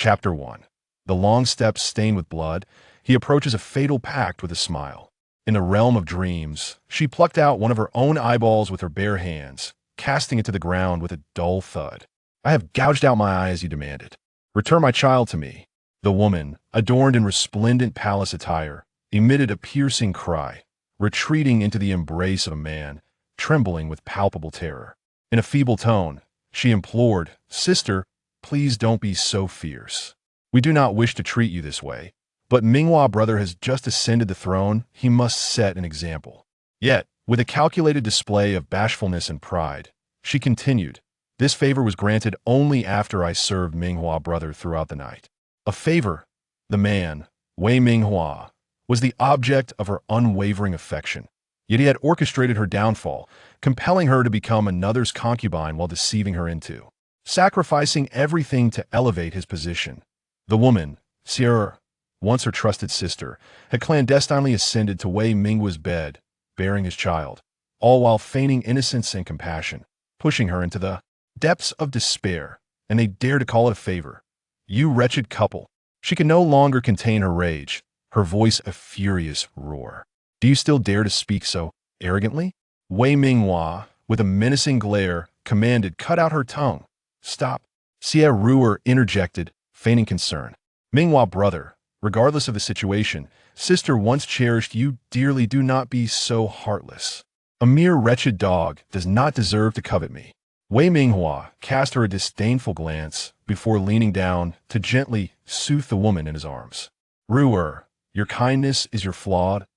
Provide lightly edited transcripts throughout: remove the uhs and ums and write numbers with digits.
Chapter 1. The long steps stained with blood, he approaches a fatal pact with a smile. In the realm of dreams, she plucked out one of her own eyeballs with her bare hands, casting it to the ground with a dull thud. I have gouged out my eye as you demanded. Return my child to me. The woman, adorned in resplendent palace attire, emitted a piercing cry, retreating into the embrace of a man, trembling with palpable terror. In a feeble tone, she implored, "Sister, please don't be so fierce. We do not wish to treat you this way, but Minghua brother has just ascended the throne. He must set an example." Yet, with a calculated display of bashfulness and pride, she continued, "This favor was granted only after I served Minghua brother throughout the night." A favor. The man, Wei Minghua, was the object of her unwavering affection. Yet he had orchestrated her downfall, compelling her to become another's concubine while deceiving her into sacrificing everything to elevate his position. The woman, Sierra, once her trusted sister, had clandestinely ascended to Wei Minghua's bed, bearing his child, all while feigning innocence and compassion, pushing her into the depths of despair, and they dare to call it a favor. You wretched couple! She could no longer contain her rage, her voice a furious roar. Do you still dare to speak so arrogantly? Wei Minghua, with a menacing glare, commanded, "Cut out her tongue." "Stop." Xie Ruer interjected, feigning concern. "Minghua brother, regardless of the situation, sister once cherished you dearly. Do not be so heartless. A mere wretched dog does not deserve to covet me." Wei Minghua cast her a disdainful glance before leaning down to gently soothe the woman in his arms. "Ruer, your kindness is your flawed.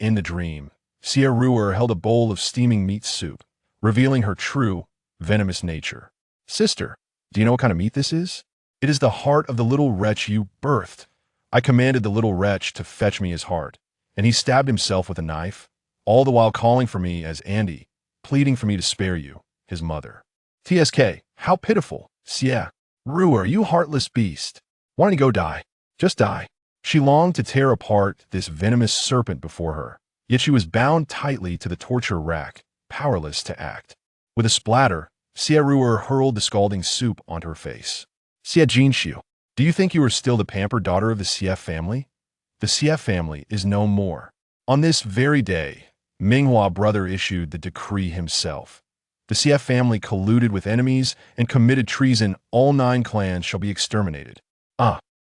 In the dream, Xie Ruer held a bowl of steaming meat soup, revealing her true, venomous nature. Sister, do you know what kind of meat this is? It is the heart of the little wretch you birthed. I commanded the little wretch to fetch me his heart, and he stabbed himself with a knife, all the while calling for me as Andy, pleading for me to spare you, his mother. TSK, how pitiful. Xie Ruer, you heartless beast. Why don't you go die? Just die." She longed to tear apart this venomous serpent before her, yet she was bound tightly to the torture rack, powerless to act. With a splatter, Xie Ruer hurled the scalding soup onto her face. "Xie Jinxiu, do you think you are still the pampered daughter of the Xie family? The Xie family is no more." On this very day, Minghua brother issued the decree himself. The Xie family colluded with enemies and committed treason. All 9 clans shall be exterminated.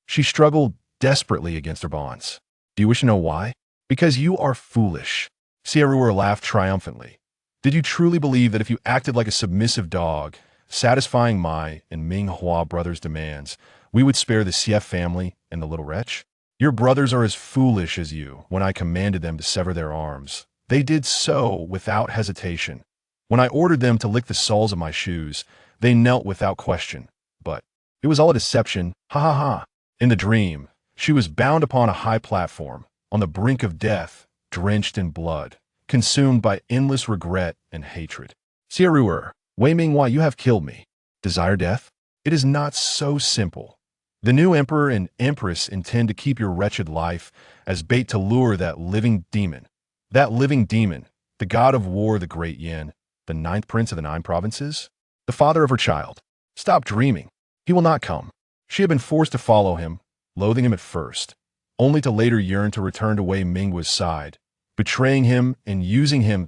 She struggled desperately against her bonds. "Do you wish to know why? Because you are foolish." Xie Ruer laughed triumphantly. "Did you truly believe that if you acted like a submissive dog, satisfying my and Minghua brothers' demands, we would spare the Xie family and the little wretch? Your brothers are as foolish as you. When I commanded them to sever their arms, they did so without hesitation. When I ordered them to lick the soles of my shoes, they knelt without question. But it was all a deception. Ha ha ha." In the dream, she was bound upon a high platform, on the brink of death, drenched in blood, consumed by endless regret and hatred. "Xie Ruer, Wei Minghua, you have killed me. Desire death? It is not so simple. The new emperor and empress intend to keep your wretched life as bait to lure that living demon. That living demon, the god of war, the great Yin, the 9th prince of the 9 provinces, the father of her child. Stop dreaming. He will not come." She had been forced to follow him, loathing him at first, only to later yearn to return to Wei Minghua's side, betraying him and using him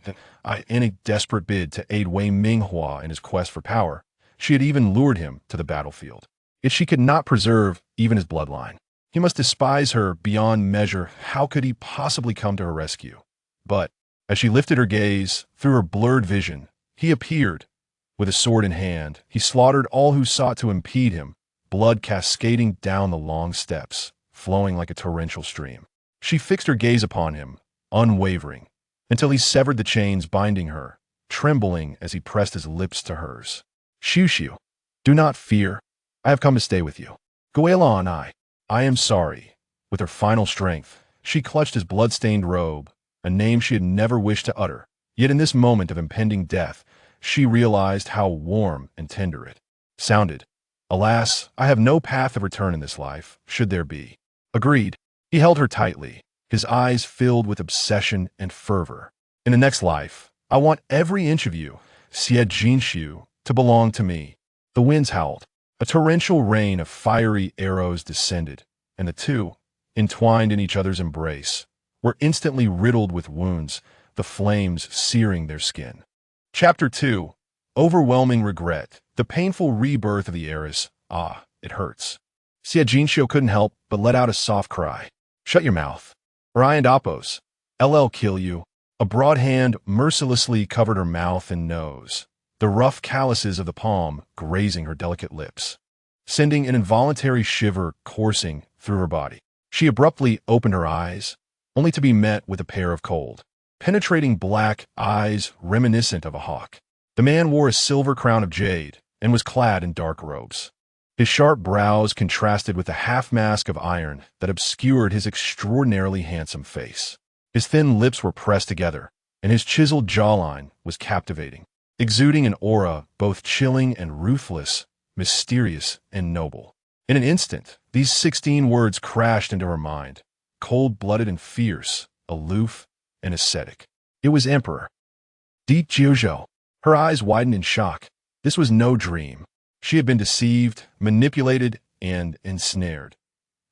in a desperate bid to aid Wei Minghua in his quest for power. She had even lured him to the battlefield. Yet she could not preserve even his bloodline. He must despise her beyond measure. How could he possibly come to her rescue? But as she lifted her gaze through her blurred vision, he appeared. With a sword in hand, he slaughtered all who sought to impede him, blood cascading down the long steps, flowing like a torrential stream. She fixed her gaze upon him, unwavering, until he severed the chains binding her, trembling as he pressed his lips to hers. "Xiu, do not fear. I have come to stay with you. Guela and I am sorry." With her final strength, she clutched his blood-stained robe, a name she had never wished to utter. Yet in this moment of impending death, she realized how warm and tender it sounded. "Alas, I have no path of return in this life, should there be." Agreed. He held her tightly, his eyes filled with obsession and fervor. "In the next life, I want every inch of you, Xie Jinxiu, to belong to me." The winds howled. A torrential rain of fiery arrows descended, and the two, entwined in each other's embrace, were instantly riddled with wounds, the flames searing their skin. Chapter 2. Overwhelming Regret. The painful rebirth of the heiress. Ah, it hurts. Xie Jinxiu couldn't help but let out a soft cry. Shut your mouth. Or I and Appos. LL kill you. A broad hand mercilessly covered her mouth and nose, the rough calluses of the palm grazing her delicate lips, sending an involuntary shiver coursing through her body. She abruptly opened her eyes, only to be met with a pair of cold, penetrating black eyes reminiscent of a hawk. The man wore a silver crown of jade and was clad in dark robes. His sharp brows contrasted with a half-mask of iron that obscured his extraordinarily handsome face. His thin lips were pressed together, and his chiseled jawline was captivating, exuding an aura both chilling and ruthless, mysterious and noble. In an instant, these 16 words crashed into her mind, cold-blooded and fierce, aloof and ascetic. It was Emperor Di Jiuzhou. Her eyes widened in shock. This was no dream. She had been deceived, manipulated, and ensnared.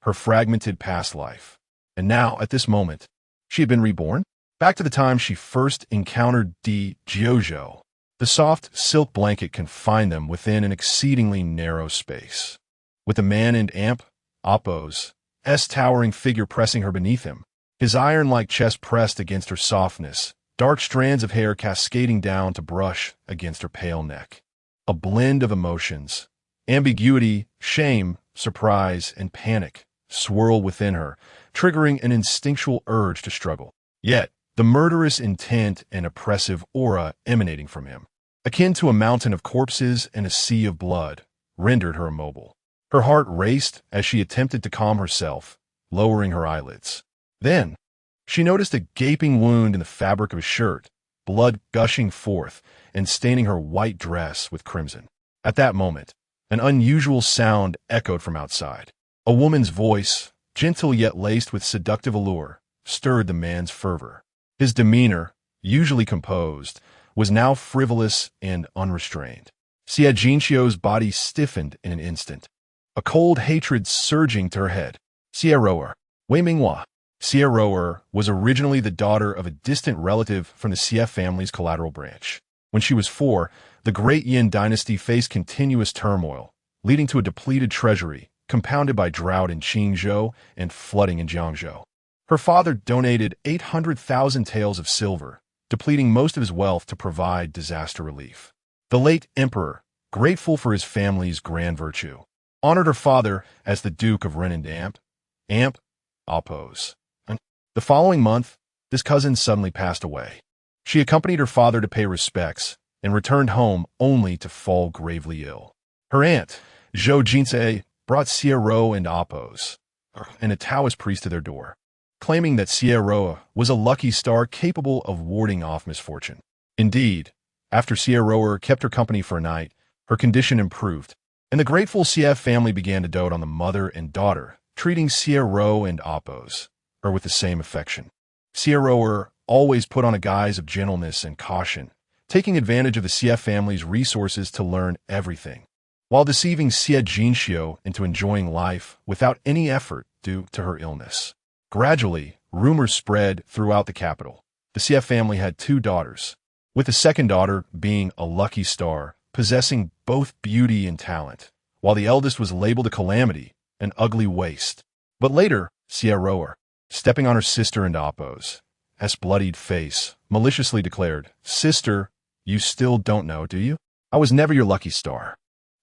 Her fragmented past life. And now, at this moment, she had been reborn? Back to the time she first encountered Di Jiuzhou. The soft silk blanket confined them within an exceedingly narrow space. With the man and Amp, Appos, towering figure pressing her beneath him, his iron-like chest pressed against her softness, dark strands of hair cascading down to brush against her pale neck. A blend of emotions, ambiguity, shame, surprise, and panic swirled within her, triggering an instinctual urge to struggle. Yet, the murderous intent and oppressive aura emanating from him, akin to a mountain of corpses and a sea of blood, rendered her immobile. Her heart raced as she attempted to calm herself, lowering her eyelids. Then, she noticed a gaping wound in the fabric of his shirt, blood gushing forth and staining her white dress with crimson. At that moment, an unusual sound echoed from outside. A woman's voice, gentle yet laced with seductive allure, stirred the man's fervor. His demeanor, usually composed, was now frivolous and unrestrained. Xie Jinxiu's body stiffened in an instant, a cold hatred surging to her head. Xie Roer, Wei Minghua. Xie Roer was originally the daughter of a distant relative from the Xie family's collateral branch. When she was 4, the Great Yin dynasty faced continuous turmoil, leading to a depleted treasury, compounded by drought in Qingzhou and flooding in Jiangzhou. Her father donated 800,000 taels of silver, depleting most of his wealth to provide disaster relief. The late emperor, grateful for his family's grand virtue, honored her father as the Duke of Ren and Amp, Appos. The following month, this cousin suddenly passed away. She accompanied her father to pay respects and returned home only to fall gravely ill. Her aunt, Zhou Jinsei, brought Xie Ro and Appos, and a Taoist priest to their door, claiming that Xie Ro was a lucky star capable of warding off misfortune. Indeed, after Xie Roer kept her company for a night, her condition improved, and the grateful Xie family began to dote on the mother and daughter, treating Xie Ro and Appos, with the same affection. Xie Roer always put on a guise of gentleness and caution, taking advantage of the Xie family's resources to learn everything, while deceiving Xie Jinxiu into enjoying life without any effort due to her illness. Gradually, rumors spread throughout the capital. The Xie family had 2 daughters, with the second daughter being a lucky star, possessing both beauty and talent, while the eldest was labeled a calamity, an ugly waste. But later, Xie Roer, stepping on her sister and Appos, bloodied face, maliciously declared, "Sister, you still don't know, do you? I was never your lucky star.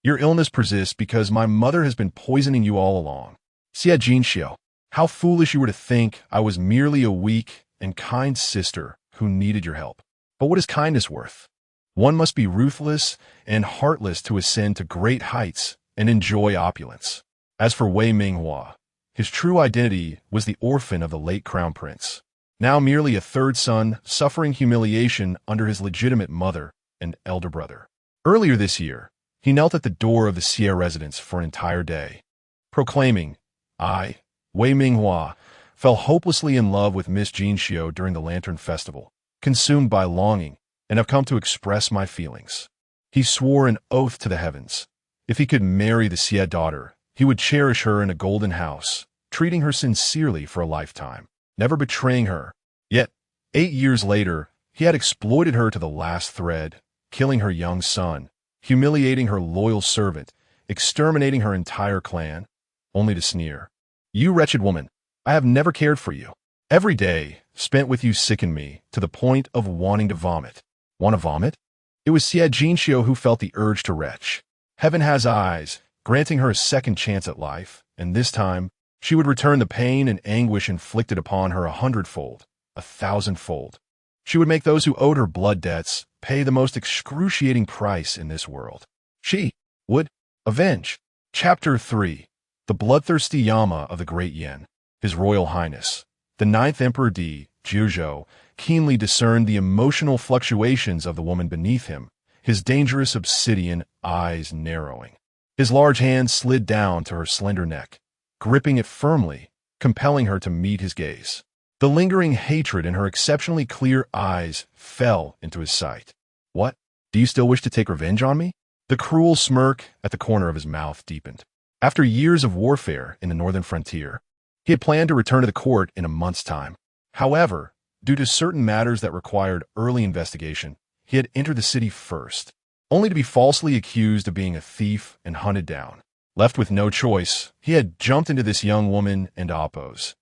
Your illness persists because my mother has been poisoning you all along. Xie Jinxiu, how foolish you were to think I was merely a weak and kind sister who needed your help. But what is kindness worth? One must be ruthless and heartless to ascend to great heights and enjoy opulence." As for Wei Minghua, his true identity was the orphan of the late crown prince, now merely a third son suffering humiliation under his legitimate mother and elder brother. Earlier this year, he knelt at the door of the Xie residence for an entire day, proclaiming, "I, Wei Minghua, fell hopelessly in love with Miss Jinxiu during the Lantern Festival, consumed by longing, and have come to express my feelings." He swore an oath to the heavens, If he could marry the Xie daughter, he would cherish her in a golden house, treating her sincerely for a lifetime, never betraying her. Yet, 8 years later, he had exploited her to the last thread, killing her young son, humiliating her loyal servant, exterminating her entire clan, only to sneer. "You wretched woman, I have never cared for you. Every day spent with you sickened me to the point of wanting to vomit." Want to vomit? It was Xie Jinxiu who felt the urge to retch. Heaven has eyes, granting her a second chance at life, and this time, she would return the pain and anguish inflicted upon her 100-fold, 1,000-fold. She would make those who owed her blood debts pay the most excruciating price in this world. She would avenge. Chapter 3. The Bloodthirsty Yama of the Great Yen. His Royal Highness, the Ninth Emperor Di Jiuzhou, keenly discerned the emotional fluctuations of the woman beneath him, his dangerous obsidian eyes narrowing. His large hand slid down to her slender neck, gripping it firmly, compelling her to meet his gaze. The lingering hatred in her exceptionally clear eyes fell into his sight. "What? Do you still wish to take revenge on me?" The cruel smirk at the corner of his mouth deepened. After years of warfare in the northern frontier, he had planned to return to the court in a month's time. However, due to certain matters that required early investigation, he had entered the city first, only to be falsely accused of being a thief and hunted down. Left with no choice, he had jumped into this young woman and Appo's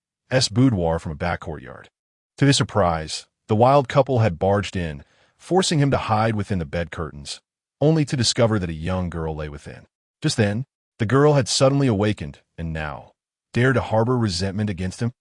boudoir from a back courtyard. To his surprise, the wild couple had barged in, forcing him to hide within the bed curtains, only to discover that a young girl lay within. Just then, the girl had suddenly awakened and now dared to harbor resentment against him.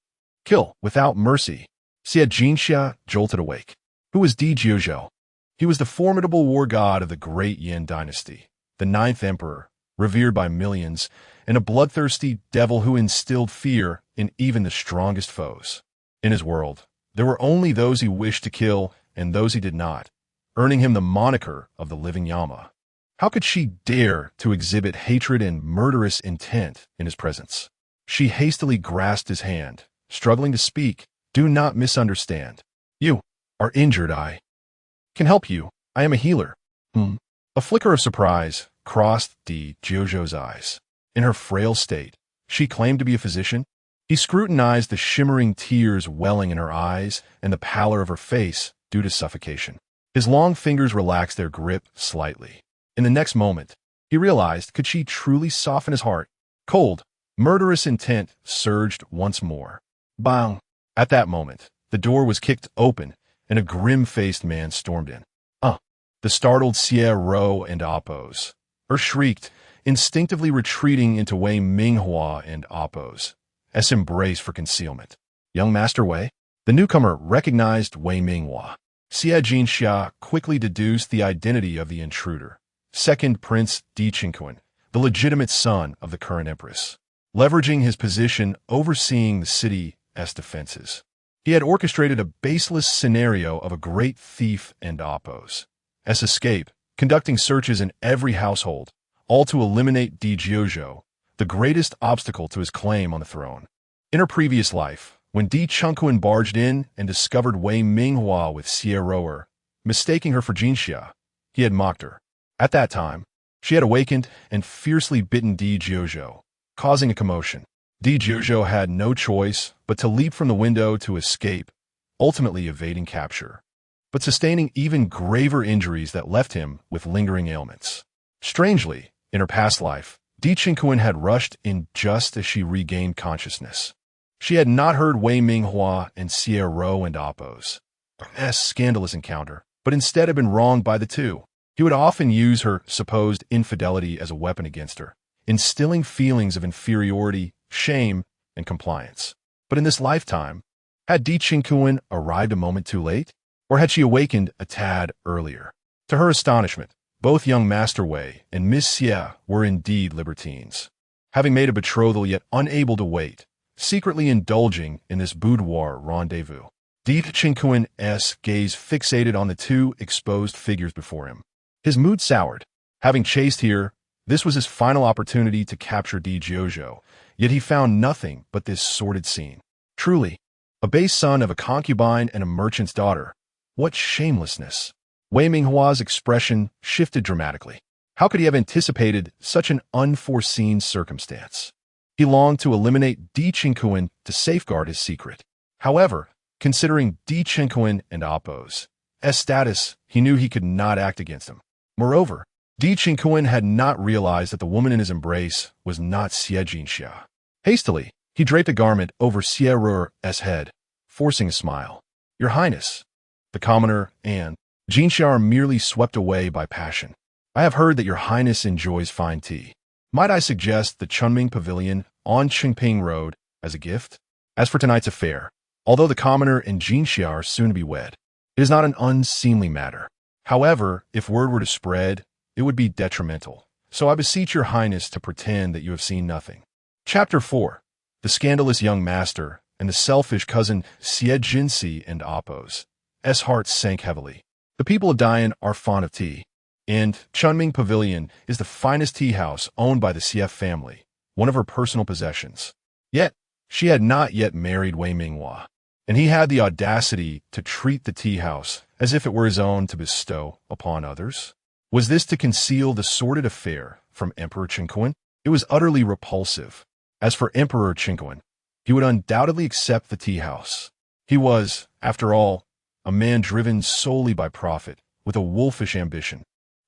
Kill without mercy. Xie Jinxia jolted awake. Who was Di Jiuzhou? He was the formidable war god of the Great Yin dynasty, the ninth emperor, revered by millions, and a bloodthirsty devil who instilled fear in even the strongest foes. In his world, there were only those he wished to kill and those he did not, earning him the moniker of the living Yama. How could she dare to exhibit hatred and murderous intent in his presence? She hastily grasped his hand, struggling to speak. "Do not misunderstand. You are injured. I can help you. I am a healer." A flicker of surprise crossed Di Jiuzhou's eyes. In her frail state, she claimed to be a physician. He scrutinized the shimmering tears welling in her eyes and the pallor of her face due to suffocation. His long fingers relaxed their grip slightly. In the next moment, he realized, could she truly soften his heart? Cold, murderous intent surged once more. Bang! At that moment, the door was kicked open, and a grim-faced man stormed in. The startled Xie Ro and Appo's. Shrieked, instinctively retreating into Wei Minghua and Appo's embrace for concealment. "Young Master Wei?" The newcomer recognized Wei Minghua. Xie Jinxia quickly deduced the identity of the intruder. Second Prince Di Qingquan, the legitimate son of the current empress. Leveraging his position overseeing the city's defenses, he had orchestrated a baseless scenario of a great thief and Appo's escape, conducting searches in every household, all to eliminate Di Jiuzhou, the greatest obstacle to his claim on the throne. In her previous life, when Di Qingquan barged in and discovered Wei Minghua with Xie Roer, mistaking her for Jinxia, he had mocked her. At that time, she had awakened and fiercely bitten Di Jiuzhou, causing a commotion. Di Jiuzhou had no choice but to leap from the window to escape, ultimately evading capture, but sustaining even graver injuries that left him with lingering ailments. Strangely, in her past life, Di Qingquan had rushed in just as she regained consciousness. She had not heard Wei Minghua and Xie Ro and Appo's scandalous encounter, but instead had been wronged by the two. He would often use her supposed infidelity as a weapon against her, instilling feelings of inferiority, shame, and compliance. But in this lifetime, had Di Qingquan arrived a moment too late? Or had she awakened a tad earlier? To her astonishment, both young Master Wei and Miss Xie were indeed libertines, having made a betrothal yet unable to wait, secretly indulging in this boudoir rendezvous. Di Qingquan's gaze fixated on the two exposed figures before him. His mood soured. Having chased here, this was his final opportunity to capture Di Jiuzhou, yet he found nothing but this sordid scene. Truly, a base son of a concubine and a merchant's daughter. What shamelessness! Wei Minghua's expression shifted dramatically. How could he have anticipated such an unforeseen circumstance? He longed to eliminate Di Chinquin to safeguard his secret. However, considering Di Chinquin and Appo's status, he knew he could not act against him. Moreover, Di Chinquin had not realized that the woman in his embrace was not Xie Jinxia. Hastily, he draped a garment over Xie Ruer's head, forcing a smile. Your Highness, the commoner and Jinxia are merely swept away by passion. I have heard that your Highness enjoys fine tea. Might I suggest the Chunming Pavilion on Qingping Road as a gift? As for tonight's affair, although the commoner and Jinxia are soon to be wed, it is not an unseemly matter. However, if word were to spread, it would be detrimental. So I beseech your Highness to pretend that you have seen nothing. Chapter 4. The Scandalous Young Master and the Selfish Cousin Xie Jinxi and Appo's hearts sank heavily. The people of Dian are fond of tea, and Chunming Pavilion is the finest tea house owned by the Xie family, one of her personal possessions. Yet, she had not yet married Wei Minghua, and he had the audacity to treat the tea house as if it were his own to bestow upon others. Was this to conceal the sordid affair from Emperor Qingquin? It was utterly repulsive. As for Emperor Qingquin, he would undoubtedly accept the tea house. He was, after all, a man driven solely by profit, with a wolfish ambition,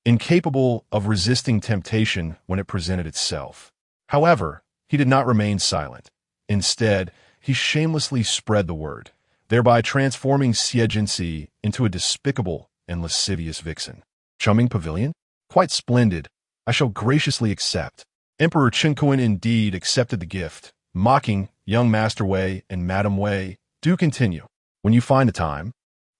incapable of resisting temptation when it presented itself. However, he did not remain silent. Instead, he shamelessly spread the word, thereby transforming Xie Jinxi into a despicable and lascivious vixen. Chunming Pavilion? Quite splendid. I shall graciously accept. Emperor Qingquin indeed accepted the gift, mocking young Master Wei and Madam Wei. Do continue. When you find the time,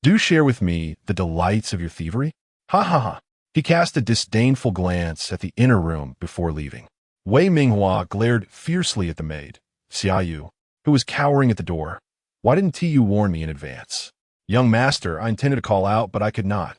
do share with me the delights of your thievery. Ha ha ha. He cast a disdainful glance at the inner room before leaving. Wei Minghua glared fiercely at the maid, Xiaoyu, who was cowering at the door. Why didn't you warn me in advance? Young master, I intended to call out, but I could not.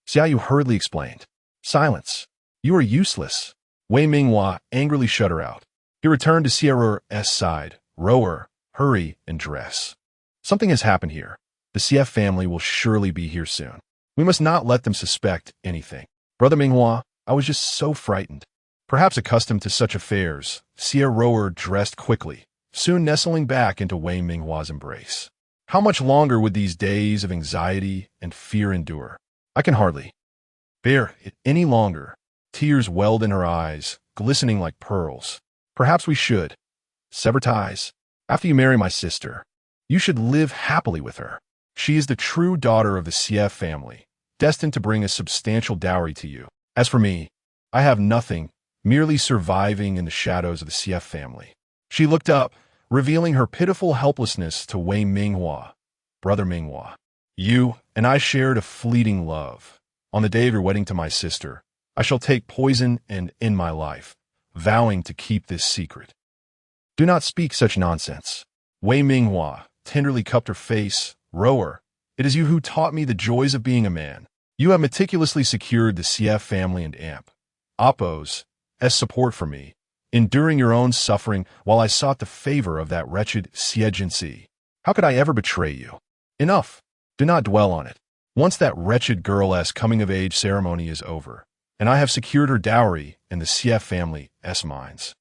Xiaoyu hurriedly explained. Silence. You are useless. Wei Minghua angrily shut her out. He returned to Xie side. Rower, hurry and dress. Something has happened here. The Xie family will surely be here soon. We must not let them suspect anything. Brother Minghua, I was just so frightened. Perhaps accustomed to such affairs, Xie Rower dressed quickly, soon nestling back into Wei Minghua's embrace. How much longer would these days of anxiety and fear endure? I can hardly bear it any longer. Tears welled in her eyes, glistening like pearls. Perhaps we should sever ties. After you marry my sister, you should live happily with her. She is the true daughter of the Xie family, destined to bring a substantial dowry to you. As for me, I have nothing, merely surviving in the shadows of the Xie family. She looked up, revealing her pitiful helplessness to Wei Minghua. Brother Minghua, you and I shared a fleeting love. On the day of your wedding to my sister, I shall take poison and end my life, vowing to keep this secret. Do not speak such nonsense. Wei Minghua tenderly cupped her face. Rower, it is you who taught me the joys of being a man. You have meticulously secured the Xie family and Appo's support for me, enduring your own suffering while I sought the favor of that wretched Xie Jinxi. How could I ever betray you? Enough. Do not dwell on it. Once that wretched girl's coming-of-age ceremony is over, and I have secured her dowry in the Xie family's minds,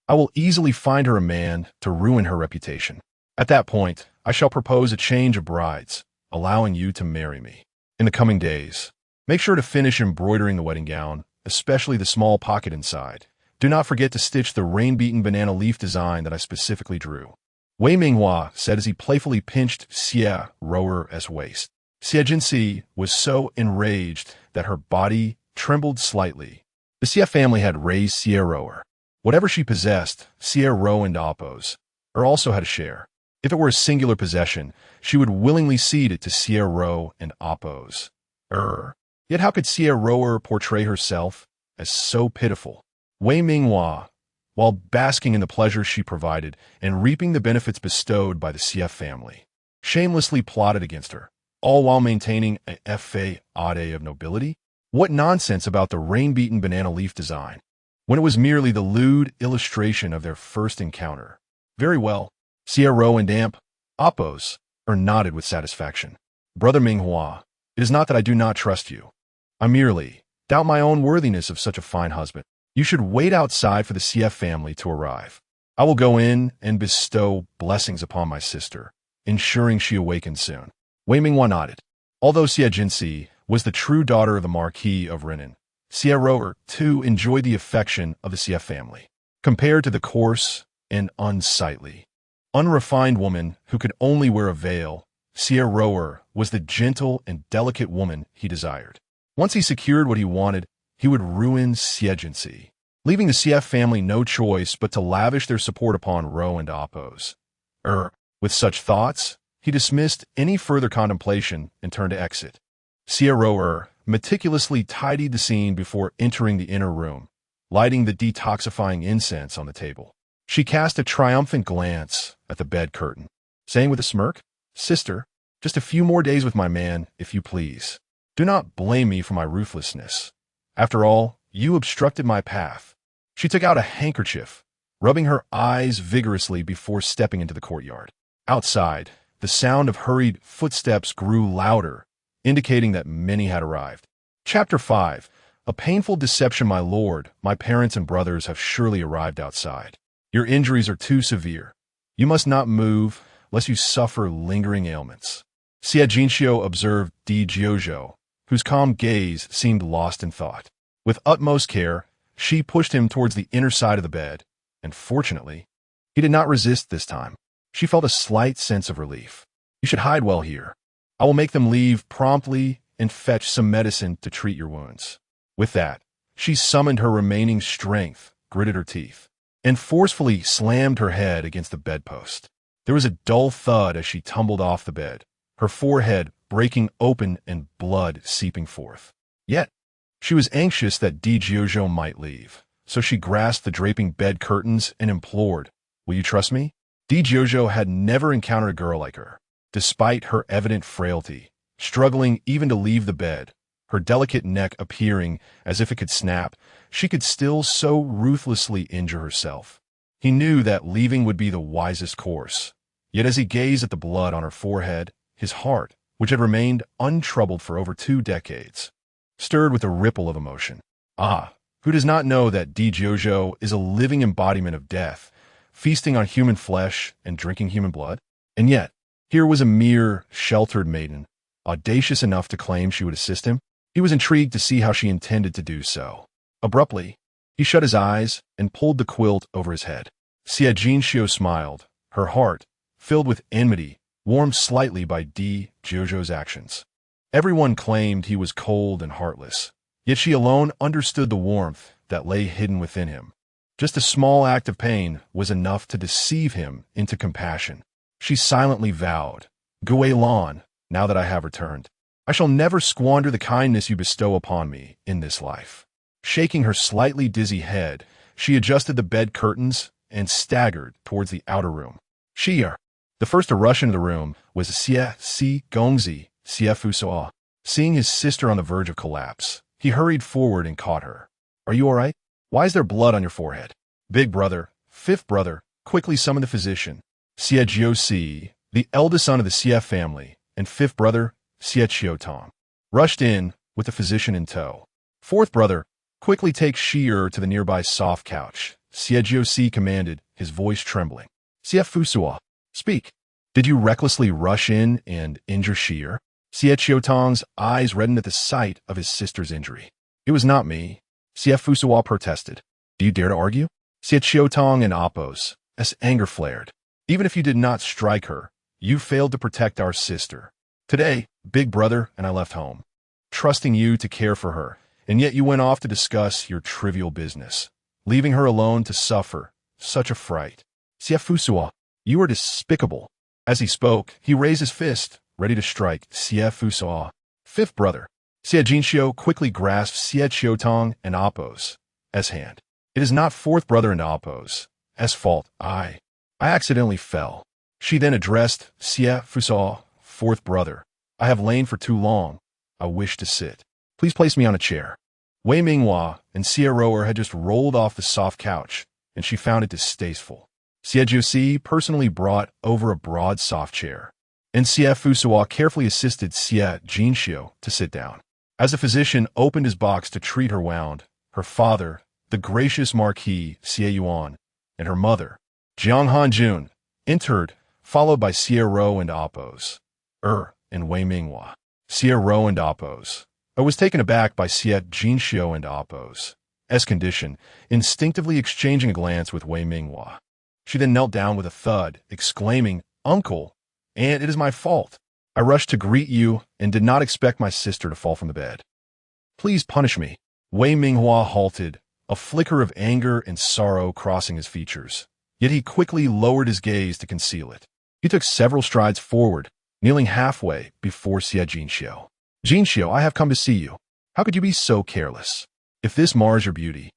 I will easily find her a man to ruin her reputation. At that point, I shall propose a change of brides, allowing you to marry me. In the coming days, make sure to finish embroidering the wedding gown, especially the small pocket inside. Do not forget to stitch the rain-beaten banana leaf design that I specifically drew. Wei Minghua said as he playfully pinched Xie Rower's waist. Xie Jinxi was so enraged that her body trembled slightly. The Xie family had raised Xie Rower. Whatever she possessed, Xie Ro and Appo's also had a share. If it were a singular possession, she would willingly cede it to Xie Ro and Appo's. Yet how could Xie Rower portray herself as so pitiful? Wei Minghua, while basking in the pleasure she provided and reaping the benefits bestowed by the Xie family, shamelessly plotted against her, all while maintaining a effet of nobility? What nonsense about the rain-beaten banana leaf design, when it was merely the lewd illustration of their first encounter. Very well. Xie Ro and Appo's nodded with satisfaction. Brother Minghua, it is not that I do not trust you. I merely doubt my own worthiness of such a fine husband. You should wait outside for the CF family to arrive. I will go in and bestow blessings upon my sister, ensuring she awakens soon." Wei Minghua nodded. Although Xie Jinxi was the true daughter of the Marquis of Renan, Xie Roer, too, enjoyed the affection of the CF family. Compared to the coarse and unsightly, unrefined woman who could only wear a veil, Xie Roer was the gentle and delicate woman he desired. Once he secured what he wanted, he would ruin Xie Jinxi, leaving the CF family no choice but to lavish their support upon Ro and Appos. With such thoughts, he dismissed any further contemplation and turned to exit. Xie Roer meticulously tidied the scene before entering the inner room, lighting the detoxifying incense on the table. She cast a triumphant glance at the bed curtain, saying with a smirk, "Sister, just a few more days with my man, if you please. Do not blame me for my ruthlessness. After all, you obstructed my path." She took out a handkerchief, rubbing her eyes vigorously before stepping into the courtyard. Outside, the sound of hurried footsteps grew louder, indicating that many had arrived. Chapter 5. A painful deception, my lord. My parents and brothers have surely arrived outside. Your injuries are too severe. You must not move, lest you suffer lingering ailments. Xie Jinxiu observed Di Jiuzhou, whose calm gaze seemed lost in thought. With utmost care, she pushed him towards the inner side of the bed, and fortunately, he did not resist this time. She felt a slight sense of relief. "You should hide well here. I will make them leave promptly and fetch some medicine to treat your wounds." With that, she summoned her remaining strength, gritted her teeth, and forcefully slammed her head against the bedpost. There was a dull thud as she tumbled off the bed, her forehead breaking open and blood seeping forth. Yet, she was anxious that Di Jiuzhou might leave, so she grasped the draping bed curtains and implored, "Will you trust me?" Di Jiuzhou had never encountered a girl like her. Despite her evident frailty, struggling even to leave the bed, her delicate neck appearing as if it could snap, she could still so ruthlessly injure herself. He knew that leaving would be the wisest course. Yet as he gazed at the blood on her forehead, his heart, which had remained untroubled for over 2 decades, stirred with a ripple of emotion. Who does not know that Di Jiuzhou is a living embodiment of death, feasting on human flesh and drinking human blood? And yet, here was a mere sheltered maiden, audacious enough to claim she would assist him. He was intrigued to see how she intended to do so. Abruptly, he shut his eyes and pulled the quilt over his head. Xie Jinxiu smiled, her heart, filled with enmity, warmed slightly by Di Jiuzhou's actions. Everyone claimed he was cold and heartless, yet she alone understood the warmth that lay hidden within him. Just a small act of pain was enough to deceive him into compassion. She silently vowed, "Gui Lan, now that I have returned, I shall never squander the kindness you bestow upon me in this life." Shaking her slightly dizzy head, she adjusted the bed curtains and staggered towards the outer room. The first to rush into the room was Xie Gongzi, Xie Fusuo. Seeing his sister on the verge of collapse, he hurried forward and caught her. "Are you all right? Why is there blood on your forehead?" Big brother, fifth brother, quickly summoned the physician. Xie Jiuxi, the eldest son of the Xie family, and fifth brother, Xie Qiutong, rushed in with the physician in tow. Fourth brother, quickly take Shi'er to the nearby soft couch, Xie Jiuxi commanded, his voice trembling. "Xie Fusuo, speak. Did you recklessly rush in and injure Shi'er?" Xie Qiutong's eyes reddened at the sight of his sister's injury. "It was not me," Xie Fusuo protested. "Do you dare to argue?" Xie Qiutong and Appos, as anger flared. "Even if you did not strike her, you failed to protect our sister. Today, big brother and I left home, trusting you to care for her, and yet you went off to discuss your trivial business, leaving her alone to suffer such a fright. Xie Fusuo, you are despicable." As he spoke, he raised his fist, ready to strike Xie Fusuo. Fifth brother, Xie Jinxiu, quickly grasped Xie Qiutong and Appos' hand. "It is not fourth brother and Appos' fault. I accidentally fell." She then addressed Xie Fusuo, "Fourth brother, I have lain for too long. I wish to sit. Please place me on a chair." Wei Minghua and Xie Roer had just rolled off the soft couch, and she found it distasteful. Xie Jiuxi personally brought over a broad soft chair, and Xie Fusuo carefully assisted Xie Jinxiu to sit down. As the physician opened his box to treat her wound, her father, the gracious Marquis Xie Yuan, and her mother, Jiang Hanjun, entered, followed by Xie Ro and Appos, and Wei Minghua. Xie Ro and Appos. I was taken aback by Xie Jinxiu and Appos' condition, instinctively exchanging a glance with Wei Minghua. She then knelt down with a thud, exclaiming, "Uncle, and it is my fault. I rushed to greet you and did not expect my sister to fall from the bed. Please punish me." Wei Minghua halted, a flicker of anger and sorrow crossing his features. Yet he quickly lowered his gaze to conceal it. He took several strides forward, kneeling halfway before Xie Jinxiu. "Jinxiu, I have come to see you. How could you be so careless? If this mars your beauty,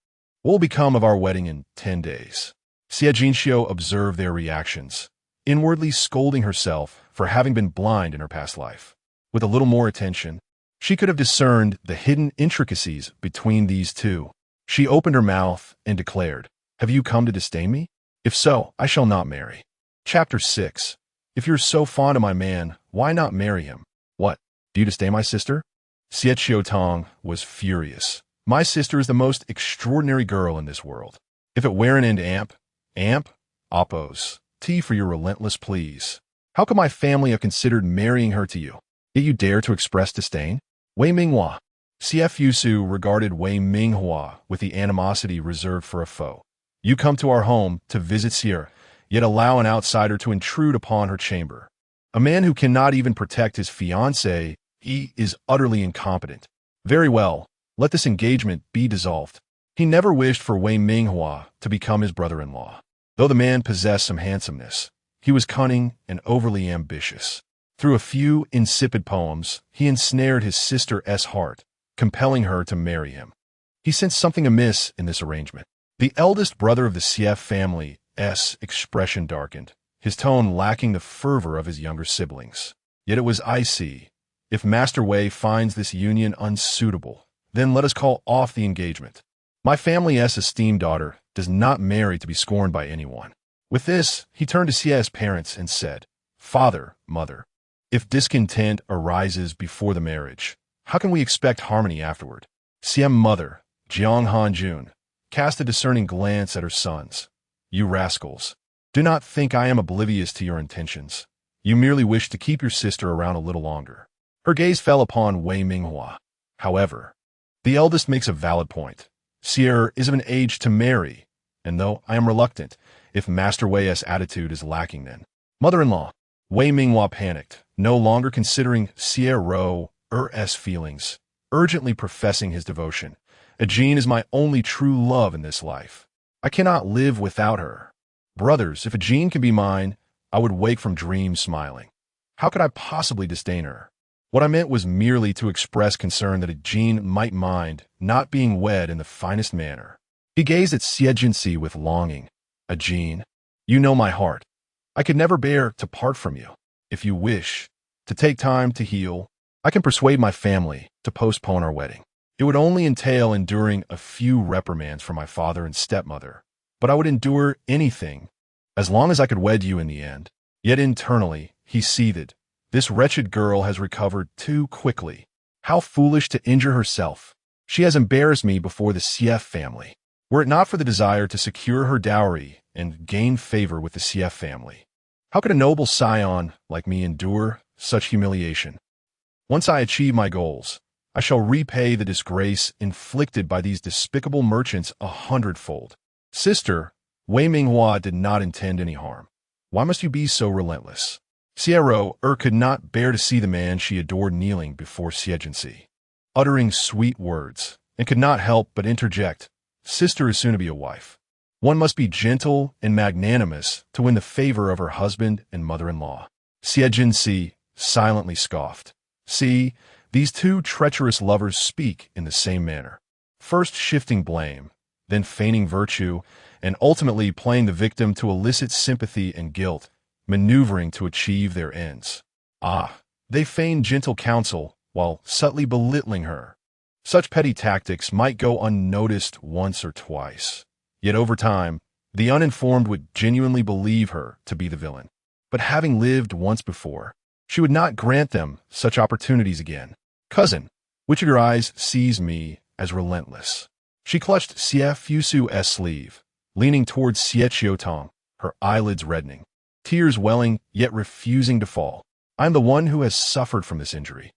what will become of our wedding in 10 days? Xie Jinxiu observed their reactions, inwardly scolding herself for having been blind in her past life. With a little more attention, she could have discerned the hidden intricacies between these two. She opened her mouth and declared, "Have you come to disdain me? If so, I shall not marry." Chapter 6. If you're so fond of my man, why not marry him? What? Do you disdain my sister? Xie Qiutong was furious. My sister is the most extraordinary girl in this world. If it were an end amp, Appos, T for your relentless pleas. How could my family have considered marrying her to you? Yet you dare to express disdain? Wei Minghua. Xie Fusu regarded Wei Minghua with the animosity reserved for a foe. You come to our home to visit Xie, yet allow an outsider to intrude upon her chamber. A man who cannot even protect his fiancée, he is utterly incompetent. Very well, let this engagement be dissolved. He never wished for Wei Minghua to become his brother-in-law. Though the man possessed some handsomeness, he was cunning and overly ambitious. Through a few insipid poems, he ensnared his sister's heart, compelling her to marry him. He sensed something amiss in this arrangement. The eldest brother of the Xie family's expression darkened, his tone lacking the fervor of his younger siblings. Yet it was icy. If Master Wei finds this union unsuitable, then let us call off the engagement. My family's esteemed daughter does not marry to be scorned by anyone. With this, he turned to Xie's parents and said, "Father, mother, if discontent arises before the marriage, how can we expect harmony afterward?" Xie's mother, Jiang Hanjun, cast a discerning glance at her sons. "You rascals, do not think I am oblivious to your intentions. You merely wish to keep your sister around a little longer." Her gaze fell upon Wei Minghua. However, the eldest makes a valid point. Xie is of an age to marry, and though I am reluctant, if Master Wei's attitude is lacking then. Mother-in-law, Wei Minghua panicked, no longer considering Xie Ro's feelings, urgently professing his devotion. "Jean is my only true love in this life. I cannot live without her. Brothers, if Jean can be mine, I would wake from dreams smiling. How could I possibly disdain her? What I meant was merely to express concern that Jean might mind not being wed in the finest manner." He gazed at Xie Jinxi with longing. "Jean, you know my heart. I could never bear to part from you. If you wish to take time to heal, I can persuade my family to postpone our wedding. It would only entail enduring a few reprimands from my father and stepmother, but I would endure anything as long as I could wed you in the end." Yet internally, he seethed. This wretched girl has recovered too quickly. How foolish to injure herself. She has embarrassed me before the Xie family. Were it not for the desire to secure her dowry and gain favor with the Xie family, how could a noble scion like me endure such humiliation? Once I achieve my goals, I shall repay the disgrace inflicted by these despicable merchants 100-fold. Sister, Wei Minghua did not intend any harm. Why must you be so relentless? Xie Ro could not bear to see the man she adored kneeling before Xie Jinxi, uttering sweet words, and could not help but interject, "Sister is soon to be a wife. One must be gentle and magnanimous to win the favor of her husband and mother-in-law." Xie Jinxi silently scoffed. "See, these two treacherous lovers speak in the same manner, first shifting blame, then feigning virtue, and ultimately playing the victim to elicit sympathy and guilt, maneuvering to achieve their ends. They feign gentle counsel while subtly belittling her. Such petty tactics might go unnoticed once or twice, yet over time, the uninformed would genuinely believe her to be the villain. But having lived once before, she would not grant them such opportunities again. Cousin, Which of your eyes sees me as relentless? She clutched Xie Fusu's sleeve, leaning towards Xie Qiutong, her eyelids reddening, tears welling yet refusing to fall. I am the one who has suffered from this injury.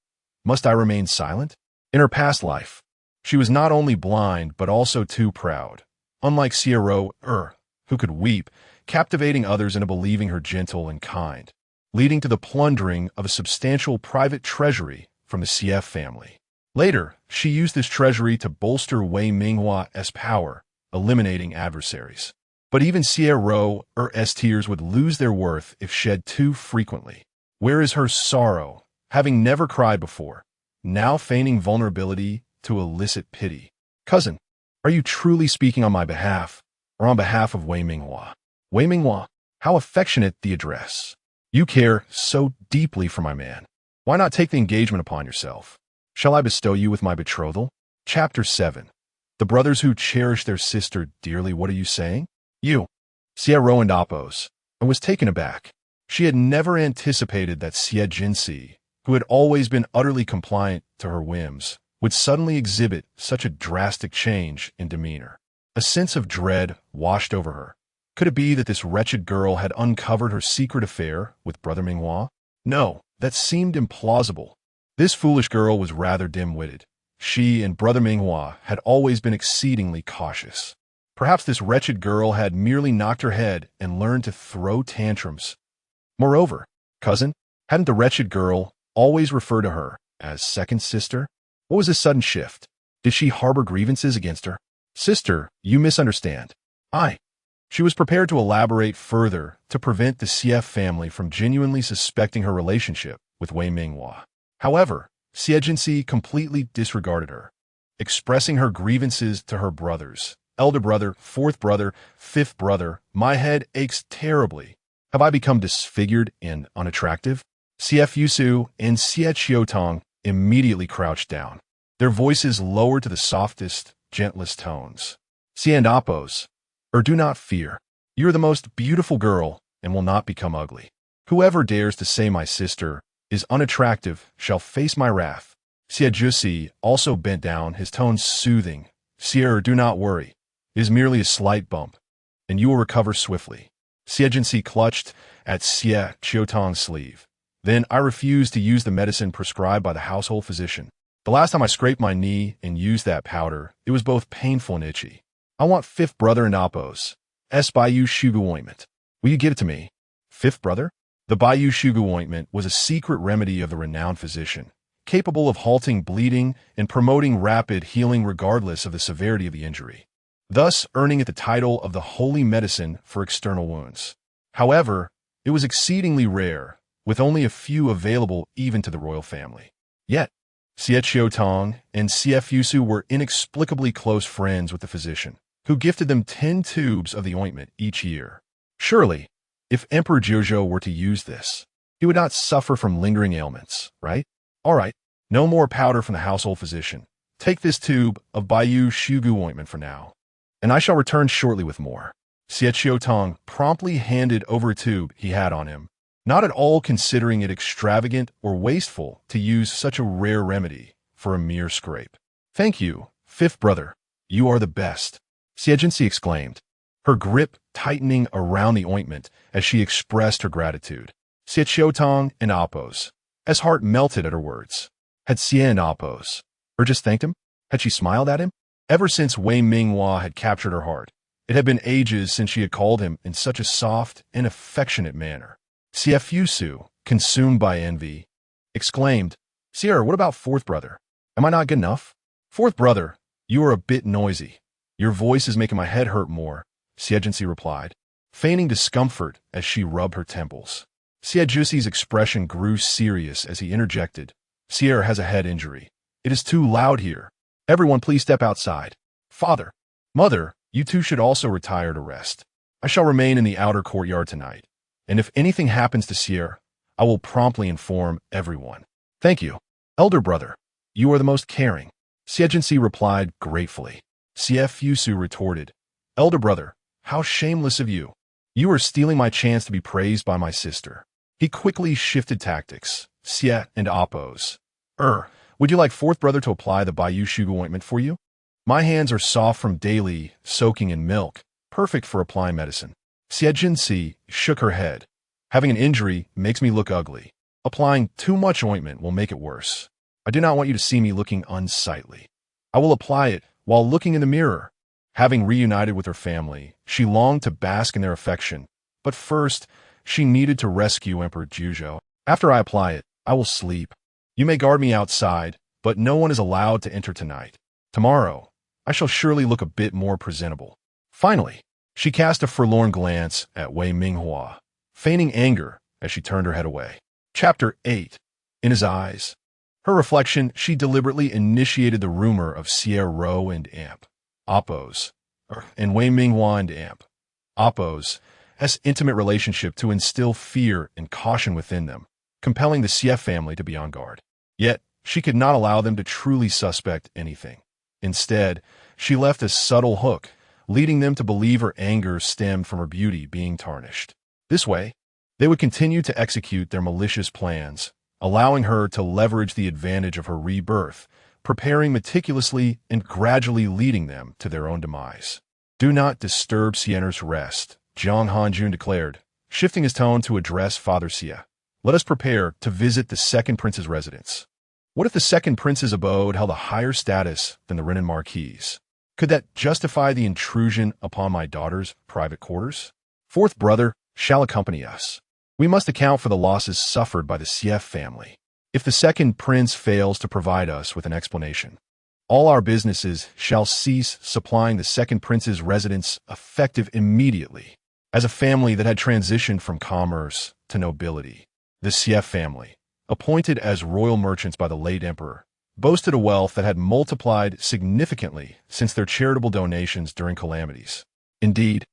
Must I remain silent? In her past life, she was not only blind but also too proud. Unlike Xie who could weep, captivating others into believing her gentle and kind, leading to the plundering of a substantial private treasury from the Xie family. Later, she used this treasury to bolster Wei Minghua's power, eliminating adversaries. But even Xie's tears would lose their worth if shed too frequently. Where is her sorrow, having never cried before, now feigning vulnerability to elicit pity? Cousin, are you truly speaking on my behalf, or on behalf of Wei Minghua? Wei Minghua, how affectionate the address. You care so deeply for my man. Why not take the engagement upon yourself? Shall I bestow you with my betrothal? Chapter 7. The brothers who cherish their sister dearly. What are you saying? You. Xie and Appos. I was taken aback. She had never anticipated that Xie Jinxi, who had always been utterly compliant to her whims, would suddenly exhibit such a drastic change in demeanor. A sense of dread washed over her. Could it be that this wretched girl had uncovered her secret affair with Brother Minghua? No, that seemed implausible. This foolish girl was rather dim-witted. She and Brother Minghua had always been exceedingly cautious. Perhaps this wretched girl had merely knocked her head and learned to throw tantrums. Moreover, cousin, hadn't the wretched girl always referred to her as second sister? What was this sudden shift? Did she harbor grievances against her? Sister, you misunderstand. She was prepared to elaborate further to prevent the Xie family from genuinely suspecting her relationship with Wei Minghua. However, Xie Jinxi completely disregarded her, expressing her grievances to her brothers. Elder brother, fourth brother, fifth brother, my head aches terribly. Have I become disfigured and unattractive? Xie Fusu and Xie Qiutong immediately crouched down, their voices lowered to the softest, gentlest tones. Xie and Appos, do not fear. You are the most beautiful girl and will not become ugly. Whoever dares to say my sister is unattractive shall face my wrath. Xie Jinxi also bent down, his tone soothing. Xie, do not worry. It is merely a slight bump, and you will recover swiftly. Xie Jinxi clutched at Xie Qiutong's sleeve. Then I refused to use the medicine prescribed by the household physician. The last time I scraped my knee and used that powder, it was both painful and itchy. I want fifth brother and Appos. Baiyu Shugu ointment. Will you give it to me? Fifth brother? The Baiyu Shugu ointment was a secret remedy of the renowned physician, capable of halting bleeding and promoting rapid healing regardless of the severity of the injury, thus earning it the title of the holy medicine for external wounds. However, it was exceedingly rare, with only a few available even to the royal family. Yet, Xie Qiutong and Xie Fusu were inexplicably close friends with the physician, who gifted them 10 tubes of the ointment each year. Surely, if Emperor Jojo were to use this, he would not suffer from lingering ailments, right? All right, no more powder from the household physician. Take this tube of Baiyu Shugu ointment for now, and I shall return shortly with more. Xie Qiutong promptly handed over a tube he had on him, not at all considering it extravagant or wasteful to use such a rare remedy for a mere scrape. Thank you, fifth brother. You are the best, Xie Jinxi exclaimed, her grip tightening around the ointment as she expressed her gratitude. Xie Qiutong and Appos, as heart melted at her words. Had Xie and Appos just thanked him? Had she smiled at him? Ever since Wei Minghua had captured her heart, it had been ages since she had called him in such a soft and affectionate manner. Xie Fusu, consumed by envy, exclaimed, Xie, what about fourth brother? Am I not good enough? Fourth brother, you are a bit noisy. Your voice is making my head hurt more, Xie Jinxi replied, feigning discomfort as she rubbed her temples. Xie Jinxi's expression grew serious as he interjected, Xie has a head injury. It is too loud here. Everyone please step outside. Father, mother, you two should also retire to rest. I shall remain in the outer courtyard tonight, and if anything happens to Xie, I will promptly inform everyone. Thank you, elder brother. You are the most caring, Xie Jinxi replied gratefully. Xie Fusu retorted, elder brother, how shameless of you. You are stealing my chance to be praised by my sister. He quickly shifted tactics. Xie and Appos, Would you like fourth brother to apply the Bayou Shugu ointment for you? My hands are soft from daily soaking in milk, perfect for applying medicine. Xie shook her head. Having an injury makes me look ugly. Applying too much ointment will make it worse. I do not want you to see me looking unsightly. I will apply it while looking in the mirror. Having reunited with her family, she longed to bask in their affection. But first, she needed to rescue Emperor Juzhou. After I apply it, I will sleep. You may guard me outside, but no one is allowed to enter tonight. Tomorrow, I shall surely look a bit more presentable. Finally, she cast a forlorn glance at Wei Minghua, feigning anger as she turned her head away. Chapter 8. In his eyes. Her reflection, she deliberately initiated the rumor of Sierra Rowe and Amp. And Wei Minghua and Amp. Appo's intimate relationship to instill fear and caution within them, compelling the Xie family to be on guard. Yet, she could not allow them to truly suspect anything. Instead, she left a subtle hook, leading them to believe her anger stemmed from her beauty being tarnished. This way, they would continue to execute their malicious plans, allowing her to leverage the advantage of her rebirth, preparing meticulously and gradually leading them to their own demise. Do not disturb Siena's rest, Jiang Hanjun declared, shifting his tone to address Father Xie. Let us prepare to visit the second prince's residence. What if the second prince's abode held a higher status than the Renan Marquis? Could that justify the intrusion upon my daughter's private quarters? Fourth brother shall accompany us. We must account for the losses suffered by the Xie family. If the second prince fails to provide us with an explanation, all our businesses shall cease supplying the second prince's residence effective immediately. As a family that had transitioned from commerce to nobility, the Xie family, appointed as royal merchants by the late emperor, boasted a wealth that had multiplied significantly since their charitable donations during calamities. Indeed,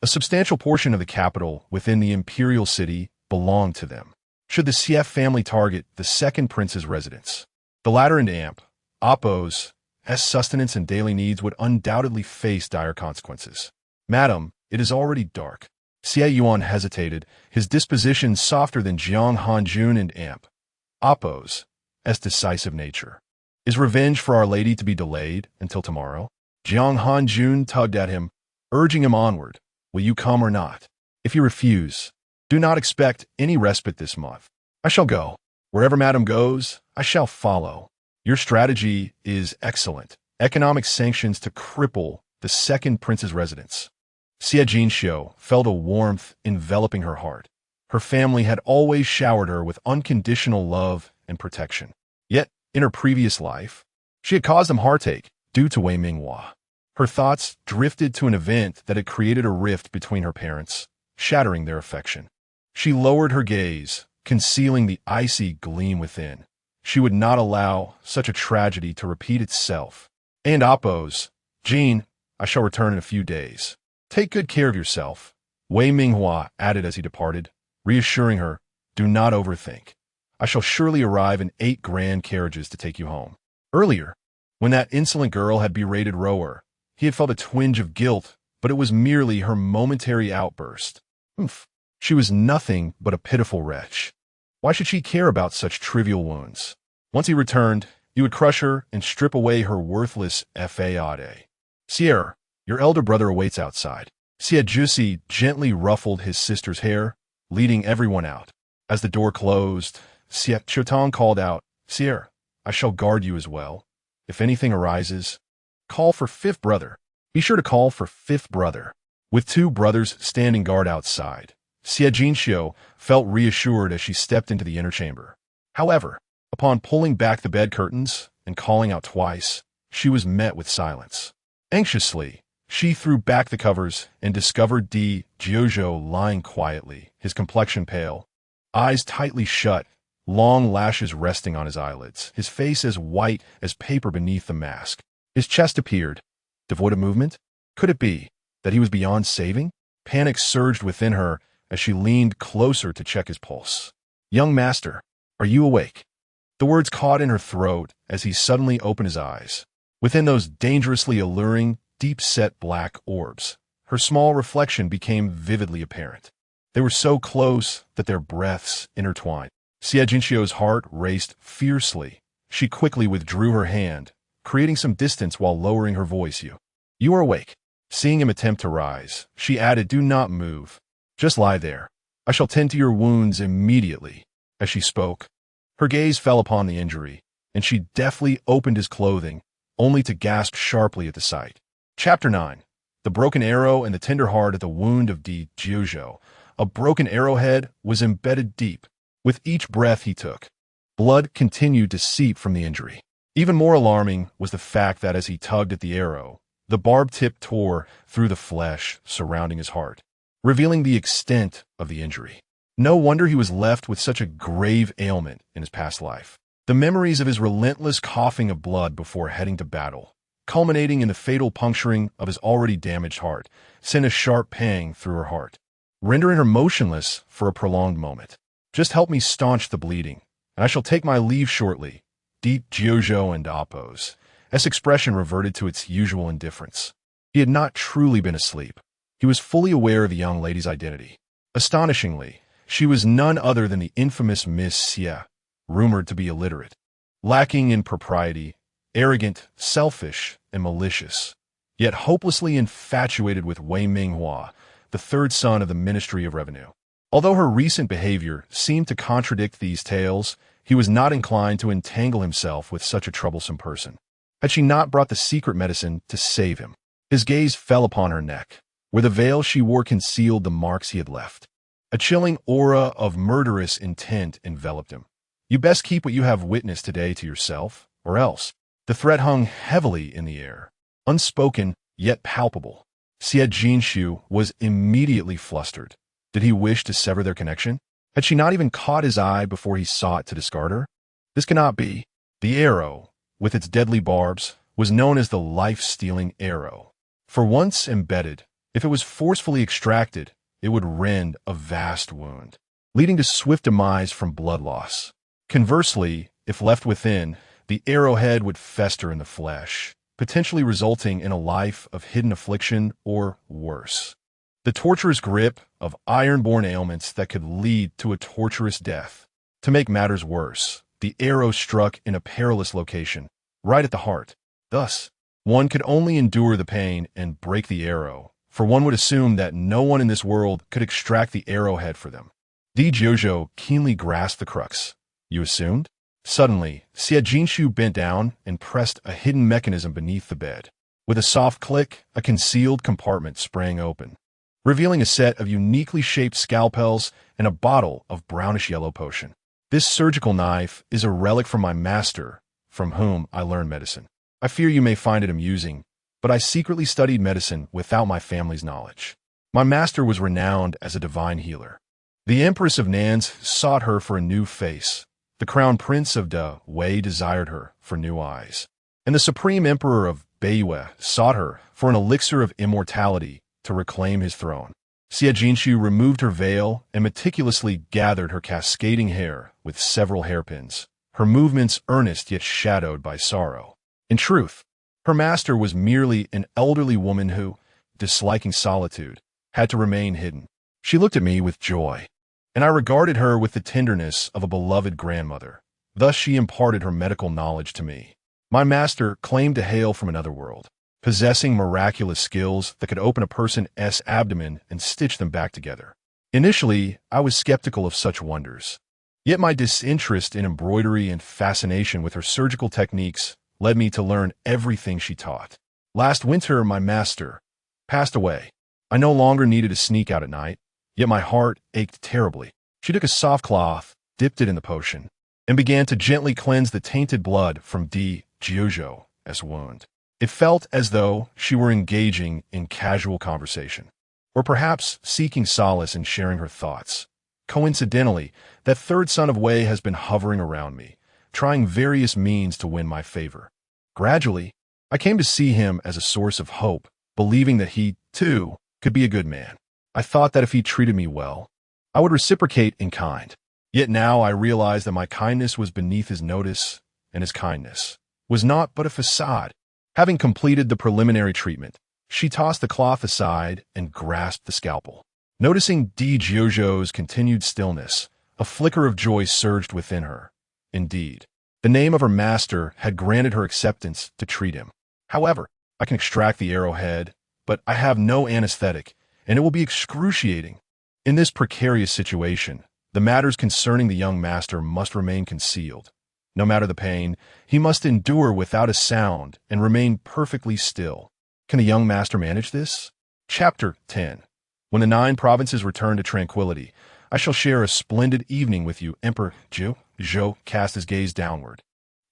a substantial portion of the capital within the imperial city belonged to them. Should the Xie family target the second prince's residence, the latter and Amp, Appo's sustenance and daily needs would undoubtedly face dire consequences. Madam, it is already dark. Xie Yuan hesitated, his disposition softer than Jiang Hanjun and Amp. Appo's decisive nature. Is revenge for Our Lady to be delayed until tomorrow? Jiang Hanjun tugged at him, urging him onward. Will you come or not? If you refuse, do not expect any respite this month. I shall go. Wherever Madam goes, I shall follow. Your strategy is excellent. Economic sanctions to cripple the second prince's residence. Xie Jinxiu felt a warmth enveloping her heart. Her family had always showered her with unconditional love and protection. Yet, in her previous life, she had caused them heartache due to Wei Minghua. Her thoughts drifted to an event that had created a rift between her parents, shattering their affection. She lowered her gaze, concealing the icy gleam within. She would not allow such a tragedy to repeat itself. And Appo's, Jean, I shall return in a few days. Take good care of yourself, Wei Minghua added as he departed, reassuring her, do not overthink. I shall surely arrive in 8 grand carriages to take you home. Earlier, when that insolent girl had berated Rower, he had felt a twinge of guilt, but it was merely her momentary outburst. She was nothing but a pitiful wretch. Why should she care about such trivial wounds? Once he returned, he would crush her and strip away her worthless fade. Sierra, your elder brother awaits outside. Xie Jusi gently ruffled his sister's hair, leading everyone out. As the door closed, Xie Chotang called out, Sierra, I shall guard you as well. If anything arises, call for fifth brother. Be sure to call for fifth brother. With 2 brothers standing guard outside, Xie Jinxiu felt reassured as she stepped into the inner chamber. However, upon pulling back the bed curtains and calling out twice, she was met with silence. Anxiously, she threw back the covers and discovered Di Jiuzhou lying quietly, his complexion pale, eyes tightly shut, long lashes resting on his eyelids, his face as white as paper beneath the mask. His chest appeared, devoid of movement. Could it be that he was beyond saving? Panic surged within her as she leaned closer to check his pulse. Young master, are you awake? The words caught in her throat as he suddenly opened his eyes. Within those dangerously alluring, deep-set black orbs, her small reflection became vividly apparent. They were so close that their breaths intertwined. Xie Jinxiu's heart raced fiercely. She quickly withdrew her hand, creating some distance while lowering her voice. You are awake. Seeing him attempt to rise, she added, do not move. Just lie there. I shall tend to your wounds immediately. As she spoke, her gaze fell upon the injury, and she deftly opened his clothing, only to gasp sharply at the sight. Chapter 9. The broken arrow and the tender heart at the wound of Di Giorgio. A broken arrowhead was embedded deep. With each breath he took, blood continued to seep from the injury. Even more alarming was the fact that as he tugged at the arrow, the barbed tip tore through the flesh surrounding his heart, revealing the extent of the injury. No wonder he was left with such a grave ailment in his past life. The memories of his relentless coughing of blood before heading to battle, culminating in the fatal puncturing of his already damaged heart, sent a sharp pang through her heart, rendering her motionless for a prolonged moment. Just help me staunch the bleeding, and I shall take my leave shortly. Di Giorgio and Appo's expression reverted to its usual indifference. He had not truly been asleep. He was fully aware of the young lady's identity. Astonishingly, she was none other than the infamous Miss Xie, rumored to be illiterate, lacking in propriety, arrogant, selfish, and malicious, yet hopelessly infatuated with Wei Minghua, the third son of the Ministry of Revenue. Although her recent behavior seemed to contradict these tales, he was not inclined to entangle himself with such a troublesome person. Had she not brought the secret medicine to save him? His gaze fell upon her neck, where the veil she wore concealed the marks he had left. A chilling aura of murderous intent enveloped him. You best keep what you have witnessed today to yourself, or else. The threat hung heavily in the air, unspoken yet palpable. Xie Jinshu was immediately flustered. Did he wish to sever their connection? Had she not even caught his eye before he sought to discard her? This cannot be. The arrow, with its deadly barbs, was known as the life-stealing arrow. For once embedded, if it was forcefully extracted, it would rend a vast wound, leading to swift demise from blood loss. Conversely, if left within, the arrowhead would fester in the flesh, potentially resulting in a life of hidden affliction or worse. The torturous grip of iron-born ailments that could lead to a torturous death. To make matters worse, the arrow struck in a perilous location, right at the heart. Thus, one could only endure the pain and break the arrow, for one would assume that no one in this world could extract the arrowhead for them. Di Giorgio keenly grasped the crux. You assumed? Suddenly, Xie Jinshu bent down and pressed a hidden mechanism beneath the bed. With a soft click, a concealed compartment sprang open, revealing a set of uniquely shaped scalpels and a bottle of brownish-yellow potion. This surgical knife is a relic from my master, from whom I learned medicine. I fear you may find it amusing, but I secretly studied medicine without my family's knowledge. My master was renowned as a divine healer. The Empress of Nans sought her for a new face. The Crown Prince of De Wei desired her for new eyes. And the Supreme Emperor of Beiyue sought her for an elixir of immortality to reclaim his throne. Xie Jinshu removed her veil and meticulously gathered her cascading hair with several hairpins, her movements earnest yet shadowed by sorrow. In truth, her master was merely an elderly woman who, disliking solitude, had to remain hidden. She looked at me with joy, and I regarded her with the tenderness of a beloved grandmother. Thus she imparted her medical knowledge to me. My master claimed to hail from another world, possessing miraculous skills that could open a person's abdomen and stitch them back together. Initially, I was skeptical of such wonders. Yet my disinterest in embroidery and fascination with her surgical techniques led me to learn everything she taught. Last winter, my master passed away. I no longer needed to sneak out at night, yet my heart ached terribly. She took a soft cloth, dipped it in the potion, and began to gently cleanse the tainted blood from Di Giorgio's wound. It felt as though she were engaging in casual conversation, or perhaps seeking solace in sharing her thoughts. Coincidentally, that third son of Wei has been hovering around me, trying various means to win my favor. Gradually, I came to see him as a source of hope, believing that he, too, could be a good man. I thought that if he treated me well, I would reciprocate in kind. Yet now I realized that my kindness was beneath his notice, and his kindness was not but a facade. Having completed the preliminary treatment, she tossed the cloth aside and grasped the scalpel. Noticing Di Giorgio's continued stillness, a flicker of joy surged within her. Indeed, The name of her master had granted her acceptance to treat him. However, I can extract the arrowhead, but I have no anesthetic, and it will be excruciating. In this precarious situation, the matters concerning the young master must remain concealed. No matter the pain, he must endure without a sound and remain perfectly still. Can the young master manage this? Chapter 10. When the 9 provinces return to tranquility, I shall share a splendid evening with you, Emperor Zhou cast his gaze downward,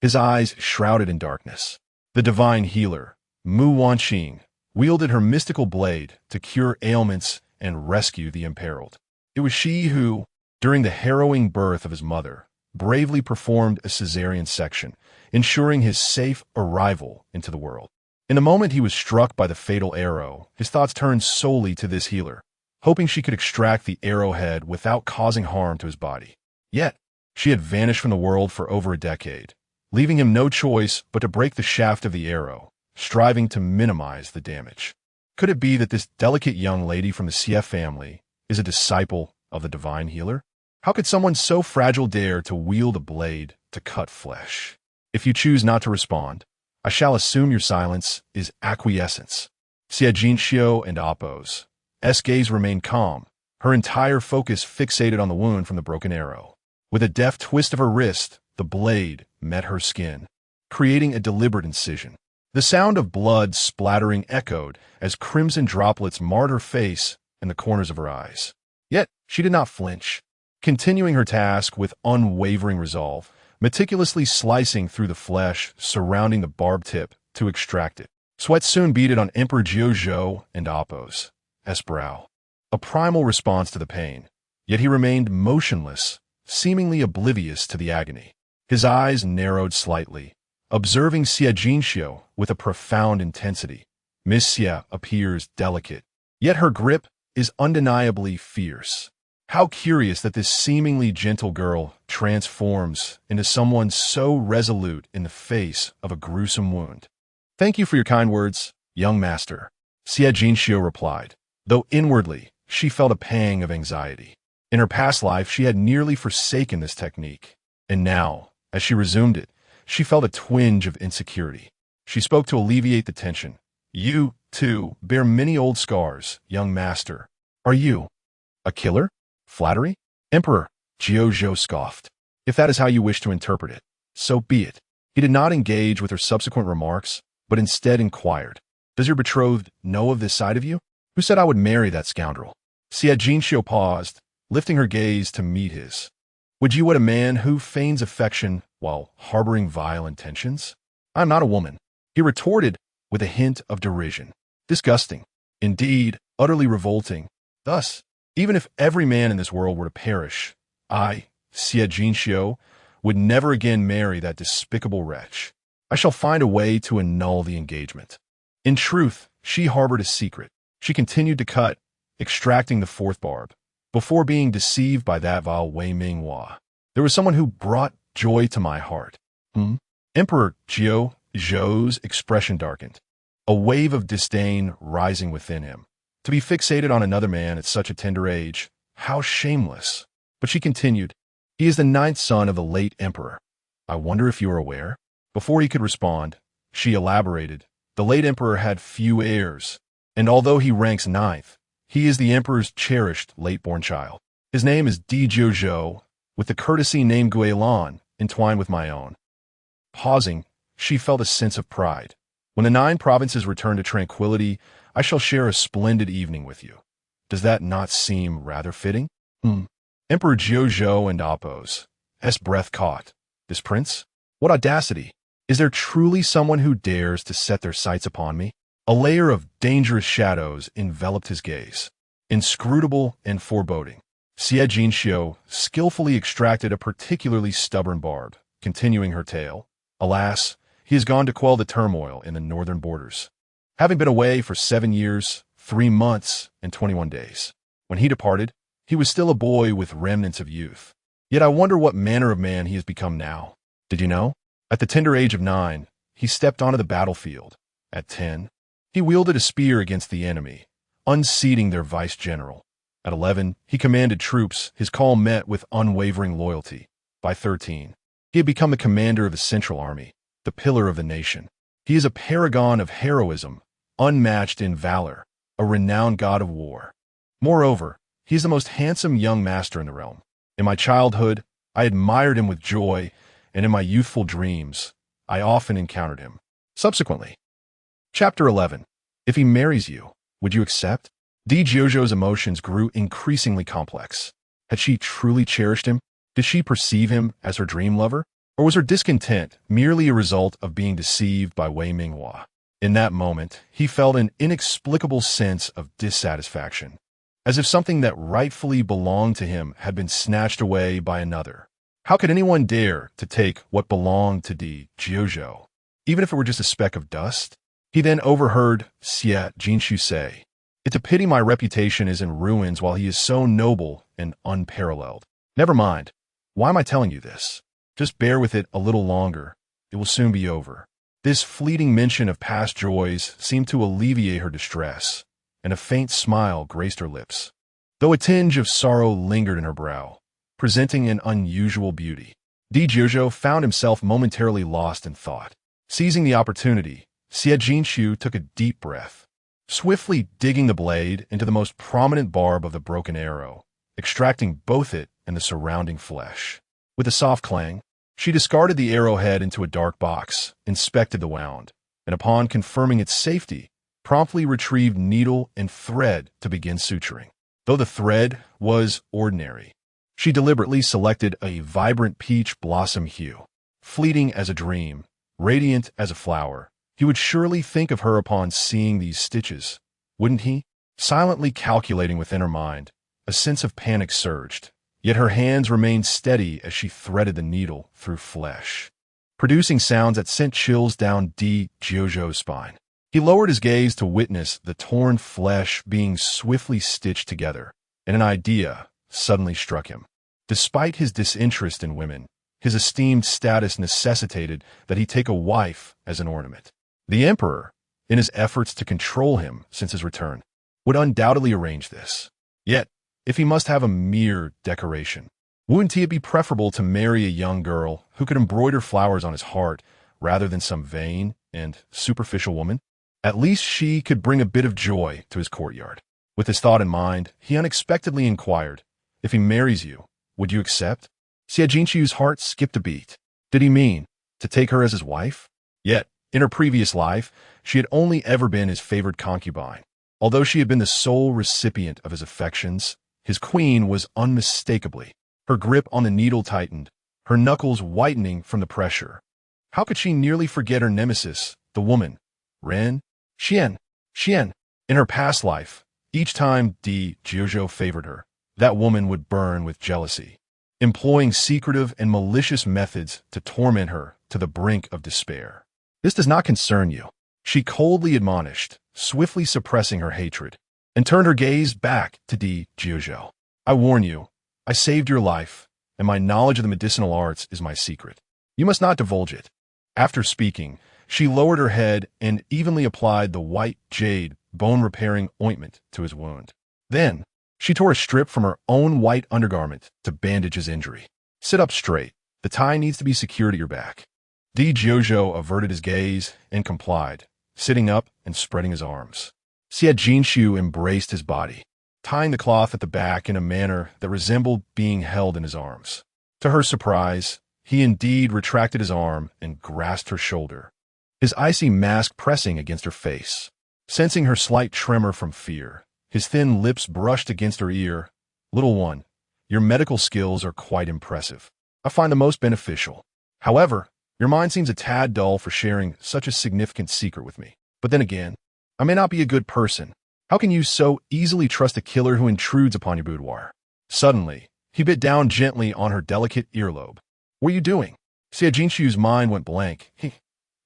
his eyes shrouded in darkness. The divine healer, Mu Wanqing, wielded her mystical blade to cure ailments and rescue the imperiled. It was she who, during the harrowing birth of his mother, bravely performed a cesarean section, ensuring his safe arrival into the world. In the moment he was struck by the fatal arrow, his thoughts turned solely to this healer, hoping she could extract the arrowhead without causing harm to his body. Yet, she had vanished from the world for over a decade, leaving him no choice but to break the shaft of the arrow, striving to minimize the damage. Could it be that this delicate young lady from the Xie family is a disciple of the divine healer? How could someone so fragile dare to wield a blade to cut flesh? If you choose not to respond, I shall assume your silence is acquiescence. Xie Jinxiu and Appo's gaze remained calm, her entire focus fixated on the wound from the broken arrow. With a deft twist of her wrist, the blade met her skin, creating a deliberate incision. The sound of blood splattering echoed as crimson droplets marred her face and the corners of her eyes. Yet, she did not flinch, continuing her task with unwavering resolve, meticulously slicing through the flesh surrounding the barbed tip to extract it. Sweat soon beaded on Emperor Zhou and Appo's brow, a primal response to the pain, yet he remained motionless, seemingly oblivious to the agony. His eyes narrowed slightly, observing Xie Jinxiu with a profound intensity. Miss Xie appears delicate, yet her grip is undeniably fierce. How curious that this seemingly gentle girl transforms into someone so resolute in the face of a gruesome wound. Thank you for your kind words, young master, Xie Jinxiu replied, though inwardly she felt a pang of anxiety. In her past life, she had nearly forsaken this technique, and now, as she resumed it, she felt a twinge of insecurity. She spoke to alleviate the tension. You, too, bear many old scars, young master. Are you a killer? Flattery? Emperor Zhou scoffed. If that is how you wish to interpret it, so be it. He did not engage with her subsequent remarks, but instead inquired, does your betrothed know of this side of you? Who said I would marry that scoundrel? Xie Jinxiu paused, lifting her gaze to meet his. Would you wed a man who feigns affection while harboring vile intentions? I am not a woman, he retorted with a hint of derision. Disgusting. Indeed, utterly revolting. Thus, even if every man in this world were to perish, I, Xie Jinxiu, would never again marry that despicable wretch. I shall find a way to annul the engagement. In truth, she harbored a secret. She continued to cut, extracting the 4th barb, before being deceived by that vile Wei Minghua. There was someone who brought joy to my heart. Emperor Zhou's expression darkened, a wave of disdain rising within him. To be fixated on another man at such a tender age, how shameless. But she continued, he is the 9th son of the late emperor. I wonder if you are aware? Before he could respond, she elaborated, the late emperor had few heirs, and although he ranks 9th, he is the emperor's cherished late-born child. His name is Zhou, with the courtesy name Guilan entwined with my own. Pausing, she felt a sense of pride. When the 9 provinces return to tranquility, I shall share a splendid evening with you. Does that not seem rather fitting? Emperor Zhou and Appo's breath caught. This prince? What audacity! Is there truly someone who dares to set their sights upon me? A layer of dangerous shadows enveloped his gaze, inscrutable and foreboding. Xie Jinxiu skillfully extracted a particularly stubborn barb, continuing her tale. Alas, he has gone to quell the turmoil in the northern borders, having been away for 7 years, 3 months, and 21 days. When he departed, he was still a boy with remnants of youth. Yet I wonder what manner of man he has become now. Did you know? At the tender age of 9, he stepped onto the battlefield. At 10, he wielded a spear against the enemy, unseating their vice-general. At 11, he commanded troops, his call met with unwavering loyalty. By 13, He had become the commander of the Central Army, the pillar of the nation. He is a paragon of heroism, unmatched in valor, a renowned god of war. Moreover, he is the most handsome young master in the realm. In my childhood, I admired him with joy, and in my youthful dreams, I often encountered him. Subsequently, Chapter 11. If he marries you, would you accept? Jojo's emotions grew increasingly complex. Had she truly cherished him? Did she perceive him as her dream lover? Or was her discontent merely a result of being deceived by Wei Minghua? In that moment, he felt an inexplicable sense of dissatisfaction, as if something that rightfully belonged to him had been snatched away by another. How could anyone dare to take what belonged to Jojo, even if it were just a speck of dust? He then overheard Xie Jinshu say, "It's a pity my reputation is in ruins while he is so noble and unparalleled. Never mind. Why am I telling you this? Just bear with it a little longer. It will soon be over." This fleeting mention of past joys seemed to alleviate her distress, and a faint smile graced her lips, though a tinge of sorrow lingered in her brow, presenting an unusual beauty. Jojo found himself momentarily lost in thought. Seizing the opportunity, Xie Jinshu took a deep breath, swiftly digging the blade into the most prominent barb of the broken arrow, extracting both it and the surrounding flesh. With a soft clang, she discarded the arrowhead into a dark box, inspected the wound, and upon confirming its safety, promptly retrieved needle and thread to begin suturing. Though the thread was ordinary, she deliberately selected a vibrant peach blossom hue. Fleeting as a dream, radiant as a flower, he would surely think of her upon seeing these stitches, wouldn't he? Silently calculating within her mind, a sense of panic surged, yet her hands remained steady as she threaded the needle through flesh, producing sounds that sent chills down Jojo's spine. He lowered his gaze to witness the torn flesh being swiftly stitched together, and an idea suddenly struck him. Despite his disinterest in women, his esteemed status necessitated that he take a wife as an ornament. The Emperor, in his efforts to control him since his return, would undoubtedly arrange this. Yet, if he must have a mere decoration, wouldn't it be preferable to marry a young girl who could embroider flowers on his heart rather than some vain and superficial woman? At least she could bring a bit of joy to his courtyard. With this thought in mind, he unexpectedly inquired, "If he marries you, would you accept?" Xie Jinshu's heart skipped a beat. Did he mean to take her as his wife? Yet, in her previous life, she had only ever been his favored concubine. Although she had been the sole recipient of his affections, his queen was unmistakably. Her grip on the needle tightened, her knuckles whitening from the pressure. How could she nearly forget her nemesis, the woman, Ren? Xian. In her past life, each time Jojo favored her, that woman would burn with jealousy, employing secretive and malicious methods to torment her to the brink of despair. "This does not concern you," she coldly admonished, swiftly suppressing her hatred, and turned her gaze back to Jojo. "I warn you, I saved your life, and my knowledge of the medicinal arts is my secret. You must not divulge it." After speaking, she lowered her head and evenly applied the white jade bone-repairing ointment to his wound. Then, she tore a strip from her own white undergarment to bandage his injury. "Sit up straight. The tie needs to be secured at your back." Jojo averted his gaze and complied, sitting up and spreading his arms. Xie Jinshu embraced his body, tying the cloth at the back in a manner that resembled being held in his arms. To her surprise, he indeed retracted his arm and grasped her shoulder, his icy mask pressing against her face. Sensing her slight tremor from fear, his thin lips brushed against her ear. "Little one, your medical skills are quite impressive. I find them most beneficial. However, your mind seems a tad dull for sharing such a significant secret with me. But then again, I may not be a good person. How can you so easily trust a killer who intrudes upon your boudoir?" Suddenly, he bit down gently on her delicate earlobe. "What are you doing?" Xie Jinshu's mind went blank.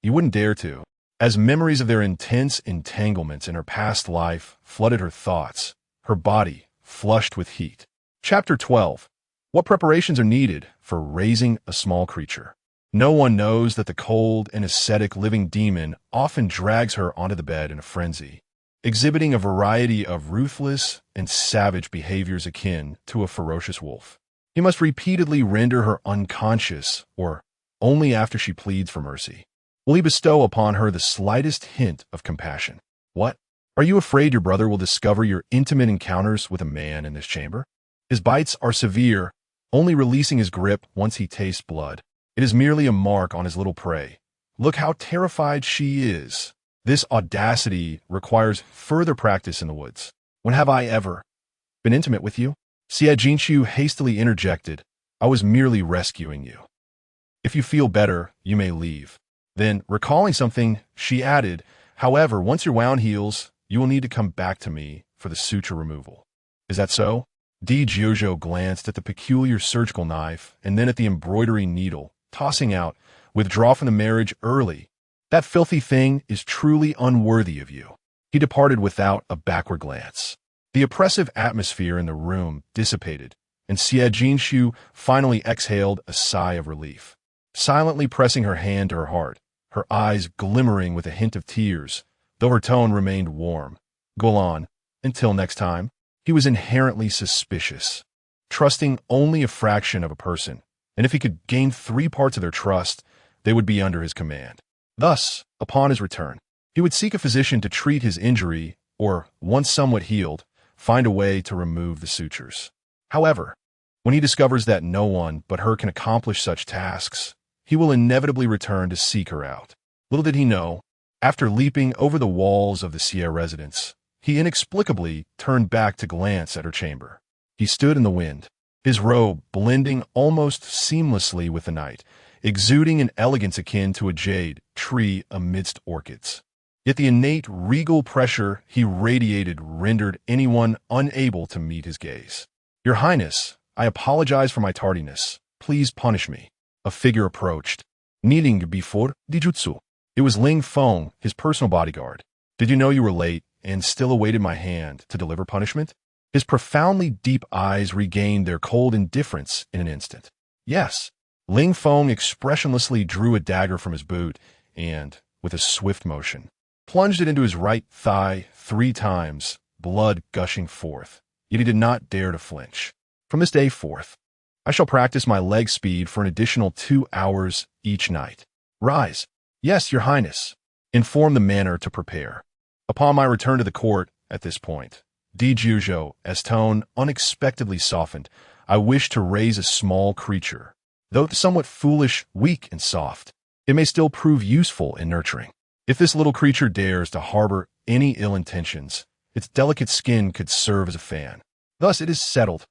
You wouldn't dare to. As memories of their intense entanglements in her past life flooded her thoughts, her body flushed with heat. Chapter 12. What preparations are needed for raising a small creature? No one knows that the cold and ascetic living demon often drags her onto the bed in a frenzy, exhibiting a variety of ruthless and savage behaviors akin to a ferocious wolf. He must repeatedly render her unconscious or only after she pleads for mercy. Will he bestow upon her the slightest hint of compassion? What? Are you afraid your brother will discover your intimate encounters with a man in this chamber? His bites are severe, only releasing his grip once he tastes blood. It is merely a mark on his little prey. Look how terrified she is. This audacity requires further practice in the woods. When have I ever been intimate with you? Xie Jinqiu hastily interjected. I was merely rescuing you. If you feel better, you may leave. Then, recalling something, she added, however, once your wound heals, you will need to come back to me for the suture removal. Is that so? Di Jiuzhou glanced at the peculiar surgical knife and then at the embroidery needle, tossing out, withdraw from the marriage early. That filthy thing is truly unworthy of you. He departed without a backward glance. The oppressive atmosphere in the room dissipated, and Xie Jinqiu finally exhaled a sigh of relief. Silently pressing her hand to her heart, her eyes glimmering with a hint of tears, though her tone remained warm. Go on. Until next time. He was inherently suspicious, trusting only a fraction of a person, and if he could gain 3 parts of their trust, they would be under his command. Thus, upon his return, he would seek a physician to treat his injury, or, once somewhat healed, find a way to remove the sutures. However, when he discovers that no one but her can accomplish such tasks, he will inevitably return to seek her out. Little did he know, after leaping over the walls of the Xie residence, he inexplicably turned back to glance at her chamber. He stood in the wind, his robe blending almost seamlessly with the night, exuding an elegance akin to a jade tree amidst orchids. Yet the innate regal pressure he radiated rendered anyone unable to meet his gaze. Your Highness, I apologize for my tardiness. Please punish me. A figure approached, kneeling before Dijutsu. It was Ling Feng, his personal bodyguard. Did you know you were late and still awaited my hand to deliver punishment? His profoundly deep eyes regained their cold indifference in an instant. Yes. Ling Feng expressionlessly drew a dagger from his boot and, with a swift motion, plunged it into his right thigh 3 times, blood gushing forth. Yet he did not dare to flinch. From this day forth, I shall practice my leg speed for an additional 2 hours each night. Rise. Yes, Your Highness. Inform the manner to prepare. Upon my return to the court, at this point, Di Jiuzhou's tone unexpectedly softened. I wish to raise a small creature. Though somewhat foolish, weak, and soft, it may still prove useful in nurturing. If this little creature dares to harbor any ill intentions, its delicate skin could serve as a fan. Thus it is settled.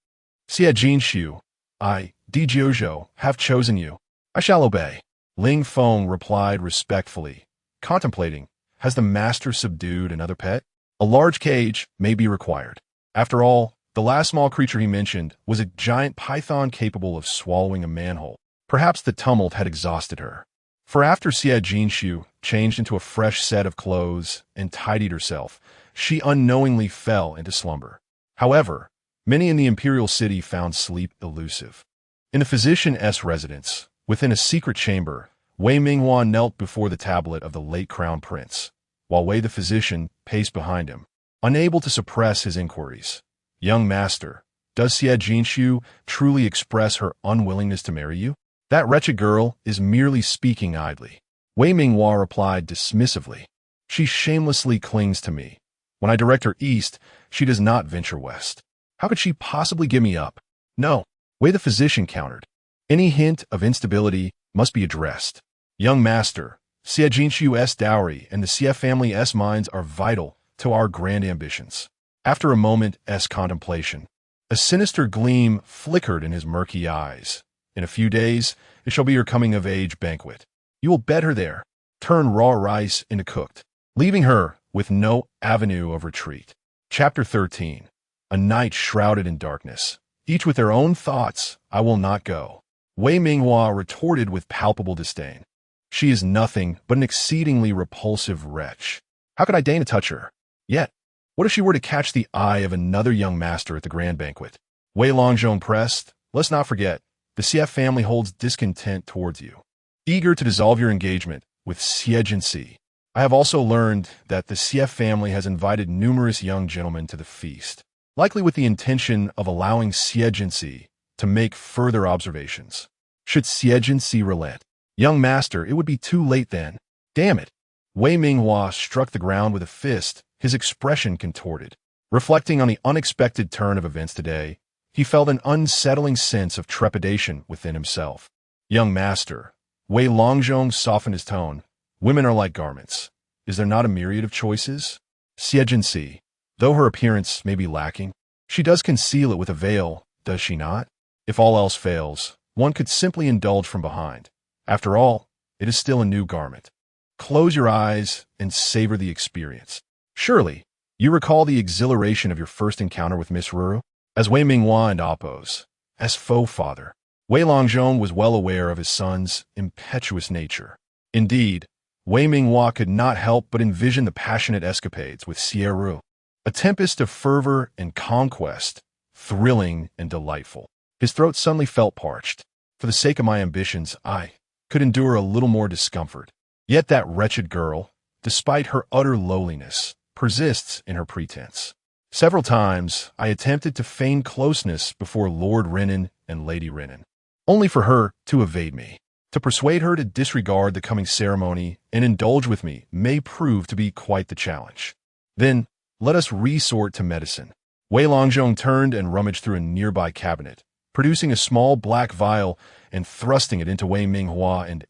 Xie Jinqiu, I, Di Jiuzhou, have chosen you. I shall obey. Ling Feng replied respectfully, contemplating, has the master subdued another pet? A large cage may be required. After all, the last small creature he mentioned was a giant python capable of swallowing a manhole. Perhaps the tumult had exhausted her. For after Xie Jinqiu changed into a fresh set of clothes and tidied herself, she unknowingly fell into slumber. However, many in the imperial city found sleep elusive. In the physician's residence, within a secret chamber, Wei Minghua knelt before the tablet of the late crown prince, while Wei the physician paced behind him, unable to suppress his inquiries. Young master, does Xie Jinqiu truly express her unwillingness to marry you? That wretched girl is merely speaking idly. Wei Minghua replied dismissively. She shamelessly clings to me. When I direct her east, she does not venture west. How could she possibly give me up? No, Wei the physician countered. Any hint of instability must be addressed. Young master, Xie Jinqiu's dowry and the Xie family's mines are vital to our grand ambitions. After a moment's contemplation, a sinister gleam flickered in his murky eyes. In a few days, it shall be your coming-of-age banquet. You will bed her there, turn raw rice into cooked, leaving her with no avenue of retreat. Chapter 13. A night shrouded in darkness. Each with their own thoughts, I will not go. Wei Minghua retorted with palpable disdain. She is nothing but an exceedingly repulsive wretch. How could I deign to touch her? Yet, what if she were to catch the eye of another young master at the grand banquet? Wei Longzhong pressed, let's not forget, the Xie family holds discontent towards you, eager to dissolve your engagement with Xie Jinci. I have also learned that the Xie family has invited numerous young gentlemen to the feast, likely with the intention of allowing Xie Jinci to make further observations. Should Xie Jinci relent, Young master, it would be too late then. Damn it. Wei Minghua struck the ground with a fist, his expression contorted. Reflecting on the unexpected turn of events today, he felt an unsettling sense of trepidation within himself. Young master, Wei Longzhong softened his tone. Women are like garments. Is there not a myriad of choices? Xie Jinxi, though her appearance may be lacking, she does conceal it with a veil, does she not? If all else fails, one could simply indulge from behind. After all, it is still a new garment. Close your eyes and savor the experience. Surely, you recall the exhilaration of your first encounter with Miss Ruru? As Wei Minghua and Oppos, as faux father, Wei Longzhong was well aware of his son's impetuous nature. Indeed, Wei Minghua could not help but envision the passionate escapades with Xie Ruru, a tempest of fervor and conquest, thrilling and delightful. His throat suddenly felt parched. For the sake of my ambitions, I could endure a little more discomfort. Yet that wretched girl, despite her utter lowliness, persists in her pretense. Several times, I attempted to feign closeness before Lord Renan and Lady Renan, only for her to evade me. To persuade her to disregard the coming ceremony and indulge with me may prove to be quite the challenge. Then, let us resort to medicine. Wei Longzhong turned and rummaged through a nearby cabinet, producing a small black vial and thrusting it into Wei Minghua and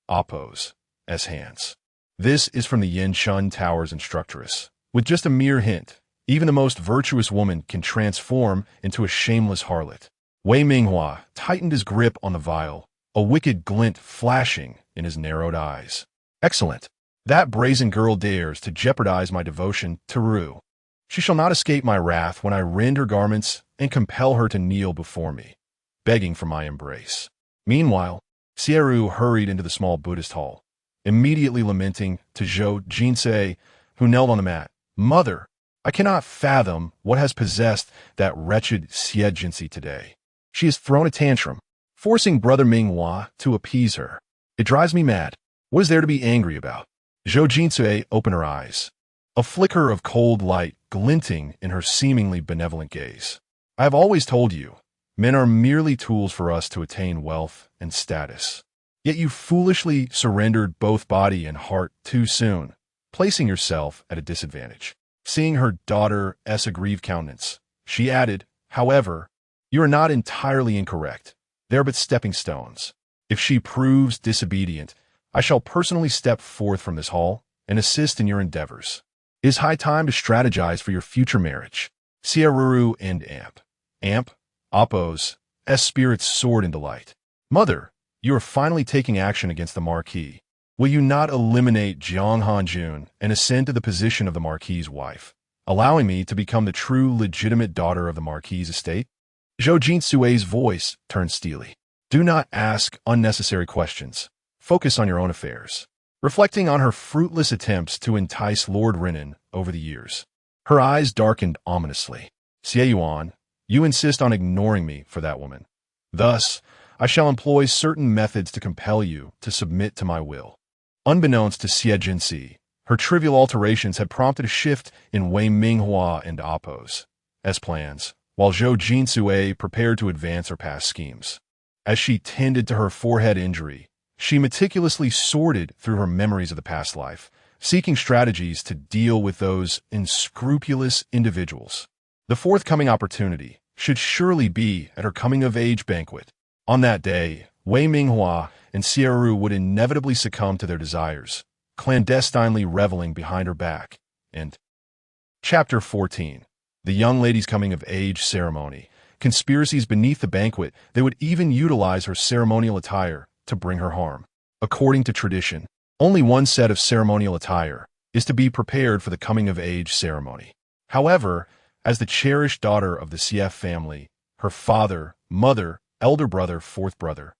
Oppos' hands. This is from the Yanchun Tower's instructress. With just a mere hint, even the most virtuous woman can transform into a shameless harlot. Wei Minghua tightened his grip on the vial, a wicked glint flashing in his narrowed eyes. Excellent. That brazen girl dares to jeopardize my devotion to Ruru. She shall not escape my wrath when I rend her garments and compel her to kneel before me, begging for my embrace. Meanwhile, Xie Ruru hurried into the small Buddhist hall, immediately lamenting to Zhou Jinse, who knelt on the mat. Mother, I cannot fathom what has possessed that wretched Xie Jinxi today. She has thrown a tantrum, forcing Brother Minghua to appease her. It drives me mad. What is there to be angry about? Zhou Jinse opened her eyes, a flicker of cold light glinting in her seemingly benevolent gaze. I have always told you, men are merely tools for us to attain wealth and status. Yet you foolishly surrendered both body and heart too soon, placing yourself at a disadvantage. Seeing her daughter's aggrieved countenance, she added, however, you are not entirely incorrect. They are but stepping stones. If she proves disobedient, I shall personally step forth from this hall and assist in your endeavors. It is high time to strategize for your future marriage. Xie Ruru and Oppos' spirits soared in delight. Mother, you are finally taking action against the Marquis. Will you not eliminate Jiang Hanjun and ascend to the position of the Marquis's wife, allowing me to become the true legitimate daughter of the Marquis's estate? Zhou Jinsui's voice turned steely. Do not ask unnecessary questions. Focus on your own affairs. Reflecting on her fruitless attempts to entice Lord Renan over the years, her eyes darkened ominously. Xie Yuan, you insist on ignoring me for that woman. Thus, I shall employ certain methods to compel you to submit to my will. Unbeknownst to Xie Jinxi, her trivial alterations had prompted a shift in Wei Minghua and Oppos' plans, while Zhou Jinsue prepared to advance her past schemes. As she tended to her forehead injury, she meticulously sorted through her memories of the past life, seeking strategies to deal with those unscrupulous individuals. The forthcoming opportunity should surely be at her coming-of-age banquet. On that day, Wei Minghua and Xie Ruru would inevitably succumb to their desires, clandestinely reveling behind her back. And Chapter 14. The young lady's coming-of-age ceremony. Conspiracies beneath the banquet, they would even utilize her ceremonial attire to bring her harm. According to tradition, only one set of ceremonial attire is to be prepared for the coming-of-age ceremony. However, as the cherished daughter of the Xie family, her father, mother, elder brother, fourth brother,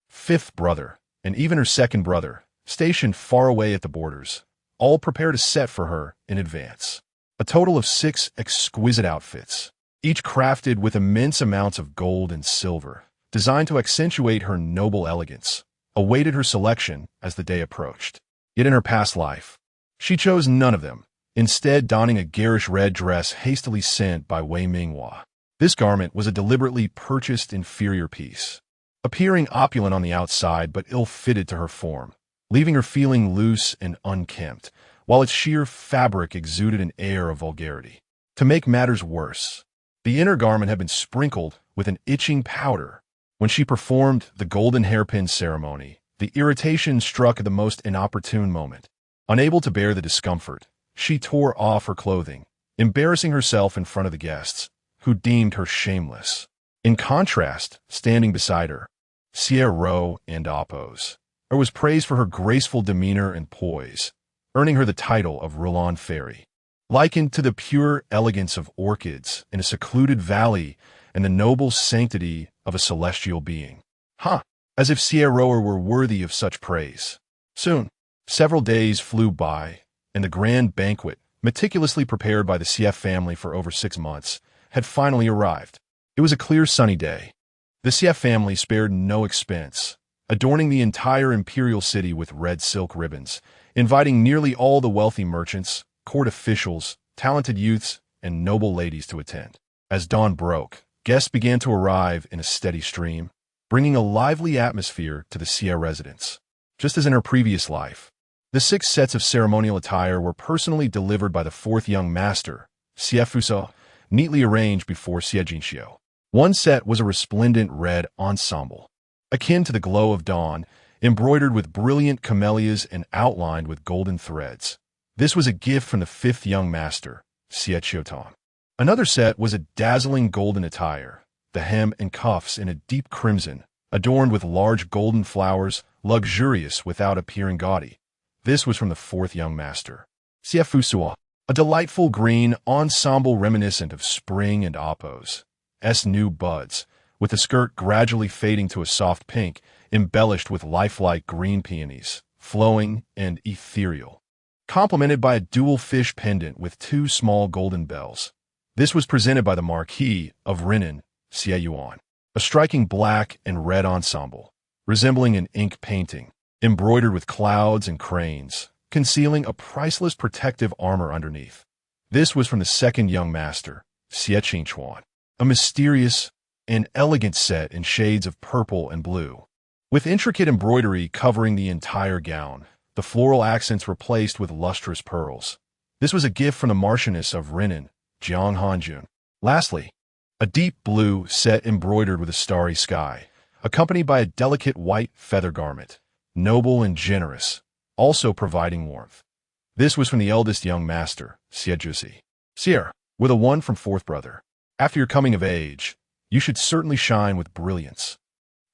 fifth brother, and even her second brother, stationed far away at the borders, all prepared a set for her in advance. A total of 6 exquisite outfits, each crafted with immense amounts of gold and silver, designed to accentuate her noble elegance, awaited her selection as the day approached. Yet in her past life, she chose none of them, instead donning a garish red dress hastily sent by Wei Minghua. This garment was a deliberately purchased inferior piece. appearing opulent on the outside but ill-fitted to her form, leaving her feeling loose and unkempt, while its sheer fabric exuded an air of vulgarity. To make matters worse, the inner garment had been sprinkled with an itching powder. When she performed the golden hairpin ceremony, the irritation struck at the most inopportune moment. Unable to bear the discomfort, she tore off her clothing, embarrassing herself in front of the guests, who deemed her shameless. In contrast, standing beside her, Sierra and Oppos, was praised for her graceful demeanor and poise, earning her the title of Roland Fairy. Likened to the pure elegance of orchids in a secluded valley and the noble sanctity of a celestial being. As if Sierra were worthy of such praise. Soon, several days flew by, and the grand banquet, meticulously prepared by the CF family for over 6 months, had finally arrived. It was a clear sunny day. The CF family spared no expense, adorning the entire imperial city with red silk ribbons, inviting nearly all the wealthy merchants, court officials, talented youths, and noble ladies to attend. As dawn broke, guests began to arrive in a steady stream, bringing a lively atmosphere to the Sia residence. Just as in her previous life, the 6 sets of ceremonial attire were personally delivered by the 4th young master, Sia Fuso, neatly arranged before Sia Jinshio. One set was a resplendent red ensemble, akin to the glow of dawn, embroidered with brilliant camellias and outlined with golden threads. This was a gift from the 5th young master, Sia Chioton. Another set was a dazzling golden attire, the hem and cuffs in a deep crimson, adorned with large golden flowers, luxurious without appearing gaudy. This was from the 4th young master, Sia Fusuo, a delightful green ensemble reminiscent of spring and Oppos' new buds, with the skirt gradually fading to a soft pink, embellished with lifelike green peonies, flowing and ethereal, complemented by a dual fish pendant with 2 small golden bells. This was presented by the Marquis of Renan, Sia Yuan, a striking black and red ensemble, resembling an ink painting, embroidered with clouds and cranes, concealing a priceless protective armor underneath. This was from the 2nd young master, Sia Qingchuan, a mysterious and elegant set in shades of purple and blue. With intricate embroidery covering the entire gown, the floral accents were placed with lustrous pearls. This was a gift from the Marchioness of Renan, Jiang Hanjun. Lastly, a deep blue set embroidered with a starry sky, accompanied by a delicate white feather garment, noble and generous, also providing warmth. This was from the eldest young master, Sia Jusi. Sire, with a 1 from 4th brother. After your coming of age, you should certainly shine with brilliance.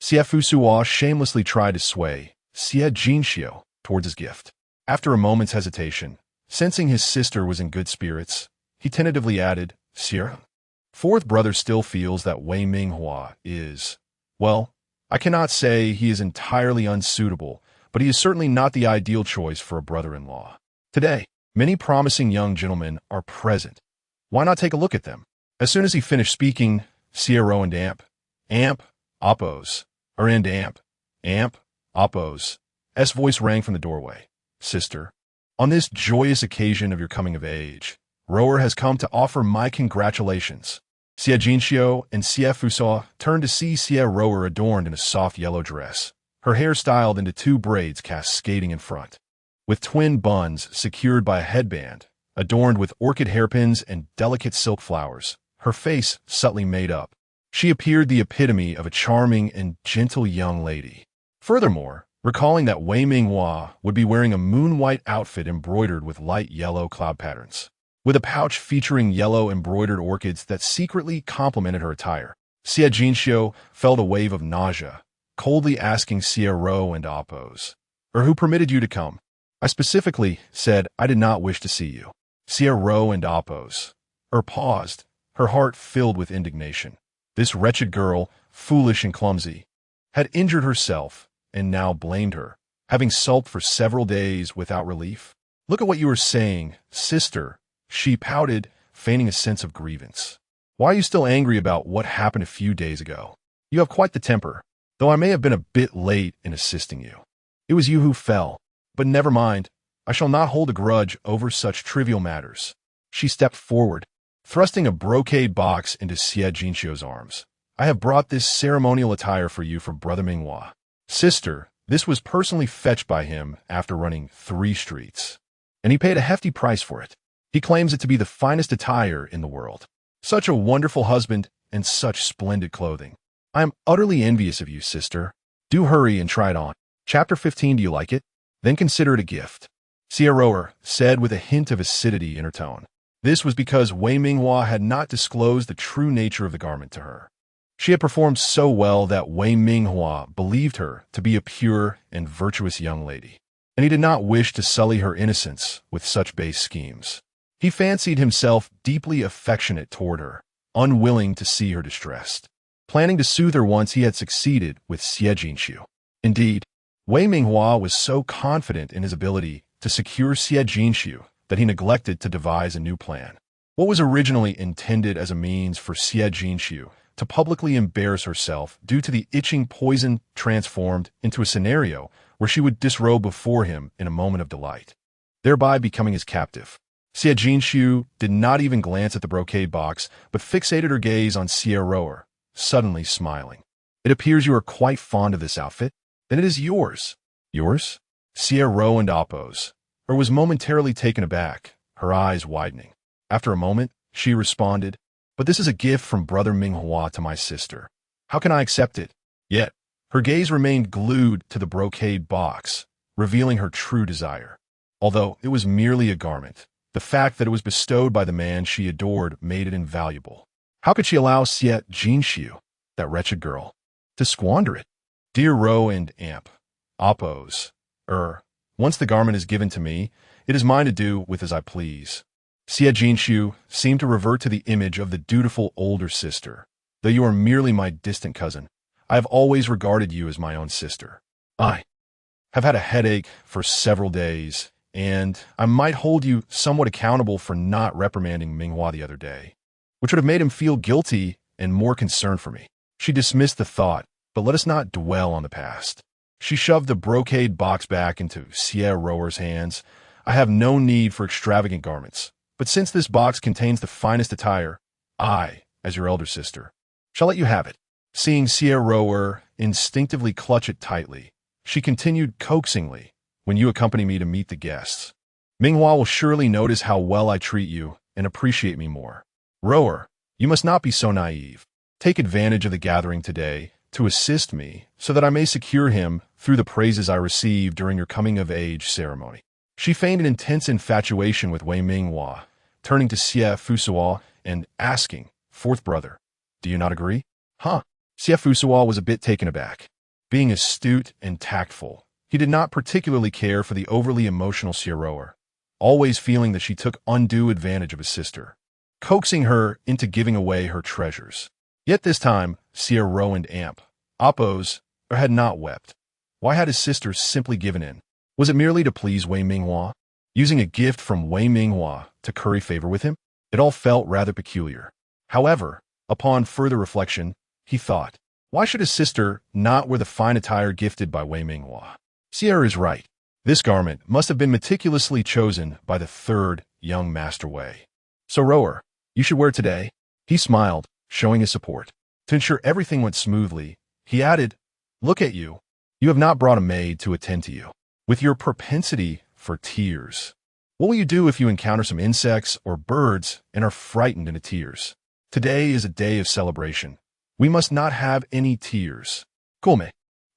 Sia Fusuo shamelessly tried to sway Sia Jinshio towards his gift. After a moment's hesitation, sensing his sister was in good spirits, he tentatively added, Sire, 4th brother still feels that Wei Minghua is, well, I cannot say he is entirely unsuitable, but he is certainly not the ideal choice for a brother-in-law. Today, many promising young gentlemen are present. Why not take a look at them? As soon as he finished speaking, Sierra and Amp, Oppos, Oppos' voice rang from the doorway. Sister, on this joyous occasion of your coming of age, Rower has come to offer my congratulations. Sia Jinshio and Sia Fuso turned to see Sia Rower adorned in a soft yellow dress, her hair styled into 2 braids cascading in front, with twin buns secured by a headband, adorned with orchid hairpins and delicate silk flowers, her face subtly made up. She appeared the epitome of a charming and gentle young lady. Furthermore, recalling that Wei Minghua would be wearing a moon-white outfit embroidered with light yellow cloud patterns, with a pouch featuring yellow embroidered orchids that secretly complemented her attire, Sia Jinshio felt a wave of nausea, coldly asking Sia Ro and Oppos, who permitted you to come? I specifically said I did not wish to see you. Sia Ro and Oppos, paused, her heart filled with indignation. This wretched girl, foolish and clumsy, had injured herself and now blamed her, having sulked for several days without relief. Look at what you are saying, sister, she pouted, feigning a sense of grievance. Why are you still angry about what happened a few days ago? You have quite the temper, though I may have been a bit late in assisting you. It was you who fell, but never mind, I shall not hold a grudge over such trivial matters. She stepped forward, thrusting a brocade box into Sia Jinshio's arms. I have brought this ceremonial attire for you from Brother Minghua. Sister, this was personally fetched by him after running 3 streets. And he paid a hefty price for it. He claims it to be the finest attire in the world. Such a wonderful husband and such splendid clothing. I am utterly envious of you, sister. Do hurry and try it on. Chapter 15. Do you like it? Then consider it a gift. Xie Rower said with a hint of acidity in her tone. This was because Wei Minghua had not disclosed the true nature of the garment to her. She had performed so well that Wei Minghua believed her to be a pure and virtuous young lady, and he did not wish to sully her innocence with such base schemes. He fancied himself deeply affectionate toward her, unwilling to see her distressed, planning to soothe her once he had succeeded with Xie Jinxiu. Indeed, Wei Minghua was so confident in his ability to secure Xie Jinxiu that he neglected to devise a new plan. What was originally intended as a means for Xie Jinxiu to publicly embarrass herself due to the itching poison transformed into a scenario where she would disrobe before him in a moment of delight, thereby becoming his captive. Xie Jinxiu did not even glance at the brocade box, but fixated her gaze on Xie Rower, suddenly smiling. It appears you are quite fond of this outfit. Then it is yours. Yours? Xie Ro and oppose, or was momentarily taken aback, her eyes widening. After a moment, she responded, but this is a gift from Brother Minghua to my sister. How can I accept it? Yet, her gaze remained glued to the brocade box, revealing her true desire. Although it was merely a garment, the fact that it was bestowed by the man she adored made it invaluable. How could she allow Xie Jinxiu, that wretched girl, to squander it? Dear Ro and Amp, oppose, once the garment is given to me, it is mine to do with as I please. Xie Jinxiu seemed to revert to the image of the dutiful older sister. Though you are merely my distant cousin, I have always regarded you as my own sister. I have had a headache for several days, and I might hold you somewhat accountable for not reprimanding Minghua the other day, which would have made him feel guilty and more concerned for me. She dismissed the thought, but let us not dwell on the past. She shoved the brocade box back into Xie Rower's hands. I have no need for extravagant garments, but since this box contains the finest attire, I, as your elder sister, shall let you have it. Seeing Xie Rower instinctively clutch it tightly, she continued coaxingly, when you accompany me to meet the guests, Minghua will surely notice how well I treat you and appreciate me more. Rower, you must not be so naive. Take advantage of the gathering today to assist me so that I may secure him through the praises I receive during your coming-of-age ceremony. She feigned an intense infatuation with Wei Minghua, turning to Xie Fusuo and asking, Fourth brother, do you not agree? Huh? Xie Fusuo was a bit taken aback. Being astute and tactful, he did not particularly care for the overly emotional Xie Rower, always feeling that she took undue advantage of his sister, coaxing her into giving away her treasures. Yet this time, Xie Ro and Amp, oppose, had not wept. Why had his sister simply given in? Was it merely to please Wei Minghua? Using a gift from Wei Minghua to curry favor with him? It all felt rather peculiar. However, upon further reflection, he thought, why should his sister not wear the fine attire gifted by Wei Minghua? Xie is right. This garment must have been meticulously chosen by the third young Master Wei. So Rower, you should wear it today. He smiled, showing his support. To ensure everything went smoothly, he added, look at you. You have not brought a maid to attend to you. With your propensity for tears, what will you do if you encounter some insects or birds and are frightened into tears? Today is a day of celebration. We must not have any tears. Gome,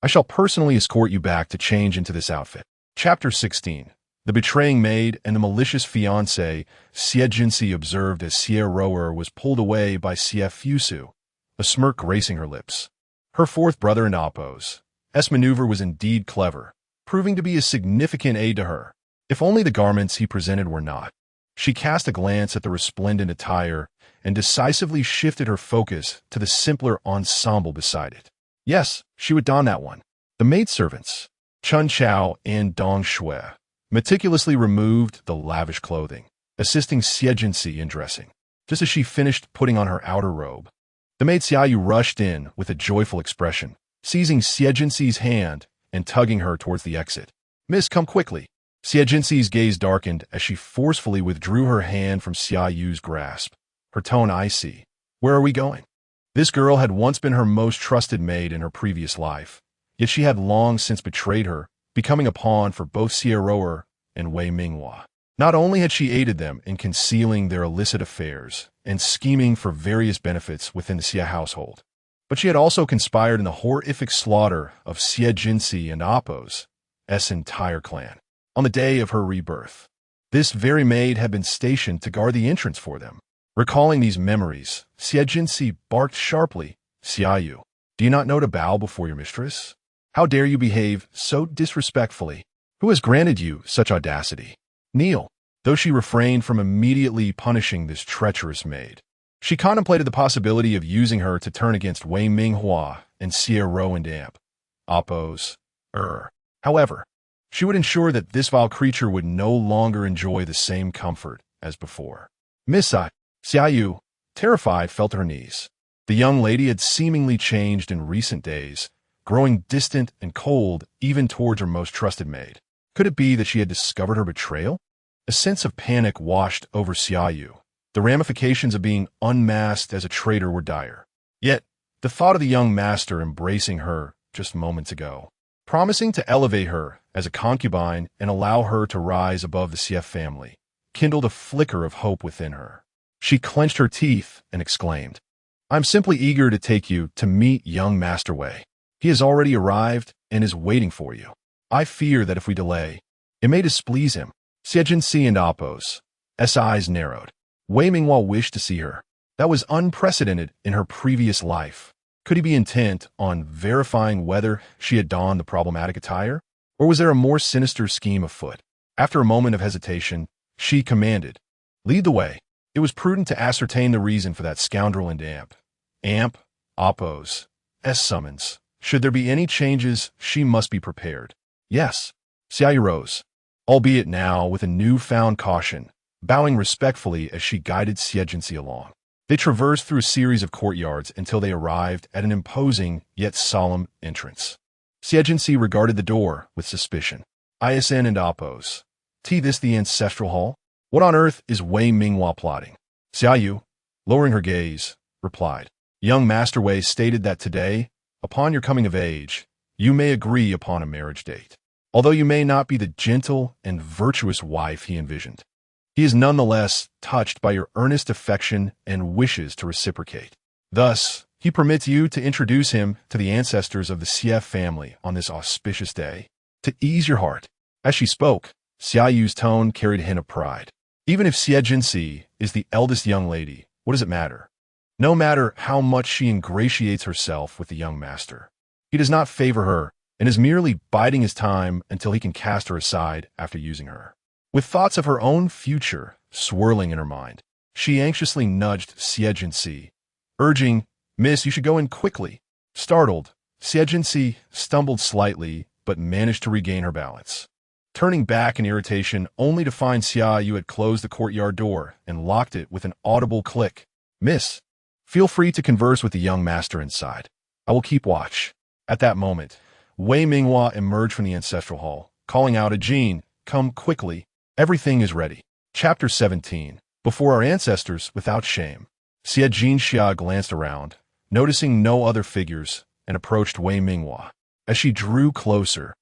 I shall personally escort you back to change into this outfit. Chapter 16. The betraying maid and the malicious fiancé Xie Jinxi observed as Xie Rower was pulled away by Xie Fusu, a smirk gracing her lips. Her fourth brother in oppose. S maneuver was indeed clever, proving to be a significant aid to her, if only the garments he presented were not. She cast a glance at the resplendent attire and decisively shifted her focus to the simpler ensemble beside it. Yes, she would don that one. The maidservants, Chun Chao and Dong Shui, meticulously removed the lavish clothing, assisting Xie Jinxi in dressing. Just as she finished putting on her outer robe, the maid Xiaoyu rushed in with a joyful expression, seizing Xie Jinxi's hand and tugging her towards the exit. Miss, come quickly. Xie Jinxi's gaze darkened as she forcefully withdrew her hand from Xiaoyu's grasp, her tone icy. Where are we going? This girl had once been her most trusted maid in her previous life, yet she had long since betrayed her, becoming a pawn for both Xie and Wei Minghua. Not only had she aided them in concealing their illicit affairs and scheming for various benefits within the Xie household, but she had also conspired in the horrific slaughter of Xie Jinxi and Appo's entire clan. On the day of her rebirth, this very maid had been stationed to guard the entrance for them. Recalling these memories, Xie Jinxi barked sharply, "Xiaoyu, do you not know to bow before your mistress? How dare you behave so disrespectfully? Who has granted you such audacity? Kneel." Though she refrained from immediately punishing this treacherous maid, she contemplated the possibility of using her to turn against Wei Minghua and Xie and Appo's. However, she would ensure that this vile creature would no longer enjoy the same comfort as before. Miss Xiaoyu, terrified, fell to her knees. The young lady had seemingly changed in recent days, growing distant and cold even towards her most trusted maid. Could it be that she had discovered her betrayal? A sense of panic washed over Xiaoyu. The ramifications of being unmasked as a traitor were dire. Yet, the thought of the young master embracing her just moments ago, promising to elevate her as a concubine and allow her to rise above the Xie family, kindled a flicker of hope within her. She clenched her teeth and exclaimed, "I'm simply eager to take you to meet young Master Wei. He has already arrived and is waiting for you. I fear that if we delay, it may displease him." Xie Jinxi and Appo's eyes narrowed. Wei Minghua wished to see her. That was unprecedented in her previous life. Could he be intent on verifying whether she had donned the problematic attire? Or was there a more sinister scheme afoot? After a moment of hesitation, she commanded, "Lead the way." It was prudent to ascertain the reason for that scoundrel and Appo's summons. Should there be any changes, she must be prepared. Yes. Xiaoyu rose, albeit now with a newfound caution, bowing respectfully as she guided Xie Jinxi along. They traversed through a series of courtyards until they arrived at an imposing yet solemn entrance. Xie Jinxi regarded the door with suspicion. "Isn and Appo's. This the ancestral hall? What on earth is Wei Minghua plotting?" Xiaoyu, lowering her gaze, replied, "Young Master Wei stated that today, upon your coming of age, you may agree upon a marriage date. Although you may not be the gentle and virtuous wife he envisioned, he is nonetheless touched by your earnest affection and wishes to reciprocate. Thus, he permits you to introduce him to the ancestors of the Xie family on this auspicious day, to ease your heart." As she spoke, Xiaoyu's tone carried a hint of pride. Even if Xie Jinxi is the eldest young lady, what does it matter? No matter how much she ingratiates herself with the young master, he does not favor her and is merely biding his time until he can cast her aside after using her. With thoughts of her own future swirling in her mind, she anxiously nudged Xie Jinxi, urging, "Miss, you should go in quickly." Startled, Xie Jinxi stumbled slightly but managed to regain her balance, turning back in irritation only to find Xiaoyu had closed the courtyard door and locked it with an audible click. "Miss, feel free to converse with the young master inside. I will keep watch." At that moment, Wei Minghua emerged from the ancestral hall, calling out, "Ajin, come quickly. Everything is ready." Chapter 17. Before our ancestors, without shame. Xie Jinxia glanced around, noticing no other figures, and approached Wei Minghua. As she drew closer,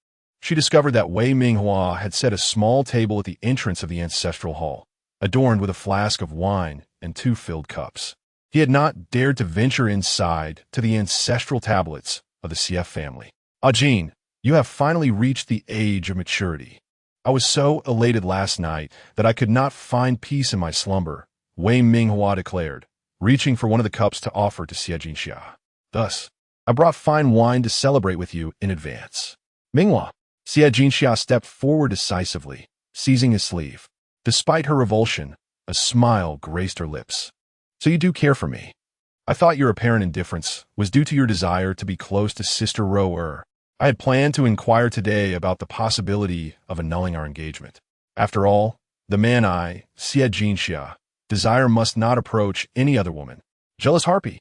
she discovered that Wei Minghua had set a small table at the entrance of the ancestral hall, adorned with a flask of wine and 2 filled cups. He had not dared to venture inside to the ancestral tablets of the Xie family. "Ajin, you have finally reached the age of maturity. I was so elated last night that I could not find peace in my slumber," Wei Minghua declared, reaching for one of the cups to offer to Xie Jinxia. "Thus, I brought fine wine to celebrate with you in advance." "Minghua." Xie Jinxia stepped forward decisively, seizing his sleeve. Despite her revulsion, a smile graced her lips. "So you do care for me? I thought your apparent indifference was due to your desire to be close to Sister Ro. I had planned to inquire today about the possibility of annulling our engagement. After all, the man Xie Jinxia, desire must not approach any other woman." "Jealous harpy."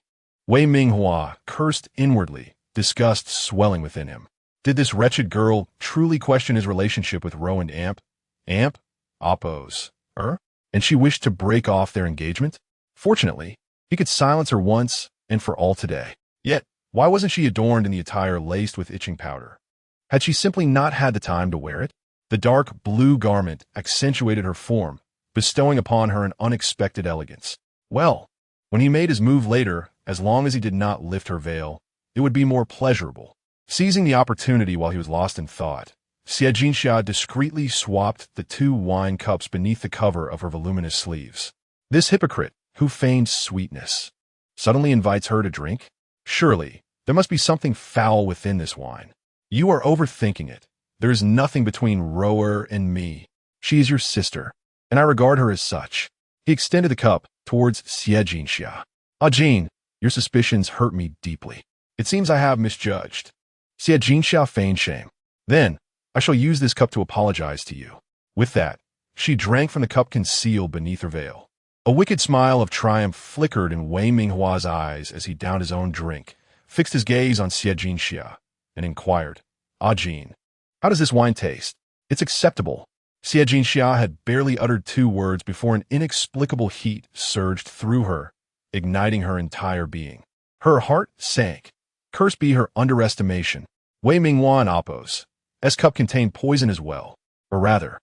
Wei Minghua cursed inwardly, disgust swelling within him. Did this wretched girl truly question his relationship with Ro and Appo's? And she wished to break off their engagement? Fortunately, he could silence her once and for all today. Yet, why wasn't she adorned in the attire laced with itching powder? Had she simply not had the time to wear it? The dark blue garment accentuated her form, bestowing upon her an unexpected elegance. Well, when he made his move later, as long as he did not lift her veil, it would be more pleasurable. Seizing the opportunity while he was lost in thought, Xie Jinxia discreetly swapped the 2 wine cups beneath the cover of her voluminous sleeves. This hypocrite, who feigned sweetness, suddenly invites her to drink? Surely, there must be something foul within this wine. You are overthinking it. There is nothing between Rower and me. She is your sister, and I regard her as such. He extended the cup towards Xie Jinxia. Ah, Jin, your suspicions hurt me deeply. It seems I have misjudged. Xie Jinxia feigned shame. Then, I shall use this cup to apologize to you. With that, she drank from the cup concealed beneath her veil. A wicked smile of triumph flickered in Wei Minghua's eyes as he downed his own drink, fixed his gaze on Xie Jinxia, and inquired, Ah, Jin, how does this wine taste? It's acceptable. Xie Jinxia had barely uttered 2 words before an inexplicable heat surged through her, igniting her entire being. Her heart sank. Cursed be her underestimation. Wei Minghua and Appo's cup contained poison as well, or rather,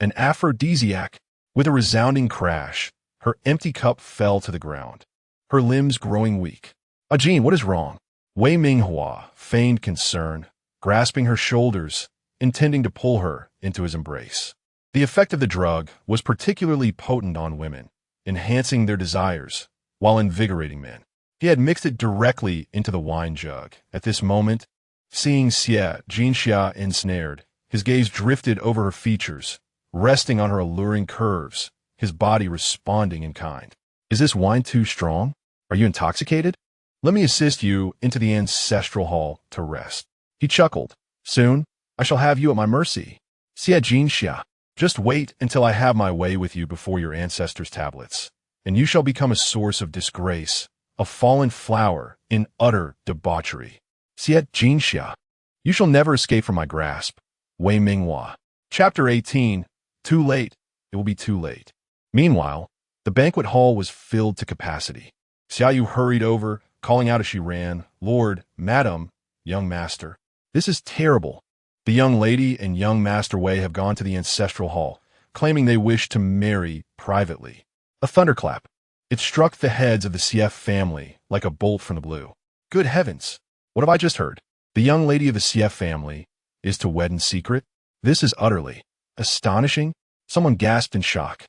an aphrodisiac. With a resounding crash, her empty cup fell to the ground, her limbs growing weak. Ah, Jin, what is wrong? Wei Minghua feigned concern, grasping her shoulders, intending to pull her into his embrace. The effect of the drug was particularly potent on women, enhancing their desires while invigorating men. He had mixed it directly into the wine jug. At this moment, seeing Xie Jinxia ensnared, his gaze drifted over her features, resting on her alluring curves, his body responding in kind. Is this wine too strong? Are you intoxicated? Let me assist you into the ancestral hall to rest. He chuckled. Soon, I shall have you at my mercy. Xie Jinxia, just wait until I have my way with you before your ancestors' tablets, and you shall become a source of disgrace, a fallen flower in utter debauchery. Xie Jinxia, you shall never escape from my grasp. Wei Minghua. Chapter 18. Too late. It will be too late. Meanwhile, the banquet hall was filled to capacity. Xiaoyu hurried over, calling out as she ran, Lord, Madam, young master. This is terrible. The young lady and young Master Wei have gone to the ancestral hall, claiming they wish to marry privately. A thunderclap. It struck the heads of the CF family like a bolt from the blue. Good heavens! What have I just heard? The young lady of the CF family is to wed in secret? This is utterly astonishing. Someone gasped in shock.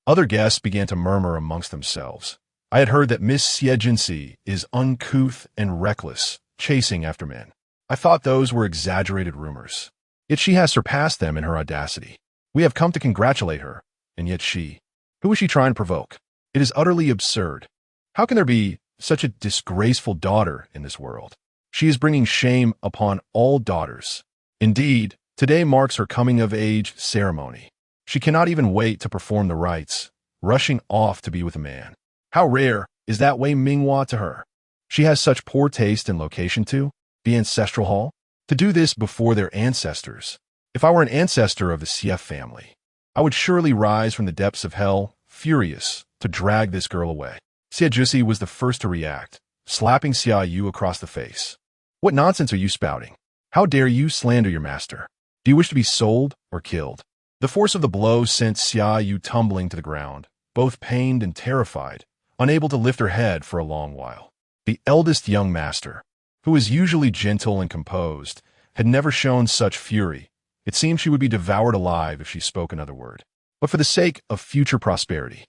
Other guests began to murmur amongst themselves. I had heard that Miss Xie Jinxi is uncouth and reckless, chasing after men. I thought those were exaggerated rumors. Yet she has surpassed them in her audacity. We have come to congratulate her, and yet she... Who is she trying to provoke? It is utterly absurd. How can there be such a disgraceful daughter in this world? She is bringing shame upon all daughters. Indeed, today marks her coming-of-age ceremony. She cannot even wait to perform the rites, rushing off to be with a man. How rare is that Wei Minghua to her? She has such poor taste in location too. The ancestral hall? To do this before their ancestors. If I were an ancestor of the CF family, I would surely rise from the depths of hell, furious, to drag this girl away. Xie Jinxi was the first to react, slapping Xiaoyu across the face. What nonsense are you spouting? How dare you slander your master? Do you wish to be sold or killed? The force of the blow sent Xiaoyu tumbling to the ground, both pained and terrified, unable to lift her head for a long while. The eldest young master, who was usually gentle and composed, had never shown such fury. It seemed she would be devoured alive if she spoke another word. But for the sake of future prosperity,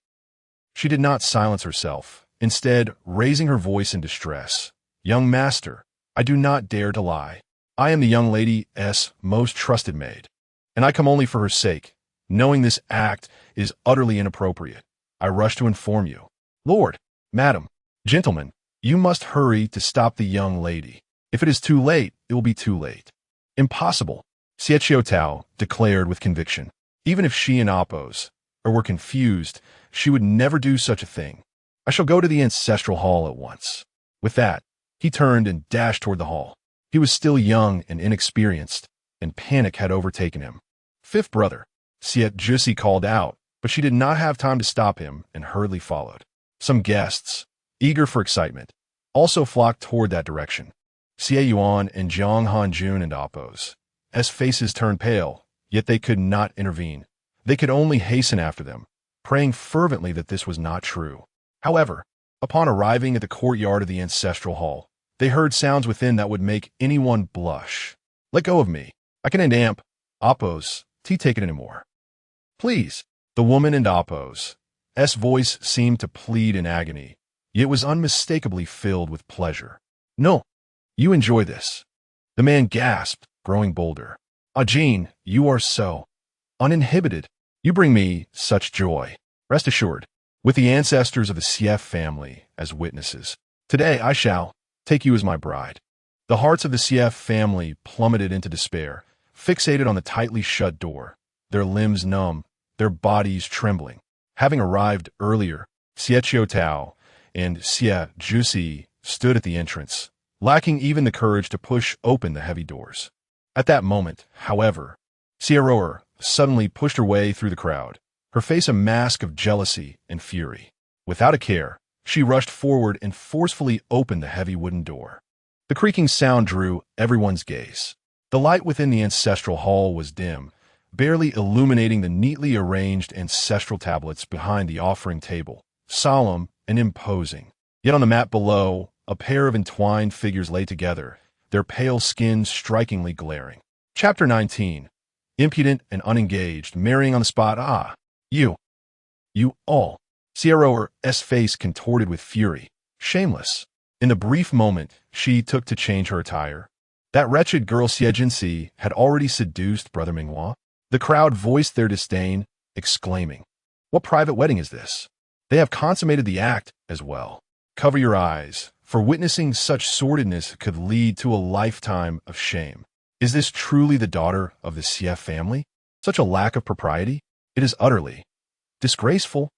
she did not silence herself, instead raising her voice in distress. Young master, I do not dare to lie. I am the young lady's most trusted maid, and I come only for her sake. Knowing this act is utterly inappropriate, I rush to inform you. Lord, madam, gentlemen, you must hurry to stop the young lady. If it is too late, it will be too late. Impossible, Xie Qiutao declared with conviction. Even if she and Appo's were confused, she would never do such a thing. I shall go to the ancestral hall at once. With that, he turned and dashed toward the hall. He was still young and inexperienced, and panic had overtaken him. Fifth brother, Xie Jinxi called out, but she did not have time to stop him and hurriedly followed. Some guests, eager for excitement, also flocked toward that direction. Xie Yuan and Jiang Hanjun and Appo's faces turned pale, yet they could not intervene. They could only hasten after them, praying fervently that this was not true. However, upon arriving at the courtyard of the ancestral hall, they heard sounds within that would make anyone blush. "Let go of me. I can amp. Appo's, take it anymore. Please." The woman in Appo's voice seemed to plead in agony, yet was unmistakably filled with pleasure. "No, you enjoy this." The man gasped, growing bolder. "Ah, Jean, you are so uninhibited. You bring me such joy. Rest assured, with the ancestors of the Xie family as witnesses, today I shall take you as my bride." The hearts of the Xie family plummeted into despair, fixated on the tightly shut door, their limbs numb, their bodies trembling. Having arrived earlier, Xie Qiutao and Xie Jusi stood at the entrance, lacking even the courage to push open the heavy doors. At that moment, however, Xie Roer suddenly pushed her way through the crowd, her face a mask of jealousy and fury. Without a care, she rushed forward and forcefully opened the heavy wooden door. The creaking sound drew everyone's gaze. The light within the ancestral hall was dim, barely illuminating the neatly arranged ancestral tablets behind the offering table, solemn and imposing. Yet on the mat below, a pair of entwined figures lay together, their pale skins strikingly glaring. Chapter 19. Impudent and unengaged, marrying on the spot. "Ah, you all." Xie Roer's face contorted with fury. Shameless. In the brief moment she took to change her attire, that wretched girl Xie Jinxi had already seduced Brother Minghua. The crowd voiced their disdain, exclaiming, "What private wedding is this? They have consummated the act as well. Cover your eyes, for witnessing such sordidness could lead to a lifetime of shame. Is this truly the daughter of the Xie family? Such a lack of propriety? It is utterly disgraceful.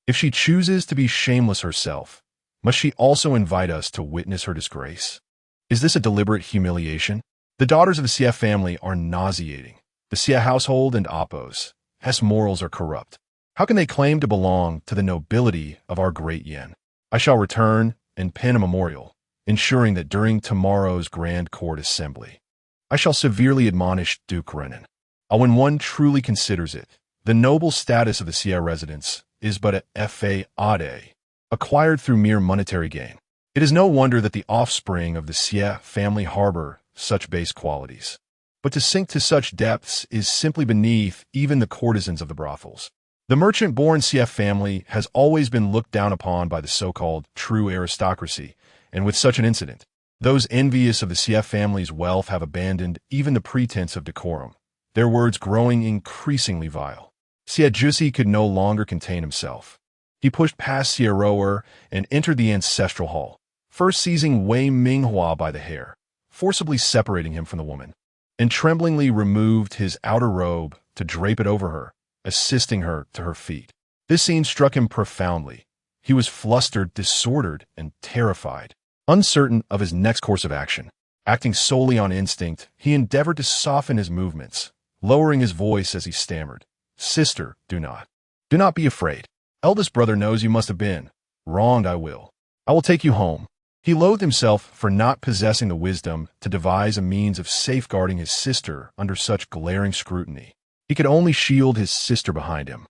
If she chooses to be shameless herself, must she also invite us to witness her disgrace? Is this a deliberate humiliation? The daughters of the Xie family are nauseating. The Xie household and Appo's morals are corrupt. How can they claim to belong to the nobility of our great Yen? I shall return and pen a memorial, ensuring that during tomorrow's grand court assembly, I shall severely admonish Duke Renan. When one truly considers it, the noble status of the Xie residents is but a fade, acquired through mere monetary gain. It is no wonder that the offspring of the Xie family harbor such base qualities. But to sink to such depths is simply beneath even the courtesans of the brothels. The merchant-born Xie family has always been looked down upon by the so-called true aristocracy, and with such an incident, those envious of the Xie family's wealth have abandoned even the pretense of decorum, their words growing increasingly vile. Xie Jusi could no longer contain himself. He pushed past Xie Roer and entered the ancestral hall, first seizing Wei Minghua by the hair, forcibly separating him from the woman, and tremblingly removed his outer robe to drape it over her, assisting her to her feet. This scene struck him profoundly. He was flustered, disordered, and terrified. Uncertain of his next course of action, acting solely on instinct, he endeavored to soften his movements, lowering his voice as he stammered, "Sister, do not be afraid. Eldest brother knows you must have been wronged. I will take you home." He loathed himself for not possessing the wisdom to devise a means of safeguarding his sister under such glaring scrutiny. He could only shield his sister behind him,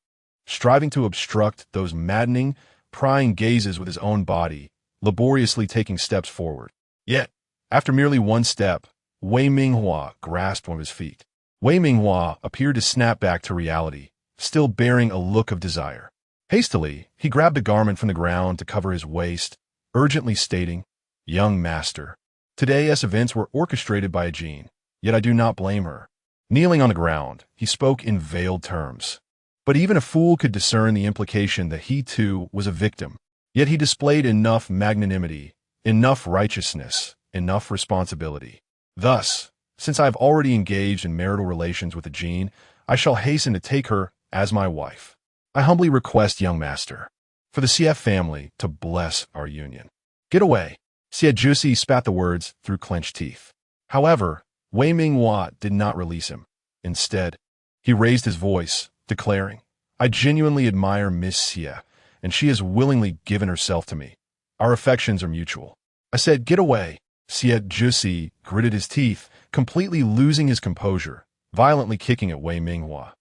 striving to obstruct those maddening, prying gazes with his own body, laboriously taking steps forward. Yet, after merely one step, Wei Minghua grasped one of his feet. Wei Minghua appeared to snap back to reality, still bearing a look of desire. Hastily, he grabbed a garment from the ground to cover his waist, urgently stating, "Young master, today's events were orchestrated by a Jean, yet I do not blame her." Kneeling on the ground, he spoke in veiled terms. But even a fool could discern the implication that he too was a victim. Yet he displayed enough magnanimity, enough righteousness, enough responsibility. "Thus, since I have already engaged in marital relations with a Jean, I shall hasten to take her as my wife. I humbly request, young master, for the Xie family to bless our union." "Get away." Xie Jusi spat the words through clenched teeth. However, Wei Minghua did not release him. Instead, he raised his voice, declaring, "I genuinely admire Miss Xie, and she has willingly given herself to me. Our affections are mutual. I said, get away. Siet Jusi gritted his teeth, completely losing his composure, violently kicking at Wei Minghua.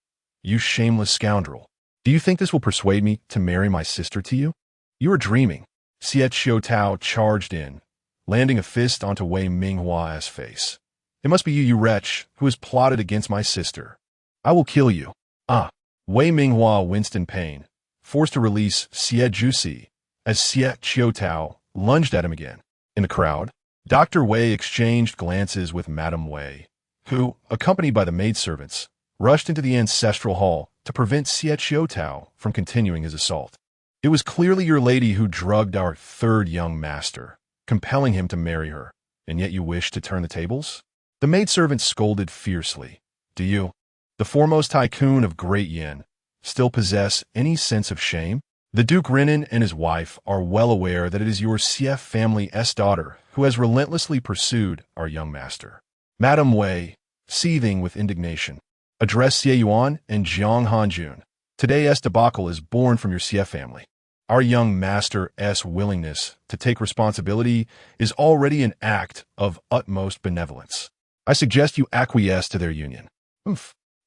You shameless scoundrel. Do you think this will persuade me to marry my sister to you? You are dreaming. Siet Xiaotao charged in, landing a fist onto Wei Minghua's face. It must be you, you wretch, who has plotted against my sister. I will kill you. Ah! Wei Minghua winced in pain, forced to release Siet Jusi, as Siet Xiaotao lunged at him again. In the crowd, Dr. Wei exchanged glances with Madame Wei, who, accompanied by the maidservants, rushed into the ancestral hall to prevent Siet Xiaotao from continuing his assault. It was clearly your lady who drugged our third young master, compelling him to marry her, and yet you wish to turn the tables? The maidservant scolded fiercely. Do you, the foremost tycoon of Great Yin, still possess any sense of shame? The Duke Renan and his wife are well aware that it is your Siet family's daughter who has relentlessly pursued our young master. Madame Wei, seething with indignation, addressed Xie Yuan and Jiang Hanjun. Today's debacle is born from your Siet family. Our young master's willingness to take responsibility is already an act of utmost benevolence. I suggest you acquiesce to their union.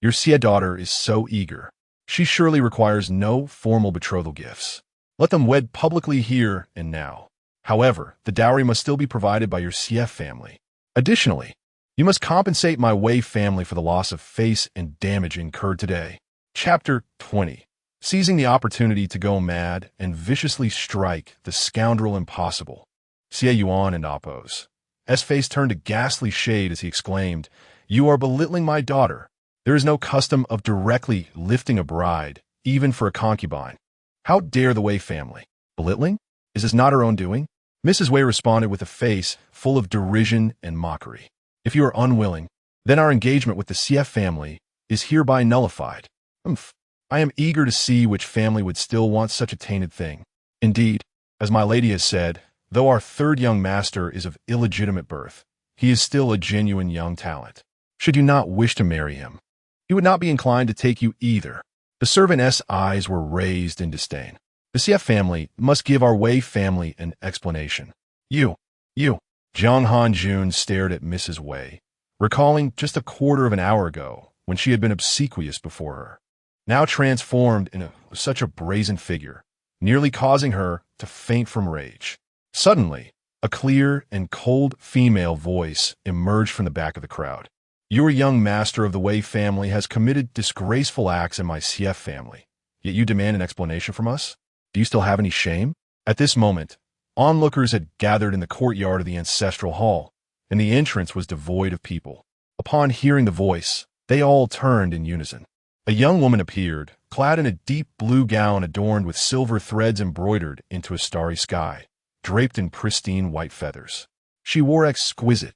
Your Siet daughter is so eager. She surely requires no formal betrothal gifts. Let them wed publicly here and now. However, the dowry must still be provided by your Siet family. Additionally, you must compensate my Wei family for the loss of face and damage incurred today. Chapter 20. Seizing the opportunity to go mad and viciously strike the scoundrel impossible. Xie Yuan and Appo's face turned a ghastly shade as he exclaimed, You are belittling my daughter. There is no custom of directly lifting a bride, even for a concubine. How dare the Wei family? Belittling? Is this not her own doing? Mrs. Wei responded with a face full of derision and mockery. If you are unwilling, then our engagement with the Siet family is hereby nullified. I am eager to see which family would still want such a tainted thing. Indeed, as my lady has said, though our third young master is of illegitimate birth, he is still a genuine young talent. Should you not wish to marry him, he would not be inclined to take you either. The servant's eyes were raised in disdain. The Siet family must give our Wei family an explanation. You. Jiang Hanjun stared at Mrs. Wei, recalling just a quarter of an hour ago when she had been obsequious before her, now transformed into such a brazen figure, nearly causing her to faint from rage. Suddenly, a clear and cold female voice emerged from the back of the crowd. Your young master of the Wei family has committed disgraceful acts in my Siet family, yet you demand an explanation from us? Do you still have any shame? At this moment, onlookers had gathered in the courtyard of the ancestral hall, and the entrance was devoid of people. Upon hearing the voice, they all turned in unison. A young woman appeared, clad in a deep blue gown adorned with silver threads embroidered into a starry sky, draped in pristine white feathers. She wore exquisite,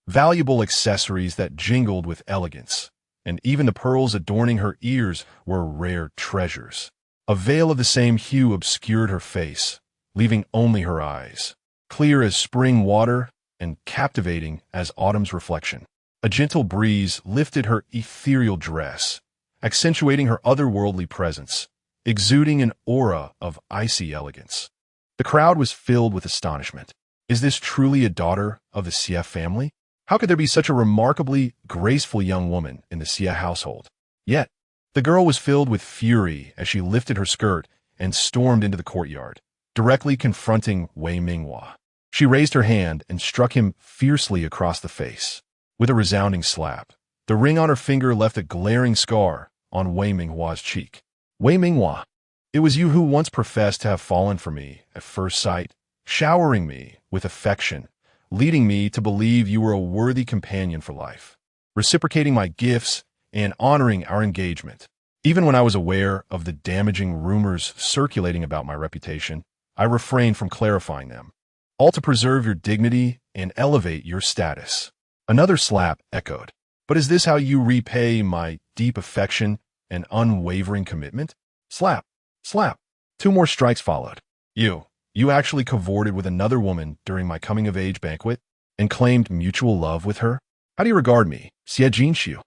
valuable accessories that jingled with elegance, and even the pearls adorning her ears were rare treasures. A veil of the same hue obscured her face, leaving only her eyes, clear as spring water and captivating as autumn's reflection. A gentle breeze lifted her ethereal dress, accentuating her otherworldly presence, exuding an aura of icy elegance. The crowd was filled with astonishment. Is this truly a daughter of the Siet family? How could there be such a remarkably graceful young woman in the Siet household? Yet, the girl was filled with fury as she lifted her skirt and stormed into the courtyard, directly confronting Wei Minghua. She raised her hand and struck him fiercely across the face. With a resounding slap, the ring on her finger left a glaring scar on Wei Minghua's cheek. Wei Minghua, it was you who once professed to have fallen for me at first sight, showering me with affection, leading me to believe you were a worthy companion for life, reciprocating my gifts and honoring our engagement. Even when I was aware of the damaging rumors circulating about my reputation, I refrained from clarifying them, all to preserve your dignity and elevate your status. Another slap echoed. But is this how you repay my deep affection and unwavering commitment? Slap, slap. 2 more strikes followed. You actually cavorted with another woman during my coming-of-age banquet and claimed mutual love with her? How do you regard me, Xie Jinxiu?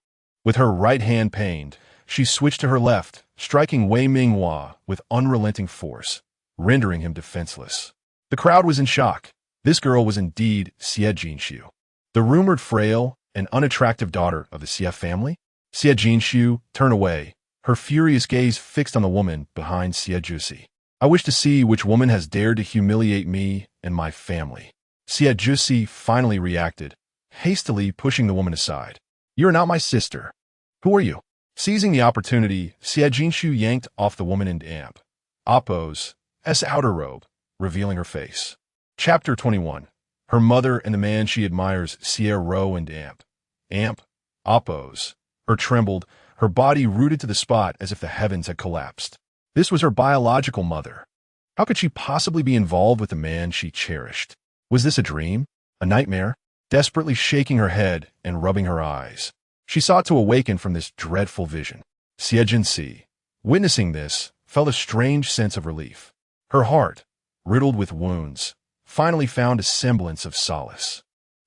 With her right hand pained, she switched to her left, striking Wei Minghua with unrelenting force, rendering him defenseless. The crowd was in shock. This girl was indeed Xie Jinshu, the rumored frail and unattractive daughter of the Xie family. Xie Jinshu turned away, her furious gaze fixed on the woman behind Xie Jusi. I wish to see which woman has dared to humiliate me and my family. Xie Jusi finally reacted, hastily pushing the woman aside. You are not my sister. Who are you? Seizing the opportunity, Xie Jinshu yanked off the woman in damp Appo's outer robe, revealing her face. Chapter 21. Her mother and the man she admires, Xie Ro and Amp Appo's. Her trembled, her body rooted to the spot as if the heavens had collapsed. This was her biological mother. How could she possibly be involved with the man she cherished? Was this a dream? A nightmare? Desperately shaking her head and rubbing her eyes, she sought to awaken from this dreadful vision. Xie Jinsi, witnessing this, felt a strange sense of relief. Her heart, riddled with wounds, finally found a semblance of solace.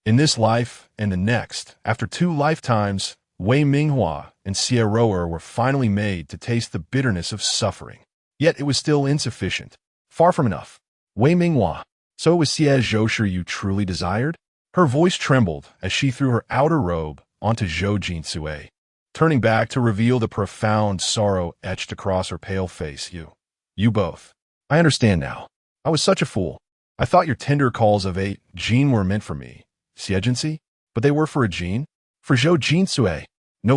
In this life and the next, after 2 lifetimes, Wei Minghua and Xie Roer were finally made to taste the bitterness of suffering. Yet it was still insufficient. Far from enough. Wei Minghua, so it was Xie Zhoushu you truly desired? Her voice trembled as she threw her outer robe onto Zhou Jinsue, turning back to reveal the profound sorrow etched across her pale face. You both. I understand now. I was such a fool. I thought your tender calls of a Jin were meant for me, Xie Jinsi, but they were for a Jin? For Zhou Jinsue. No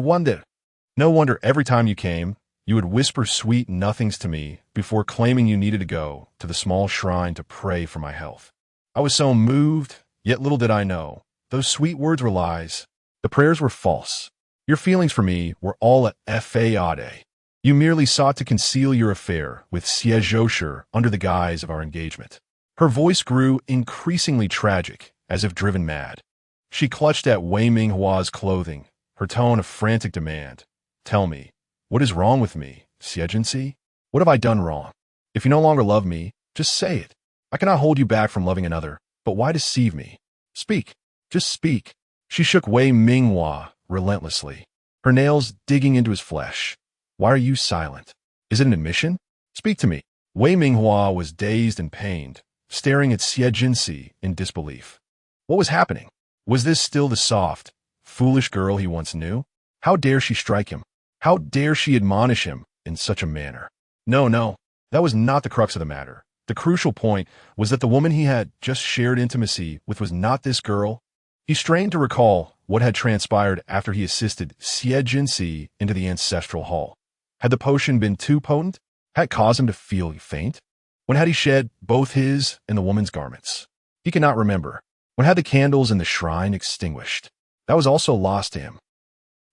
wonder every time you came, you would whisper sweet nothings to me before claiming you needed to go to the small shrine to pray for my health. I was so moved, yet little did I know. Those sweet words were lies. The prayers were false. Your feelings for me were all a fade. You merely sought to conceal your affair with Xie Zhoushu under the guise of our engagement. Her voice grew increasingly tragic, as if driven mad. She clutched at Wei Minghua's clothing, her tone of frantic demand. Tell me, what is wrong with me, Xie Jinsi? What have I done wrong? If you no longer love me, just say it. I cannot hold you back from loving another, but why deceive me? Speak, just speak. She shook Wei Minghua relentlessly, her nails digging into his flesh. Why are you silent? Is it an admission? Speak to me. Wei Minghua was dazed and pained, staring at Xie Jinsi in disbelief. What was happening? Was this still the soft, foolish girl he once knew? How dare she strike him? How dare she admonish him in such a manner? No, that was not the crux of the matter. The crucial point was that the woman he had just shared intimacy with was not this girl. He strained to recall what had transpired after he assisted Xie Jinsi into the ancestral hall. Had the potion been too potent? Had it caused him to feel faint? When had he shed both his and the woman's garments? He could not remember. When had the candles in the shrine extinguished? That was also lost to him.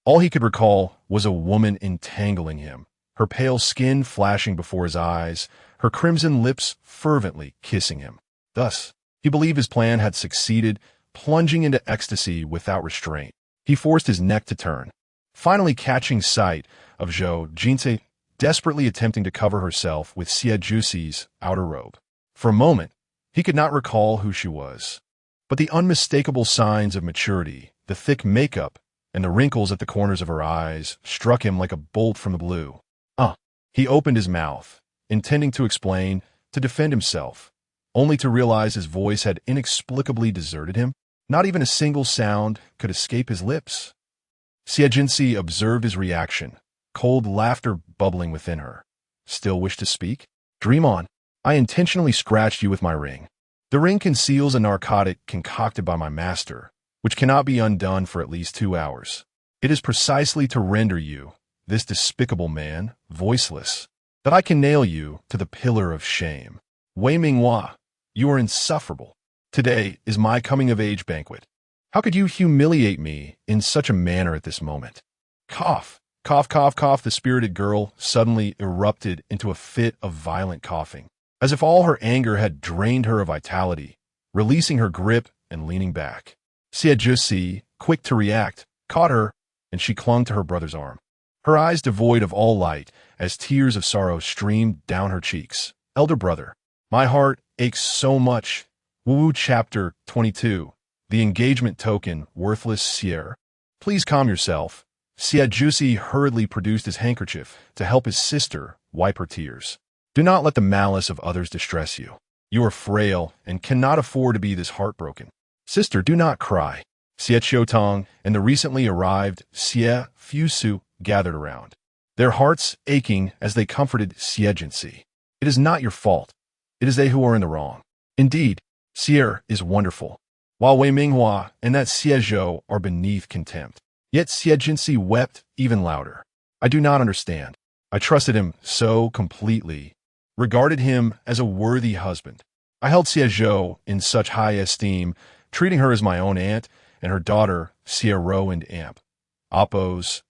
All he could recall was a woman entangling him, her pale skin flashing before his eyes, her crimson lips fervently kissing him. Thus, he believed his plan had succeeded, plunging into ecstasy without restraint. He forced his neck to turn, finally catching sight of Zhou Jinsei desperately attempting to cover herself with Xie Jusi's outer robe. For a moment, he could not recall who she was, but the unmistakable signs of maturity, the thick makeup, and the wrinkles at the corners of her eyes struck him like a bolt from the blue. He opened his mouth, intending to explain, to defend himself, only to realize his voice had inexplicably deserted him. Not even a single sound could escape his lips. Xie Jinsi observed his reaction, cold laughter bubbling within her. Still wish to speak? Dream on. I intentionally scratched you with my ring. The ring conceals a narcotic concocted by my master, which cannot be undone for at least 2 hours. It is precisely to render you, this despicable man, voiceless, that I can nail you to the pillar of shame. Wei Minghua, you are insufferable. Today is my coming-of-age banquet. How could you humiliate me in such a manner at this moment? Cough, cough, cough, cough. The spirited girl suddenly erupted into a fit of violent coughing, as if all her anger had drained her of vitality, releasing her grip and leaning back. Xie Jusi, quick to react, caught her, and she clung to her brother's arm, her eyes devoid of all light as tears of sorrow streamed down her cheeks. Elder brother, my heart aches so much. Wu Chapter 22. The engagement token, worthless Xie. Please calm yourself. Xie Jusi hurriedly produced his handkerchief to help his sister wipe her tears. Do not let the malice of others distress you. You are frail and cannot afford to be this heartbroken. Sister, do not cry. Xie Qiutong and the recently arrived Xie Fusu gathered around, their hearts aching as they comforted Xie Jinsi. It is not your fault. It is they who are in the wrong. Indeed, Xie is wonderful, while Wei Minghua and that Xie Zhou are beneath contempt. Yet Xie Jinsi wept even louder. I do not understand. I trusted him so completely, regarded him as a worthy husband. I held Xie Zhou in such high esteem, treating her as my own aunt and her daughter, Xie Ro and Amp, Oppos,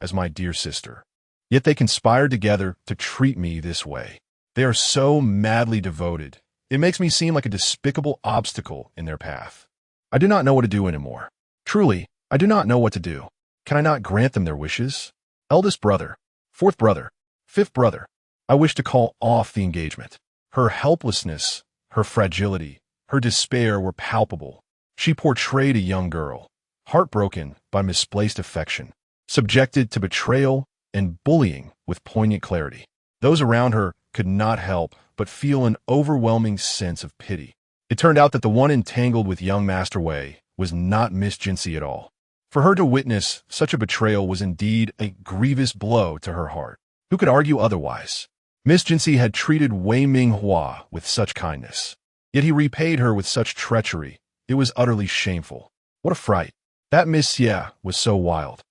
as my dear sister. Yet they conspired together to treat me this way. They are so madly devoted. It makes me seem like a despicable obstacle in their path. I do not know what to do anymore. Truly, I do not know what to do. Can I not grant them their wishes? Eldest brother, fourth brother, fifth brother, I wish to call off the engagement. Her helplessness, her fragility, her despair were palpable. She portrayed a young girl, heartbroken by misplaced affection, subjected to betrayal and bullying with poignant clarity. Those around her could not help but feel an overwhelming sense of pity. It turned out that the one entangled with young Master Wei was not Miss Jinsi at all. For her to witness such a betrayal was indeed a grievous blow to her heart. Who could argue otherwise? Miss Jinsi had treated Wei Minghua with such kindness, yet he repaid her with such treachery. It was utterly shameful. What a fright. That Miss Xie was so wild,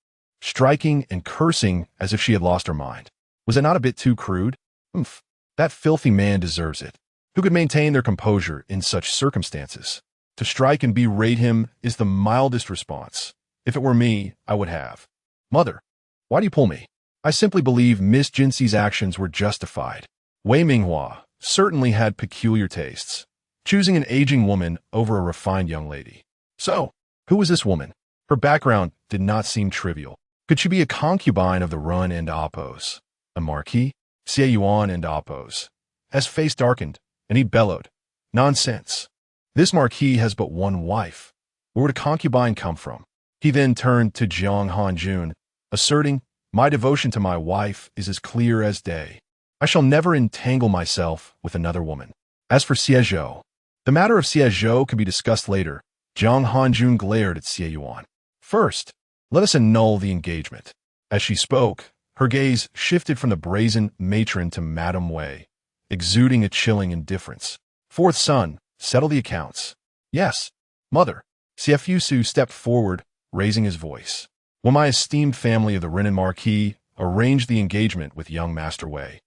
striking and cursing as if she had lost her mind. Was it not a bit too crude? Oomph. That filthy man deserves it. Who could maintain their composure in such circumstances? To strike and berate him is the mildest response. If it were me, I would have. Mother, why do you pull me? I simply believe Miss Jinsi's actions were justified. Wei Minghua certainly had peculiar tastes, choosing an aging woman over a refined young lady. So, who was this woman? Her background did not seem trivial. Could she be a concubine of the Run and Oppos? A marquis? Xie Yuan and Oppos. His face darkened, and he bellowed, "Nonsense! This marquis has but one wife. Where would a concubine come from?" He then turned to Jiang Hanjun, asserting, "My devotion to my wife is as clear as day. I shall never entangle myself with another woman." As for Xie Zhou, the matter of Xie Zhou can be discussed later. Jiang Hanjun glared at Xie Yuan. "First, let us annul the engagement." As she spoke, her gaze shifted from the brazen matron to Madame Wei, exuding a chilling indifference. "Fourth son, settle the accounts." "Yes, mother." Xie Fusu stepped forward, raising his voice. "Will my esteemed family of the Renan Marquis arrange the engagement with young Master Wei?"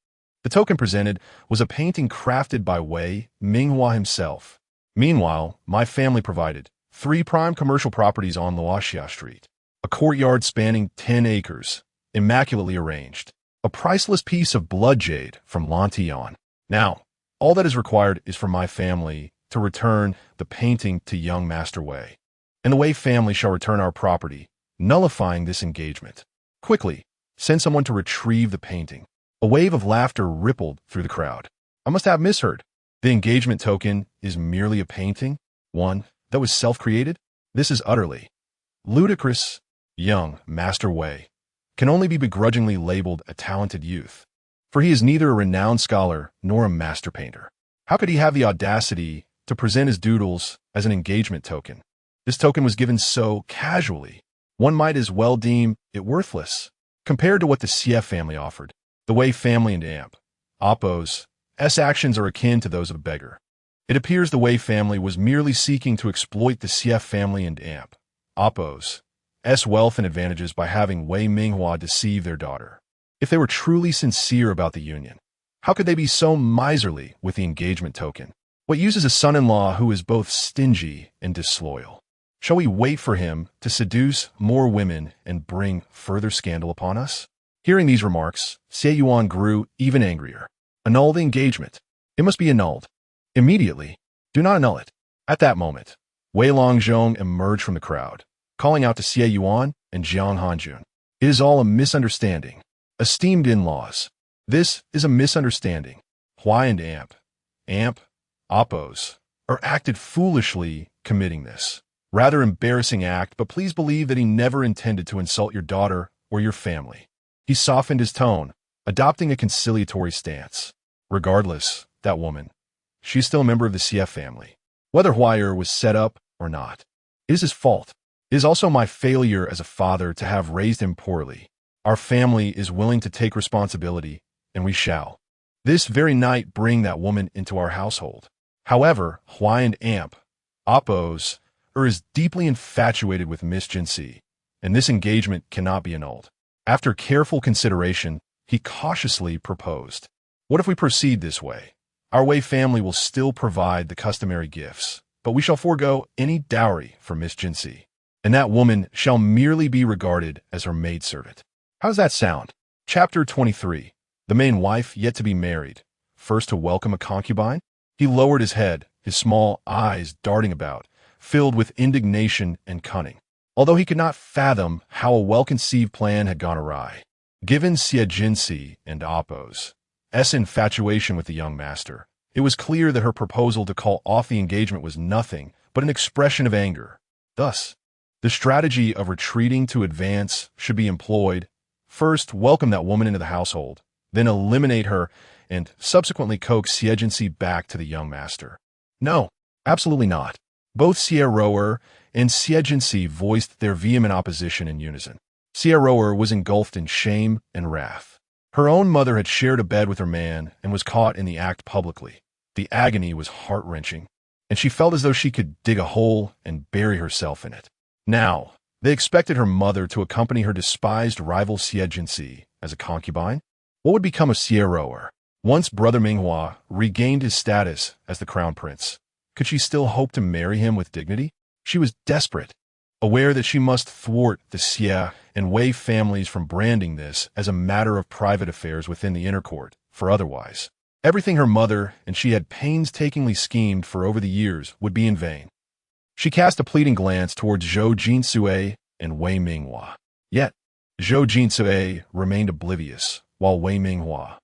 The token presented was a painting crafted by Wei Minghua himself. Meanwhile, my family provided 3 prime commercial properties on Luoxia Street, a courtyard spanning 10 acres, immaculately arranged, a priceless piece of blood jade from Lantillon. Now, all that is required is for my family to return the painting to young Master Wei, and the Wei family shall return our property, nullifying this engagement. Quickly, send someone to retrieve the painting. A wave of laughter rippled through the crowd. I must have misheard. The engagement token is merely a painting? One that was self-created? This is utterly ludicrous. Young Master Wei can only be begrudgingly labeled a talented youth, for he is neither a renowned scholar nor a master painter. How could he have the audacity to present his doodles as an engagement token? This token was given so casually, one might as well deem it worthless. Compared to what the Xie family offered, the Wei family and Amp, Oppos, actions are akin to those of a beggar. It appears the Wei family was merely seeking to exploit the Xie family and Amp, Oppos, wealth and advantages by having Wei Minghua deceive their daughter. If they were truly sincere about the union, how could they be so miserly with the engagement token? What use is a son-in-law who is both stingy and disloyal? Shall we wait for him to seduce more women and bring further scandal upon us? Hearing these remarks, Xie Yuan grew even angrier. Annul the engagement. It must be annulled. Immediately. Do not annul it. At that moment, Wei Longzhong emerged from the crowd, calling out to Xie Yuan and Jiang Hanjun. It is all a misunderstanding. Esteemed in-laws, this is a misunderstanding. Huai and Amp, Oppos, are acted foolishly committing this rather embarrassing act, but please believe that he never intended to insult your daughter or your family. He softened his tone, adopting a conciliatory stance. Regardless, that woman, she is still a member of the CF family. Whether Huayr was set up or not, it is his fault. It is also my failure as a father to have raised him poorly. Our family is willing to take responsibility, and we shall. This very night bring that woman into our household. However, Huai and Amp, Oppos, is deeply infatuated with Miss Jinsi, and this engagement cannot be annulled. After careful consideration, he cautiously proposed. What if we proceed this way? Our Wei family will still provide the customary gifts, but we shall forego any dowry for Miss Jinsi, and that woman shall merely be regarded as her maidservant. How does that sound? Chapter 23. The main wife yet to be married. First to welcome a concubine? He lowered his head, his small eyes darting about, filled with indignation and cunning. Although he could not fathom how a well-conceived plan had gone awry. Given Xie Jinsi and Oppos' infatuation with the young master, it was clear that her proposal to call off the engagement was nothing but an expression of anger. Thus, the strategy of retreating to advance should be employed. First, welcome that woman into the household, then eliminate her and subsequently coax Xie Jinsi back to the young master. No, absolutely not. Both Xie Roer and Xie Jinsi voiced their vehement opposition in unison. Xie Roer was engulfed in shame and wrath. Her own mother had shared a bed with her man and was caught in the act publicly. The agony was heart-wrenching, and she felt as though she could dig a hole and bury herself in it. Now, they expected her mother to accompany her despised rival Xie Jinsi as a concubine. What would become of Xie Roer? Once Brother Minghua regained his status as the crown prince, could she still hope to marry him with dignity? She was desperate, aware that she must thwart the Xie and Wei families from branding this as a matter of private affairs within the inner court, for otherwise, everything her mother and she had painstakingly schemed for over the years would be in vain. She cast a pleading glance towards Zhou Jinsue and Wei Minghua. Yet, Zhou Jinsue remained oblivious, while Wei Minghua.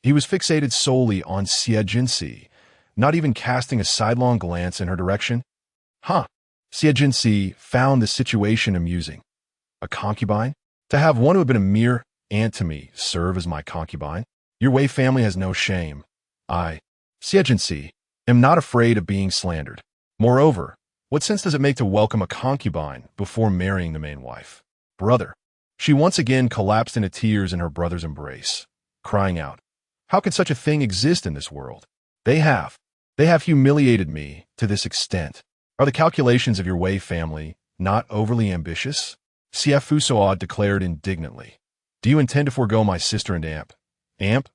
He was fixated solely on Xie Jinsi, not even casting a sidelong glance in her direction. Xie Jinsi found the situation amusing. A concubine? To have one who had been a mere aunt to me serve as my concubine? Your Wei family has no shame. I, Xie Jinsi, am not afraid of being slandered. Moreover, what sense does it make to welcome a concubine before marrying the main wife? Brother. She once again collapsed into tears in her brother's embrace, crying out, "How could such a thing exist in this world? They have humiliated me to this extent. Are the calculations of your Wei family not overly ambitious?" Xie Fusoad declared indignantly. Do you intend to forego my sister and Amp,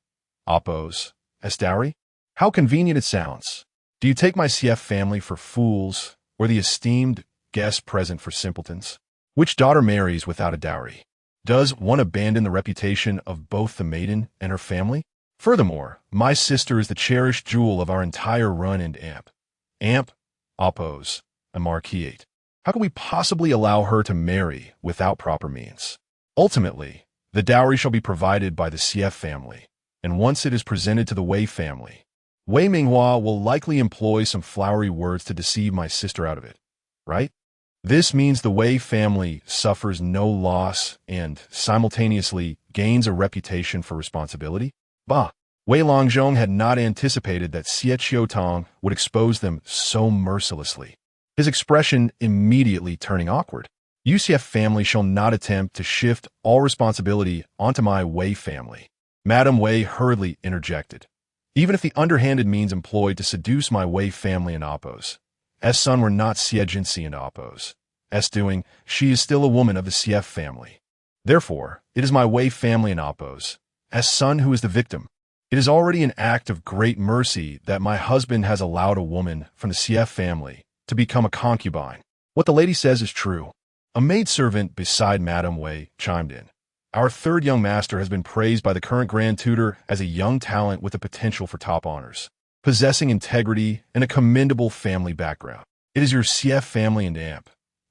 Oppos, as dowry? How convenient it sounds. Do you take my CF family for fools, or the esteemed guest present for simpletons? Which daughter marries without a dowry? Does one abandon the reputation of both the maiden and her family? Furthermore, my sister is the cherished jewel of our entire run and Amp, Oppos, and Marquiate. How can we possibly allow her to marry without proper means? Ultimately, the dowry shall be provided by the CF family, and once it is presented to the Wei family, Wei Minghua will likely employ some flowery words to deceive my sister out of it, right? This means the Wei family suffers no loss and, simultaneously, gains a reputation for responsibility? Bah! Wei Longzhong had not anticipated that Xie Qiutong would expose them so mercilessly, his expression immediately turning awkward. UCF family shall not attempt to shift all responsibility onto my Wei family. Madame Wei hurriedly interjected. Even if the underhanded means employed to seduce my Wei family and Oppos, son were not Xie Jinsi and Oppos' doing, she is still a woman of the CF family. Therefore, it is my Wei family and Oppos' son who is the victim. It is already an act of great mercy that my husband has allowed a woman from the CF family to become a concubine. What the lady says is true. A maidservant beside Madame Wei chimed in. Our third young master has been praised by the current Grand Tutor as a young talent with the potential for top honors, possessing integrity and a commendable family background. It is your CF family and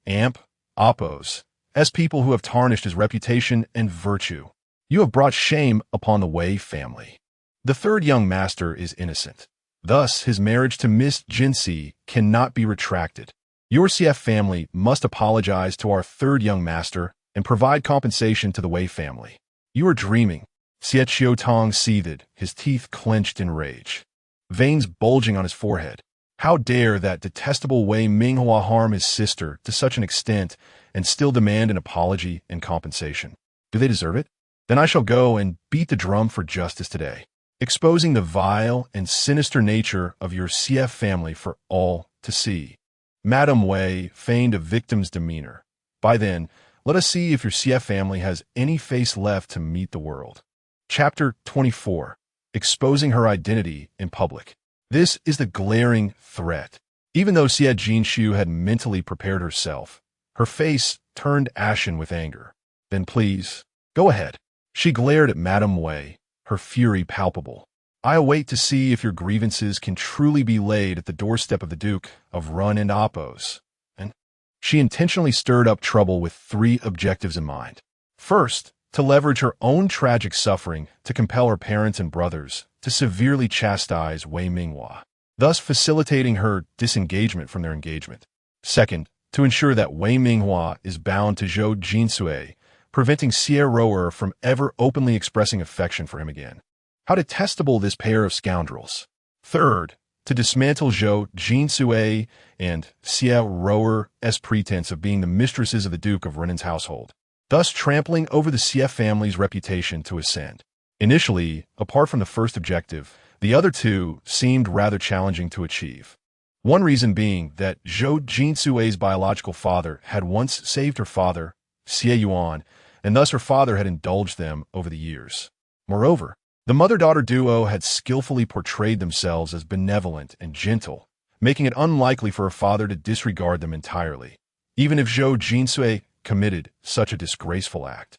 Amp, Oppos, as people who have tarnished his reputation and virtue. You have brought shame upon the Wei family. The third young master is innocent. Thus, his marriage to Miss Jinsi cannot be retracted. Your CF family must apologize to our third young master and provide compensation to the Wei family. You are dreaming. Xie Qiutong seethed, his teeth clenched in rage. veins bulging on his forehead. How dare that detestable Wei Minghua harm his sister to such an extent and still demand an apology and compensation? Do they deserve it? Then I shall go and beat the drum for justice today, exposing the vile and sinister nature of your CF family for all to see. Madame Wei feigned a victim's demeanor. By then, let us see if your CF family has any face left to meet the world. Chapter 24. Exposing her identity in public. This is the glaring threat. Even though Xie Jinshu had mentally prepared herself, her face turned ashen with anger. Then please, go ahead. She glared at Madame Wei, her fury palpable. I await to see if your grievances can truly be laid at the doorstep of the Duke of Run and Oppos. And she intentionally stirred up trouble with 3 objectives in mind. First, to leverage her own tragic suffering to compel her parents and brothers to severely chastise Wei Minghua, thus facilitating her disengagement from their engagement. Second, to ensure that Wei Minghua is bound to Zhou Jinsui, preventing Xie Rower from ever openly expressing affection for him again. How detestable this pair of scoundrels. Third, to dismantle Zhou Jinsui and Xie Rower's pretense of being the mistresses of the Duke of Renan's household, thus trampling over the Xie family's reputation to ascend. Initially, apart from the first objective, the other 2 seemed rather challenging to achieve. One reason being that Zhou Jinsui's biological father had once saved her father, Xie Yuan, and thus her father had indulged them over the years. Moreover, the mother-daughter duo had skillfully portrayed themselves as benevolent and gentle, making it unlikely for her father to disregard them entirely, even if Zhou Jinsui committed such a disgraceful act.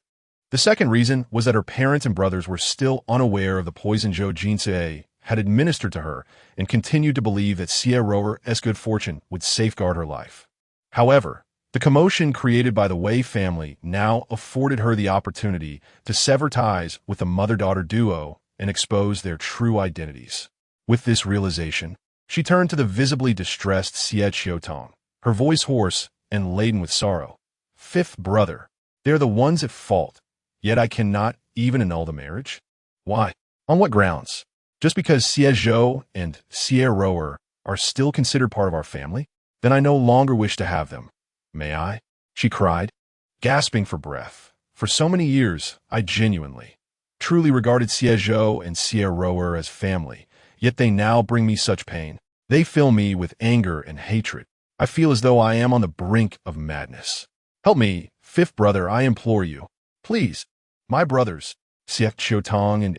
The second reason was that her parents and brothers were still unaware of the poison Zhou Jinsui had administered to her and continued to believe that Xie Rower's good fortune would safeguard her life. However, the commotion created by the Wei family now afforded her the opportunity to sever ties with the mother-daughter duo and expose their true identities. With this realization, she turned to the visibly distressed Xie Qiutong, her voice hoarse and laden with sorrow. 5th brother, they're the ones at fault, yet I cannot even annul the marriage? Why? On what grounds? Just because Xie Zhou and Xie Rower are still considered part of our family? Then I no longer wish to have them. May I? She cried, gasping for breath. For so many years, I genuinely, truly regarded Xie Zhou and Xie Rower as family, yet they now bring me such pain. They fill me with anger and hatred. I feel as though I am on the brink of madness. Help me, 5th brother, I implore you. Please, my brothers, Xie Qiutong and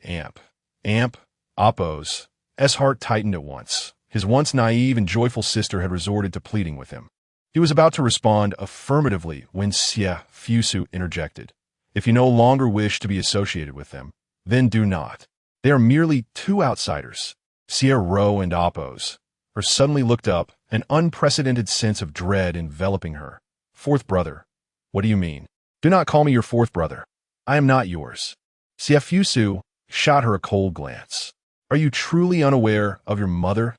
Amp, Oppos. S heart tightened at once. His once naive and joyful sister had resorted to pleading with him. He was about to respond affirmatively when Xie Fusu interjected. If you no longer wish to be associated with them, then do not. They are merely 2 outsiders, Xie Ro and Oppos. Her suddenly looked up, an unprecedented sense of dread enveloping her. 4th brother, what do you mean? Do not call me your 4th brother. I am not yours. Xie Fusu shot her a cold glance. Are you truly unaware of your mother's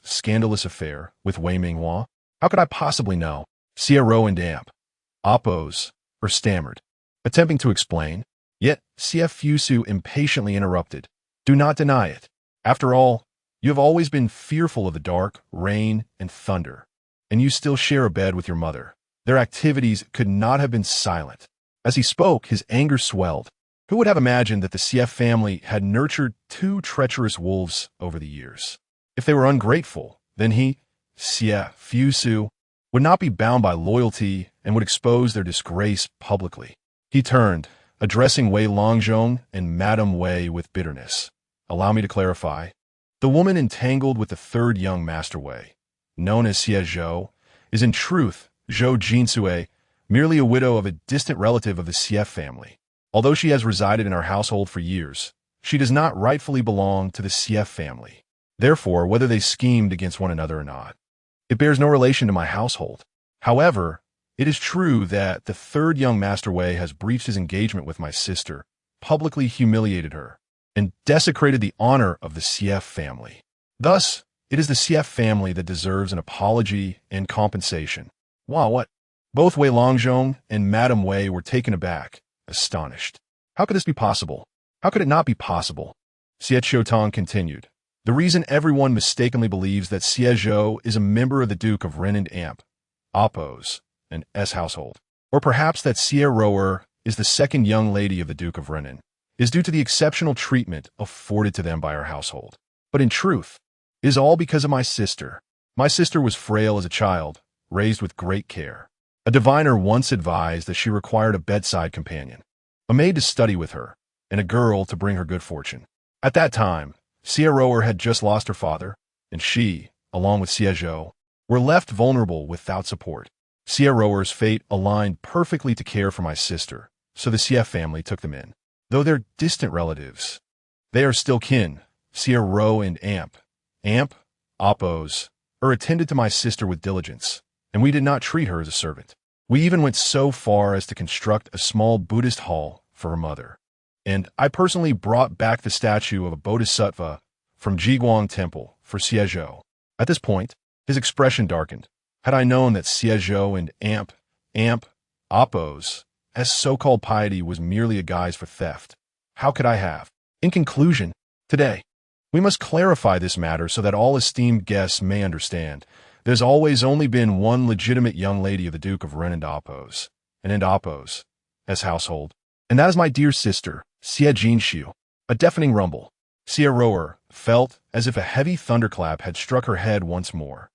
scandalous affair with Wei Minghua? How could I possibly know? Xie Ro and Oppos, stammered, attempting to explain. Yet Xie Fusu impatiently interrupted. Do not deny it. After all, you have always been fearful of the dark, rain, and thunder, and you still share a bed with your mother. Their activities could not have been silent. As he spoke, his anger swelled. Who would have imagined that the Xie family had nurtured 2 treacherous wolves over the years? If they were ungrateful, then he, Xie Fusu, would not be bound by loyalty and would expose their disgrace publicly. He turned, addressing Wei Longzhong and Madame Wei with bitterness. Allow me to clarify. The woman entangled with the 3rd young Master Wei, known as Xie Zhou, is in truth Zhou Jinsui, merely a widow of a distant relative of the Xie family. Although she has resided in our household for years, she does not rightfully belong to the Xie family. Therefore, whether they schemed against one another or not, it bears no relation to my household. However, it is true that the 3rd young Master Wei has breached his engagement with my sister, publicly humiliated her, and desecrated the honor of the Xie family. Thus, it is the Xie family that deserves an apology and compensation. Wow, what? Both Wei Longzhong and Madame Wei were taken aback, astonished. How could this be possible? How could it not be possible? Xie Qiutong continued. The reason everyone mistakenly believes that Xie is a member of the Duke of Ren and Amp, Apos, and S household, or perhaps that Xie is the second young lady of the Duke of Renan, is due to the exceptional treatment afforded to them by our household. But in truth, it is all because of my sister. My sister was frail as a child, raised with great care. A diviner once advised that she required a bedside companion, a maid to study with her, and a girl to bring her good fortune. At that time, Xie had just lost her father, and she, along with Xie, were left vulnerable without support. Xie's fate aligned perfectly to care for my sister, so the Xie family took them in. Though they're distant relatives, they are still kin. Xie and Amp, Apos, attended to my sister with diligence, and we did not treat her as a servant. We even went so far as to construct a small Buddhist hall for her mother. And I personally brought back the statue of a bodhisattva from Jiguang Temple for Xie. At this point, his expression darkened. Had I known that Xie and Amp, Apos, as so-called piety was merely a guise for theft, how could I have? In conclusion, today, we must clarify this matter so that all esteemed guests may understand. There's always only been one legitimate young lady of the Duke of Ren and Apos, as household, and that is my dear sister, Xie Jinxiu. A deafening rumble. Xie felt as if a heavy thunderclap had struck her head once more,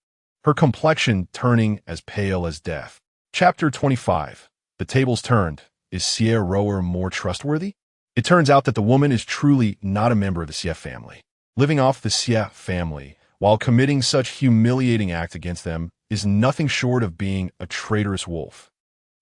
her complexion turning as pale as death. Chapter 25. The tables turned. Is Xie more trustworthy? It turns out that the woman is truly not a member of the Xie family. Living off the Xie family, while committing such humiliating act against them, is nothing short of being a traitorous wolf.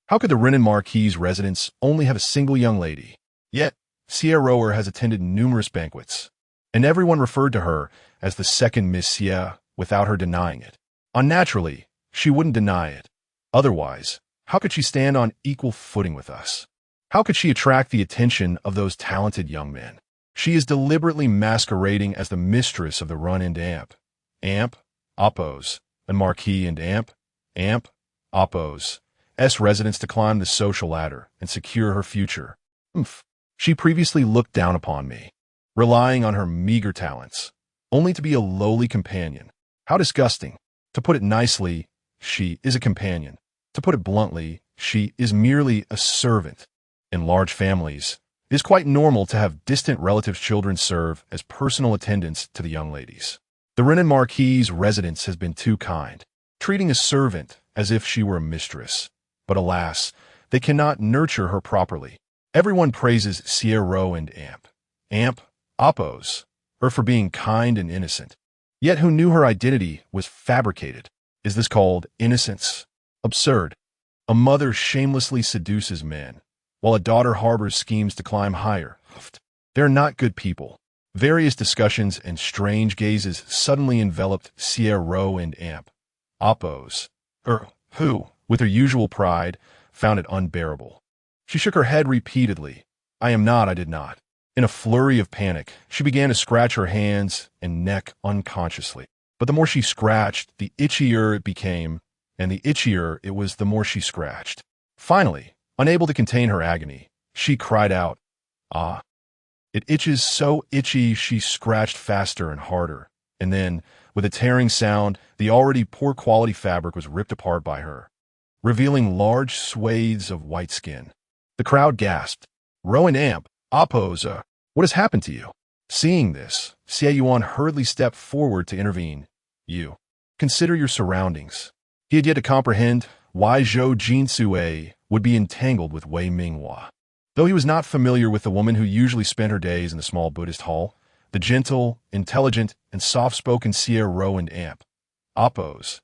How could the Renan Marquis' residence only have a single young lady? Yet, Xie has attended numerous banquets, and everyone referred to her as the second Miss Xie without her denying it. Unnaturally, she wouldn't deny it. Otherwise, how could she stand on equal footing with us? How could she attract the attention of those talented young men? She is deliberately masquerading as the mistress of the Run and Amp, Apos, and Marquis and Amp, Apos, residence to climb the social ladder and secure her future. She previously looked down upon me, relying on her meager talents, only to be a lowly companion. How disgusting. To put it nicely, she is a companion. To put it bluntly, she is merely a servant. In large families, it is quite normal to have distant relatives' children serve as personal attendants to the young ladies. The Renan Marquis' residence has been too kind, treating a servant as if she were a mistress. But alas, they cannot nurture her properly. Everyone praises Xie and Amp, Apos, for being kind and innocent. Yet who knew her identity was fabricated? Is this called innocence? Absurd. A mother shamelessly seduces men, while a daughter harbors schemes to climb higher. They're not good people. Various discussions and strange gazes suddenly enveloped Xie and Amp, Apos, who, with her usual pride, found it unbearable. She shook her head repeatedly. I did not. In a flurry of panic, she began to scratch her hands and neck unconsciously. But the more she scratched, the itchier it became, and the itchier it was the more she scratched. Finally, unable to contain her agony, she cried out, "Ah!" It itches so itchy she scratched faster and harder, and then, with a tearing sound, the already poor quality fabric was ripped apart by her, revealing large swathes of white skin. The crowd gasped. Rowan Amp, Apos, what has happened to you? Seeing this, Xie hurriedly stepped forward to intervene. You. Consider your surroundings. He had yet to comprehend why Zhou Jinsue would be entangled with Wei Minghua. Though he was not familiar with the woman who usually spent her days in the small Buddhist hall, the gentle, intelligent, and soft-spoken Xie and Amp, Apos,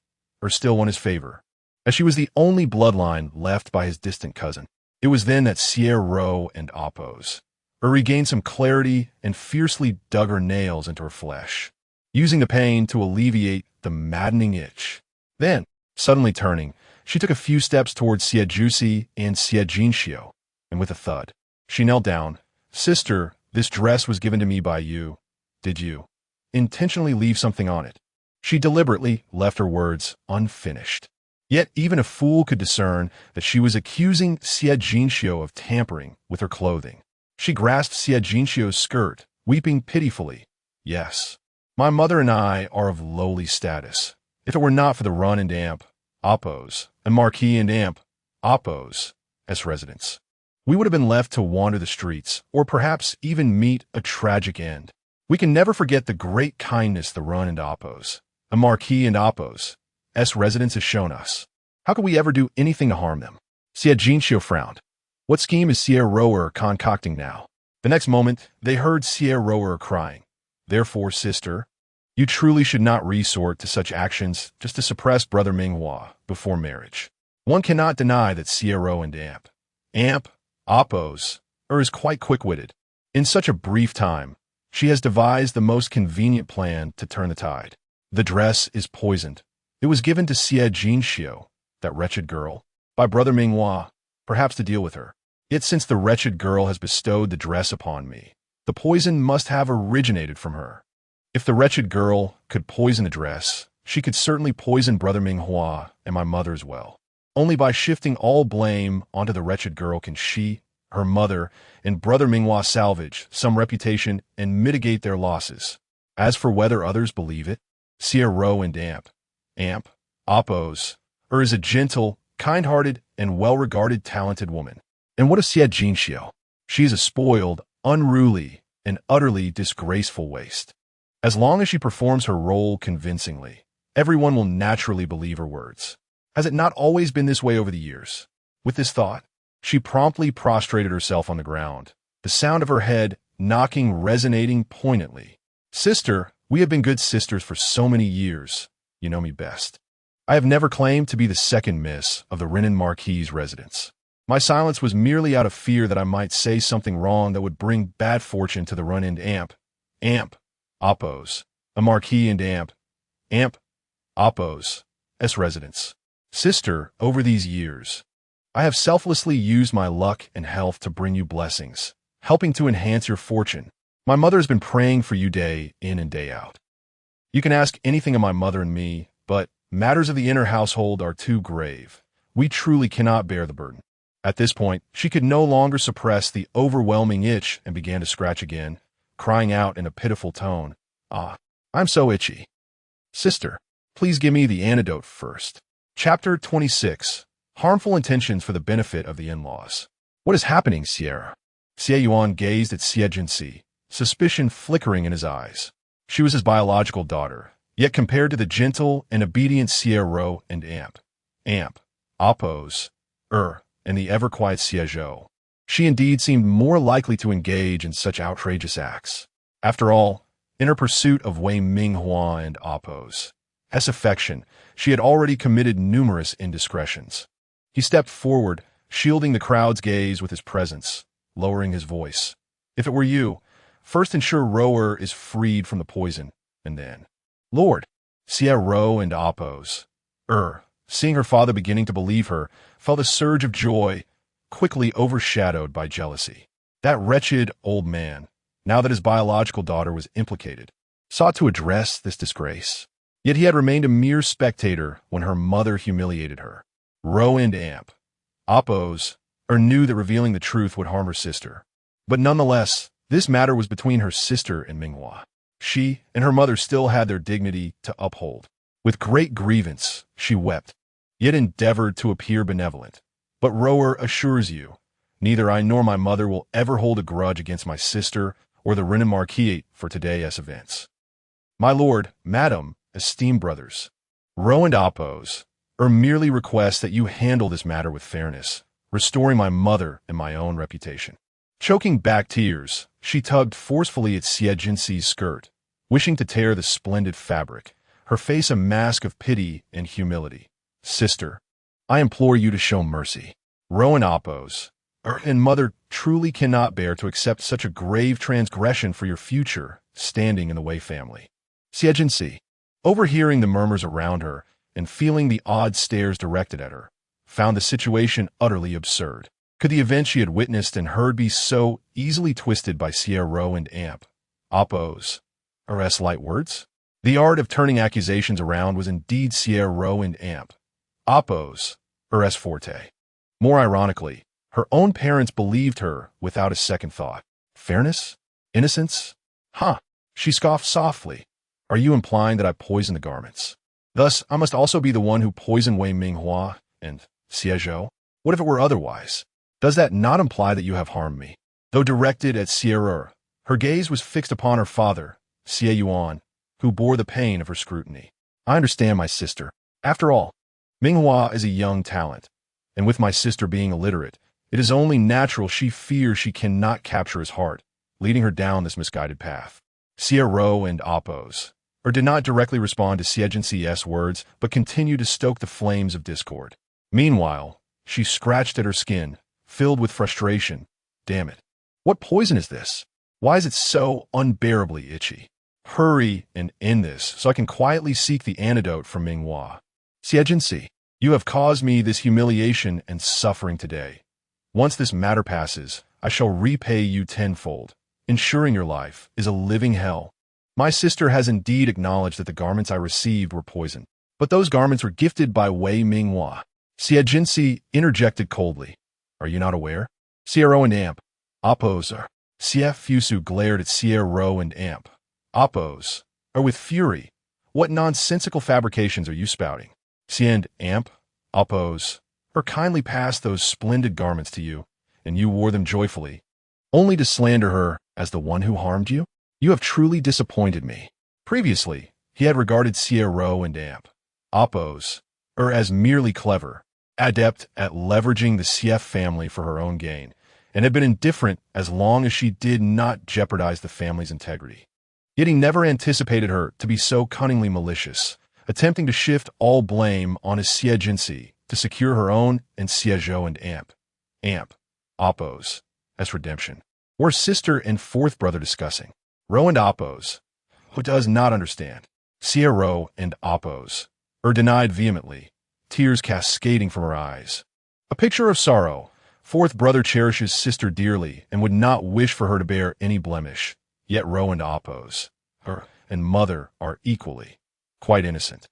still won his favor, as she was the only bloodline left by his distant cousin. It was then that Xie and Apos regained some clarity and fiercely dug her nails into her flesh, using the pain to alleviate the maddening itch. Then, suddenly turning, she took a few steps towards Xie Jusi and Xie Jinxiu, and with a thud, she knelt down. Sister, this dress was given to me by you. Did you intentionally leave something on it? She deliberately left her words unfinished. Yet even a fool could discern that she was accusing Xie Jinxiu of tampering with her clothing. She grasped Xie Jinxiu's skirt, weeping pitifully. Yes, My mother and I are of lowly status. If it were not for the run and amp, oppos, and marquis and amp, oppos, as residents, we would have been left to wander the streets, or perhaps even meet a tragic end. We can never forget the great kindness the run and oppos, a marquis and oppos, S residents has shown us. How could we ever do anything to harm them? Siagincio frowned. What scheme is Sierra Rower concocting now? The next moment, they heard Sierra Rower crying. Therefore, sister, you truly should not resort to such actions just to suppress Brother Minghua before marriage. One cannot deny that Sierra and Amp, oppos, is quite quick-witted. In such a brief time, she has devised the most convenient plan to turn the tide. The dress is poisoned. It was given to Xie Jinxiu, that wretched girl, by Brother Minghua, perhaps to deal with her. Yet since the wretched girl has bestowed the dress upon me, the poison must have originated from her. If the wretched girl could poison the dress, she could certainly poison Brother Minghua and my mother as well. Only by shifting all blame onto the wretched girl can she, her mother, and Brother Minghua salvage some reputation and mitigate their losses. As for whether others believe it, Sierra and Amp, oppos, is a gentle, kind-hearted, and well-regarded talented woman. And what of Xie Jinxiu? She is a spoiled, unruly, and utterly disgraceful waste. As long as she performs her role convincingly, everyone will naturally believe her words. Has it not always been this way over the years? With this thought, she promptly prostrated herself on the ground, the sound of her head knocking resonating poignantly. Sister, we have been good sisters for so many years. You know me best. I have never claimed to be the second miss of the Renan Marquis' residence. My silence was merely out of fear that I might say something wrong that would bring bad fortune to the run-in amp, oppos, a marquis and amp, oppos, S residents. Sister, over these years, I have selflessly used my luck and health to bring you blessings, helping to enhance your fortune. My mother has been praying for you day in and day out. You can ask anything of my mother and me, but matters of the inner household are too grave. We truly cannot bear the burden. At this point, she could no longer suppress the overwhelming itch and began to scratch again, crying out in a pitiful tone, "Ah, I'm so itchy. Sister, please give me the antidote first." Chapter 26. Harmful Intentions for the Benefit of the In-Laws. What is happening, Sierra? Xie Yuan gazed at Xie Jinxi, suspicion flickering in his eyes. She was his biological daughter, yet compared to the gentle and obedient Sierra and Amp, oppos, and the ever-quiet Xie Zhou, she indeed seemed more likely to engage in such outrageous acts. After all, in her pursuit of Wei Minghua and oppos, S affection, she had already committed numerous indiscretions. He stepped forward, shielding the crowd's gaze with his presence, lowering his voice. If it were you, first ensure Rower is freed from the poison, and then, Lord, Sierra and oppos, seeing her father beginning to believe her, felt a surge of joy, quickly overshadowed by jealousy. That wretched old man, now that his biological daughter was implicated, sought to address this disgrace. Yet he had remained a mere spectator when her mother humiliated her. Ro and Amp, oppos, knew that revealing the truth would harm her sister. But nonetheless, this matter was between her sister and Minghua. She and her mother still had their dignity to uphold. With great grievance, she wept, yet endeavored to appear benevolent. But Rower assures you, neither I nor my mother will ever hold a grudge against my sister or the Renan Marquis for today's events. My lord, madam, esteemed brothers, Ro and oppos, merely request that you handle this matter with fairness, restoring my mother and my own reputation. Choking back tears, she tugged forcefully at Xie Jinxi's skirt, wishing to tear the splendid fabric, her face a mask of pity and humility. Sister, I implore you to show mercy. Ro and oppos, and mother truly cannot bear to accept such a grave transgression for your future standing in the Wei family. Xie Jinxi, overhearing the murmurs around her and feeling the odd stares directed at her, found the situation utterly absurd. Could the event she had witnessed and heard be so easily twisted by Sierra and Amp, oppos, S light words? The art of turning accusations around was indeed Sierra and Amp, oppos, S forte. More ironically, her own parents believed her without a second thought. Fairness? Innocence? Huh, she scoffed softly. Are you implying that I poisoned the garments? Thus, I must also be the one who poisoned Wei Minghua and Xie Zhou? What if it were otherwise? Does that not imply that you have harmed me? Though directed at Xie Ru, her gaze was fixed upon her father, Xie Yuan, who bore the pain of her scrutiny. I understand, my sister. After all, Minghua is a young talent, and with my sister being illiterate, it is only natural she fears she cannot capture his heart, leading her down this misguided path. Xie Ru and oppose, or did not directly respond to Xie Jinxi's words, but continued to stoke the flames of discord. Meanwhile, she scratched at her skin, filled with frustration. Damn it. What poison is this? Why is it so unbearably itchy? Hurry and end this, so I can quietly seek the antidote from Minghua. Xie Jinxi, you have caused me this humiliation and suffering today. Once this matter passes, I shall repay you tenfold. Ensuring your life is a living hell. My sister has indeed acknowledged that the garments I received were poisoned, but those garments were gifted by Wei Minghua. Xie Jinxi interjected coldly. Are you not aware? Xie Ru and Amp. Oppose are. Xie Fusu glared at Xie Ru and Amp. Oppose are with fury. What nonsensical fabrications are you spouting? Xie and Amp. Oppose or kindly passed those splendid garments to you, and you wore them joyfully, only to slander her as the one who harmed you? You have truly disappointed me. Previously, he had regarded Xie Ru and Amp. Oppose as merely clever, adept at leveraging the Xie family for her own gain, and had been indifferent as long as she did not jeopardize the family's integrity. Yet he never anticipated her to be so cunningly malicious, attempting to shift all blame on his Xie Jinxi to secure her own and Xie Zhou and Amp. Oppose as redemption. Were sister and fourth brother discussing. Ro and Oppose, who does not understand. Xie Ru and Oppose, denied vehemently, tears cascading from her eyes. A picture of sorrow. Fourth brother cherishes sister dearly and would not wish for her to bear any blemish. Yet Ro and Oppose, her and mother are equally quite innocent.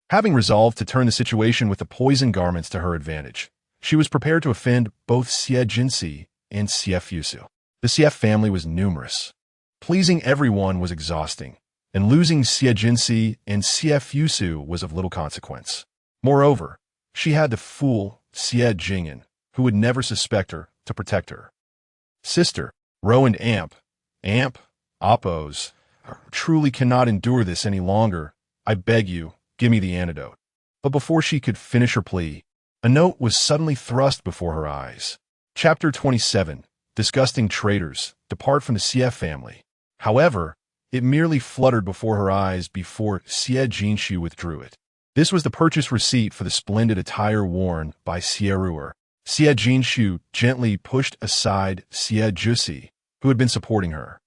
Having resolved to turn the situation with the poison garments to her advantage, she was prepared to offend both Xie Jinxi and Xie Fusu. The Xie family was numerous. Pleasing everyone was exhausting, and losing Xie Jinxi and Xie Fusu was of little consequence. Moreover, she had the fool Xie Jingyan, who would never suspect her, to protect her. Sister, Ro and Amp, Oppose, truly cannot endure this any longer. I beg you, give me the antidote. But before she could finish her plea, a note was suddenly thrust before her eyes. Chapter 27. Disgusting traitors, depart from the Xie family. However, it merely fluttered before her eyes before Xie Jinxi withdrew it. This was the purchase receipt for the splendid attire worn by Xie Ru. Xie Jinxi gently pushed aside Xie Jinxi, who had been supporting her,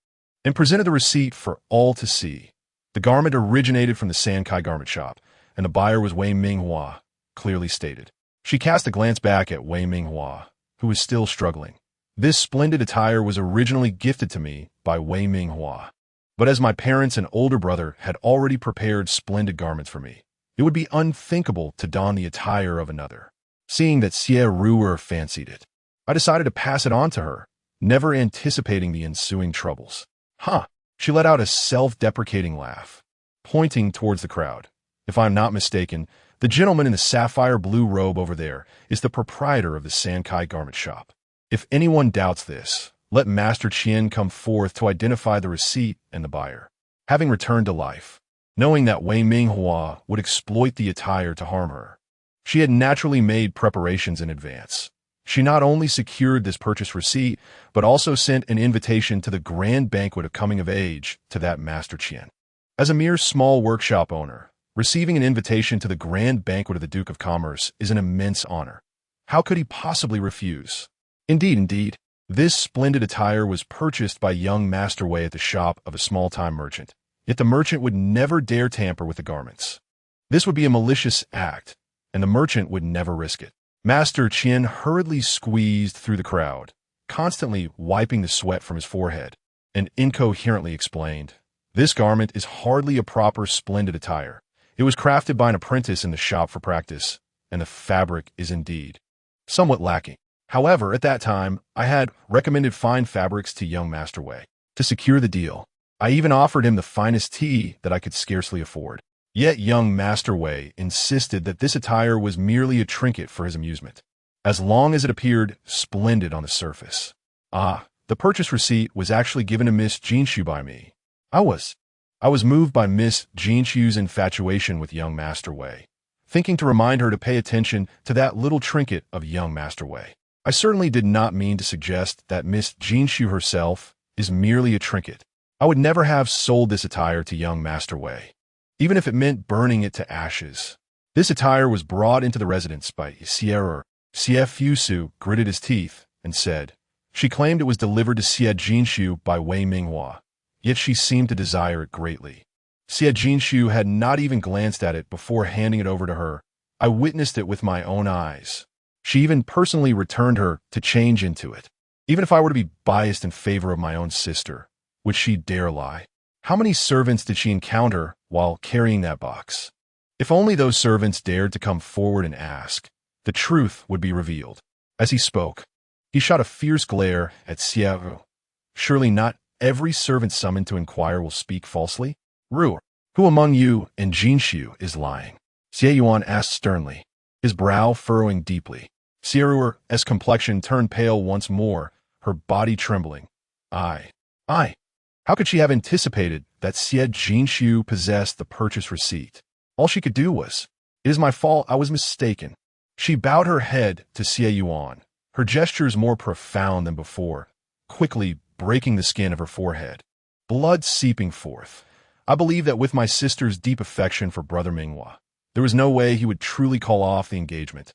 and presented the receipt for all to see. The garment originated from the Sankai garment shop, and the buyer was Wei Minghua, clearly stated. She cast a glance back at Wei Minghua, who was still struggling. This splendid attire was originally gifted to me by Wei Minghua, but as my parents and older brother had already prepared splendid garments for me, it would be unthinkable to don the attire of another. Seeing that Xie Ru fancied it, I decided to pass it on to her, never anticipating the ensuing troubles. Huh, she let out a self-deprecating laugh, pointing towards the crowd. If I'm not mistaken, the gentleman in the sapphire blue robe over there is the proprietor of the Sankai garment shop. If anyone doubts this, let Master Qian come forth to identify the receipt and the buyer. Having returned to life, knowing that Wei Minghua would exploit the attire to harm her, she had naturally made preparations in advance. She not only secured this purchase receipt, but also sent an invitation to the grand banquet of coming of age to that Master Qian. As a mere small workshop owner, receiving an invitation to the grand banquet of the Duke of Commerce is an immense honor. How could he possibly refuse? Indeed, this splendid attire was purchased by young Master Wei at the shop of a small-time merchant, yet the merchant would never dare tamper with the garments. This would be a malicious act, and the merchant would never risk it. Master Qian hurriedly squeezed through the crowd, constantly wiping the sweat from his forehead, and incoherently explained, "This garment is hardly a proper splendid attire. It was crafted by an apprentice in the shop for practice, and the fabric is indeed somewhat lacking. However, at that time, I had recommended fine fabrics to young Master Wei. To secure the deal, I even offered him the finest tea that I could scarcely afford. Yet young Master Wei insisted that this attire was merely a trinket for his amusement, as long as it appeared splendid on the surface. The purchase receipt was actually given to Miss Jinshu by me. I was moved by Miss Jinshu's infatuation with young Master Wei, thinking to remind her to pay attention to that little trinket of young Master Wei. I certainly did not mean to suggest that Miss Jinshu herself is merely a trinket. I would never have sold this attire to young Master Wei, even if it meant burning it to ashes. This attire was brought into the residence by Sierra. Xie Fusu gritted his teeth and said, she claimed it was delivered to Xie Jinshu by Wei Minghua, yet she seemed to desire it greatly. Xie Jinshu had not even glanced at it before handing it over to her. I witnessed it with my own eyes. She even personally returned her to change into it. Even if I were to be biased in favor of my own sister, would she dare lie? How many servants did she encounter while carrying that box? If only those servants dared to come forward and ask, the truth would be revealed. As he spoke, he shot a fierce glare at Xie. Surely not every servant summoned to inquire will speak falsely? Ru, who among you and Jinshu is lying? Xie Yuan asked sternly, his brow furrowing deeply. Xieru's complexion turned pale once more, her body trembling. I. How could she have anticipated that Xie Jinshu possessed the purchase receipt? All she could do was, it is my fault, I was mistaken. She bowed her head to Xie Yuan, her gestures more profound than before, quickly breaking the skin of her forehead. Blood seeping forth. I believe that with my sister's deep affection for Brother Minghua, there was no way he would truly call off the engagement.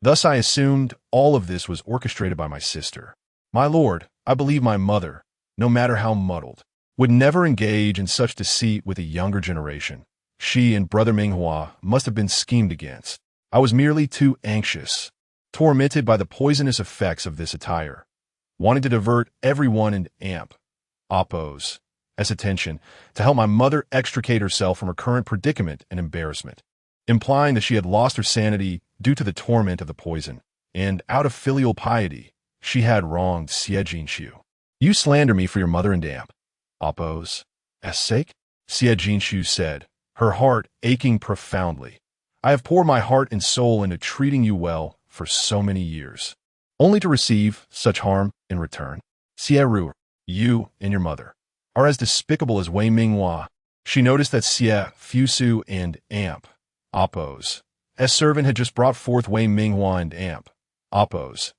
Thus I assumed all of this was orchestrated by my sister. My lord, I believe my mother, no matter how muddled, would never engage in such deceit with a younger generation. She and Brother Minghua must have been schemed against. I was merely too anxious, tormented by the poisonous effects of this attire, wanting to divert everyone in Appo's attention to help my mother extricate herself from her current predicament and embarrassment, implying that she had lost her sanity due to the torment of the poison, and out of filial piety, she had wronged Xie Jinshu. You slander me for your mother and Appo's sake? Xie Jinshu said, her heart aching profoundly. I have poured my heart and soul into treating you well for so many years, only to receive such harm in return. Xie, you and your mother are as despicable as Wei Minghua. She noticed that Xie Fusu and Appo's servant had just brought forth Wei Minghua and Appo's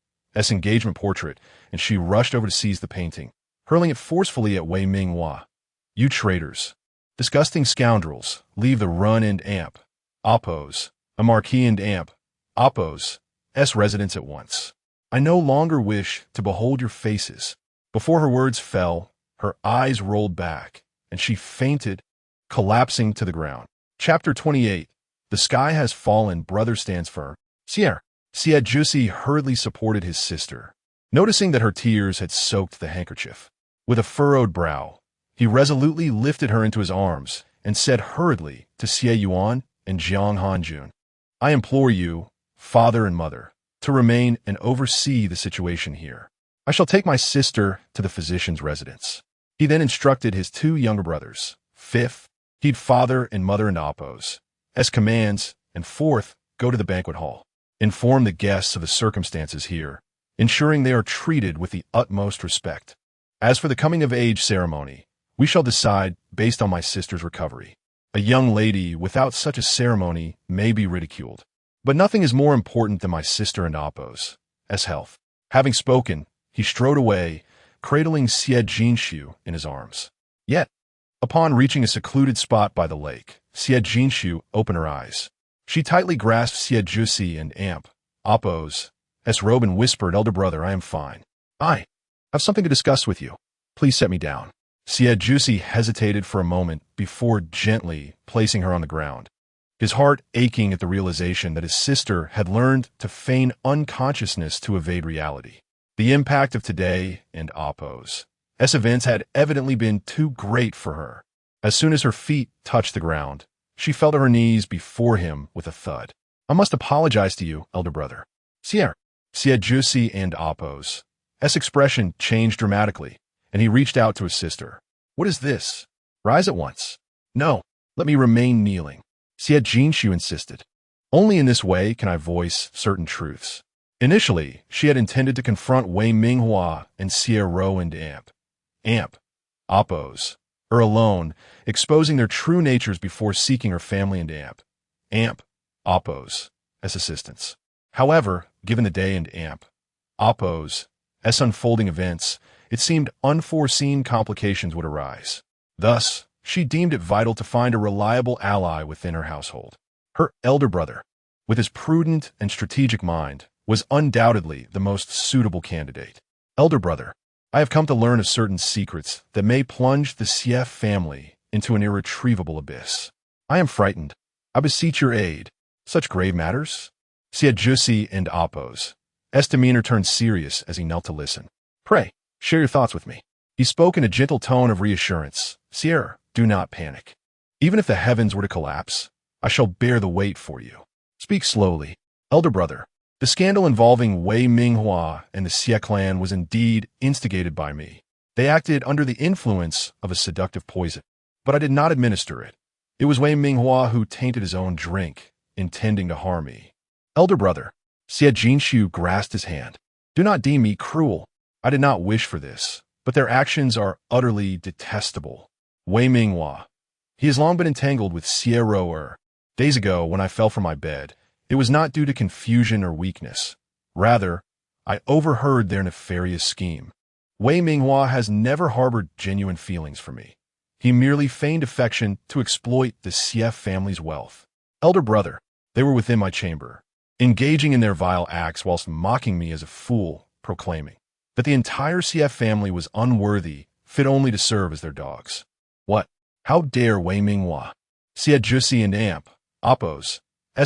engagement portrait, and she rushed over to seize the painting, hurling it forcefully at Wei Minghua. You traitors, disgusting scoundrels, leave the run and Appo's, a marquis and Appo's residence at once. I no longer wish to behold your faces. Before her words fell, her eyes rolled back, and she fainted, collapsing to the ground. Chapter 28. The sky has fallen, brother stands firm. Xie Jusi hurriedly supported his sister, noticing that her tears had soaked the handkerchief. With a furrowed brow, he resolutely lifted her into his arms and said hurriedly to Xie Yuan and Jiang Hanjun, I implore you, father and mother, to remain and oversee the situation here. I shall take my sister to the physician's residence. He then instructed his two younger brothers. Fifth, heed father and mother and Appo's commands, and fourth, go to the banquet hall. Inform the guests of the circumstances here, ensuring they are treated with the utmost respect. As for the coming-of-age ceremony, we shall decide based on my sister's recovery. A young lady without such a ceremony may be ridiculed, but nothing is more important than my sister and Appo's health. Having spoken, he strode away, cradling Xie Jinshu in his arms. Yet, upon reaching a secluded spot by the lake, Xie Jinshu opened her eyes. She tightly grasped Xie Jusi and Appo's robe and whispered, Elder brother, I am fine. I have something to discuss with you. Please set me down. Xie Jusi hesitated for a moment before gently placing her on the ground, his heart aching at the realization that his sister had learned to feign unconsciousness to evade reality. The impact of today and Appo's events had evidently been too great for her. As soon as her feet touched the ground, she fell to her knees before him with a thud. I must apologize to you, elder brother. Xie Jusi and Appo's expression changed dramatically, and he reached out to his sister. What is this? Rise at once. No, let me remain kneeling. Xie Jinshu insisted. Only in this way can I voice certain truths. Initially, she had intended to confront Wei Minghua and Xie Ro and Amp, Oppos, alone, exposing their true natures before seeking her family and Amp, Oppos, as assistants. However, given the day and Oppos, as unfolding events, it seemed unforeseen complications would arise. Thus, she deemed it vital to find a reliable ally within her household. Her elder brother, with his prudent and strategic mind, was undoubtedly the most suitable candidate. Elder brother, I have come to learn of certain secrets that may plunge the Xie family into an irretrievable abyss. I am frightened. I beseech your aid. Such grave matters? Xie Jusi and Oppos. Demeanor turned serious as he knelt to listen. Pray, share your thoughts with me. He spoke in a gentle tone of reassurance. Sierra, do not panic. Even if the heavens were to collapse, I shall bear the weight for you. Speak slowly. Elder brother, the scandal involving Wei Minghua and the Xie clan was indeed instigated by me. They acted under the influence of a seductive poison, but I did not administer it. It was Wei Minghua who tainted his own drink, intending to harm me. Elder brother, Xie Jinshu grasped his hand. Do not deem me cruel. I did not wish for this, but their actions are utterly detestable. Wei Minghua. He has long been entangled with Xie Ro. Days ago, when I fell from my bed, it was not due to confusion or weakness. Rather, I overheard their nefarious scheme. Wei Minghua has never harbored genuine feelings for me. He merely feigned affection to exploit the Xie family's wealth. Elder brother, they were within my chamber, engaging in their vile acts whilst mocking me as a fool, proclaiming that the entire Xie family was unworthy, fit only to serve as their dogs. What? How dare Wei Minghua? Xie Jusi and Oppos,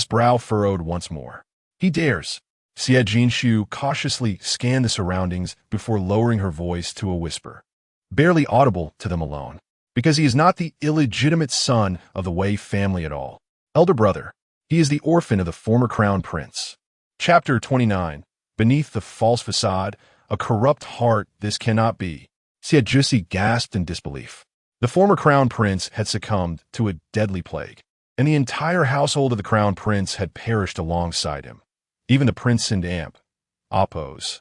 brow furrowed once more. He dares. Xie Jinshu cautiously scanned the surroundings before lowering her voice to a whisper, barely audible to them alone, because he is not the illegitimate son of the Wei family at all. Elder brother, he is the orphan of the former crown prince. Chapter 29. Beneath the false facade, a corrupt heart, this cannot be. Xie Jusi gasped in disbelief. The former crown prince had succumbed to a deadly plague, and the entire household of the crown prince had perished alongside him. Even the prince and Oppos'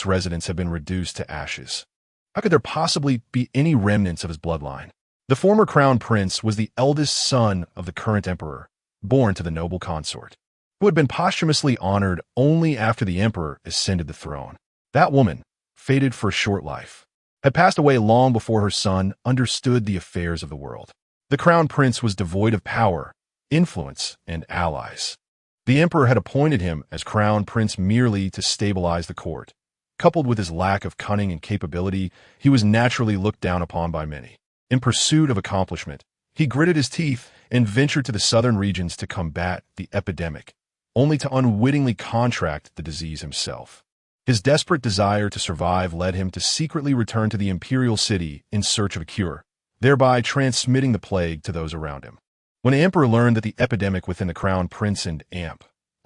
residence had been reduced to ashes. How could there possibly be any remnants of his bloodline? The former crown prince was the eldest son of the current emperor, born to the noble consort, who had been posthumously honored only after the emperor ascended the throne. That woman, fated for a short life, had passed away long before her son understood the affairs of the world. The crown prince was devoid of power, influence, and allies. The emperor had appointed him as crown prince merely to stabilize the court. Coupled with his lack of cunning and capability, he was naturally looked down upon by many. In pursuit of accomplishment, he gritted his teeth and ventured to the southern regions to combat the epidemic, only to unwittingly contract the disease himself. His desperate desire to survive led him to secretly return to the imperial city in search of a cure, thereby transmitting the plague to those around him. When the emperor learned that the epidemic within the crown prince and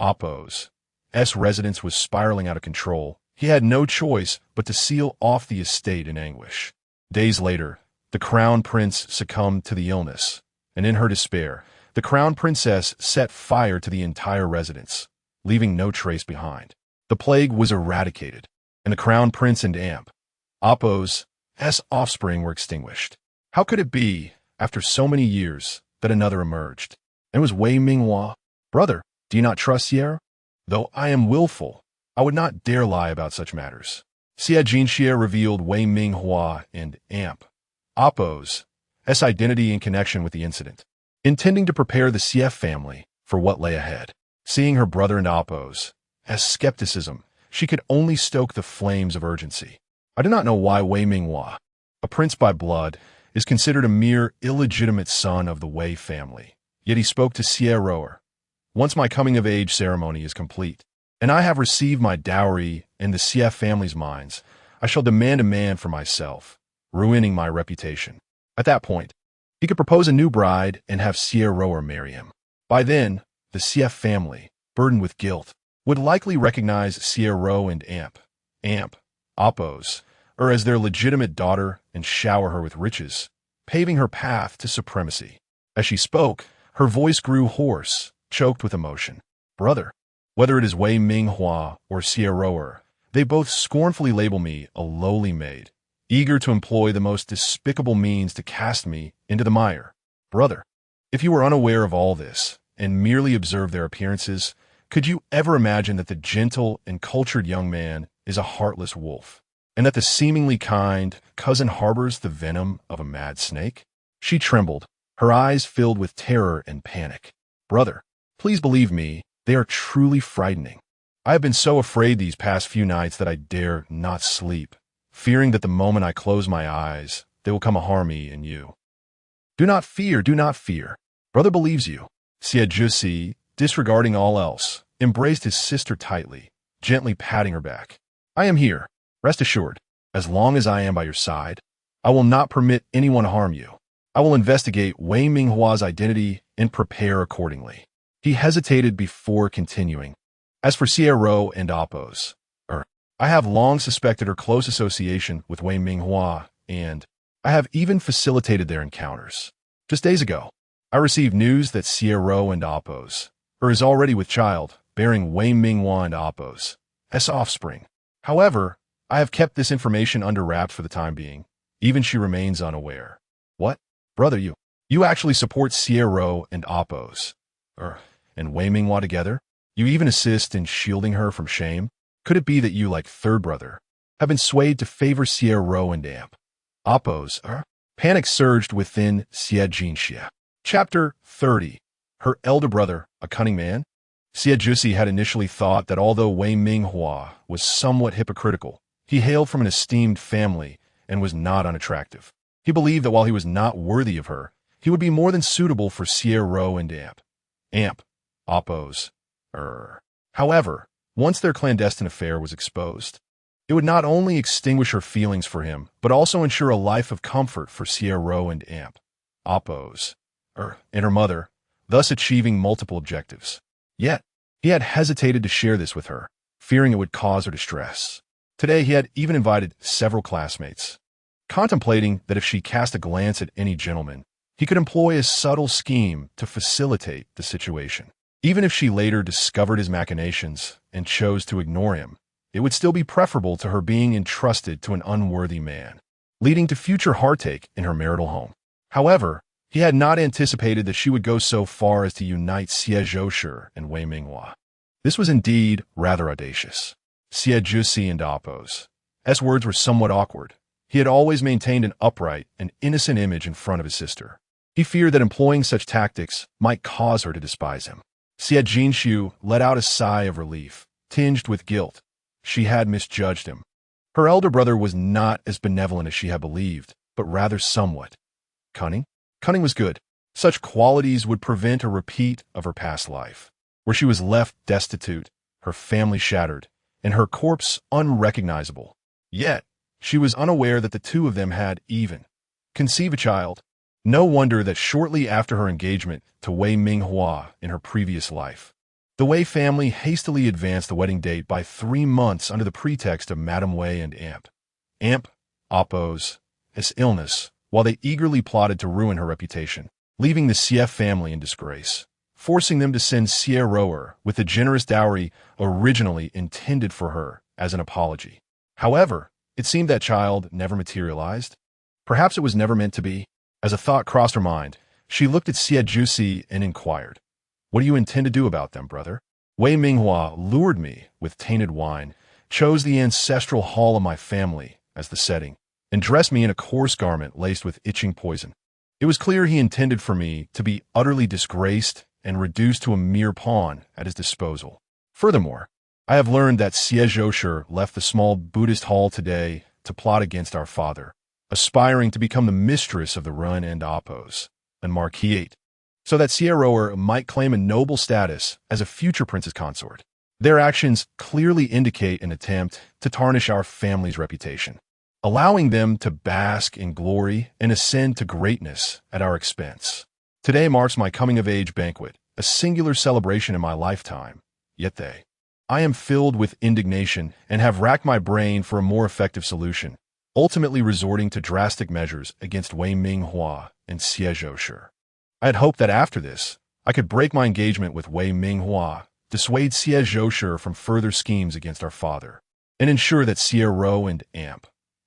Oppos' residence was spiraling out of control, he had no choice but to seal off the estate in anguish. Days later, the crown prince succumbed to the illness, and in her despair, the crown princess set fire to the entire residence, leaving no trace behind. The plague was eradicated, and the crown prince and Oppos' offspring were extinguished. How could it be, after so many years, that another emerged? And it was Wei Minghua. Brother, do you not trust Xie? Though I am willful, I would not dare lie about such matters. Xie Jinshu revealed Wei Minghua and Oppos' identity in connection with the incident, intending to prepare the Xie family for what lay ahead. Seeing her brother and Oppos' skepticism, she could only stoke the flames of urgency. I do not know why Wei Minghua, a prince by blood, is considered a mere illegitimate son of the Wei family. Yet he spoke to Xie Ro. Once my coming-of-age ceremony is complete, and I have received my dowry in the Xie family's minds, I shall demand a man for myself, ruining my reputation. At that point, he could propose a new bride and have Xie Ro marry him. By then, the Xie family, burdened with guilt, would likely recognize Xie Ro and Oppos' as their legitimate daughter and shower her with riches, paving her path to supremacy. As she spoke, her voice grew hoarse, choked with emotion. Brother, whether it is Wei Minghua or Xie Roer, they both scornfully label me a lowly maid, eager to employ the most despicable means to cast me into the mire. Brother, if you were unaware of all this and merely observed their appearances, could you ever imagine that the gentle and cultured young man is a heartless wolf, and that the seemingly kind cousin harbors the venom of a mad snake? She trembled, her eyes filled with terror and panic. Brother, please believe me, they are truly frightening. I have been so afraid these past few nights that I dare not sleep, fearing that the moment I close my eyes, they will come harm me and you. Do not fear, do not fear. Brother believes you. Xie Zhixi, disregarding all else, embraced his sister tightly, gently patting her back. I am here. Rest assured, as long as I am by your side, I will not permit anyone to harm you. I will investigate Wei Minghua's identity and prepare accordingly. He hesitated before continuing. As for Xie Ro and Appos, I have long suspected her close association with Wei Minghua, and I have even facilitated their encounters. Just days ago, I received news that Xie Ro and Appos is already with child, bearing Wei Minghua and Appos as offspring. However, I have kept this information under wraps for the time being. Even she remains unaware. What? Brother, you actually support Xie Ro and Appos, and Wei Minghua together? You even assist in shielding her from shame? Could it be that you, like third brother, have been swayed to favor Xie Ro and Appos? Panic surged within Xie Jinxia. Chapter 30. Her elder brother, a cunning man? Xie Zhixi had initially thought that although Wei Minghua was somewhat hypocritical, he hailed from an esteemed family and was not unattractive. He believed that while he was not worthy of her, he would be more than suitable for Xie Ro and Appos. However, once their clandestine affair was exposed, it would not only extinguish her feelings for him, but also ensure a life of comfort for Xie Ro and Appos, and her mother, thus achieving multiple objectives. Yet, he had hesitated to share this with her, fearing it would cause her distress. Today, he had even invited several classmates, contemplating that if she cast a glance at any gentleman, he could employ a subtle scheme to facilitate the situation. Even if she later discovered his machinations and chose to ignore him, it would still be preferable to her being entrusted to an unworthy man, leading to future heartache in her marital home. However, he had not anticipated that she would go so far as to unite Xie Zhixi and Wei Minghua. This was indeed rather audacious. Xie Zhixi and Appos' words were somewhat awkward. He had always maintained an upright and innocent image in front of his sister. He feared that employing such tactics might cause her to despise him. Xie Jinxiu let out a sigh of relief, tinged with guilt. She had misjudged him. Her elder brother was not as benevolent as she had believed, but rather somewhat cunning. Cunning was good. Such qualities would prevent a repeat of her past life, where she was left destitute, her family shattered, and her corpse unrecognizable. Yet, she was unaware that the two of them had even conceived a child. No wonder that shortly after her engagement to Wei Minghua in her previous life, the Wei family hastily advanced the wedding date by 3 months under the pretext of Madame Wei and Appos' illness, while they eagerly plotted to ruin her reputation, leaving the Xie family in disgrace, forcing them to send Xie Roer with the generous dowry originally intended for her as an apology. However, it seemed that child never materialized. Perhaps it was never meant to be. As a thought crossed her mind, she looked at Xie Zhixi and inquired, "What do you intend to do about them, brother?" Wei Minghua lured me with tainted wine, chose the ancestral hall of my family as the setting, and dressed me in a coarse garment laced with itching poison. It was clear he intended for me to be utterly disgraced and reduced to a mere pawn at his disposal. Furthermore, I have learned that Xie Zhixi left the small Buddhist hall today to plot against our father, aspiring to become the mistress of the Run and Appos and Marquis, so that Xie Roer might claim a noble status as a future princess consort. Their actions clearly indicate an attempt to tarnish our family's reputation, allowing them to bask in glory and ascend to greatness at our expense. Today marks my coming-of-age banquet, a singular celebration in my lifetime, yet I am filled with indignation and have racked my brain for a more effective solution. ultimately resorting to drastic measures against Wei Minghua and Xie Zhoushi. I had hoped that after this, I could break my engagement with Wei Minghua, dissuade Xie Zhoushi from further schemes against our father, and ensure that Xie Ro and Amp,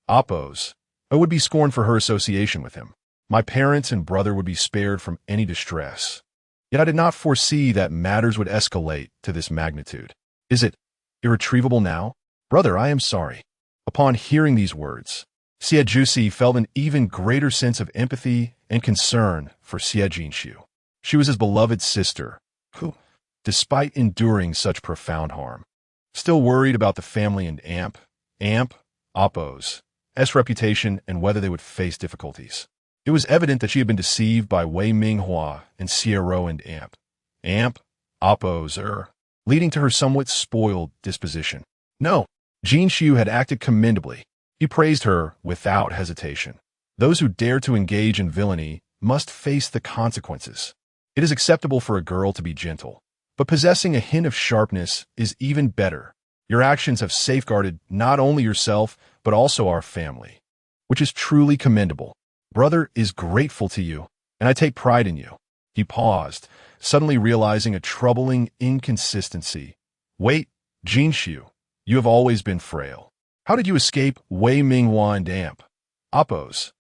Oppos, I would be scorned for her association with him. My parents and brother would be spared from any distress. Yet I did not foresee that matters would escalate to this magnitude. Is it irretrievable now? Brother, I am sorry. Upon hearing these words, Xie Zhoushi felt an even greater sense of empathy and concern for Xie Jinxiu. She was his beloved sister, who, despite enduring such profound harm, still worried about the family and Amp, Oppos, S reputation and whether they would face difficulties. It was evident that she had been deceived by Wei Minghua and Xie Ro and Amp, Oppos, leading to her somewhat spoiled disposition. No, Jinxiu had acted commendably. He praised her without hesitation. Those who dare to engage in villainy must face the consequences. It is acceptable for a girl to be gentle, but possessing a hint of sharpness is even better. Your actions have safeguarded not only yourself, but also our family, which is truly commendable. Brother is grateful to you, and I take pride in you. He paused, suddenly realizing a troubling inconsistency. Wait, Jinxiu, you have always been frail. How did you escape Wei Minghua and Amp, Oppos,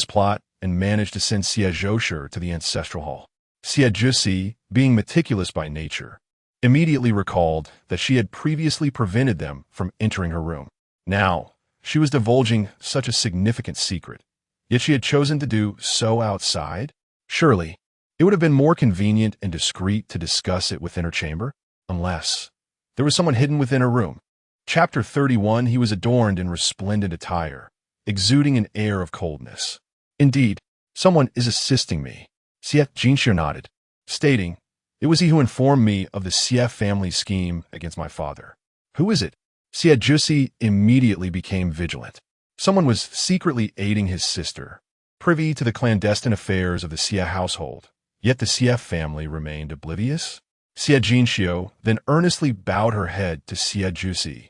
plot and manage to send Xie Zhoushi to the ancestral hall? Xie Zhoushi, being meticulous by nature, immediately recalled that she had previously prevented them from entering her room. Now, she was divulging such a significant secret, yet she had chosen to do so outside? Surely, it would have been more convenient and discreet to discuss it within her chamber, unless there was someone hidden within her room. Chapter 31. He was adorned in resplendent attire, exuding an air of coldness. Indeed, someone is assisting me. Xie Jinxiu nodded, stating, it was he who informed me of the Xie family scheme against my father. Who is it? Xie Zhoushi immediately became vigilant. Someone was secretly aiding his sister, privy to the clandestine affairs of the Xie household, yet the Xie family remained oblivious. Xie Jinxiu then earnestly bowed her head to Xie Zhoushi,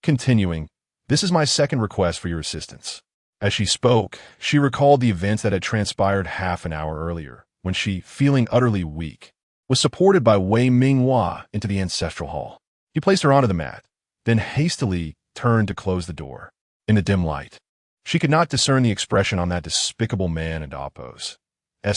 continuing, this is my second request for your assistance. As she spoke, she recalled the events that had transpired half an hour earlier, when she, feeling utterly weak, was supported by Wei Minghua into the ancestral hall. He placed her onto the mat, then hastily turned to close the door. In the dim light, she could not discern the expression on that despicable man and Oppos'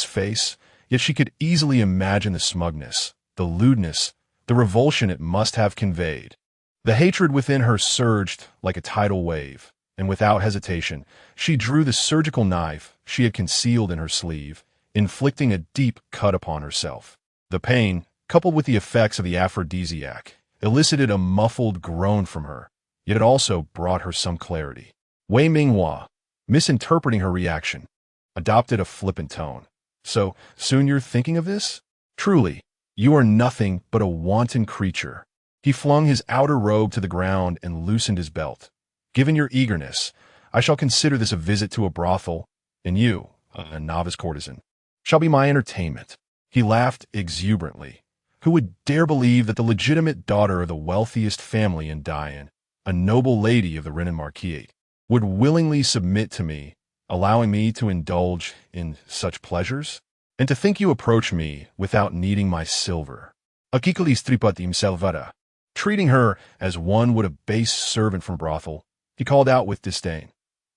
face, yet she could easily imagine the smugness, the lewdness, the revulsion it must have conveyed. The hatred within her surged like a tidal wave, and without hesitation, she drew the surgical knife she had concealed in her sleeve, inflicting a deep cut upon herself. The pain, coupled with the effects of the aphrodisiac, elicited a muffled groan from her, yet it also brought her some clarity. Wei Minghua, misinterpreting her reaction, adopted a flippant tone. So, soon you're thinking of this? Truly, you are nothing but a wanton creature. He flung his outer robe to the ground and loosened his belt. Given your eagerness, I shall consider this a visit to a brothel, and you, a novice courtesan, shall be my entertainment. He laughed exuberantly. Who would dare believe that the legitimate daughter of the wealthiest family in Dian, a noble lady of the Renan Marquis, would willingly submit to me, allowing me to indulge in such pleasures? And to think you approach me without needing my silver. Akikalis tripatim selvara. Treating her as one would a base servant from brothel, he called out with disdain.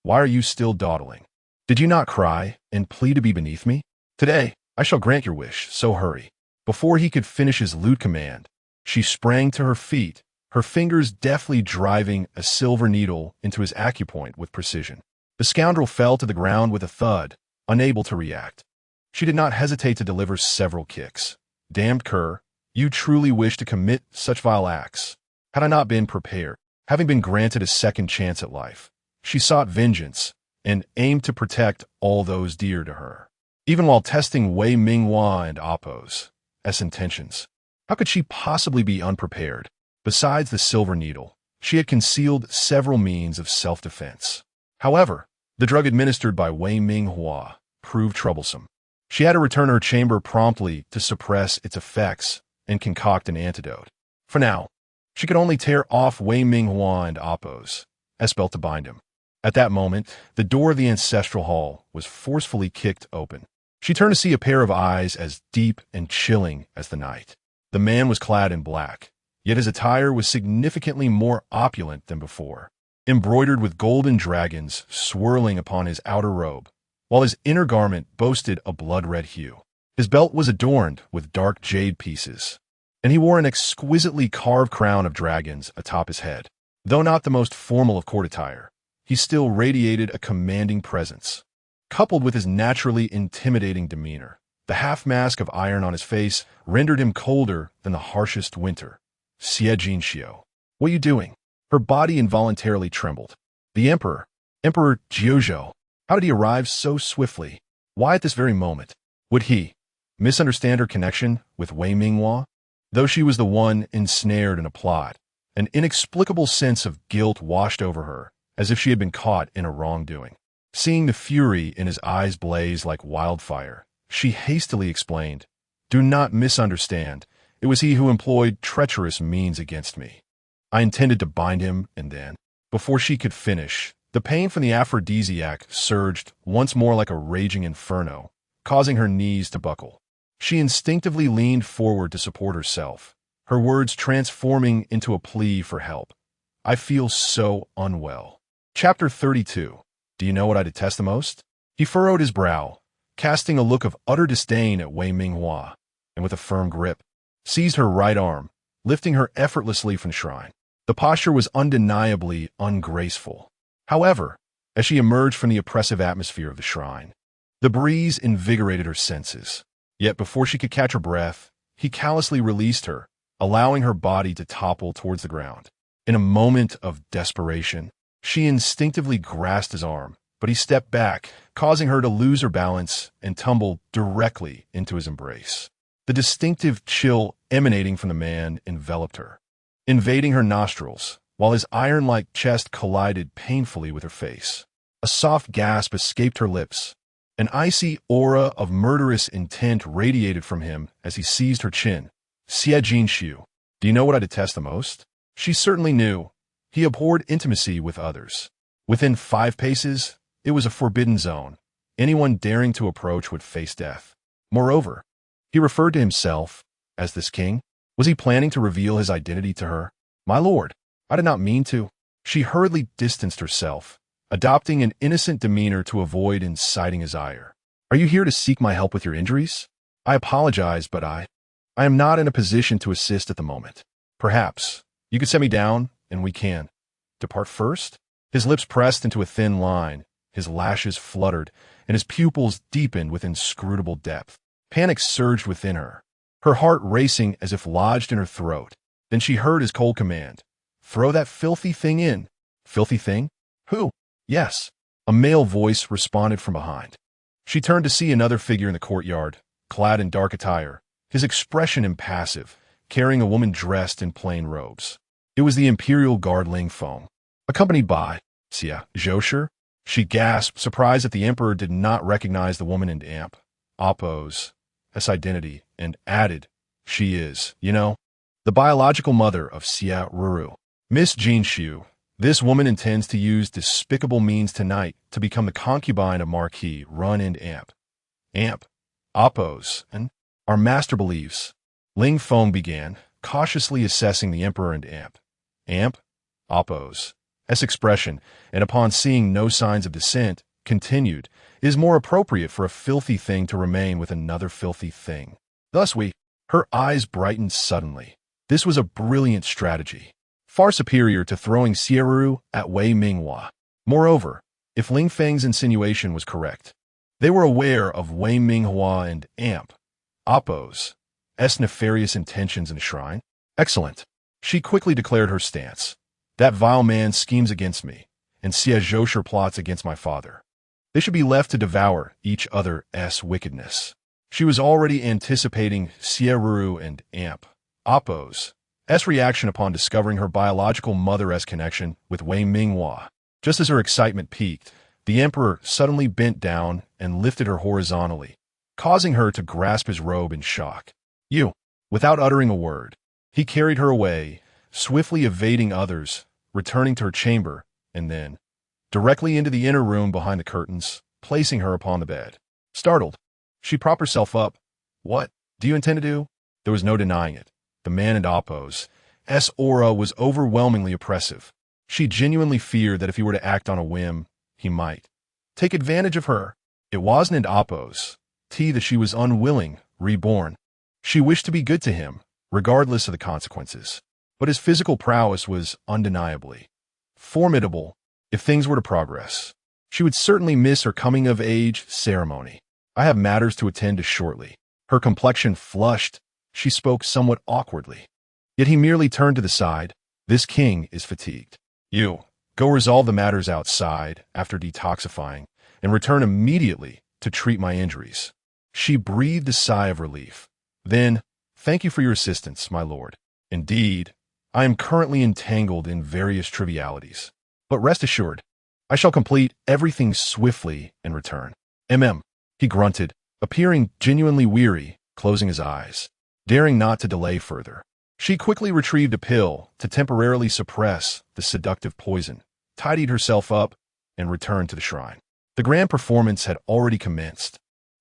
Why are you still dawdling? Did you not cry and plead to be beneath me? Today, I shall grant your wish, so hurry. Before he could finish his lewd command, she sprang to her feet, her fingers deftly driving a silver needle into his acupoint with precision. The scoundrel fell to the ground with a thud, unable to react. She did not hesitate to deliver several kicks. Damned cur, you truly wish to commit such vile acts. Had I not been prepared, having been granted a second chance at life, she sought vengeance and aimed to protect all those dear to her. Even while testing Wei Minghua and Oppos' intentions, how could she possibly be unprepared? Besides the silver needle, she had concealed several means of self-defense. However, the drug administered by Wei Minghua proved troublesome. She had to return to her chamber promptly to suppress its effects and concoct an antidote. For now, she could only tear off Wei Minghua and Oppos' belt to bind him. At that moment, the door of the ancestral hall was forcefully kicked open. She turned to see a pair of eyes as deep and chilling as the night. The man was clad in black, yet his attire was significantly more opulent than before, embroidered with golden dragons swirling upon his outer robe, while his inner garment boasted a blood-red hue. His belt was adorned with dark jade pieces, and he wore an exquisitely carved crown of dragons atop his head. Though not the most formal of court attire, he still radiated a commanding presence. Coupled with his naturally intimidating demeanor, the half-mask of iron on his face rendered him colder than the harshest winter. Xie Jinxiu, what are you doing? Her body involuntarily trembled. The Emperor, Emperor Jiuzhou, how did he arrive so swiftly? Why at this very moment? Would he misunderstand her connection with Wei Minghua? Though she was the one ensnared in a plot, an inexplicable sense of guilt washed over her, as if she had been caught in a wrongdoing. Seeing the fury in his eyes blaze like wildfire, she hastily explained, "Do not misunderstand. It was he who employed treacherous means against me. I intended to bind him, and then..." Before she could finish, the pain from the aphrodisiac surged once more like a raging inferno, causing her knees to buckle. She instinctively leaned forward to support herself, her words transforming into a plea for help. "I feel so unwell." Chapter 32. Do you know what I detest the most? He furrowed his brow, casting a look of utter disdain at Wei Minghua, and with a firm grip, seized her right arm, lifting her effortlessly from the shrine. The posture was undeniably ungraceful. However, as she emerged from the oppressive atmosphere of the shrine, the breeze invigorated her senses. Yet before she could catch her breath, he callously released her, allowing her body to topple towards the ground. In a moment of desperation, she instinctively grasped his arm, but he stepped back, causing her to lose her balance and tumble directly into his embrace. The distinctive chill emanating from the man enveloped her, invading her nostrils, while his iron-like chest collided painfully with her face. A soft gasp escaped her lips. An icy aura of murderous intent radiated from him as he seized her chin. "Xie Jinxiu, do you know what I detest the most?" She certainly knew. He abhorred intimacy with others. Within 5 paces, it was a forbidden zone. Anyone daring to approach would face death. Moreover, he referred to himself as this king. Was he planning to reveal his identity to her? "My lord, I did not mean to." She hurriedly distanced herself, adopting an innocent demeanor to avoid inciting his ire. "Are you here to seek my help with your injuries? I apologize, but I am not in a position to assist at the moment. Perhaps you could set me down, and we can depart first?" His lips pressed into a thin line, his lashes fluttered, and his pupils deepened with inscrutable depth. Panic surged within her, her heart racing as if lodged in her throat. Then she heard his cold command, "Throw that filthy thing in." Filthy thing? Who? Yes. A male voice responded from behind. She turned to see another figure in the courtyard, clad in dark attire, his expression impassive, carrying a woman dressed in plain robes. It was the Imperial Guard Ling Feng, accompanied by Xie Zhousher. She gasped, surprised that the Emperor did not recognize the woman in Amp, Oppo's identity, and added, "She is, you know, the biological mother of Xie Ruru. Miss Jinxiu, this woman intends to use despicable means tonight to become the concubine of Marquis Run and Amp, Oppo's, and our master believes." Ling Feng began, cautiously assessing the Emperor and Amp, Oppo's expression, and upon seeing no signs of dissent, continued, "It is more appropriate for a filthy thing to remain with another filthy thing. Thus Her eyes brightened suddenly. This was a brilliant strategy, far superior to throwing Xie at Wei Minghua. Moreover, if Ling Feng's insinuation was correct, they were aware of Wei Minghua and Oppo's nefarious intentions in the shrine. Excellent. She quickly declared her stance. That vile man schemes against me, and Xie Zhousher plots against my father. They should be left to devour each other's wickedness. She was already anticipating Xie and Oppo's reaction upon discovering her biological mother's connection with Wei Minghua. Just as her excitement peaked, the Emperor suddenly bent down and lifted her horizontally, causing her to grasp his robe in shock. "You!" Without uttering a word, he carried her away, swiftly evading others, returning to her chamber, and then directly into the inner room behind the curtains, placing her upon the bed. Startled, she propped herself up. What do you intend to do? There was no denying it. The man in Oppo's aura was overwhelmingly oppressive. She genuinely feared that if he were to act on a whim, he might take advantage of her. It wasn't in Oppo's that she was unwilling, reborn. She wished to be good to him, regardless of the consequences. But his physical prowess was undeniably formidable. If things were to progress, she would certainly miss her coming-of-age ceremony. I have matters to attend to shortly. Her complexion flushed. She spoke somewhat awkwardly. Yet he merely turned to the side. This king is fatigued. You go resolve the matters outside after detoxifying and return immediately to treat my injuries. She breathed a sigh of relief. Then, thank you for your assistance, my lord. Indeed, I am currently entangled in various trivialities. But rest assured, I shall complete everything swiftly and return. He grunted, appearing genuinely weary, closing his eyes, daring not to delay further. She quickly retrieved a pill to temporarily suppress the seductive poison, tidied herself up, and returned to the shrine. The grand performance had already commenced,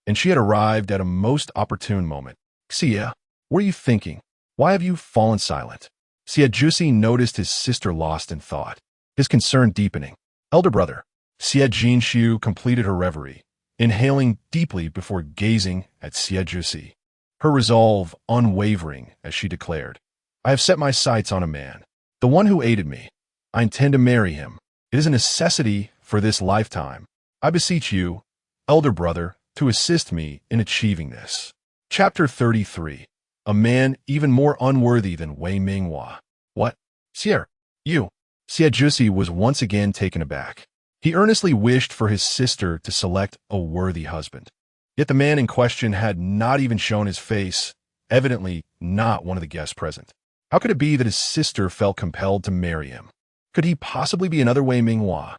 and she had arrived at a most opportune moment. Xia, what are you thinking? Why have you fallen silent? Xia Jusi noticed his sister lost in thought, his concern deepening. Elder brother, Xia Jinshu completed her reverie, inhaling deeply before gazing at Xia Jusi, her resolve unwavering as she declared, I have set my sights on a man, the one who aided me. I intend to marry him. It is a necessity for this lifetime. I beseech you, elder brother, to assist me in achieving this. Chapter 33. A man even more unworthy than Wei Minghua. What? Xia, you. Xia Jusi was once again taken aback. He earnestly wished for his sister to select a worthy husband. Yet the man in question had not even shown his face, evidently not one of the guests present. How could it be that his sister felt compelled to marry him? Could he possibly be another Wei Minghua?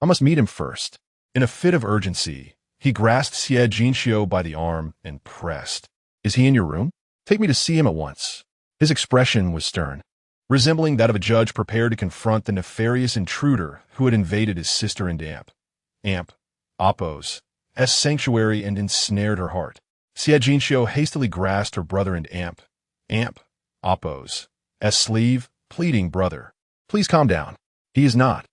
I must meet him first. In a fit of urgency, he grasped Xie Jinxiu by the arm and pressed. Is he in your room? Take me to see him at once. His expression was stern, resembling that of a judge prepared to confront the nefarious intruder who had invaded his sister and Oppo's sanctuary and ensnared her heart. Xie Jinxiu hastily grasped her brother and Oppo's sleeve, pleading, brother, please calm down. He is not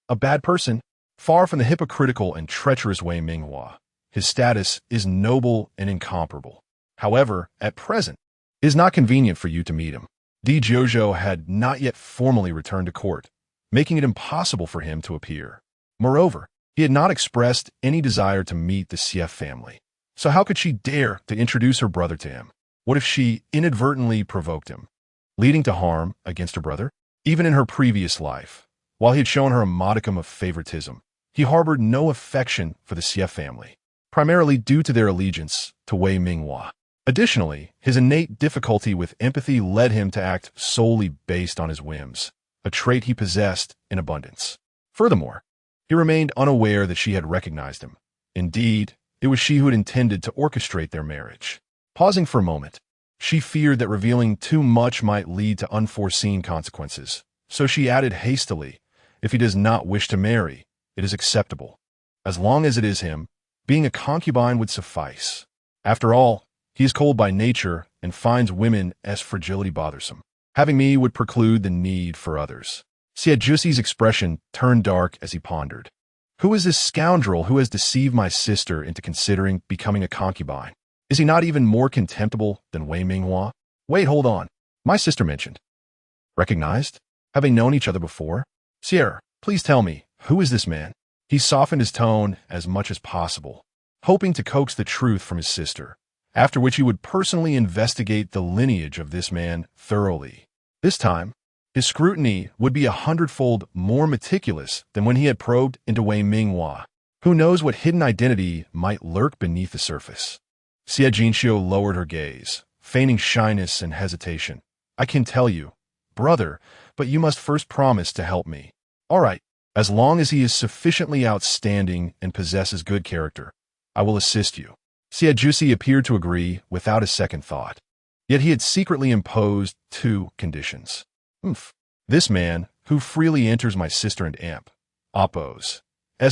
a bad person. Far from the hypocritical and treacherous Wei Minghua, his status is noble and incomparable. However, at present, it is not convenient for you to meet him. Di Jojo had not yet formally returned to court, making it impossible for him to appear. Moreover, he had not expressed any desire to meet the Xie family. So how could she dare to introduce her brother to him? What if she inadvertently provoked him, leading to harm against her brother? Even in her previous life, while he had shown her a modicum of favoritism, he harbored no affection for the Xie family, primarily due to their allegiance to Wei Minghua. Additionally, his innate difficulty with empathy led him to act solely based on his whims, a trait he possessed in abundance. Furthermore, he remained unaware that she had recognized him. Indeed, it was she who had intended to orchestrate their marriage. Pausing for a moment, she feared that revealing too much might lead to unforeseen consequences, so she added hastily, if he does not wish to marry, it is acceptable. As long as it is him, being a concubine would suffice. After all, he is cold by nature and finds women as fragility bothersome. Having me would preclude the need for others. Xie Jusi's expression turned dark as he pondered. Who is this scoundrel who has deceived my sister into considering becoming a concubine? Is he not even more contemptible than Wei Minghua? Wait, hold on. My sister mentioned. Recognized? Have they known each other before? Xie, please tell me, who is this man? He softened his tone as much as possible, hoping to coax the truth from his sister, after which he would personally investigate the lineage of this man thoroughly. This time, his scrutiny would be 100-fold more meticulous than when he had probed into Wei Minghua. Who knows what hidden identity might lurk beneath the surface? Xie Jinxiu lowered her gaze, feigning shyness and hesitation. I can tell you, brother, but you must first promise to help me. All right, as long as he is sufficiently outstanding and possesses good character, I will assist you. Xie Jusi appeared to agree without a second thought. Yet he had secretly imposed 2 conditions. This man, who freely enters my sister and Oppo's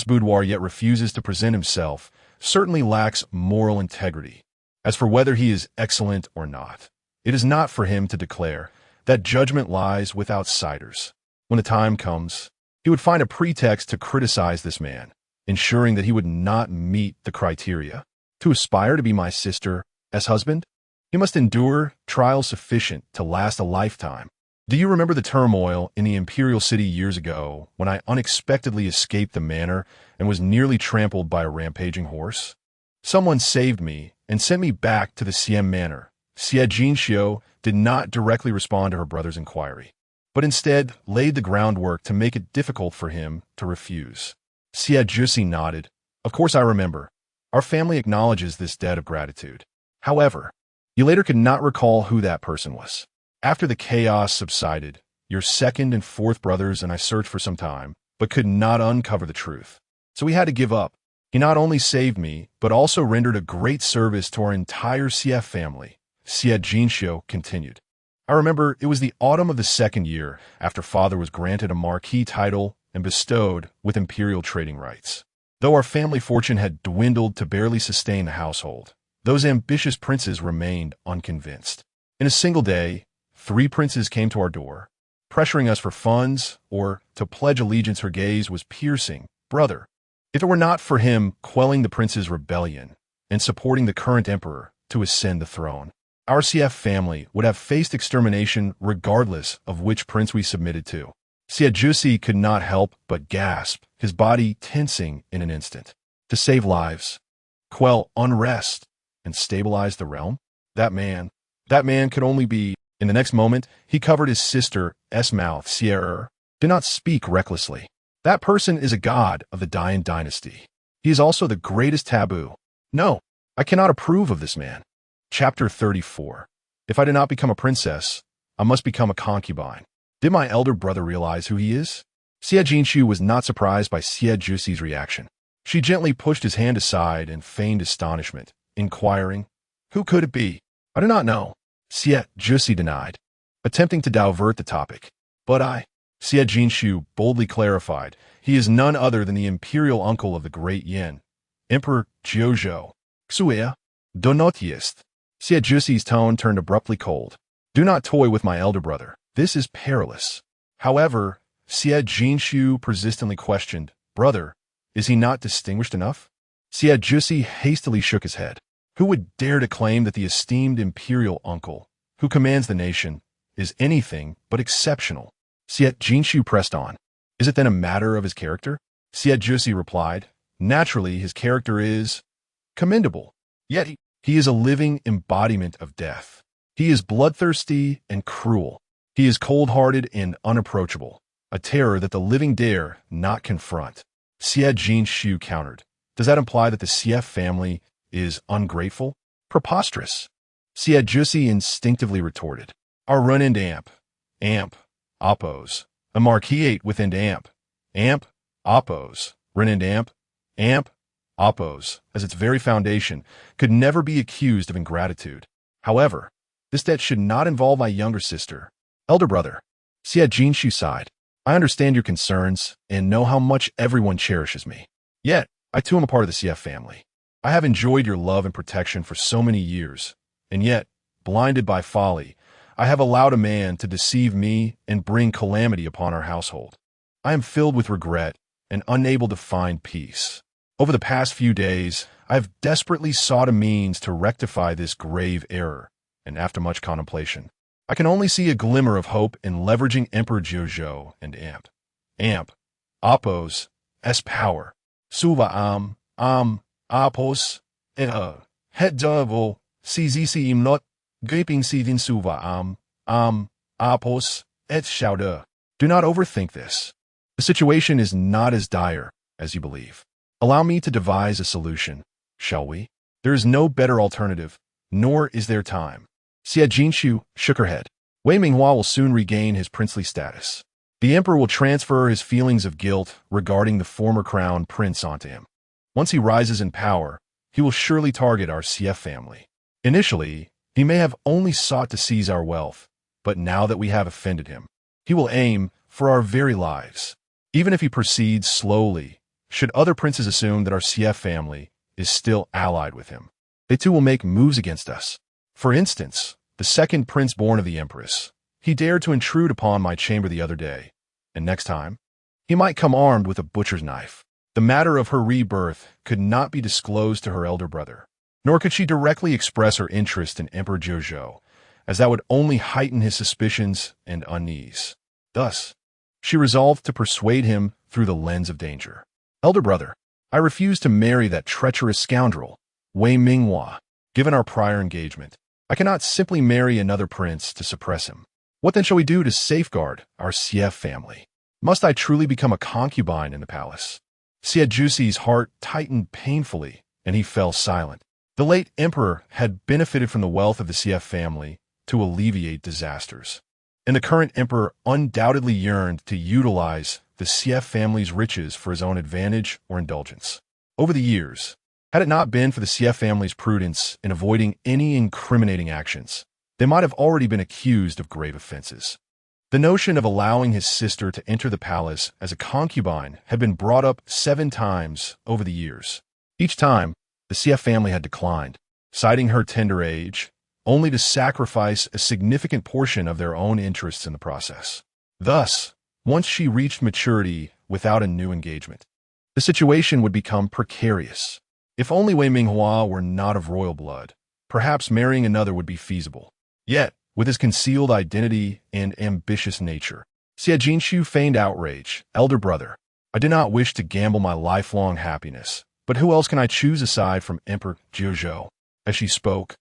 boudoir yet refuses to present himself certainly lacks moral integrity. As for whether he is excellent or not, it is not for him to declare. That judgment lies with outsiders. When the time comes, he would find a pretext to criticize this man, ensuring that he would not meet the criteria. To aspire to be my sister's husband, he must endure trials sufficient to last a lifetime. Do you remember the turmoil in the imperial city years ago when I unexpectedly escaped the manor and was nearly trampled by a rampaging horse? Someone saved me and sent me back to the Siem manor. Xie Jinxiu did not directly respond to her brother's inquiry, but instead laid the groundwork to make it difficult for him to refuse. Xie Jusi nodded. Of course I remember. Our family acknowledges this debt of gratitude. However, you later could not recall who that person was. After the chaos subsided, your second and fourth brothers and I searched for some time, but could not uncover the truth. So we had to give up. He not only saved me, but also rendered a great service to our entire CF family. Xie Jinxiu continued. I remember it was the autumn of the second year after father was granted a marquis title and bestowed with imperial trading rights. Though our family fortune had dwindled to barely sustain the household, those ambitious princes remained unconvinced. In a single day, 3 princes came to our door, pressuring us for funds or to pledge allegiance. Her gaze was piercing. Brother, if it were not for him quelling the prince's rebellion and supporting the current emperor to ascend the throne, our CF family would have faced extermination regardless of which prince we submitted to. Xie Jusi could not help but gasp, his body tensing in an instant. To save lives, quell unrest, and stabilize the realm? That man could only be... In the next moment, he covered his sister's mouth. Sierra, do not speak recklessly. That person is a god of the Dian dynasty. He is also the greatest taboo. No, I cannot approve of this man. Chapter 34. If I do not become a princess, I must become a concubine. Did my elder brother realize who he is? Xie Jinxiu was not surprised by Xie Jusi's reaction. She gently pushed his hand aside and feigned astonishment, inquiring, "Who could it be?" "I do not know," Xie Jusi denied, attempting to divert the topic. "But Xie Jinxiu boldly clarified, "He is none other than the imperial uncle of the great Yin, Emperor Jiuzhou. Xuya, do not jest." Xie Jusi's tone turned abruptly cold. "Do not toy with my elder brother. This is perilous." However, Xie Jinxiu persistently questioned, "Brother, is he not distinguished enough?" Xie Jusi hastily shook his head. Who would dare to claim that the esteemed imperial uncle, who commands the nation, is anything but exceptional? Xie Jinxiu pressed on. "Is it then a matter of his character?" Xie Jusi replied, "Naturally, his character is commendable. Yet he is a living embodiment of death. He is bloodthirsty and cruel. He is cold-hearted and unapproachable, a terror that the living dare not confront." Xie Jinxiu countered. "Does that imply that the CF family is ungrateful?" "Preposterous." Xie Jusi instinctively retorted. "Our run-end amp, oppos, a marquisate with end amp, oppos, run-end amp, oppos, as its very foundation, could never be accused of ingratitude. However, this debt should not involve my younger sister. Elder brother." Xie Jinxiu sighed. "I understand your concerns and know how much everyone cherishes me. Yet, I too am a part of the CF family. I have enjoyed your love and protection for so many years, and yet, blinded by folly, I have allowed a man to deceive me and bring calamity upon our household. I am filled with regret and unable to find peace. Over the past few days, I have desperately sought a means to rectify this grave error, and after much contemplation, I can only see a glimmer of hope in leveraging Emperor Jiuzhou and Apos, power. Suva Apos, het double, CZC im not, gaping seething Suva Apos, et shouder. Do not overthink this. The situation is not as dire as you believe. Allow me to devise a solution, shall we? There is no better alternative, nor is there time." Xie Jinxiu shook her head. Wei Minghua will soon regain his princely status. The emperor will transfer his feelings of guilt regarding the former crown prince onto him. Once he rises in power, he will surely target our CF family. Initially, he may have only sought to seize our wealth, but now that we have offended him, he will aim for our very lives. Even if he proceeds slowly, should other princes assume that our CF family is still allied with him, they too will make moves against us. For instance, the second prince born of the empress, he dared to intrude upon my chamber the other day, and next time, he might come armed with a butcher's knife. The matter of her rebirth could not be disclosed to her elder brother, nor could she directly express her interest in Emperor Jojo, as that would only heighten his suspicions and unease. Thus, she resolved to persuade him through the lens of danger. Elder brother, I refuse to marry that treacherous scoundrel, Wei Minghua. Given our prior engagement, I cannot simply marry another prince to suppress him. What then shall we do to safeguard our CF family? Must I truly become a concubine in the palace? Jusi's heart tightened painfully, and he fell silent. The late emperor had benefited from the wealth of the CF family to alleviate disasters, and the current emperor undoubtedly yearned to utilize the CF family's riches for his own advantage or indulgence. Over the years, had it not been for the CF family's prudence in avoiding any incriminating actions, they might have already been accused of grave offenses. The notion of allowing his sister to enter the palace as a concubine had been brought up 7 times over the years. Each time, the CF family had declined, citing her tender age, only to sacrifice a significant portion of their own interests in the process. Thus, once she reached maturity without a new engagement, the situation would become precarious. If only Wei Minghua were not of royal blood, perhaps marrying another would be feasible. Yet, with his concealed identity and ambitious nature, Jinshu feigned outrage. Elder brother, I do not wish to gamble my lifelong happiness, but who else can I choose aside from Emperor Jojo? As she spoke,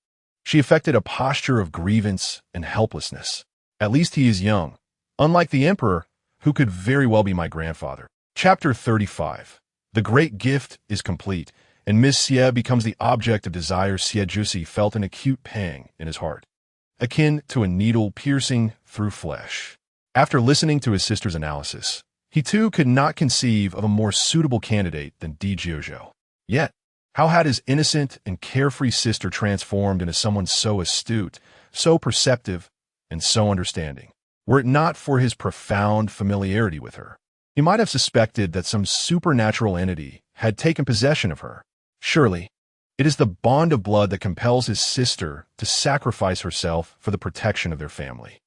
she affected a posture of grievance and helplessness. At least he is young, unlike the emperor, who could very well be my grandfather. Chapter 35. The great gift is complete, and Miss Xie becomes the object of desire. Jusi felt an acute pang in his heart, akin to a needle piercing through flesh. After listening to his sister's analysis, he too could not conceive of a more suitable candidate than Di Jojo. Yet, how had his innocent and carefree sister transformed into someone so astute, so perceptive, and so understanding? Were it not for his profound familiarity with her, he might have suspected that some supernatural entity had taken possession of her. Surely, it is the bond of blood that compels his sister to sacrifice herself for the protection of their family.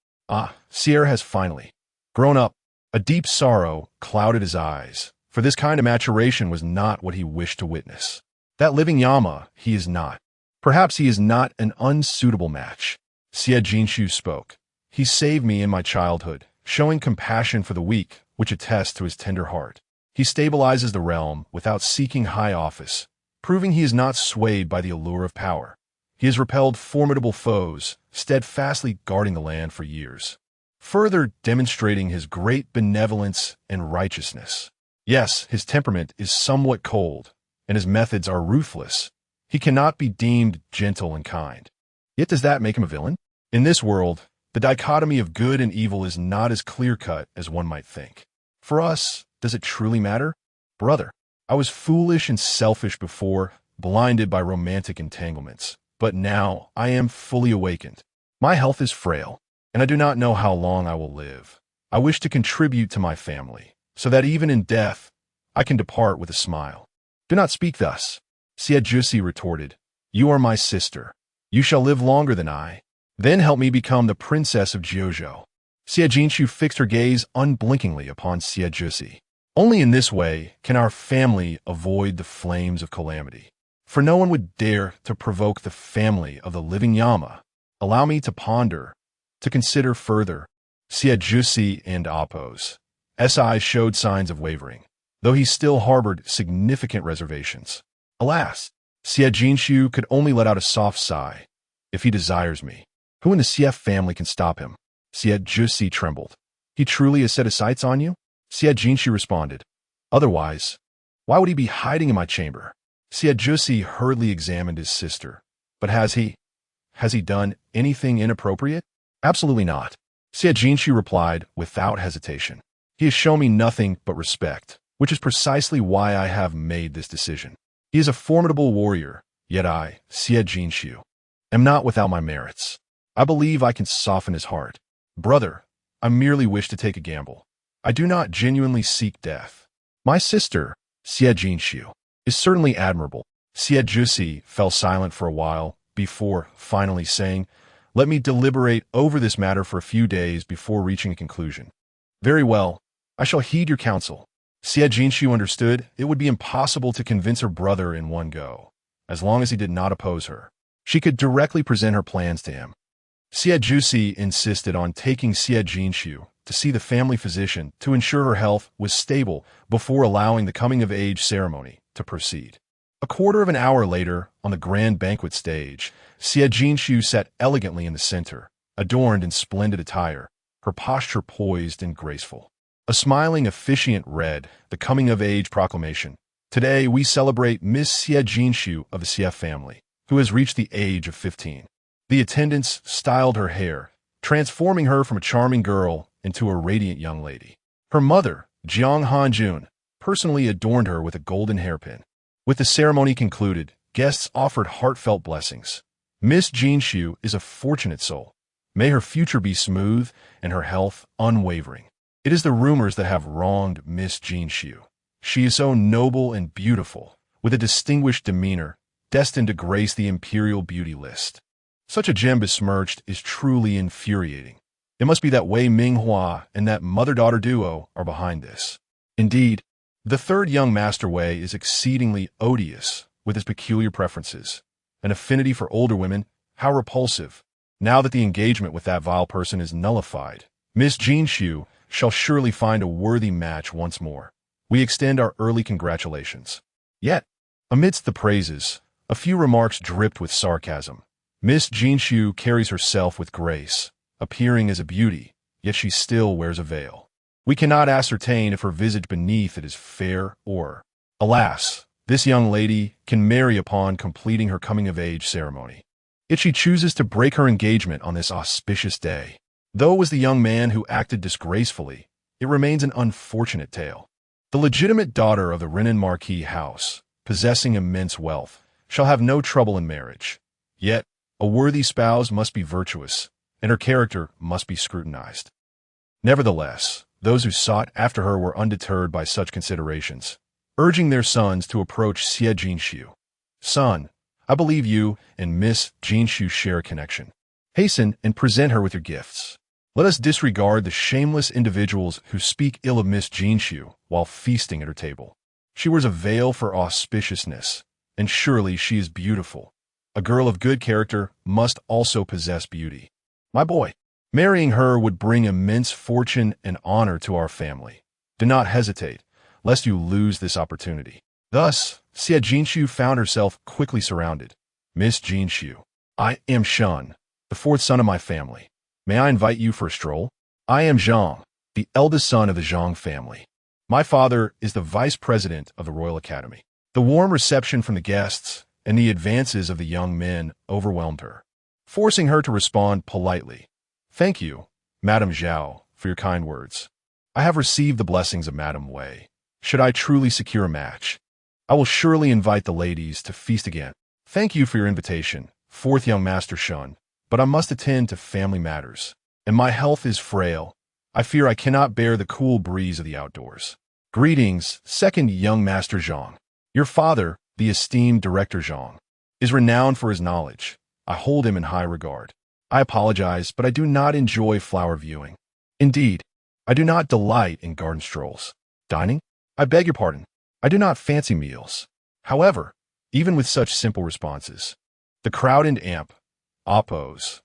Sierra has finally grown up. A deep sorrow clouded his eyes, for this kind of maturation was not what he wished to witness. That living Yama he is not. Perhaps he is not an unsuitable match. Jinshu spoke. He saved me in my childhood, showing compassion for the weak, which attests to his tender heart. He stabilizes the realm without seeking high office, proving he is not swayed by the allure of power. He has repelled formidable foes, steadfastly guarding the land for years, further demonstrating his great benevolence and righteousness. Yes, his temperament is somewhat cold, and his methods are ruthless. He cannot be deemed gentle and kind. Yet does that make him a villain? In this world, the dichotomy of good and evil is not as clear-cut as one might think. For us, does it truly matter? Brother, I was foolish and selfish before, blinded by romantic entanglements. But now I am fully awakened. My health is frail, and I do not know how long I will live. I wish to contribute to my family, so that even in death, I can depart with a smile. Do not speak thus, Jusi retorted. You are my sister. You shall live longer than I. Then help me become the princess of Jojo. Jinshu fixed her gaze unblinkingly upon Jusi. Only in this way can our family avoid the flames of calamity. For no one would dare to provoke the family of the living Yama. Allow me to ponder, to consider further. Jusi and Appo's eyes showed signs of wavering, though he still harbored significant reservations. Alas, Jinshu could only let out a soft sigh. If he desires me, who in the CF family can stop him? Jusi trembled. He truly has set his sights on you? Jinshu responded. Otherwise, why would he be hiding in my chamber? Jusi hurriedly examined his sister. But has he done anything inappropriate? Absolutely not. Jinshu replied without hesitation. He has shown me nothing but respect, which is precisely why I have made this decision. He is a formidable warrior, yet I, Jinshu, am not without my merits. I believe I can soften his heart. Brother, I merely wish to take a gamble. I do not genuinely seek death. My sister, Xie Jinshu is certainly admirable. Xie Jusi fell silent for a while before finally saying, "Let me deliberate over this matter for a few days before reaching a conclusion." "Very well. I shall heed your counsel." Xie Jinshu understood it would be impossible to convince her brother in one go. As long as he did not oppose her, she could directly present her plans to him. Xie Jusi insisted on taking Xie Jinshu to see the family physician to ensure her health was stable before allowing the coming-of-age ceremony to proceed. A quarter of an hour later, on the grand banquet stage, Xie Jinshu sat elegantly in the center, adorned in splendid attire, her posture poised and graceful. A smiling officiant read the coming-of-age proclamation. "Today we celebrate Miss Xie Jinshu of the Xie family, who has reached the age of 15. The attendants styled her hair, transforming her from a charming girl into a radiant young lady. Her mother, Jiang Hanjun, personally adorned her with a golden hairpin. With the ceremony concluded, guests offered heartfelt blessings. Miss Jinshu is a fortunate soul. May her future be smooth and her health unwavering. It is the rumors that have wronged Miss Jinshu. She is so noble and beautiful, with a distinguished demeanor, destined to grace the imperial beauty list. Such a gem besmirched is truly infuriating. It must be that Wei Minghua and that mother-daughter duo are behind this. Indeed, the third young Master Wei is exceedingly odious with his peculiar preferences. An affinity for older women, how repulsive. Now that the engagement with that vile person is nullified, Miss Jinshu shall surely find a worthy match once more. We extend our early congratulations." Yet, amidst the praises, a few remarks dripped with sarcasm. Miss Jinshu carries herself with grace, appearing as a beauty, yet she still wears a veil. We cannot ascertain if her visage beneath it is fair or, alas, this young lady can marry upon completing her coming-of-age ceremony. Yet she chooses to break her engagement on this auspicious day. Though it was the young man who acted disgracefully, it remains an unfortunate tale. The legitimate daughter of the Renan Marquis house, possessing immense wealth, shall have no trouble in marriage. Yet, a worthy spouse must be virtuous, and her character must be scrutinized. Nevertheless, those who sought after her were undeterred by such considerations, urging their sons to approach Xie Jinshu. "Son, I believe you and Miss Jinshu share a connection. Hasten and present her with your gifts. Let us disregard the shameless individuals who speak ill of Miss Jinshu while feasting at her table. She wears a veil for auspiciousness, and surely she is beautiful. A girl of good character must also possess beauty. My boy, marrying her would bring immense fortune and honor to our family. Do not hesitate, lest you lose this opportunity." Thus, Xie Jinshu found herself quickly surrounded. "Miss Jinshu, I am Shun, the fourth son of my family. May I invite you for a stroll? I am Zhang, the eldest son of the Zhang family. My father is the vice president of the Royal Academy." The warm reception from the guests and the advances of the young men overwhelmed her, forcing her to respond politely. "Thank you, Madame Zhao, for your kind words. I have received the blessings of Madame Wei. Should I truly secure a match, I will surely invite the ladies to feast again. Thank you for your invitation, fourth young Master Shun, but I must attend to family matters, and my health is frail. I fear I cannot bear the cool breeze of the outdoors. Greetings, second young Master Zhang. Your father, the esteemed Director Zhang, is renowned for his knowledge. I hold him in high regard. I apologize, but I do not enjoy flower viewing. Indeed, I do not delight in garden strolls. Dining? I beg your pardon. I do not fancy meals." However, even with such simple responses, the crowd and Appo's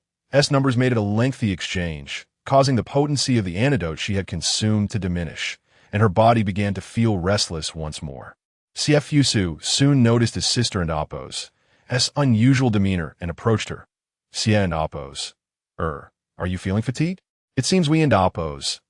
numbers made it a lengthy exchange, causing the potency of the antidote she had consumed to diminish, and her body began to feel restless once more. Xie Fusu soon noticed his sister and Appo's unusual demeanor and approached her. "Xie and Appo's, are you feeling fatigued? It seems we and Appo's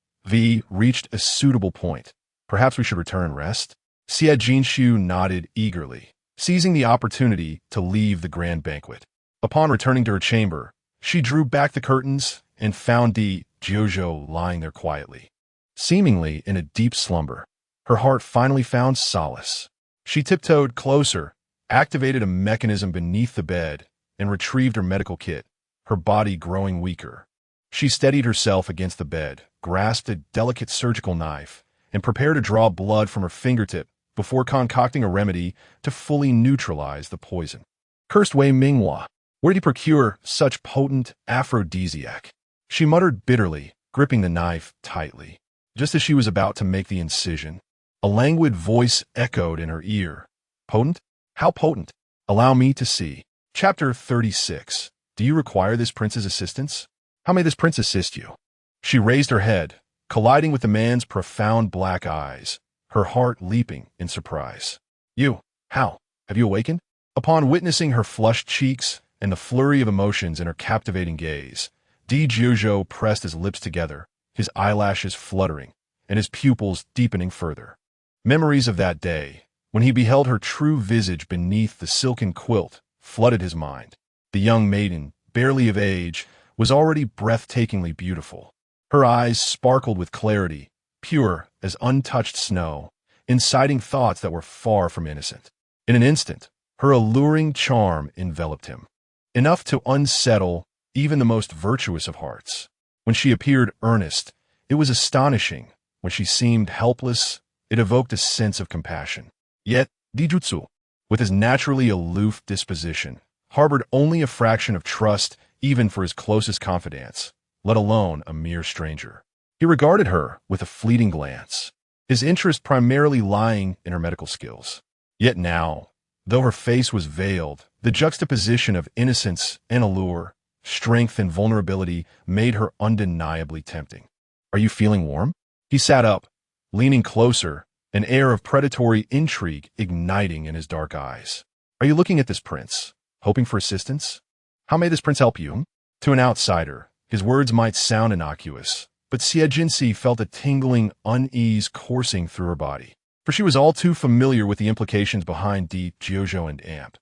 reached a suitable point. Perhaps we should return and rest?" Xie Jinshu nodded eagerly, seizing the opportunity to leave the grand banquet. Upon returning to her chamber, she drew back the curtains and found Di Jiuzhou lying there quietly, seemingly in a deep slumber. Her heart finally found solace. She tiptoed closer, activated a mechanism beneath the bed, and retrieved her medical kit, her body growing weaker. She steadied herself against the bed, grasped a delicate surgical knife, and prepared to draw blood from her fingertip before concocting a remedy to fully neutralize the poison. Cursed Wei Minghua, where did he procure such potent aphrodisiac? She muttered bitterly, gripping the knife tightly. Just as she was about to make the incision, a languid voice echoed in her ear. Potent? How potent? Allow me to see. Chapter 36. Do you require this prince's assistance? How may this prince assist you? She raised her head, colliding with the man's profound black eyes, her heart leaping in surprise. You, how? Have you awakened? Upon witnessing her flushed cheeks and the flurry of emotions in her captivating gaze, Di Jiuzhou pressed his lips together, his eyelashes fluttering, and his pupils deepening further. Memories of that day, when he beheld her true visage beneath the silken quilt, flooded his mind. The young maiden, barely of age, was already breathtakingly beautiful. Her eyes sparkled with clarity, pure as untouched snow, inciting thoughts that were far from innocent. In an instant, her alluring charm enveloped him, enough to unsettle even the most virtuous of hearts. When she appeared earnest, it was astonishing. When she seemed helpless, it evoked a sense of compassion. Yet, Dijutsu, with his naturally aloof disposition, harbored only a fraction of trust even for his closest confidants, let alone a mere stranger. He regarded her with a fleeting glance, his interest primarily lying in her medical skills. Yet now, though her face was veiled, the juxtaposition of innocence and allure, strength and vulnerability made her undeniably tempting. Are you feeling warm? He sat up, leaning closer, an air of predatory intrigue igniting in his dark eyes. Are you looking at this prince, hoping for assistance? How may this prince help you? To an outsider, his words might sound innocuous, but Xie Jinxi felt a tingling unease coursing through her body, for she was all too familiar with the implications behind Di Jiuzhou and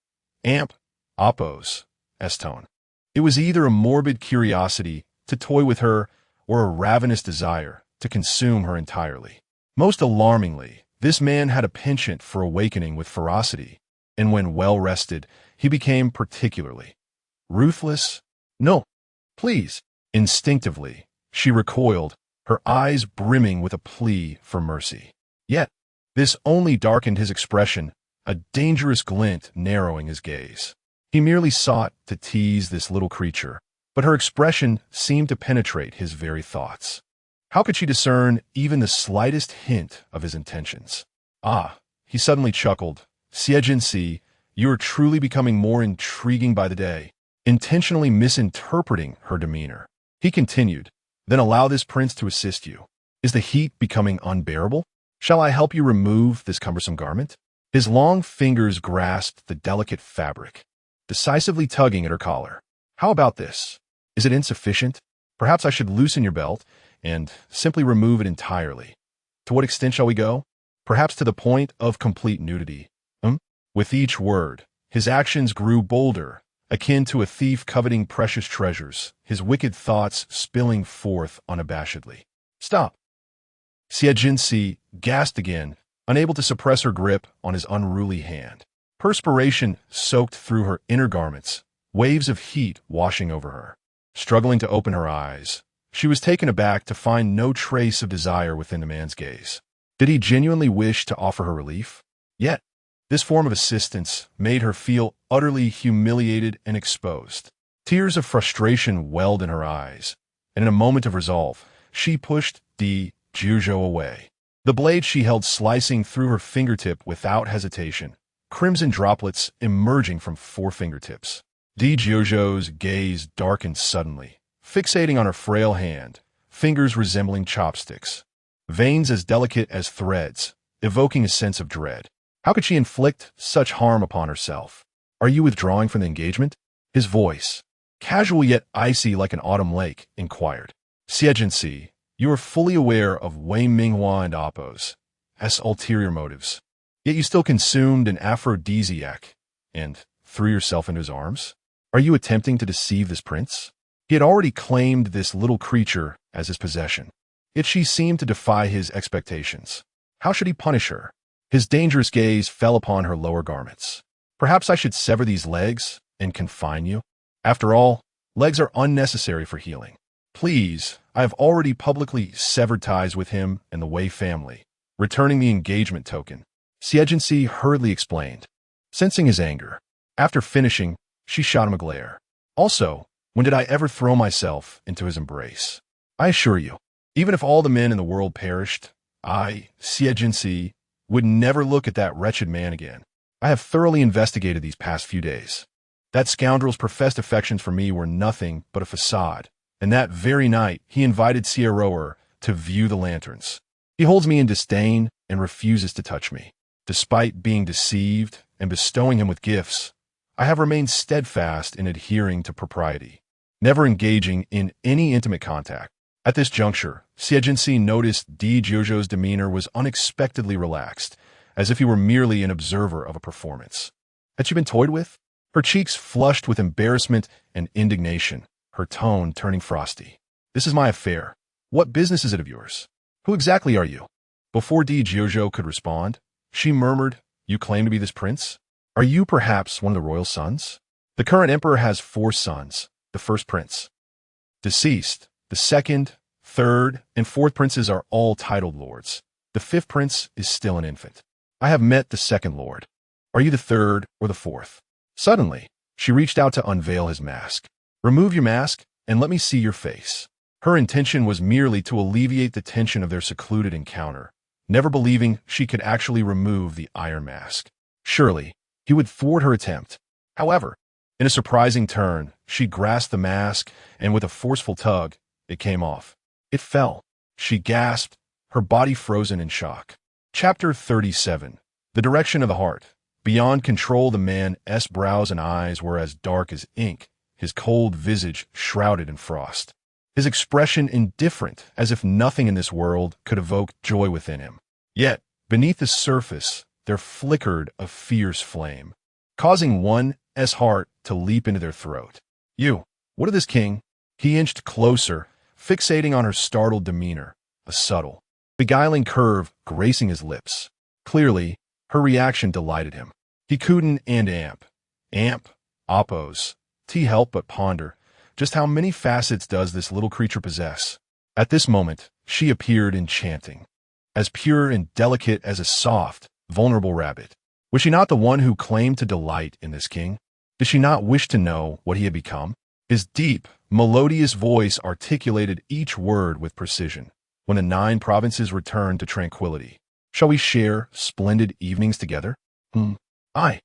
Amp, Oppo's, S-tone. It was either a morbid curiosity to toy with her or a ravenous desire to consume her entirely. Most alarmingly, this man had a penchant for awakening with ferocity, and when well rested, he became particularly ruthless. No, please. Instinctively, she recoiled, her eyes brimming with a plea for mercy. Yet, this only darkened his expression, a dangerous glint narrowing his gaze. He merely sought to tease this little creature, but her expression seemed to penetrate his very thoughts. How could she discern even the slightest hint of his intentions? Ah, he suddenly chuckled. Xie Jinxi, you are truly becoming more intriguing by the day, intentionally misinterpreting her demeanor. He continued, then allow this prince to assist you. Is the heat becoming unbearable? Shall I help you remove this cumbersome garment? His long fingers grasped the delicate fabric, decisively tugging at her collar. How about this? Is it insufficient? Perhaps I should loosen your belt and simply remove it entirely. To what extent shall we go? Perhaps to the point of complete nudity. With each word, his actions grew bolder, akin to a thief coveting precious treasures, his wicked thoughts spilling forth unabashedly. Stop! Xie Jinxi gasped again, unable to suppress her grip on his unruly hand. Perspiration soaked through her inner garments, waves of heat washing over her. Struggling to open her eyes, she was taken aback to find no trace of desire within the man's gaze. Did he genuinely wish to offer her relief? Yet, this form of assistance made her feel utterly humiliated and exposed. Tears of frustration welled in her eyes, and in a moment of resolve, she pushed Di Jiuzhou away. The blade she held slicing through her fingertip without hesitation, crimson droplets emerging from 4 fingertips. Di Jiuzhou's gaze darkened suddenly, fixating on her frail hand, fingers resembling chopsticks, veins as delicate as threads, evoking a sense of dread. How could she inflict such harm upon herself? Are you withdrawing from the engagement? His voice, casual yet icy like an autumn lake, inquired. Xie Jinxi, you are fully aware of Wei Minghua and Oppo's ulterior motives, yet you still consumed an aphrodisiac and threw yourself into his arms? Are you attempting to deceive this prince? He had already claimed this little creature as his possession, yet she seemed to defy his expectations. How should he punish her? His dangerous gaze fell upon her lower garments. Perhaps I should sever these legs and confine you? After all, legs are unnecessary for healing. Please, I have already publicly severed ties with him and the Wei family, returning the engagement token. Siegency hurriedly explained, sensing his anger. After finishing, she shot him a glare. Also, when did I ever throw myself into his embrace? I assure you, even if all the men in the world perished, I, Siegency, would never look at that wretched man again. I have thoroughly investigated these past few days. That scoundrel's professed affections for me were nothing but a facade, and that very night he invited Sierroer to view the lanterns. He holds me in disdain and refuses to touch me. Despite being deceived and bestowing him with gifts, I have remained steadfast in adhering to propriety, never engaging in any intimate contact. At this juncture, Siegency noticed Di Giorgio's demeanor was unexpectedly relaxed, as if he were merely an observer of a performance. Had she been toyed with? Her cheeks flushed with embarrassment and indignation, her tone turning frosty. This is my affair. What business is it of yours? Who exactly are you? Before Di Giorgio could respond, she murmured, You claim to be this prince? Are you perhaps one of the royal sons? The current emperor has 4 sons, the first prince deceased. The second, third, and fourth princes are all titled lords. The 5th prince is still an infant. I have met the 2nd lord. Are you the 3rd or the 4th? Suddenly, she reached out to unveil his mask. Remove your mask and let me see your face. Her intention was merely to alleviate the tension of their secluded encounter, never believing she could actually remove the iron mask. Surely, he would thwart her attempt. However, in a surprising turn, she grasped the mask, and with a forceful tug, it came off. It fell. She gasped, her body frozen in shock. Chapter 37. The Direction of the Heart. Beyond control, the man's brows and eyes were as dark as ink, his cold visage shrouded in frost. His expression indifferent, as if nothing in this world could evoke joy within him. Yet, beneath the surface, there flickered a fierce flame, causing one's heart to leap into their throat. You, what of this king? He inched closer, fixating on her startled demeanor, a subtle, beguiling curve gracing his lips. Clearly, her reaction delighted him. He couldn't amp, oppose, help but ponder, just how many facets does this little creature possess? At this moment, she appeared enchanting, as pure and delicate as a soft, vulnerable rabbit. Was she not the one who claimed to delight in this king? Did she not wish to know what he had become? His deep, melodious voice articulated each word with precision. When the 9 provinces returned to tranquility, shall we share splendid evenings together? Aye.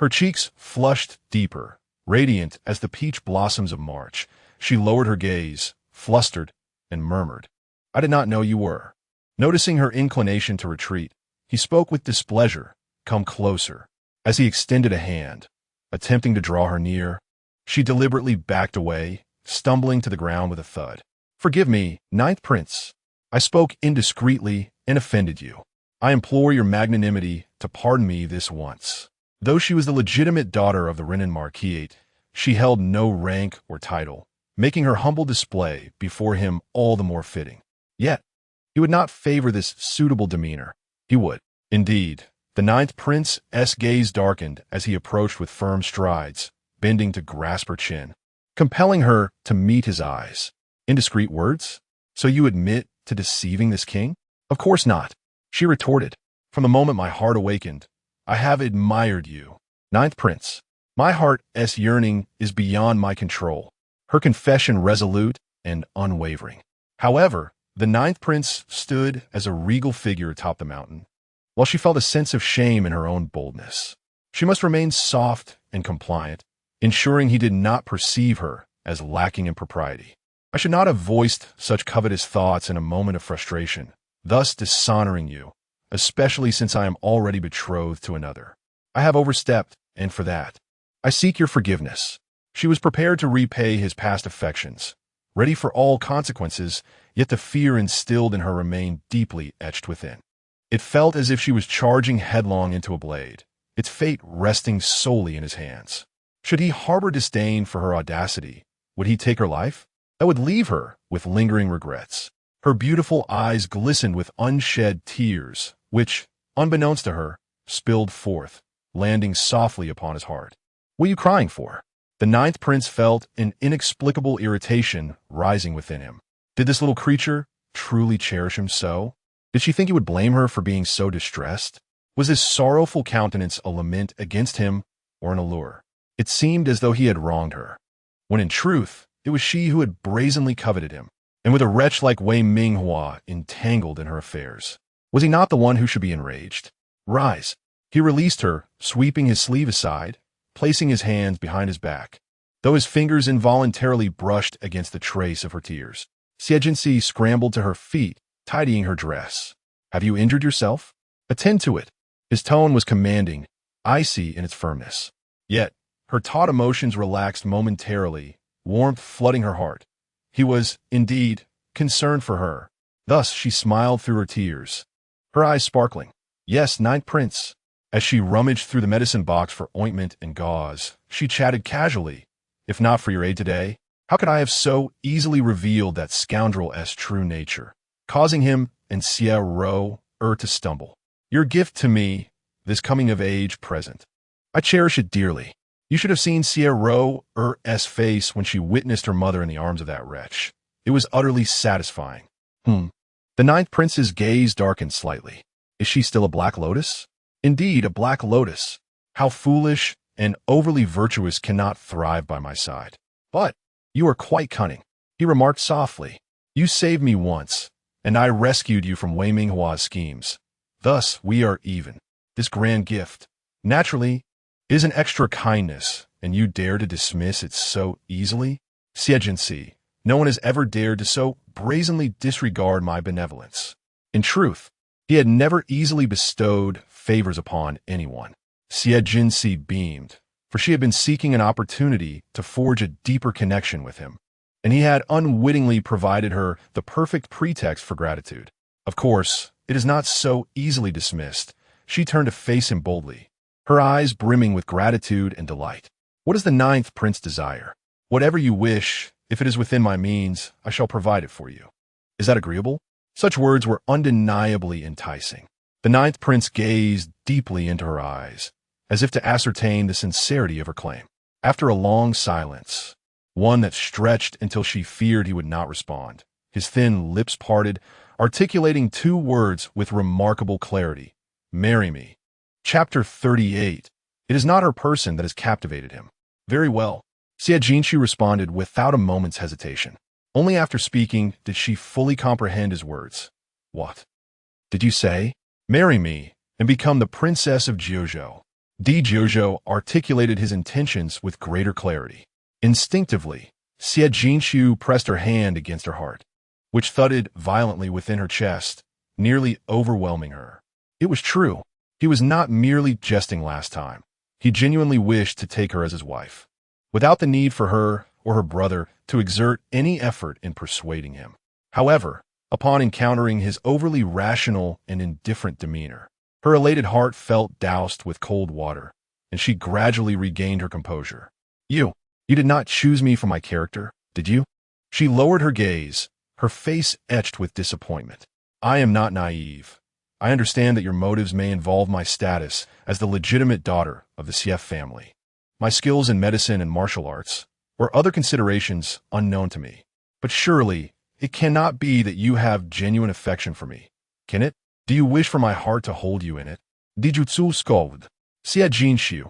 Her cheeks flushed deeper, radiant as the peach blossoms of March. She lowered her gaze, flustered, and murmured, I did not know you were. Noticing her inclination to retreat, he spoke with displeasure, Come closer. As he extended a hand, attempting to draw her near, she deliberately backed away, stumbling to the ground with a thud. Forgive me, 9th prince. I spoke indiscreetly and offended you. I implore your magnanimity to pardon me this once. Though she was the legitimate daughter of the Renan Marquisate, she held no rank or title, making her humble display before him all the more fitting. Yet, he would not favor this suitable demeanor. He would. Indeed, the 9th prince's gaze darkened as he approached with firm strides, bending to grasp her chin, compelling her to meet his eyes. Indiscreet words? So you admit to deceiving this king? Of course not, she retorted. From the moment my heart awakened, I have admired you. 9th prince, my heart's yearning is beyond my control. Her confession resolute and unwavering. However, the 9th prince stood as a regal figure atop the mountain, while she felt a sense of shame in her own boldness. She must remain soft and compliant, ensuring he did not perceive her as lacking in propriety. I should not have voiced such covetous thoughts in a moment of frustration, thus dishonoring you, especially since I am already betrothed to another. I have overstepped, and for that, I seek your forgiveness. She was prepared to repay his past affections, ready for all consequences, yet the fear instilled in her remained deeply etched within. It felt as if she was charging headlong into a blade, its fate resting solely in his hands. Should he harbor disdain for her audacity, would he take her life? That would leave her with lingering regrets. Her beautiful eyes glistened with unshed tears, which, unbeknownst to her, spilled forth, landing softly upon his heart. What are you crying for? The 9th prince felt an inexplicable irritation rising within him. Did this little creature truly cherish him so? Did she think he would blame her for being so distressed? Was his sorrowful countenance a lament against him or an allure? It seemed as though he had wronged her, when in truth it was she who had brazenly coveted him, and with a wretch like Wei Minghua entangled in her affairs. Was he not the one who should be enraged? Rise. He released her, sweeping his sleeve aside, placing his hands behind his back, though his fingers involuntarily brushed against the trace of her tears. Xiejinsi scrambled to her feet, tidying her dress. Have you injured yourself? Attend to it. His tone was commanding, icy in its firmness. Yet, her taut emotions relaxed momentarily, warmth flooding her heart. He was, indeed, concerned for her. Thus she smiled through her tears, her eyes sparkling. Yes, Ninth Prince. As she rummaged through the medicine box for ointment and gauze, she chatted casually. If not for your aid today, how could I have so easily revealed that scoundrel's true nature, causing him and Xie Ro to stumble? Your gift to me, this coming-of-age present. I cherish it dearly. You should have seen Xie Ro's face when she witnessed her mother in the arms of that wretch. It was utterly satisfying. The Ninth Prince's gaze darkened slightly. Is she still a Black Lotus? Indeed, a Black Lotus. How foolish and overly virtuous cannot thrive by my side. But you are quite cunning, he remarked softly. You saved me once, and I rescued you from Wei Minghua's schemes. Thus, we are even. This grand gift, naturally, is an extra kindness, and you dare to dismiss it so easily? Xiejinsi, no one has ever dared to so brazenly disregard my benevolence. In truth, he had never easily bestowed favors upon anyone. Xiejinsi beamed, for she had been seeking an opportunity to forge a deeper connection with him, and he had unwittingly provided her the perfect pretext for gratitude. Of course, it is not so easily dismissed. She turned to face him boldly, her eyes brimming with gratitude and delight. What does the Ninth Prince desire? Whatever you wish, if it is within my means, I shall provide it for you. Is that agreeable? Such words were undeniably enticing. The Ninth Prince gazed deeply into her eyes, as if to ascertain the sincerity of her claim. After a long silence, one that stretched until she feared he would not respond, his thin lips parted, articulating two words with remarkable clarity. Marry me. Chapter 38. It is not her person that has captivated him. Very well. Xiejinshi responded without a moment's hesitation. Only after speaking did she fully comprehend his words. What did you say? Marry me and become the Princess of Jiuzhou. Di Jiuzhou articulated his intentions with greater clarity. Instinctively, Xiejinshi pressed her hand against her heart, which thudded violently within her chest, nearly overwhelming her. It was true. He was not merely jesting last time. He genuinely wished to take her as his wife, without the need for her or her brother to exert any effort in persuading him. However, upon encountering his overly rational and indifferent demeanor, her elated heart felt doused with cold water, and she gradually regained her composure. You did not choose me for my character, did you? She lowered her gaze, her face etched with disappointment. I am not naive. I understand that your motives may involve my status as the legitimate daughter of the Xie family, my skills in medicine and martial arts, or other considerations unknown to me. But surely, it cannot be that you have genuine affection for me, can it? Do you wish for my heart to hold you in it? Dijutsu scold. Xiejinshi,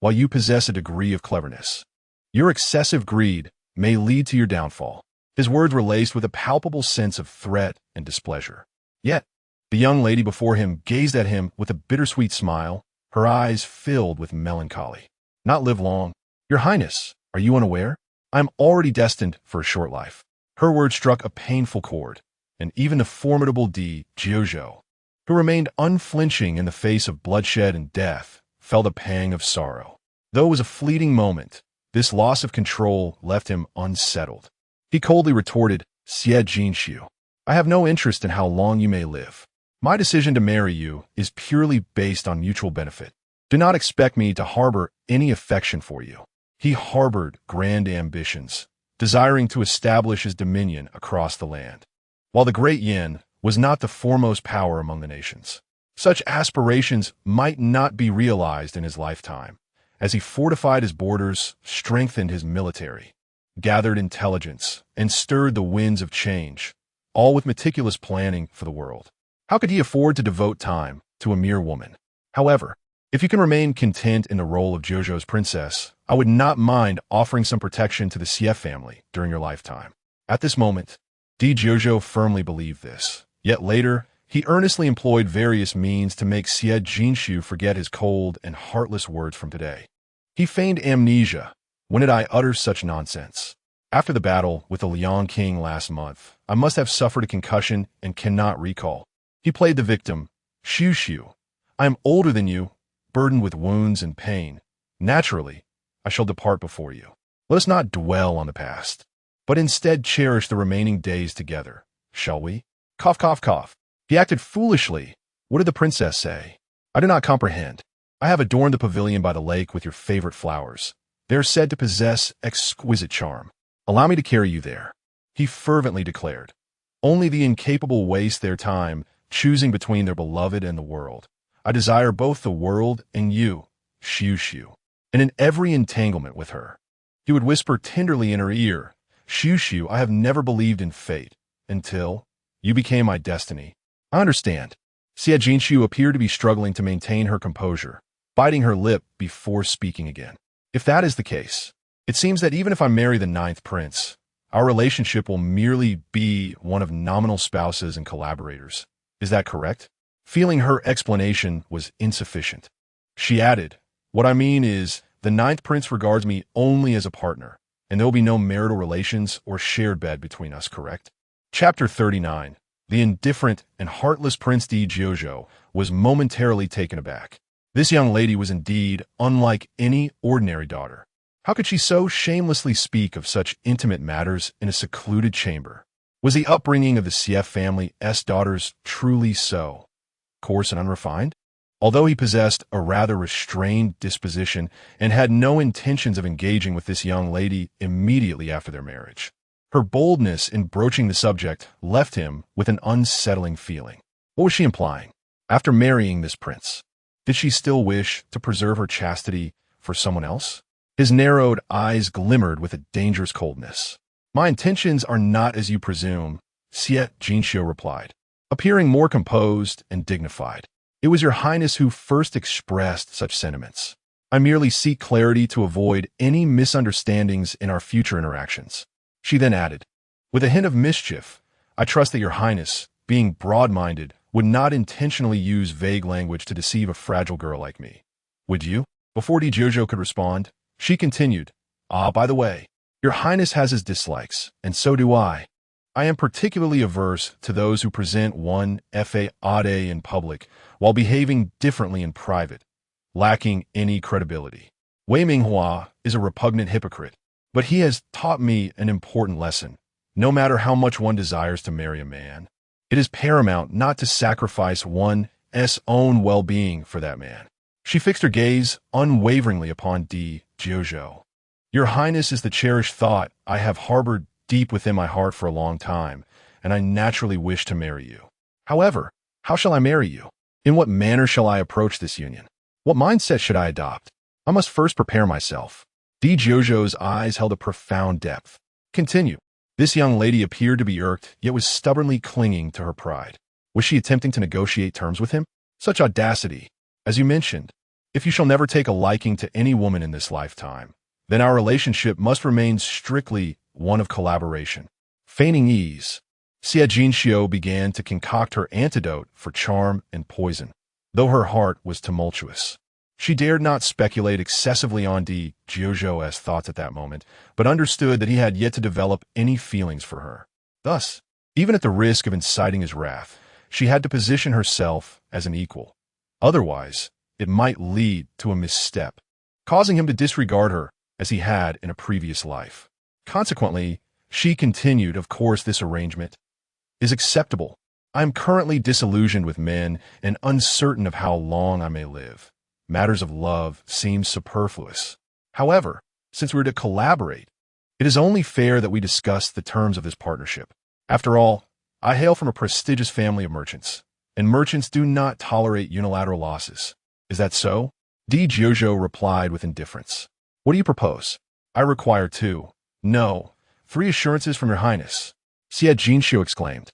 while you possess a degree of cleverness, your excessive greed may lead to your downfall. His words were laced with a palpable sense of threat and displeasure. Yet, the young lady before him gazed at him with a bittersweet smile, her eyes filled with melancholy. Not live long. Your Highness, are you unaware? I am already destined for a short life. Her words struck a painful chord, and even the formidable Di Jiuzhou, who remained unflinching in the face of bloodshed and death, felt a pang of sorrow. Though it was a fleeting moment, this loss of control left him unsettled. He coldly retorted, Xiejinshi, I have no interest in how long you may live. My decision to marry you is purely based on mutual benefit. Do not expect me to harbor any affection for you. He harbored grand ambitions, desiring to establish his dominion across the land, while the great Yin was not the foremost power among the nations. Such aspirations might not be realized in his lifetime, as he fortified his borders, strengthened his military, gathered intelligence, and stirred the winds of change, all with meticulous planning for the world. How could he afford to devote time to a mere woman? However, if you can remain content in the role of Jojo's princess, I would not mind offering some protection to the Sief family during your lifetime. At this moment, Jojo firmly believed this. Yet later, he earnestly employed various means to make Xie Jinshu forget his cold and heartless words from today. He feigned amnesia. When did I utter such nonsense? After the battle with the Liang King last month, I must have suffered a concussion and cannot recall. He played the victim. Xiu. I am older than you, burdened with wounds and pain. Naturally, I shall depart before you. Let us not dwell on the past, but instead cherish the remaining days together, shall we? Cough, cough, cough. He acted foolishly. What did the princess say? I do not comprehend. I have adorned the pavilion by the lake with your favorite flowers. They are said to possess exquisite charm. Allow me to carry you there, he fervently declared. Only the incapable waste their time, choosing between their beloved and the world. I desire both the world and you, Xiu, and in every entanglement with her. He would whisper tenderly in her ear, Xiu, I have never believed in fate, until you became my destiny. I understand. Xie Jinshu appeared to be struggling to maintain her composure, biting her lip before speaking again. If that is the case, it seems that even if I marry the 9th prince, our relationship will merely be one of nominal spouses and collaborators. Is that correct? Feeling her explanation was insufficient, she added, what I mean is, the 9th prince regards me only as a partner, and there will be no marital relations or shared bed between us, correct? Chapter 39. The indifferent and heartless Prince Jojo was momentarily taken aback. This young lady was indeed unlike any ordinary daughter. How could she so shamelessly speak of such intimate matters in a secluded chamber? Was the upbringing of the Sief family's daughters truly so coarse and unrefined? Although he possessed a rather restrained disposition and had no intentions of engaging with this young lady immediately after their marriage, her boldness in broaching the subject left him with an unsettling feeling. What was she implying? After marrying this prince, did she still wish to preserve her chastity for someone else? His narrowed eyes glimmered with a dangerous coldness. My intentions are not as you presume, Xie Jinshu replied, appearing more composed and dignified. It was your highness who first expressed such sentiments. I merely seek clarity to avoid any misunderstandings in our future interactions. She then added, with a hint of mischief, I trust that your highness, being broad-minded, would not intentionally use vague language to deceive a fragile girl like me. Would you? Before Jojo could respond, she continued, by the way, your highness has his dislikes, and so do I. I am particularly averse to those who present one fade in public while behaving differently in private, lacking any credibility. Wei Minghua is a repugnant hypocrite, but he has taught me an important lesson. No matter how much one desires to marry a man, it is paramount not to sacrifice one's own well-being for that man. She fixed her gaze unwaveringly upon Jojo. Your highness is the cherished thought I have harbored deep within my heart for a long time, and I naturally wish to marry you. However, how shall I marry you? In what manner shall I approach this union? What mindset should I adopt? I must first prepare myself. Jojo's eyes held a profound depth. Continue. This young lady appeared to be irked, yet was stubbornly clinging to her pride. Was she attempting to negotiate terms with him? Such audacity. As you mentioned, if you shall never take a liking to any woman in this lifetime, then our relationship must remain strictly one of collaboration. Feigning ease, Xie Jinshu began to concoct her antidote for charm and poison, though her heart was tumultuous. She dared not speculate excessively on Jojo's thoughts at that moment, but understood that he had yet to develop any feelings for her. Thus, even at the risk of inciting his wrath, she had to position herself as an equal. Otherwise, it might lead to a misstep, causing him to disregard her as he had in a previous life. Consequently, she continued, of course this arrangement is acceptable. I am currently disillusioned with men and uncertain of how long I may live. Matters of love seem superfluous. However, since we're to collaborate, it is only fair that we discuss the terms of this partnership. After all, I hail from a prestigious family of merchants, and merchants do not tolerate unilateral losses. Is that so? Jojo replied with indifference. What do you propose? I require 2, no, 3 assurances from your highness, Xie Jinshu exclaimed,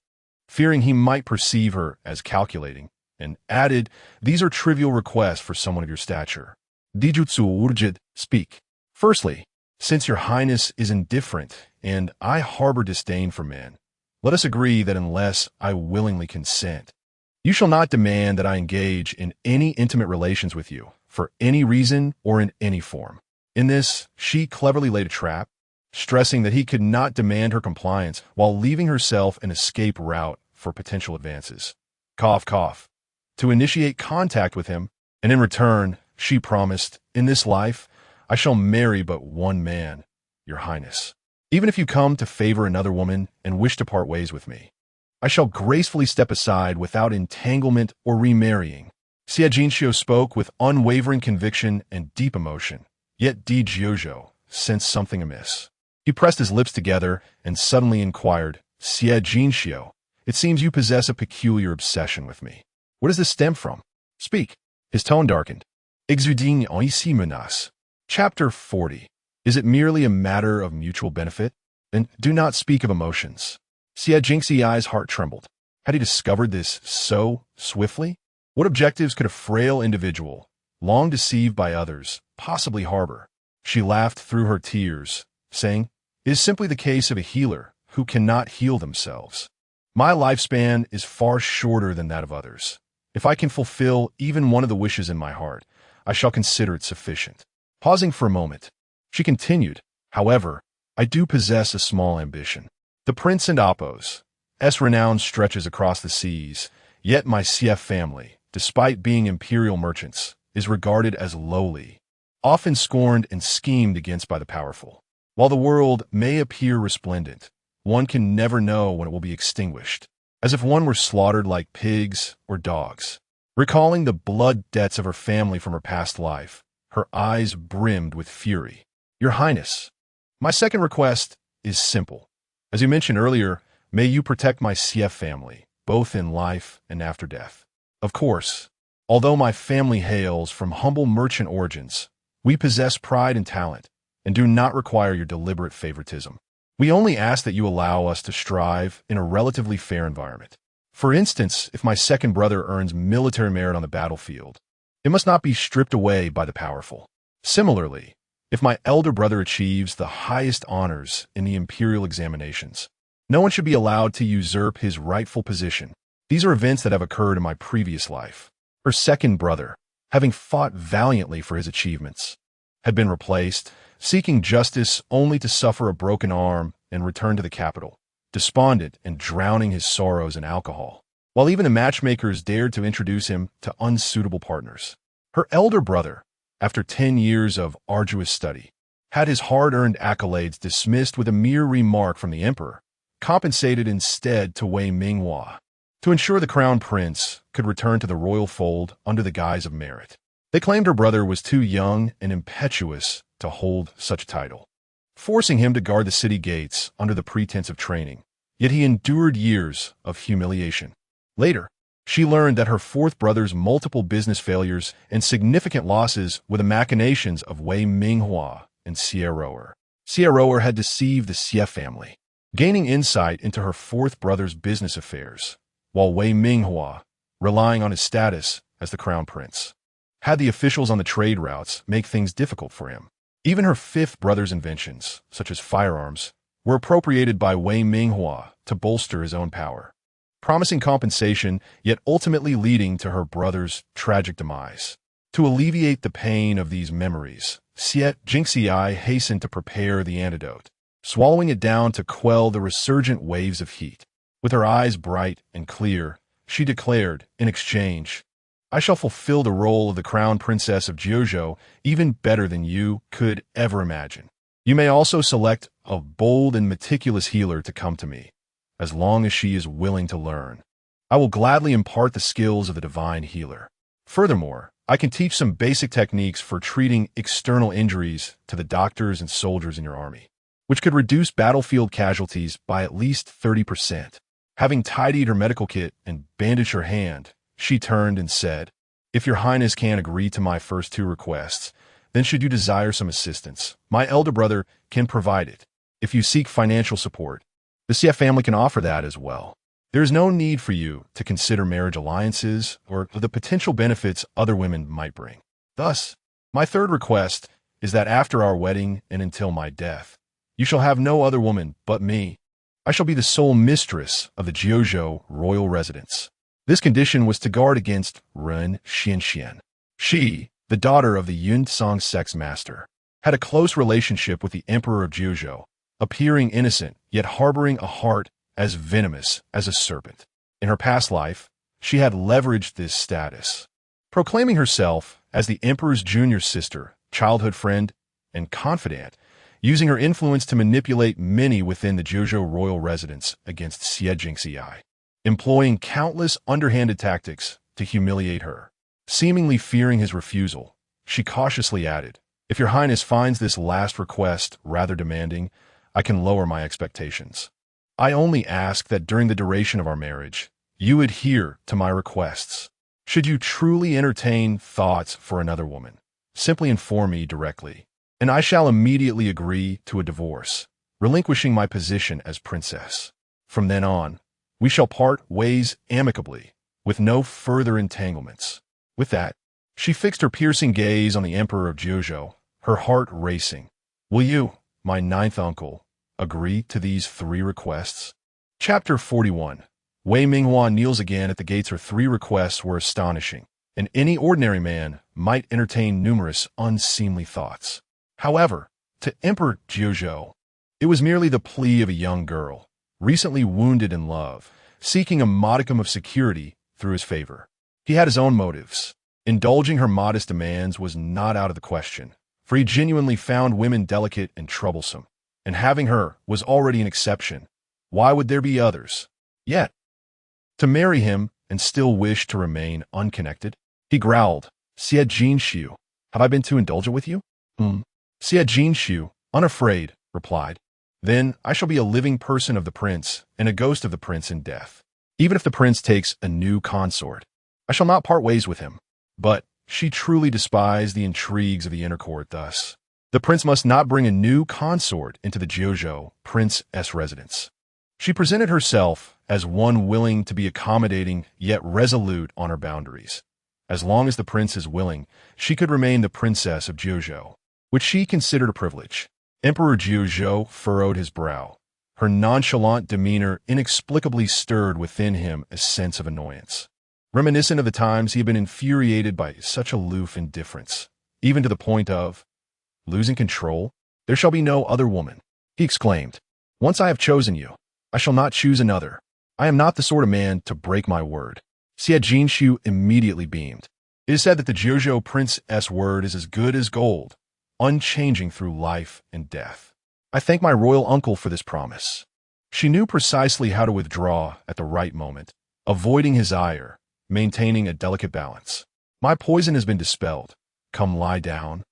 fearing he might perceive her as calculating, and added, "These are trivial requests for someone of your stature. Dijutsu urgid, speak. Firstly, since your highness is indifferent and I harbor disdain for men, let us agree that unless I willingly consent, you shall not demand that I engage in any intimate relations with you, for any reason or in any form." In this, she cleverly laid a trap, stressing that he could not demand her compliance while leaving herself an escape route for potential advances. Cough, cough. To initiate contact with him, and in return, she promised, "In this life, I shall marry but one man, your highness. Even if you come to favor another woman and wish to part ways with me, I shall gracefully step aside without entanglement or remarrying." Xie Jinxiu spoke with unwavering conviction and deep emotion, yet Di Jiuzhou sensed something amiss. He pressed his lips together and suddenly inquired, "Xie Jinxiu, it seems you possess a peculiar obsession with me. Where does this stem from? Speak." His tone darkened. Exuding en ici menace. Chapter 40. Is it merely a matter of mutual benefit? Then do not speak of emotions. Xie Jinxi's heart trembled. Had he discovered this so swiftly? What objectives could a frail individual, long deceived by others, possibly harbor? She laughed through her tears, saying, "It is simply the case of a healer who cannot heal themselves. My lifespan is far shorter than that of others. If I can fulfill even one of the wishes in my heart, I shall consider it sufficient." Pausing for a moment, she continued, "However, I do possess a small ambition. The Prince and Apos' renown stretches across the seas, yet my CF family, despite being imperial merchants, is regarded as lowly, often scorned and schemed against by the powerful. While the world may appear resplendent, one can never know when it will be extinguished, as if one were slaughtered like pigs or dogs." Recalling the blood debts of her family from her past life, her eyes brimmed with fury. "Your Highness, my second request is simple. As you mentioned earlier, may you protect my CF family, both in life and after death. Of course, although my family hails from humble merchant origins, we possess pride and talent, and do not require your deliberate favoritism. We only ask that you allow us to strive in a relatively fair environment. For instance, if my second brother earns military merit on the battlefield, it must not be stripped away by the powerful. Similarly, if my elder brother achieves the highest honors in the imperial examinations, no one should be allowed to usurp his rightful position. These are events that have occurred in my previous life. Her second brother, having fought valiantly for his achievements, had been replaced, seeking justice only to suffer a broken arm and return to the capital, despondent and drowning his sorrows in alcohol, while even the matchmakers dared to introduce him to unsuitable partners. Her elder brother, after 10 years of arduous study, had his hard-earned accolades dismissed with a mere remark from the emperor, compensated instead to Wei Minghua, to ensure the crown prince could return to the royal fold under the guise of merit. They claimed her brother was too young and impetuous to hold such a title, forcing him to guard the city gates under the pretense of training. Yet he endured years of humiliation. Later, she learned that her fourth brother's multiple business failures and significant losses were the machinations of Wei Minghua and Xie Roer. Xie Roer had deceived the Xie family, gaining insight into her fourth brother's business affairs, while Wei Minghua, relying on his status as the crown prince, had the officials on the trade routes make things difficult for him. Even her fifth brother's inventions, such as firearms, were appropriated by Wei Minghua to bolster his own power, promising compensation yet ultimately leading to her brother's tragic demise. To alleviate the pain of these memories, Xie Jinxi hastened to prepare the antidote, swallowing it down to quell the resurgent waves of heat. With her eyes bright and clear, she declared, in exchange, "I shall fulfill the role of the crown princess of Jiuzhou even better than you could ever imagine. You may also select a bold and meticulous healer to come to me, as long as she is willing to learn. I will gladly impart the skills of the divine healer. Furthermore, I can teach some basic techniques for treating external injuries to the doctors and soldiers in your army, which could reduce battlefield casualties by at least 30%. Having tidied her medical kit and bandaged her hand, she turned and said, "If your highness can agree to my first two requests, then should you desire some assistance, my elder brother can provide it. If you seek financial support, the CF family can offer that as well." There is no need for you to consider marriage alliances or the potential benefits other women might bring. Thus, my third request is that after our wedding and until my death, you shall have no other woman but me. I shall be the sole mistress of the Jiuzhou royal residence. This condition was to guard against Ren Xianxian. She, the daughter of the Yunsong sex master, had a close relationship with the emperor of Jiuzhou, appearing innocent yet harboring a heart as venomous as a serpent. In her past life, she had leveraged this status, proclaiming herself as the emperor's junior sister, childhood friend, and confidant, using her influence to manipulate many within the Jiuzhou royal residence against Xie Jingxiai, employing countless underhanded tactics to humiliate her. Seemingly fearing his refusal, she cautiously added, "If your highness finds this last request rather demanding, I can lower my expectations. I only ask that during the duration of our marriage, you adhere to my requests. Should you truly entertain thoughts for another woman, simply inform me directly, and I shall immediately agree to a divorce, relinquishing my position as princess. From then on, we shall part ways amicably, with no further entanglements." With that, she fixed her piercing gaze on the emperor of Jiuzhou, her heart racing. "Will you, my ninth uncle, agree to these three requests?" Chapter 41. Wei Minghua kneels again at the gates. Her three requests were astonishing, and any ordinary man might entertain numerous unseemly thoughts. However, to Emperor Jiuzhou, it was merely the plea of a young girl, recently wounded in love, seeking a modicum of security through his favor. He had his own motives. Indulging her modest demands was not out of the question, for he genuinely found women delicate and troublesome, and having her was already an exception. Why would there be others? Yet, to marry him and still wish to remain unconnected? He growled, "Xie Jinshu, have I been too indulgent with you?" Xie Jinshu, unafraid, replied, "Then I shall be a living person of the prince and a ghost of the prince in death. Even if the prince takes a new consort, I shall not part ways with him." But she truly despised the intrigues of the inner court. Thus, the prince must not bring a new consort into the Jiuzhou princess residence. She presented herself as one willing to be accommodating yet resolute on her boundaries. As long as the prince is willing, she could remain the princess of Jiuzhou, which she considered a privilege. Emperor Jiuzhou furrowed his brow. Her nonchalant demeanor inexplicably stirred within him a sense of annoyance, reminiscent of the times he had been infuriated by such aloof indifference, even to the point of losing control. "There shall be no other woman," he exclaimed. "Once I have chosen you, I shall not choose another. I am not the sort of man to break my word." Xie Jinshu immediately beamed. It is said that the Jiuzhou princess word is as good as gold, unchanging through life and death. I thank my royal uncle for this promise. She knew precisely how to withdraw at the right moment, avoiding his ire, maintaining a delicate balance. "My poison has been dispelled. Come lie down,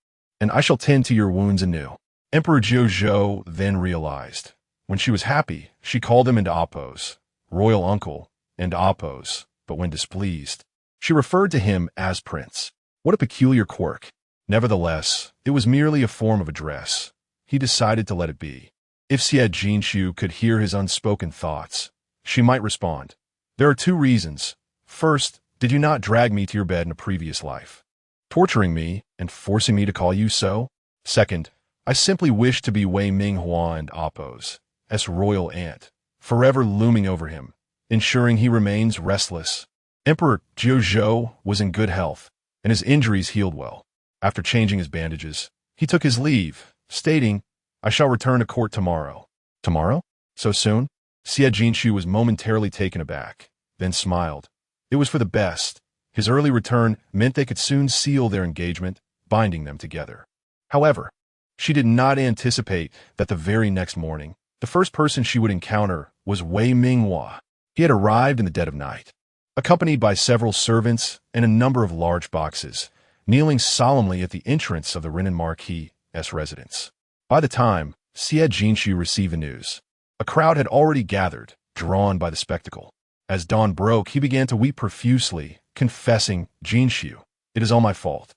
and I shall tend to your wounds anew." Emperor Jiuzhou then realized. When she was happy, she called him into oppose, royal uncle, and oppose, but when displeased, she referred to him as prince. What a peculiar quirk. Nevertheless, it was merely a form of address. He decided to let it be. If Xie Jinshu could hear his unspoken thoughts, she might respond, "There are two reasons. First, did you not drag me to your bed in a previous life, torturing me and forcing me to call you so? Second, I simply wish to be Wei Minghua and Appo's royal aunt, forever looming over him, ensuring he remains restless." Emperor Jiuzhou was in good health, and his injuries healed well. After changing his bandages, he took his leave, stating, "I shall return to court tomorrow." "Tomorrow? So soon?" Xie Jinshu was momentarily taken aback, then smiled. It was for the best. His early return meant they could soon seal their engagement, binding them together. However, she did not anticipate that the very next morning, the first person she would encounter was Wei Minghua. He had arrived in the dead of night, accompanied by several servants and a number of large boxes, kneeling solemnly at the entrance of the Renan Marquis' residence. By the time Xie Jinshu received the news, a crowd had already gathered, drawn by the spectacle. As dawn broke, he began to weep profusely, confessing, "Jinshu, it is all my fault.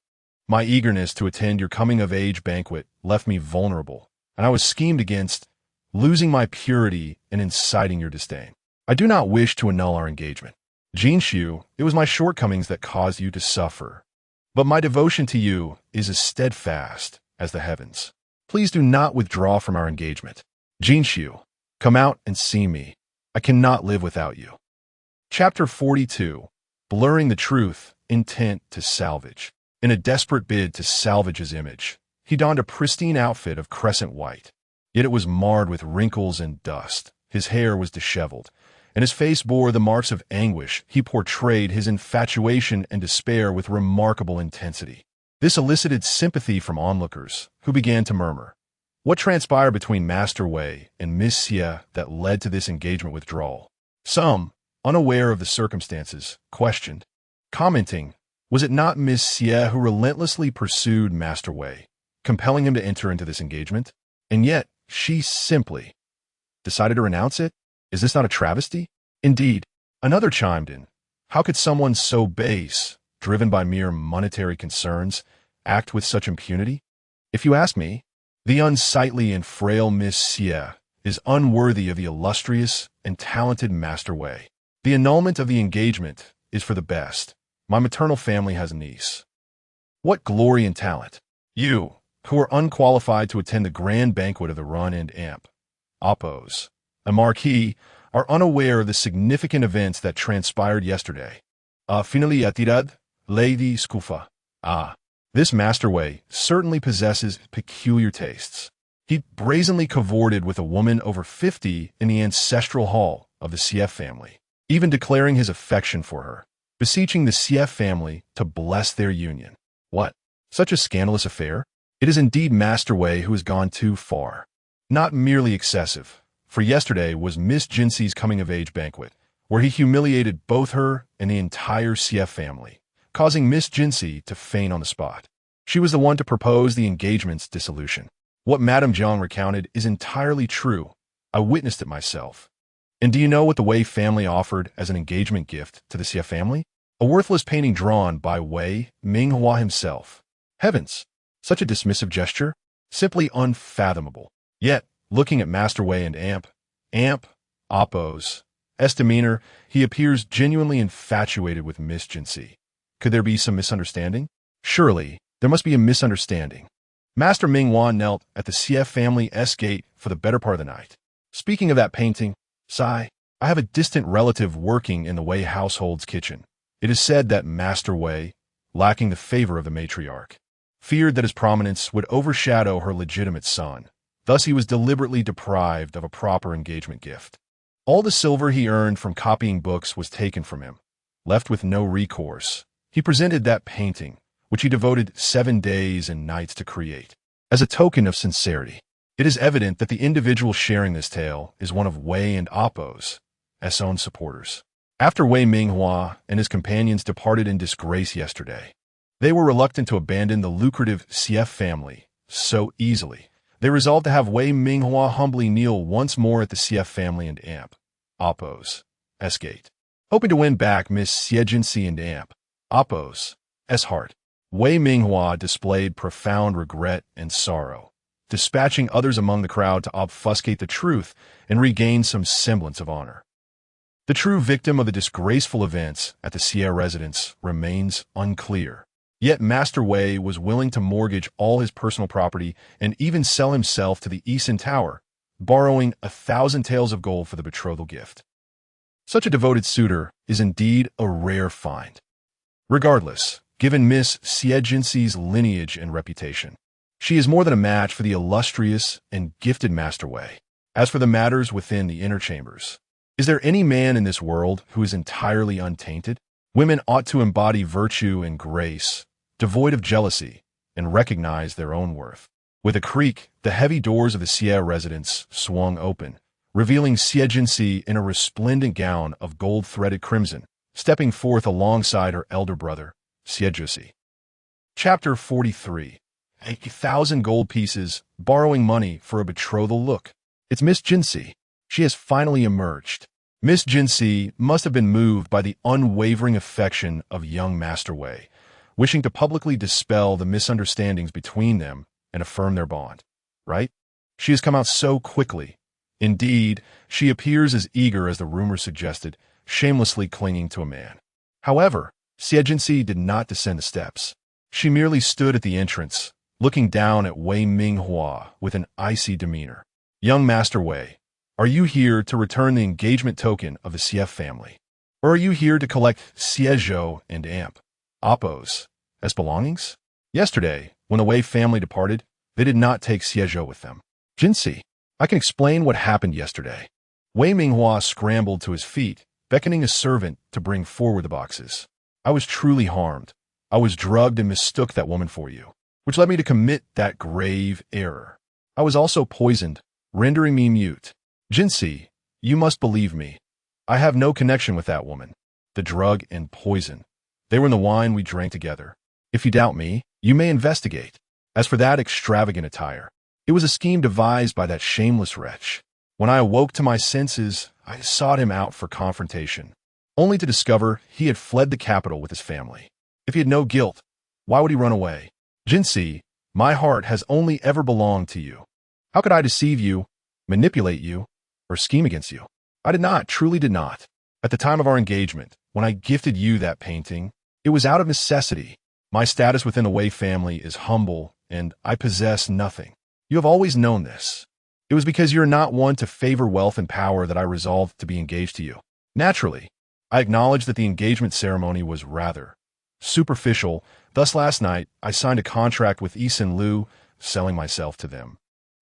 My eagerness to attend your coming-of-age banquet left me vulnerable, and I was schemed against, losing my purity and inciting your disdain. I do not wish to annul our engagement. Jinshu, it was my shortcomings that caused you to suffer. But my devotion to you is as steadfast as the heavens. Please do not withdraw from our engagement. Jinshu, come out and see me. I cannot live without you. Chapter 42. Blurring the truth, intent to salvage. In a desperate bid to salvage his image, he donned a pristine outfit of crescent white. Yet it was marred with wrinkles and dust. His hair was disheveled, and his face bore the marks of anguish. He portrayed his infatuation and despair with remarkable intensity. This elicited sympathy from onlookers, who began to murmur. What transpired between Master Wei and Miss Xie that led to this engagement withdrawal? Some, unaware of the circumstances, questioned, commenting, was it not Miss Xie who relentlessly pursued Master Wei, compelling him to enter into this engagement? And yet, she simply decided to renounce it? Is this not a travesty? Indeed, another chimed in. How could someone so base, driven by mere monetary concerns, act with such impunity? If you ask me, the unsightly and frail Miss Xie is unworthy of the illustrious and talented Master Wei. The annulment of the engagement is for the best. My maternal family has a niece. What glory and talent! You, who are unqualified to attend the grand banquet of the Run and Amp, Oppos, a marquis, are unaware of the significant events that transpired yesterday. Finally atirad, Lady Scufa. This Master Wei certainly possesses peculiar tastes. He brazenly cavorted with a woman over 50 in the ancestral hall of the Xie family, even declaring his affection for her, beseeching the Xie family to bless their union. What? Such a scandalous affair? It is indeed Master Wei who has gone too far. Not merely excessive, for yesterday was Miss Jinxi's coming-of-age banquet, where he humiliated both her and the entire Xie family, causing Miss Jinxi to faint on the spot. She was the one to propose the engagement's dissolution. What Madame Jiang recounted is entirely true. I witnessed it myself. And do you know what the Wei family offered as an engagement gift to the Xie family? A worthless painting drawn by Wei Minghua himself. Heavens! Such a dismissive gesture? Simply unfathomable. Yet, looking at Master Wei and Amp, Oppos, demeanor, he appears genuinely infatuated with Miss Jinxi. Could there be some misunderstanding? Surely, there must be a misunderstanding. Master Minghua knelt at the Xie family's gate for the better part of the night. Speaking of that painting, sigh, I have a distant relative working in the Wei household's kitchen. It is said that Master Wei, lacking the favor of the matriarch, feared that his prominence would overshadow her legitimate son. Thus he was deliberately deprived of a proper engagement gift. All the silver he earned from copying books was taken from him. Left with no recourse, he presented that painting, which he devoted 7 days and nights to create, as a token of sincerity. It is evident that the individual sharing this tale is one of Wei and Oppos' own supporters. After Wei Minghua and his companions departed in disgrace yesterday, they were reluctant to abandon the lucrative Xie family so easily. They resolved to have Wei Minghua humbly kneel once more at the Xie family and Amp, Oppos' gate. Hoping to win back Miss Xie Jinxi and Amp, Oppos' heart, Wei Minghua displayed profound regret and sorrow, dispatching others among the crowd to obfuscate the truth and regain some semblance of honor. The true victim of the disgraceful events at the Xie residence remains unclear. Yet Master Wei was willing to mortgage all his personal property and even sell himself to the Eason Tower, borrowing 1,000 taels of gold for the betrothal gift. Such a devoted suitor is indeed a rare find. Regardless, given Miss Xie Jinxi's lineage and reputation, she is more than a match for the illustrious and gifted Master Wei. As for the matters within the inner chambers, is there any man in this world who is entirely untainted? Women ought to embody virtue and grace, devoid of jealousy, and recognize their own worth. With a creak, the heavy doors of the Xie residence swung open, revealing Xie Jinxi in a resplendent gown of gold-threaded crimson, stepping forth alongside her elder brother, Xie Jusi. Chapter 43. 1,000 gold pieces, borrowing money for a betrothal look. It's Miss Jinxi. She has finally emerged. Miss Jinxi must have been moved by the unwavering affection of young Master Wei, wishing to publicly dispel the misunderstandings between them and affirm their bond. Right? She has come out so quickly. Indeed, she appears as eager as the rumor suggested, shamelessly clinging to a man. However, Xiejinsi did not descend the steps. She merely stood at the entrance, looking down at Wei Minghua with an icy demeanor. Young Master Wei, are you here to return the engagement token of the Xie family? Or are you here to collect Xiezhou and Amp, Oppos, as belongings? Yesterday, when the Wei family departed, they did not take Xiezhou with them. Jinsi, I can explain what happened yesterday. Wei Minghua scrambled to his feet, beckoning a servant to bring forward the boxes. I was truly harmed. I was drugged and mistook that woman for you, which led me to commit that grave error. I was also poisoned, rendering me mute. Jinsi, you must believe me. I have no connection with that woman. The drug and poison. They were in the wine we drank together. If you doubt me, you may investigate. As for that extravagant attire, it was a scheme devised by that shameless wretch. When I awoke to my senses, I sought him out for confrontation, only to discover he had fled the capital with his family. If he had no guilt, why would he run away? Jinsi, my heart has only ever belonged to you. How could I deceive you, manipulate you, or scheme against you? I did not, truly did not. At the time of our engagement, when I gifted you that painting, it was out of necessity. My status within the Wei family is humble, and I possess nothing. You have always known this. It was because you're not one to favor wealth and power that I resolved to be engaged to you. Naturally, I acknowledge that the engagement ceremony was rather superficial. Thus last night, I signed a contract with Eason Liu, selling myself to them,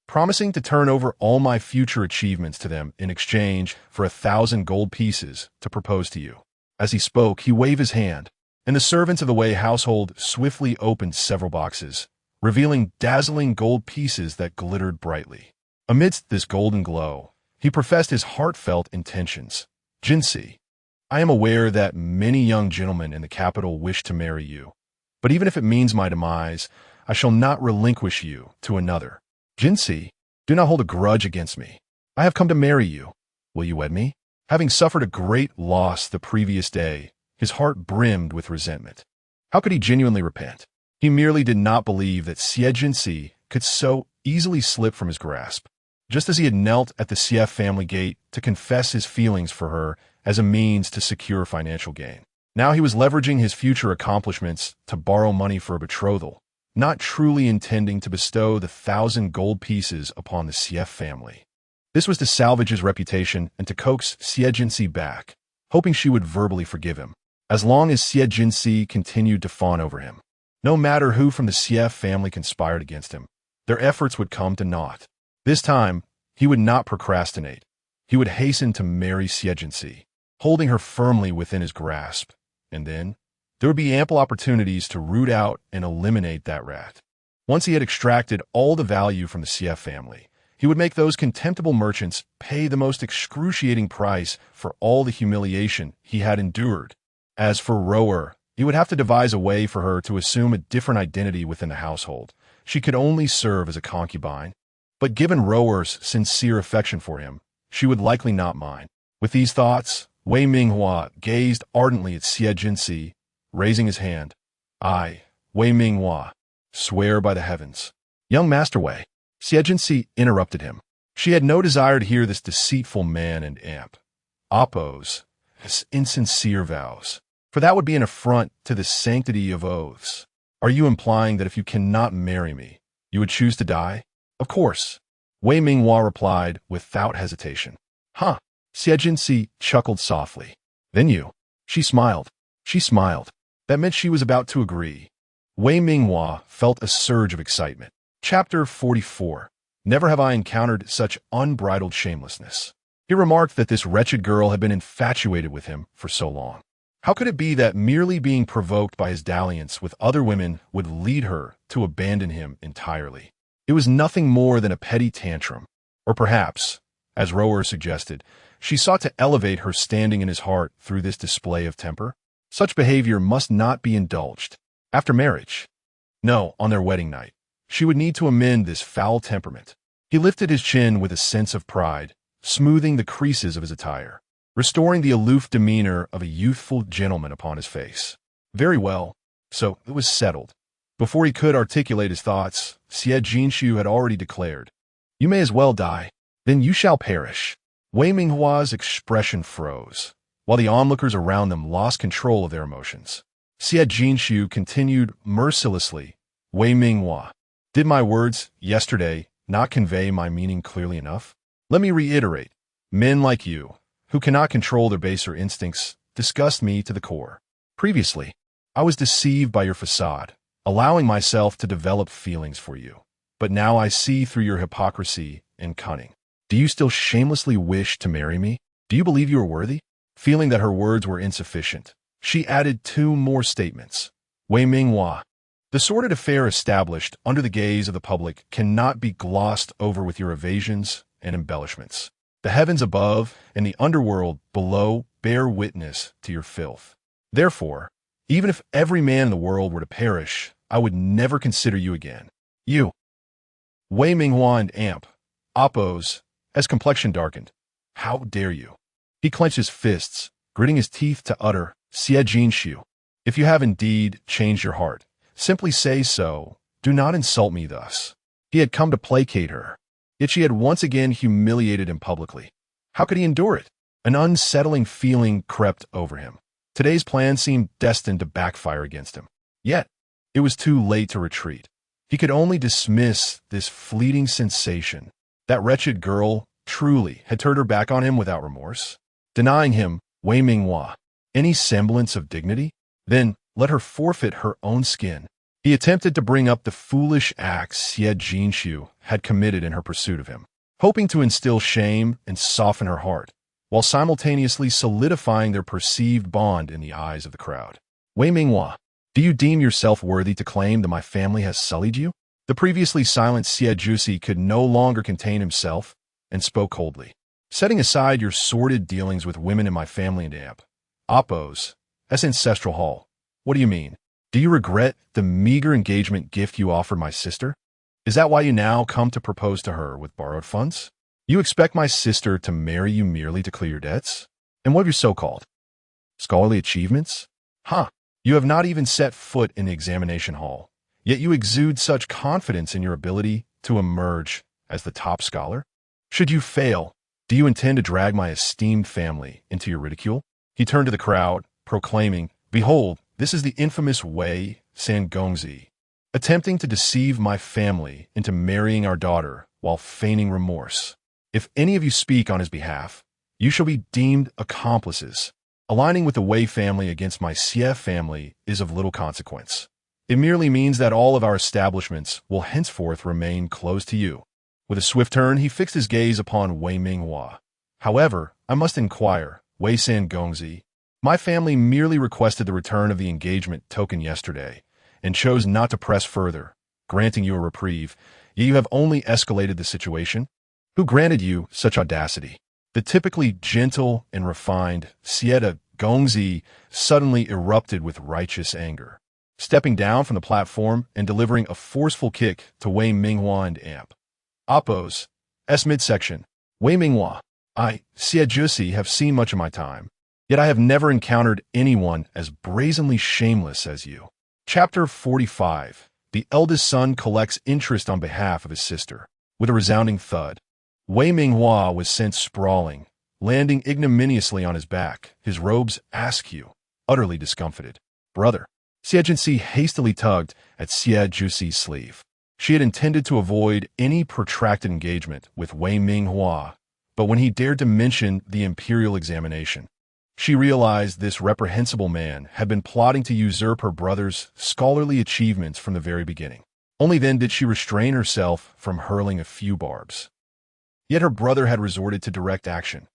promising to turn over all my future achievements to them in exchange for 1,000 gold pieces to propose to you. As he spoke, he waved his hand, and the servants of the Wei household swiftly opened several boxes, revealing dazzling gold pieces that glittered brightly. Amidst this golden glow, he professed his heartfelt intentions. Jinsi, I am aware that many young gentlemen in the capital wish to marry you, but even if it means my demise, I shall not relinquish you to another. Jinsi, do not hold a grudge against me. I have come to marry you. Will you wed me? Having suffered a great loss the previous day, his heart brimmed with resentment. How could he genuinely repent? He merely did not believe that Xiejinsi could so easily slip from his grasp. Just as he had knelt at the Xie family gate to confess his feelings for her as a means to secure financial gain, now he was leveraging his future accomplishments to borrow money for a betrothal, not truly intending to bestow the 1,000 gold pieces upon the Xie family. This was to salvage his reputation and to coax Xiejinsi back, hoping she would verbally forgive him, as long as Xiejinsi continued to fawn over him. No matter who from the Xie family conspired against him, their efforts would come to naught. This time, he would not procrastinate. He would hasten to marry Xiejinsi, holding her firmly within his grasp, and then there would be ample opportunities to root out and eliminate that rat. Once he had extracted all the value from the Xie family, he would make those contemptible merchants pay the most excruciating price for all the humiliation he had endured. As for Rower, he would have to devise a way for her to assume a different identity within the household. She could only serve as a concubine. But given Rower's sincere affection for him, she would likely not mind. With these thoughts, Wei Minghua gazed ardently at Xiejinsi, raising his hand. I, Wei Minghua, swear by the heavens. Young Master Wei. Xiejinsi interrupted him. She had no desire to hear this deceitful man and amp. Oppos, his insincere vows. For that would be an affront to the sanctity of oaths. Are you implying that if you cannot marry me, you would choose to die? Of course. Wei Minghua replied without hesitation. Huh. Xiejinsi chuckled softly. Then you. She smiled. She smiled. That meant she was about to agree. Wei Minghua felt a surge of excitement. Chapter 44. Never have I encountered such unbridled shamelessness. He remarked that this wretched girl had been infatuated with him for so long. How could it be that merely being provoked by his dalliance with other women would lead her to abandon him entirely? It was nothing more than a petty tantrum. Or perhaps, as Rower suggested, she sought to elevate her standing in his heart through this display of temper. Such behavior must not be indulged. After marriage. No, on their wedding night. She would need to amend this foul temperament. He lifted his chin with a sense of pride, smoothing the creases of his attire, restoring the aloof demeanor of a youthful gentleman upon his face. Very well. So it was settled. Before he could articulate his thoughts, Xiejinsi had already declared, You may as well die. then you shall perish. Wei Minghua's expression froze, while the onlookers around them lost control of their emotions. Xie Jinshu continued mercilessly, Wei Minghua, did my words yesterday not convey my meaning clearly enough? Let me reiterate, men like you, who cannot control their baser instincts, disgust me to the core. Previously, I was deceived by your facade, allowing myself to develop feelings for you. But now I see through your hypocrisy and cunning. Do you still shamelessly wish to marry me? Do you believe you are worthy? Feeling that her words were insufficient, she added two more statements. Wei Minghua, the sordid affair established under the gaze of the public cannot be glossed over with your evasions and embellishments. The heavens above and the underworld below bear witness to your filth. Therefore, even if every man in the world were to perish, I would never consider you again. You. Wei Minghua and Amp, Oppos, as complexion darkened. How dare you? He clenched his fists, gritting his teeth to utter, Xie Jinshu, if you have indeed changed your heart, simply say so. Do not insult me thus. He had come to placate her, yet she had once again humiliated him publicly. How could he endure it? An unsettling feeling crept over him. Today's plan seemed destined to backfire against him. Yet, it was too late to retreat. He could only dismiss this fleeting sensation. That wretched girl truly had turned her back on him without remorse, denying him, Wei Minghua, any semblance of dignity. Then let her forfeit her own skin. He attempted to bring up the foolish acts Xie Jinshu had committed in her pursuit of him, hoping to instill shame and soften her heart, while simultaneously solidifying their perceived bond in the eyes of the crowd. Wei Minghua, do you deem yourself worthy to claim that my family has sullied you? The previously silent Xie Jusi could no longer contain himself and spoke coldly. Setting aside your sordid dealings with women in my family and Amp, Oppos, as ancestral hall, what do you mean? Do you regret the meager engagement gift you offered my sister? Is that why you now come to propose to her with borrowed funds? You expect my sister to marry you merely to clear your debts? And what of your so-called scholarly achievements? You have not even set foot in the examination hall, yet you exude such confidence in your ability to emerge as the top scholar? Should you fail, do you intend to drag my esteemed family into your ridicule? He turned to the crowd, proclaiming, Behold, this is the infamous Wei Sangongzi, attempting to deceive my family into marrying our daughter while feigning remorse. If any of you speak on his behalf, you shall be deemed accomplices. Aligning with the Wei family against my Xie family is of little consequence. It merely means that all of our establishments will henceforth remain closed to you. With a swift turn, he fixed his gaze upon Wei Minghua. However, I must inquire, Wei Sangongzi, my family merely requested the return of the engagement token yesterday and chose not to press further, granting you a reprieve, yet you have only escalated the situation? Who granted you such audacity? The typically gentle and refined Xie Gongzi suddenly erupted with righteous anger, stepping down from the platform and delivering a forceful kick to Wei Minghua and Amp. Oppos, S midsection, Wei Minghua, I, Xie Jusi, have seen much of my time, yet I have never encountered anyone as brazenly shameless as you. Chapter 45. The eldest son collects interest on behalf of his sister. With a resounding thud, Wei Minghua was sent sprawling, landing ignominiously on his back, his robes askew, utterly discomfited. Brother. Xie Jinxi hastily tugged at Xie Jusi's sleeve. She had intended to avoid any protracted engagement with Wei Minghua, but when he dared to mention the imperial examination, she realized this reprehensible man had been plotting to usurp her brother's scholarly achievements from the very beginning. Only then did she restrain herself from hurling a few barbs. Yet her brother had resorted to direct action.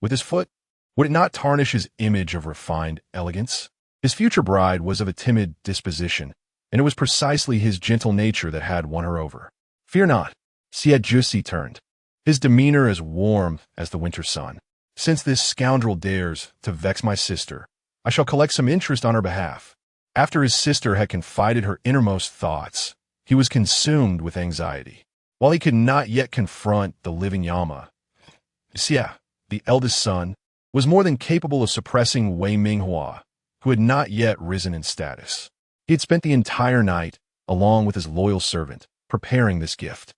With his foot, would it not tarnish his image of refined elegance? His future bride was of a timid disposition, and it was precisely his gentle nature that had won her over. Fear not, Xie Jusi turned, his demeanor as warm as the winter sun. Since this scoundrel dares to vex my sister, I shall collect some interest on her behalf. After his sister had confided her innermost thoughts, he was consumed with anxiety. While he could not yet confront the living Yama, Xie, the eldest son, was more than capable of suppressing Wei Minghua, who had not yet risen in status. He had spent the entire night, along with his loyal servant, preparing this gift.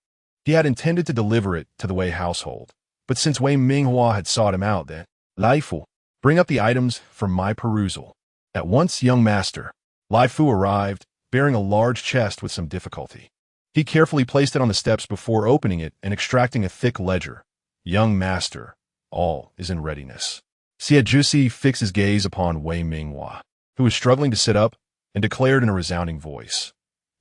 He had intended to deliver it to the Wei household, but since Wei Minghua had sought him out, then, Lai Fu, bring up the items for my perusal. At once, young master. Lai Fu arrived, bearing a large chest with some difficulty. He carefully placed it on the steps before opening it and extracting a thick ledger. Young master, all is in readiness. Xie Jusi fixed his gaze upon Wei Minghua, who was struggling to sit up, and declared in a resounding voice,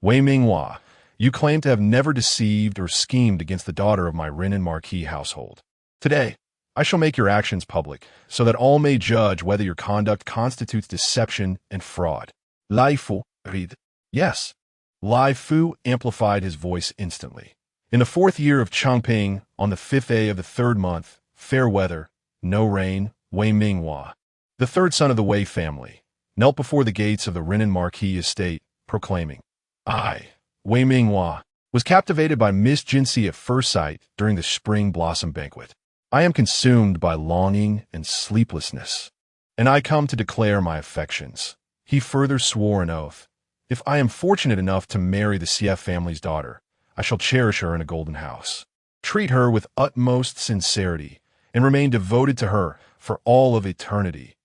Wei Minghua, you claim to have never deceived or schemed against the daughter of my Renan Marquis household. Today, I shall make your actions public, so that all may judge whether your conduct constitutes deception and fraud. Lai Fu, read. Yes. Lai Fu amplified his voice instantly. In the 4th year of Changping, on the 5th day of the 3rd month, fair weather, no rain, Wei Minghua, the 3rd son of the Wei family, knelt before the gates of the Renan Marquis estate, proclaiming, I, Wei Minghua, was captivated by Miss Jinxi at first sight during the spring blossom banquet. I am consumed by longing and sleeplessness, and I come to declare my affections. He further swore an oath. If I am fortunate enough to marry the Xie family's daughter, I shall cherish her in a golden house, treat her with utmost sincerity, and remain devoted to her for all of eternity.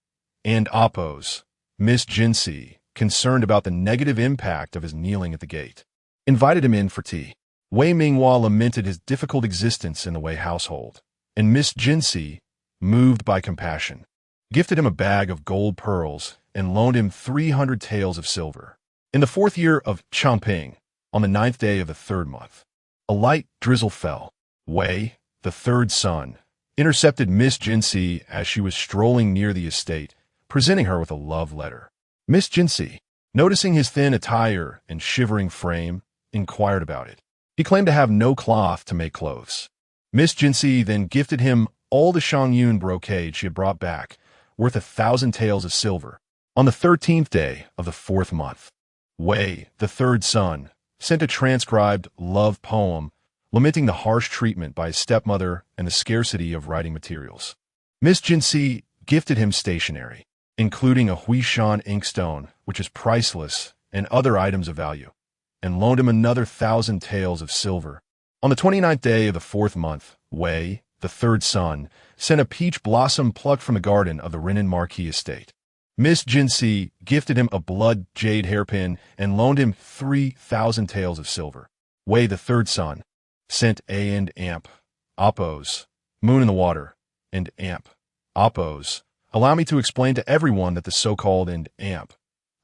And Oppos, Miss Jinxi, concerned about the negative impact of his kneeling at the gate, invited him in for tea. Wei Minghua lamented his difficult existence in the Wei household, and Miss Jinxi, moved by compassion, gifted him a bag of gold pearls and loaned him 300 taels of silver. In the 4th year of Changping, on the 9th day of the 3rd month, a light drizzle fell. Wei, the 3rd son, intercepted Miss Jinxi as she was strolling near the estate, presenting her with a love letter. Miss Jinxi, noticing his thin attire and shivering frame, inquired about it. He claimed to have no cloth to make clothes. Miss Jinxi then gifted him all the Shangyun brocade she had brought back, worth 1,000 taels of silver. On the 13th day of the 4th month, Wei, the 3rd son, sent a transcribed love poem lamenting the harsh treatment by his stepmother and the scarcity of writing materials. Miss Jinxi gifted him stationery, including a Huishan inkstone, which is priceless, and other items of value, and loaned him another 1,000 taels of silver. On the 29th day of the 4th month, Wei, the 3rd son, sent a peach blossom plucked from the garden of the Renan Marquis estate. Miss Jinxi gifted him a blood jade hairpin and loaned him 3,000 taels of silver. Wei, the 3rd son, sent A and Amp, Oppos, Moon in the Water, and Amp, Oppos. Allow me to explain to everyone that the so-called and Amp,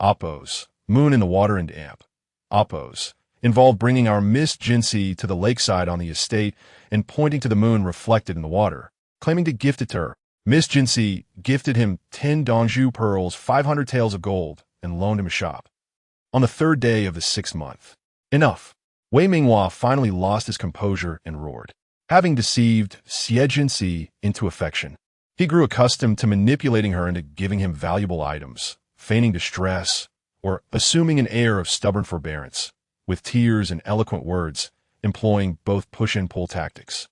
Oppos, Moon in the Water and Amp, Oppos, involved bringing our Miss Jinxi to the lakeside on the estate and pointing to the moon reflected in the water, claiming to gift it to her. Miss Jinxi gifted him 10 Dongju pearls, 500 taels of gold, and loaned him a shop. On the 3rd day of the 6th month, enough. Wei Minghua finally lost his composure and roared. Having deceived Xie Jinxi into affection, he grew accustomed to manipulating her into giving him valuable items, feigning distress, or assuming an air of stubborn forbearance, with tears and eloquent words, employing both push and pull tactics.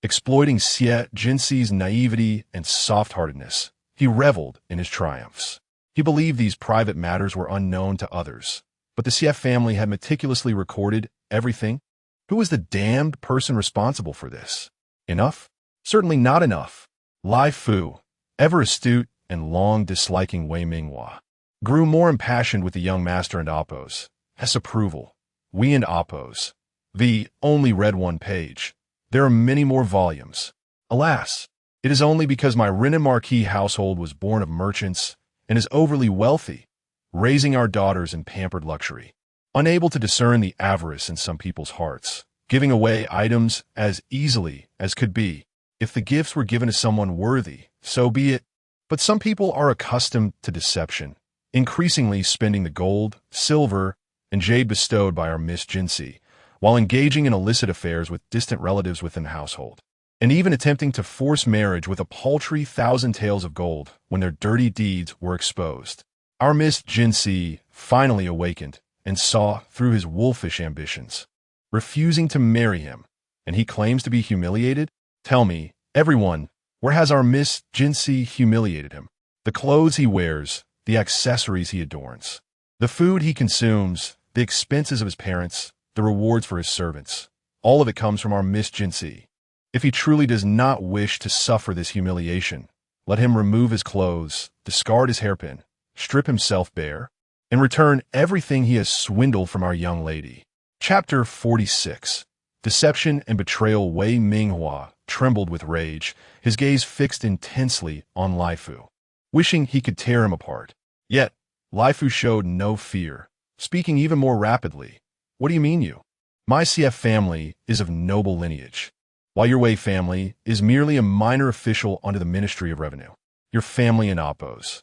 Exploiting Xie Jinxi's naivety and soft-heartedness, he reveled in his triumphs. He believed these private matters were unknown to others, but the Xie family had meticulously recorded everything. Who was the damned person responsible for this? Enough? Certainly not enough. Lai Fu, ever astute and long disliking Wei Minghua, grew more impassioned with the young master and Oppos. His approval. We and Oppos. The only read one page. There are many more volumes. Alas, it is only because my Renan Marquis household was born of merchants and is overly wealthy, raising our daughters in pampered luxury, unable to discern the avarice in some people's hearts, giving away items as easily as could be. If the gifts were given to someone worthy, so be it. But some people are accustomed to deception, increasingly spending the gold, silver, and jade bestowed by our Miss Jinxi, while engaging in illicit affairs with distant relatives within the household, and even attempting to force marriage with a paltry 1,000 taels of gold when their dirty deeds were exposed. Our Miss Jinxi finally awakened and saw through his wolfish ambitions, refusing to marry him, and he claims to be humiliated? Tell me, everyone, where has our Miss Jinxi humiliated him? The clothes he wears, the accessories he adorns, the food he consumes, the expenses of his parents, the rewards for his servants, All of it comes from our Miss Jinsi. If he truly does not wish to suffer this humiliation, let him remove his clothes, discard his hairpin, strip himself bare, and return everything he has swindled from our young lady. Chapter 46. Deception and Betrayal. Wei Minghua trembled with rage, his gaze fixed intensely on Lai Fu, wishing he could tear him apart. Yet, Lai Fu showed no fear, speaking even more rapidly. What do you mean you? My CF family is of noble lineage, while your Wei family is merely a minor official under the Ministry of Revenue. Your family in Appo's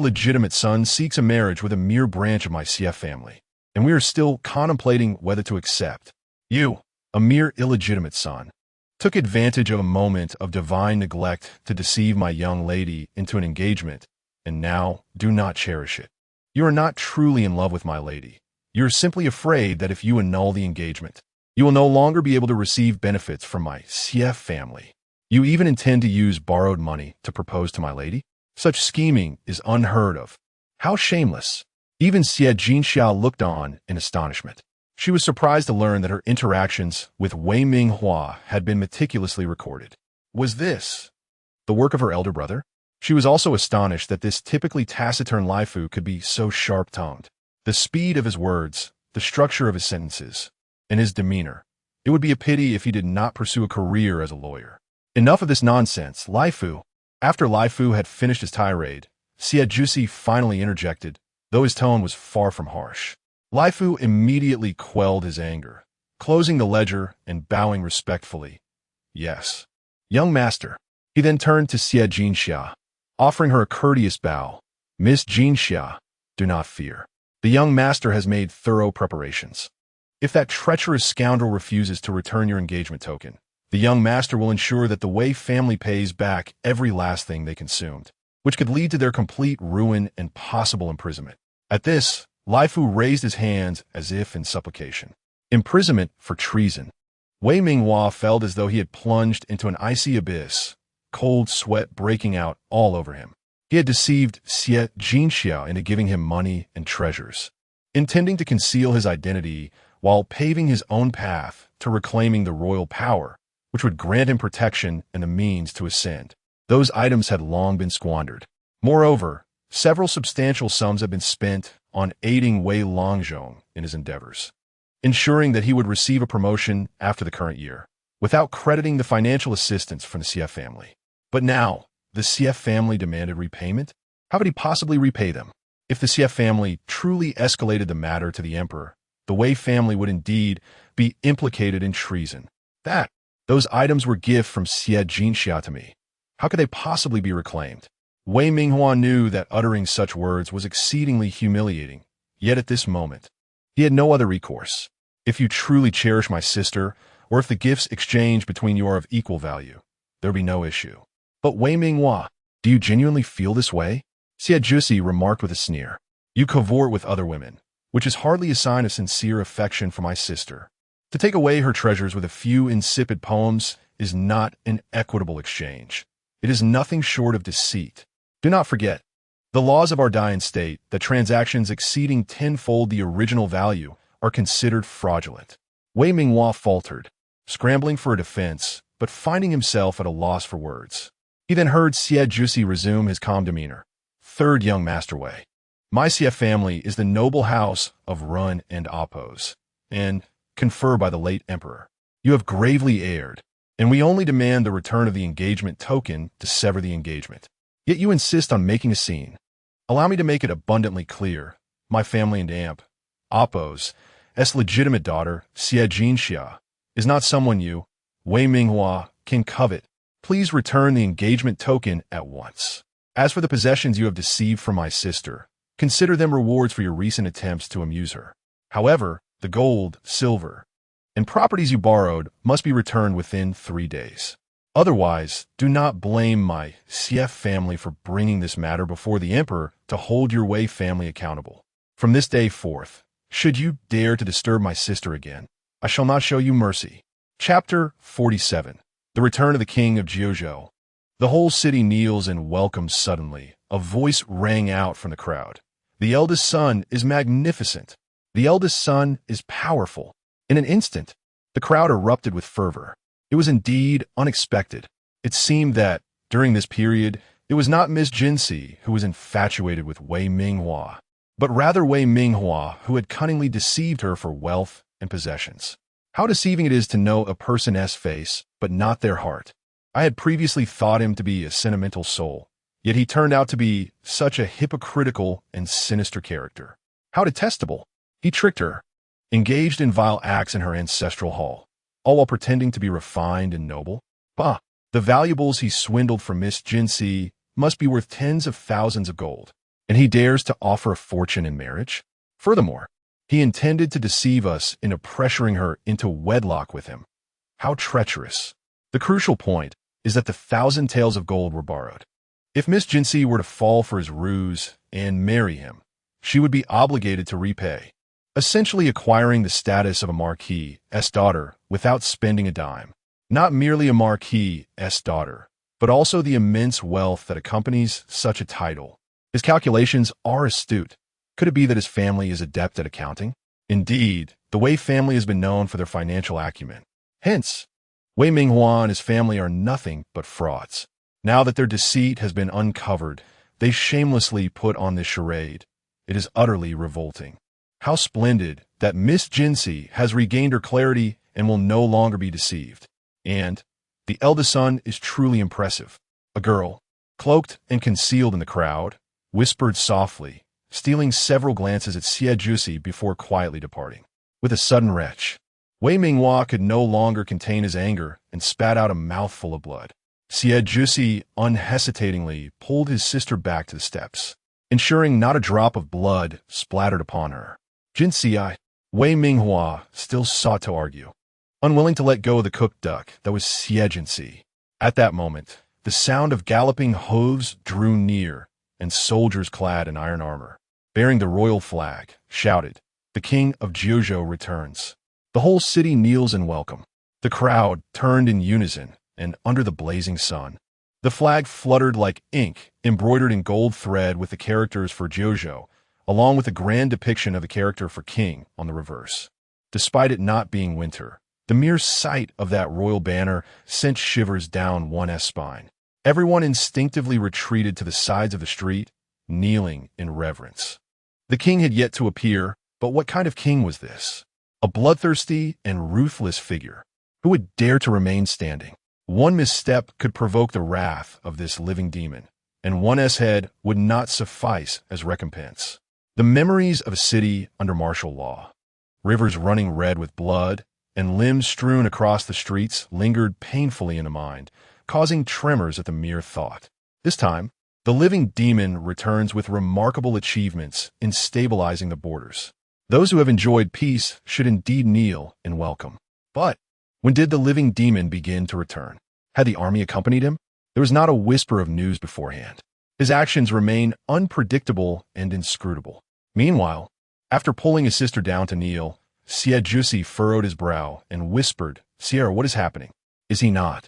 legitimate son seeks a marriage with a mere branch of my CF family, and we are still contemplating whether to accept. You, a mere illegitimate son, took advantage of a moment of divine neglect to deceive my young lady into an engagement, and now do not cherish it. You are not truly in love with my lady. You are simply afraid that if you annul the engagement, you will no longer be able to receive benefits from my CF family. You even intend to use borrowed money to propose to my lady? Such scheming is unheard of. How shameless. Even Xie Jinxia looked on in astonishment. She was surprised to learn that her interactions with Wei Minghua had been meticulously recorded. Was this the work of her elder brother? She was also astonished that this typically taciturn Lai Fu could be so sharp-tongued. The speed of his words, the structure of his sentences, and his demeanor. It would be a pity if he did not pursue a career as a lawyer. Enough of this nonsense, Lai Fu. After Lai Fu had finished his tirade, Xie Jusi finally interjected, though his tone was far from harsh. Lai Fu immediately quelled his anger, closing the ledger and bowing respectfully. Yes, young master. He then turned to Xie Jinxia, offering her a courteous bow. Miss Jinxia, do not fear. The young master has made thorough preparations. If that treacherous scoundrel refuses to return your engagement token, the young master will ensure that the Wei family pays back every last thing they consumed, which could lead to their complete ruin and possible imprisonment. At this, Lai Fu raised his hands as if in supplication. Imprisonment for treason. Wei Minghua felt as though he had plunged into an icy abyss, cold sweat breaking out all over him. He had deceived Xie Jinxia into giving him money and treasures, intending to conceal his identity while paving his own path to reclaiming the royal power, which would grant him protection and the means to ascend. Those items had long been squandered. Moreover, several substantial sums had been spent on aiding Wei Longzhong in his endeavors, ensuring that he would receive a promotion after the current year, without crediting the financial assistance from the CF family. But now, the CF family demanded repayment? How could he possibly repay them? If the CF family truly escalated the matter to the emperor, the Wei family would indeed be implicated in treason. Those items were gifts from Xie Jinxia to me. How could they possibly be reclaimed? Wei Minghua knew that uttering such words was exceedingly humiliating, yet at this moment, he had no other recourse. If you truly cherish my sister, or if the gifts exchanged between you are of equal value, there will be no issue. But Wei Minghua, do you genuinely feel this way? Xie Jusi remarked with a sneer. You cavort with other women, which is hardly a sign of sincere affection for my sister. To take away her treasures with a few insipid poems is not an equitable exchange. It is nothing short of deceit. Do not forget, the laws of our Dayan state that transactions exceeding tenfold the original value are considered fraudulent. Wei Minghua faltered, scrambling for a defense, but finding himself at a loss for words. He then heard Xie Jusi resume his calm demeanor. Third young master Wei. My CF family is the noble house of Run and Appo's, and conferred by the late emperor. You have gravely erred, and we only demand the return of the engagement token to sever the engagement. Yet you insist on making a scene. Allow me to make it abundantly clear. My family and Appo's legitimate daughter, Xie Jinxia, is not someone you, Wei Minghua, can covet. Please return the engagement token at once. As for the possessions you have deceived from my sister, consider them rewards for your recent attempts to amuse her. However, the gold, silver, and properties you borrowed must be returned within 3 days. Otherwise, do not blame my CF family for bringing this matter before the emperor to hold your Wei family accountable. From this day forth, should you dare to disturb my sister again, I shall not show you mercy. Chapter 47. The Return of the King of Jiuzhou. The whole city kneels and welcomes suddenly. A voice rang out from the crowd. The eldest son is magnificent. The eldest son is powerful. In an instant, The crowd erupted with fervor. It was indeed unexpected. It seemed that, during this period, it was not Miss Jinxi who was infatuated with Wei Minghua, but rather Wei Minghua who had cunningly deceived her for wealth and possessions. How deceiving it is to know a person's face, but not their heart. I had previously thought him to be a sentimental soul, yet he turned out to be such a hypocritical and sinister character. How detestable! He tricked her, engaged in vile acts in her ancestral hall, all while pretending to be refined and noble. Bah! The valuables he swindled from Miss Jinxi must be worth tens of thousands of gold, and he dares to offer a fortune in marriage? Furthermore, he intended to deceive us into pressuring her into wedlock with him. How treacherous! The crucial point is that the 1,000 taels of gold were borrowed. If Miss Jinxi were to fall for his ruse and marry him, she would be obligated to repay, essentially acquiring the status of a marquis's daughter without spending a dime. Not merely a marquis's daughter, but also the immense wealth that accompanies such a title. His calculations are astute. Could it be that his family is adept at accounting? Indeed, the Wei family has been known for their financial acumen. Hence, Wei Minghua and his family are nothing but frauds. Now that their deceit has been uncovered, they shamelessly put on this charade. It is utterly revolting. How splendid that Miss Jinxi has regained her clarity and will no longer be deceived. And the eldest son is truly impressive. A girl, cloaked and concealed in the crowd, whispered softly, stealing several glances at Xie Jusi before quietly departing. With a sudden retch, Wei Minghua could no longer contain his anger and spat out a mouthful of blood. Xie Jusi unhesitatingly pulled his sister back to the steps, ensuring not a drop of blood splattered upon her. Jinxi, Wei Minghua still sought to argue, unwilling to let go of the cooked duck that was Xie Jinxi. At that moment, the sound of galloping hooves drew near, and soldiers clad in iron armor, bearing the royal flag, shouted, "The King of Jiuzhou returns." The whole city kneels in welcome. The crowd turned in unison, and under the blazing sun, the flag fluttered like ink embroidered in gold thread with the characters for Jiuzhou, along with a grand depiction of the character for King on the reverse. Despite it not being winter, the mere sight of that royal banner sent shivers down one's spine. Everyone instinctively retreated to the sides of the street, kneeling in reverence. The king had yet to appear, but what kind of king was this? A bloodthirsty and ruthless figure. Who would dare to remain standing? One misstep could provoke the wrath of this living demon, and one's head would not suffice as recompense. The memories of a city under martial law, rivers running red with blood, and limbs strewn across the streets lingered painfully in the mind, causing tremors at the mere thought. This time, the living demon returns with remarkable achievements in stabilizing the borders. Those who have enjoyed peace should indeed kneel in welcome. But when did the living demon begin to return? Had the army accompanied him? There was not a whisper of news beforehand. His actions remain unpredictable and inscrutable. Meanwhile, after pulling his sister down to kneel, Xie Jusi furrowed his brow and whispered, "Sierra, what is happening? Is he not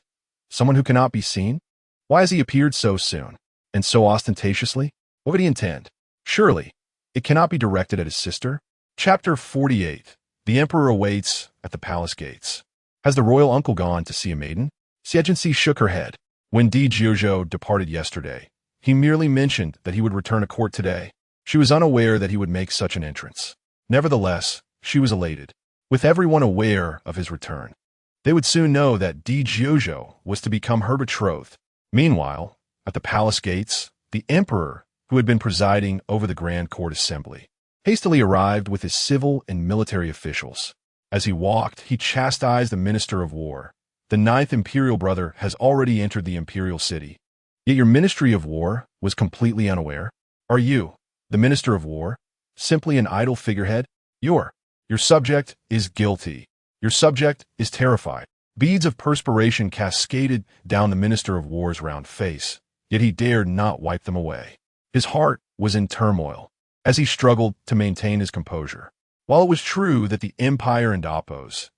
someone who cannot be seen? Why has he appeared so soon, and so ostentatiously? What would he intend? Surely, it cannot be directed at his sister?" Chapter 48. The Emperor awaits at the palace gates. Has the royal uncle gone to see a maiden? Xie Jinxi shook her head. When Di Jiuzhou departed yesterday, he merely mentioned that he would return to court today. She was unaware that he would make such an entrance. Nevertheless, she was elated. With everyone aware of his return, they would soon know that Di Jiuzhou was to become her betrothed. Meanwhile, at the palace gates, the emperor, who had been presiding over the grand court assembly, hastily arrived with his civil and military officials. As he walked, he chastised the minister of war. The 9th imperial brother has already entered the imperial city. Yet your ministry of war was completely unaware. Are you, the minister of war, simply an idle figurehead? Your subject is guilty. Your subject is terrified. Beads of perspiration cascaded down the minister of war's round face, yet he dared not wipe them away. His heart was in turmoil as he struggled to maintain his composure. While it was true that the empire and Apos'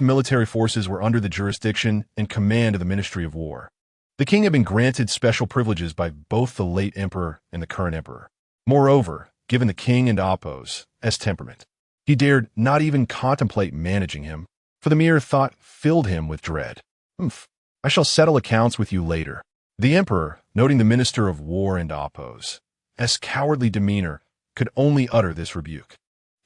military forces were under the jurisdiction and command of the Ministry of War, the king had been granted special privileges by both the late emperor and the current emperor. Moreover, given the king and Apos' temperament, he dared not even contemplate managing him. for the mere thought filled him with dread. "Humph, I shall settle accounts with you later." The emperor, noting the minister of war and oppose, cowardly demeanor, could only utter this rebuke.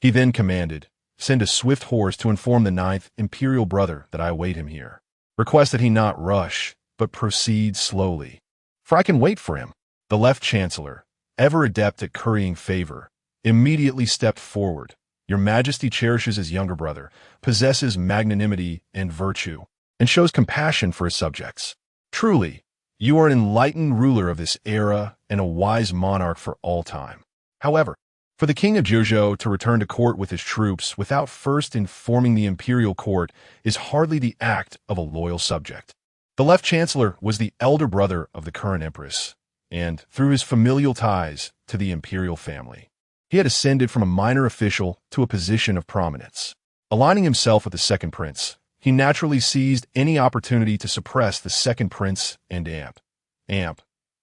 He then commanded, "Send a swift horse to inform the 9th imperial brother that I await him here. Request that he not rush, but proceed slowly, for I can wait for him." The left chancellor, ever adept at currying favor, immediately stepped forward. "Your Majesty cherishes his younger brother, possesses magnanimity and virtue, and shows compassion for his subjects. Truly, you are an enlightened ruler of this era and a wise monarch for all time. However, for the king of Jojo to return to court with his troops without first informing the imperial court is hardly the act of a loyal subject." The left chancellor was the elder brother of the current empress, and, through his familial ties to the imperial family, he had ascended from a minor official to a position of prominence. Aligning himself with the second prince, he naturally seized any opportunity to suppress the second prince and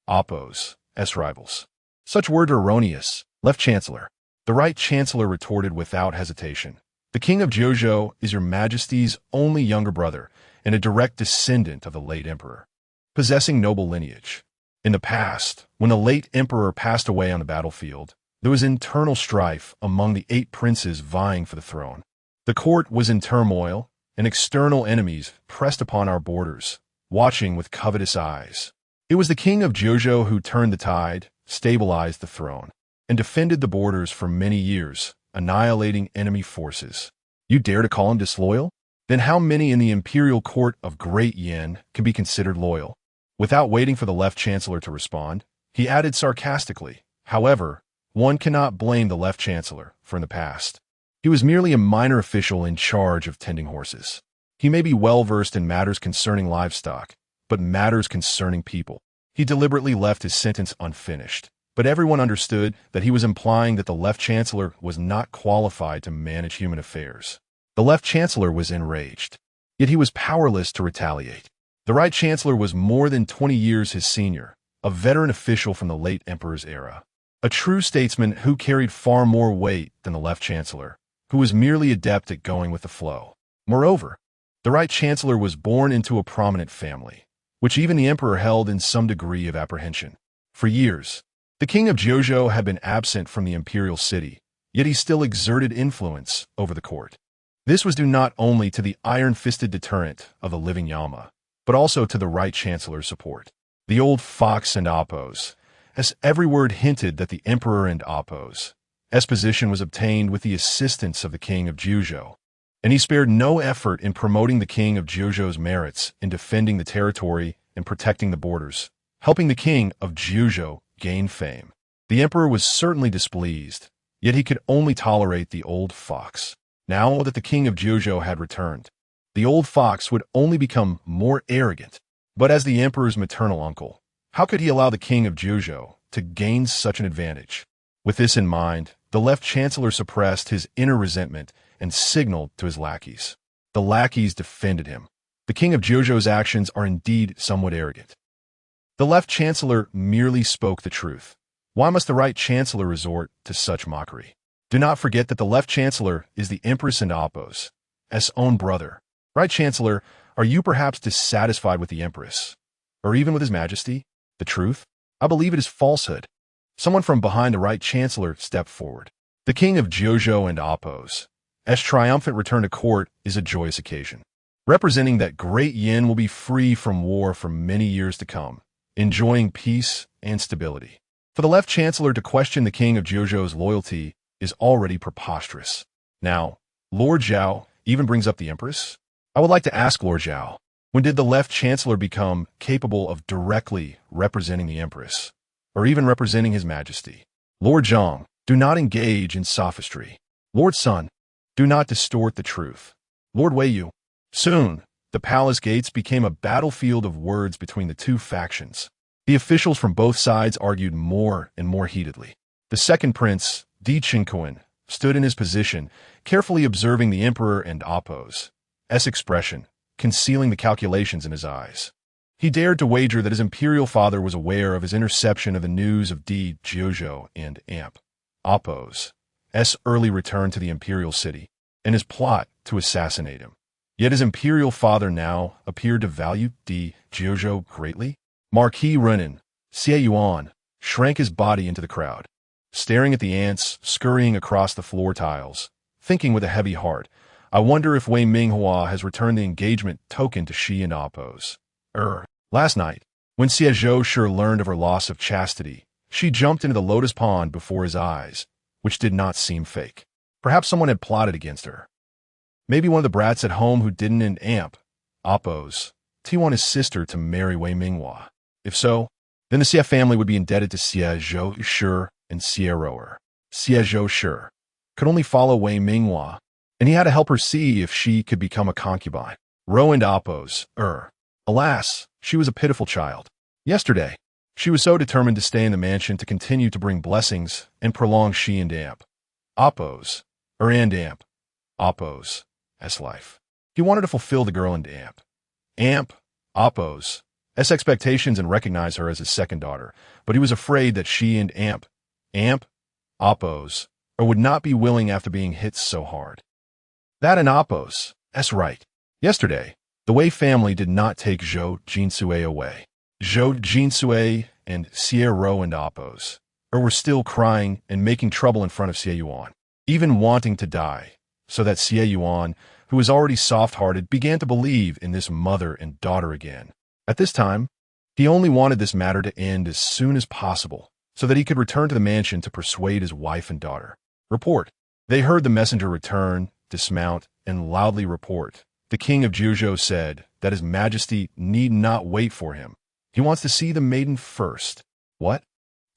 oppose, rivals. Such words are erroneous, left chancellor. The right chancellor retorted without hesitation. "The king of Jojo is your majesty's only younger brother and a direct descendant of the late emperor, possessing noble lineage. In the past, when the late emperor passed away on the battlefield, there was internal strife among the 8 princes vying for the throne. The court was in turmoil, and external enemies pressed upon our borders, watching with covetous eyes. It was the king of Jojo who turned the tide, stabilized the throne, and defended the borders for many years, annihilating enemy forces. You dare to call him disloyal? Then how many in the imperial court of Great Yin can be considered loyal?" Without waiting for the left chancellor to respond, he added sarcastically, "However, one cannot blame the left chancellor, for in the past, he was merely a minor official in charge of tending horses. He may be well-versed in matters concerning livestock, but matters concerning people." He deliberately left his sentence unfinished, but everyone understood that he was implying that the left chancellor was not qualified to manage human affairs. The left chancellor was enraged, yet he was powerless to retaliate. The right chancellor was more than 20 years his senior, a veteran official from the late emperor's era, a true statesman who carried far more weight than the left chancellor, who was merely adept at going with the flow. Moreover, the right chancellor was born into a prominent family, which even the emperor held in some degree of apprehension. For years, the king of Jojo had been absent from the imperial city, yet he still exerted influence over the court. This was due not only to the iron-fisted deterrent of the living Yama, but also to the right chancellor's support. The old fox and oppose, as every word hinted that the emperor and oppose's position was obtained with the assistance of the king of Jojo, and he spared no effort in promoting the king of Jojo's merits in defending the territory and protecting the borders, helping the king of Jojo gain fame. The emperor was certainly displeased, yet he could only tolerate the old fox. Now that the king of Jojo had returned, the old fox would only become more arrogant. But as the emperor's maternal uncle, how could he allow the king of Jojo to gain such an advantage? With this in mind, the left chancellor suppressed his inner resentment and signaled to his lackeys. The lackeys defended him. The king of Jojo's actions are indeed somewhat arrogant. The left chancellor merely spoke the truth. Why must the right chancellor resort to such mockery? Do not forget that the left chancellor is the empress and oppose's own brother. Right chancellor, are you perhaps dissatisfied with the empress, or even with his majesty? The truth? I believe it is falsehood. Someone from behind the right chancellor stepped forward. The king of Jojo and oppose's triumphant return to court is a joyous occasion, representing that Great Yin will be free from war for many years to come, enjoying peace and stability. For the left chancellor to question the king of Jojo's loyalty is already preposterous. Now, Lord Zhao even brings up the empress? I would like to ask Lord Zhao, when did the left chancellor become capable of directly representing the empress, or even representing his majesty? Lord Zhang, do not engage in sophistry. Lord Sun, do not distort the truth. Lord Weiyu. Soon, the palace gates became a battlefield of words between the two factions. The officials from both sides argued more and more heatedly. The second prince, Di Qingquan, stood in his position, carefully observing the emperor and oppose's expression, concealing the calculations in his eyes. He dared to wager that his imperial father was aware of his interception of the news of Di Jojo and oppose's early return to the imperial city, and his plot to assassinate him. Yet his imperial father now appeared to value Di Giorgio greatly. Marquis Renan, Xie Yuan, shrank his body into the crowd, staring at the ants scurrying across the floor tiles, thinking with a heavy heart, I wonder if Wei Minghua has returned the engagement token to she and Oppos. Last night, when Xie Zhou learned of her loss of chastity, she jumped into the lotus pond before his eyes, which did not seem fake. Perhaps someone had plotted against her. Maybe one of the brats at home who didn't and amp, Oppos, want his sister to marry Wei Minghua. If so, then the Xie family would be indebted to Xie Zhou and Xie Rower. Xie Zhou could only follow Wei Minghua, and he had to help her see if she could become a concubine. Ro and Oppos, alas, she was a pitiful child. Yesterday, she was so determined to stay in the mansion to continue to bring blessings and prolong she and amp, Oppos, and amp, Oppos, life. He wanted to fulfill the girl and amp, Oppos, expectations and recognize her as his second daughter, but he was afraid that she and amp, Oppos, would not be willing after being hit so hard. That and Oppos, right. Yesterday, the Wei family did not take Zhou Jinsue away. Zhou Jinsue and Xie Ro and Oppos, were still crying and making trouble in front of Xie Yuan, even wanting to die, so that Xie Yuan, who was already soft-hearted, began to believe in this mother and daughter again. At this time, he only wanted this matter to end as soon as possible, so that he could return to the mansion to persuade his wife and daughter. Report. They heard the messenger return, dismount, and loudly report. The king of Jiuzhou said that his majesty need not wait for him. He wants to see the maiden first. What?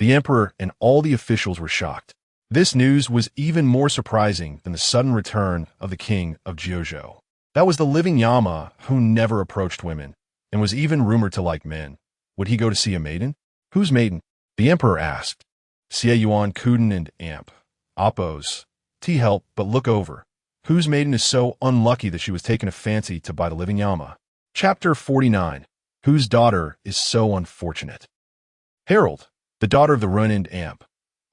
The emperor and all the officials were shocked. This news was even more surprising than the sudden return of the king of Jiuzhou. That was the living Yama who never approached women, and was even rumored to like men. Would he go to see a maiden? Whose maiden? The emperor asked. Xie Yuan Kuden and amp, Oppos, help but look over. Whose maiden is so unlucky that she was taken a fancy to by the living Yama? Chapter 49. Whose daughter is so unfortunate? Harold, the daughter of the ruined amp,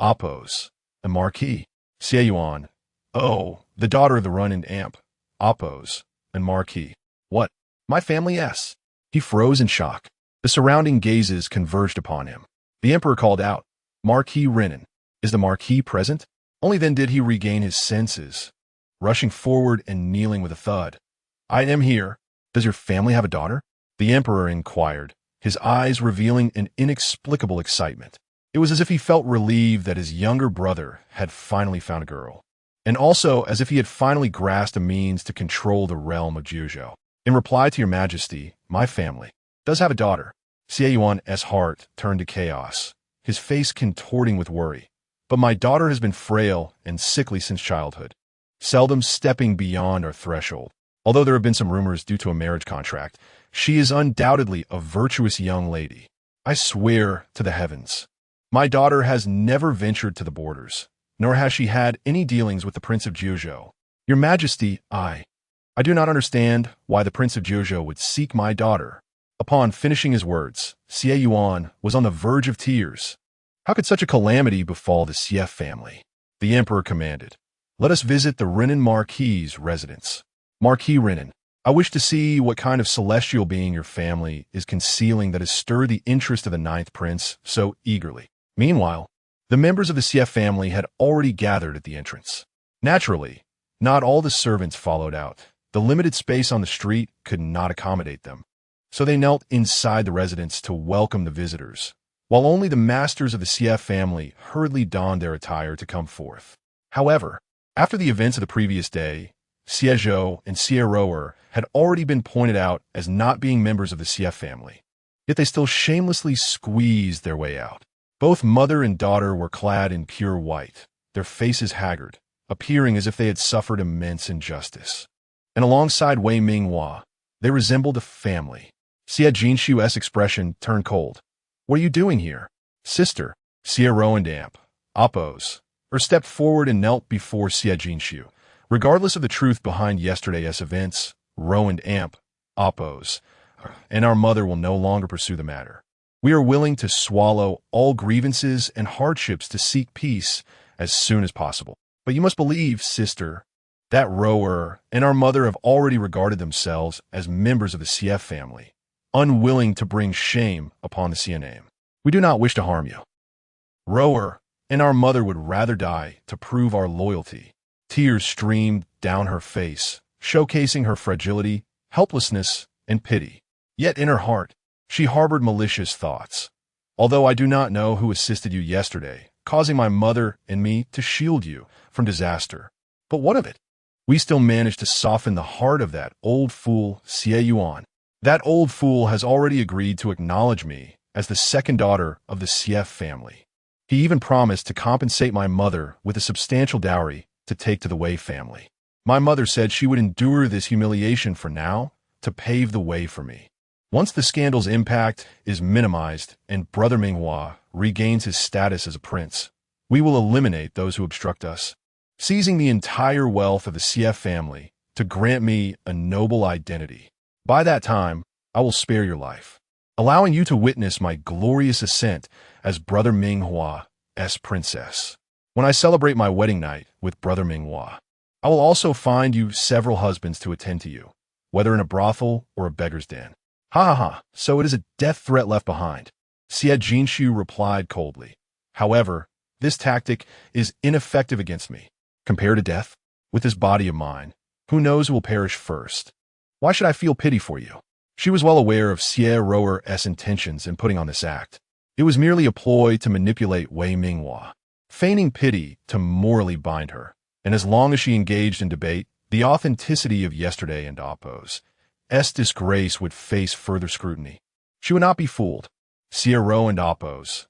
Oppos, the Marquis. Xie Yuan. Oh, the daughter of the ruined amp, Oppos, and Marquis. What? My family, yes. He froze in shock. The surrounding gazes converged upon him. The emperor called out, Marquis Renan. Is the Marquis present? Only then did he regain his senses, rushing forward and kneeling with a thud. I am here. Does your family have a daughter? The emperor inquired, his eyes revealing an inexplicable excitement. It was as if he felt relieved that his younger brother had finally found a girl, and also as if he had finally grasped a means to control the realm of Jiuzhou. In reply to your majesty, my family does have a daughter. Xie Yuan's heart turned to chaos, his face contorting with worry. But my daughter has been frail and sickly since childhood, seldom stepping beyond our threshold. Although there have been some rumors due to a marriage contract, she is undoubtedly a virtuous young lady. I swear to the heavens, my daughter has never ventured to the borders, nor has she had any dealings with the Prince of Jiuzhou. Your Majesty, I do not understand why the Prince of Jiuzhou would seek my daughter. Upon finishing his words, Xie Yuan was on the verge of tears. How could such a calamity befall the Xie family? The emperor commanded, let us visit the Renan Marquis' residence. Marquis Renan, I wish to see what kind of celestial being your family is concealing that has stirred the interest of the ninth prince so eagerly. Meanwhile, the members of the Xie family had already gathered at the entrance. Naturally, not all the servants followed out. The limited space on the street could not accommodate them, so they knelt inside the residence to welcome the visitors, while only the masters of the Xie family hurriedly donned their attire to come forth. However, after the events of the previous day, Xie Zhou and Xie Rower had already been pointed out as not being members of the Xie family, yet they still shamelessly squeezed their way out. Both mother and daughter were clad in pure white, their faces haggard, appearing as if they had suffered immense injustice. And alongside Wei Minghua, they resembled a family. Xie Jinshu's expression turned cold. What are you doing here? Sister, Xie Ro and amp, Oppos, stepped forward and knelt before Xie Jinshu. Regardless of the truth behind yesterday's events, Ro and amp, Oppos, and our mother will no longer pursue the matter. We are willing to swallow all grievances and hardships to seek peace as soon as possible. But you must believe, sister, That rower and our mother have already regarded themselves as members of the CF family, unwilling to bring shame upon the CF name. We do not wish to harm you. Rower and our mother would rather die to prove our loyalty. Tears streamed down her face, showcasing her fragility, helplessness, and pity. Yet in her heart, she harbored malicious thoughts. Although I do not know who assisted you yesterday, causing my mother and me to shield you from disaster. But what of it? We still managed to soften the heart of that old fool, Xie Yuan. That old fool has already agreed to acknowledge me as the second daughter of the CF family. He even promised to compensate my mother with a substantial dowry to take to the Wei family. My mother said she would endure this humiliation for now to pave the way for me. Once the scandal's impact is minimized and Brother Minghua regains his status as a prince, we will eliminate those who obstruct us, seizing the entire wealth of the CF family to grant me a noble identity. By that time, I will spare your life, allowing you to witness my glorious ascent as Brother Minghua's princess. When I celebrate my wedding night with Brother Minghua, I will also find you several husbands to attend to you, whether in a brothel or a beggar's den. Ha ha ha, so it is a death threat left behind. Xie Jinshu replied coldly. However, this tactic is ineffective against me. Compared to death, with this body of mine, who knows who will perish first? Why should I feel pity for you? She was well aware of Xie Roer's intentions in putting on this act. It was merely a ploy to manipulate Wei Minghua, feigning pity to morally bind her. And as long as she engaged in debate, the authenticity of yesterday and Oppo's disgrace would face further scrutiny. She would not be fooled. Xie and Oppo's.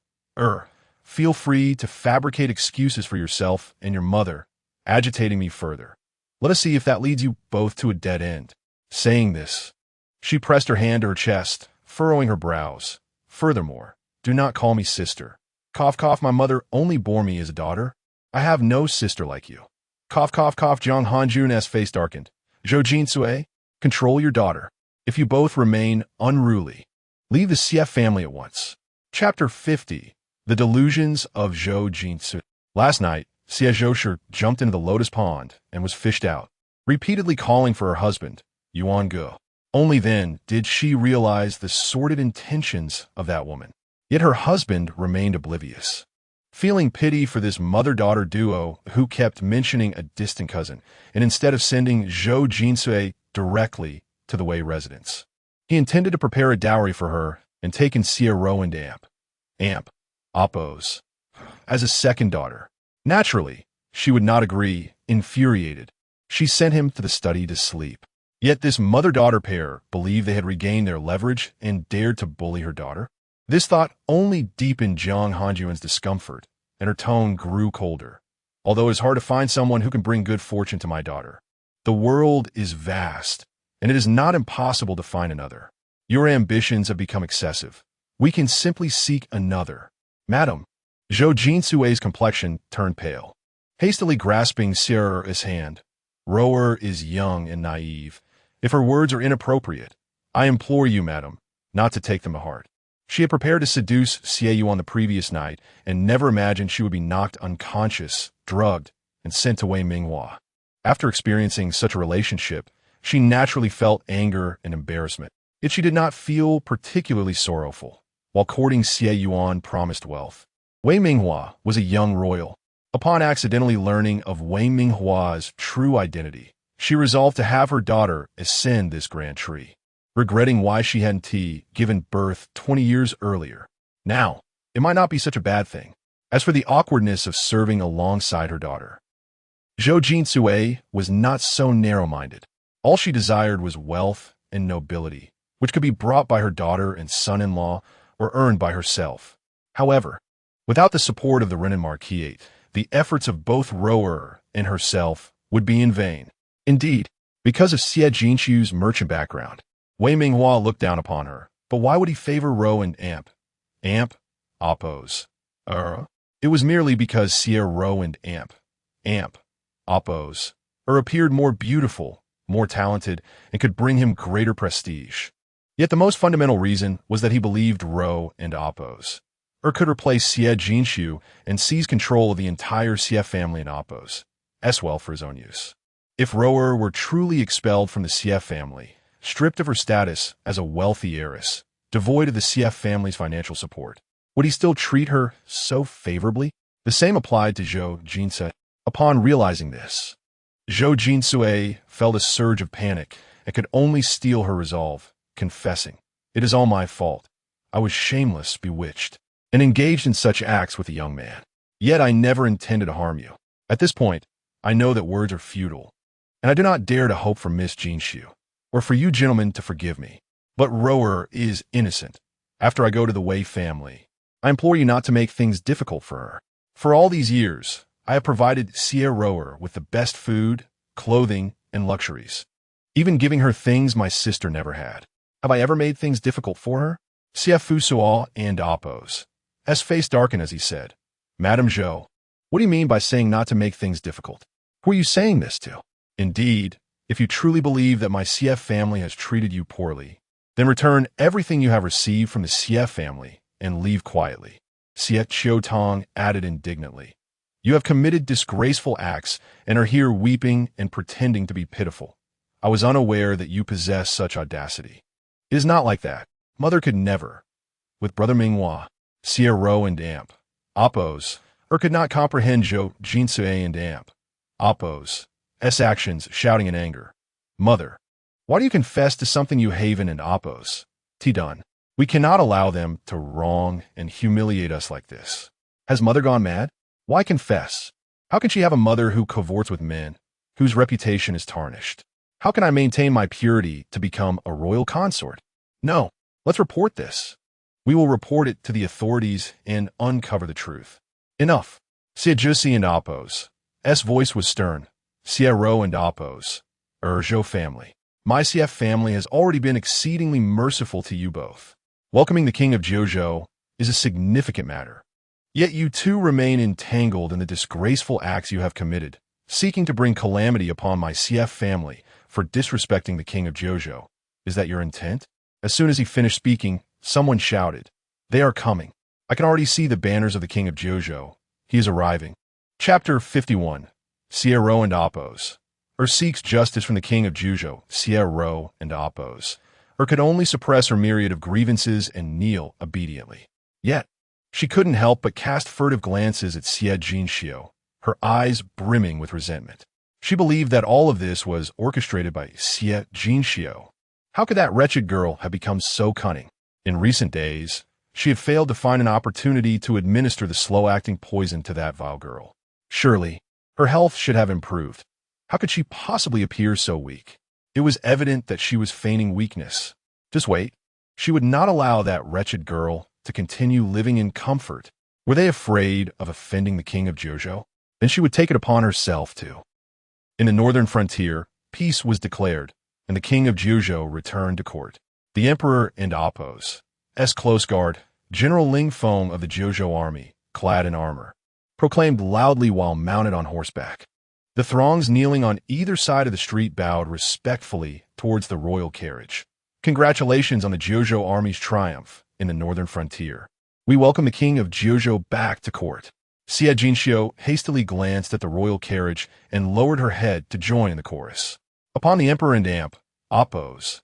Feel free to fabricate excuses for yourself and your mother, agitating me further. Let us see if that leads you both to a dead end. Saying this, she pressed her hand to her chest, furrowing her brows. Furthermore, do not call me sister. Cough, cough, my mother only bore me as a daughter. I have no sister like you. Cough, cough, cough, Jiang Hanjun's face darkened. Zhou Jinsui, control your daughter. If you both remain unruly, leave the CF family at once. Chapter 50. The Delusions of Zhou Jinsui. Last night, Xie Zhoushi jumped into the lotus pond and was fished out, repeatedly calling for her husband, Yuan Ge. Only then did she realize the sordid intentions of that woman. Yet her husband remained oblivious. Feeling pity for this mother-daughter duo who kept mentioning a distant cousin, and instead of sending Zhou Jinsui directly to the Wei residence, he intended to prepare a dowry for her and take in Xie Ro and Amp, Oppo's, as a second daughter. Naturally, she would not agree. Infuriated, she sent him to the study to sleep. Yet this mother-daughter pair believed they had regained their leverage and dared to bully her daughter. This thought only deepened Jiang Hanjun's discomfort, and her tone grew colder. Although it is hard to find someone who can bring good fortune to my daughter. The world is vast, and it is not impossible to find another. Your ambitions have become excessive. We can simply seek another. Madam, Zhou Jinsui's complexion turned pale. Hastily grasping Xie's hand, Rower is young and naive. If her words are inappropriate, I implore you, madam, not to take them to heart. She had prepared to seduce Xie Yu on the previous night and never imagined she would be knocked unconscious, drugged, and sent to Wei Minghua. After experiencing such a relationship, she naturally felt anger and embarrassment. Yet she did not feel particularly sorrowful. While courting Xie Yuan promised wealth, Wei Minghua was a young royal. Upon accidentally learning of Wei Minghua's true identity, she resolved to have her daughter ascend this grand tree, regretting why she hadn't given birth 20 years earlier. Now, it might not be such a bad thing. As for the awkwardness of serving alongside her daughter, Zhou Jinsui was not so narrow-minded. All she desired was wealth and nobility, which could be brought by her daughter and son-in-law or earned by herself. However, without the support of the Renan Marquis, the efforts of both Rower and herself would be in vain. Indeed, because of Xie Jinshu's merchant background, Wei Minghua looked down upon her. But why would he favor Ro and Amp, Oppo's? It was merely because Xie Ro and Amp, Oppo's, appeared more beautiful, more talented, and could bring him greater prestige. Yet the most fundamental reason was that he believed Ro and Oppo's could replace Xie Jinshu and seize control of the entire Xie family and Oppo's, as well for his own use. If Rower were truly expelled from the CF family, stripped of her status as a wealthy heiress, devoid of the CF family's financial support, would he still treat her so favorably? The same applied to Zhou Jinsui. Upon realizing this, Zhou Jinsui felt a surge of panic and could only steel her resolve, confessing, "It is all my fault. I was shameless, bewitched, and engaged in such acts with a young man. Yet I never intended to harm you. At this point, I know that words are futile, and I do not dare to hope for Miss Jinshu, or for you gentlemen to forgive me. But Rower is innocent. After I go to the Wei family, I implore you not to make things difficult for her. For all these years, I have provided Xie Rower with the best food, clothing, and luxuries, even giving her things my sister never had. Have I ever made things difficult for her?" Xie Fusuo and Appo's face darkened as he said, "Madame Zhou, what do you mean by saying not to make things difficult? Who are you saying this to? Indeed, if you truly believe that my CF family has treated you poorly, then return everything you have received from the CF family and leave quietly." Xie Qiutong added indignantly, "You have committed disgraceful acts and are here weeping and pretending to be pitiful. I was unaware that you possess such audacity. It is not like that. Mother could never. With Brother Minghua, Xie Ro and Amp, Appo's, could not comprehend Zhou Jinsui and Amp, Appo's actions, shouting in anger, "Mother, why do you confess to something you Haven and Appo's? Tidun, we cannot allow them to wrong and humiliate us like this. Has Mother gone mad? Why confess? How can she have a mother who cavorts with men, whose reputation is tarnished? How can I maintain my purity to become a royal consort? No, let's report this. We will report it to the authorities and uncover the truth." "Enough." Xie Jusi and Appo's voice was stern. "Xie Ro and Appo's, Zhou family. My CF family has already been exceedingly merciful to you both. Welcoming the king of Jiuzhou is a significant matter. Yet you two remain entangled in the disgraceful acts you have committed, seeking to bring calamity upon my CF family for disrespecting the king of Jiuzhou. Is that your intent?" As soon as he finished speaking, someone shouted, "They are coming. I can already see the banners of the king of Jiuzhou. He is arriving." Chapter 51. Xie Ro and Appo's seeks justice from the king of Jiuzhou. Xie Ro and Appo's could only suppress her myriad of grievances and kneel obediently. Yet, she couldn't help but cast furtive glances at Xie Jinxiu, her eyes brimming with resentment. She believed that all of this was orchestrated by Xie Jinxiu. How could that wretched girl have become so cunning? In recent days, she had failed to find an opportunity to administer the slow-acting poison to that vile girl. Surely, her health should have improved. How could she possibly appear so weak? It was evident that she was feigning weakness. Just wait. She would not allow that wretched girl to continue living in comfort. Were they afraid of offending the king of Jiuzhou? Then she would take it upon herself to. In the northern frontier, peace was declared, and the king of Jiuzhou returned to court. The emperor and Appo's close guard, General Ling Feng of the Jiuzhou army, clad in armor, proclaimed loudly while mounted on horseback. The throngs kneeling on either side of the street bowed respectfully towards the royal carriage. "Congratulations on the Jiuzhou army's triumph in the northern frontier. We welcome the king of Jiuzhou back to court." Xie Jinxiu hastily glanced at the royal carriage and lowered her head to join in the chorus. Upon the emperor and Appo's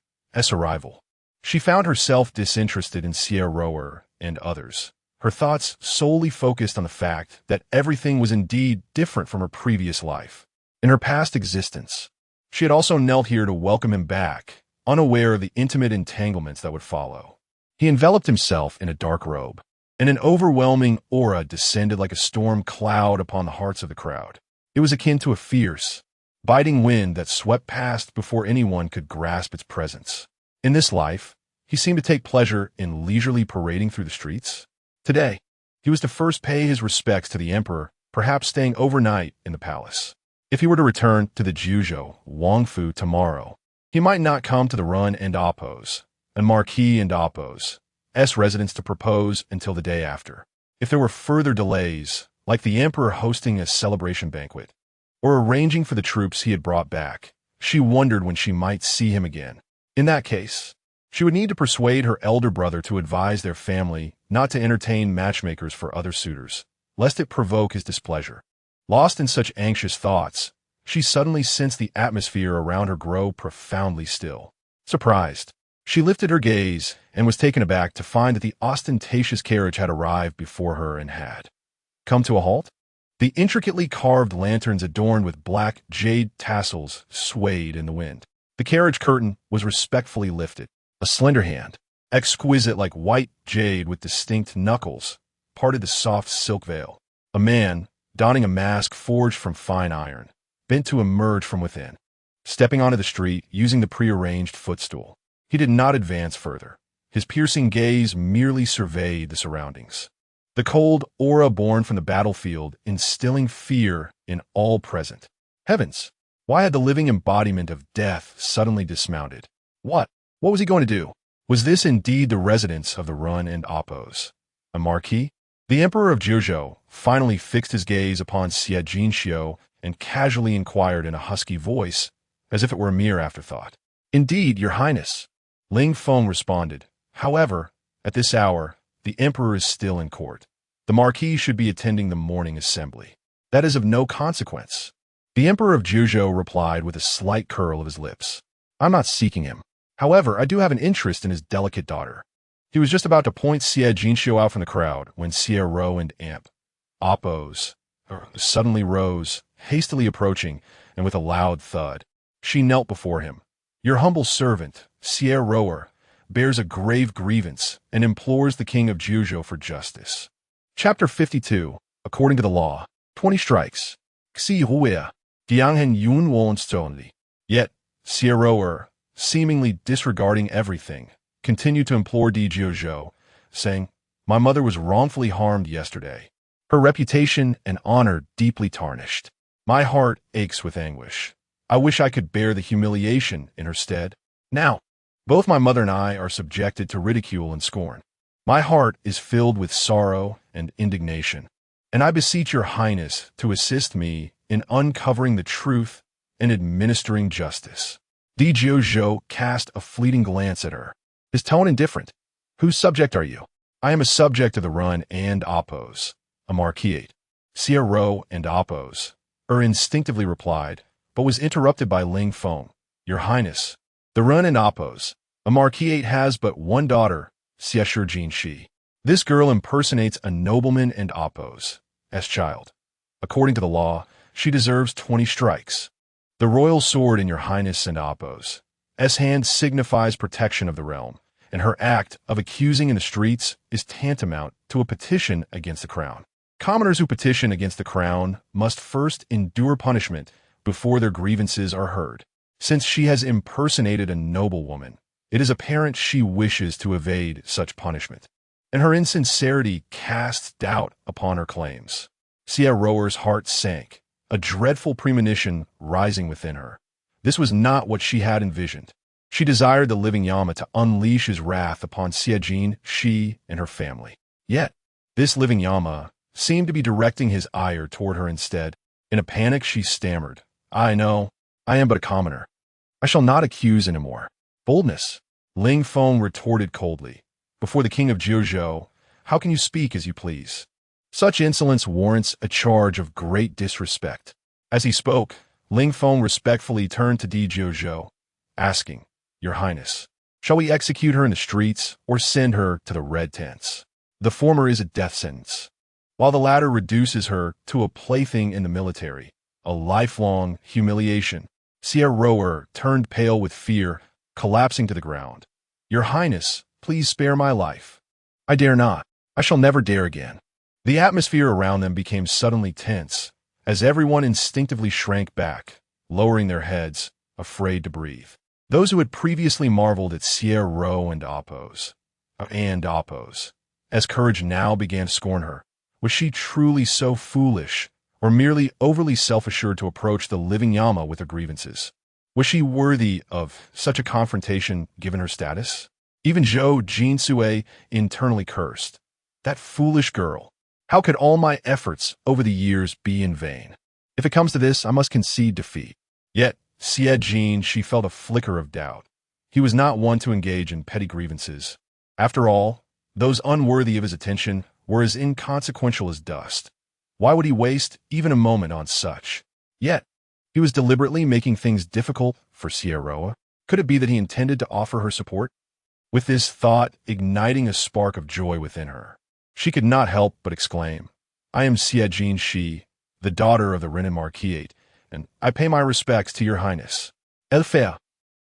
arrival, she found herself disinterested in Xie Rower and others. Her thoughts solely focused on the fact that everything was indeed different from her previous life. In her past existence, she had also knelt here to welcome him back, unaware of the intimate entanglements that would follow. He enveloped himself in a dark robe, and an overwhelming aura descended like a storm cloud upon the hearts of the crowd. It was akin to a fierce, biting wind that swept past before anyone could grasp its presence. In this life, he seemed to take pleasure in leisurely parading through the streets. Today, he was to first pay his respects to the emperor, perhaps staying overnight in the palace. If he were to return to the Jiuzhou Wangfu tomorrow, he might not come to the Run and Appo's and Marquis and Appo's residence to propose until the day after. If there were further delays, like the emperor hosting a celebration banquet, or arranging for the troops he had brought back, she wondered when she might see him again. In that case, she would need to persuade her elder brother to advise their family not to entertain matchmakers for other suitors, lest it provoke his displeasure. Lost in such anxious thoughts, she suddenly sensed the atmosphere around her grow profoundly still. Surprised, she lifted her gaze and was taken aback to find that the ostentatious carriage had arrived before her and had come to a halt. The intricately carved lanterns adorned with black jade tassels swayed in the wind. The carriage curtain was respectfully lifted. A slender hand, exquisite like white jade with distinct knuckles, parted the soft silk veil. A man, donning a mask forged from fine iron, bent to emerge from within. Stepping onto the street, using the prearranged footstool, he did not advance further. His piercing gaze merely surveyed the surroundings. The cold aura born from the battlefield instilling fear in all present. Heavens! Why had the living embodiment of death suddenly dismounted? What was he going to do? Was this indeed the residence of the Run and Oppos? A marquis? The Emperor of Jiuzhou finally fixed his gaze upon Xie Jinxiu and casually inquired in a husky voice, as if it were a mere afterthought. Indeed, Your Highness. Ling Feng responded. However, at this hour, the Emperor is still in court. The Marquis should be attending the morning assembly. That is of no consequence. The Emperor of Jiuzhou replied with a slight curl of his lips. I'm not seeking him. However, I do have an interest in his delicate daughter. He was just about to point Xie Jinxiu out from the crowd when Xie Ro and Oppos suddenly rose, hastily approaching, and with a loud thud, she knelt before him. Your humble servant, Xie Roer, bears a grave grievance and implores the king of Jiuzhou for justice. Chapter 52. According to the law, 20 strikes. Xi Huia, Gianghen Yun Wonstoni. Yet, Xie Roer, seemingly disregarding everything, continued to implore Di Jiuzhou, saying, My mother was wrongfully harmed yesterday. Her reputation and honor deeply tarnished. My heart aches with anguish. I wish I could bear the humiliation in her stead. Now, both my mother and I are subjected to ridicule and scorn. My heart is filled with sorrow and indignation, and I beseech your highness to assist me in uncovering the truth and administering justice. Di Jiuzhou cast a fleeting glance at her, his tone indifferent. Whose subject are you? I am a subject of the Run and Oppos, a marquis. Xie Ro and Oppos, instinctively replied, but was interrupted by Ling Feng. Your highness, the Run and Oppos, a marquis has but one daughter, Xie Jinxi. This girl impersonates a nobleman and Oppos, as child. According to the law, she deserves 20 strikes. The royal sword in your highness and Oppos' hand signifies protection of the realm, and her act of accusing in the streets is tantamount to a petition against the crown. Commoners who petition against the crown must first endure punishment before their grievances are heard. Since she has impersonated a noblewoman, it is apparent she wishes to evade such punishment, and her insincerity casts doubt upon her claims. Xie Roer's heart sank, a dreadful premonition rising within her. This was not what she had envisioned. She desired the living Yama to unleash his wrath upon Xie Jinxi and her family. Yet, this living Yama seemed to be directing his ire toward her instead. In a panic, she stammered, I know, I am but a commoner. I shall not accuse anymore. Boldness, Ling Feng retorted coldly. Before the king of Jiuzhou, how can you speak as you please? Such insolence warrants a charge of great disrespect. As he spoke, Ling Feng respectfully turned to Di Jiuzhou, asking, Your Highness, shall we execute her in the streets or send her to the red tents? The former is a death sentence, while the latter reduces her to a plaything in the military, a lifelong humiliation. Xie Roer turned pale with fear, collapsing to the ground. Your Highness, please spare my life. I dare not. I shall never dare again. The atmosphere around them became suddenly tense, as everyone instinctively shrank back, lowering their heads, afraid to breathe. Those who had previously marveled at Xie Ro and Oppos, as courage now began to scorn her. Was she truly so foolish, or merely overly self-assured to approach the living Yama with her grievances? Was she worthy of such a confrontation given her status? Even Zhou Jinsue internally cursed. That foolish girl. How could all my efforts over the years be in vain? If it comes to this, I must concede defeat. Yet, Xie Jin, she felt a flicker of doubt. He was not one to engage in petty grievances. After all, those unworthy of his attention were as inconsequential as dust. Why would he waste even a moment on such? Yet, He was deliberately making things difficult for Sierra. Could it be that he intended to offer her support? With this thought igniting a spark of joy within her, she could not help but exclaim, I am Siejin Shi, the daughter of the Renan Marquis, and I pay my respects to your highness. Elfea.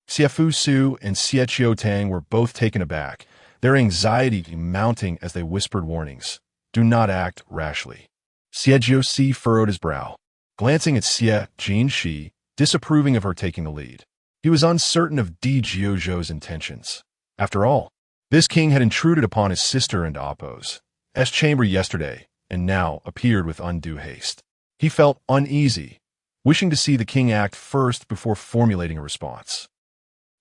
Siefu Su and Siechio Tang were both taken aback, their anxiety mounting as they whispered warnings. Do not act rashly. Siejio Si furrowed his brow, glancing at Siejin Shi, disapproving of her taking the lead. He was uncertain of Di Jiozhou's intentions. After all, this king had intruded upon his sister and Appo's chamber yesterday, and now appeared with undue haste. He felt uneasy, wishing to see the king act first before formulating a response.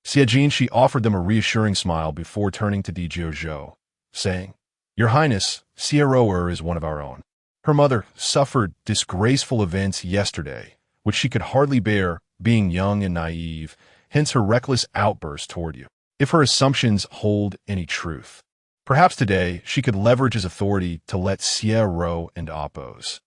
Siejin Shi offered them a reassuring smile before turning to Di Jiozhou, saying, Your Highness, Sierra is one of our own. Her mother suffered disgraceful events yesterday, which she could hardly bear, being young and naive, hence her reckless outburst toward you. If her assumptions hold any truth, perhaps today she could leverage his authority to let Sierra and Appo's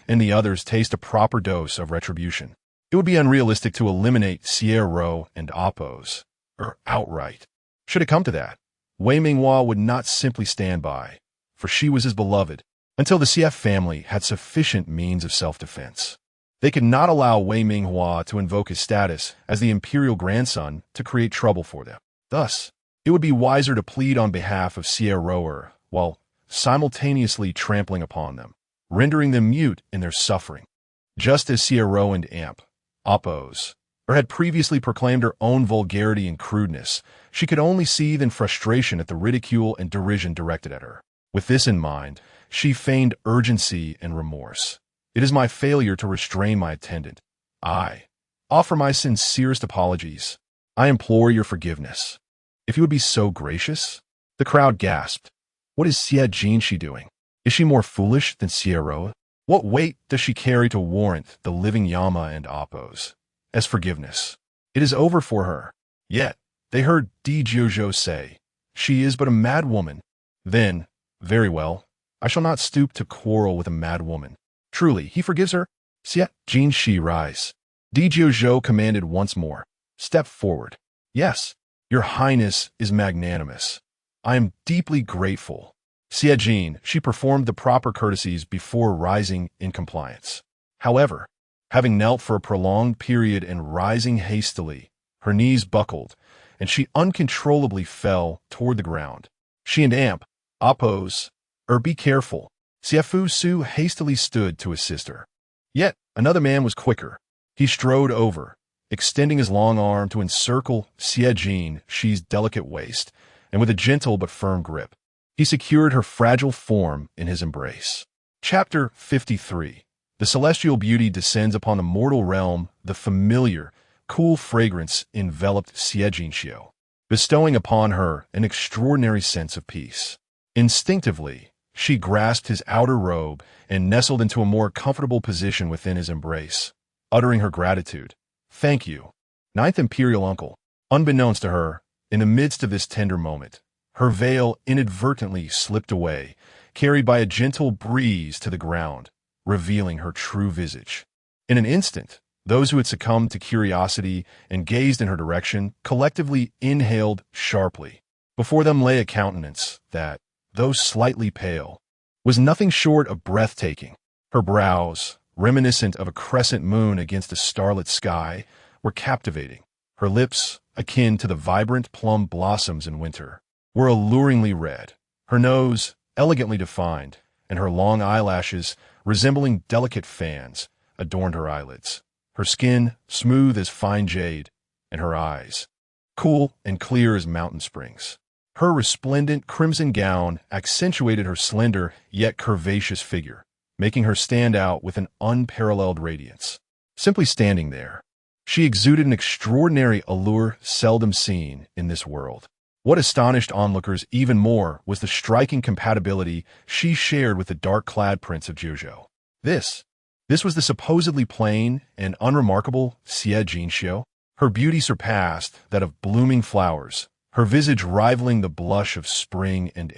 and the others taste a proper dose of retribution. It would be unrealistic to eliminate Sierra and Appo's, or outright. Should it come to that, Wei Minghua would not simply stand by, for she was his beloved, until the CF family had sufficient means of self-defense. They could not allow Wei Minghua to invoke his status as the imperial grandson to create trouble for them. Thus, it would be wiser to plead on behalf of Sierra while simultaneously trampling upon them, rendering them mute in their suffering. Just as Sierra and Appo's, had previously proclaimed her own vulgarity and crudeness, she could only seethe in frustration at the ridicule and derision directed at her. With this in mind, she feigned urgency and remorse. It is my failure to restrain my attendant. I offer my sincerest apologies. I implore your forgiveness. If you would be so gracious. The crowd gasped. What is Siejin Shi doing? Is she more foolish than Sierra? What weight does she carry to warrant the living Yama and Appo's as forgiveness? It is over for her. Yet, they heard Di Jiozhou say, she is but a mad woman. Then, very well, I shall not stoop to quarrel with a mad woman. Truly, he forgives her? Siejin Shi rise. Di Jiozhou commanded once more. Step forward. Yes, your highness is magnanimous. I am deeply grateful. Siejin, she performed the proper courtesies before rising in compliance. However, having knelt for a prolonged period and rising hastily, her knees buckled, and she uncontrollably fell toward the ground. She and Appo's, be careful. Siefu Su hastily stood to assist her. Yet another man was quicker. He strode over, extending his long arm to encircle Siejin Shi's delicate waist, and with a gentle but firm grip, he secured her fragile form in his embrace. Chapter 53. The celestial beauty descends upon the mortal realm. The familiar, cool fragrance enveloped Siejin Shi, bestowing upon her an extraordinary sense of peace. Instinctively, she grasped his outer robe and nestled into a more comfortable position within his embrace, uttering her gratitude. Thank you, Ninth Imperial Uncle. Unbeknownst to her, in the midst of this tender moment, her veil inadvertently slipped away, carried by a gentle breeze to the ground, revealing her true visage. In an instant, those who had succumbed to curiosity and gazed in her direction collectively inhaled sharply. Before them lay a countenance that, though slightly pale, was nothing short of breathtaking. Her brows, reminiscent of a crescent moon against a starlit sky, were captivating. Her lips, akin to the vibrant plum blossoms in winter, were alluringly red. Her nose, elegantly defined, and her long eyelashes, resembling delicate fans, adorned her eyelids. Her skin, smooth as fine jade, and her eyes, cool and clear as mountain springs. Her resplendent crimson gown accentuated her slender yet curvaceous figure, making her stand out with an unparalleled radiance. Simply standing there, she exuded an extraordinary allure seldom seen in this world. What astonished onlookers even more was the striking compatibility she shared with the dark-clad Prince of Jiuzhou. This was the supposedly plain and unremarkable Siejin Shi. Her beauty surpassed that of blooming flowers, her visage rivaling the blush of spring and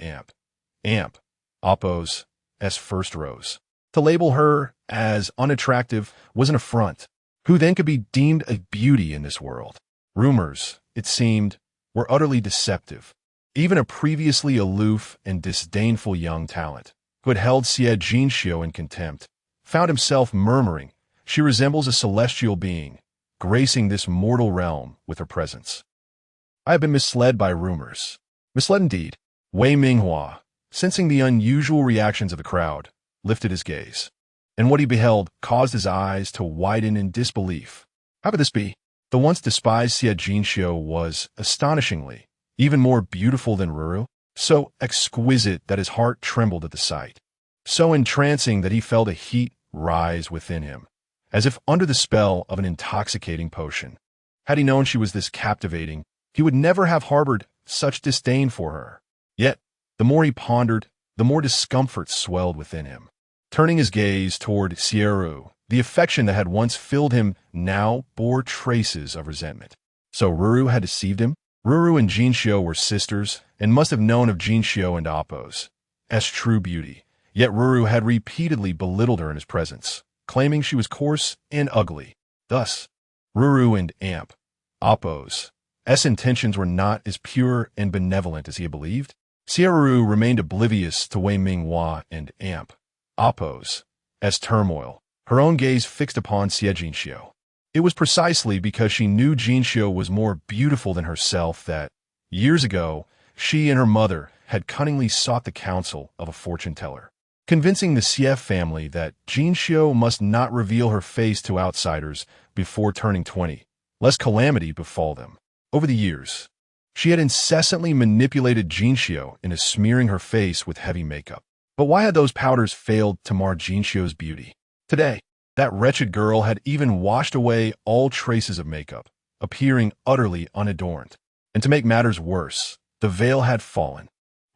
Appo's first rose. To label her as unattractive was an affront. Who then could be deemed a beauty in this world? Rumors, it seemed, were utterly deceptive. Even a previously aloof and disdainful young talent, who had held Xie Jinxiu in contempt, found himself murmuring, "She resembles a celestial being, gracing this mortal realm with her presence." I have been misled by rumors. Misled indeed. Wei Minghua, sensing the unusual reactions of the crowd, lifted his gaze. And what he beheld caused his eyes to widen in disbelief. How could this be? The once despised Xie Jinxiu was, astonishingly, even more beautiful than Ruru, so exquisite that his heart trembled at the sight, so entrancing that he felt a heat rise within him, as if under the spell of an intoxicating potion. Had he known she was this captivating, he would never have harbored such disdain for her. Yet, the more he pondered, the more discomfort swelled within him. Turning his gaze toward Xie, the affection that had once filled him now bore traces of resentment. So Ruru had deceived him? Ruru and Jinxiu were sisters, and must have known of Jinxiu and Appo's true beauty. Yet Ruru had repeatedly belittled her in his presence, claiming she was coarse and ugly. Thus, Ruru and Appo's intentions were not as pure and benevolent as he had believed. Ruru remained oblivious to Wei Minghua and Appo's turmoil, her own gaze fixed upon Xie Jinxiu. It was precisely because she knew Jinxiu was more beautiful than herself that, years ago, she and her mother had cunningly sought the counsel of a fortune-teller, convincing the Xie family that Jinxiu must not reveal her face to outsiders before turning 20, lest calamity befall them. Over the years, she had incessantly manipulated Jinxiu into smearing her face with heavy makeup. But why had those powders failed to mar Jinxiu's beauty? Today, that wretched girl had even washed away all traces of makeup, appearing utterly unadorned. And to make matters worse, the veil had fallen.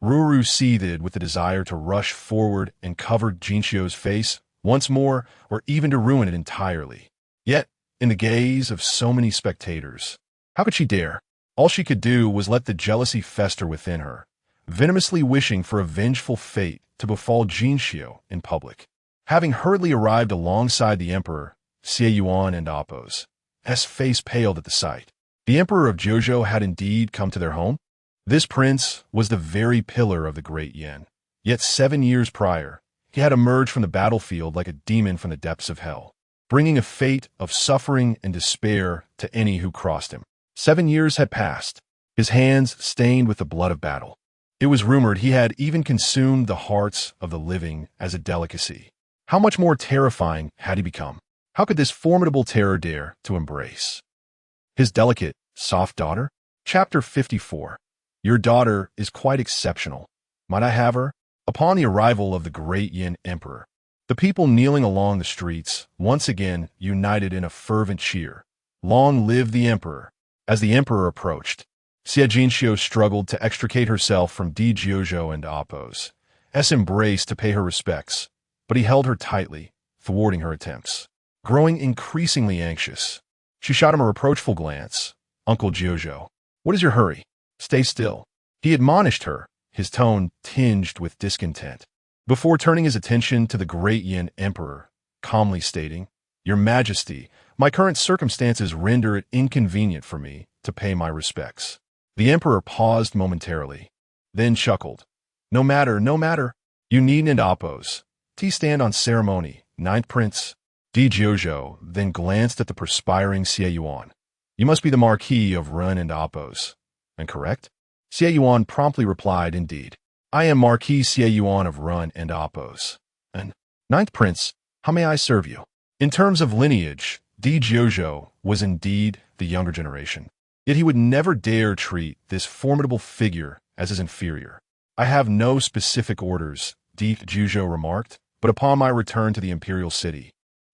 Ruru seethed with the desire to rush forward and cover Jinxiu's face once more, or even to ruin it entirely. Yet, in the gaze of so many spectators, how could she dare? All she could do was let the jealousy fester within her, venomously wishing for a vengeful fate to befall Jinxiu in public. Having hurriedly arrived alongside the emperor, Xie Yuan and Appo's face paled at the sight. The emperor of Zhuzhou had indeed come to their home. This prince was the very pillar of the great Yin. Yet 7 years prior, he had emerged from the battlefield like a demon from the depths of hell, bringing a fate of suffering and despair to any who crossed him. 7 years had passed, his hands stained with the blood of battle. It was rumored he had even consumed the hearts of the living as a delicacy. How much more terrifying had he become? How could this formidable terror dare to embrace his delicate, soft daughter? Chapter 54. Your daughter is quite exceptional. Might I have her? Upon the arrival of the great Yin emperor, the people kneeling along the streets once again united in a fervent cheer. Long live the emperor! As the emperor approached, Xie Jinxiu struggled to extricate herself from Di Zhuzhou and Appo's embrace to pay her respects, but he held her tightly, thwarting her attempts. Growing increasingly anxious, she shot him a reproachful glance. Uncle Zhuzhou, what is your hurry? Stay still. He admonished her, his tone tinged with discontent, before turning his attention to the great Yin emperor, calmly stating, Your Majesty, my current circumstances render it inconvenient for me to pay my respects. The emperor paused momentarily, then chuckled. No matter, no matter. You needn't oppose. Stand on ceremony, ninth prince. Di Zhuzhou then glanced at the perspiring Xie Yuan. You must be the Marquis of Run and Oppos. And correct? Xie Yuan promptly replied, Indeed. I am Marquis Xie Yuan of Run and Oppos. And, ninth prince, how may I serve you? In terms of lineage, Di Zhuzhou was indeed the younger generation. Yet he would never dare treat this formidable figure as his inferior. I have no specific orders, Di Zhuzhou remarked, but upon my return to the imperial city,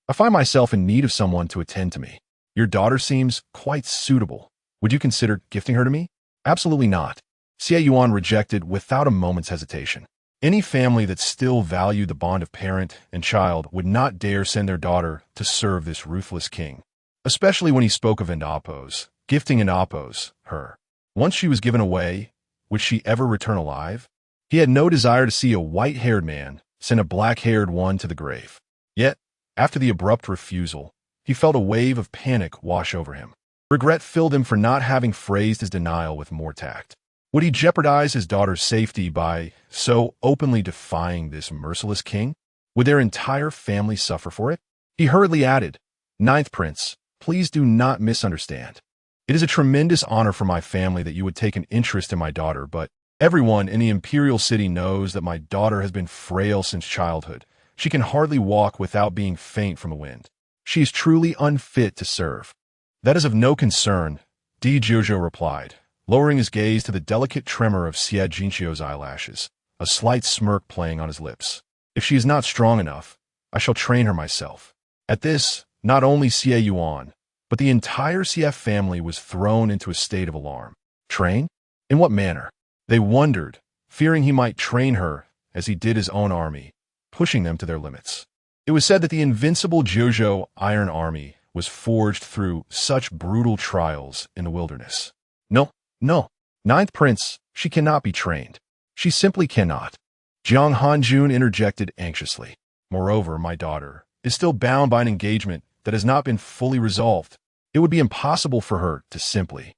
I find myself in need of someone to attend to me. Your daughter seems quite suitable. Would you consider gifting her to me? Absolutely not. Xie Yuan rejected without a moment's hesitation. Any family that still valued the bond of parent and child would not dare send their daughter to serve this ruthless king, especially when he spoke of Oppos, gifting Oppos her. Once she was given away, would she ever return alive? He had no desire to see a white-haired man send a black-haired one to the grave. Yet, after the abrupt refusal, he he felt a wave of panic wash over him. Regret filled him for not having phrased his denial with more tact. Would he jeopardize his daughter's safety by so openly defying this merciless king? Would their entire family suffer for it? He hurriedly added, "Ninth Prince, please do not misunderstand. It is a tremendous honor for my family that you would take an interest in my daughter, but everyone in the imperial city knows that my daughter has been frail since childhood. She can hardly walk without being faint from the wind. She is truly unfit to serve." "That is of no concern," Di Jojo replied, lowering his gaze to the delicate tremor of Xie Jinxio's eyelashes, a slight smirk playing on his lips. "If she is not strong enough, I shall train her myself." At this, not only Xie Yuan, but the entire Xie family was thrown into a state of alarm. Train? In what manner? They wondered, fearing he might train her as he did his own army, pushing them to their limits. It was said that the invincible Jojo Iron Army was forged through such brutal trials in the wilderness. No. Ninth Prince, she cannot be trained. She simply cannot. Jiang Hanjun interjected anxiously. Moreover, my daughter is still bound by an engagement that has not been fully resolved. It would be impossible for her to simply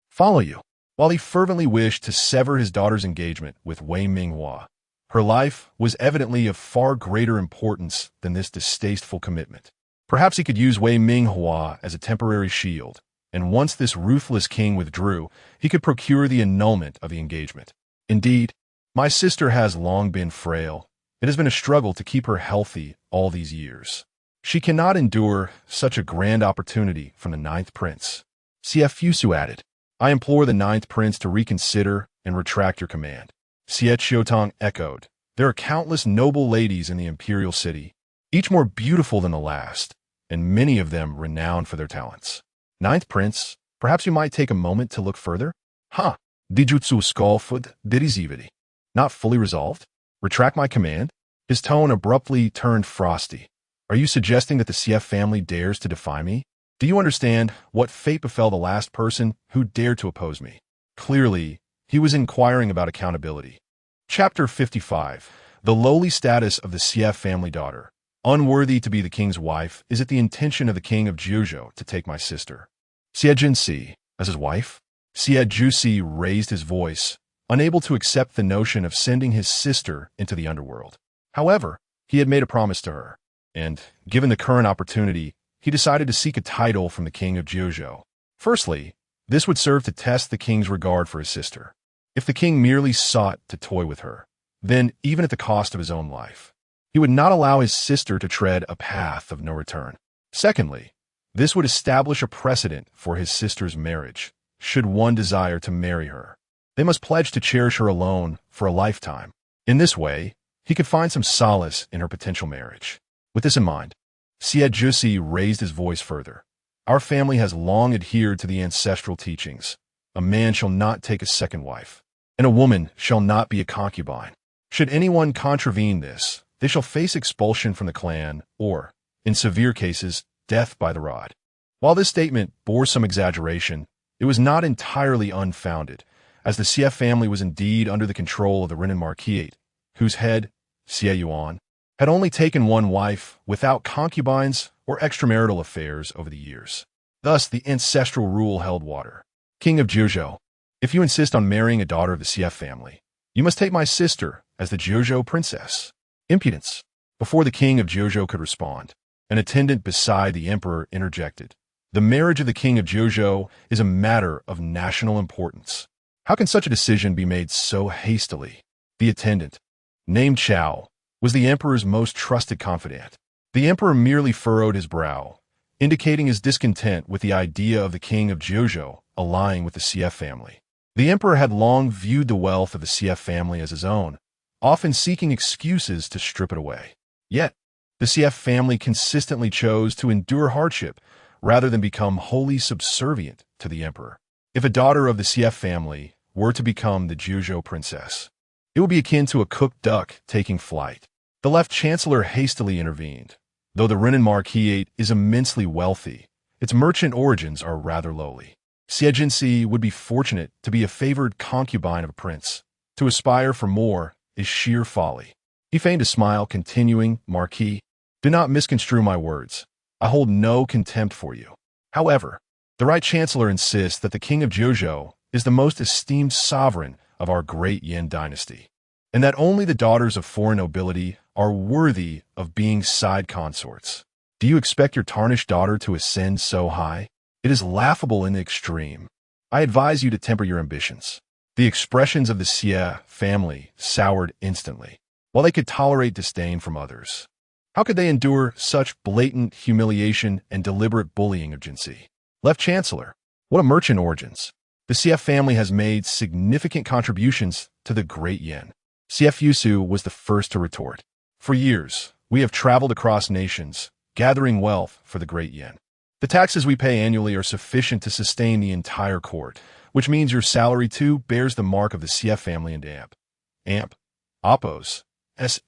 follow you. While he fervently wished to sever his daughter's engagement with Wei Minghua, her life was evidently of far greater importance than this distasteful commitment. Perhaps he could use Wei Minghua as a temporary shield, and once this ruthless king withdrew, he could procure the annulment of the engagement. Indeed, my sister has long been frail. It has been a struggle to keep her healthy all these years. She cannot endure such a grand opportunity from the Ninth Prince. Xie Fusu added, "I implore the Ninth Prince to reconsider and retract your command." Xie Qiutong echoed, "There are countless noble ladies in the imperial city, each more beautiful than the last, and many of them renowned for their talents. Ninth Prince, perhaps you might take a moment to look further? Dijutsu Skullfoot Dirizividi. Not fully resolved? Retract my command?" His tone abruptly turned frosty. "Are you suggesting that the Xie family dares to defy me? Do you understand what fate befell the last person who dared to oppose me?" Clearly, he was inquiring about accountability. Chapter 55. The lowly status of the Xie family daughter. Unworthy to be the king's wife, is it the intention of the king of Jiuzhou to take my sister, Xie Jinxi, as his wife? Xie Jusi raised his voice, unable to accept the notion of sending his sister into the underworld. However, he had made a promise to her, and, given the current opportunity, he decided to seek a title from the king of Jiuzhou. Firstly, this would serve to test the king's regard for his sister. If the king merely sought to toy with her, then, even at the cost of his own life, he would not allow his sister to tread a path of no return. Secondly, this would establish a precedent for his sister's marriage, should one desire to marry her. They must pledge to cherish her alone for a lifetime. In this way, he could find some solace in her potential marriage. With this in mind, Xie Jusi raised his voice further. "Our family has long adhered to the ancestral teachings. A man shall not take a second wife, and a woman shall not be a concubine. Should anyone contravene this, they shall face expulsion from the clan or, in severe cases, death by the rod." While this statement bore some exaggeration, it was not entirely unfounded, as the Xie family was indeed under the control of the Renan Marquis, whose head, Xie Yuan, had only taken one wife without concubines or extramarital affairs over the years. Thus, the ancestral rule held water. "King of Jiuzhou, if you insist on marrying a daughter of the Xie family, you must take my sister as the Jiuzhou princess." Impudence. Before the king of Jiuzhou could respond, an attendant beside the emperor interjected. "The marriage of the king of Jiuzhou is a matter of national importance. How can such a decision be made so hastily?" The attendant, named Chao, was the emperor's most trusted confidant. The emperor merely furrowed his brow, indicating his discontent with the idea of the king of Jiuzhou allying with the Xie family. The emperor had long viewed the wealth of the Xie family as his own, often seeking excuses to strip it away. Yet, the Xie family consistently chose to endure hardship rather than become wholly subservient to the emperor. If a daughter of the Xie family were to become the Jiuzhou princess, it would be akin to a cooked duck taking flight. The left chancellor hastily intervened. Though the Renan Marquis is immensely wealthy, its merchant origins are rather lowly. Xie Jinxi would be fortunate to be a favored concubine of a prince. To aspire for more is sheer folly. He feigned a smile, continuing, "Marquis, do not misconstrue my words. I hold no contempt for you. However, the Right Chancellor insists that the King of Jojo is the most esteemed sovereign of our great Yin dynasty, and that only the daughters of foreign nobility are worthy of being side consorts. Do you expect your tarnished daughter to ascend so high? It is laughable in the extreme. I advise you to temper your ambitions. The expressions of the Xie family soured instantly. While they could tolerate disdain from others, how could they endure such blatant humiliation and deliberate bullying of Jinsi? Left Chancellor, what a merchant origins. The CF family has made significant contributions to the Great Yin. CF Yusu was the first to retort. For years, we have traveled across nations, gathering wealth for the Great Yin. The taxes we pay annually are sufficient to sustain the entire court, which means your salary too bears the mark of the CF family and Appo's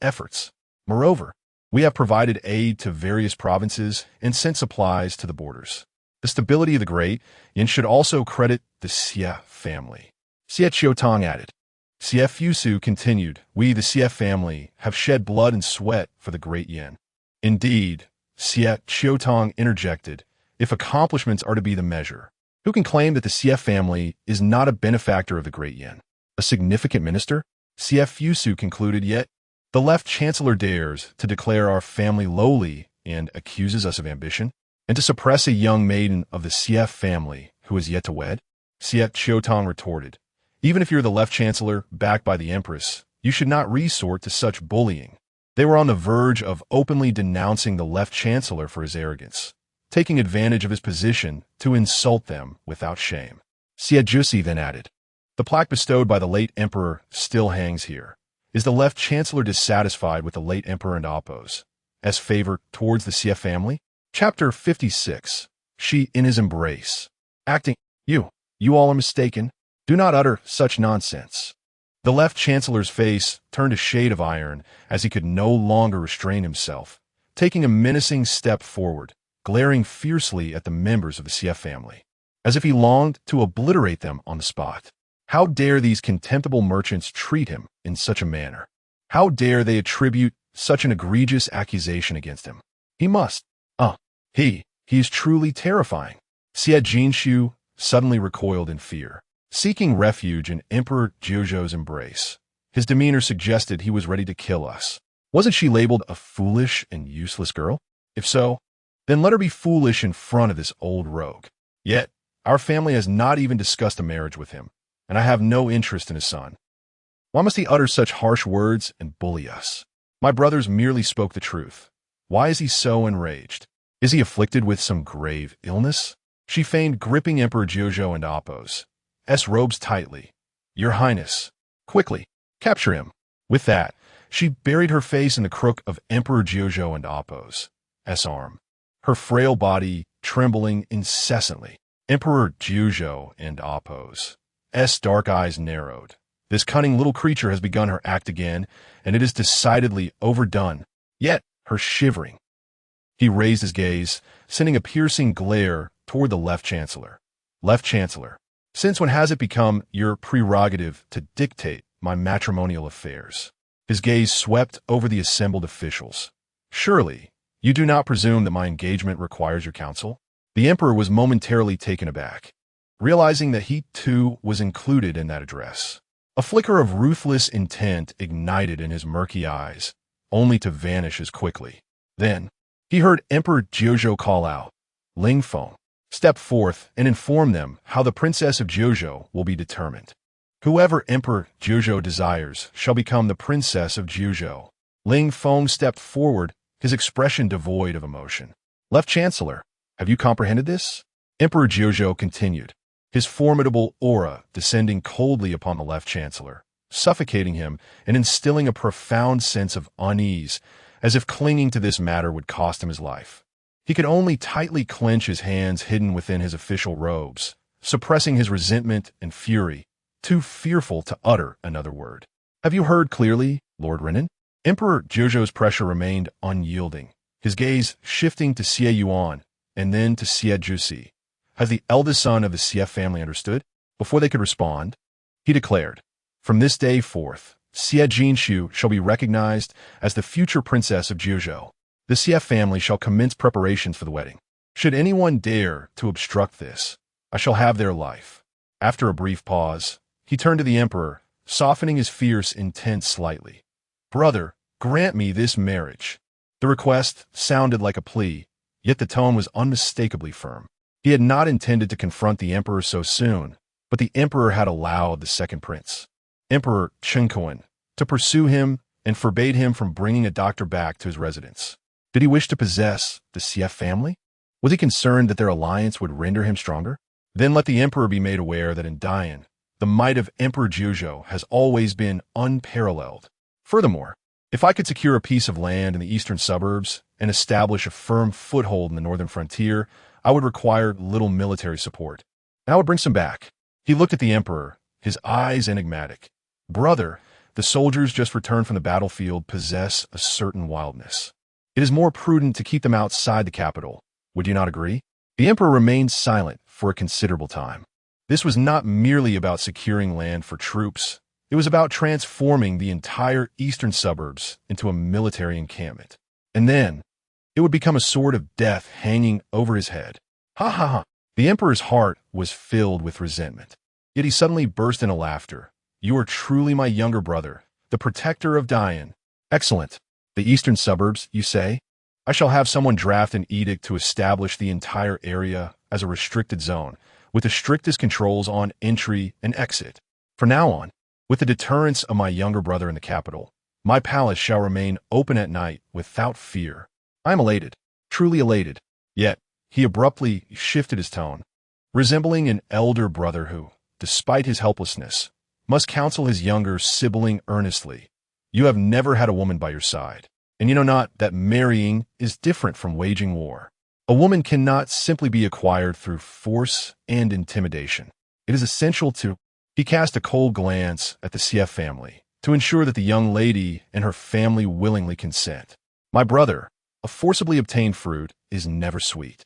efforts. Moreover, we have provided aid to various provinces and sent supplies to the borders. The stability of the Great Yin should also credit the Xie family. Xie Qiutong added. CF Yusu continued, we, the CF family, have shed blood and sweat for the Great Yin. Indeed, Xie Qiutong interjected, if accomplishments are to be the measure, who can claim that the CF family is not a benefactor of the Great Yin? A significant minister? CF Yusu concluded, yet the left chancellor dares to declare our family lowly and accuses us of ambition, and to suppress a young maiden of the CF family who is yet to wed? CF Qiutong retorted, even if you're the left chancellor backed by the empress, you should not resort to such bullying. They were on the verge of openly denouncing the left chancellor for his arrogance, taking advantage of his position to insult them without shame. Xie Jusi then added, the plaque bestowed by the late emperor still hangs here. Is the left chancellor dissatisfied with the late emperor and Appo's favor towards the Xie family? Chapter 56. She in his embrace. Acting, you all are mistaken. Do not utter such nonsense. The left chancellor's face turned a shade of iron as he could no longer restrain himself, taking a menacing step forward, glaring fiercely at the members of the Xie family, as if he longed to obliterate them on the spot. How dare these contemptible merchants treat him in such a manner? How dare they attribute such an egregious accusation against him? He must. He is truly terrifying. Xie Jinshu suddenly recoiled in fear, seeking refuge in Emperor Jojo's embrace. His demeanor suggested he was ready to kill us. Wasn't she labeled a foolish and useless girl? If so, then let her be foolish in front of this old rogue. Yet, our family has not even discussed a marriage with him, and I have no interest in his son. Why must he utter such harsh words and bully us? My brothers merely spoke the truth. Why is he so enraged? Is he afflicted with some grave illness? She feigned gripping Emperor Jojo and Appo's robes tightly. Your Highness, quickly, capture him. With that, she buried her face in the crook of Emperor Jojo and Appo's arm, her frail body trembling incessantly. Emperor Jojo and Appo's dark eyes narrowed. This cunning little creature has begun her act again, and it is decidedly overdone. Yet, her shivering. He raised his gaze, sending a piercing glare toward the left chancellor. Left chancellor, since when has it become your prerogative to dictate my matrimonial affairs? His gaze swept over the assembled officials. Surely, you do not presume that my engagement requires your counsel? The emperor was momentarily taken aback, realizing that he too was included in that address. A flicker of ruthless intent ignited in his murky eyes, only to vanish as quickly. Then, he heard Emperor Jojo call out, Ling Feng, step forth and inform them how the Princess of Jojo will be determined. Whoever Emperor Jojo desires shall become the Princess of Jojo. Ling Feng stepped forward, his expression devoid of emotion. Left Chancellor, have you comprehended this? Emperor Jojo continued, his formidable aura descending coldly upon the left chancellor, suffocating him and instilling a profound sense of unease, as if clinging to this matter would cost him his life. He could only tightly clench his hands hidden within his official robes, suppressing his resentment and fury, too fearful to utter another word. Have you heard clearly, Lord Renan? Emperor Jojo's pressure remained unyielding, his gaze shifting to Xie Yuan and then to Xie Jusi. Has the eldest son of the Xie family understood? Before they could respond, he declared, from this day forth, Xie Jinshu shall be recognized as the future princess of Jojo. The CF family shall commence preparations for the wedding. Should anyone dare to obstruct this, I shall have their life." After a brief pause, he turned to the emperor, softening his fierce intent slightly. "Brother, grant me this marriage." The request sounded like a plea, yet the tone was unmistakably firm. He had not intended to confront the emperor so soon, but the emperor had allowed the second prince, Emperor Concubine, to pursue him and forbade him from bringing a doctor back to his residence. Did he wish to possess the CF family? Was he concerned that their alliance would render him stronger? Then let the emperor be made aware that in Dian, the might of Emperor Jojo has always been unparalleled. Furthermore, if I could secure a piece of land in the eastern suburbs and establish a firm foothold in the northern frontier, I would require little military support, and I would bring some back. He looked at the emperor, his eyes enigmatic. "Brother, the soldiers just returned from the battlefield possess a certain wildness. It is more prudent to keep them outside the capital. Would you not agree?" The emperor remained silent for a considerable time. This was not merely about securing land for troops. It was about transforming the entire eastern suburbs into a military encampment. And then, it would become a sword of death hanging over his head. Ha ha ha! The emperor's heart was filled with resentment. Yet he suddenly burst into laughter. "You are truly my younger brother, the protector of Dian." "Excellent. The eastern suburbs, you say? I shall have someone draft an edict to establish the entire area as a restricted zone, with the strictest controls on entry and exit. From now on, with the deterrence of my younger brother in the capital, my palace shall remain open at night without fear. I am elated, truly elated." Yet, he abruptly shifted his tone, resembling an elder brother who, despite his helplessness, must counsel his younger sibling earnestly. "You have never had a woman by your side, and you know not that marrying is different from waging war. A woman cannot simply be acquired through force and intimidation. It is essential to—" He cast a cold glance at the CF family to ensure that the young lady and her family willingly consent. "My brother, a forcibly obtained fruit is never sweet."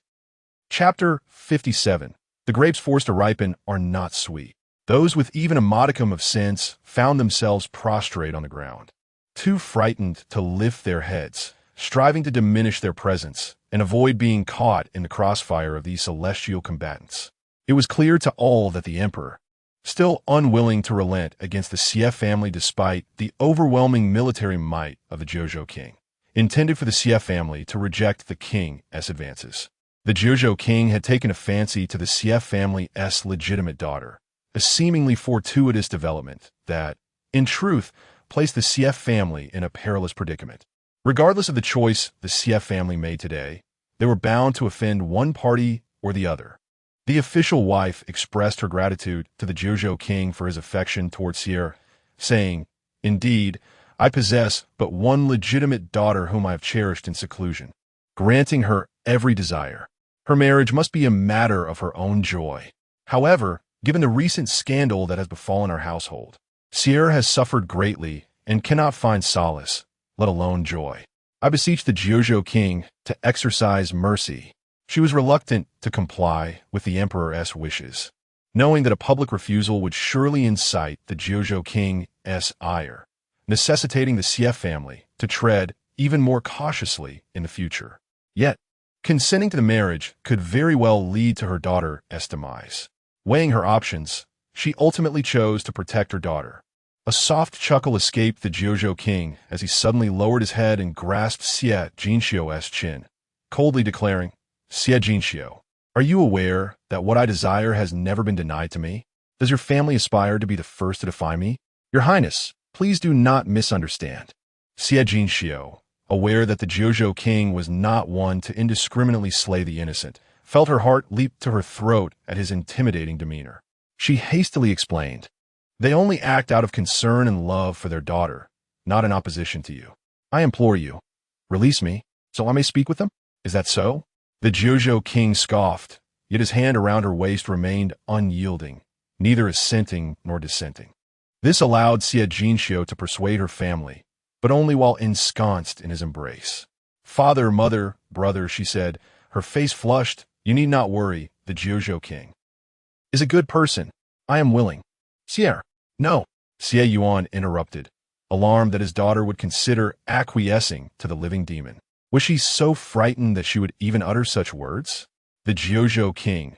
Chapter 57. The grapes forced to ripen are not sweet. Those with even a modicum of sense found themselves prostrate on the ground, too frightened to lift their heads, striving to diminish their presence and avoid being caught in the crossfire of these celestial combatants. It was clear to all that the emperor, still unwilling to relent against the CF family despite the overwhelming military might of the Jojo king, intended for the CF family to reject the king's advances. The Jojo king had taken a fancy to the CF family's legitimate daughter, a seemingly fortuitous development that, in truth, placed the CF family in a perilous predicament. Regardless of the choice the CF family made today, they were bound to offend one party or the other. The official wife expressed her gratitude to the Jojo king for his affection toward Sierra, saying, "Indeed, I possess but one legitimate daughter whom I have cherished in seclusion, granting her every desire. Her marriage must be a matter of her own joy. However, given the recent scandal that has befallen our household, Sierra has suffered greatly and cannot find solace, let alone joy. I beseech the Jojo king to exercise mercy." She was reluctant to comply with the emperor's wishes, knowing that a public refusal would surely incite the Jojo king's ire, necessitating the CF family to tread even more cautiously in the future. Yet, consenting to the marriage could very well lead to her daughter's demise. Weighing her options, she ultimately chose to protect her daughter. A soft chuckle escaped the Jojo king as he suddenly lowered his head and grasped Xie Jinxiu's chin, coldly declaring, "Xie Jinxiu, are you aware that what I desire has never been denied to me? Does your family aspire to be the first to defy me? Your Highness, please do not misunderstand." Xie Jinxiu, aware that the Jojo king was not one to indiscriminately slay the innocent, felt her heart leap to her throat at his intimidating demeanor. She hastily explained, "They only act out of concern and love for their daughter, not in opposition to you. I implore you, release me, so I may speak with them. Is that so?" The Jojo king scoffed, yet his hand around her waist remained unyielding, neither assenting nor dissenting. This allowed Xie Jinxiu to persuade her family, but only while ensconced in his embrace. "Father, mother, brother," she said, her face flushed, "you need not worry, the Jojo king is a good person. I am willing." "Sierra, no," Xie Yuan interrupted, alarmed that his daughter would consider acquiescing to the living demon. Was she so frightened that she would even utter such words? The Jojo king,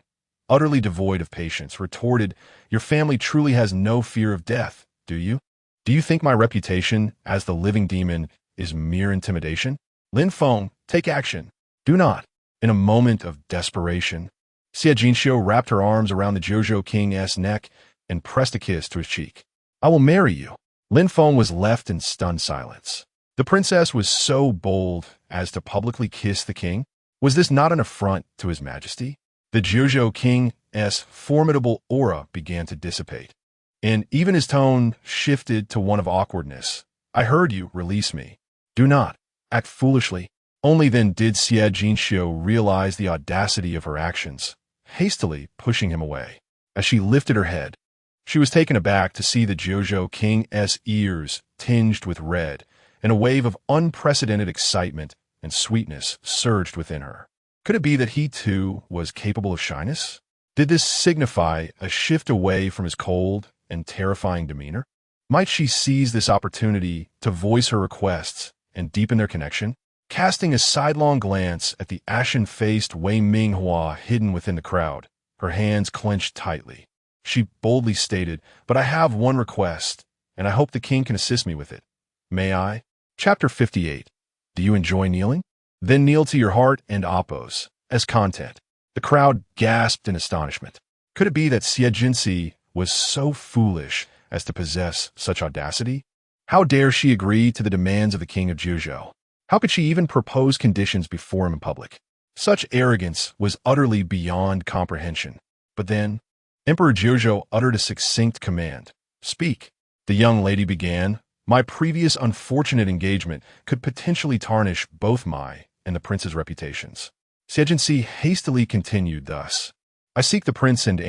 utterly devoid of patience, retorted, "Your family truly has no fear of death, do you? Do you think my reputation as the living demon is mere intimidation? Lin Feng, take action. Do not." In a moment of desperation, Xie Jinxiu wrapped her arms around the Jojo king's neck and pressed a kiss to his cheek. "I will marry you." Lin Feng was left in stunned silence. The princess was so bold as to publicly kiss the king. Was this not an affront to his majesty? The Jojo king's formidable aura began to dissipate, and even his tone shifted to one of awkwardness. "I heard you. Release me. Do not act foolishly." Only then did Xie Jinxiu realize the audacity of her actions, hastily pushing him away. As she lifted her head, she was taken aback to see the Jojo king's ears tinged with red, and a wave of unprecedented excitement and sweetness surged within her. Could it be that he, too, was capable of shyness? Did this signify a shift away from his cold and terrifying demeanor? Might she seize this opportunity to voice her requests and deepen their connection? Casting a sidelong glance at the ashen-faced Wei Minghua hidden within the crowd, her hands clenched tightly, she boldly stated, "But I have one request, and I hope the king can assist me with it. May I?" Chapter 58. Do you enjoy kneeling? Then kneel to your heart and oppose as content. The crowd gasped in astonishment. Could it be that Xie Jinxi was so foolish as to possess such audacity? How dare she agree to the demands of the king of Zhuzhou? How could she even propose conditions before him in public? Such arrogance was utterly beyond comprehension. But then, Emperor Zhuzhou uttered a succinct command. "Speak." The young lady began. "My previous unfortunate engagement could potentially tarnish both my and the prince's reputations." Xie Jinxi hastily continued thus. "I seek the prince and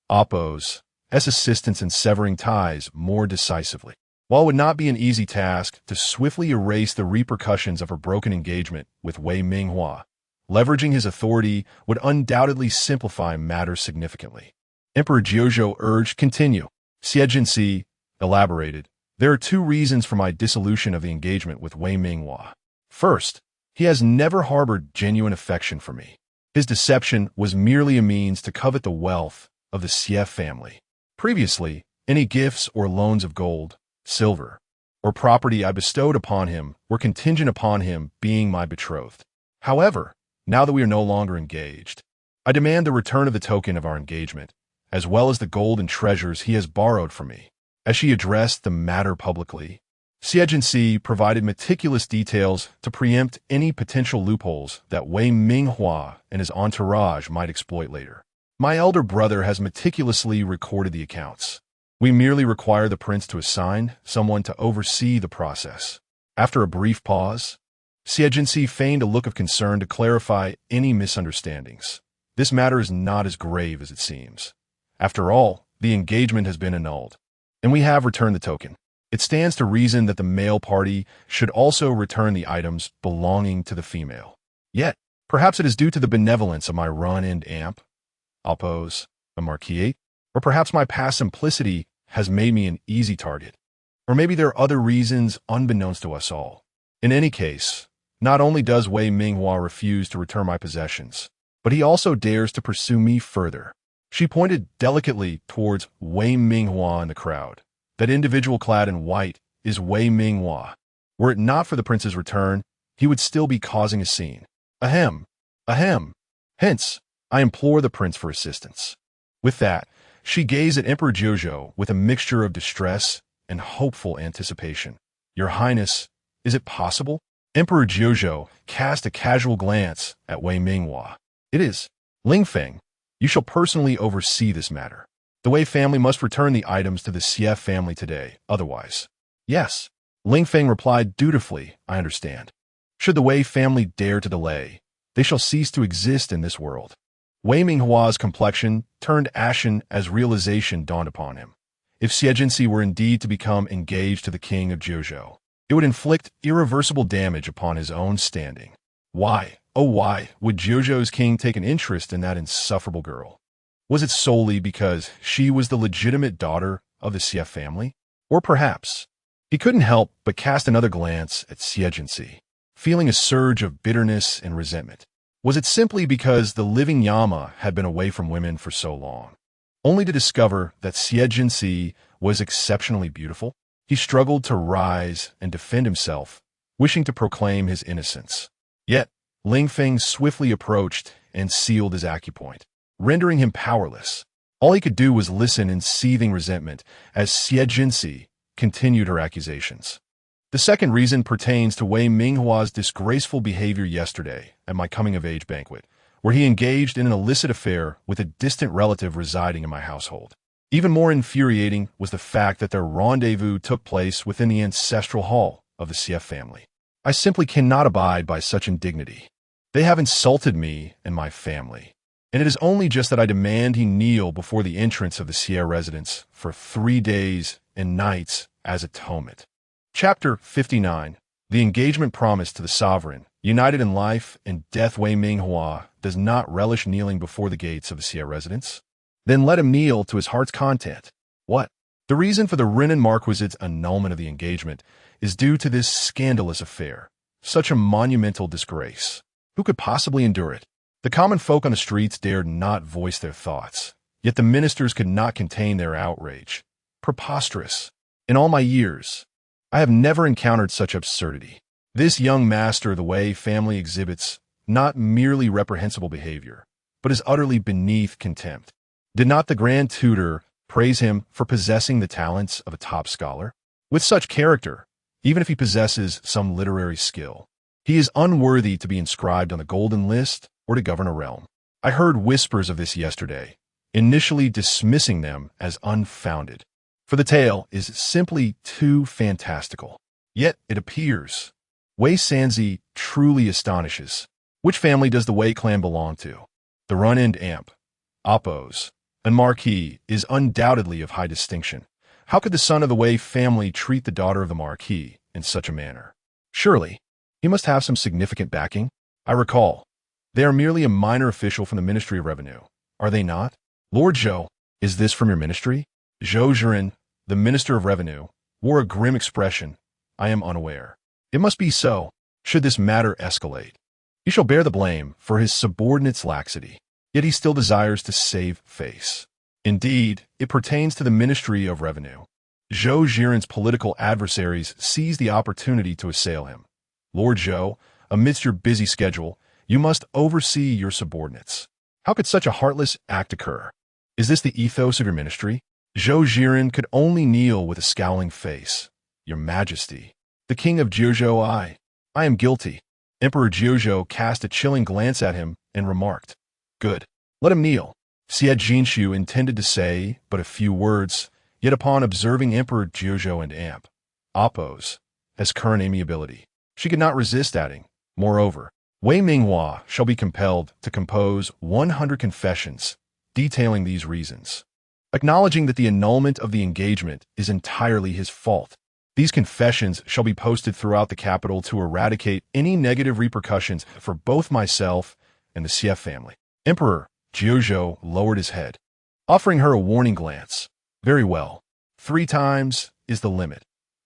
Oppo's assistance in severing ties more decisively. While it would not be an easy task to swiftly erase the repercussions of her broken engagement with Wei Minghua, leveraging his authority would undoubtedly simplify matters significantly." Emperor Zhuzhou urged, "Continue." Xie Jinxi elaborated, "There are two reasons for my dissolution of the engagement with Wei Minghua. First, he has never harbored genuine affection for me. His deception was merely a means to covet the wealth of the Xie family. Previously, any gifts or loans of gold, silver, or property I bestowed upon him were contingent upon him being my betrothed. However, now that we are no longer engaged, I demand the return of the token of our engagement, as well as the gold and treasures he has borrowed from me." As she addressed the matter publicly, Xie Jinxi provided meticulous details to preempt any potential loopholes that Wei Minghua and his entourage might exploit later. "My elder brother has meticulously recorded the accounts. We merely require the prince to assign someone to oversee the process." After a brief pause, Xie Jinxi feigned a look of concern to clarify any misunderstandings. "This matter is not as grave as it seems. After all, the engagement has been annulled, and we have returned the token. It stands to reason that the male party should also return the items belonging to the female. Yet, perhaps it is due to the benevolence of my run and oppose, a marquis, or perhaps my past simplicity has made me an easy target. Or maybe there are other reasons unbeknownst to us all. In any case, not only does Wei Minghua refuse to return my possessions, but he also dares to pursue me further." She pointed delicately towards Wei Minghua in the crowd. "That individual clad in white is Wei Minghua. Were it not for the prince's return, he would still be causing a scene. Ahem, ahem. Hence, I implore the prince for assistance." With that, she gazed at Emperor Zhuzhou with a mixture of distress and hopeful anticipation. "Your Highness, is it possible?" Emperor Zhuzhou cast a casual glance at Wei Minghua. "It is. Lingfeng, you shall personally oversee this matter. The Wei family must return the items to the Xie family today, otherwise." "Yes," Lingfeng replied dutifully, "I understand. Should the Wei family dare to delay, they shall cease to exist in this world." Wei Minghua's complexion turned ashen as realization dawned upon him. If Xie Jinxi were indeed to become engaged to the king of Zhuzhou, it would inflict irreversible damage upon his own standing. Why, oh why, would Zhuzhou's king take an interest in that insufferable girl? Was it solely because she was the legitimate daughter of the Xie family? Or perhaps, he couldn't help but cast another glance at Xie Jinxi. feeling a surge of bitterness and resentment. Was it simply because the living Yama had been away from women for so long? Only to discover that Xie was exceptionally beautiful, he struggled to rise and defend himself, wishing to proclaim his innocence. Yet, Ling Feng swiftly approached and sealed his acupoint, rendering him powerless. All he could do was listen in seething resentment as Xie continued her accusations. The second reason pertains to Wei Minghua's disgraceful behavior yesterday at my coming-of-age banquet, where he engaged in an illicit affair with a distant relative residing in my household. Even more infuriating was the fact that their rendezvous took place within the ancestral hall of the Xie family. I simply cannot abide by such indignity. They have insulted me and my family, and it is only just that I demand he kneel before the entrance of the Xie residence for 3 days and nights as atonement. Chapter 59. The engagement promised to the sovereign, united in life and death. Wei Minghua does not relish kneeling before the gates of the Xie residence. Then let him kneel to his heart's content. What? The reason for the Renan Marquisite's annulment of the engagement is due to this scandalous affair. Such a monumental disgrace. Who could possibly endure it? The common folk on the streets dared not voice their thoughts, yet the ministers could not contain their outrage. Preposterous. In all my years, I have never encountered such absurdity. This young master of the Wei family exhibits not merely reprehensible behavior, but is utterly beneath contempt. Did not the Grand Tutor praise him for possessing the talents of a top scholar? With such character, even if he possesses some literary skill, he is unworthy to be inscribed on the Golden List or to govern a realm. I heard whispers of this yesterday, initially dismissing them as unfounded, for the tale is simply too fantastical. Yet it appears. Wei Sanzi truly astonishes. Which family does the Wei clan belong to? The run-end amp, Oppos, and Marquis is undoubtedly of high distinction. How could the son of the Wei family treat the daughter of the Marquis in such a manner? Surely, he must have some significant backing. I recall, they are merely a minor official from the Ministry of Revenue, are they not? Lord Zhou, is this from your ministry? Zhou Zhiren, the Minister of Revenue, wore a grim expression. I am unaware. It must be so. Should this matter escalate, he shall bear the blame for his subordinate's laxity. Yet he still desires to save face. Indeed, it pertains to the Ministry of Revenue. Zhou Zhiren's political adversaries seized the opportunity to assail him. Lord Zhou, amidst your busy schedule, you must oversee your subordinates. How could such a heartless act occur? Is this the ethos of your ministry? Zhou Zhiren could only kneel with a scowling face. Your Majesty, the King of Jiuzhou, I am guilty. Emperor Jiuzhou cast a chilling glance at him and remarked, Good. Let him kneel. Xie Jinshu intended to say but a few words, yet upon observing Emperor Jiuzhou and Amp, Oppos, as current amiability, she could not resist adding, Moreover, Wei Minghua shall be compelled to compose 100 confessions detailing these reasons, acknowledging that the annulment of the engagement is entirely his fault. These confessions shall be posted throughout the capital to eradicate any negative repercussions for both myself and the Xie family. Emperor Jiuzhou lowered his head, offering her a warning glance. Very well. 3 times is the limit.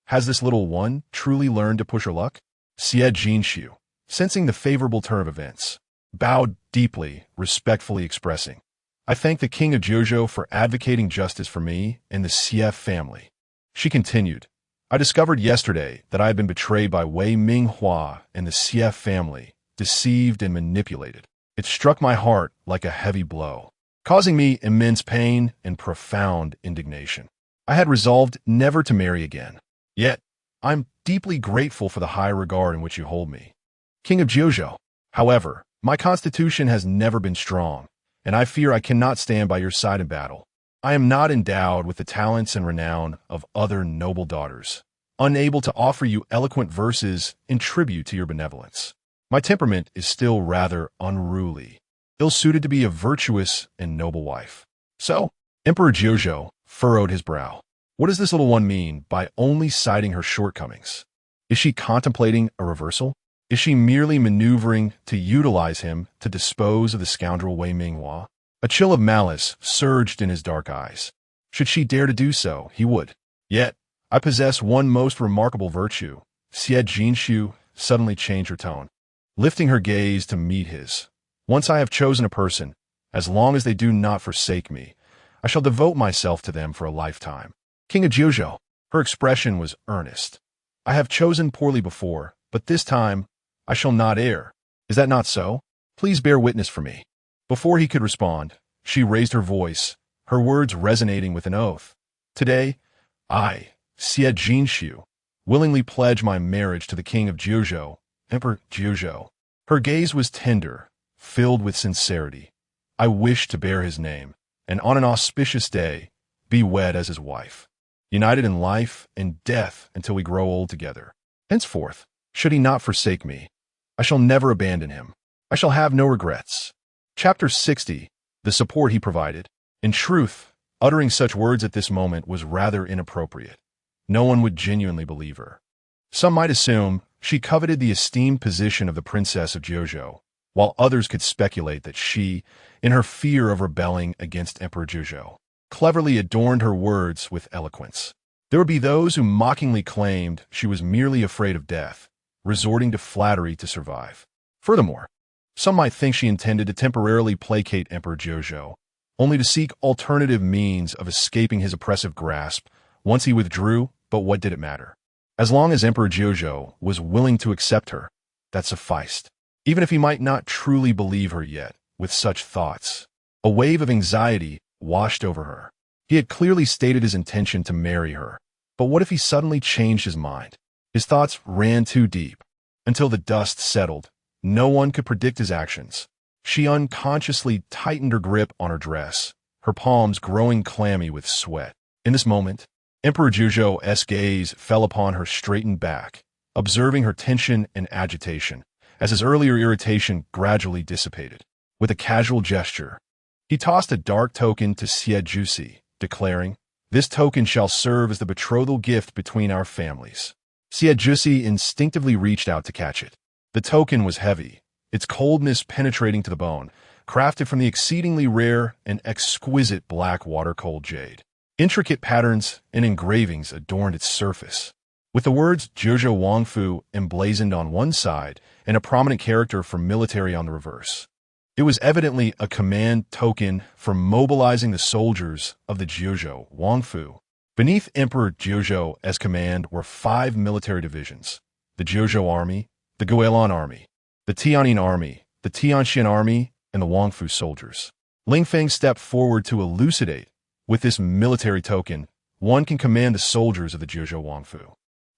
Has this little one truly learned to push her luck? Xie Jinshu, sensing the favorable turn of events, bowed deeply, respectfully expressing, I thank the King of Jiuzhou for advocating justice for me and the Xie family. She continued, I discovered yesterday that I had been betrayed by Wei Minghua and the Xie family, deceived and manipulated. It struck my heart like a heavy blow, causing me immense pain and profound indignation. I had resolved never to marry again. Yet, I'm deeply grateful for the high regard in which you hold me. King of Jiuzhou, however, my constitution has never been strong, and I fear I cannot stand by your side in battle. I am not endowed with the talents and renown of other noble daughters, unable to offer you eloquent verses in tribute to your benevolence. My temperament is still rather unruly, ill-suited to be a virtuous and noble wife. So, Emperor Jiuzhou furrowed his brow. What does this little one mean by only citing her shortcomings? Is she contemplating a reversal? Is she merely maneuvering to utilize him to dispose of the scoundrel Wei Minghua? A chill of malice surged in his dark eyes. Should she dare to do so, he would. Yet, I possess one most remarkable virtue. Xie Jinshu suddenly changed her tone, lifting her gaze to meet his. Once I have chosen a person, as long as they do not forsake me, I shall devote myself to them for a lifetime. King of Jojo. Her expression was earnest. I have chosen poorly before, but this time I shall not err. Is that not so? Please bear witness for me. Before he could respond, she raised her voice, her words resonating with an oath. Today, I, Xie Jinshu, willingly pledge my marriage to the king of Jojo, Emperor Jojo. Her gaze was tender, filled with sincerity. I wish to bear his name, and on an auspicious day, be wed as his wife, united in life and death until we grow old together. Henceforth, should he not forsake me, I shall never abandon him. I shall have no regrets. Chapter 60. The support he provided. In truth, uttering such words at this moment was rather inappropriate. No one would genuinely believe her. Some might assume she coveted the esteemed position of the princess of Jojo, while others could speculate that she, in her fear of rebelling against Emperor Jojo, cleverly adorned her words with eloquence. There would be those who mockingly claimed she was merely afraid of death, resorting to flattery to survive. Furthermore, some might think she intended to temporarily placate Emperor Jojo, only to seek alternative means of escaping his oppressive grasp once he withdrew, but what did it matter? As long as Emperor Jojo was willing to accept her, that sufficed. Even if he might not truly believe her yet, with such thoughts, a wave of anxiety washed over her. He had clearly stated his intention to marry her, but what if he suddenly changed his mind? His thoughts ran too deep. Until the dust settled, no one could predict his actions. She unconsciously tightened her grip on her dress, her palms growing clammy with sweat. In this moment, Emperor Jojo's gaze fell upon her straightened back, observing her tension and agitation, as his earlier irritation gradually dissipated. With a casual gesture, he tossed a dark token to Xie, declaring, "This token shall serve as the betrothal gift between our families." Xie instinctively reached out to catch it. The token was heavy, its coldness penetrating to the bone, crafted from the exceedingly rare and exquisite black water-cold jade. Intricate patterns and engravings adorned its surface, with the words Jojo Wangfu emblazoned on one side and a prominent character for military on the reverse. It was evidently a command token for mobilizing the soldiers of the Jojo Wangfu. Beneath Emperor Jojo's command were 5 military divisions: the Jojo Army, the Guilin Army, the Tianyin Army, the Tianxian Army, and the Wangfu soldiers. Ling Feng stepped forward to elucidate. With this military token, one can command the soldiers of the Jojo Wangfu.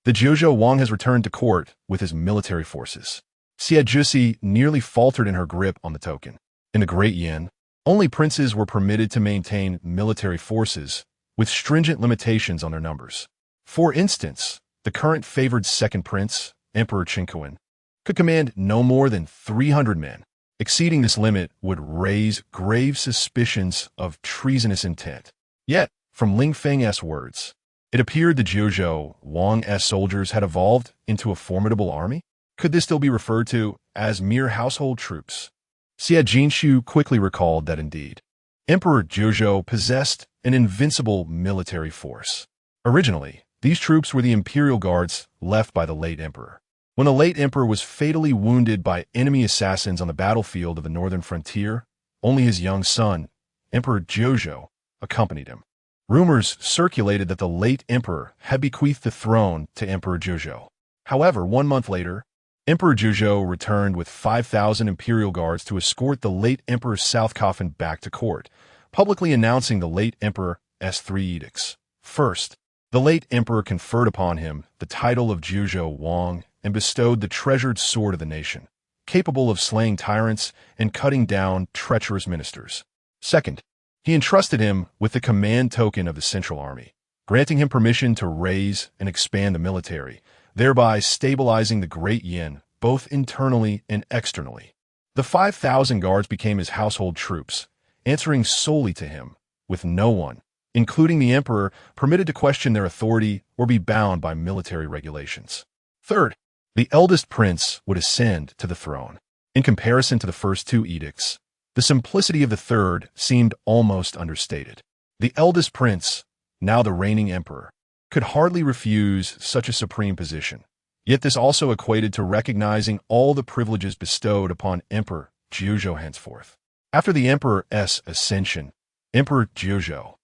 The Jojo Wang has returned to court with his military forces. Xie nearly faltered in her grip on the token. In the Great Yin, only princes were permitted to maintain military forces, with stringent limitations on their numbers. For instance, the current favored second prince, Emperor Concubine, could command no more than 300 men. Exceeding this limit would raise grave suspicions of treasonous intent. Yet, from Ling Feng's words, it appeared the Jojo Wang's soldiers had evolved into a formidable army. Could this still be referred to as mere household troops? Xie Jinshu quickly recalled that indeed, Emperor Jojo possessed an invincible military force. Originally, these troops were the imperial guards left by the late emperor. When the late emperor was fatally wounded by enemy assassins on the battlefield of the northern frontier, only his young son, Emperor Jojo, accompanied him. Rumors circulated that the late emperor had bequeathed the throne to Emperor Jojo. However, 1 month later, Emperor Jojo returned with 5,000 imperial guards to escort the late emperor's south coffin back to court, publicly announcing the late emperor's 3 edicts. First, the late emperor conferred upon him the title of Jojo Wang and bestowed the treasured sword of the nation, capable of slaying tyrants and cutting down treacherous ministers. Second, he entrusted him with the command token of the Central Army, granting him permission to raise and expand the military, thereby stabilizing the Great Yin both internally and externally. The 5,000 guards became his household troops, answering solely to him, with no one, including the emperor, permitted to question their authority or be bound by military regulations. Third, the eldest prince would ascend to the throne. In comparison to the first 2 edicts, the simplicity of the third seemed almost understated. The eldest prince, now the reigning emperor, could hardly refuse such a supreme position. Yet this also equated to recognizing all the privileges bestowed upon Emperor Juzhou henceforth. After the Emperor's ascension, Emperor Juzhou,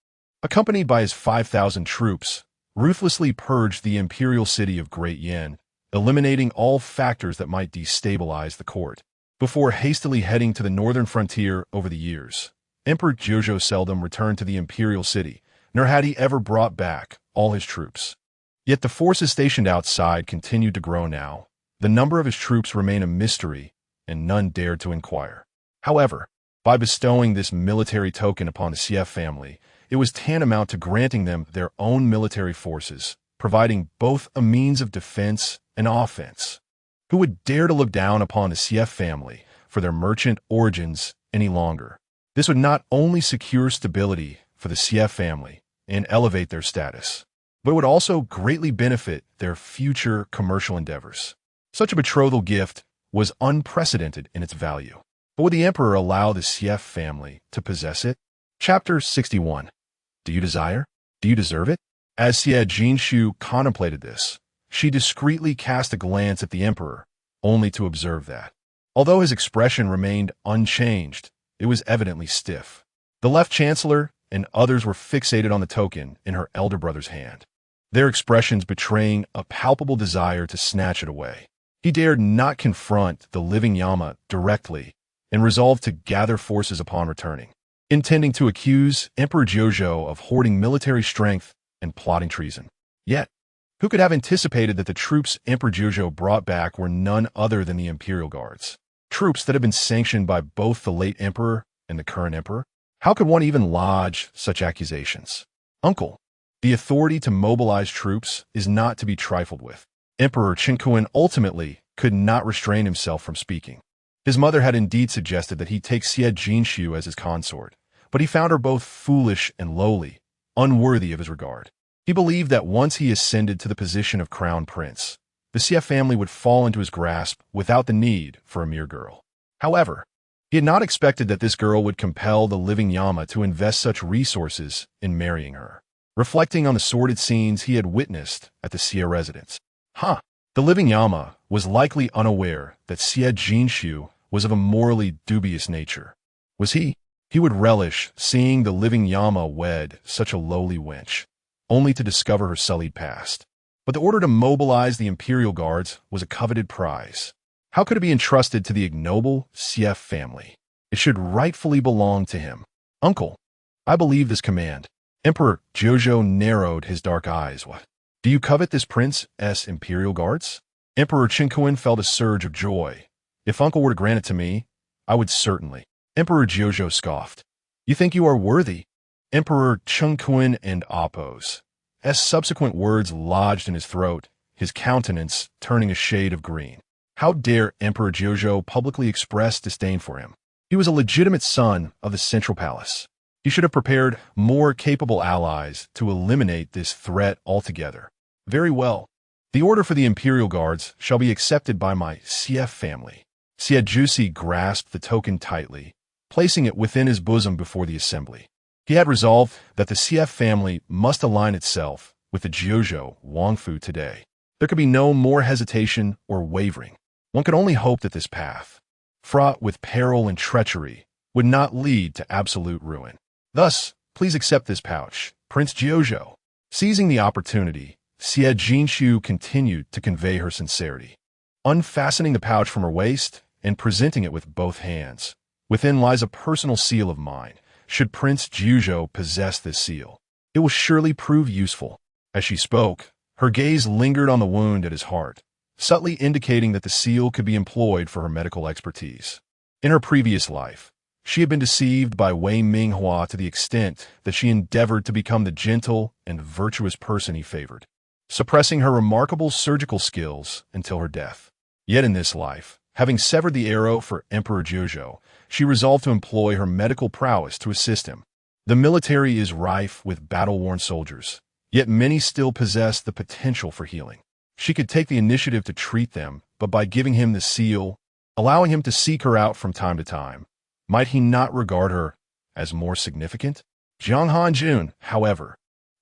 accompanied by his 5,000 troops, ruthlessly purged the imperial city of Great Yin, eliminating all factors that might destabilize the court. Before hastily heading to the northern frontier over the years, Emperor Juzhou seldom returned to the imperial city, nor had he ever brought back all his troops. Yet the forces stationed outside continued to grow now. The number of his troops remained a mystery, and none dared to inquire. However, by bestowing this military token upon the Xie family, it was tantamount to granting them their own military forces, providing both a means of defense and offense. Who would dare to look down upon the Xie family for their merchant origins any longer? This would not only secure stability for the Xie family and elevate their status, but would also greatly benefit their future commercial endeavors. Such a betrothal gift was unprecedented in its value. But would the emperor allow the Xie family to possess it? Chapter 61. Do you desire? Do you deserve it? As Xie Jinshu contemplated this, she discreetly cast a glance at the emperor, only to observe that, although his expression remained unchanged, it was evidently stiff. The left chancellor and others were fixated on the token in her elder brother's hand, their expressions betraying a palpable desire to snatch it away. He dared not confront the living Yama directly and resolved to gather forces upon returning, intending to accuse Emperor Juzhou of hoarding military strength and plotting treason. Yet, who could have anticipated that the troops Emperor Juzhou brought back were none other than the Imperial Guards, troops that had been sanctioned by both the late emperor and the current emperor? How could one even lodge such accusations? Uncle, the authority to mobilize troops is not to be trifled with. Emperor Concubine ultimately could not restrain himself from speaking. His mother had indeed suggested that he take Xie Jinshu as his consort, but he found her both foolish and lowly, unworthy of his regard. He believed that once he ascended to the position of crown prince, the Xie family would fall into his grasp without the need for a mere girl. However, he had not expected that this girl would compel the living Yama to invest such resources in marrying her. Reflecting on the sordid scenes he had witnessed at the Xie residence, the living Yama was likely unaware that Xie Jinshu was of a morally dubious nature. Was he? He would relish seeing the living Yama wed such a lowly wench, only to discover her sullied past. But the order to mobilize the Imperial Guards was a coveted prize. How could it be entrusted to the ignoble Xie family? It should rightfully belong to him. Uncle, I believe this command. Emperor Juzhou narrowed his dark eyes. What? Do you covet this prince's Imperial Guards? Emperor Concubine felt a surge of joy. If uncle were to grant it to me, I would certainly. Emperor Juzhou scoffed. You think you are worthy? Emperor Concubine and oppose. As subsequent words lodged in his throat, his countenance turning a shade of green. How dare Emperor Juzhou publicly express disdain for him? He was a legitimate son of the Central Palace. He should have prepared more capable allies to eliminate this threat altogether. Very well. The order for the Imperial Guards shall be accepted by my Xie family. Xie Jusi grasped the token tightly, placing it within his bosom before the assembly. He had resolved that the Xie family must align itself with the Juzhou Wangfu today. There could be no more hesitation or wavering. One could only hope that this path, fraught with peril and treachery, would not lead to absolute ruin. Thus, please accept this pouch, Prince Juzhou. Seizing the opportunity, Xie Jinshu continued to convey her sincerity. Unfastening the pouch from her waist and presenting it with both hands. Within lies a personal seal of mine. Should Prince Juzhou possess this seal, it will surely prove useful. As she spoke, her gaze lingered on the wound at his heart, subtly indicating that the seal could be employed for her medical expertise. In her previous life, she had been deceived by Wei Minghua to the extent that she endeavored to become the gentle and virtuous person he favored, suppressing her remarkable surgical skills until her death. Yet in this life, having severed the arrow for Emperor Juzhou, she resolved to employ her medical prowess to assist him. The military is rife with battle-worn soldiers, yet many still possess the potential for healing. She could take the initiative to treat them, but by giving him the seal, allowing him to seek her out from time to time, might he not regard her as more significant? Jiang Hanjun, however,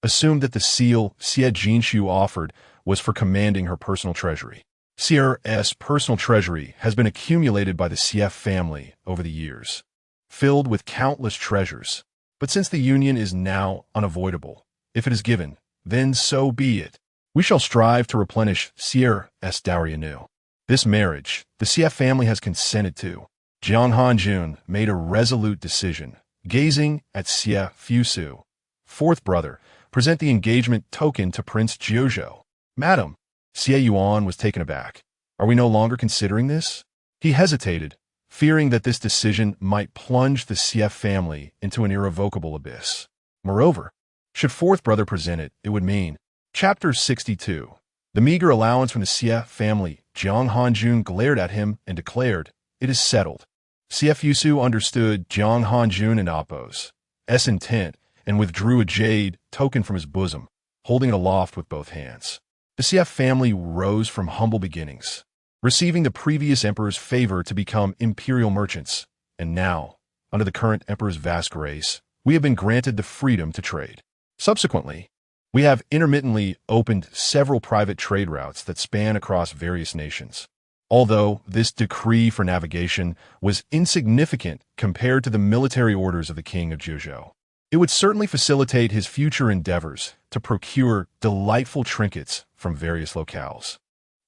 assumed that the seal Xie Jinshu offered was for commanding her personal treasury. Xie's personal treasury has been accumulated by the Xie family over the years, filled with countless treasures. But since the union is now unavoidable, if it is given, then so be it. We shall strive to replenish Xie's dowry anew. This marriage, the Xie family has consented to. Jiang Hanjun made a resolute decision. Gazing at Xie Fusu, fourth brother, present the engagement token to Prince Jiuzhou. Madam, Xie Yuan was taken aback. Are we no longer considering this? He hesitated, fearing that this decision might plunge the Xie family into an irrevocable abyss. Moreover, should fourth brother present it, it would mean. Chapter 62. The meager allowance from the Xie family. Jiang Hanjun glared at him and declared, "It is settled." Xie Fusu understood Jiang Hanjun and Appo's intent and withdrew a jade token from his bosom, holding it aloft with both hands. The Xie family rose from humble beginnings, receiving the previous emperor's favor to become imperial merchants, and now, under the current emperor's vast grace, we have been granted the freedom to trade. Subsequently, we have intermittently opened several private trade routes that span across various nations. Although this decree for navigation was insignificant compared to the military orders of the king of Jiuzhou, it would certainly facilitate his future endeavors to procure delightful trinkets from various locales.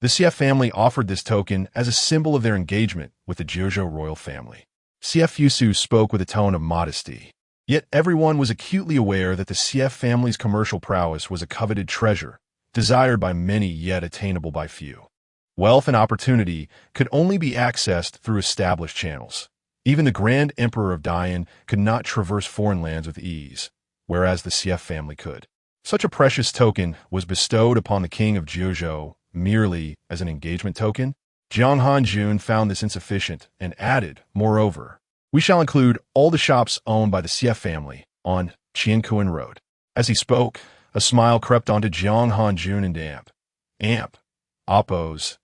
The Xie family offered this token as a symbol of their engagement with the Jiuzhou royal family. Xie Fusu spoke with a tone of modesty. Yet everyone was acutely aware that the Xie family's commercial prowess was a coveted treasure, desired by many yet attainable by few. Wealth and opportunity could only be accessed through established channels. Even the Grand Emperor of Dian could not traverse foreign lands with ease, whereas the Xie family could. Such a precious token was bestowed upon the king of Jiuzhou merely as an engagement token. Jiang Hanjun found this insufficient and added, moreover, "We shall include all the shops owned by the Xie family on Qiankuan Road." As he spoke, a smile crept onto Jiang Hanjun and Appo's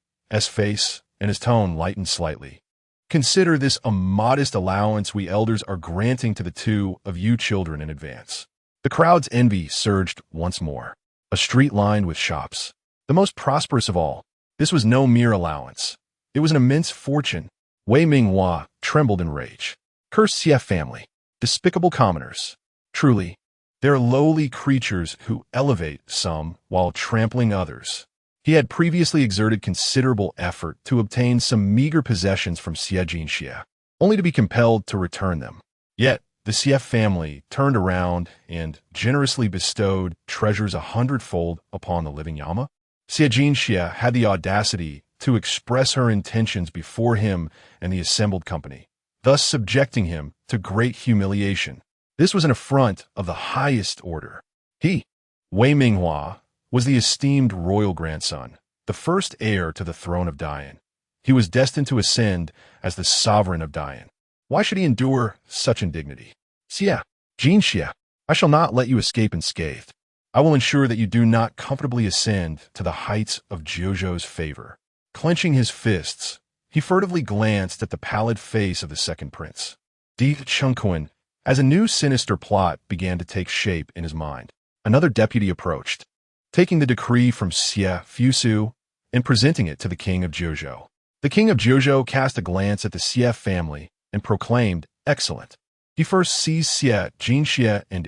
face, and his tone lightened slightly. "Consider this a modest allowance we elders are granting to the two of you children in advance." The crowd's envy surged once more. A street lined with shops, the most prosperous of all. This was no mere allowance. It was an immense fortune. Wei Minghua trembled in rage. Cursed Xie family, despicable commoners. Truly, they're lowly creatures who elevate some while trampling others. He had previously exerted considerable effort to obtain some meager possessions from Xie Jinxie, only to be compelled to return them. Yet, the Xie family turned around and generously bestowed treasures 100-fold upon the living Yama. Xie Jinxie had the audacity to express her intentions before him and the assembled company, thus subjecting him to great humiliation. This was an affront of the highest order. He, Wei Minghua, was the esteemed royal grandson, the first heir to the throne of Dian. He was destined to ascend as the sovereign of Dian. Why should he endure such indignity? Xie Jinxie, I shall not let you escape unscathed. I will ensure that you do not comfortably ascend to the heights of Jiuzhou's favor. Clenching his fists, he furtively glanced at the pallid face of the second prince, Di Chengquan, as a new sinister plot began to take shape in his mind. Another deputy approached, taking the decree from Xie Fusu and presenting it to the king of Jiuzhou. The king of Jiuzhou cast a glance at the Xie family and proclaimed, "Excellent." He first seized Xie Jinxie and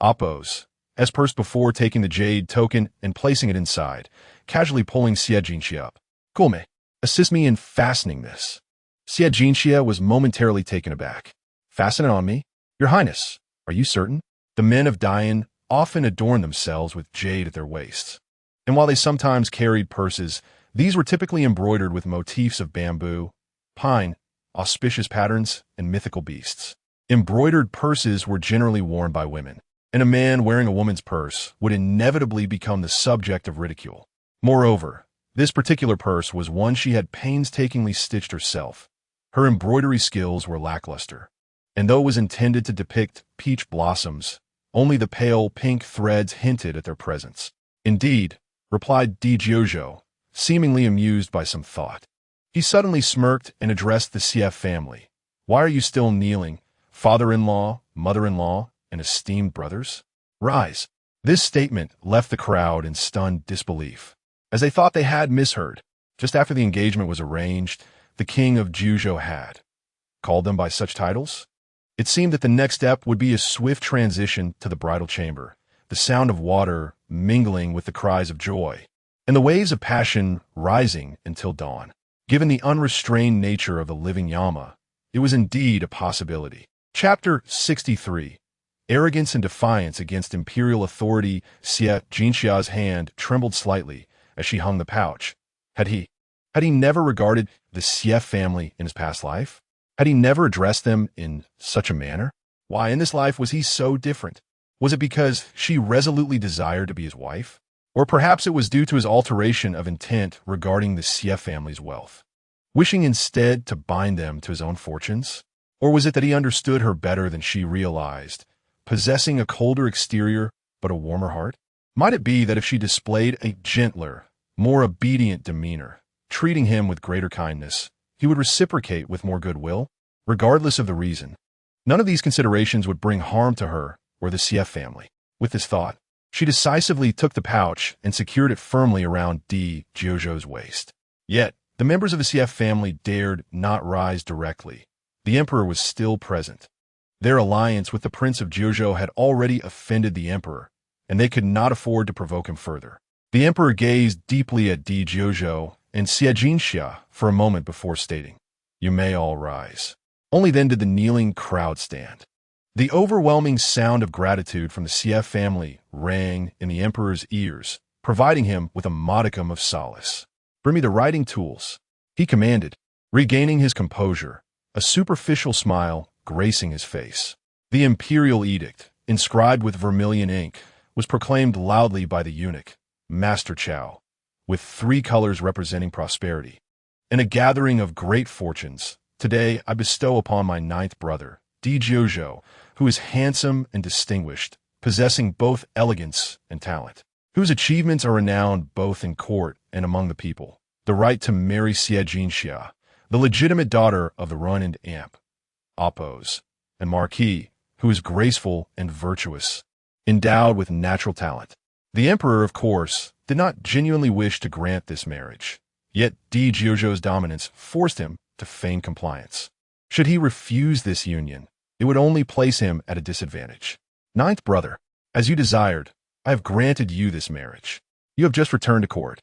Appo's purse before taking the jade token and placing it inside, casually pulling Xie Jinxie up. "Gulme, assist me in fastening this." Xie Jinxie was momentarily taken aback. "Fasten it on me? Your Highness, are you certain?" The men of Dian often adorned themselves with jade at their waists, and while they sometimes carried purses, these were typically embroidered with motifs of bamboo, pine, auspicious patterns, and mythical beasts. Embroidered purses were generally worn by women, and a man wearing a woman's purse would inevitably become the subject of ridicule. Moreover, this particular purse was one she had painstakingly stitched herself. Her embroidery skills were lackluster, and though it was intended to depict peach blossoms, only the pale pink threads hinted at their presence. "Indeed," replied Di Jiuzhou, seemingly amused by some thought. He suddenly smirked and addressed the Xie family. "Why are you still kneeling, father-in-law, mother-in-law, and esteemed brothers? Rise." This statement left the crowd in stunned disbelief, as they thought they had misheard. Just after the engagement was arranged, the king of Juzhou had called them by such titles. It seemed that the next step would be a swift transition to the bridal chamber, the sound of water mingling with the cries of joy, and the waves of passion rising until dawn. Given the unrestrained nature of the living Yama, it was indeed a possibility. Chapter 63. Arrogance and defiance against imperial authority. Xie Jinxia's hand trembled slightly as she hung the pouch. Had he never regarded the Xie family in his past life? Had he never addressed them in such a manner? Why in this life was he so different? Was it because she resolutely desired to be his wife? Or perhaps it was due to his alteration of intent regarding the Xie family's wealth, wishing instead to bind them to his own fortunes? Or was it that he understood her better than she realized, possessing a colder exterior but a warmer heart? Might it be that if she displayed a gentler, more obedient demeanor, treating him with greater kindness, he would reciprocate with more goodwill, regardless of the reason? None of these considerations would bring harm to her or the Xie family. With this thought, she decisively took the pouch and secured it firmly around Di Jiuzhou's waist. Yet, the members of the Xie family dared not rise directly. The emperor was still present. Their alliance with the prince of Jiuzhou had already offended the emperor, and they could not afford to provoke him further. The emperor gazed deeply at Di Jiuzhou and Xie Jinxia for a moment before stating, "You may all rise." Only then did the kneeling crowd stand. The overwhelming sound of gratitude from the Xie family rang in the emperor's ears, providing him with a modicum of solace. "Bring me the writing tools," he commanded, regaining his composure, a superficial smile gracing his face. The imperial edict, inscribed with vermilion ink, was proclaimed loudly by the eunuch, Master Chow, with 3 colors representing prosperity. "In a gathering of great fortunes, today I bestow upon my 9th brother, Di Jiuzhou, who is handsome and distinguished, possessing both elegance and talent, whose achievements are renowned both in court and among the people, the right to marry Xie Jinxia, the legitimate daughter of the Ruined Amp, Oppos, and Marquis, who is graceful and virtuous, endowed with natural talent." The emperor, of course, did not genuinely wish to grant this marriage, yet Di Jiuzhou's dominance forced him to feign compliance. Should he refuse this union, it would only place him at a disadvantage. "Ninth brother, as you desired, I have granted you this marriage. You have just returned to court.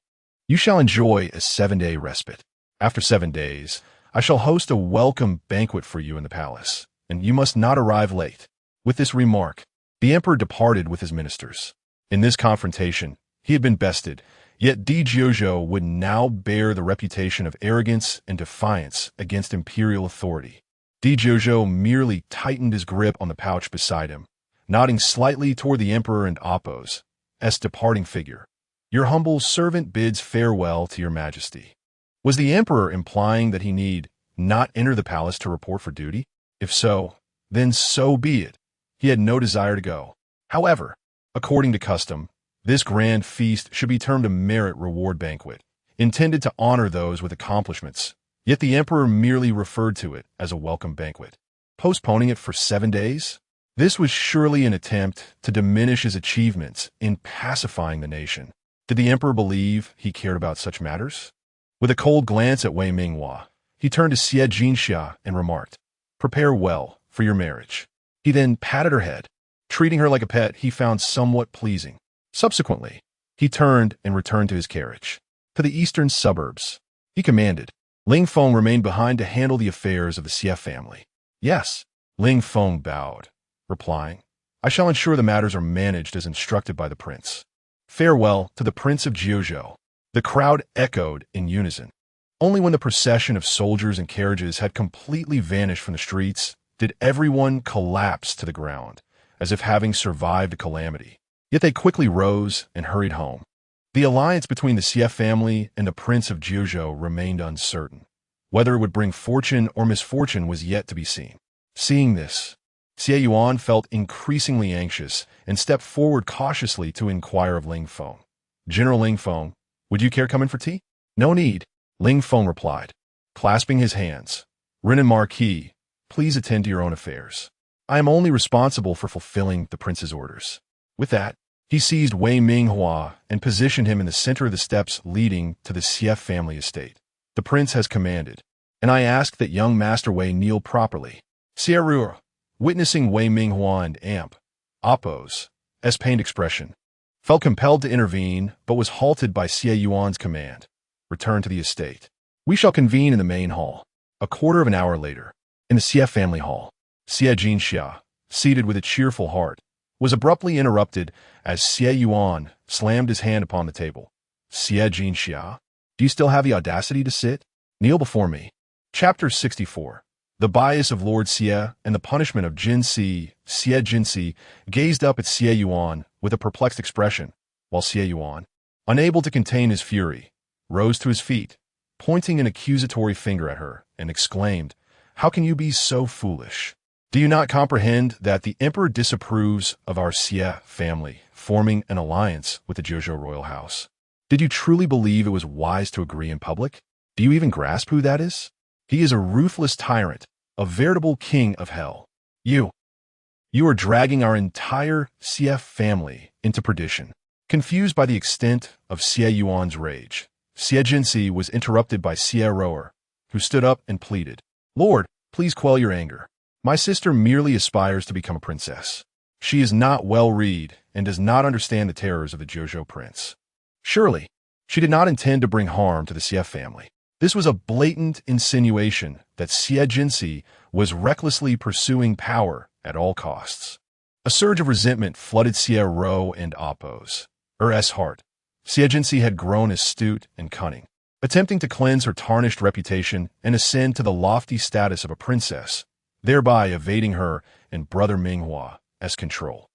You shall enjoy a 7-day respite. After 7 days, I shall host a welcome banquet for you in the palace, and you must not arrive late." With this remark, the emperor departed with his ministers. In this confrontation, he had been bested, yet Di Jiuzhou would now bear the reputation of arrogance and defiance against imperial authority. Di Jiuzhou merely tightened his grip on the pouch beside him, nodding slightly toward the emperor and Oppos, as departing figure. "Your humble servant bids farewell to your majesty." Was the emperor implying that he need not enter the palace to report for duty? If so, then so be it. He had no desire to go. However, according to custom, this grand feast should be termed a merit-reward banquet, intended to honor those with accomplishments, yet the emperor merely referred to it as a welcome banquet. Postponing it for 7 days? This was surely an attempt to diminish his achievements in pacifying the nation. Did the emperor believe he cared about such matters? With a cold glance at Wei Minghua, he turned to Xie Jinxia and remarked, "Prepare well for your marriage." He then patted her head, treating her like a pet he found somewhat pleasing. Subsequently, he turned and returned to his carriage. To the eastern suburbs, he commanded. Ling Feng remained behind to handle the affairs of the Xie family. "Yes," Ling Feng bowed, replying, "I shall ensure the matters are managed as instructed by the prince." Farewell to the Prince of Jiuzhou. The crowd echoed in unison. Only when the procession of soldiers and carriages had completely vanished from the streets did everyone collapse to the ground, as if having survived a calamity. Yet they quickly rose and hurried home. The alliance between the Xie family and the Prince of Jiuzhou remained uncertain. Whether it would bring fortune or misfortune was yet to be seen. Seeing this, Xie Yuan felt increasingly anxious and stepped forward cautiously to inquire of Ling Feng. "General Ling Feng, would you care come in for tea?" "No need," Ling Feng replied, clasping his hands. "Ren and Marquis, please attend to your own affairs. I am only responsible for fulfilling the prince's orders." With that, He seized Wei Minghua and positioned him in the center of the steps leading to the Xie family estate. The prince has commanded, and I ask that young Master Wei kneel properly. Xie Ruo, witnessing Wei Minghua and Amp, Appo's pained expression, felt compelled to intervene but was halted by Xie Yuan's command. Return to the estate. We shall convene in the main hall. A quarter of an hour later, in the Xie family hall, Xie Jinxia, seated with a cheerful heart, was abruptly interrupted as Xie Yuan slammed his hand upon the table. Xie Jinxia, do you still have the audacity to sit? Kneel before me. Chapter 64. The bias of Lord Xie and the punishment of Jinxi. Xie Jinxi gazed up at Xie Yuan with a perplexed expression, while Xie Yuan, unable to contain his fury, rose to his feet, pointing an accusatory finger at her, and exclaimed, "How can you be so foolish? Do you not comprehend that the emperor disapproves of our Xie family forming an alliance with the Zhou royal house? Did you truly believe it was wise to agree in public? Do you even grasp who that is? He is a ruthless tyrant, a veritable king of hell. You are dragging our entire Xie family into perdition." Confused by the extent of Xie Yuan's rage, Xie Jinxi was interrupted by Xie Ruo, who stood up and pleaded, "Lord, please quell your anger. My sister merely aspires to become a princess. She is not well-read and does not understand the terrors of the Zhou prince. Surely, she did not intend to bring harm to the Xie family." This was a blatant insinuation that Xie Jinxi was recklessly pursuing power at all costs. A surge of resentment flooded Xie Ruo and Appo's heart. Xie Jinxi had grown astute and cunning, attempting to cleanse her tarnished reputation and ascend to the lofty status of a princess, thereby evading her and brother Minghua's control.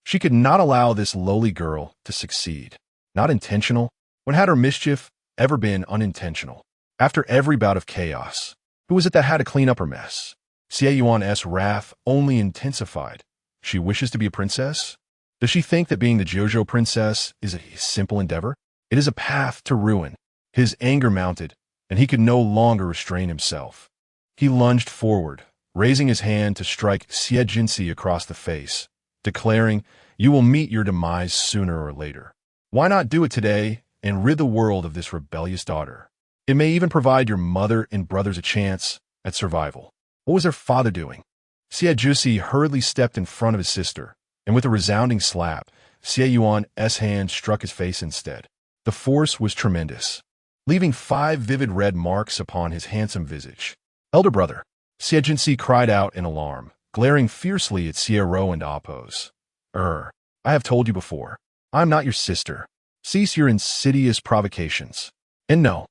She could not allow this lowly girl to succeed. Not intentional? When had her mischief ever been unintentional? After every bout of chaos, who was it that had to clean up her mess? Xie Yuan's wrath only intensified. She wishes to be a princess? Does she think that being the Zhou princess is a simple endeavor? It is a path to ruin. His anger mounted, and he could no longer restrain himself. He lunged forward, raising his hand to strike Xie Jinxi across the face, declaring, "You will meet your demise sooner or later. Why not do it today and rid the world of this rebellious daughter? It may even provide your mother and brothers a chance at survival." What was their father doing? Xie Jinxi hurriedly stepped in front of his sister, and with a resounding slap, Xie Yuan's hand struck his face instead. The force was tremendous, leaving 5 vivid red marks upon his handsome visage. "Elder brother," Xie Jinxi cried out in alarm, glaring fiercely at Xie Ruo and Appo's. I have told you before, I am not your sister. Cease your insidious provocations." "And no,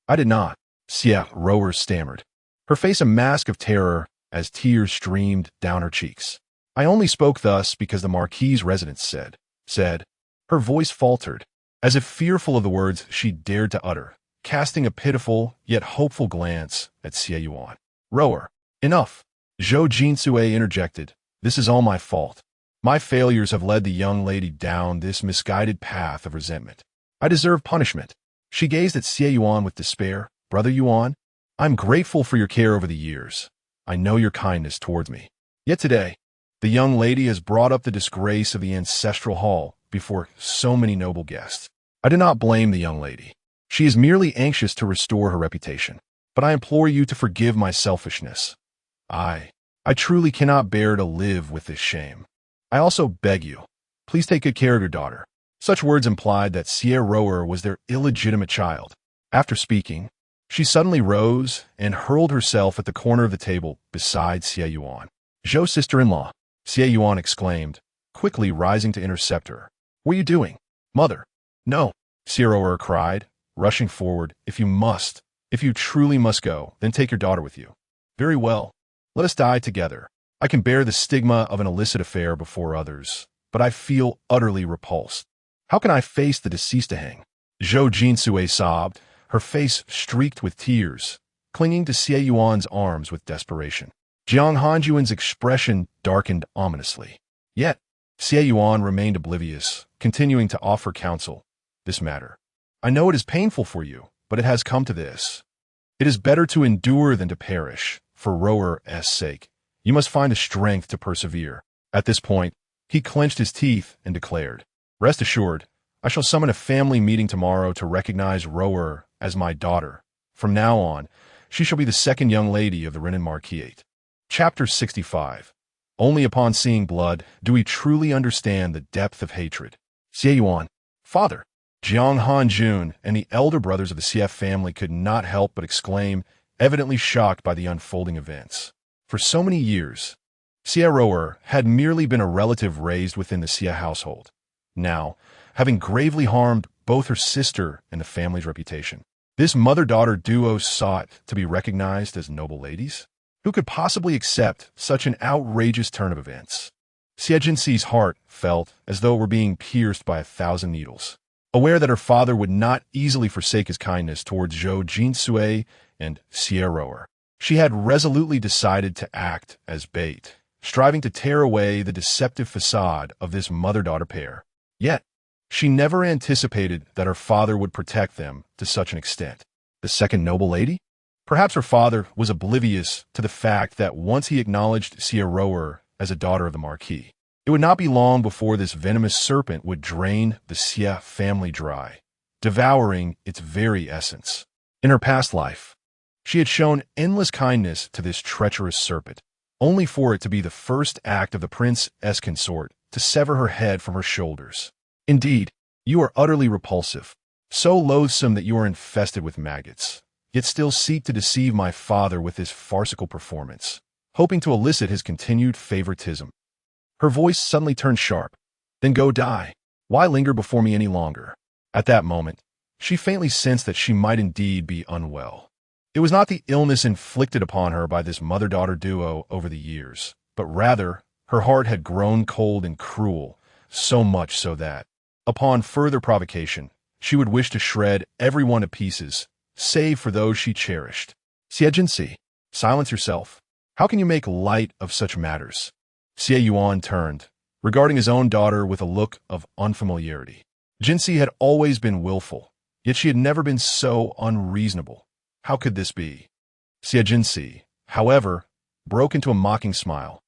I did not," Xie Ruo stammered, her face a mask of terror as tears streamed down her cheeks. "I only spoke thus because the Marquis's residence said." Her voice faltered, as if fearful of the words she dared to utter, casting a pitiful yet hopeful glance at Xie Yuan. "Ruo, enough," Zhou Jinsue interjected. "This is all my fault. My failures have led the young lady down this misguided path of resentment. I deserve punishment." She gazed at Xie Yuan with despair. "Brother Yuan, I'm grateful for your care over the years. I know your kindness towards me. Yet today, the young lady has brought up the disgrace of the ancestral hall before so many noble guests. I do not blame the young lady. She is merely anxious to restore her reputation. But I implore you to forgive my selfishness. I truly cannot bear to live with this shame. I also beg you, please take good care of your daughter." Such words implied that Xie Ruo was their illegitimate child. After speaking, she suddenly rose and hurled herself at the corner of the table beside Xie Yuan. "Zhou sister-in-law," Xie Yuan exclaimed, quickly rising to intercept her. "What are you doing? Mother!" "No," Xie Ruo cried, rushing forward. If you truly must go, then take your daughter with you." "Very well. Let us die together. I can bear the stigma of an illicit affair before others, but I feel utterly repulsed. How can I face the deceased to hang?" Zhou Jinsue sobbed, her face streaked with tears, clinging to Xie Yuan's arms with desperation. Jiang Hanjuan's expression darkened ominously. Yet, Xie Yuan remained oblivious, continuing to offer counsel. "This matter. I know it is painful for you, but it has come to this. It is better to endure than to perish. For Ruo's sake, you must find the strength to persevere." At this point, he clenched his teeth and declared, Rest assured, I shall summon a family meeting tomorrow to recognize Rower as my daughter. From now on, she shall be the second young lady of the Renan Marquisate. Chapter 65. Only upon seeing blood do we truly understand the depth of hatred. Xie Yuan, father. Jiang Hanjun and the elder brothers of the CF family could not help but exclaim, evidently shocked by the unfolding events. For so many years, Xie Rower had merely been a relative raised within the Xie household. Now, having gravely harmed both her sister and the family's reputation, this mother-daughter duo sought to be recognized as noble ladies. Who could possibly accept such an outrageous turn of events? Xie Jinxi's heart felt as though it were being pierced by 1,000 needles. Aware that her father would not easily forsake his kindness towards Zhou Jinsui and Xie Rower, she had resolutely decided to act as bait, striving to tear away the deceptive facade of this mother-daughter pair. Yet, she never anticipated that her father would protect them to such an extent. The second noble lady? Perhaps her father was oblivious to the fact that once he acknowledged Xie Rower as a daughter of the Marquis, it would not be long before this venomous serpent would drain the Xie family dry, devouring its very essence. In her past life, she had shown endless kindness to this treacherous serpent, only for it to be the first act of the prince's consort to sever her head from her shoulders. Indeed, you are utterly repulsive, so loathsome that you are infested with maggots, yet still seek to deceive my father with this farcical performance, hoping to elicit his continued favoritism. Her voice suddenly turned sharp. Then go die. Why linger before me any longer? At that moment, she faintly sensed that she might indeed be unwell. It was not the illness inflicted upon her by this mother-daughter duo over the years, but rather her heart had grown cold and cruel, so much so that, upon further provocation, she would wish to shred everyone to pieces, save for those she cherished. Xie Jinxi, silence yourself. How can you make light of such matters? Xie Yuan turned, regarding his own daughter with a look of unfamiliarity. Jinxi had always been willful, yet she had never been so unreasonable. How could this be? Xie Jinxi, however, broke into a mocking smile.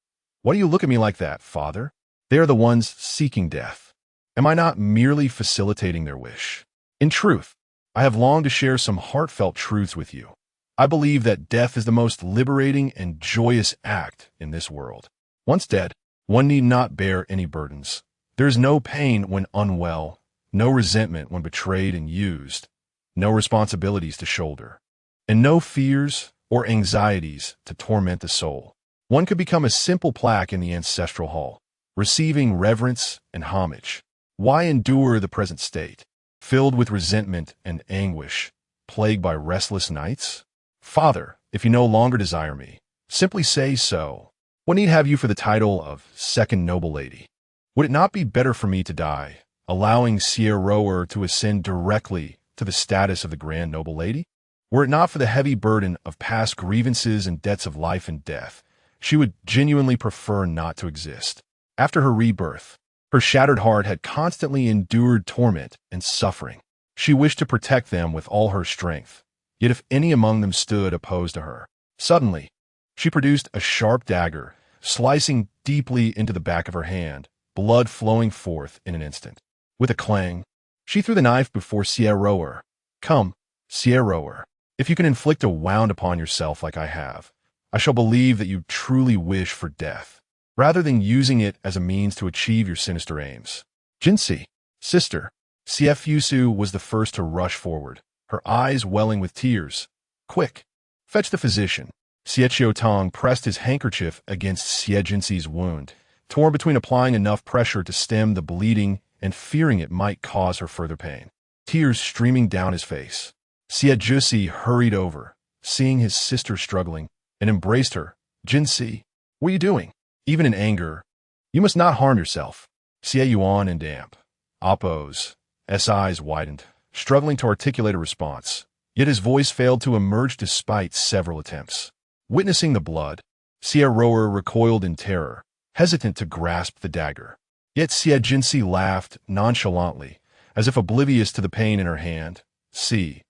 Why do you look at me like that, father? They are the ones seeking death. Am I not merely facilitating their wish? In truth, I have longed to share some heartfelt truths with you. I believe that death is the most liberating and joyous act in this world. Once dead, one need not bear any burdens. There is no pain when unwell, no resentment when betrayed and used, no responsibilities to shoulder, and no fears or anxieties to torment the soul. One could become a simple plaque in the ancestral hall, receiving reverence and homage. Why endure the present state, filled with resentment and anguish, plagued by restless nights? Father, if you no longer desire me, simply say so. What need have you for the title of second noble lady? Would it not be better for me to die, allowing Xie Rower to ascend directly to the status of the grand noble lady? Were it not for the heavy burden of past grievances and debts of life and death, she would genuinely prefer not to exist. After her rebirth, her shattered heart had constantly endured torment and suffering. She wished to protect them with all her strength, yet if any among them stood opposed to her, suddenly, she produced a sharp dagger, slicing deeply into the back of her hand, blood flowing forth in an instant. With a clang, she threw the knife before Xie Rower. Come, Xie Rower, if you can inflict a wound upon yourself like I have, I shall believe that you truly wish for death, rather than using it as a means to achieve your sinister aims. Jinxi, sister. Xie Fusu was the first to rush forward, her eyes welling with tears. Quick, fetch the physician. Xie Qiutong pressed his handkerchief against Xie Jinxi's wound, torn between applying enough pressure to stem the bleeding and fearing it might cause her further pain. Tears streaming down his face, Xie Jinxi hurried over, seeing his sister struggling, and embraced her. Jinxi, what are you doing? Even in anger, you must not harm yourself. Xie Yuan and damp. Appo's eyes widened, struggling to articulate a response, yet his voice failed to emerge despite several attempts. Witnessing the blood, Xie Rower recoiled in terror, hesitant to grasp the dagger. Yet Xie Jinxi laughed nonchalantly, as if oblivious to the pain in her hand. See,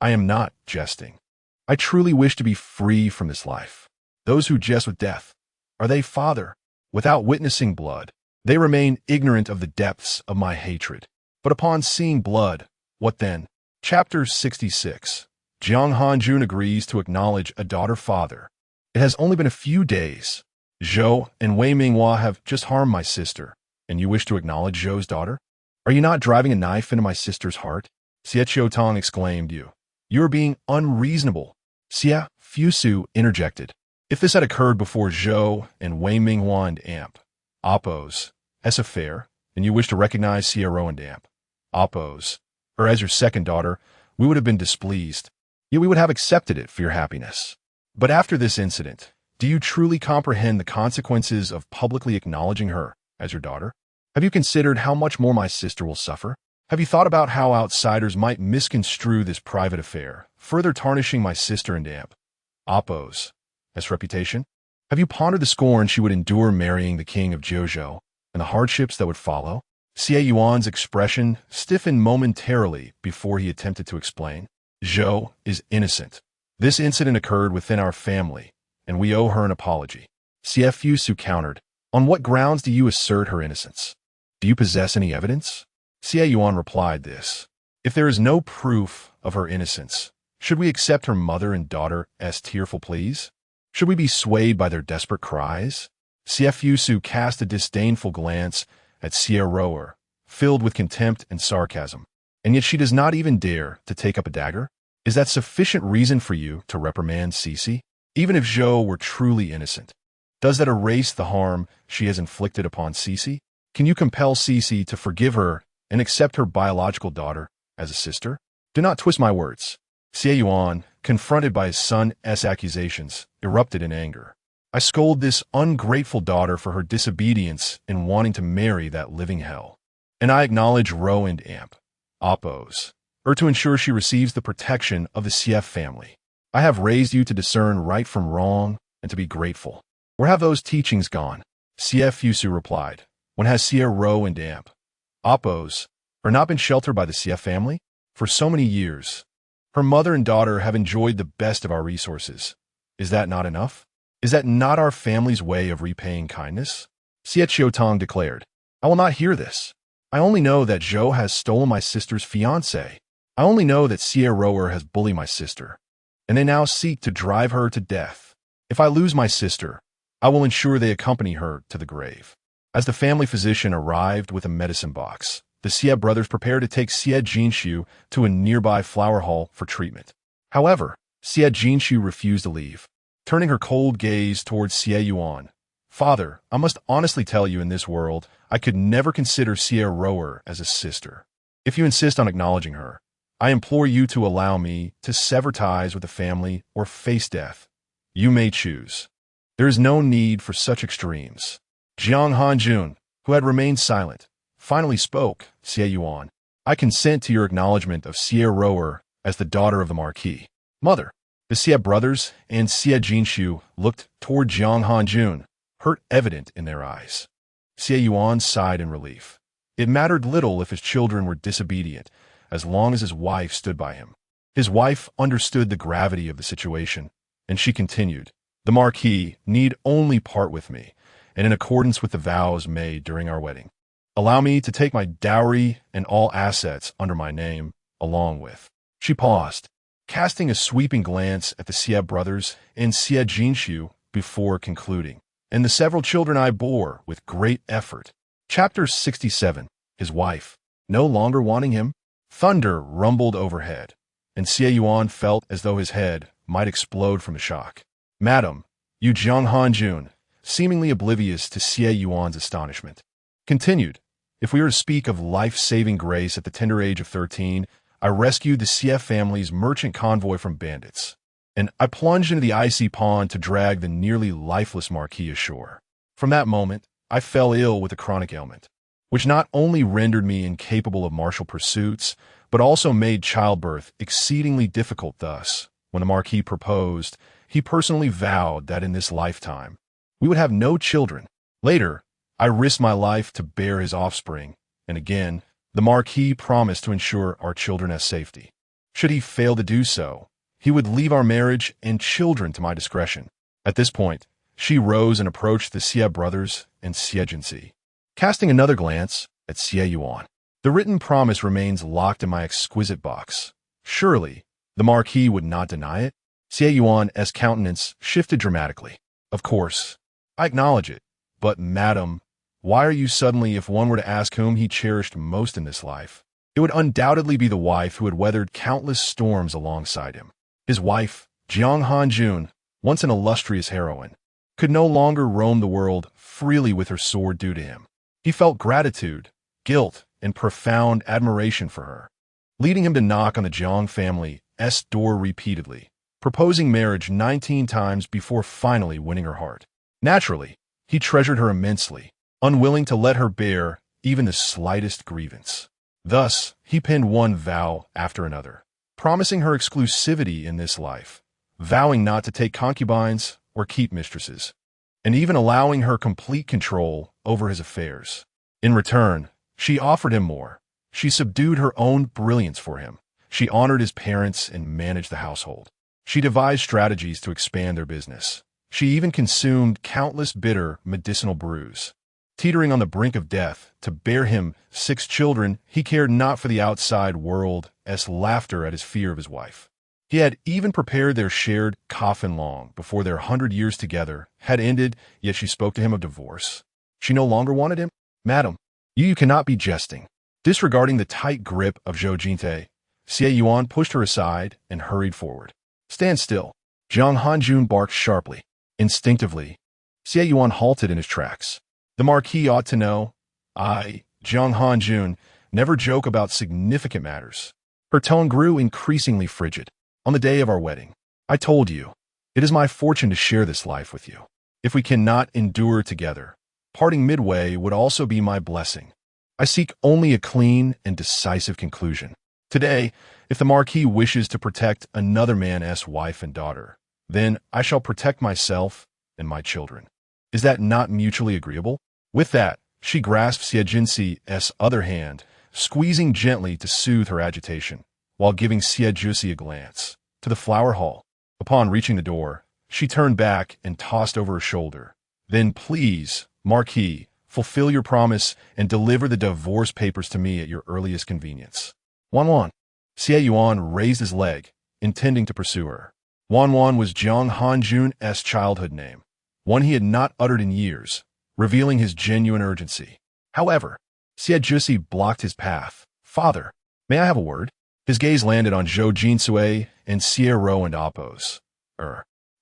I am not jesting. I truly wish to be free from this life. Those who jest with death, are they, father, without witnessing blood, They remain ignorant of the depths of my hatred. But upon seeing blood, what then? Chapter 66. Jiang Hanjun agrees to acknowledge a daughter-father. It has only been a few days. Zhou and Wei Minghua have just harmed my sister, and you wish to acknowledge Zhou's daughter? Are you not driving a knife into my sister's heart? Xie Qiutong exclaimed. You are being unreasonable. Xie Fusu interjected. If this had occurred before Zhou and Wei Minghua and Amp, Oppose, as affair, and you wish to recognize Xie Ro and Amp, Oppose, or as your second daughter, we would have been displeased. Yet we would have accepted it for your happiness. But after this incident, do you truly comprehend the consequences of publicly acknowledging her as your daughter? Have you considered how much more my sister will suffer? Have you thought about how outsiders might misconstrue this private affair, further tarnishing my sister and Amp, Oppose, as reputation? Have you pondered the scorn she would endure marrying the king of Jiuzhou and the hardships that would follow? Xie Yuan's expression stiffened momentarily before he attempted to explain. Zhou is innocent. This incident occurred within our family, and we owe her an apology. Xie Fusu countered. On what grounds do you assert her innocence? Do you possess any evidence? Xie Yuan replied this. If there is no proof of her innocence, should we accept her mother and daughter as tearful pleas? Should we be swayed by their desperate cries? Xie Fusu cast a disdainful glance at Xie Roer, filled with contempt and sarcasm. And yet she does not even dare to take up a dagger? Is that sufficient reason for you to reprimand Cece? Even if Zhou were truly innocent, does that erase the harm she has inflicted upon Cece? Can you compel Cece to forgive her and accept her biological daughter as a sister? Do not twist my words. Xie Yuan, confronted by his son's accusations, erupted in anger. I scold this ungrateful daughter for her disobedience in wanting to marry that living hell. And I acknowledge Ro and Amp, Oppose, or to ensure she receives the protection of the Xie family. I have raised you to discern right from wrong and to be grateful. Where have those teachings gone? Xie Fusu replied. When has Xie Ro and Amp, Oppose, or not been sheltered by the Xie family? For so many years, her mother and daughter have enjoyed the best of our resources. Is that not enough? Is that not our family's way of repaying kindness? Xie Qiutong declared. I will not hear this. I only know that Zhou has stolen my sister's fiancé. I only know that Xie Roer has bullied my sister, and they now seek to drive her to death. If I lose my sister, I will ensure they accompany her to the grave. As the family physician arrived with a medicine box, the Xie brothers prepared to take Xie Jinshu to a nearby flower hall for treatment. However, Xie Jinshu refused to leave, turning her cold gaze towards Xie Yuan. Father, I must honestly tell you in this world, I could never consider Xie Roer as a sister. If you insist on acknowledging her, I implore you to allow me to sever ties with the family or face death. You may choose. There is no need for such extremes. Jiang Hanjun, who had remained silent, finally spoke. Xie Yuan, I consent to your acknowledgement of Xie Roer as the daughter of the Marquis. Mother, the Xie brothers and Xie Jinshu looked toward Jiang Hanjun, hurt evident in their eyes. Xie Yuan sighed in relief. It mattered little if his children were disobedient, as long as his wife stood by him. His wife understood the gravity of the situation, and she continued, The Marquis need only part with me, and in accordance with the vows made during our wedding. Allow me to take my dowry and all assets under my name, along with. She paused, casting a sweeping glance at the Xie brothers and Xie Jinshu before concluding. And the several children I bore with great effort. Chapter 67. His wife, no longer wanting him. Thunder rumbled overhead, and Xie Yuan felt as though his head might explode from the shock. Madam, you Jiang Hanjun, seemingly oblivious to Xie Yuan's astonishment, continued, If we are to speak of life-saving grace at the tender age of 13, I rescued the Xie family's merchant convoy from bandits, and I plunged into the icy pond to drag the nearly lifeless Marquis ashore. From that moment, I fell ill with a chronic ailment, which not only rendered me incapable of martial pursuits, but also made childbirth exceedingly difficult. Thus, when the Marquis proposed, he personally vowed that in this lifetime, we would have no children. Later, I risked my life to bear his offspring, and again, the Marquis promised to ensure our children's safety. Should he fail to do so, he would leave our marriage and children to my discretion. At this point, she rose and approached the Xie brothers and Xie Jinsi. Casting another glance at Xie Yuan. The written promise remains locked in my exquisite box. Surely, the Marquis would not deny it? Xie Yuan's countenance shifted dramatically. Of course, I acknowledge it. But, madam, why are you suddenly, if one were to ask whom he cherished most in this life? It would undoubtedly be the wife who had weathered countless storms alongside him. His wife, Jiang Hanjun, once an illustrious heroine, could no longer roam the world freely with her sword due to him. He felt gratitude, guilt, and profound admiration for her, leading him to knock on the Jiang family's door repeatedly, proposing marriage 19 times before finally winning her heart. Naturally, he treasured her immensely, unwilling to let her bear even the slightest grievance. Thus, he penned one vow after another, promising her exclusivity in this life, vowing not to take concubines or keep mistresses, and even allowing her complete control over his affairs. In return, she offered him more. She subdued her own brilliance for him. She honored his parents and managed the household. She devised strategies to expand their business. She even consumed countless bitter medicinal brews. Teetering on the brink of death to bear him 6 children, he cared not for the outside world's laughter at his fear of his wife. He had even prepared their shared coffin long before their 100 years together had ended, yet she spoke to him of divorce. She no longer wanted him? Madam, you cannot be jesting. Disregarding the tight grip of Zhou Jinte, Xie Yuan pushed her aside and hurried forward. Stand still. Jiang Hanjun barked sharply. Instinctively, Xie Yuan halted in his tracks. The Marquis ought to know. I, Jiang Hanjun, never joke about significant matters. Her tone grew increasingly frigid. On the day of our wedding, I told you, it is my fortune to share this life with you. If we cannot endure together, parting midway would also be my blessing. I seek only a clean and decisive conclusion. Today, if the Marquis wishes to protect another man's wife and daughter, then I shall protect myself and my children. Is that not mutually agreeable? With that, she grasped Xie Jinxi's other hand, squeezing gently to soothe her agitation, while giving Xie Jusi a glance. To the flower hall. Upon reaching the door, she turned back and tossed over her shoulder. Then please, Marquis, fulfill your promise and deliver the divorce papers to me at your earliest convenience. Wanwan. Xie Yuan raised his leg, intending to pursue her. Wanwan was Jiang Hanjun's childhood name, one he had not uttered in years, revealing his genuine urgency. However, Xie Jusi blocked his path. Father, may I have a word? His gaze landed on Zhou Jinsui and Xie Ro and Appos.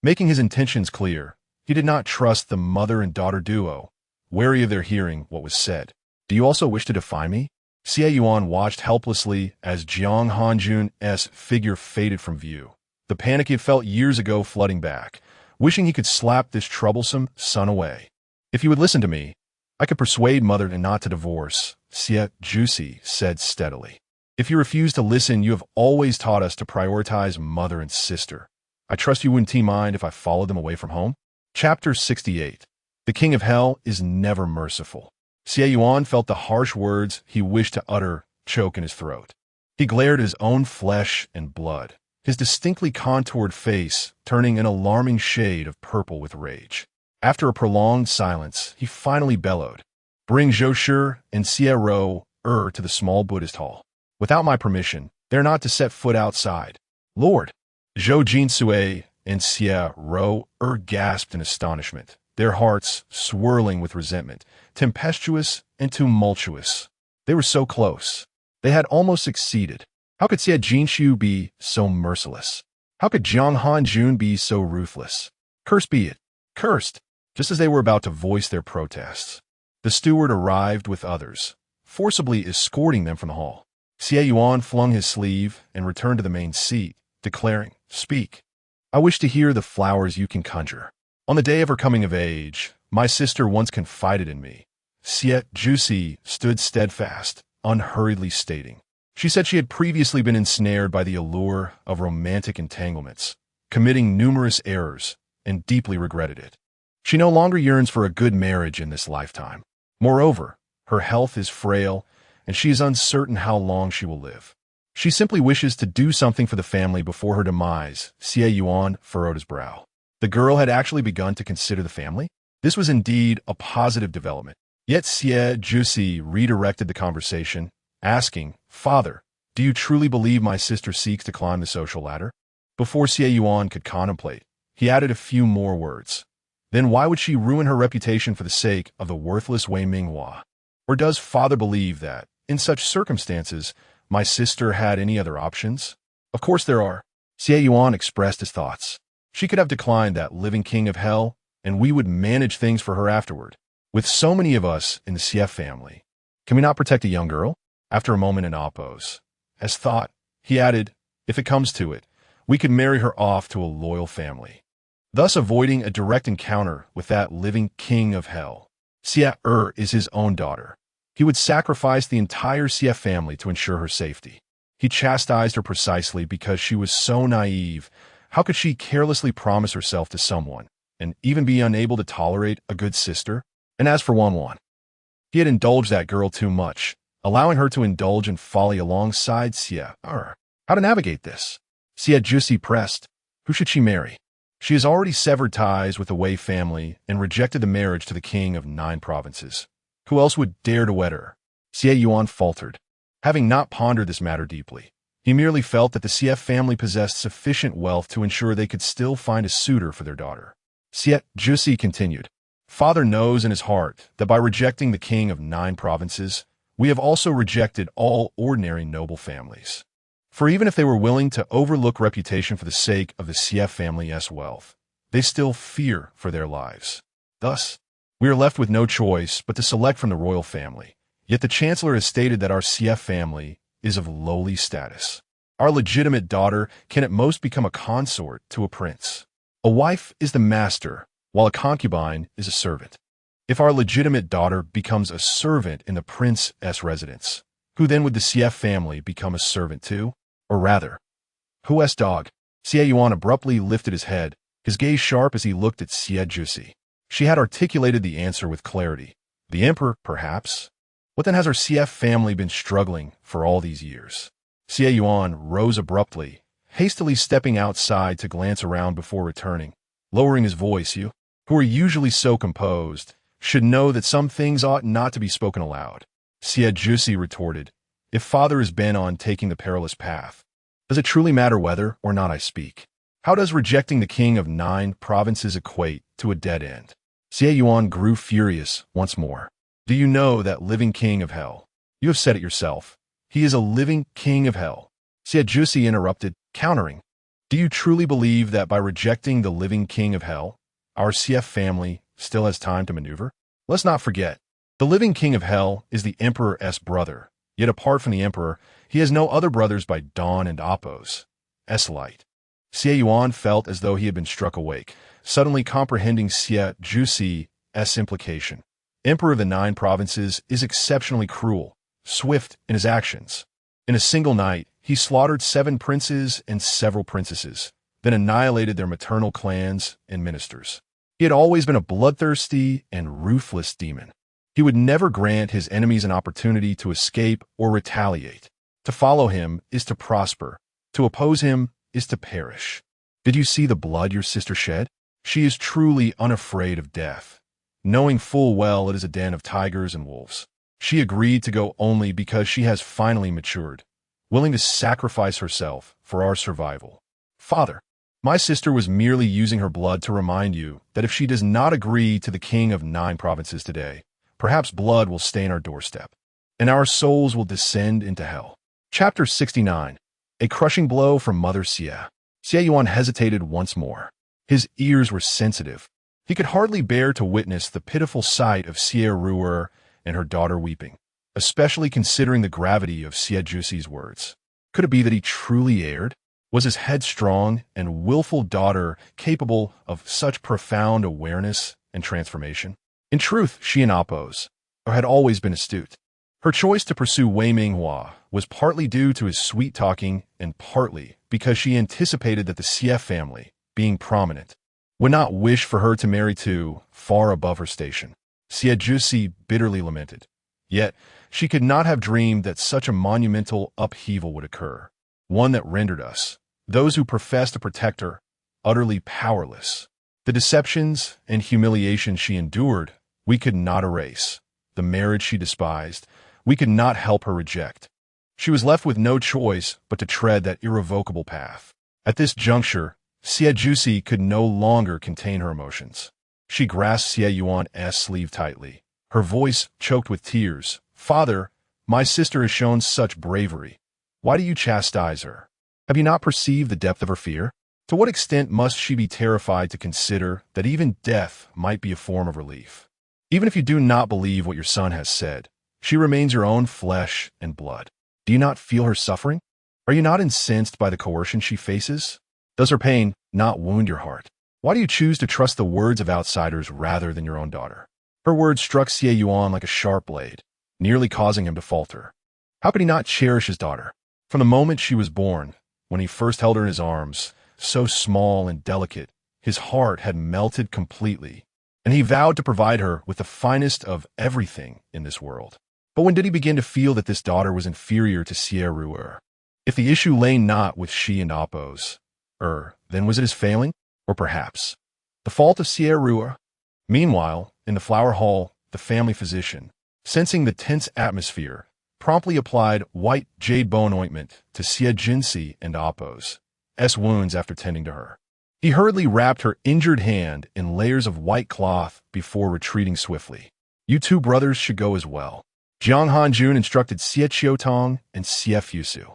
Making his intentions clear, he did not trust the mother and daughter duo, wary of their hearing what was said. Do you also wish to defy me? Xie Yuan watched helplessly as Jiang Hanjun's figure faded from view, the panic he had felt years ago flooding back, wishing he could slap this troublesome son away. If you would listen to me, I could persuade mother not to divorce, Xie Jusi said steadily. If you refuse to listen, you have always taught us to prioritize mother and sister. I trust you wouldn't mind if I followed them away from home. Chapter 68. The King of Hell is never merciful. Xie Yuan felt the harsh words he wished to utter choke in his throat. He glared at his own flesh and blood, his distinctly contoured face turning an alarming shade of purple with rage. After a prolonged silence, he finally bellowed, "Bring Zhou Shi and Xie Ro to the small Buddhist hall. Without my permission, they're not to set foot outside." Lord! Zhou Jinsui and Xie Ro gasped in astonishment, their hearts swirling with resentment, tempestuous and tumultuous. They were so close. They had almost succeeded. How could Xie Jinshu be so merciless? How could Jiang Hanjun be so ruthless? Cursed be it. Cursed! Just as they were about to voice their protests, the steward arrived with others, forcibly escorting them from the hall. Xie Yuan flung his sleeve and returned to the main seat, declaring, "Speak. I wish to hear the flowers you can conjure. On the day of her coming of age, my sister once confided in me." Xie Jusi stood steadfast, unhurriedly stating. She said she had previously been ensnared by the allure of romantic entanglements, committing numerous errors, and deeply regretted it. She no longer yearns for a good marriage in this lifetime. Moreover, her health is frail, and she is uncertain how long she will live. She simply wishes to do something for the family before her demise. Xie Yuan furrowed his brow. The girl had actually begun to consider the family? This was indeed a positive development. Yet Xie Jusi redirected the conversation, asking, "Father, do you truly believe my sister seeks to climb the social ladder?" Before Xie Yuan could contemplate, he added a few more words. "Then why would she ruin her reputation for the sake of the worthless Wei Minghua? Or does father believe that, in such circumstances, my sister had any other options?" "Of course there are." Xie Yuan expressed his thoughts. "She could have declined that living king of hell, and we would manage things for her afterward. With so many of us in the Xie family, can we not protect a young girl?" After a moment in oppose, as thought, he added, "If it comes to it, we could marry her off to a loyal family, thus avoiding a direct encounter with that living king of hell. Xie is his own daughter. He would sacrifice the entire Xie family to ensure her safety." He chastised her precisely because she was so naive. How could she carelessly promise herself to someone, and even be unable to tolerate a good sister? And as for Wanwan, he had indulged that girl too much, allowing her to indulge in folly alongside Xie. How to navigate this? Xie Jusi pressed. Who should she marry? She has already severed ties with the Wei family and rejected the marriage to the king of 9 provinces. Who else would dare to wed her? Xie Yuan faltered. Having not pondered this matter deeply, he merely felt that the Xie family possessed sufficient wealth to ensure they could still find a suitor for their daughter. Xie Jusi continued. Father knows in his heart that by rejecting the king of 9 provinces, we have also rejected all ordinary noble families. For even if they were willing to overlook reputation for the sake of the Xie family's wealth, they still fear for their lives. Thus, we are left with no choice but to select from the royal family. Yet the chancellor has stated that our Xie family is of lowly status. Our legitimate daughter can at most become a consort to a prince. A wife is the master, while a concubine is a servant. If our legitimate daughter becomes a servant in the prince's residence, who then would the Xie family become a servant to? Or rather, who's dog? Xie Yuan abruptly lifted his head, his gaze sharp as he looked at Xie Jusi. She had articulated the answer with clarity. The emperor, perhaps? What then has our Xie family been struggling for all these years? Xie Yuan rose abruptly, hastily stepping outside to glance around before returning. Lowering his voice, "You, who are usually so composed, should know that some things ought not to be spoken aloud." Xie Jusi retorted, "If father is bent on taking the perilous path, does it truly matter whether or not I speak? How does rejecting the king of 9 provinces equate to a dead end?" Xie Yuan grew furious once more. "Do you know that living king of hell? You have said it yourself. He is a living king of hell." Xie Jusi interrupted, countering. "Do you truly believe that by rejecting the living king of hell, our Xie family still has time to maneuver? Let's not forget, the living king of hell is the emperor's brother, yet apart from the emperor, he has no other brothers by dawn and oppose. Light." Xie Yuan felt as though he had been struck awake, suddenly comprehending Xie Jusi's implication. Emperor of the 9 provinces is exceptionally cruel, swift in his actions. In a single night, he slaughtered 7 princes and several princesses, then annihilated their maternal clans and ministers. He had always been a bloodthirsty and ruthless demon. He would never grant his enemies an opportunity to escape or retaliate. To follow him is to prosper. To oppose him is to perish. Did you see the blood your sister shed? She is truly unafraid of death. Knowing full well it is a den of tigers and wolves, she agreed to go only because she has finally matured, willing to sacrifice herself for our survival. Father, my sister was merely using her blood to remind you that if she does not agree to the king of 9 provinces today, perhaps blood will stain our doorstep, and our souls will descend into hell. Chapter 69. A crushing blow from Mother Xie. Xie Yuan hesitated once more. His ears were sensitive. He could hardly bear to witness the pitiful sight of Xie Ruer and her daughter weeping, especially considering the gravity of Xie Jusi's words. Could it be that he truly erred? Was his headstrong and willful daughter capable of such profound awareness and transformation? In truth, she and Oppos had always been astute. Her choice to pursue Wei Minghua was partly due to his sweet-talking and partly because she anticipated that the Xie family, being prominent, would not wish for her to marry two far above her station. Xie Jusi bitterly lamented. Yet, she could not have dreamed that such a monumental upheaval would occur, one that rendered us, those who profess to protect her, utterly powerless. The deceptions and humiliations she endured, we could not erase. the marriage she despised, we could not help her reject. She was left with no choice but to tread that irrevocable path. At this juncture, Xie Jusi could no longer contain her emotions. She grasped Xie Yuan's sleeve tightly, her voice choked with tears. "Father, my sister has shown such bravery. Why do you chastise her? Have you not perceived the depth of her fear? To what extent must she be terrified to consider that even death might be a form of relief? Even if you do not believe what your son has said, she remains your own flesh and blood. Do you not feel her suffering? Are you not incensed by the coercion she faces? Does her pain not wound your heart? Why do you choose to trust the words of outsiders rather than your own daughter?" Her words struck Xie Yuan like a sharp blade, nearly causing him to falter. How could he not cherish his daughter? From the moment she was born, when he first held her in his arms, so small and delicate, his heart had melted completely, and he vowed to provide her with the finest of everything in this world. But when did he begin to feel that this daughter was inferior to Xie Ru'er? If the issue lay not with she and Oppos, then was it his failing? Or perhaps the fault of Xie Ru'er? Meanwhile, in the flower hall, the family physician, sensing the tense atmosphere, promptly applied white jade bone ointment to Xie Jinsi and Oppos' wounds after tending to her. He hurriedly wrapped her injured hand in layers of white cloth before retreating swiftly. "You two brothers should go as well." Jiang Hanjun instructed Xie Qiutong and Xie Fusu.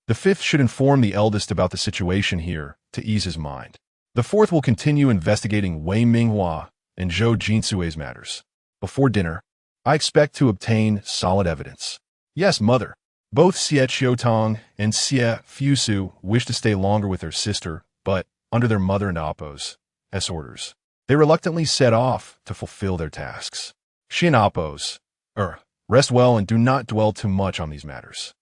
"The fifth should inform the eldest about the situation here to ease his mind. The fourth will continue investigating Wei Minghua and Zhou Jinsui's matters. Before dinner, I expect to obtain solid evidence." "Yes, mother." Both Xie Qiutong and Xie Fusu wished to stay longer with their sister, but, under their mother and Oppos' orders, they reluctantly set off to fulfill their tasks. She and Oppos, rest well and do not dwell too much on these matters.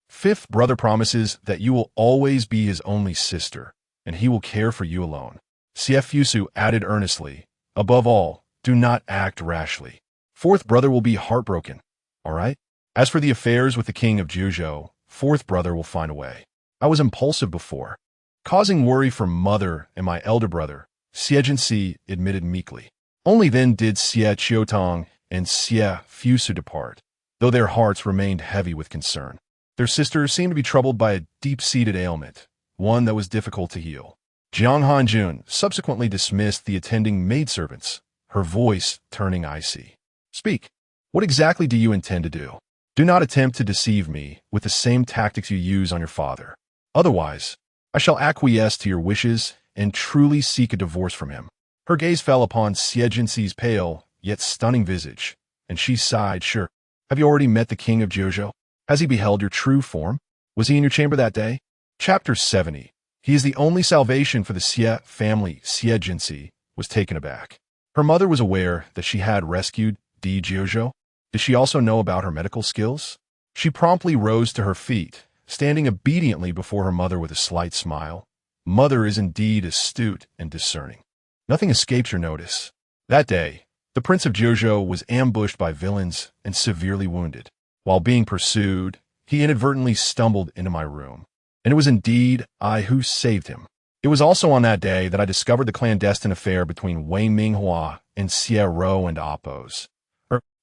Fifth brother promises that you will always be his only sister, and he will care for you alone. Xie Fusu added earnestly, "Above all, do not act rashly. Fourth brother will be heartbroken, all right? As for the affairs with the king of Juzhou, fourth brother will find a way. I was impulsive before, causing worry for mother and my elder brother," Xie Jinsi admitted meekly. Only then did Xie Qiutong and Xie Fusu depart, though their hearts remained heavy with concern. Their sister seemed to be troubled by a deep-seated ailment, one that was difficult to heal. Jiang Hanjun subsequently dismissed the attending maidservants, her voice turning icy. "Speak. What exactly do you intend to do? Do not attempt to deceive me with the same tactics you use on your father. Otherwise, I shall acquiesce to your wishes and truly seek a divorce from him." Her gaze fell upon Xie Jinsi's pale, yet stunning visage, and she sighed. "Sure. Have you already met the king of Juzhou? Has he beheld your true form? Was he in your chamber that day?" Chapter 70. He is the only salvation for the Xie family. Xie Jinsi was taken aback. Her mother was aware that she had rescued Di Juzhou. Did she also know about her medical skills? She promptly rose to her feet, standing obediently before her mother with a slight smile. "Mother is indeed astute and discerning. Nothing escapes your notice. That day, the Prince of Juzhou was ambushed by villains and severely wounded. While being pursued, he inadvertently stumbled into my room, and it was indeed I who saved him. It was also on that day that I discovered the clandestine affair between Wei Minghua and Xie Rou and Oppos.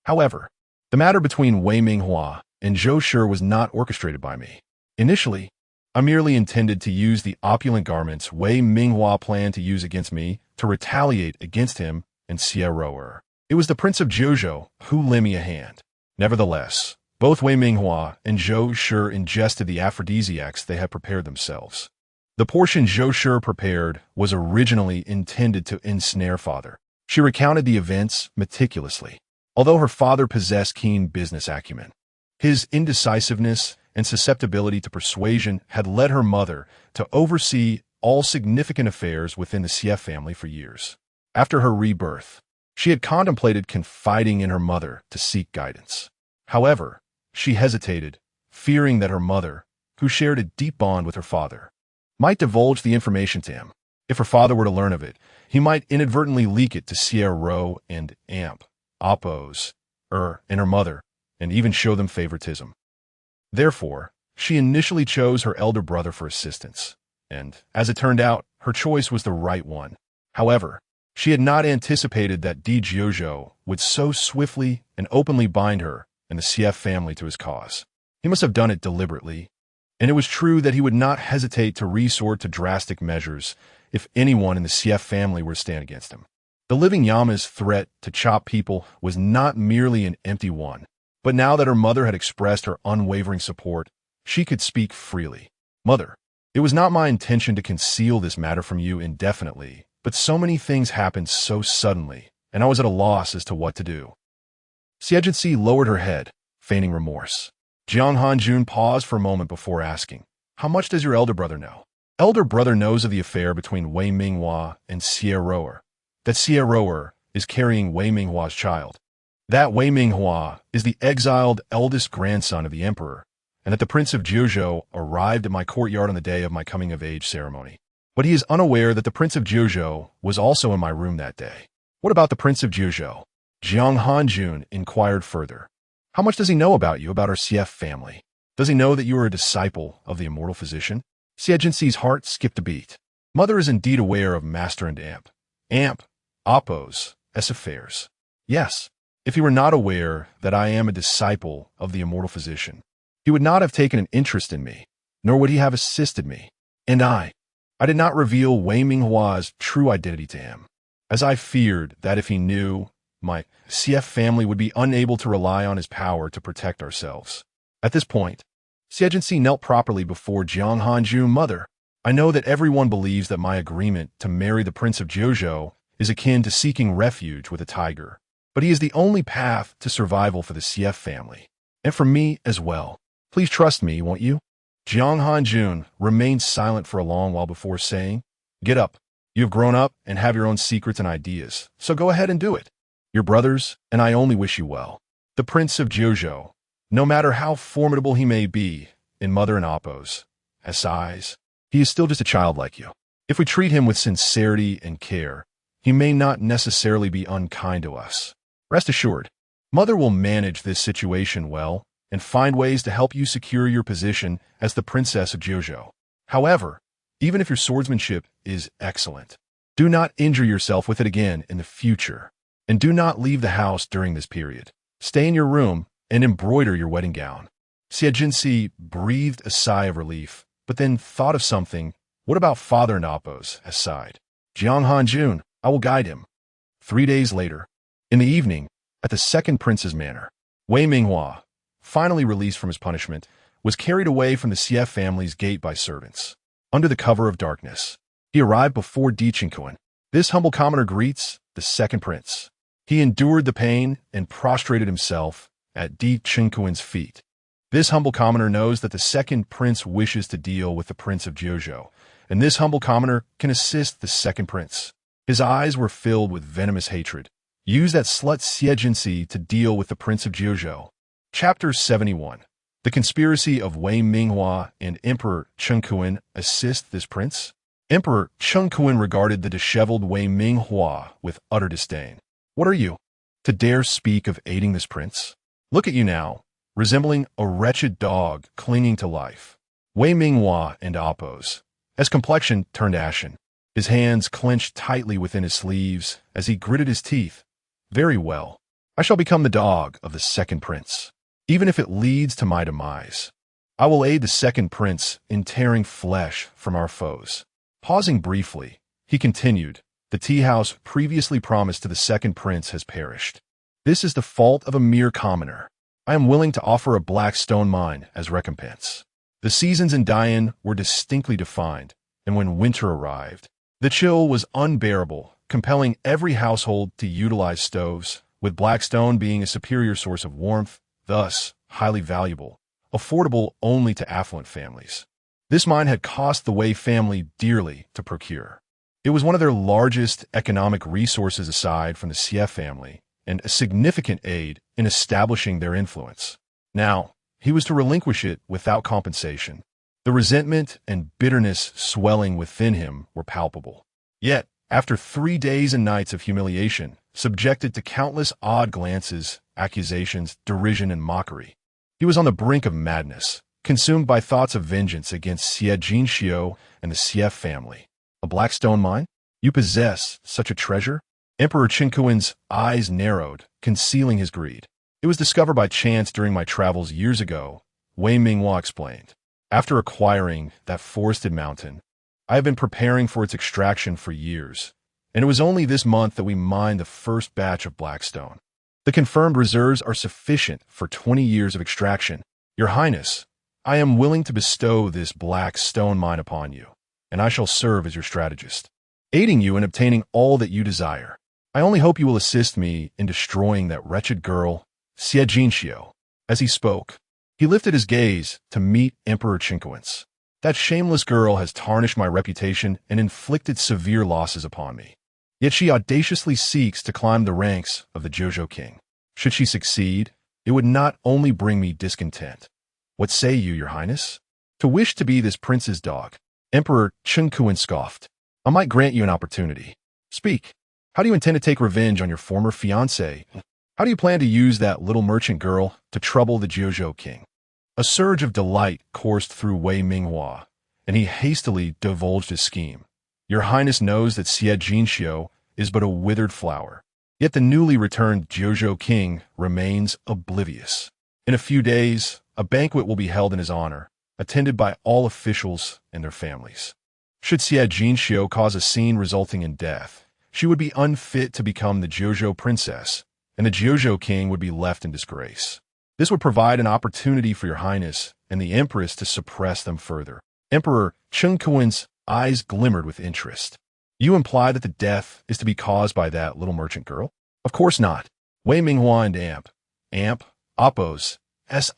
However, the matter between Wei Minghua and Zhou Shi was not orchestrated by me. Initially, I merely intended to use the opulent garments Wei Minghua planned to use against me to retaliate against him and Xie Rou. It was the Prince of Juzhou who lent me a hand. Nevertheless, both Wei Minghua and Zhou Shi ingested the aphrodisiacs they had prepared themselves. The portion Zhou Shi prepared was originally intended to ensnare father. She recounted the events meticulously. Although her father possessed keen business acumen, his indecisiveness and susceptibility to persuasion had led her mother to oversee all significant affairs within the Xie family for years. After her rebirth, she had contemplated confiding in her mother to seek guidance. However, she hesitated, fearing that her mother, who shared a deep bond with her father, might divulge the information to him. If her father were to learn of it, he might inadvertently leak it to Xie Rou and Oppos, and her mother, and even show them favoritism. Therefore, she initially chose her elder brother for assistance, and, as it turned out, her choice was the right one. However, she had not anticipated that Di Juzhou would so swiftly and openly bind her and the CF family to his cause. He must have done it deliberately, and it was true that he would not hesitate to resort to drastic measures if anyone in the CF family were to stand against him. The living Yama's threat to chop people was not merely an empty one, but now that her mother had expressed her unwavering support, she could speak freely. "Mother, it was not my intention to conceal this matter from you indefinitely, but so many things happened so suddenly, and I was at a loss as to what to do." Xiejinsi lowered her head, feigning remorse. Jiang Hanjun paused for a moment before asking, "How much does your elder brother know?" "Elder brother knows of the affair between Wei Minghua and Xie Roer, that Xie Roer is carrying Wei Minghua's child, that Wei Minghua is the exiled eldest grandson of the emperor, and that the Prince of Jiuzhou arrived at my courtyard on the day of my coming-of-age ceremony. But he is unaware that the Prince of Jiuzhou was also in my room that day." "What about the Prince of Jiuzhou?" Jiang Hanjun inquired further. "How much does he know about you, about our CF family? Does he know that you are a disciple of the immortal physician?" Xiejinsi's heart skipped a beat. Mother is indeed aware of Master and Amp, Oppos, S affairs. Yes, if he were not aware that I am a disciple of the immortal physician, he would not have taken an interest in me, nor would he have assisted me. And I did not reveal Wei Minghua's true identity to him, as I feared that if he knew, my CF family would be unable to rely on his power to protect ourselves. At this point, Xiejinsi knelt properly before Jiang Hanjun. "Mother, I know that everyone believes that my agreement to marry the Prince of Jiuzhou is akin to seeking refuge with a tiger, but he is the only path to survival for the CF family, and for me as well. Please trust me, won't you?" Jiang Hanjun remained silent for a long while before saying, "Get up. You have grown up and have your own secrets and ideas, so go ahead and do it. Your brothers and I only wish you well. The Prince of Jiuzhou, no matter how formidable he may be in Mother and Oppos, has size. He is still just a child like you. If we treat him with sincerity and care, he may not necessarily be unkind to us. Rest assured, Mother will manage this situation well and find ways to help you secure your position as the Princess of Jiuzhou. However, even if your swordsmanship is excellent, do not injure yourself with it again in the future. And do not leave the house during this period. Stay in your room and embroider your wedding gown." Xiejinsi breathed a sigh of relief, but then thought of something. "What about Father and Oppos?" sighed. "Jiang Hanjun, I will guide him." 3 days later, in the evening, at the second prince's manor, Wei Minghua, finally released from his punishment, was carried away from the CF family's gate by servants. Under the cover of darkness, he arrived before Di Qingquan. This humble commoner greets the second prince. He endured the pain and prostrated himself at Di Qingquan's feet. This humble commoner knows that the second prince wishes to deal with the Prince of Jiuzhou, and this humble commoner can assist the second prince. His eyes were filled with venomous hatred. Use that slut Xiejinsi to deal with the Prince of Jiuzhou. Chapter 71. The conspiracy of Wei Minghua and Emperor Concubine assist this prince? Emperor Concubine regarded the disheveled Wei Minghua with utter disdain. "What are you, to dare speak of aiding this prince? Look at you now, resembling a wretched dog clinging to life." Wei Minghua and Oppos, his complexion turned ashen, his hands clenched tightly within his sleeves as he gritted his teeth. "Very well, I shall become the dog of the second prince, even if it leads to my demise. I will aid the second prince in tearing flesh from our foes." Pausing briefly, he continued, "The tea house previously promised to the second prince has perished. This is the fault of a mere commoner. I am willing to offer a black stone mine as recompense." The seasons in Dian were distinctly defined, and when winter arrived, the chill was unbearable, compelling every household to utilize stoves, with black stone being a superior source of warmth, thus highly valuable, affordable only to affluent families. This mine had cost the Wei family dearly to procure. It was one of their largest economic resources aside from the Xie family, and a significant aid in establishing their influence. Now, he was to relinquish it without compensation. The resentment and bitterness swelling within him were palpable. Yet, after 3 days and nights of humiliation, subjected to countless odd glances, accusations, derision, and mockery, he was on the brink of madness, consumed by thoughts of vengeance against Xie Jinxiu and the Xie family. A black stone mine? You possess such a treasure? Emperor Chinkuin's eyes narrowed, concealing his greed. It was discovered by chance during my travels years ago, Wei Minghua explained. After acquiring that forested mountain, I have been preparing for its extraction for years, and it was only this month that we mined the first batch of blackstone. The confirmed reserves are sufficient for 20 years of extraction. Your Highness, I am willing to bestow this black stone mine upon you, and I shall serve as your strategist, aiding you in obtaining all that you desire. I only hope you will assist me in destroying that wretched girl, Xie Jinxiu. As he spoke, he lifted his gaze to meet Emperor Chinkuin's. That shameless girl has tarnished my reputation and inflicted severe losses upon me. Yet she audaciously seeks to climb the ranks of the Jojo King. Should she succeed, it would not only bring me discontent. What say you, Your Highness? To wish to be this prince's dog? Emperor Chinkuin scoffed. I might grant you an opportunity. Speak. How do you intend to take revenge on your former fiancé? How do you plan to use that little merchant girl to trouble the Jojo King? A surge of delight coursed through Wei Minghua, and he hastily divulged his scheme. Your Highness knows that Xie Jinxiu is but a withered flower, yet the newly returned Jojo King remains oblivious. In a few days, a banquet will be held in his honor, attended by all officials and their families. Should Xie Jinxiu cause a scene resulting in death, she would be unfit to become the Jojo princess, and the Jojo King would be left in disgrace. This would provide an opportunity for Your Highness and the Empress to suppress them further. Emperor Chinkuin's eyes glimmered with interest. You imply that the death is to be caused by that little merchant girl? Of course not. Wei Minghua and Appo's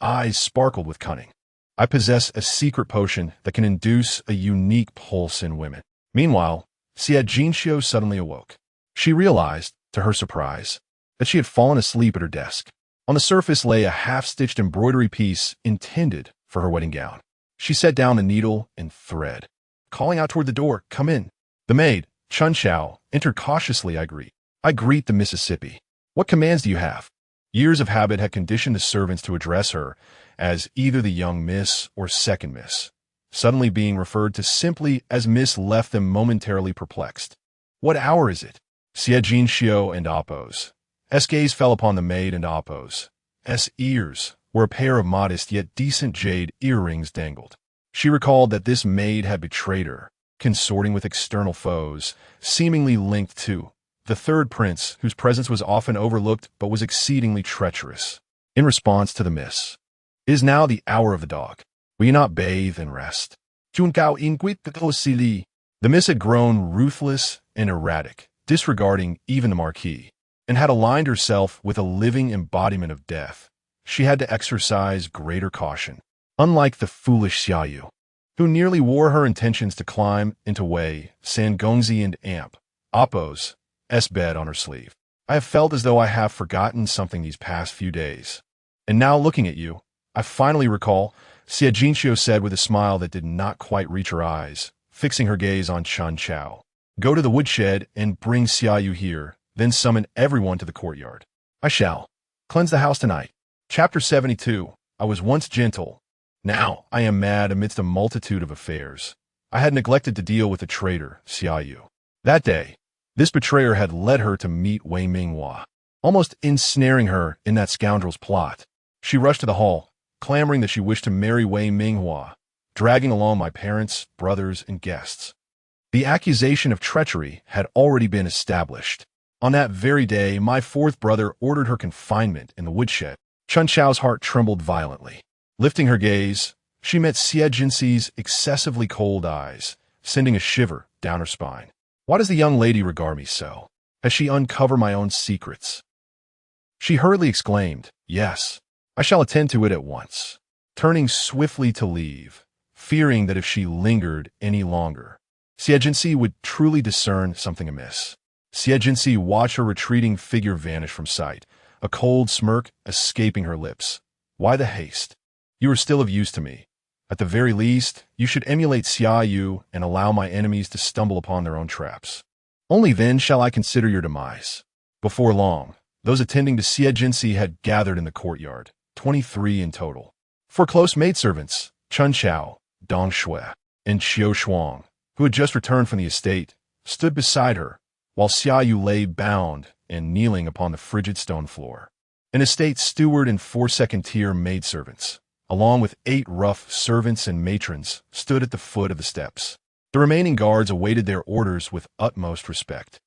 eyes sparkled with cunning. I possess a secret potion that can induce a unique pulse in women. Meanwhile, Xie Jinxiu suddenly awoke. She realized, to her surprise, that she had fallen asleep at her desk. On the surface lay a half-stitched embroidery piece intended for her wedding gown. She set down the needle and thread, calling out toward the door, "Come in." The maid, Chun Chao, entered cautiously. I greet the Mississippi. What commands do you have? Years of habit had conditioned the servants to address her as either the young Miss or second Miss. Suddenly being referred to simply as Miss left them momentarily perplexed. What hour is it? Xie Jinxiu and Appo's gaze fell upon the maid, and Appo's ears, where a pair of modest yet decent jade earrings dangled. She recalled that this maid had betrayed her, consorting with external foes, seemingly linked to the third prince, whose presence was often overlooked but was exceedingly treacherous. In response to the Miss, "It is now the hour of the dog. Will you not bathe and rest?" The Miss had grown ruthless and erratic, disregarding even the Marquis, and had aligned herself with a living embodiment of death. She had to exercise greater caution. Unlike the foolish Xiaoyu, who nearly wore her intentions to climb into Wei, Sangongzi and Appo's bed on her sleeve. I have felt as though I have forgotten something these past few days. And now looking at you, I finally recall, Xie Jinxiu said with a smile that did not quite reach her eyes, fixing her gaze on Chun Chao. Go to the woodshed and bring Xiaoyu here, then summon everyone to the courtyard. I shall. Cleanse the house tonight. Chapter 72. I was once gentle. Now I am mad amidst a multitude of affairs. I had neglected to deal with the traitor, Xiaoyu. That day, this betrayer had led her to meet Wei Minghua, almost ensnaring her in that scoundrel's plot. She rushed to the hall, clamoring that she wished to marry Wei Minghua, dragging along my parents, brothers, and guests. The accusation of treachery had already been established. On that very day, my fourth brother ordered her confinement in the woodshed. Chun Chao's heart trembled violently. Lifting her gaze, she met Xie Jinxi's excessively cold eyes, sending a shiver down her spine. Why does the young lady regard me so? Has she uncovered my own secrets? She hurriedly exclaimed, "Yes, I shall attend to it at once," turning swiftly to leave, fearing that if she lingered any longer, Xie Jinxi would truly discern something amiss. Xie Jinxi watched her retreating figure vanish from sight, a cold smirk escaping her lips. Why the haste? You are still of use to me. At the very least, you should emulate Xiaoyu and allow my enemies to stumble upon their own traps. Only then shall I consider your demise. Before long, those attending to Xie Jinxi had gathered in the courtyard, 23 in total. For close maidservants, Chun Chao, Dong Shui, and Xiao Shuang, who had just returned from the estate, stood beside her, while Xiaoyu lay bound and kneeling upon the frigid stone floor. An estate steward and 4 second-tier maidservants, along with 8 rough servants and matrons, stood at the foot of the steps. The remaining guards awaited their orders with utmost respect.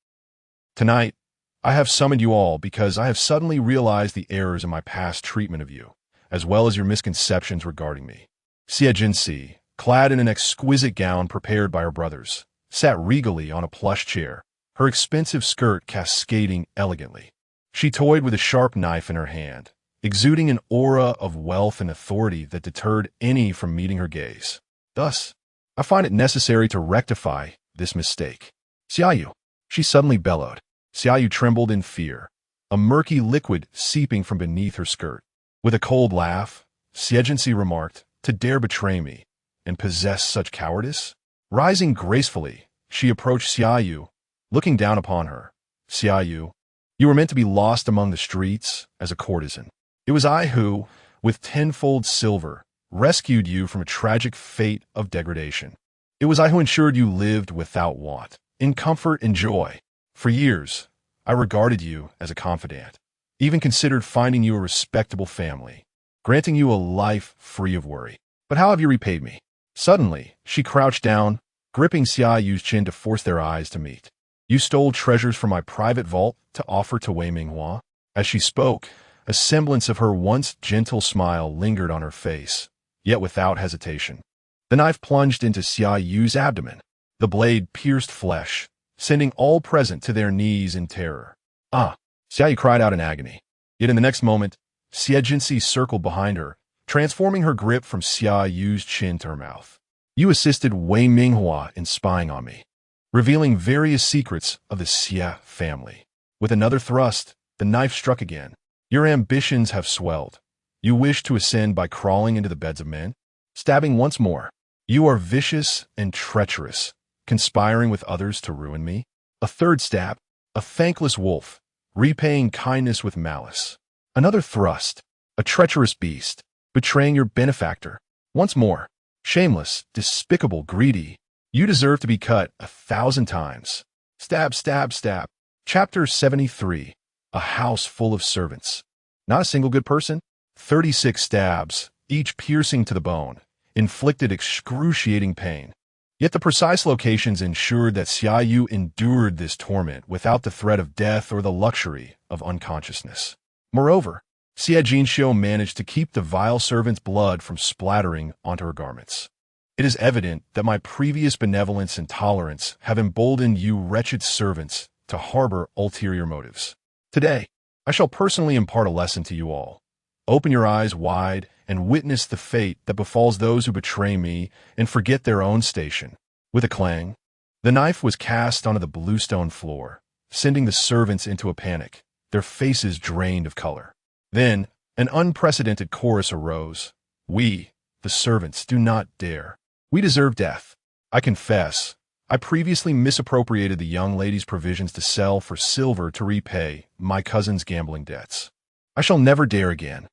Tonight, I have summoned you all because I have suddenly realized the errors in my past treatment of you, as well as your misconceptions regarding me. Xie Jinxi, clad in an exquisite gown prepared by her brothers, sat regally on a plush chair, her expensive skirt cascading elegantly. She toyed with a sharp knife in her hand, exuding an aura of wealth and authority that deterred any from meeting her gaze. Thus, I find it necessary to rectify this mistake. Xiaoyu, she suddenly bellowed. Xiaoyu trembled in fear, a murky liquid seeping from beneath her skirt. With a cold laugh, Xie Jinxi remarked, "To dare betray me and possess such cowardice?" Rising gracefully, she approached Xiaoyu, looking down upon her. "Xiaoyu, you were meant to be lost among the streets as a courtesan. It was I who, with tenfold silver, rescued you from a tragic fate of degradation. It was I who ensured you lived without want, in comfort and joy. For years, I regarded you as a confidant, even considered finding you a respectable family, granting you a life free of worry. But how have you repaid me?" Suddenly, she crouched down, gripping Xiaoyu's chin to force their eyes to meet. "You stole treasures from my private vault to offer to Wei Minghua." As she spoke, a semblance of her once gentle smile lingered on her face, yet without hesitation. The knife plunged into Xiaoyu's abdomen. The blade pierced flesh, sending all present to their knees in terror. "Ah!" Xiaoyu cried out in agony. Yet in the next moment, Xie Jinxi circled behind her, transforming her grip from Xiaoyu's chin to her mouth. "You assisted Wei Minghua in spying on me, revealing various secrets of the Xie family." With another thrust, the knife struck again. "Your ambitions have swelled. You wish to ascend by crawling into the beds of men?" Stabbing once more. "You are vicious and treacherous, conspiring with others to ruin me." A third stab. A thankless wolf, repaying kindness with malice. Another thrust. A treacherous beast, betraying your benefactor. Once more. Shameless, despicable, greedy. You deserve to be cut 1,000 times. Stab, stab, stab. Chapter 73. A house full of servants. Not a single good person? 36 stabs, each piercing to the bone, inflicted excruciating pain. Yet the precise locations ensured that Xiaoyu endured this torment without the threat of death or the luxury of unconsciousness. Moreover, Xie Jinxi managed to keep the vile servant's blood from splattering onto her garments. It is evident that my previous benevolence and tolerance have emboldened you wretched servants to harbor ulterior motives. Today, I shall personally impart a lesson to you all. Open your eyes wide and witness the fate that befalls those who betray me and forget their own station. With a clang, the knife was cast onto the bluestone floor, sending the servants into a panic, their faces drained of color. Then, an unprecedented chorus arose. "We, the servants, do not dare. We deserve death. I confess, I previously misappropriated the young lady's provisions to sell for silver to repay my cousin's gambling debts. I shall never dare again.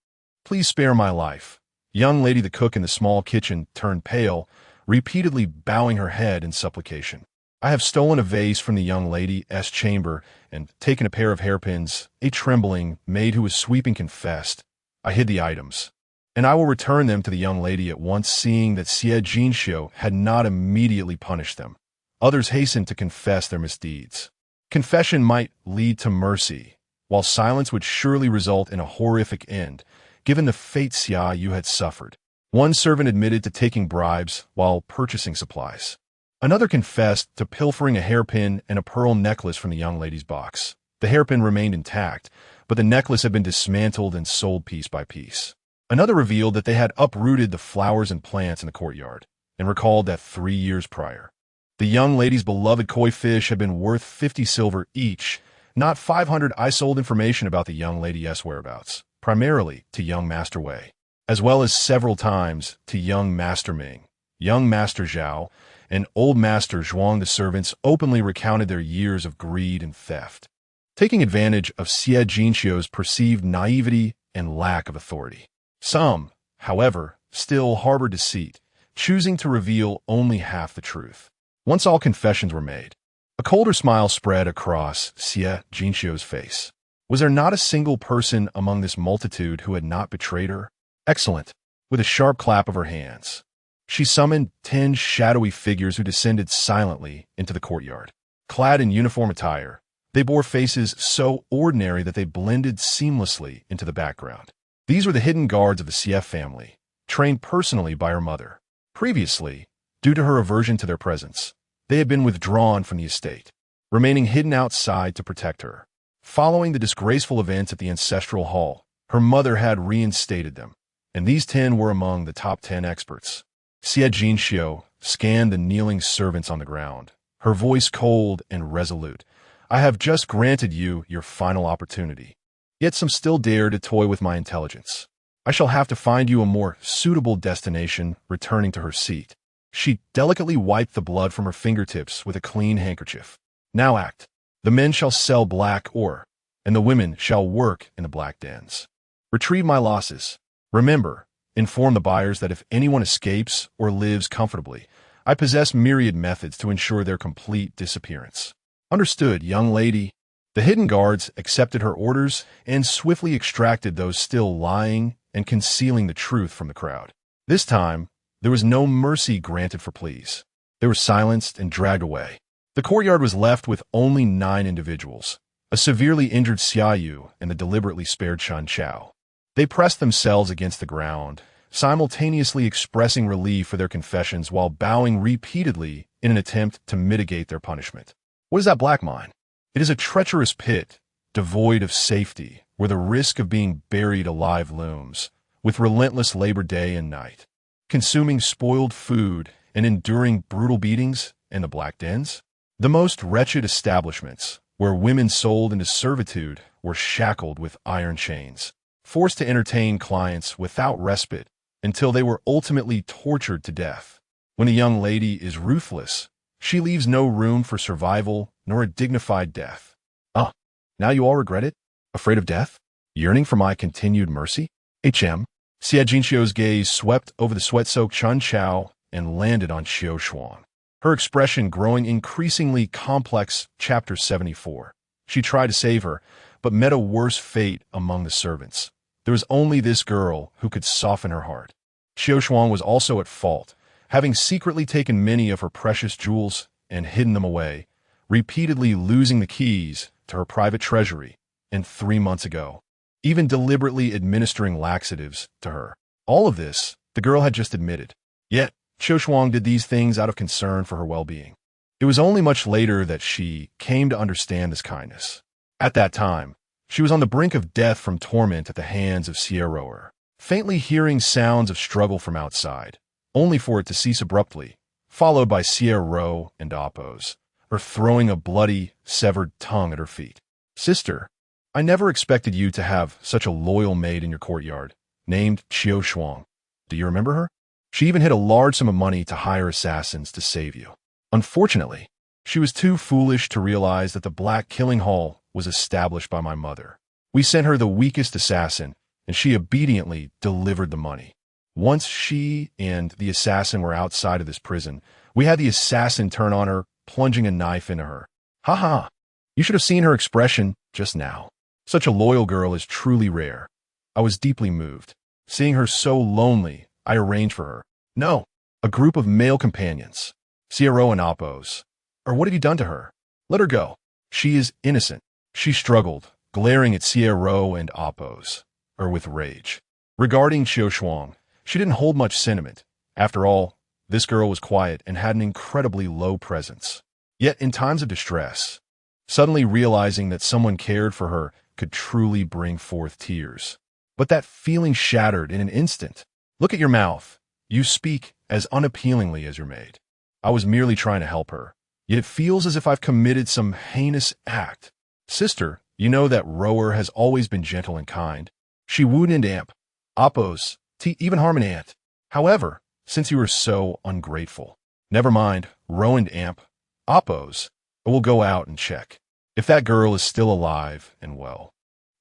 Please spare my life." Young lady the cook in the small kitchen turned pale, repeatedly bowing her head in supplication. "I have stolen a vase from the young lady's chamber and taken a pair of hairpins," a trembling maid who was sweeping confessed. "I hid the items, and I will return them to the young lady at once," seeing that Xie Jinxi had not immediately punished them. Others hastened to confess their misdeeds. Confession might lead to mercy, while silence would surely result in a horrific end, given the fate Xiaoyu had suffered. One servant admitted to taking bribes while purchasing supplies. Another confessed to pilfering a hairpin and a pearl necklace from the young lady's box. The hairpin remained intact, but the necklace had been dismantled and sold piece by piece. Another revealed that they had uprooted the flowers and plants in the courtyard, and recalled that 3 years prior, the young lady's beloved koi fish had been worth 50 silver each, not 500. I sold information about the young lady's whereabouts, primarily to young Master Wei, as well as several times to young Master Ming, young Master Zhao, and old Master Zhuang. The servants openly recounted their years of greed and theft, taking advantage of Xie Jinxi's perceived naivety and lack of authority. Some, however, still harbored deceit, choosing to reveal only half the truth. Once all confessions were made, A colder smile spread across Xie Jinxiu's face. Was there not a single person among this multitude who had not betrayed her? Excellent. With a sharp clap of her hands, she summoned 10 shadowy figures who descended silently into the courtyard. Clad in uniform attire, they bore faces so ordinary that they blended seamlessly into the background. These were the hidden guards of the Xie family, trained personally by her mother. Previously, due to her aversion to their presence, they had been withdrawn from the estate, remaining hidden outside to protect her. Following the disgraceful events at the ancestral hall, her mother had reinstated them, and these 10 were among the top 10 experts. Xie Jinxiu scanned the kneeling servants on the ground, her voice cold and resolute. I have just granted you your final opportunity. Yet some still dare to toy with my intelligence. I shall have to find you a more suitable destination. Returning to her seat, she delicately wiped the blood from her fingertips with a clean handkerchief. Now act. The men shall sell black ore, and the women shall work in the black dens. Retrieve my losses. Remember, inform the buyers that if anyone escapes or lives comfortably, I possess myriad methods to ensure their complete disappearance. Understood, young lady. The hidden guards accepted her orders and swiftly extracted those still lying and concealing the truth from the crowd. This time, there was no mercy granted for pleas. They were silenced and dragged away. The courtyard was left with only 9 individuals, a severely injured Xiaoyu and the deliberately spared Shan Chao. They pressed themselves against the ground, simultaneously expressing relief for their confessions while bowing repeatedly in an attempt to mitigate their punishment. What is that black mine? It is a treacherous pit, devoid of safety, where the risk of being buried alive looms, with relentless labor day and night, consuming spoiled food and enduring brutal beatings in the black dens. The most wretched establishments, where women sold into servitude were shackled with iron chains, forced to entertain clients without respite until they were ultimately tortured to death. When a young lady is ruthless, she leaves no room for survival nor a dignified death. Ah, now you all regret it? Afraid of death? Yearning for my continued mercy? Xie Jinxiu's gaze swept over the sweat-soaked Shan Chao and landed on Xiao Shuang. Her expression growing increasingly complex. Chapter 74. She tried to save her, but met a worse fate among the servants. There was only this girl who could soften her heart. Xiao Shuang was also at fault, having secretly taken many of her precious jewels and hidden them away, repeatedly losing the keys to her private treasury, and 3 months ago, even deliberately administering laxatives to her. All of this, the girl had just admitted. Yet, Xiao Shuang did these things out of concern for her well-being. It was only much later that she came to understand this kindness. At that time, she was on the brink of death from torment at the hands of Xie Roer, faintly hearing sounds of struggle from outside, only for it to cease abruptly, followed by Xie Ro and Oppos, or throwing a bloody, severed tongue at her feet. Sister, I never expected you to have such a loyal maid in your courtyard, named Xiao Shuang. Do you remember her? She even hid a large sum of money to hire assassins to save you. Unfortunately, she was too foolish to realize that the Black Killing Hall was established by my mother. We sent her the weakest assassin, and she obediently delivered the money. Once she and the assassin were outside of this prison, we had the assassin turn on her, plunging a knife into her. Ha ha! You should have seen her expression just now. Such a loyal girl is truly rare. I was deeply moved. Seeing her so lonely, I arranged for her. No, a group of male companions. Ciero and Oppos. Or what have you done to her? Let her go. She is innocent. She struggled, glaring at Ciero and Oppos, or with rage. Regarding Xiao Shuang, she didn't hold much sentiment. After all, this girl was quiet and had an incredibly low presence. Yet in times of distress, suddenly realizing that someone cared for her could truly bring forth tears. But that feeling shattered in an instant. Look at your mouth. You speak as unappealingly as your maid. I was merely trying to help her, yet it feels as if I've committed some heinous act. Sister, you know that Rower has always been gentle and kind. She wooed into Amp, Oppos, even harm an ant. However, since you were so ungrateful, never mind, Row and Amp, Oppos, I will go out and check. If that girl is still alive and well,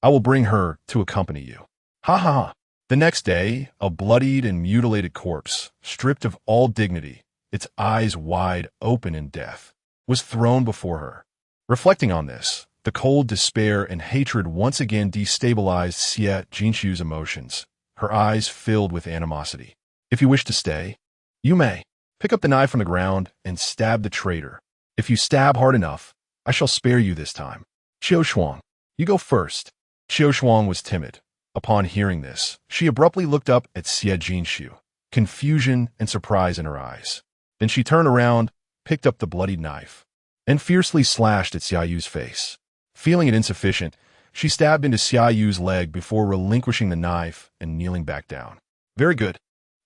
I will bring her to accompany you. Ha ha ha. The next day, a bloodied and mutilated corpse, stripped of all dignity, its eyes wide open in death, was thrown before her. Reflecting on this, the cold despair and hatred once again destabilized Xie Jinshu's emotions. Her eyes filled with animosity. If you wish to stay, you may. Pick up the knife from the ground and stab the traitor. If you stab hard enough, I shall spare you this time. Qiu Shuang, you go first. Qiu Shuang was timid. Upon hearing this, she abruptly looked up at Xie Jinshu, confusion and surprise in her eyes. Then she turned around, picked up the bloodied knife, and fiercely slashed at Xia Yu's face. Feeling it insufficient, she stabbed into Xia Yu's leg before relinquishing the knife and kneeling back down. Very good.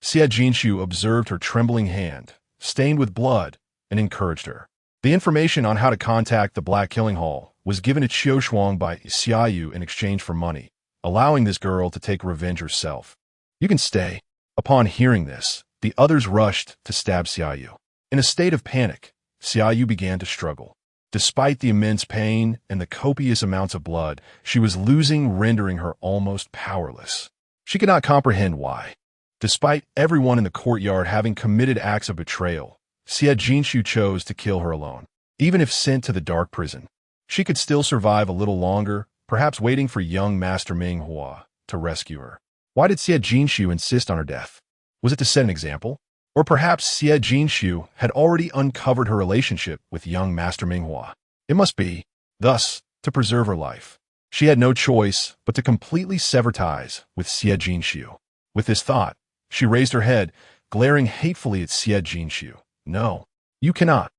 Xie Jinshu observed her trembling hand, stained with blood, and encouraged her. The information on how to contact the Black Killing Hall was given to Qiu Shuang by Xia Yu in exchange for money, allowing this girl to take revenge herself. You can stay. Upon hearing this, the others rushed to stab Xia Yu. In a state of panic, Xia Yu began to struggle. Despite the immense pain and the copious amounts of blood, she was losing, rendering her almost powerless. She could not comprehend why. Despite everyone in the courtyard having committed acts of betrayal, Xie Jinshu chose to kill her alone. Even if sent to the dark prison, she could still survive a little longer, perhaps waiting for young Master Ming Hua to rescue her. Why did Xie Jinshu insist on her death? Was it to set an example? Or perhaps Xie Jinshu had already uncovered her relationship with young Master Ming Hua. It must be, thus, to preserve her life. She had no choice but to completely sever ties with Xie Jinshu. With this thought, she raised her head, glaring hatefully at Xie Jinshu. No, you cannot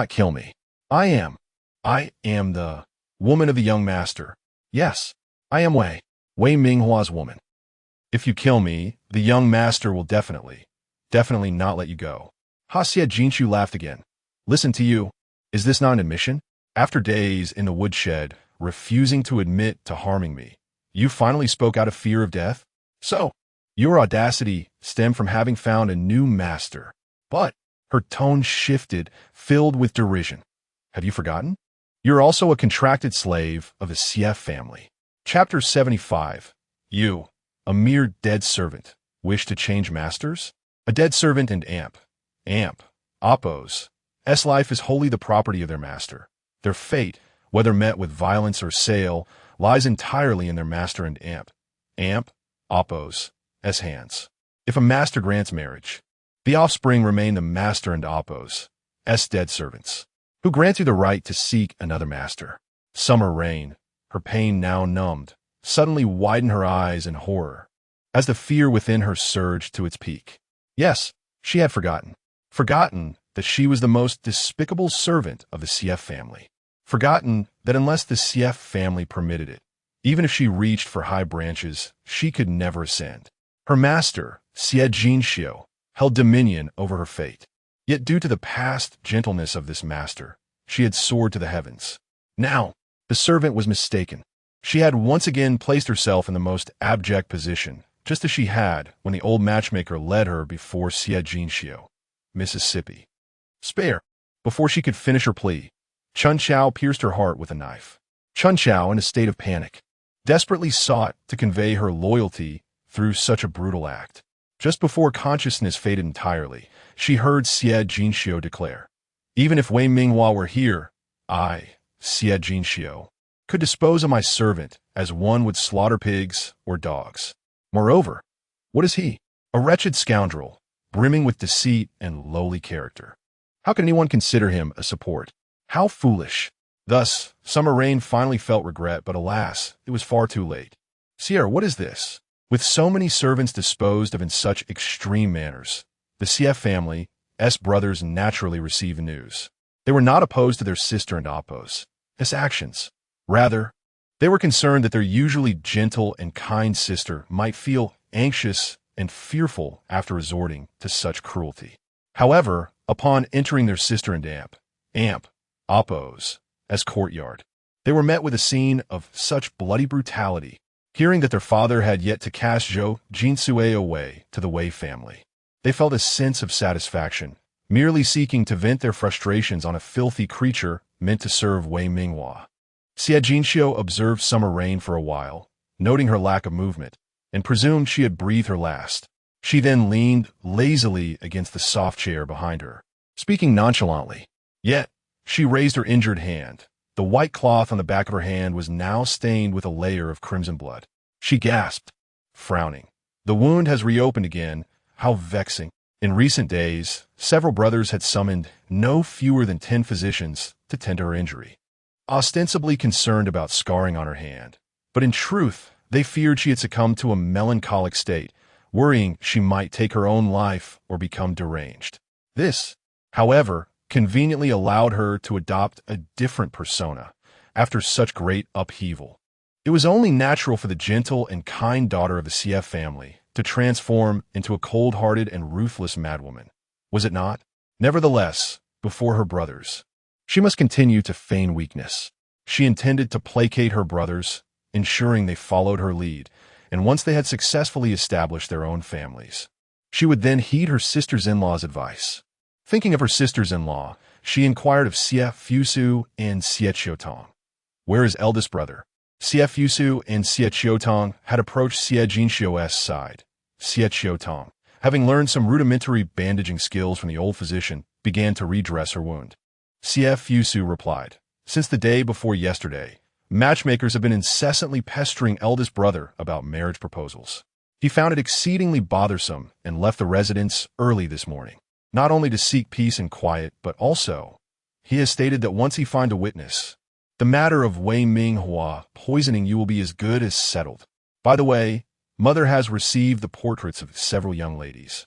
kill me. I am the woman of the young master. Yes, I am Wei Minghua's woman. If you kill me, the young master will definitely not let you go. Xie Jinshu laughed again. Listen to you. Is this not an admission? After days in the woodshed, refusing to admit to harming me, you finally spoke out of fear of death? So, your audacity stemmed from having found a new master. But her tone shifted, filled with derision. Have you forgotten? You're also a contracted slave of the Xie family. Chapter 75. You, a mere dead servant, wish to change masters? A dead servant and Oppos. S life is wholly the property of their master. Their fate, whether met with violence or sale, lies entirely in their master and Oppos. S hands. If a master grants marriage, the offspring remain the master and Oppos. S dead servants, who grant you the right to seek another master. Summer Rain, her pain now numbed, suddenly widened her eyes in horror, as the fear within her surged to its peak. Yes, she had forgotten that she was the most despicable servant of the Xie family. Forgotten that unless the Xie family permitted it, even if she reached for high branches, she could never ascend. Her master, Xie Jinshu, held dominion over her fate. Yet due to the past gentleness of this master, she had soared to the heavens. Now, the servant was mistaken. She had once again placed herself in the most abject position, just as she had when the old matchmaker led her before Xie Jinshu, Mississippi. Spare. Before she could finish her plea, Chun Chao pierced her heart with a knife. Chun Chao, in a state of panic, desperately sought to convey her loyalty through such a brutal act. Just before consciousness faded entirely, she heard Xie Jinshu declare, "Even if Wei Minghua were here, I, Xie Jinshu, could dispose of my servant as one would slaughter pigs or dogs. Moreover, what is he? A wretched scoundrel, brimming with deceit and lowly character. How can anyone consider him a support? How foolish!" Thus, Summer Rain finally felt regret, but alas, it was far too late. "Sierra, what is this? With so many servants disposed of in such extreme manners, the Xie family, S brothers naturally received news. They were not opposed to their sister and Oppos' actions. Rather, they were concerned that their usually gentle and kind sister might feel anxious and fearful after resorting to such cruelty. However, upon entering their sister and Oppos' courtyard, they were met with a scene of such bloody brutality. Hearing that their father had yet to cast Zhou Jinsue away to the Wei family, they felt a sense of satisfaction, merely seeking to vent their frustrations on a filthy creature meant to serve Wei Minghua. Xie Jinshu observed Summer Rain for a while, noting her lack of movement, and presumed she had breathed her last. She then leaned lazily against the soft chair behind her, speaking nonchalantly. Yet, She raised her injured hand. The white cloth on the back of her hand was now stained with a layer of crimson blood. She gasped, frowning. The wound has reopened again. How vexing. In recent days, several brothers had summoned no fewer than 10 physicians to tend to her injury, ostensibly concerned about scarring on her hand. But in truth, they feared she had succumbed to a melancholic state, worrying she might take her own life or become deranged. This, however, conveniently allowed her to adopt a different persona after such great upheaval. It was only natural for the gentle and kind daughter of the CF family to transform into a cold-hearted and ruthless madwoman, was it not? Nevertheless, before her brothers, she must continue to feign weakness. She intended to placate her brothers, ensuring they followed her lead, and once they had successfully established their own families, she would then heed her sisters-in-law's advice. Thinking of her sisters-in-law, she inquired of Xie Fusu and Xie Qiutong. Where is eldest brother? Xie Fusu and Xie Qiutong had approached Xie Jinxiu's side. Xie Qiutong, having learned some rudimentary bandaging skills from the old physician, began to redress her wound. Xie Fusu replied, since the day before yesterday, matchmakers have been incessantly pestering eldest brother about marriage proposals. He found it exceedingly bothersome and left the residence early this morning, not only to seek peace and quiet, but also, he has stated that once he find a witness, the matter of Wei Minghua poisoning you will be as good as settled. By the way, Mother has received the portraits of several young ladies,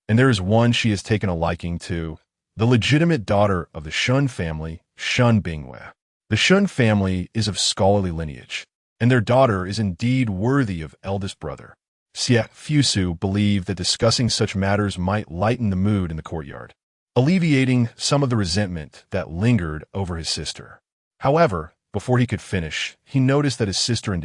and there is one she has taken a liking to, the legitimate daughter of the Shun family, Shun Bingwei. The Shun family is of scholarly lineage, and their daughter is indeed worthy of eldest brother. Xie Fusu believed that discussing such matters might lighten the mood in the courtyard, alleviating some of the resentment that lingered over his sister. However, before he could finish, he noticed that his sister and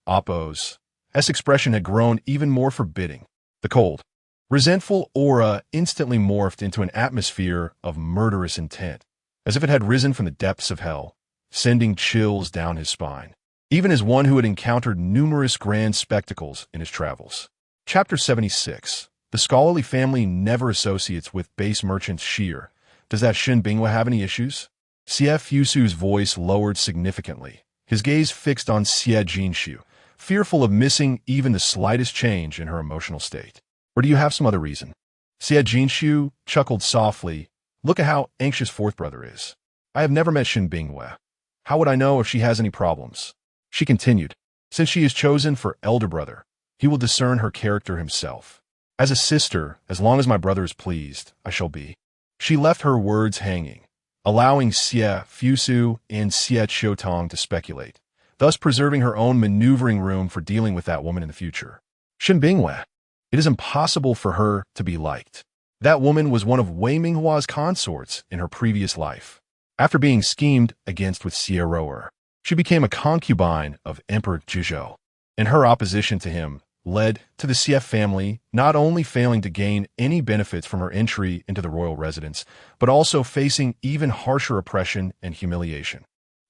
Appo's expression had grown even more forbidding. The cold, resentful aura instantly morphed into an atmosphere of murderous intent, as if it had risen from the depths of hell, sending chills down his spine, even as one who had encountered numerous grand spectacles in his travels. Chapter 76. The scholarly family never associates with base merchants sheer. Does that Shin Bingwa have any issues? Xie Fusu's voice lowered significantly, his gaze fixed on Xie Jinxiu, fearful of missing even the slightest change in her emotional state. Or do you have some other reason? Xie Jinxiu chuckled softly. Look at how anxious fourth brother is. I have never met Shin Bingwa. How would I know if she has any problems? She continued, since she is chosen for elder brother, he will discern her character himself. As a sister, as long as my brother is pleased, I shall be. She left her words hanging, allowing Xie Fusu and Xie Qiutong to speculate, thus preserving her own maneuvering room for dealing with that woman in the future. Shin Bingwa. It is impossible for her to be liked. That woman was one of Wei Minghua's consorts in her previous life. After being schemed against with Xie Roer, she became a concubine of Emperor Zhizhou, and her opposition to him led to the CF family not only failing to gain any benefits from her entry into the royal residence, but also facing even harsher oppression and humiliation.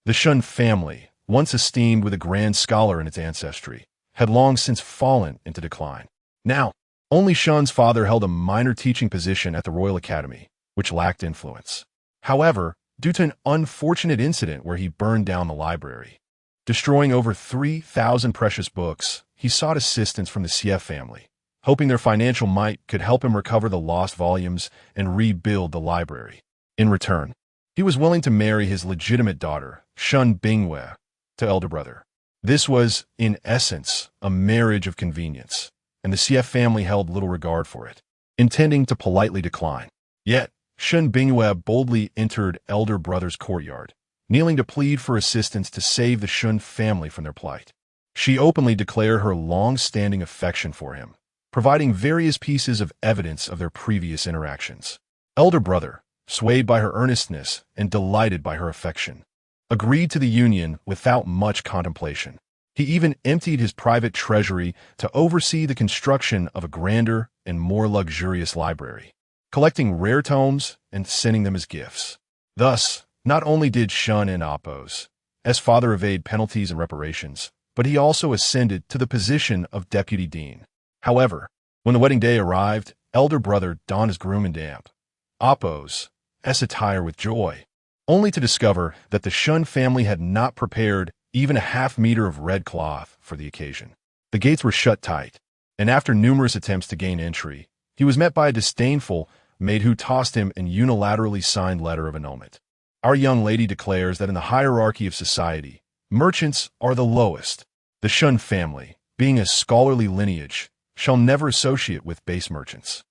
The Shun family, once esteemed with a grand scholar in its ancestry, had long since fallen into decline. Now, only Shun's father held a minor teaching position at the Royal Academy, which lacked influence. However, due to an unfortunate incident where he burned down the library, destroying over 3,000 precious books, he sought assistance from the CF family, hoping their financial might could help him recover the lost volumes and rebuild the library. In return, he was willing to marry his legitimate daughter, Shun Bingwei, to elder brother. This was, in essence, a marriage of convenience, and the CF family held little regard for it, intending to politely decline. Yet, Shun Bingwei boldly entered elder brother's courtyard, kneeling to plead for assistance to save the Shun family from their plight. She openly declared her long-standing affection for him, providing various pieces of evidence of their previous interactions. Elder brother, swayed by her earnestness and delighted by her affection, agreed to the union without much contemplation. He even emptied his private treasury to oversee the construction of a grander and more luxurious library, collecting rare tomes and sending them as gifts. Thus, not only did Shun and Appo's father evade penalties and reparations, but he also ascended to the position of deputy dean. However, when the wedding day arrived, elder brother donned his groom and Appo's attire with joy, only to discover that the Shun family had not prepared even a half-meter of red cloth for the occasion. The gates were shut tight, and after numerous attempts to gain entry, he was met by a disdainful maid who tossed him an unilaterally signed letter of annulment. Our young lady declares that in the hierarchy of society, merchants are the lowest. The Shun family, being a scholarly lineage, shall never associate with base merchants.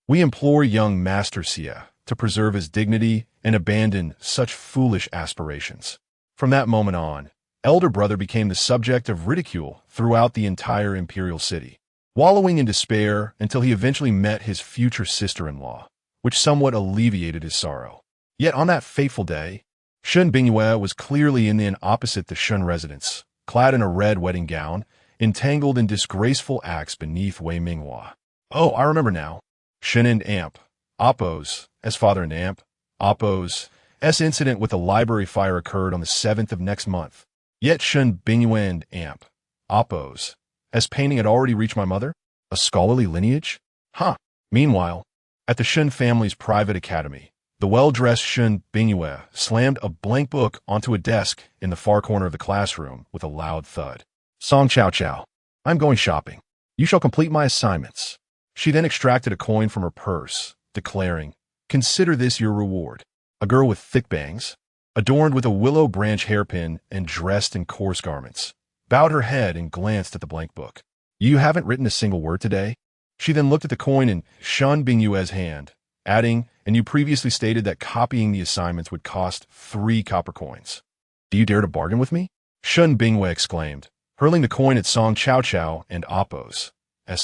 We implore young Master Sia to preserve his dignity and abandon such foolish aspirations. From that moment on, elder brother became the subject of ridicule throughout the entire imperial city, wallowing in despair until he eventually met his future sister-in-law, which somewhat alleviated his sorrow. Yet on that fateful day, Shun Bingyue was clearly in the inn opposite the Shun residence, clad in a red wedding gown, entangled in disgraceful acts beneath Wei Minghua. Oh, I remember now. Shun and Amp, Oppo's, as father and Amp, Oppo's, incident with the library fire occurred on the 7th of next month. Yet Shun Bingyue and Amp, Oppo's, as painting had already reached my mother? A scholarly lineage? Huh. Meanwhile, at the Shun family's private academy, the well-dressed Shun Bingyue slammed a blank book onto a desk in the far corner of the classroom with a loud thud. Song Chow Chow. I'm going shopping. You shall complete my assignments. She then extracted a coin from her purse, declaring, Consider this your reward. A girl with thick bangs, adorned with a willow branch hairpin and dressed in coarse garments, bowed her head and glanced at the blank book. You haven't written a single word today? She then looked at the coin in Shun Bingyue's hand, adding, and you previously stated that copying the assignments would cost 3 copper coins. Do you dare to bargain with me? Shun Bingyue exclaimed, hurling the coin at Song Chow Chow and Oppo's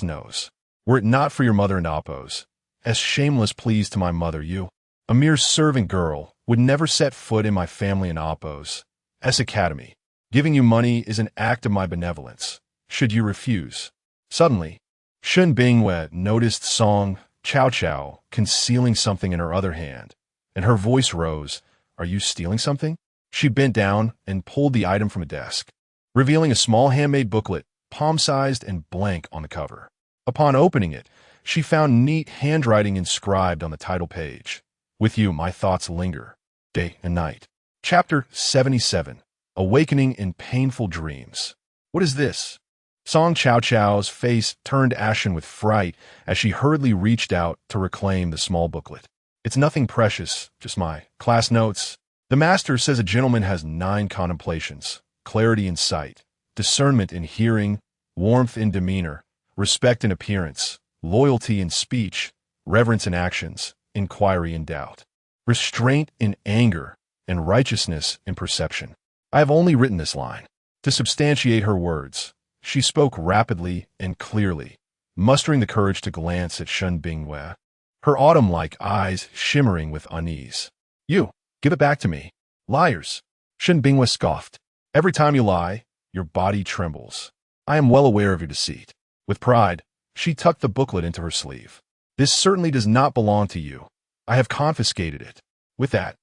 nose. Were it not for your mother and Oppo's, as shameless pleas to my mother, you, a mere servant girl, would never set foot in my family and Oppo's academy. Giving you money is an act of my benevolence. Should you refuse? Suddenly, Shun Bingyue noticed Song Chow Chow concealing something in her other hand, and her voice rose. Are you stealing something? She bent down and pulled the item from a desk, revealing a small handmade booklet, palm-sized and blank on the cover. Upon opening it, she found neat handwriting inscribed on the title page. With you, my thoughts linger, day and night. Chapter 77. Awakening in Painful Dreams. What is this? Song Chow Chow's face turned ashen with fright as she hurriedly reached out to reclaim the small booklet. It's nothing precious, just my class notes. The master says a gentleman has 9 contemplations: clarity in sight, discernment in hearing, warmth in demeanor, respect in appearance, loyalty in speech, reverence in actions, inquiry in doubt, restraint in anger, and righteousness in perception. I have only written this line to substantiate her words. She spoke rapidly and clearly, mustering the courage to glance at Shun Bingyue, her autumn-like eyes shimmering with unease. You, give it back to me. Liars. Shun Bingyue scoffed. Every time you lie, your body trembles. I am well aware of your deceit. With pride, she tucked the booklet into her sleeve. This certainly does not belong to you. I have confiscated it. With that,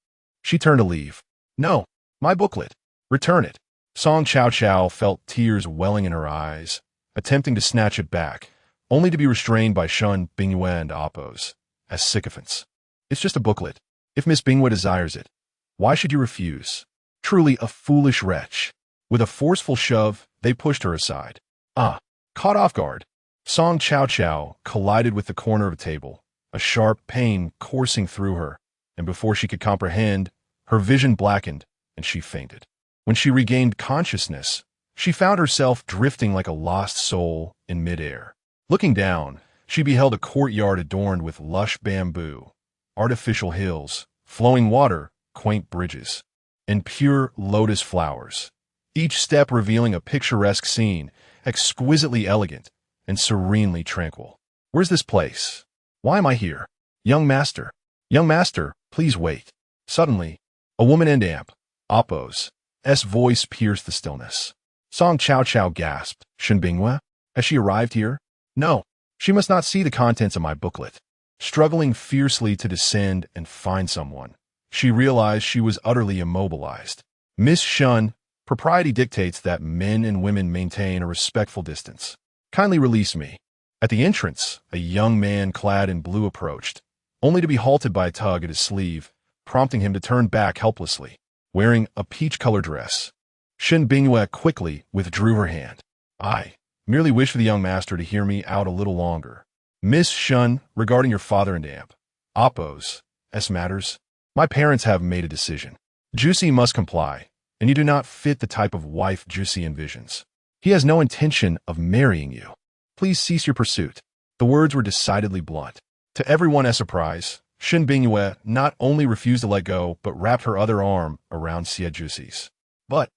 she turned to leave. No, my booklet. Return it. Song Chow Chow felt tears welling in her eyes, attempting to snatch it back, only to be restrained by Shun Bingyue and Oppo's as sycophants. It's just a booklet. If Miss Bingyue desires it, why should you refuse? Truly a foolish wretch. With a forceful shove, they pushed her aside. Caught off guard, Song Chow Chow collided with the corner of a table, a sharp pain coursing through her, and before she could comprehend, her vision blackened and she fainted. When she regained consciousness, she found herself drifting like a lost soul in midair. Looking down, she beheld a courtyard adorned with lush bamboo, artificial hills, flowing water, quaint bridges, and pure lotus flowers, each step revealing a picturesque scene, exquisitely elegant and serenely tranquil. Where's this place? Why am I here? Young master, please wait. Suddenly, a woman and Amp, Oppo's voice pierced the stillness. Song Chow Chow gasped. Shun Bingyue? Has she arrived here? No, she must not see the contents of my booklet. Struggling fiercely to descend and find someone, she realized she was utterly immobilized. Miss Shun, propriety dictates that men and women maintain a respectful distance. Kindly release me. At the entrance, a young man clad in blue approached, only to be halted by a tug at his sleeve. prompting him to turn back helplessly, wearing a peach-colored dress. Shin Bingyue quickly withdrew her hand. I merely wish for the young master to hear me out a little longer. Miss Shun, regarding your father and aunt, Oppos, S matters. My parents have made a decision. Juicy must comply, and you do not fit the type of wife Juicy envisions. He has no intention of marrying you. Please cease your pursuit. The words were decidedly blunt. To everyone's surprise, Shin Bingyue not only refused to let go, but wrapped her other arm around Xie Juicy's. But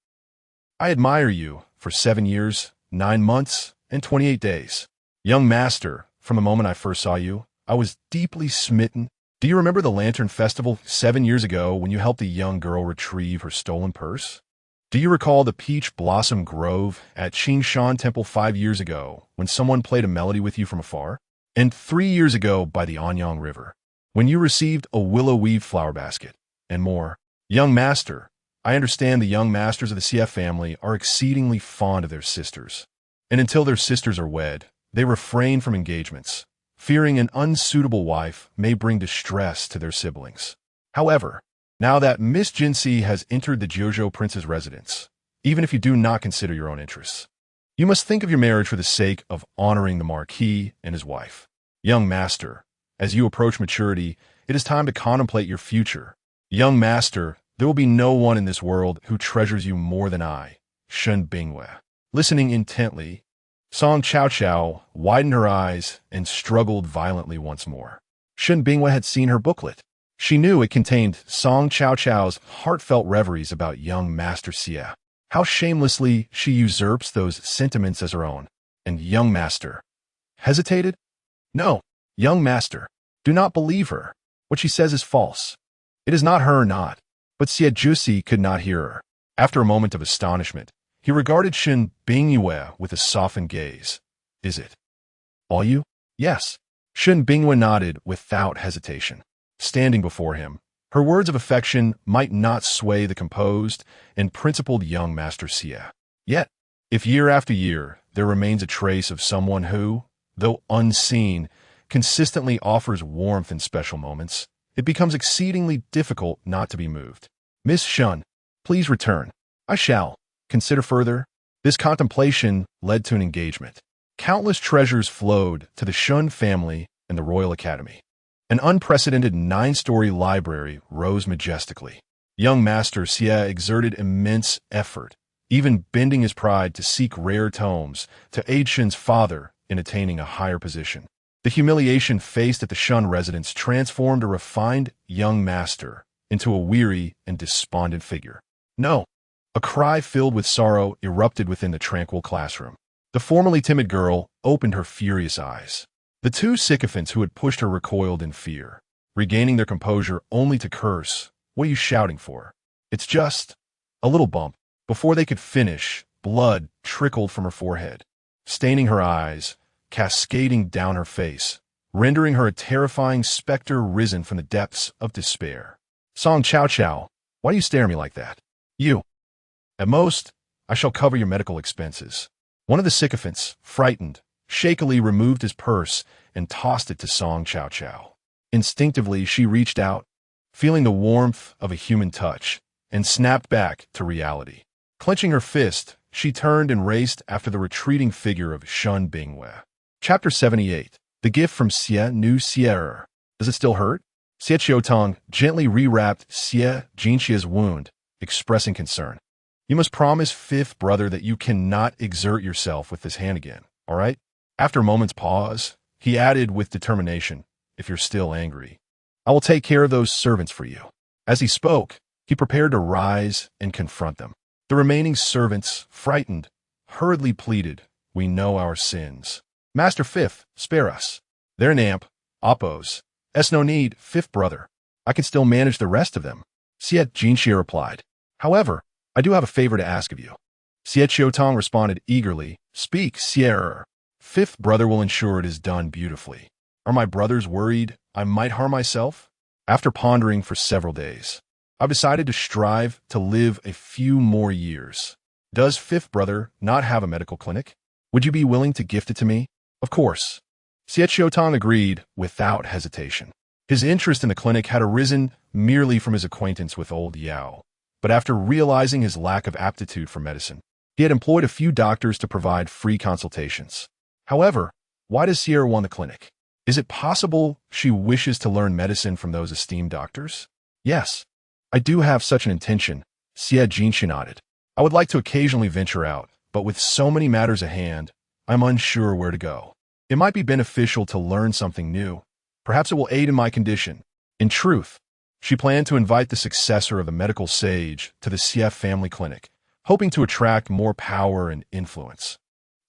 I admire you for 7 years, 9 months, and 28 days. Young master, from the moment I first saw you, I was deeply smitten. Do you remember the Lantern Festival 7 years ago when you helped a young girl retrieve her stolen purse? Do you recall the Peach Blossom Grove at Qingshan Temple 5 years ago when someone played a melody with you from afar? And 3 years ago by the Anyang River, when you received a willow weave flower basket, and more. Young master, I understand the young masters of the CF family are exceedingly fond of their sisters. And until their sisters are wed, they refrain from engagements, fearing an unsuitable wife may bring distress to their siblings. However, now that Miss Jinxi has entered the Jiuzhou prince's residence, even if you do not consider your own interests, you must think of your marriage for the sake of honoring the Marquis and his wife. Young master, as you approach maturity, it is time to contemplate your future. Young master, there will be no one in this world who treasures you more than I, Shen Bingyue. Listening intently, Song Chao Chao widened her eyes and struggled violently once more. Shen Bingyue had seen her booklet. She knew it contained Song Chao Chao's heartfelt reveries about young Master Xie. How shamelessly she usurps those sentiments as her own. And young master hesitated? No, young master, do not believe her. What she says is false. It is not her or not. But Xie Juicy could not hear her. After a moment of astonishment, he regarded Shin Bingyue with a softened gaze. Is it all you? Yes. Shin Bingyue nodded without hesitation. Standing before him, her words of affection might not sway the composed and principled young Master Xie. Yet, if year after year there remains a trace of someone who, though unseen, consistently offers warmth in special moments, it becomes exceedingly difficult not to be moved. Miss Shun, please return. I shall. Consider further. This contemplation led to an engagement. Countless treasures flowed to the Shun family and the Royal Academy. An unprecedented 9-story library rose majestically. Young Master Xie exerted immense effort, even bending his pride to seek rare tomes to aid Shin's father in attaining a higher position. The humiliation faced at the Shun residence transformed a refined young master into a weary and despondent figure. No! A cry filled with sorrow erupted within the tranquil classroom. The formerly timid girl opened her furious eyes. The two sycophants who had pushed her recoiled in fear, regaining their composure only to curse. What are you shouting for? It's just a little bump. Before they could finish, blood trickled from her forehead, staining her eyes, cascading down her face, rendering her a terrifying specter risen from the depths of despair. Song Chao Chao, why do you stare at me like that? You. At most, I shall cover your medical expenses. One of the sycophants, frightened, shakily removed his purse and tossed it to Song Chao Chao. Instinctively, she reached out, feeling the warmth of a human touch, and snapped back to reality. Clenching her fist, she turned and raced after the retreating figure of Shun Bingyue. Chapter 78. The Gift from Xie Nu Xie. Does it still hurt? Xie Qiutong gently rewrapped Xie Jinxia's wound, expressing concern. You must promise, fifth brother, that you cannot exert yourself with this hand again, all right? After a moment's pause, he added with determination, if you're still angry, I will take care of those servants for you. As he spoke, he prepared to rise and confront them. The remaining servants, frightened, hurriedly pleaded, we know our sins. Master Fifth, spare us. They're an amp, Oppos. Es no need, fifth brother. I can still manage the rest of them. Xie Jinxia replied. However, I do have a favor to ask of you. Xie Qiutong responded eagerly. Speak, Xie. Fifth brother will ensure it is done beautifully. Are my brothers worried I might harm myself? After pondering for several days, I've decided to strive to live a few more years. Does fifth brother not have a medical clinic? Would you be willing to gift it to me? Of course. Xie Qiutong agreed without hesitation. His interest in the clinic had arisen merely from his acquaintance with old Yao. But after realizing his lack of aptitude for medicine, he had employed a few doctors to provide free consultations. However, why does Sierra want the clinic? Is it possible she wishes to learn medicine from those esteemed doctors? Yes, I do have such an intention, Xie Jinxia nodded. I would like to occasionally venture out, but with so many matters at hand, I'm unsure where to go. It might be beneficial to learn something new. Perhaps it will aid in my condition. In truth, she planned to invite the successor of the medical sage to the Xie family clinic, hoping to attract more power and influence,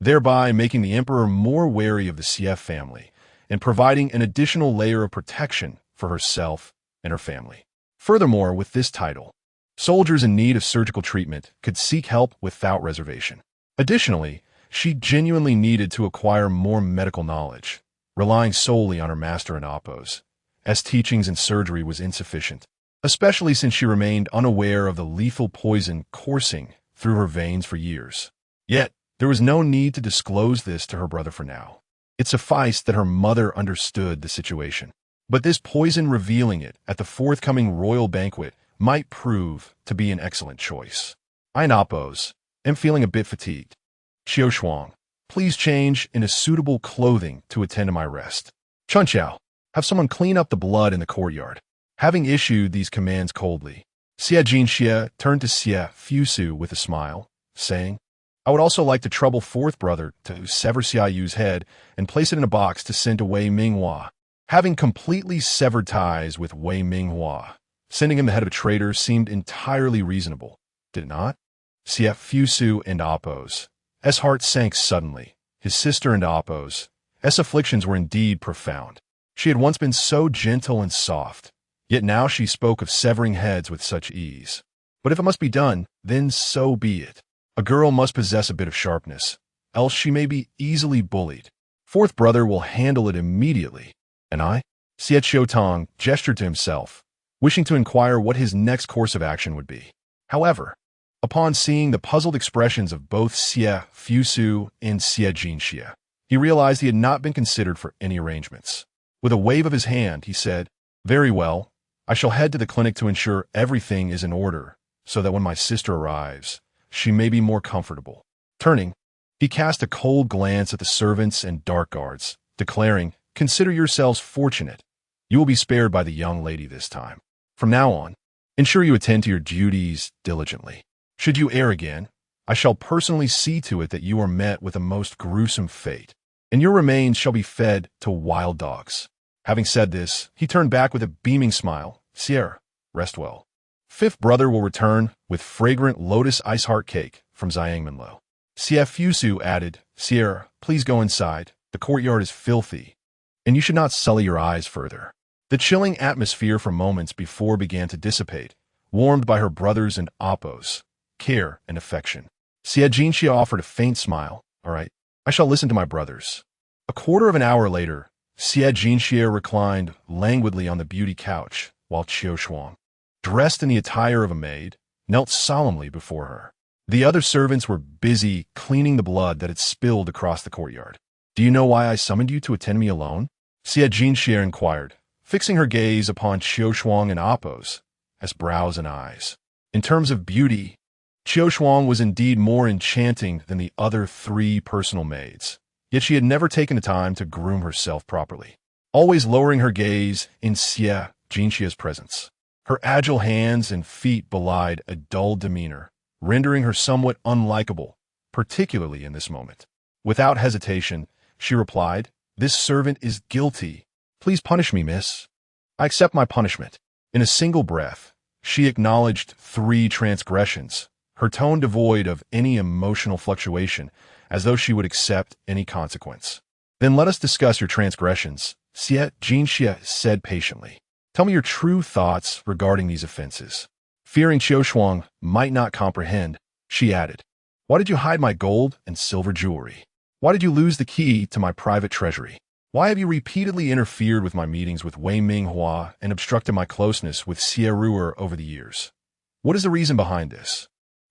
thereby making the emperor more wary of the Xie family and providing an additional layer of protection for herself and her family. Furthermore, with this title, soldiers in need of surgical treatment could seek help without reservation. Additionally, she genuinely needed to acquire more medical knowledge, relying solely on her master in Oppos, as teachings in surgery was insufficient, especially since she remained unaware of the lethal poison coursing through her veins for years. Yet, there was no need to disclose this to her brother for now. It sufficed that her mother understood the situation. But this poison revealing it at the forthcoming royal banquet might prove to be an excellent choice. I in Oppos am feeling a bit fatigued. Xiao Shuang, please change into suitable clothing to attend to my rest. Chunqiao, have someone clean up the blood in the courtyard. Having issued these commands coldly, Xie Jinxia turned to Xie Fusu with a smile, saying, I would also like to trouble fourth brother to sever Xia Yu's head and place it in a box to send to Wei Minghua. Having completely severed ties with Wei Minghua, sending him the head of a traitor seemed entirely reasonable, did it not? Xie Fusu and Oppos. S' heart sank suddenly. His sister and Oppos. S' afflictions were indeed profound. She had once been so gentle and soft, yet now she spoke of severing heads with such ease. But if it must be done, then so be it. A girl must possess a bit of sharpness, else she may be easily bullied. Fourth brother will handle it immediately. And I? Xie Qiutong gestured to himself, wishing to inquire what his next course of action would be. However, upon seeing the puzzled expressions of both Xie Fusu and Xie Jinxia, he realized he had not been considered for any arrangements. With a wave of his hand, he said, Very well, I shall head to the clinic to ensure everything is in order, so that when my sister arrives, she may be more comfortable. Turning, he cast a cold glance at the servants and dark guards, declaring, Consider yourselves fortunate. You will be spared by the young lady this time. From now on, ensure you attend to your duties diligently. Should you err again, I shall personally see to it that you are met with a most gruesome fate, and your remains shall be fed to wild dogs. Having said this, he turned back with a beaming smile. Sierra, rest well. Fifth brother will return with fragrant lotus ice heart cake from Xiangmenlo. Xie Fusu added, Sierra, please go inside. The courtyard is filthy, and you should not sully your eyes further. The chilling atmosphere for moments before began to dissipate, warmed by her brothers and Oppos, care and affection. Xie Jinxia offered a faint smile. All right, I shall listen to my brothers. A quarter of an hour later, Xie Jinxia reclined languidly on the beauty couch, while Qiu Shuang, dressed in the attire of a maid, knelt solemnly before her. The other servants were busy cleaning the blood that had spilled across the courtyard. Do you know why I summoned you to attend me alone? Xie Jinxia inquired, fixing her gaze upon Qiu Shuang and Oppos, as brows and eyes. In terms of beauty, Qiu Shuang was indeed more enchanting than the other three personal maids, yet she had never taken the time to groom herself properly, always lowering her gaze in Xie Jinxia's presence. Her agile hands and feet belied a dull demeanor, rendering her somewhat unlikable, particularly in this moment. Without hesitation, she replied, This servant is guilty. Please punish me, miss. I accept my punishment. In a single breath, she acknowledged 3 transgressions, her tone devoid of any emotional fluctuation, as though she would accept any consequence. Then let us discuss your transgressions, Xie Jinxia said patiently. Tell me your true thoughts regarding these offenses. Fearing Qiu Shuang might not comprehend, she added, Why did you hide my gold and silver jewelry? Why did you lose the key to my private treasury? Why have you repeatedly interfered with my meetings with Wei Minghua and obstructed my closeness with Xie Ruer over the years? What is the reason behind this?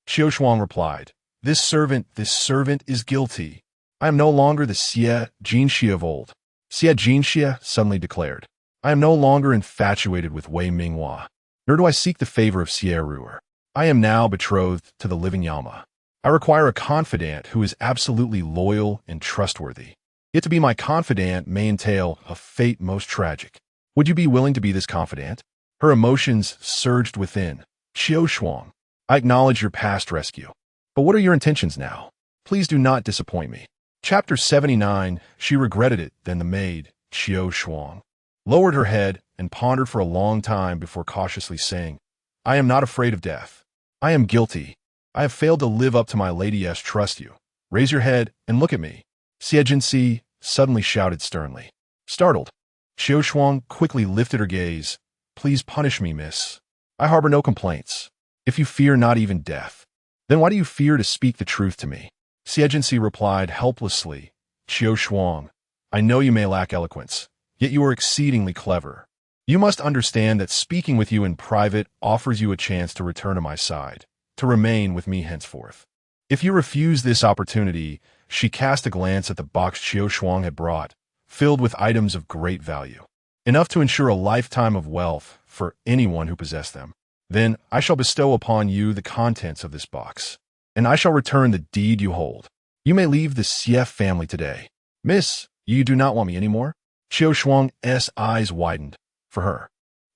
Qiu Shuang replied, This servant is guilty. I am no longer the Xie Jinxia of old. Xie Jinxia suddenly declared, I am no longer infatuated with Wei Minghua, nor do I seek the favor of Xie Ruer. I am now betrothed to the living Yama. I require a confidant who is absolutely loyal and trustworthy. Yet to be my confidant may entail a fate most tragic. Would you be willing to be this confidant? Her emotions surged within. Xiao Shuang, I acknowledge your past rescue. But what are your intentions now? Please do not disappoint me. Chapter 79, she regretted it, then the maid, Xiao Shuang, lowered her head and pondered for a long time before cautiously saying, I am not afraid of death. I am guilty. I have failed to live up to my lady's trust you. Raise your head and look at me. Xie Jinxi suddenly shouted sternly. Startled, Xiao Shuang quickly lifted her gaze. Please punish me, miss. I harbor no complaints. If you fear not even death, then why do you fear to speak the truth to me? Xie Jinxi replied helplessly. Xiao Shuang, I know you may lack eloquence, yet you are exceedingly clever. You must understand that speaking with you in private offers you a chance to return to my side, to remain with me henceforth. If you refuse this opportunity, she cast a glance at the box Xiao Shuang had brought, filled with items of great value, enough to ensure a lifetime of wealth for anyone who possessed them. Then I shall bestow upon you the contents of this box, and I shall return the deed you hold. You may leave the Xie family today. Miss, you do not want me anymore? Xiao Shuang's eyes widened. For her,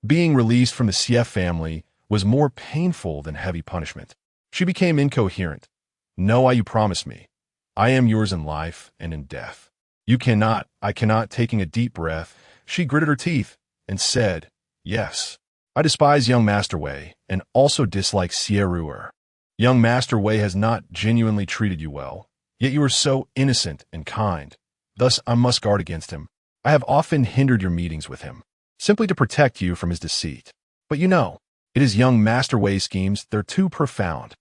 being released from the Xie family was more painful than heavy punishment. She became incoherent. No, you promised me. I am yours in life and in death. You cannot, I cannot. Taking a deep breath, she gritted her teeth and said, yes. I despise young Master Wei and also dislike Xie Ruer. Young Master Wei has not genuinely treated you well, yet you are so innocent and kind. Thus, I must guard against him. I have often hindered your meetings with him, simply to protect you from his deceit. But you know, it is young Master Wei's schemes, they're too profound.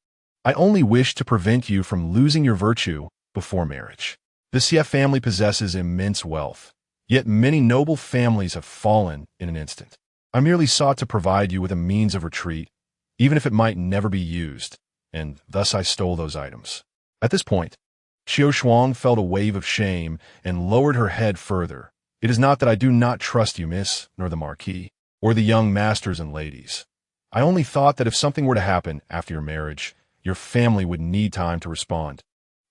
I only wish to prevent you from losing your virtue before marriage. The Xie family possesses immense wealth, yet many noble families have fallen in an instant. I merely sought to provide you with a means of retreat, even if it might never be used, and thus I stole those items. At this point, Xiao Shuang felt a wave of shame and lowered her head further. It is not that I do not trust you, miss, nor the Marquis, or the young masters and ladies. I only thought that if something were to happen after your marriage, your family would need time to respond,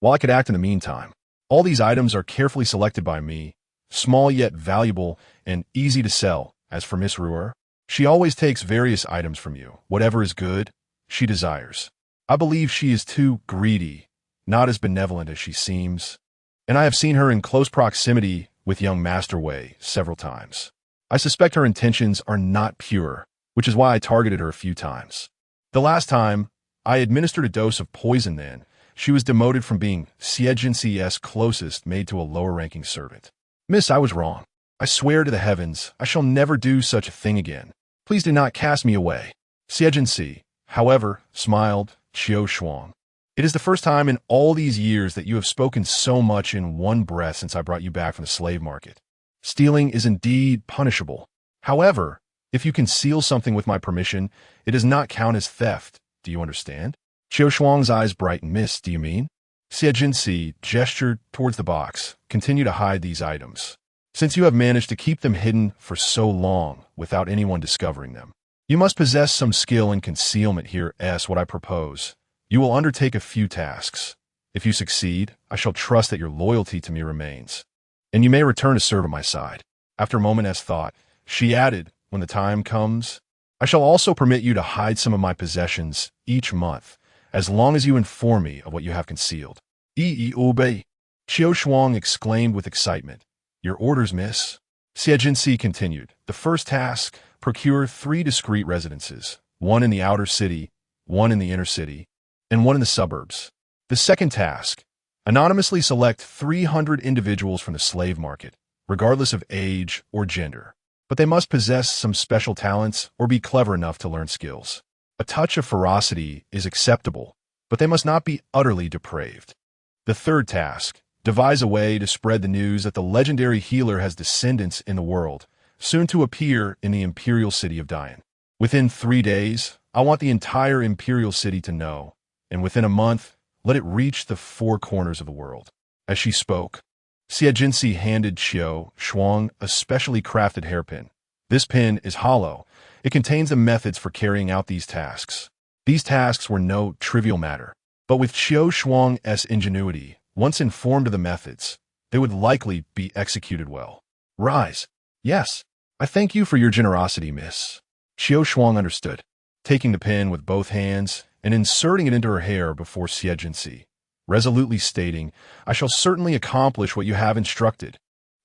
while I could act in the meantime. All these items are carefully selected by me, small yet valuable and easy to sell. As for Miss Ruer, she always takes various items from you. Whatever is good, she desires. I believe she is too greedy, not as benevolent as she seems, and I have seen her in close proximity with young Master Wei several times. I suspect her intentions are not pure, which is why I targeted her a few times. The last time, I administered a dose of poison then. She was demoted from being Xie Jinxi's closest maid to a lower-ranking servant. Miss, I was wrong. I swear to the heavens, I shall never do such a thing again. Please do not cast me away. Xie Jinxi, however, smiled Xiao Shuang. It is the first time in all these years that you have spoken so much in one breath since I brought you back from the slave market. Stealing is indeed punishable. However, if you conceal something with my permission, it does not count as theft. Do you understand? Xiao Shuang's eyes brightened. Miss, do you mean? Xie Jinxi gestured towards the box. Continue to hide these items, since you have managed to keep them hidden for so long without anyone discovering them. You must possess some skill in concealment here. What I propose. You will undertake a few tasks. If you succeed, I shall trust that your loyalty to me remains, and you may return to serve at my side. After a moment's thought, she added, when the time comes, I shall also permit you to hide some of my possessions each month, as long as you inform me of what you have concealed. Obey. Xiao Shuang exclaimed with excitement. Your orders, miss. Xie Jinxi continued. The first task, procure 3 discreet residences, one in the outer city, one in the inner city, and one in the suburbs. The second task, anonymously select 300 individuals from the slave market, regardless of age or gender. But they must possess some special talents or be clever enough to learn skills. A touch of ferocity is acceptable, but they must not be utterly depraved. The third task, devise a way to spread the news that the legendary healer has descendants in the world, soon to appear in the imperial city of Dian. Within 3 days, I want the entire imperial city to know, and within a month, let it reach the 4 corners of the world. As she spoke, Xie Jinxi handed Xiao Shuang a specially crafted hairpin. This pin is hollow. It contains the methods for carrying out these tasks. These tasks were no trivial matter. But with Qiu Shuang's ingenuity, once informed of the methods, they would likely be executed well. Rise. Yes. I thank you for your generosity, miss. Qiu Shuang understood, taking the pin with both hands and inserting it into her hair before Xie Jinxi, resolutely stating, I shall certainly accomplish what you have instructed.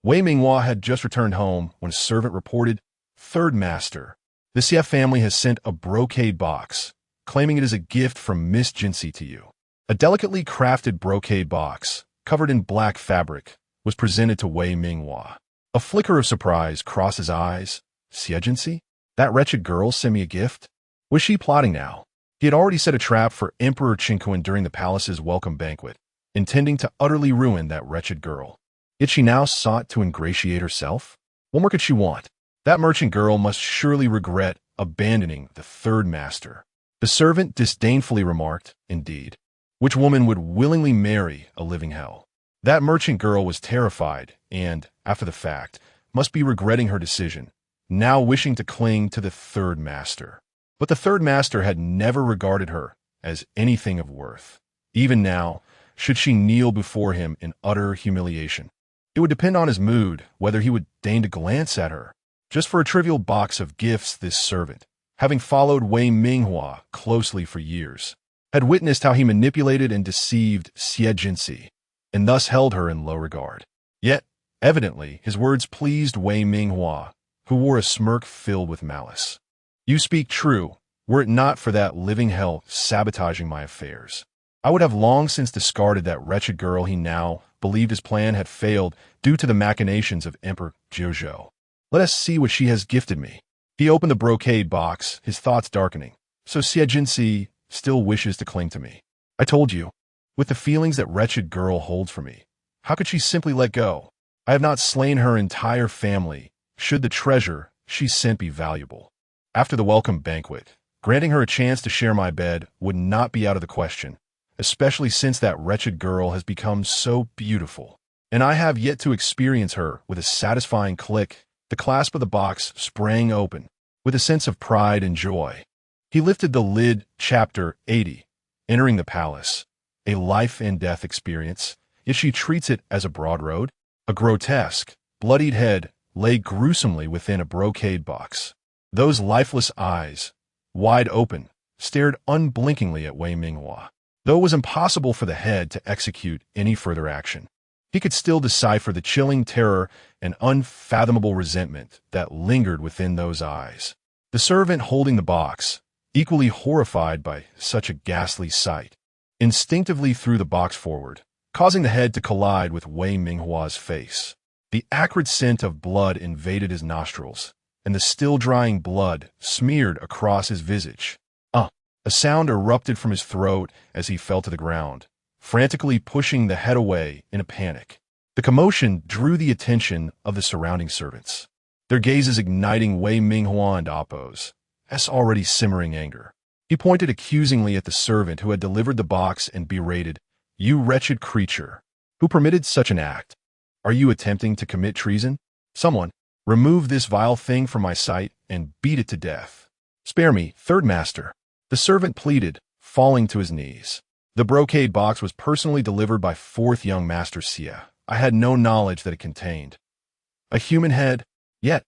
Wei Minghua had just returned home when a servant reported, Third Master, the Xie family has sent a brocade box, claiming it is a gift from Miss Jinxi to you. A delicately crafted brocade box, covered in black fabric, was presented to Wei Minghua. A flicker of surprise crossed his eyes. Xie Jinxi? That wretched girl sent me a gift? Was she plotting now? He had already set a trap for Emperor Qingquan during the palace's welcome banquet, intending to utterly ruin that wretched girl. Yet she now sought to ingratiate herself? What more could she want? That merchant girl must surely regret abandoning the Third Master. The servant disdainfully remarked, indeed. Which woman would willingly marry a living hell? That merchant girl was terrified and, after the fact, must be regretting her decision, now wishing to cling to the Third Master. But the Third Master had never regarded her as anything of worth. Even now, should she kneel before him in utter humiliation, it would depend on his mood whether he would deign to glance at her. Just for a trivial box of gifts, this servant, having followed Wei Minghua closely for years, had witnessed how he manipulated and deceived Xie Jinxi, and thus held her in low regard. Yet, evidently, his words pleased Wei Minghua, who wore a smirk filled with malice. You speak true. Were it not for that living hell sabotaging my affairs, I would have long since discarded that wretched girl. He now believed his plan had failed due to the machinations of Emperor Jojo. Let us see what she has gifted me. He opened the brocade box, his thoughts darkening. So Xie Jinxi still wishes to cling to me. I told you, with the feelings that wretched girl holds for me, how could she simply let go? I have not slain her entire family, should the treasure she sent be valuable. After the welcome banquet, granting her a chance to share my bed would not be out of the question, especially since that wretched girl has become so beautiful, and I have yet to experience her with a satisfying click. The clasp of the box sprang open, with a sense of pride and joy. He lifted the lid. Chapter 80. Entering the palace. A life and death experience, yet she treats it as a broad road. A grotesque, bloodied head lay gruesomely within a brocade box. Those lifeless eyes, wide open, stared unblinkingly at Wei Minghua. Though it was impossible for the head to execute any further action, he could still decipher the chilling terror and unfathomable resentment that lingered within those eyes. The servant holding the box, equally horrified by such a ghastly sight, instinctively threw the box forward, causing the head to collide with Wei Minghua's face. The acrid scent of blood invaded his nostrils, and the still-drying blood smeared across his visage. A sound erupted from his throat as he fell to the ground, frantically pushing the head away in a panic. The commotion drew the attention of the surrounding servants, their gazes igniting Wei Minghua and Appo's already simmering anger. He pointed accusingly at the servant who had delivered the box and berated, You wretched creature! Who permitted such an act? Are you attempting to commit treason? Someone, remove this vile thing from my sight and beat it to death. Spare me, Third Master. The servant pleaded, falling to his knees. The brocade box was personally delivered by Fourth Young Master Xie. I had no knowledge that it contained a human head. Yet,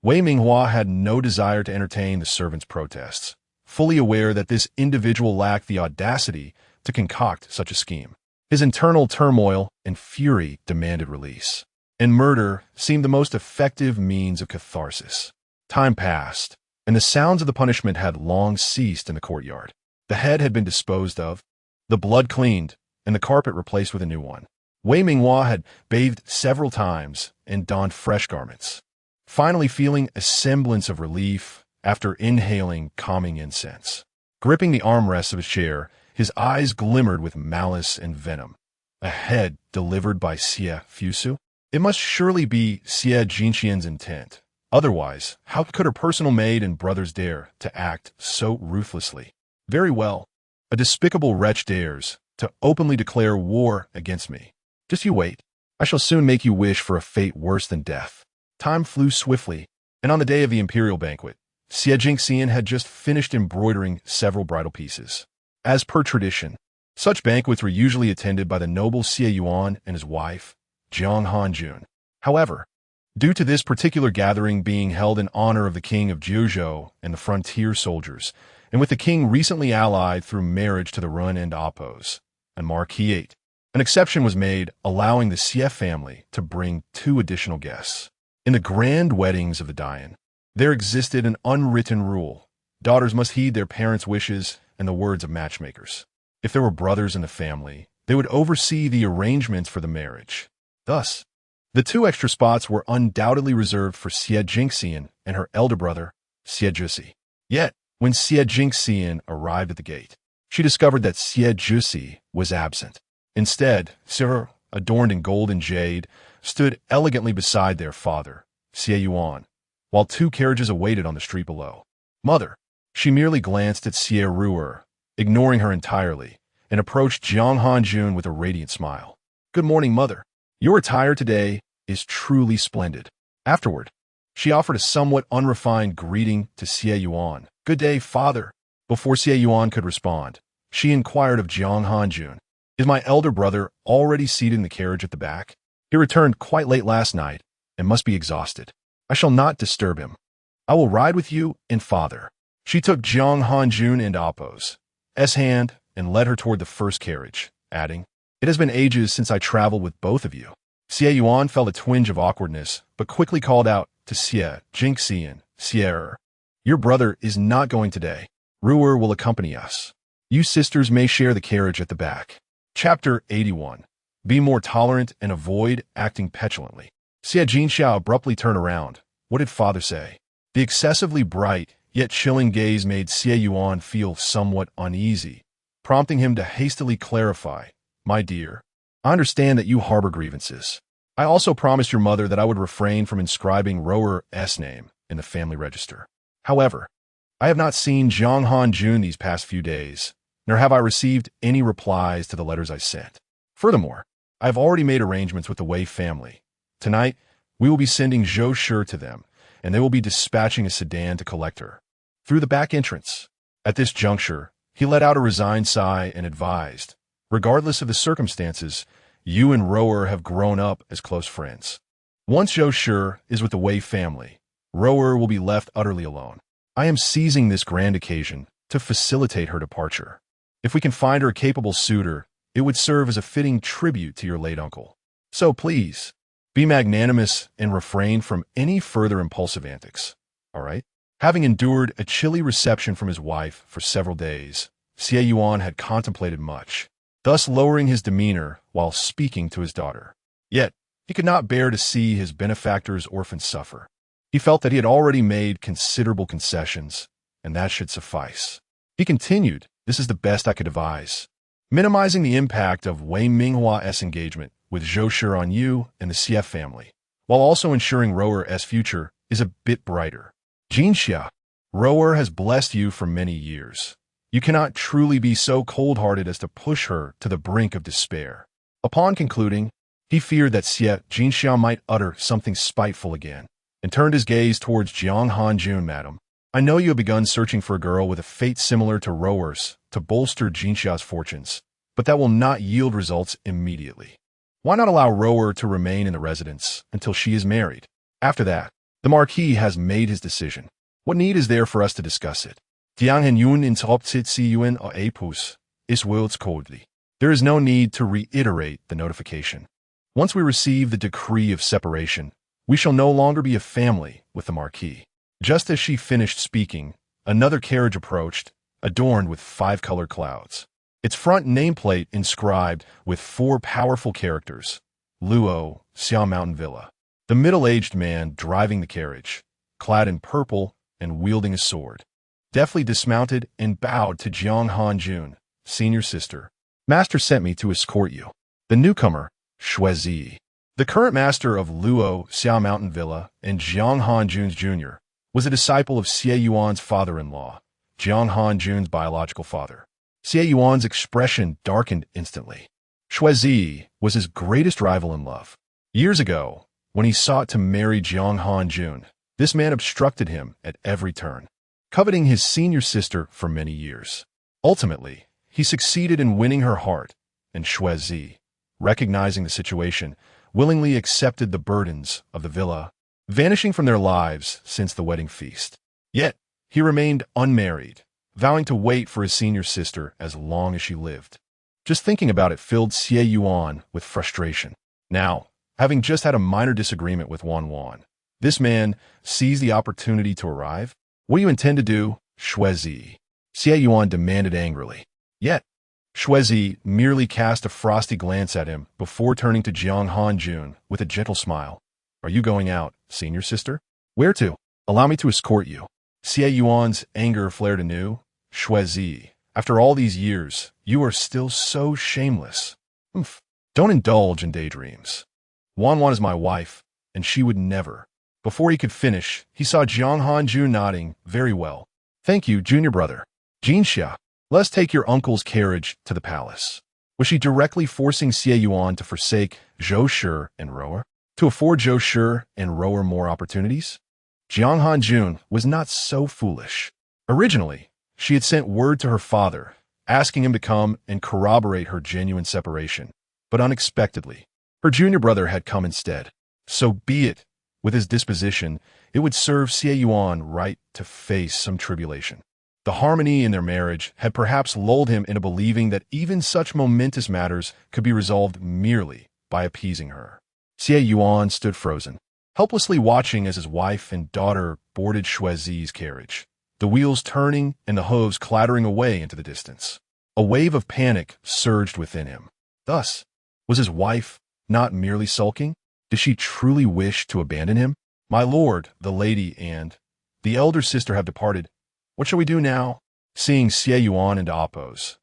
Wei Minghua had no desire to entertain the servant's protests, fully aware that this individual lacked the audacity to concoct such a scheme. His internal turmoil and fury demanded release, and murder seemed the most effective means of catharsis. Time passed, and the sounds of the punishment had long ceased in the courtyard. The head had been disposed of, the blood cleaned, and the carpet replaced with a new one. Wei Minghua had bathed several times and donned fresh garments, finally feeling a semblance of relief after inhaling calming incense. Gripping the armrests of his chair, his eyes glimmered with malice and venom. A head delivered by Xie Fusu? It must surely be Xie Jinxian's intent. Otherwise, how could her personal maid and brothers dare to act so ruthlessly? Very well. A despicable wretch dares to openly declare war against me. Just you wait. I shall soon make you wish for a fate worse than death. Time flew swiftly, And on the day of the imperial banquet, Xie Jingxian had just finished embroidering several bridal pieces. As per tradition, such banquets were usually attended by the noble Xie Yuan and his wife, Jiang Hanjun. However, due to this particular gathering being held in honor of the king of Jiuzhou and the frontier soldiers, and with the king recently allied through marriage to the Run and Oppos, and Marquis 8, an exception was made, allowing the Xie family to bring 2 additional guests. In the grand weddings of the Dian, there existed an unwritten rule. Daughters must heed their parents' wishes and the words of matchmakers. If there were brothers in the family, they would oversee the arrangements for the marriage. Thus, the 2 extra spots were undoubtedly reserved for Xie Jingxian and her elder brother, Xie Jusi. Yet, when Xie Jingxian arrived at the gate, she discovered that Xie Jusi was absent. Instead, Xie, adorned in gold and jade, stood elegantly beside their father, Xie Yuan, while 2 carriages awaited on the street below. Mother, she merely glanced at Xie Ruer, ignoring her entirely, and approached Jiang Hanjun with a radiant smile. Good morning, Mother. Your attire today is truly splendid. Afterward, she offered a somewhat unrefined greeting to Xie Yuan. Good day, Father. Before Xie Yuan could respond, she inquired of Jiang Hanjun, is my elder brother already seated in the carriage at the back? He returned quite late last night and must be exhausted. I shall not disturb him. I will ride with you and Father. She took Jiang Hanjun and Appo's hand and led her toward the first carriage, adding, It has been ages since I traveled with both of you. Xie Yuan felt a twinge of awkwardness, but quickly called out to Xie Jingxian, Xie, your brother is not going today. Ruer will accompany us. You sisters may share the carriage at the back. Chapter 81. Be more tolerant and avoid acting petulantly. Xie Jinxiao abruptly turned around. What did Father say? The excessively bright, yet chilling gaze made Xie Yuan feel somewhat uneasy, prompting him to hastily clarify, My dear, I understand that you harbor grievances. I also promised your mother that I would refrain from inscribing Roer's name in the family register. However, I have not seen Jiang Hanjun these past few days, nor have I received any replies to the letters I sent. Furthermore, I have already made arrangements with the Wei family. Tonight, we will be sending Zhou Shi to them, and they will be dispatching a sedan to collect her. Through the back entrance. At this juncture, he let out a resigned sigh and advised, regardless of the circumstances, you and Roer have grown up as close friends. Once Zhou Shi is with the Wei family, Roer will be left utterly alone. I am seizing this grand occasion to facilitate her departure. If we can find her a capable suitor, it would serve as a fitting tribute to your late uncle. So please, be magnanimous and refrain from any further impulsive antics. All right? Having endured a chilly reception from his wife for several days, Xie Yuan had contemplated much, thus lowering his demeanor while speaking to his daughter. Yet, he could not bear to see his benefactor's orphan suffer. He felt that he had already made considerable concessions, and that should suffice. He continued, This is the best I could devise. Minimizing the impact of Wei Minghua's engagement with Zhou Shi on you and the Xie family, while also ensuring Roer's future is a bit brighter. Jinxia, Roer has blessed you for many years. You cannot truly be so cold-hearted as to push her to the brink of despair. Upon concluding, he feared that Xie Jinxia might utter something spiteful again, and turned his gaze towards Jiang Hanjun. Madam, I know you have begun searching for a girl with a fate similar to Roer's to bolster Jinxia's fortunes, but that will not yield results immediately. Why not allow Roer to remain in the residence until she is married? After that, the Marquis has made his decision. What need is there for us to discuss it? Jiang Henyun interrupted Yun or Apus is words coldly. There is no need to reiterate the notification. Once we receive the decree of separation, we shall no longer be a family with the Marquis. Just as she finished speaking, another carriage approached, adorned with 5-colored clouds. Its front nameplate inscribed with 4 powerful characters, Luo, Xiao Mountain Villa. The middle-aged man driving the carriage, clad in purple and wielding a sword, deftly dismounted and bowed to Jiang Hanjun, senior sister. Master sent me to escort you. The newcomer, Shuizi, the current master of Luo Xiao Mountain Villa and Jiang Hanjun's Jr., was a disciple of Xie Yuan's father-in-law, Jiang Hanjun's biological father. Xie Yuan's expression darkened instantly. Shuizi was his greatest rival in love. Years ago, when he sought to marry Jiang Hanjun, This man obstructed him at every turn, coveting his senior sister for many years. Ultimately, he succeeded in winning her heart, and Shuizi, recognizing the situation, willingly accepted the burdens of the villa, vanishing from their lives since the wedding feast. Yet, he remained unmarried, vowing to wait for his senior sister as long as she lived. Just thinking about it filled Xie Yuan with frustration. Now, having just had a minor disagreement with Wan Wan, this man seized the opportunity to arrive. What do you intend to do, Shuizi? Xie Yuan demanded angrily. Yet, Shuizi merely cast a frosty glance at him before turning to Jiang Hanjun with a gentle smile. Are you going out, senior sister? Where to? Allow me to escort you. Xie Yuan's anger flared anew. Shuizi, after all these years, you are still so shameless. Don't indulge in daydreams. Wan Wan is my wife, and she would never. Before he could finish, he saw Jiang Hanjun nodding. Very well. Thank you, junior brother. Jinxia, let's take your uncle's carriage to the palace. Was she directly forcing Xie Yuan to forsake Zhou Shi and Rower? To afford Zhou Shi and Rower more opportunities? Jiang Hanjun was not so foolish. Originally, she had sent word to her father, asking him to come and corroborate her genuine separation. But unexpectedly, her junior brother had come instead. So be it. With his disposition, it would serve Xie Yuan right to face some tribulation. The harmony in their marriage had perhaps lulled him into believing that even such momentous matters could be resolved merely by appeasing her. Xie Yuan stood frozen, helplessly watching as his wife and daughter boarded Shuizi's carriage, the wheels turning and the hooves clattering away into the distance. A wave of panic surged within him. Thus, was his wife not merely sulking? Did she truly wish to abandon him? My lord, the lady and the elder sister have departed. What shall we do now? Seeing Xie Yuan and Appo's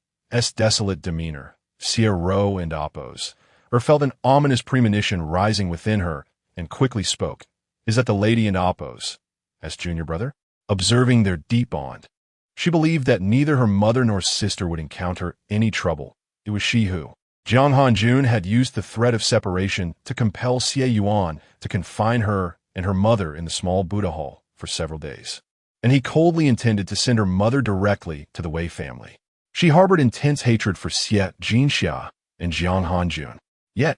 desolate demeanor, Xie Ro and Appo's, felt an ominous premonition rising within her, and quickly spoke. Is that the lady and Appo's? Asked junior brother. Observing their deep bond, she believed that neither her mother nor sister would encounter any trouble. It was she who. Jiang Hanjun had used the threat of separation to compel Xie Yuan to confine her and her mother in the small Buddha hall for several days. And he coldly intended to send her mother directly to the Wei family. She harbored intense hatred for Xie Jinxia and Jiang Hanjun. Yet,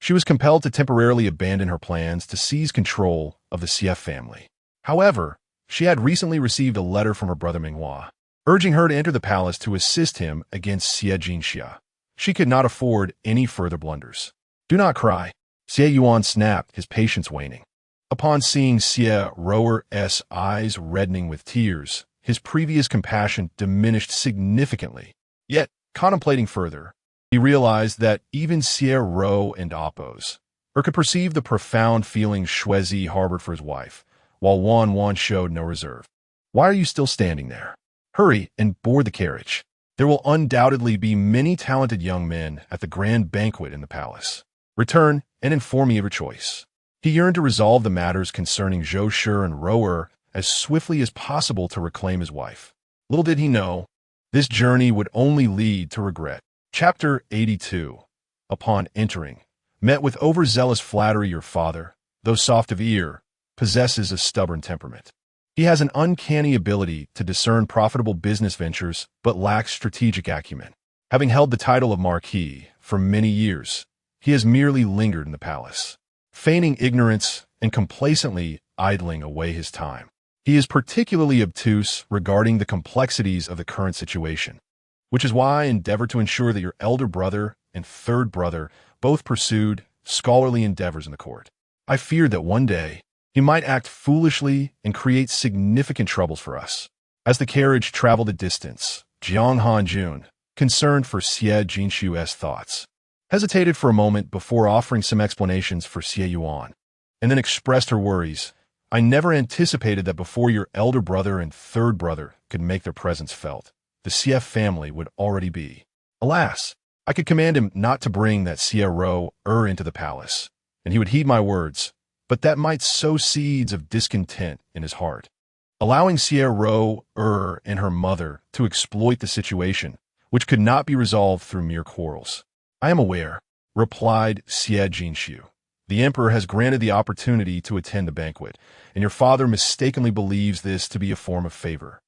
she was compelled to temporarily abandon her plans to seize control of the Xie family. However, she had recently received a letter from her brother Minghua, urging her to enter the palace to assist him against Xie Jinxia. She could not afford any further blunders. Do not cry. Xie Yuan snapped, his patience waning. Upon seeing Xie Rower's eyes reddening with tears, his previous compassion diminished significantly. Yet, contemplating further, he realized that even Xie Ro and Appo's could perceive the profound feelings Shuizi harbored for his wife, while Wan Wan showed no reserve. Why are you still standing there? Hurry and board the carriage. There will undoubtedly be many talented young men at the grand banquet in the palace. Return and inform me of your choice. He yearned to resolve the matters concerning Zhou Shi and Rower as swiftly as possible to reclaim his wife. Little did he know, this journey would only lead to regret. Chapter 82. Upon entering, met with overzealous flattery, your father, though soft of ear, possesses a stubborn temperament. He has an uncanny ability to discern profitable business ventures, but lacks strategic acumen. Having held the title of Marquis for many years, he has merely lingered in the palace, feigning ignorance and complacently idling away his time. He is particularly obtuse regarding the complexities of the current situation, which is why I endeavor to ensure that your elder brother and third brother both pursued scholarly endeavors in the court. I feared that one day, he might act foolishly and create significant troubles for us. As the carriage traveled a distance, Jiang Hanjun, concerned for Xie Jinxiu's thoughts, hesitated for a moment before offering some explanations for Xie Yuan, and then expressed her worries. I never anticipated that before your elder brother and third brother could make their presence felt, the Xie family would already be. Alas, I could command him not to bring that Xie Ro into the palace, and he would heed my words, but that might sow seeds of discontent in his heart. Allowing Xie Ro and her mother to exploit the situation, which could not be resolved through mere quarrels. I am aware, replied Xie Jinxiu. The emperor has granted the opportunity to attend the banquet, and your father mistakenly believes this to be a form of favor,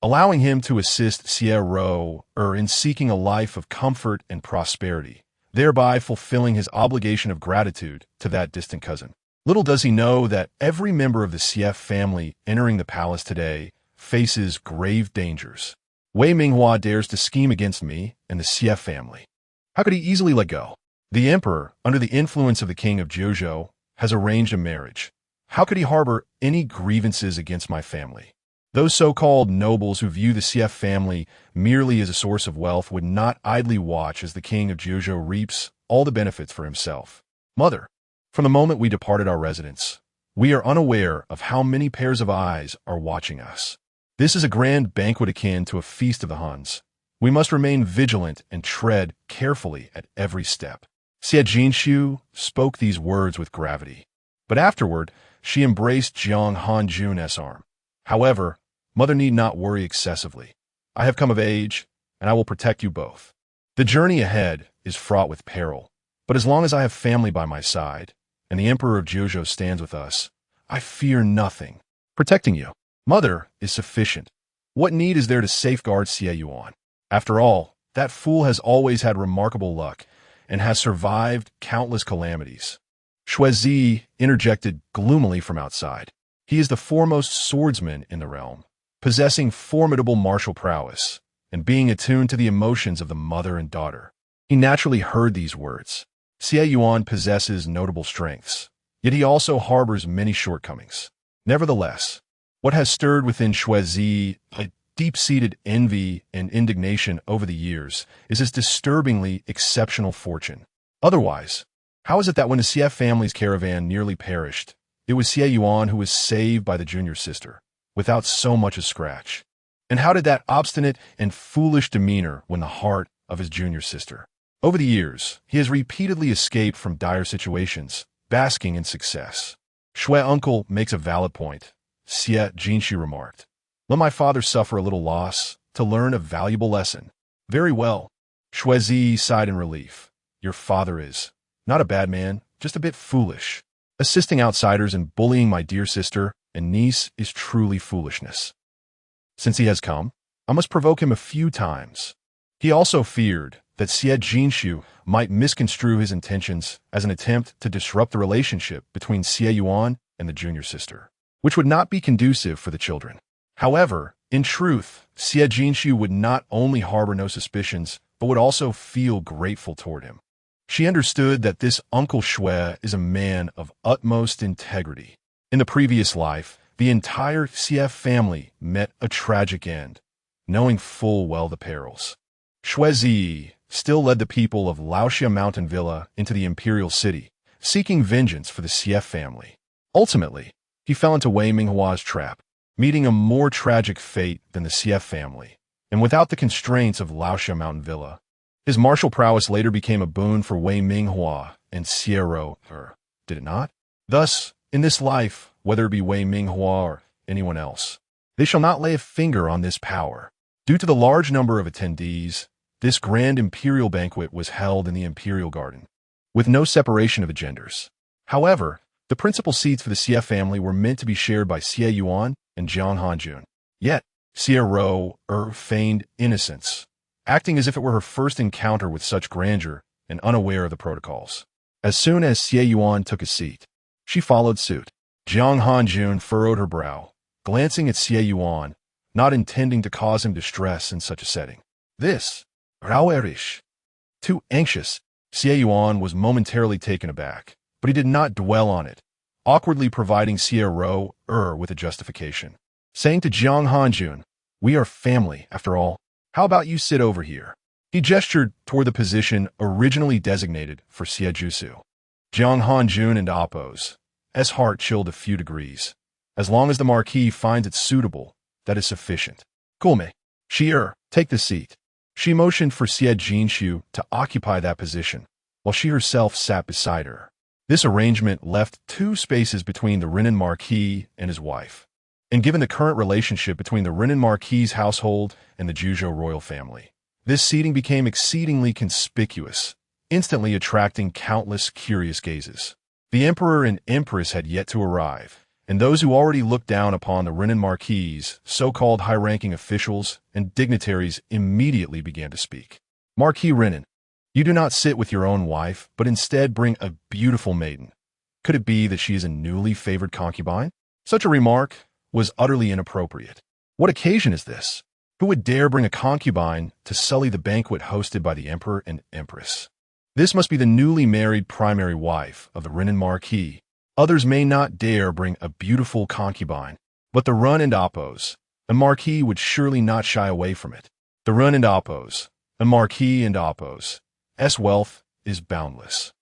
allowing him to assist Siero in seeking a life of comfort and prosperity, thereby fulfilling his obligation of gratitude to that distant cousin. Little does he know that every member of the Sief family entering the palace today faces grave dangers. Wei Minghua dares to scheme against me and the Sief family. How could he easily let go? The emperor, under the influence of the king of Jiuzhou, has arranged a marriage. How could he harbor any grievances against my family? Those so-called nobles who view the Sief family merely as a source of wealth would not idly watch as the king of Jiuzhou reaps all the benefits for himself. Mother, from the moment we departed our residence, we are unaware of how many pairs of eyes are watching us. This is a grand banquet akin to a feast of the Huns. We must remain vigilant and tread carefully at every step. Xie Jinshu spoke these words with gravity, but afterward she embraced Jiang Hanjun's arm. However, mother need not worry excessively. I have come of age, and I will protect you both. The journey ahead is fraught with peril, but as long as I have family by my side, and the Emperor of Jiuzhou stands with us, I fear nothing. Protecting you, mother, is sufficient. What need is there to safeguard Xie Yuan? After all, that fool has always had remarkable luck, and has survived countless calamities. Shuizi interjected gloomily from outside. He is the foremost swordsman in the realm, possessing formidable martial prowess, and being attuned to the emotions of the mother and daughter. He naturally heard these words. Xie Yuan possesses notable strengths, yet he also harbors many shortcomings. Nevertheless, what has stirred within Shuizi a deep-seated envy and indignation over the years is his disturbingly exceptional fortune. Otherwise, how is it that when the Sief family's caravan nearly perished, it was Xie Yuan who was saved by the junior sister, without so much as scratch? And how did that obstinate and foolish demeanor win the heart of his junior sister? Over the years, he has repeatedly escaped from dire situations, basking in success. Shui uncle makes a valid point, Xie Jinshu remarked. Let my father suffer a little loss to learn a valuable lesson. Very well. Shuizi sighed in relief. Your father is not a bad man, just a bit foolish. Assisting outsiders and bullying my dear sister and niece is truly foolishness. Since he has come, I must provoke him a few times. He also feared that Xie Jinshu might misconstrue his intentions as an attempt to disrupt the relationship between Xie Yuan and the junior sister, which would not be conducive for the children. However, in truth, Xie Jinshu would not only harbor no suspicions, but would also feel grateful toward him. She understood that this Uncle Shui is a man of utmost integrity. In the previous life, the entire Sief family met a tragic end, knowing full well the perils. Shuizi still led the people of Laoxia Mountain Villa into the imperial city, seeking vengeance for the Sief family. Ultimately, he fell into Wei Minghua's trap, meeting a more tragic fate than the Sief family, and without the constraints of Laoxia Mountain Villa. His martial prowess later became a boon for Wei Minghua and Siero, did it not? Thus, in this life, whether it be Wei Minghua or anyone else, they shall not lay a finger on this power. Due to the large number of attendees, this grand imperial banquet was held in the imperial garden, with no separation of the genders. However, the principal seats for the Xie family were meant to be shared by Xie Yuan and Jiang Hanjun. Yet, Siero feigned innocence, acting as if it were her first encounter with such grandeur and unaware of the protocols. As soon as Xie Yuan took a seat, she followed suit. Jiang Hanjun furrowed her brow, glancing at Xie Yuan, not intending to cause him distress in such a setting. This, Rauerish. Too anxious, Xie Yuan was momentarily taken aback, but he did not dwell on it, awkwardly providing Siero with a justification, saying to Jiang Hanjun, we are family, after all. How about you sit over here? He gestured toward the position originally designated for Xie Jusu. Jiang Hanjun and Appo's heart chilled a few degrees. As long as the Marquis finds it suitable, that is sufficient. Kulme, Shi take the seat. She motioned for Xie Jinshu to occupy that position, while she herself sat beside her. This arrangement left 2 spaces between the Renan Marquis and his wife, and given the current relationship between the Renan Marquis' household and the Jiuzhou royal family, this seating became exceedingly conspicuous, instantly attracting countless curious gazes. The emperor and empress had yet to arrive, and those who already looked down upon the Renan marquis, so-called high-ranking officials and dignitaries, immediately began to speak. Marquis Renan, you do not sit with your own wife, but instead bring a beautiful maiden. Could it be that she is a newly favored concubine? Such a remark was utterly inappropriate. What occasion is this? Who would dare bring a concubine to sully the banquet hosted by the emperor and empress? This must be the newly married primary wife of the Renan marquis. Others may not dare bring a beautiful concubine, but the Run and Oppos, a marquis would surely not shy away from it. The Run and Oppos, a marquis and Oppos, wealth is boundless.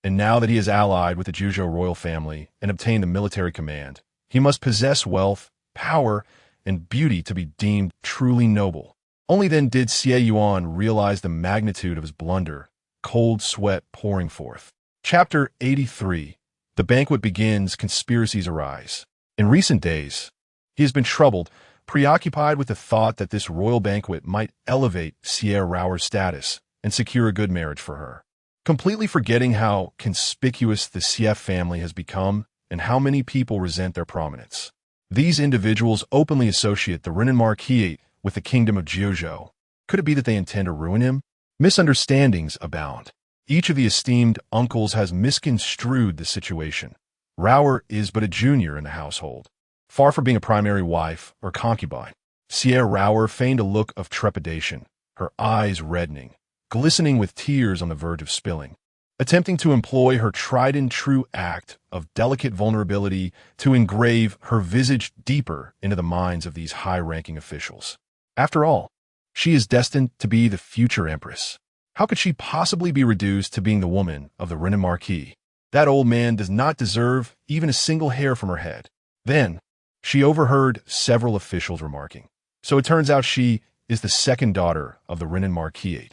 And now that he is allied with the Juzhou royal family and obtained the military command, he must possess wealth, power, and beauty to be deemed truly noble. Only then did Xie Yuan realize the magnitude of his blunder, cold sweat pouring forth. Chapter 83. The banquet begins, conspiracies arise. In recent days, he has been troubled, preoccupied with the thought that this royal banquet might elevate Xie Raoer's status and secure a good marriage for her. Completely forgetting how conspicuous the Xie family has become and how many people resent their prominence. These individuals openly associate the Renan marquis with the kingdom of Juzhou. Could it be that they intend to ruin him? Misunderstandings abound. Each of the esteemed uncles has misconstrued the situation. Raoer is but a junior in the household, far from being a primary wife or concubine. Xie Raoer feigned a look of trepidation, her eyes reddening, glistening with tears on the verge of spilling, attempting to employ her tried-and-true act of delicate vulnerability to engrave her visage deeper into the minds of these high-ranking officials. After all, she is destined to be the future empress. How could she possibly be reduced to being the woman of the Renan marquis? That old man does not deserve even a single hair from her head. Then, she overheard several officials remarking, so it turns out she is the second daughter of the Renan marquis.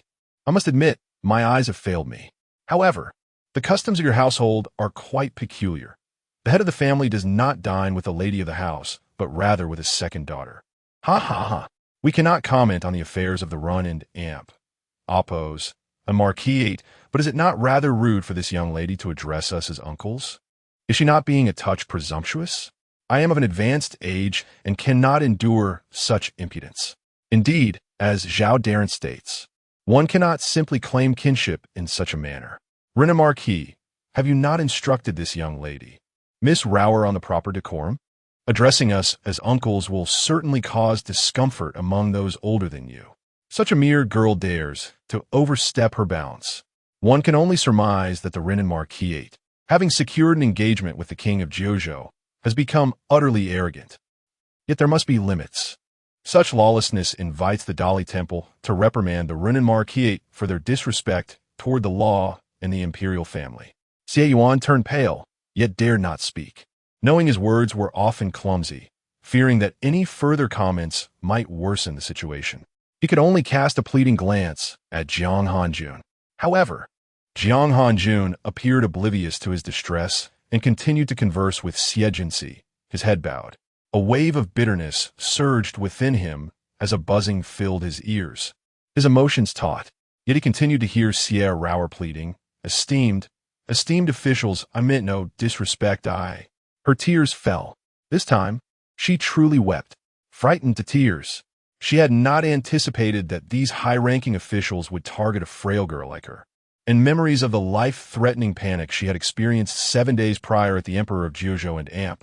I must admit, my eyes have failed me. However, the customs of your household are quite peculiar. The head of the family does not dine with the lady of the house, but rather with his second daughter. Ha ha ha. We cannot comment on the affairs of the Run and Oppos, a marquis, but is it not rather rude for this young lady to address us as uncles? Is she not being a touch presumptuous? I am of an advanced age and cannot endure such impudence. Indeed, as Zhao Darren states, one cannot simply claim kinship in such a manner. Renan marquis, have you not instructed this young lady, Miss Raoer, on the proper decorum? Addressing us as uncles will certainly cause discomfort among those older than you. Such a mere girl dares to overstep her bounds. One can only surmise that the Renan marquis, having secured an engagement with the king of Juzhou, has become utterly arrogant. Yet there must be limits. Such lawlessness invites the Dali Temple to reprimand the Renan marquis for their disrespect toward the law and the imperial family. Xie Yuan turned pale, yet dared not speak, knowing his words were often clumsy, fearing that any further comments might worsen the situation. He could only cast a pleading glance at Jiang Hanjun. However, Jiang Hanjun appeared oblivious to his distress and continued to converse with Xie Jinsi, his head bowed. A wave of bitterness surged within him as a buzzing filled his ears. His emotions taut, yet he continued to hear Xie Raoer pleading, Esteemed officials, I meant no disrespect, I. Her tears fell. This time, she truly wept, frightened to tears. She had not anticipated that these high-ranking officials would target a frail girl like her. And memories of the life-threatening panic she had experienced 7 days prior at the Emperor of Juzhou and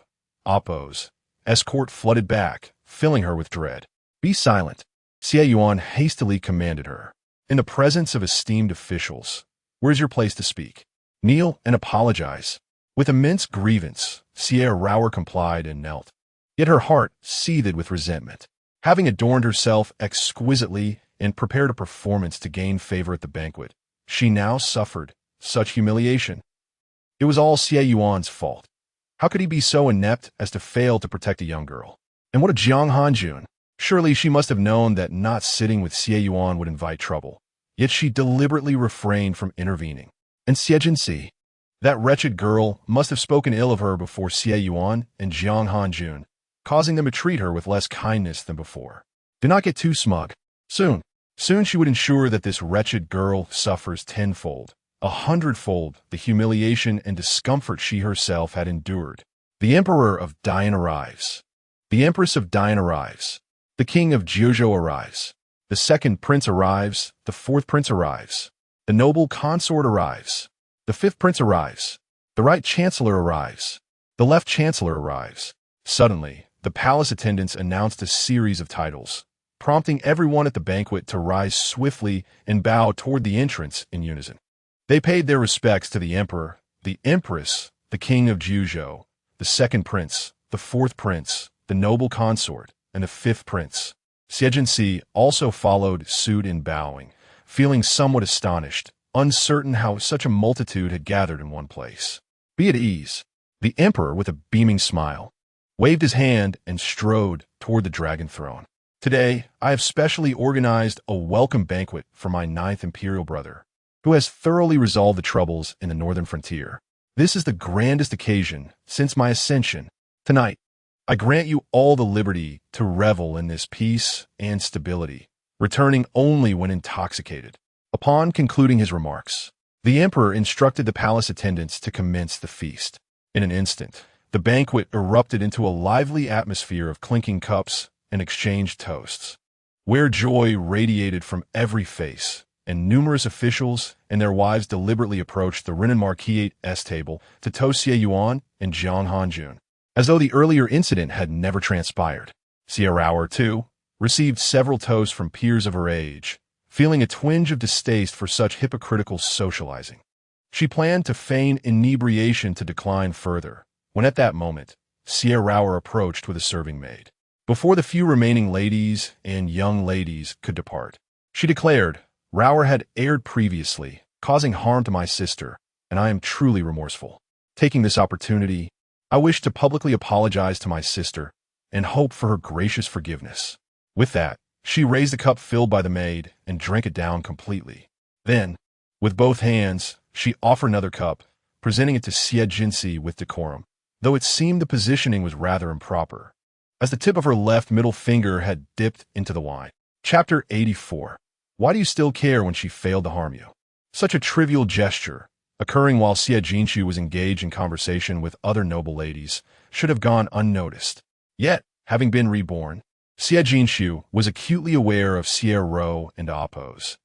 Oppos' escort flooded back, filling her with dread. Be silent, Xie Yuan hastily commanded her. In the presence of esteemed officials, where's your place to speak? Kneel and apologize. With immense grievance, Xie Raoer complied and knelt. Yet her heart seethed with resentment. Having adorned herself exquisitely and prepared a performance to gain favor at the banquet, she now suffered such humiliation. It was all Xie Yuan's fault. How could he be so inept as to fail to protect a young girl? And what of Jiang Hanjun? Surely she must have known that not sitting with Xie Yuan would invite trouble. Yet she deliberately refrained from intervening. And Xie Jinsi, that wretched girl, must have spoken ill of her before Xie Yuan and Jiang Hanjun, causing them to treat her with less kindness than before. Do not get too smug. Soon she would ensure that this wretched girl suffers tenfold. 100-fold the humiliation and discomfort she herself had endured. The Emperor of Dian arrives. The Empress of Dian arrives. The King of Jeojo arrives. The second prince arrives. The fourth prince arrives. The noble consort arrives. The fifth prince arrives. The right chancellor arrives. The left chancellor arrives. Suddenly, the palace attendants announced a series of titles, prompting everyone at the banquet to rise swiftly and bow toward the entrance in unison. They paid their respects to the emperor, the empress, the king of Jeojo, the second prince, the fourth prince, the noble consort, and the fifth prince. Xiejinsi also followed suit in bowing, feeling somewhat astonished, uncertain how such a multitude had gathered in one place. Be at ease. The emperor, with a beaming smile, waved his hand and strode toward the dragon throne. Today, I have specially organized a welcome banquet for my 9th imperial brother, who has thoroughly resolved the troubles in the northern frontier. This is the grandest occasion since my ascension. Tonight, I grant you all the liberty to revel in this peace and stability, returning only when intoxicated. Upon concluding his remarks, the emperor instructed the palace attendants to commence the feast. In an instant, the banquet erupted into a lively atmosphere of clinking cups and exchanged toasts, where joy radiated from every face, and numerous officials and their wives deliberately approached the Renan Marquis' table to toast Xie Yuan and Jiang Hanjun, as though the earlier incident had never transpired. Xie Rauer, too, received several toasts from peers of her age, feeling a twinge of distaste for such hypocritical socializing. She planned to feign inebriation to decline further, when at that moment, Xie Rauer approached with a serving maid. Before the few remaining ladies and young ladies could depart, she declared, "Rauer had erred previously, causing harm to my sister, and I am truly remorseful. Taking this opportunity, I wish to publicly apologize to my sister and hope for her gracious forgiveness." With that, she raised the cup filled by the maid and drank it down completely. Then, with both hands, she offered another cup, presenting it to Xiejinsi with decorum, though it seemed the positioning was rather improper, as the tip of her left middle finger had dipped into the wine. Chapter 84. Why do you still care when she failed to harm you? Such a trivial gesture, occurring while Xiejinsi was engaged in conversation with other noble ladies, should have gone unnoticed. Yet, having been reborn, Xiejinsi was acutely aware of Xie Rou and Appo's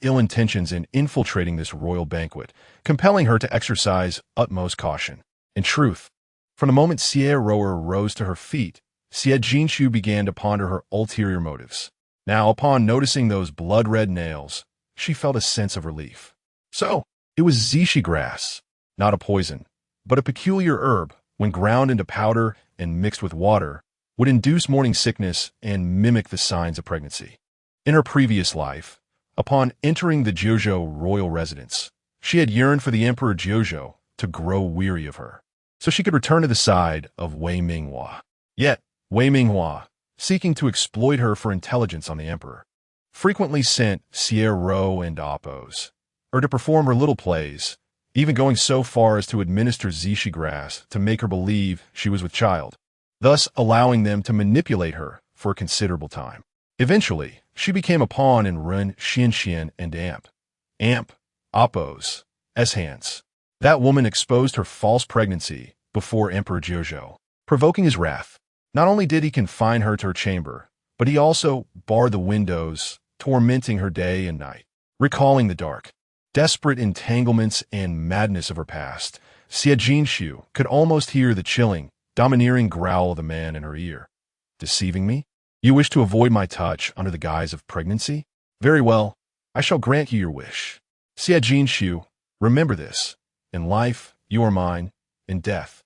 ill intentions in infiltrating this royal banquet, compelling her to exercise utmost caution. In truth, from the moment Xie Rou rose to her feet, Xiejinsi began to ponder her ulterior motives. Now, upon noticing those blood-red nails, she felt a sense of relief. So, it was zishi grass, not a poison, but a peculiar herb, when ground into powder and mixed with water, would induce morning sickness and mimic the signs of pregnancy. In her previous life, upon entering the Jeojo royal residence, she had yearned for the Emperor Jeojo to grow weary of her, so she could return to the side of Wei Minghua. Yet, Wei Minghua, seeking to exploit her for intelligence on the emperor, frequently sent Xie Rou and Appo's, to perform her little plays, even going so far as to administer zishi grass to make her believe she was with child, thus allowing them to manipulate her for a considerable time. Eventually, she became a pawn in Ren Xianxian and Appo's hands. That woman exposed her false pregnancy before Emperor Jeojo, provoking his wrath. Not only did he confine her to her chamber, but he also barred the windows, tormenting her day and night. Recalling the dark, desperate entanglements and madness of her past, Xiejinsi could almost hear the chilling, domineering growl of the man in her ear. "Deceiving me? You wish to avoid my touch under the guise of pregnancy? Very well, I shall grant you your wish. Xiejinsi, remember this. In life, you are mine. In death,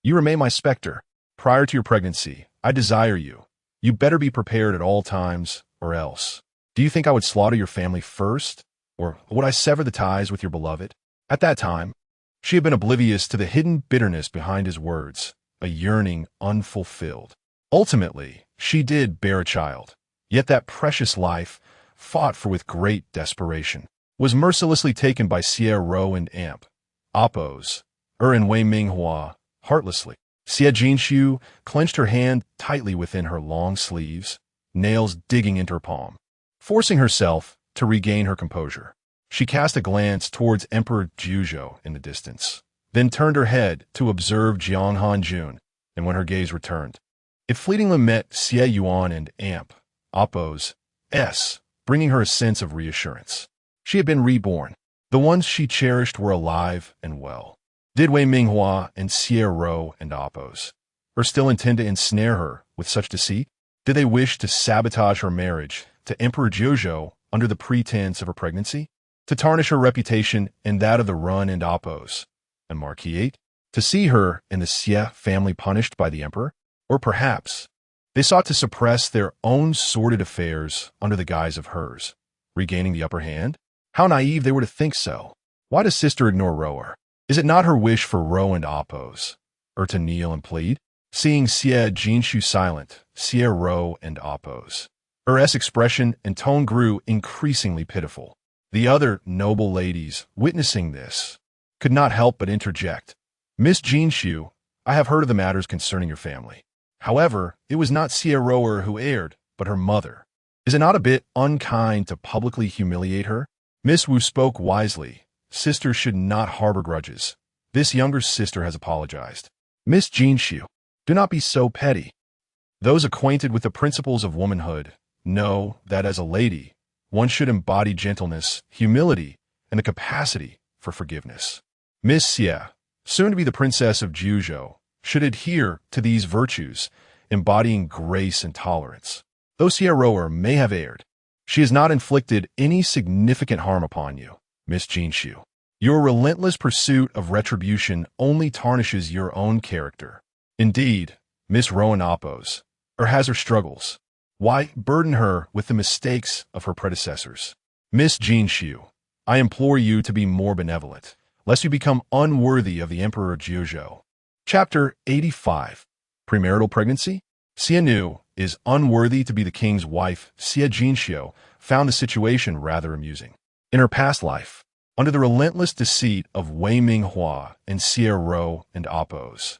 you remain my specter. Prior to your pregnancy, I desire you. You better be prepared at all times, or else. Do you think I would slaughter your family first? Or would I sever the ties with your beloved?" At that time, she had been oblivious to the hidden bitterness behind his words, a yearning unfulfilled. Ultimately, she did bear a child, yet that precious life, fought for with great desperation, was mercilessly taken by Xie Rou and Appo's, and Wei Minghua, heartlessly. Xiejinsi clenched her hand tightly within her long sleeves, nails digging into her palm. Forcing herself to regain her composure, She cast a glance towards Emperor Juzhou in the distance, then turned her head to observe Jiang Hanjun, and when her gaze returned, it fleetingly met Xie Yuan and Amp, Oppo's S, bringing her a sense of reassurance. She had been reborn. The ones she cherished were alive and well. Did Wei Minghua and Xie Rou and Oppo's still intend to ensnare her with such deceit? Did they wish to sabotage her marriage to Emperor Juzhou under the pretense of her pregnancy? To tarnish her reputation and that of the Run and Oppo's and Marquis 8? To see her and the Xie family punished by the emperor? Or perhaps they sought to suppress their own sordid affairs under the guise of hers, regaining the upper hand? How naive they were to think so. Why does sister ignore Rower? Is it not her wish for Rou and Oppo's to kneel and plead? Seeing Xie Jinshu silent, Xie Rou and Oppo's her expression and tone grew increasingly pitiful. The other noble ladies, witnessing this, could not help but interject. Miss Jinshu, I have heard of the matters concerning your family. However, it was not Xie Rower who erred, but her mother. Is it not a bit unkind to publicly humiliate her? Miss Wu spoke wisely. Sisters should not harbor grudges. This younger sister has apologized. Miss Jinshu, do not be so petty. Those acquainted with the principles of womanhood know that as a lady, one should embody gentleness, humility, and a capacity for forgiveness. Miss Xie, soon to be the princess of Juzhou, should adhere to these virtues, embodying grace and tolerance. Though Xie Rower may have erred, she has not inflicted any significant harm upon you, Miss Jinshu. Your relentless pursuit of retribution only tarnishes your own character. Indeed, Miss Rowan Oppos, has her struggles. Why burden her with the mistakes of her predecessors? Miss Jinshu, I implore you to be more benevolent, lest you become unworthy of the Emperor of Juzhou. Chapter 85. Premarital Pregnancy? Xie Nu is unworthy to be the king's wife. Xie Jinshu found the situation rather amusing. In her past life, under the relentless deceit of Wei Minghua and Xie Rou and Oppos,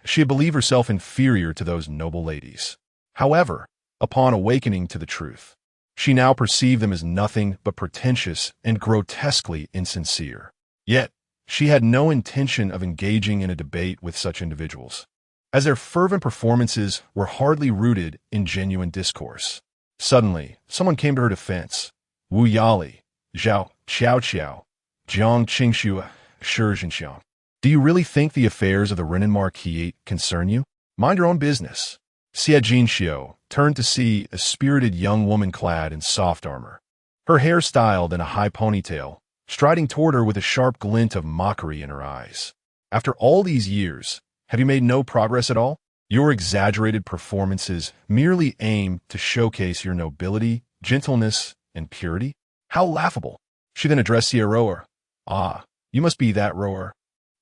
she had believed herself inferior to those noble ladies. However, upon awakening to the truth, she now perceived them as nothing but pretentious and grotesquely insincere. Yet, she had no intention of engaging in a debate with such individuals, as their fervent performances were hardly rooted in genuine discourse. Suddenly, someone came to her defense. Wu Yali, Zhao Qiao, Jiang Qingshu, Shi Zhenxiang. Do you really think the affairs of the Renan Marquis concern you? Mind your own business. Xie Jinshu turned to see a spirited young woman clad in soft armor, her hair styled in a high ponytail, striding toward her with a sharp glint of mockery in her eyes. After all these years, have you made no progress at all? Your exaggerated performances merely aim to showcase your nobility, gentleness, and purity? How laughable! She then addressed Xie Rower. Ah, you must be that Rower.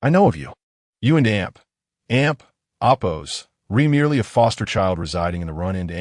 I know of you. You and Amp, Oppos, merely a foster child residing in the run-end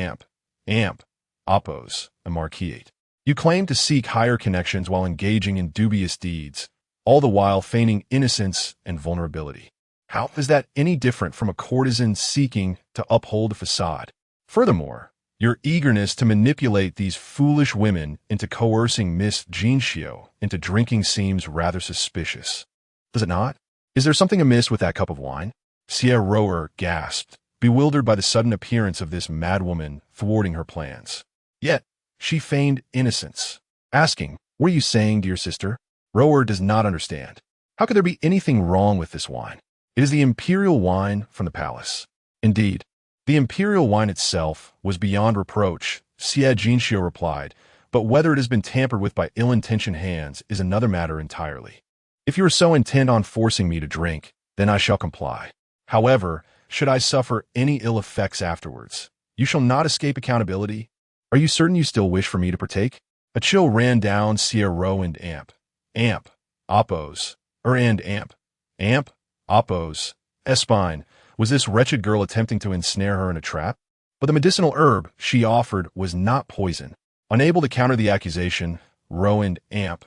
Amp, Oppos, and Marquis 8. You claim to seek higher connections while engaging in dubious deeds, all the while feigning innocence and vulnerability. How is that any different from a courtesan seeking to uphold a facade? Furthermore, your eagerness to manipulate these foolish women into coercing Miss Jinshu into drinking seems rather suspicious. Does it not? Is there something amiss with that cup of wine? Xie Rower gasped, bewildered by the sudden appearance of this madwoman thwarting her plans. Yet, she feigned innocence, asking, "What are you saying, dear sister?" Rower does not understand. How could there be anything wrong with this wine? It is the imperial wine from the palace. Indeed, the imperial wine itself was beyond reproach, Xie Jinshu replied, but whether it has been tampered with by ill-intentioned hands is another matter entirely. If you are so intent on forcing me to drink, then I shall comply. However, should I suffer any ill effects afterwards, you shall not escape accountability. Are you certain you still wish for me to partake? A chill ran down Xie Rou and Amp, Oppos, Amp, Oppos, spine. Was this wretched girl attempting to ensnare her in a trap? But the medicinal herb she offered was not poison. Unable to counter the accusation, Rou and Amp,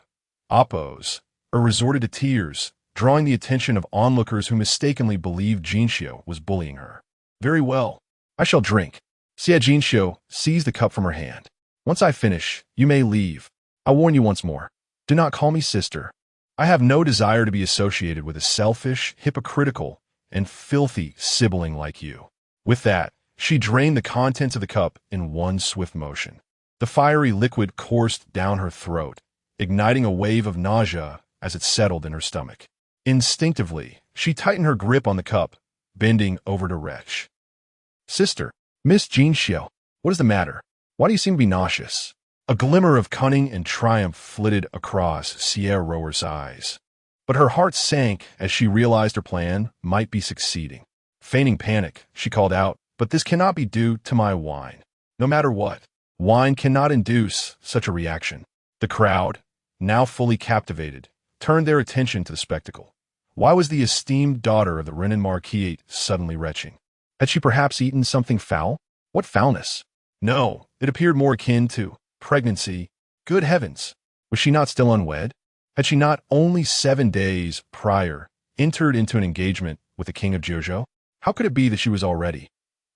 Oppos, resorted to tears, drawing the attention of onlookers who mistakenly believed Jinshu was bullying her. Very well, I shall drink. Xie Jinshu seized the cup from her hand. Once I finish, you may leave. I warn you once more. Do not call me sister. I have no desire to be associated with a selfish, hypocritical, and filthy sibling like you." With that, she drained the contents of the cup in one swift motion. The fiery liquid coursed down her throat, igniting a wave of nausea as it settled in her stomach. Instinctively, she tightened her grip on the cup, bending over to retch. "Sister, Miss Jinxiu, what is the matter? Why do you seem to be nauseous?" A glimmer of cunning and triumph flitted across Sierra Rower's eyes. But her heart sank as she realized her plan might be succeeding. Feigning panic, she called out, "But this cannot be due to my wine. No matter what, wine cannot induce such a reaction." The crowd, now fully captivated, turned their attention to the spectacle. Why was the esteemed daughter of the Renan Marquis suddenly retching? Had she perhaps eaten something foul? What foulness? No, it appeared more akin to pregnancy. Good heavens! Was she not still unwed? Had she not only 7 days prior entered into an engagement with the king of Jiuzhou? How could it be that she was already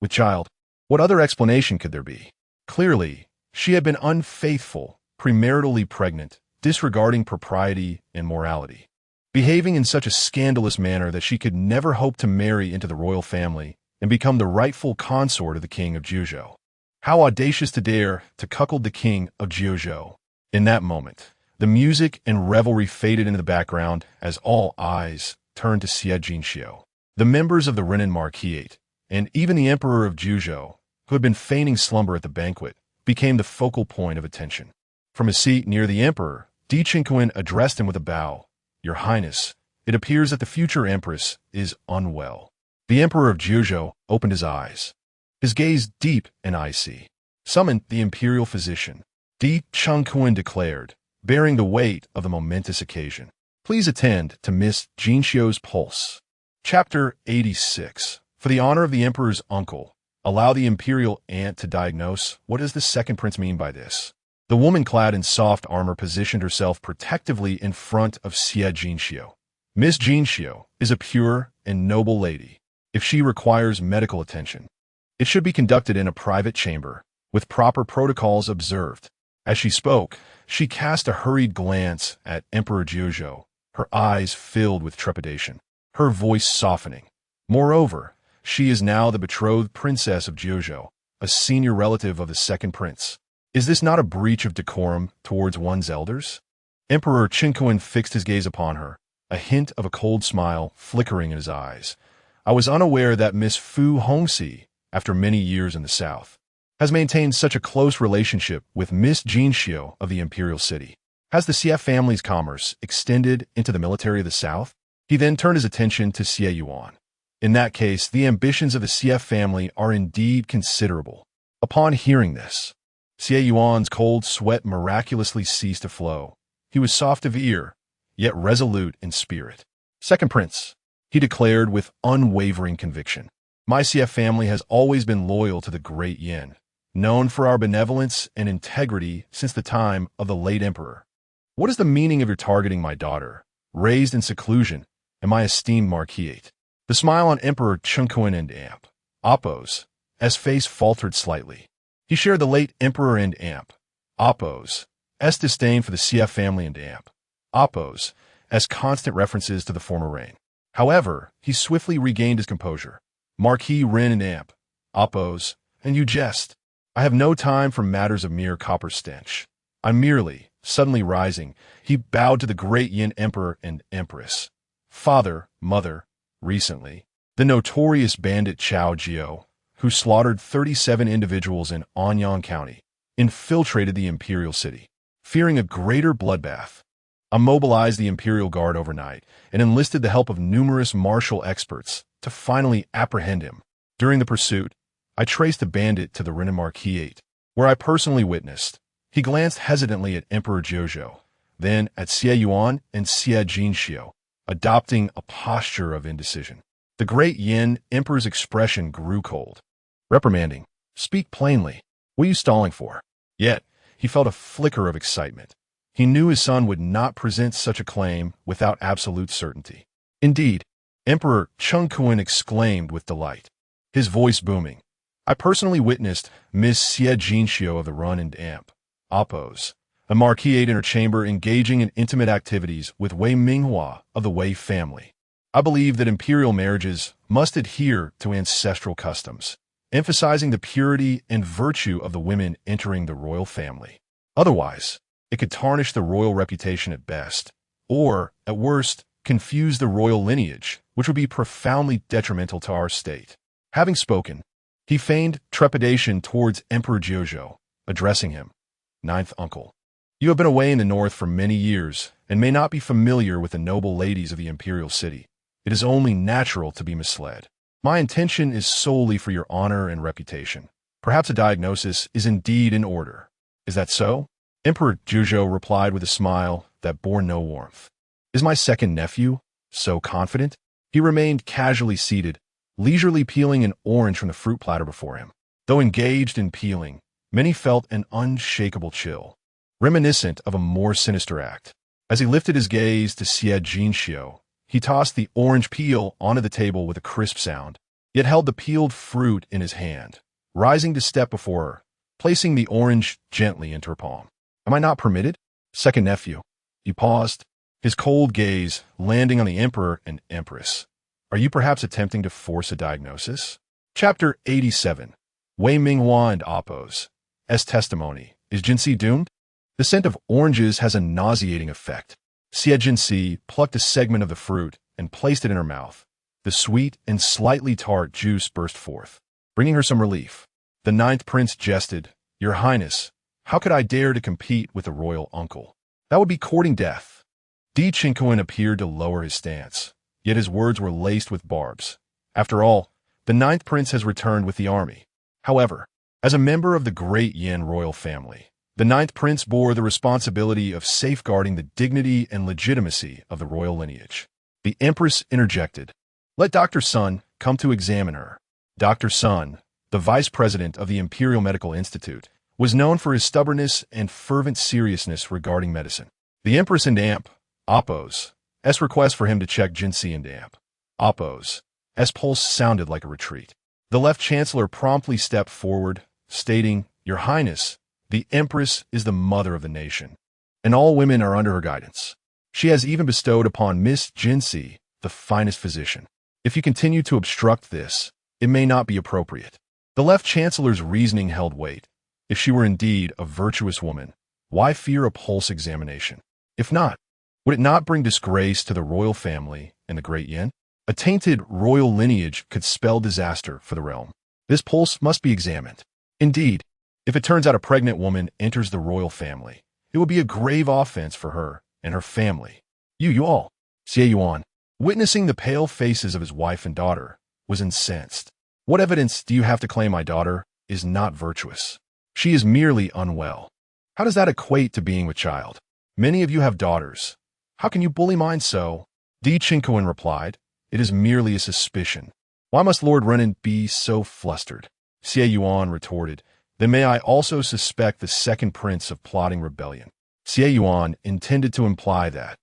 with child? What other explanation could there be? Clearly, she had been unfaithful, premaritally pregnant, disregarding propriety and morality, behaving in such a scandalous manner that she could never hope to marry into the royal family and become the rightful consort of the king of Jiuzhou. How audacious to dare to cuckold the king of Jiuzhou. In that moment, the music and revelry faded into the background as all eyes turned to Xie Jinxiu. The members of the Renan Marquis, and even the emperor of Jiuzhou, who had been feigning slumber at the banquet, became the focal point of attention. From his seat near the emperor, Di Qingquan addressed him with a bow. "Your Highness, it appears that the future empress is unwell." The emperor of Jiuzhou opened his eyes. His gaze deep and icy. "Summon the imperial physician," Di Qingquan declared, bearing the weight of the momentous occasion. "Please attend to Miss Jinxiu's pulse." Chapter 86. For the honor of the emperor's uncle, allow the imperial aunt to diagnose. What does the second prince mean by this? The woman clad in soft armor positioned herself protectively in front of Xie Jinxiu. "Miss Jinxiu is a pure and noble lady. If she requires medical attention, it should be conducted in a private chamber, with proper protocols observed." As she spoke, she cast a hurried glance at Emperor Jiuzhou, her eyes filled with trepidation, her voice softening. "Moreover, she is now the betrothed princess of Jiuzhou, a senior relative of the second prince. Is this not a breach of decorum towards one's elders?" Emperor Qingquan fixed his gaze upon her, a hint of a cold smile flickering in his eyes. "I was unaware that Miss Fu Hongxi, after many years in the south, has maintained such a close relationship with Miss Jinxiu of the imperial city. Has the Xie family's commerce extended into the military of the south?" He then turned his attention to Xie Yuan. "In that case, the ambitions of the Xie family are indeed considerable." Upon hearing this, Xie Yuan's cold sweat miraculously ceased to flow. He was soft of ear, yet resolute in spirit. "Second prince," he declared with unwavering conviction, "my Xie family has always been loyal to the great Yin, known for our benevolence and integrity since the time of the late emperor. What is the meaning of your targeting my daughter, raised in seclusion, and my esteemed marquis?" The smile on Emperor Qingquan and Amp Appo's face faltered slightly. He shared the late emperor and Amp Appo's disdain for the Xie family and Amp Appo's constant references to the former reign. However, he swiftly regained his composure. "Marquis Ren and Amp Appo's, and you jest. I have no time for matters of mere copper stench. I'm merely," suddenly rising, he bowed to the great Yin emperor and empress, "father, mother, recently, the notorious bandit Chao Jiao, who slaughtered 37 individuals in Anyang County, infiltrated the imperial city. Fearing a greater bloodbath, I mobilized the imperial guard overnight and enlisted the help of numerous martial experts to finally apprehend him. During the pursuit, I traced the bandit to the Renan Marquis, where I personally witnessed." He glanced hesitantly at Emperor Jiuzhou, then at Xie Yuan and Xie Jinxiu, adopting a posture of indecision. The great Yin emperor's expression grew cold. Reprimanding, "Speak plainly. What are you stalling for?" Yet, he felt a flicker of excitement. He knew his son would not present such a claim without absolute certainty. "Indeed," Emperor Qingquan exclaimed with delight, his voice booming, "I personally witnessed Miss Xie Jinxiu of the Run and Amp Appo's A marquise ate in her chamber, engaging in intimate activities with Wei Minghua of the Wei family. I believe that imperial marriages must adhere to ancestral customs, emphasizing the purity and virtue of the women entering the royal family. Otherwise, it could tarnish the royal reputation at best, or, at worst, confuse the royal lineage, which would be profoundly detrimental to our state. Having spoken, he feigned trepidation towards Emperor Jiuzhou, addressing him. Ninth uncle. You have been away in the north for many years and may not be familiar with the noble ladies of the imperial city. It is only natural to be misled. My intention is solely for your honor and reputation. Perhaps a diagnosis is indeed in order. Is that so? Emperor Jiuzhou replied with a smile that bore no warmth. Is my second nephew so confident? He remained casually seated, leisurely peeling an orange from the fruit platter before him. Though engaged in peeling, many felt an unshakable chill, reminiscent of a more sinister act. As he lifted his gaze to Xie Jinxiu, he tossed the orange peel onto the table with a crisp sound, yet held the peeled fruit in his hand, rising to step before her, placing the orange gently into her palm. Am I not permitted? Second nephew. He paused, his cold gaze landing on the emperor and empress. Are you perhaps attempting to force a diagnosis? Chapter 87. Wei Minghua and Appo's testimony. Is Jinxi doomed? The scent of oranges has a nauseating effect. Xie Jinxi plucked a segment of the fruit and placed it in her mouth. The sweet and slightly tart juice burst forth, bringing her some relief. The ninth prince jested, Your Highness, how could I dare to compete with a royal uncle? That would be courting death. Di Qingquan appeared to lower his stance, yet his words were laced with barbs. After all, the ninth prince has returned with the army. However, as a member of the great Yan royal family, the ninth prince bore the responsibility of safeguarding the dignity and legitimacy of the royal lineage. The empress interjected. Let Dr. Sun come to examine her. Dr. Sun, the vice president of the Imperial Medical Institute, was known for his stubbornness and fervent seriousness regarding medicine. The empress and Appo's request for him to check Jinxi and Appo's pulse sounded like a retreat. The left chancellor promptly stepped forward, stating, Your Highness, the Empress is the mother of the nation, and all women are under her guidance. She has even bestowed upon Miss Jinxi the finest physician. If you continue to obstruct this, it may not be appropriate. The left chancellor's reasoning held weight. If she were indeed a virtuous woman, why fear a pulse examination? If not, would it not bring disgrace to the royal family and the great Yan? A tainted royal lineage could spell disaster for the realm. This pulse must be examined. Indeed, if it turns out a pregnant woman enters the royal family, it would be a grave offense for her and her family. You all, Xie Yuan, witnessing the pale faces of his wife and daughter, was incensed. What evidence do you have to claim my daughter is not virtuous? She is merely unwell. How does that equate to being with child? Many of you have daughters. How can you bully mine so? Di Qingquan replied, It is merely a suspicion. Why must Lord Renan be so flustered? Xie Yuan retorted, Then may I also suspect the second prince of plotting rebellion. Xie Yuan intended to imply that,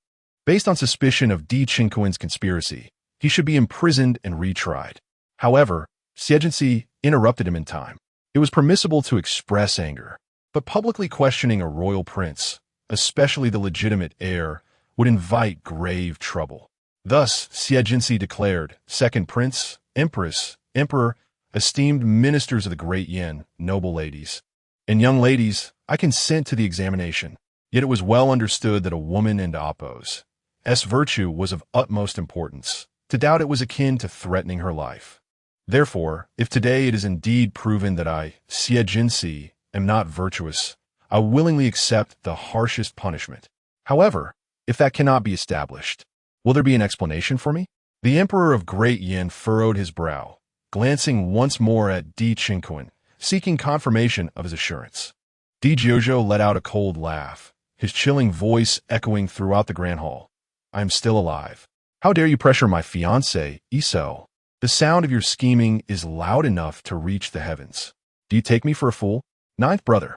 based on suspicion of Di Qingquan's conspiracy, he should be imprisoned and retried. However, Xie Jinxi interrupted him in time. It was permissible to express anger, but publicly questioning a royal prince, especially the legitimate heir, would invite grave trouble. Thus, Xie Jinxi declared, Second prince, empress, emperor, esteemed ministers of the great Yan, noble ladies, and young ladies, I consent to the examination. Yet it was well understood that a woman and Appo's virtue was of utmost importance. To doubt it was akin to threatening her life. Therefore, if today it is indeed proven that I, Xie Jinxi, am not virtuous, I willingly accept the harshest punishment. However, if that cannot be established, will there be an explanation for me? The Emperor of Great Yan furrowed his brow, glancing once more at Di Qingquan, seeking confirmation of his assurance. Di Jiuzhou let out a cold laugh, his chilling voice echoing throughout the grand hall. I am still alive. How dare you pressure my fiancé, Iso? The sound of your scheming is loud enough to reach the heavens. Do you take me for a fool? Ninth brother.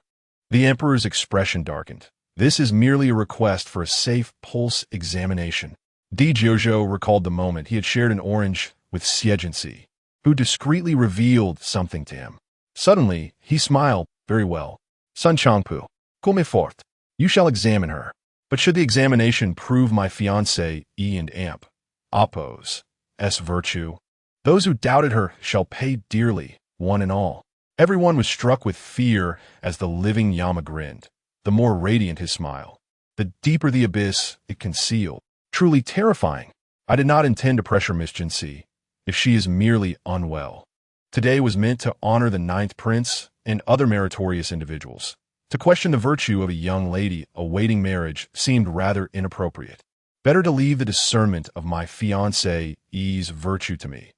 The Emperor's expression darkened. This is merely a request for a safe pulse examination. Di Jiuzhou recalled the moment he had shared an orange with Xie Jinxi, who discreetly revealed something to him. Suddenly, he smiled. Very well. Sun Changpu, come fort. You shall examine her. But should the examination prove my fiancé E and amp, oppose, s virtue, those who doubted her shall pay dearly, one and all. Everyone was struck with fear as the living Yama grinned, the more radiant his smile. The deeper the abyss it concealed. Truly terrifying. I did not intend to pressure Miss Jinsei, if she is merely unwell. Today was meant to honor the ninth prince and other meritorious individuals. To question the virtue of a young lady awaiting marriage seemed rather inappropriate. Better to leave the discernment of my fiancé E's virtue to me.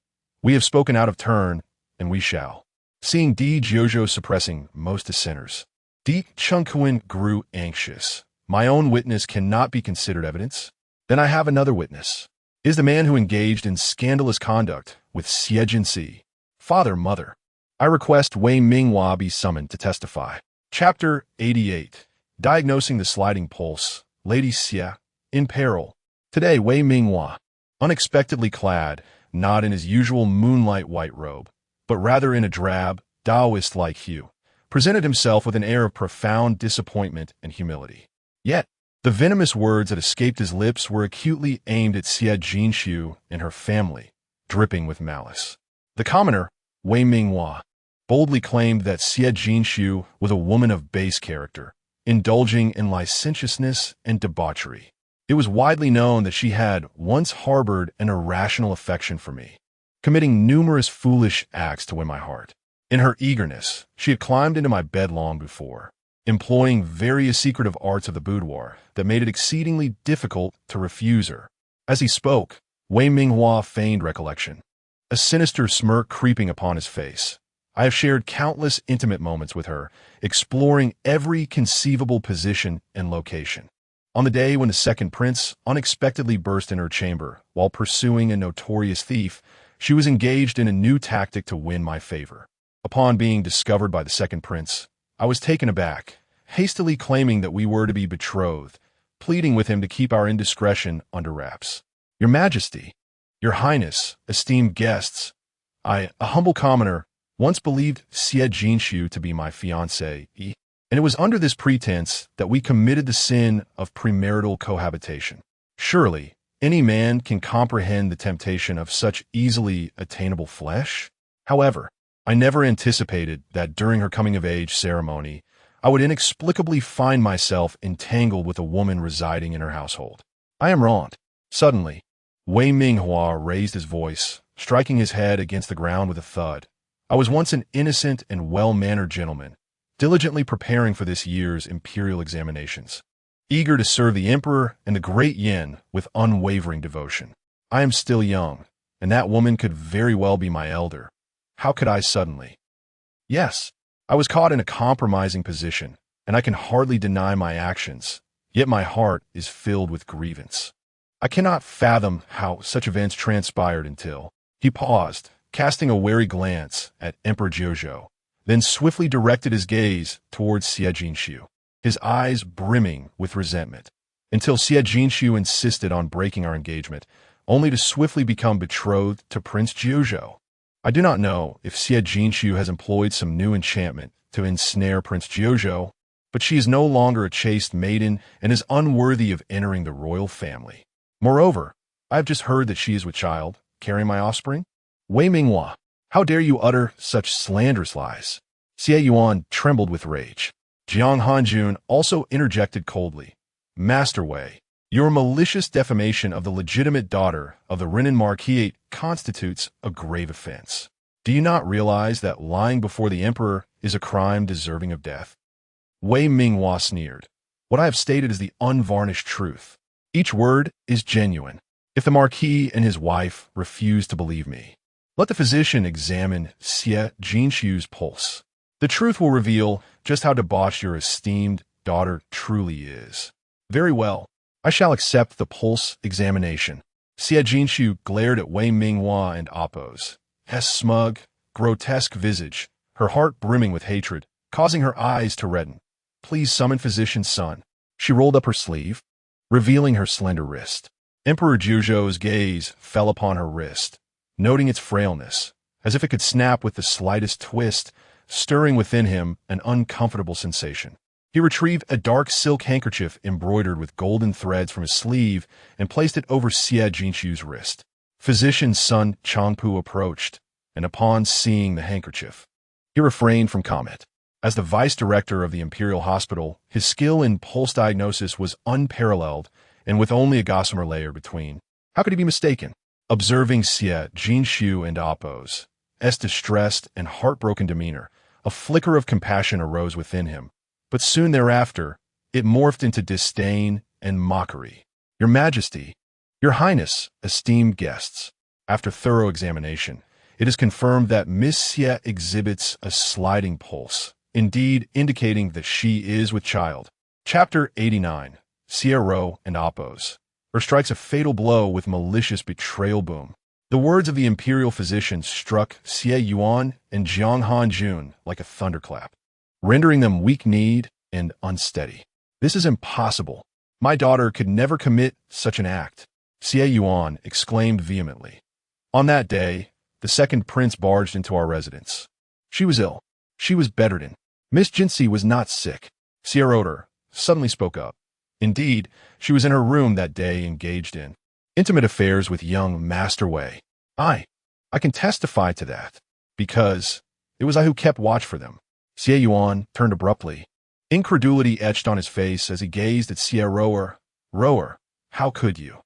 We have spoken out of turn, and we shall. Seeing Di Jojo suppressing most dissenters, Di Chunkwin grew anxious. My own witness cannot be considered evidence. Then I have another witness. Is the man who engaged in scandalous conduct with Xie Jinsi, father, mother. I request Wei Minghua be summoned to testify. Chapter 88. Diagnosing the sliding pulse. Lady Xie, in peril. Today, Wei Minghua, unexpectedly clad, not in his usual moonlight white robe, but rather in a drab, Taoist-like hue, presented himself with an air of profound disappointment and humility. Yet, the venomous words that escaped his lips were acutely aimed at Xie Jinshu and her family, dripping with malice. The commoner, Wei Minghua, boldly claimed that Xie Jinshu was a woman of base character, indulging in licentiousness and debauchery. It was widely known that she had once harbored an irrational affection for me, committing numerous foolish acts to win my heart. In her eagerness, she had climbed into my bed long before, employing various secretive arts of the boudoir that made it exceedingly difficult to refuse her. As he spoke, Wei Minghua feigned recollection, a sinister smirk creeping upon his face. I have shared countless intimate moments with her, exploring every conceivable position and location. On the day when the second prince unexpectedly burst in her chamber while pursuing a notorious thief, she was engaged in a new tactic to win my favor. Upon being discovered by the second prince, I was taken aback, hastily claiming that we were to be betrothed, pleading with him to keep our indiscretion under wraps. Your Majesty, Your Highness, esteemed guests, I, a humble commoner, once believed Xie Jinshu to be my fiancé, and it was under this pretense that we committed the sin of premarital cohabitation. Surely, any man can comprehend the temptation of such easily attainable flesh? However, I never anticipated that during her coming-of-age ceremony, I would inexplicably find myself entangled with a woman residing in her household. I am wronged. Suddenly, Wei Minghua raised his voice, striking his head against the ground with a thud. I was once an innocent and well-mannered gentleman, diligently preparing for this year's imperial examinations, eager to serve the emperor and the great Yin with unwavering devotion. I am still young, and that woman could very well be my elder. How could I suddenly? Yes, I was caught in a compromising position, and I can hardly deny my actions, yet my heart is filled with grievance. I cannot fathom how such events transpired until he paused, casting a wary glance at Emperor Jojo, then swiftly directed his gaze towards Xie Jinshu, his eyes brimming with resentment, until Xie Jinshu insisted on breaking our engagement, only to swiftly become betrothed to Prince Jojo. I do not know if Xie Jinshu has employed some new enchantment to ensnare Prince Jojo, but she is no longer a chaste maiden and is unworthy of entering the royal family. Moreover, I have just heard that she is with child, carrying my offspring. Wei Minghua, how dare you utter such slanderous lies? Xie Yuan trembled with rage. Jiang Hanjun also interjected coldly. Master Wei, your malicious defamation of the legitimate daughter of the Renan Marquis constitutes a grave offense. Do you not realize that lying before the emperor is a crime deserving of death? Wei Minghua sneered. What I have stated is the unvarnished truth. Each word is genuine. If the Marquis and his wife refuse to believe me, let the physician examine Xie Jinshu's pulse. The truth will reveal just how debauched your esteemed daughter truly is. Very well, I shall accept the pulse examination. Xie Jinshu glared at Wei Minghua and oppose. His smug, grotesque visage, her heart brimming with hatred, causing her eyes to redden. Please summon physician's son. She rolled up her sleeve, revealing her slender wrist. Emperor Jojo's gaze fell upon her wrist, noting its frailness, as if it could snap with the slightest twist, stirring within him an uncomfortable sensation. He retrieved a dark silk handkerchief embroidered with golden threads from his sleeve and placed it over Xie Jinshu's wrist. Physician's son Changpu approached, and upon seeing the handkerchief, he refrained from comment. As the vice director of the Imperial Hospital, his skill in pulse diagnosis was unparalleled, and with only a gossamer layer between, how could he be mistaken? Observing Xie Jinshu and Appo's distressed and heartbroken demeanor, a flicker of compassion arose within him, but soon thereafter, it morphed into disdain and mockery. Your Majesty, Your Highness, esteemed guests, after thorough examination, it is confirmed that Miss Xie exhibits a sliding pulse, indeed indicating that she is with child. Chapter 89, Xie Ro and Appo's, strikes a fatal blow with malicious betrayal boom. The words of the imperial physician struck Xie Yuan and Jiang Hanjun like a thunderclap, rendering them weak-kneed and unsteady. This is impossible. My daughter could never commit such an act, Xie Yuan exclaimed vehemently. On that day, the second prince barged into our residence. She was ill. She was bedridden. Miss Jinsi was not sick. Xie Ro suddenly spoke up. Indeed, she was in her room that day engaged in intimate affairs with young Master Wei. I can testify to that, because it was I who kept watch for them. Xie Yuan turned abruptly. Incredulity etched on his face as he gazed at Xie Ro. Rower, how could you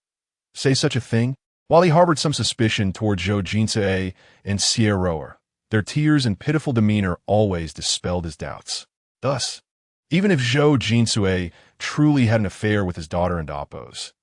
say such a thing? While he harbored some suspicion toward Zhou Jinsui and Xie Ro, their tears and pitiful demeanor always dispelled his doubts. Thus, even if Zhou Jinsui truly had an affair with his daughter and Appo's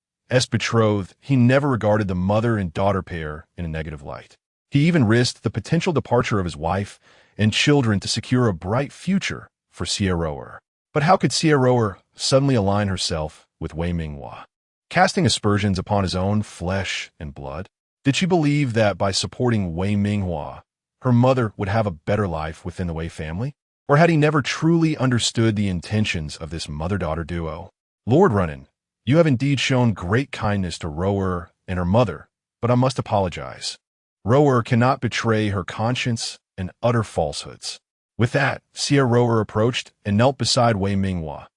betrothed, he never regarded the mother and daughter pair in a negative light. He even risked the potential departure of his wife and children to secure a bright future for Xie Ro. But how could Xie Ro suddenly align herself with Wei Minghua, casting aspersions upon his own flesh and blood? Did she believe that by supporting Wei Minghua, her mother would have a better life within the Wei family? Or had he never truly understood the intentions of this mother-daughter duo? Lord Runin, you have indeed shown great kindness to Rower and her mother, but I must apologize. Rower cannot betray her conscience and utter falsehoods. With that, Xie Ro approached and knelt beside Wei Minghua.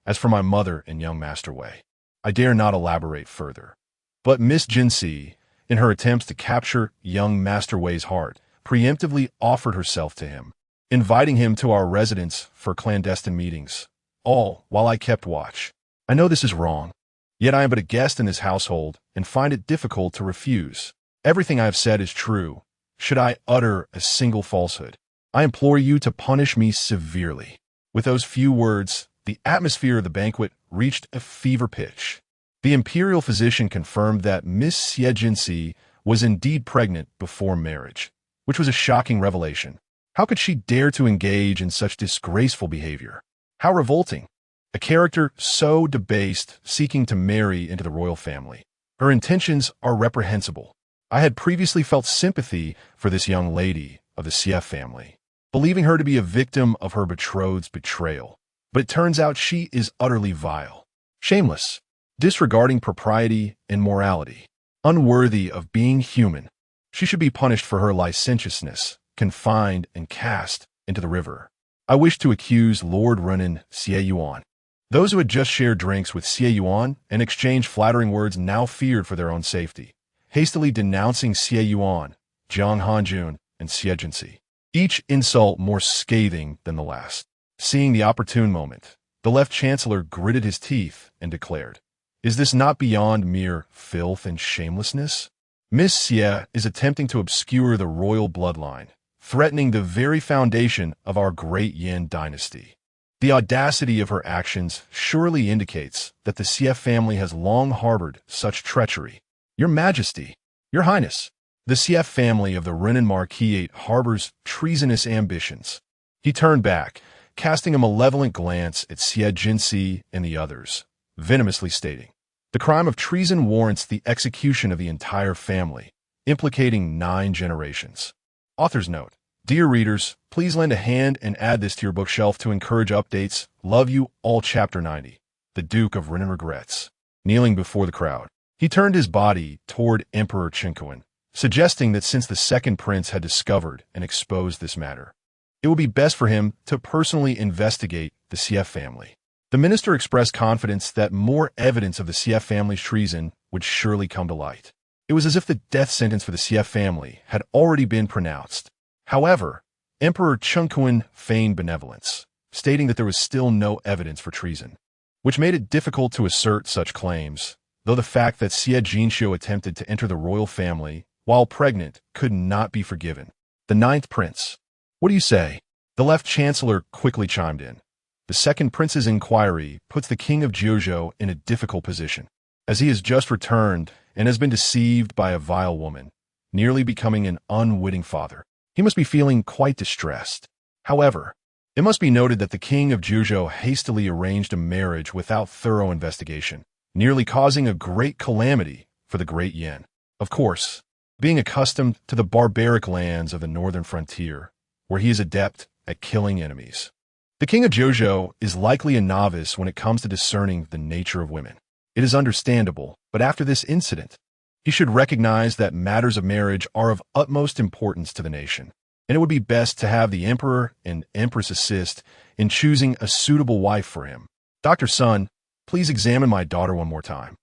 As for my mother and young Master Wei, I dare not elaborate further. But Miss Jinsi, in her attempts to capture young Master Wei's heart, preemptively offered herself to him, inviting him to our residence for clandestine meetings, all while I kept watch. I know this is wrong, yet I am but a guest in this household and find it difficult to refuse. Everything I have said is true. Should I utter a single falsehood, I implore you to punish me severely. With those few words, the atmosphere of the banquet reached a fever pitch. The imperial physician confirmed that Miss Xie Jinsi was indeed pregnant before marriage, which was a shocking revelation. How could she dare to engage in such disgraceful behavior? How revolting! A character so debased seeking to marry into the royal family. Her intentions are reprehensible. I had previously felt sympathy for this young lady of the Xie family, believing her to be a victim of her betrothed's betrayal. But it turns out she is utterly vile, shameless, disregarding propriety and morality, unworthy of being human. She should be punished for her licentiousness, confined and cast into the river. I wish to accuse Lord Runin Xie Yuan. Those who had just shared drinks with Xie Yuan and exchanged flattering words now feared for their own safety, hastily denouncing Xie Yuan, Jiang Hanjun, and Xie Jinsi, each insult more scathing than the last. Seeing the opportune moment, the left chancellor gritted his teeth and declared, "Is this not beyond mere filth and shamelessness? Miss Xie is attempting to obscure the royal bloodline, threatening the very foundation of our great Yin dynasty. The audacity of her actions surely indicates that the Xie family has long harbored such treachery. Your Majesty, Your Highness, the Xie family of the Renan Marquisate harbors treasonous ambitions." He turned back, casting a malevolent glance at Xie Jinsi and the others, venomously stating, "The crime of treason warrants the execution of the entire family, implicating 9 generations." Author's note: Dear readers, please lend a hand and add this to your bookshelf to encourage updates. Love you all. Chapter 90. The Duke of Renan regrets. Kneeling before the crowd, he turned his body toward Emperor Concubine, suggesting that since the second prince had discovered and exposed this matter, it would be best for him to personally investigate the Xie family. The minister expressed confidence that more evidence of the CF family's treason would surely come to light. It was as if the death sentence for the CF family had already been pronounced. However, Emperor Concubine feigned benevolence, stating that there was still no evidence for treason, which made it difficult to assert such claims, though the fact that Xie Jinxiu attempted to enter the royal family while pregnant could not be forgiven. The ninth prince. What do you say? The left chancellor quickly chimed in. The second prince's inquiry puts the king of Jiuzhou in a difficult position, as he has just returned and has been deceived by a vile woman, nearly becoming an unwitting father. He must be feeling quite distressed. However, it must be noted that the king of Jiuzhou hastily arranged a marriage without thorough investigation, nearly causing a great calamity for the great Yan. Of course, being accustomed to the barbaric lands of the northern frontier, where he is adept at killing enemies. The king of Jiuzhou is likely a novice when it comes to discerning the nature of women. It is understandable, but after this incident, he should recognize that matters of marriage are of utmost importance to the nation, and it would be best to have the emperor and empress assist in choosing a suitable wife for him. Dr. Sun, please examine my daughter one more time.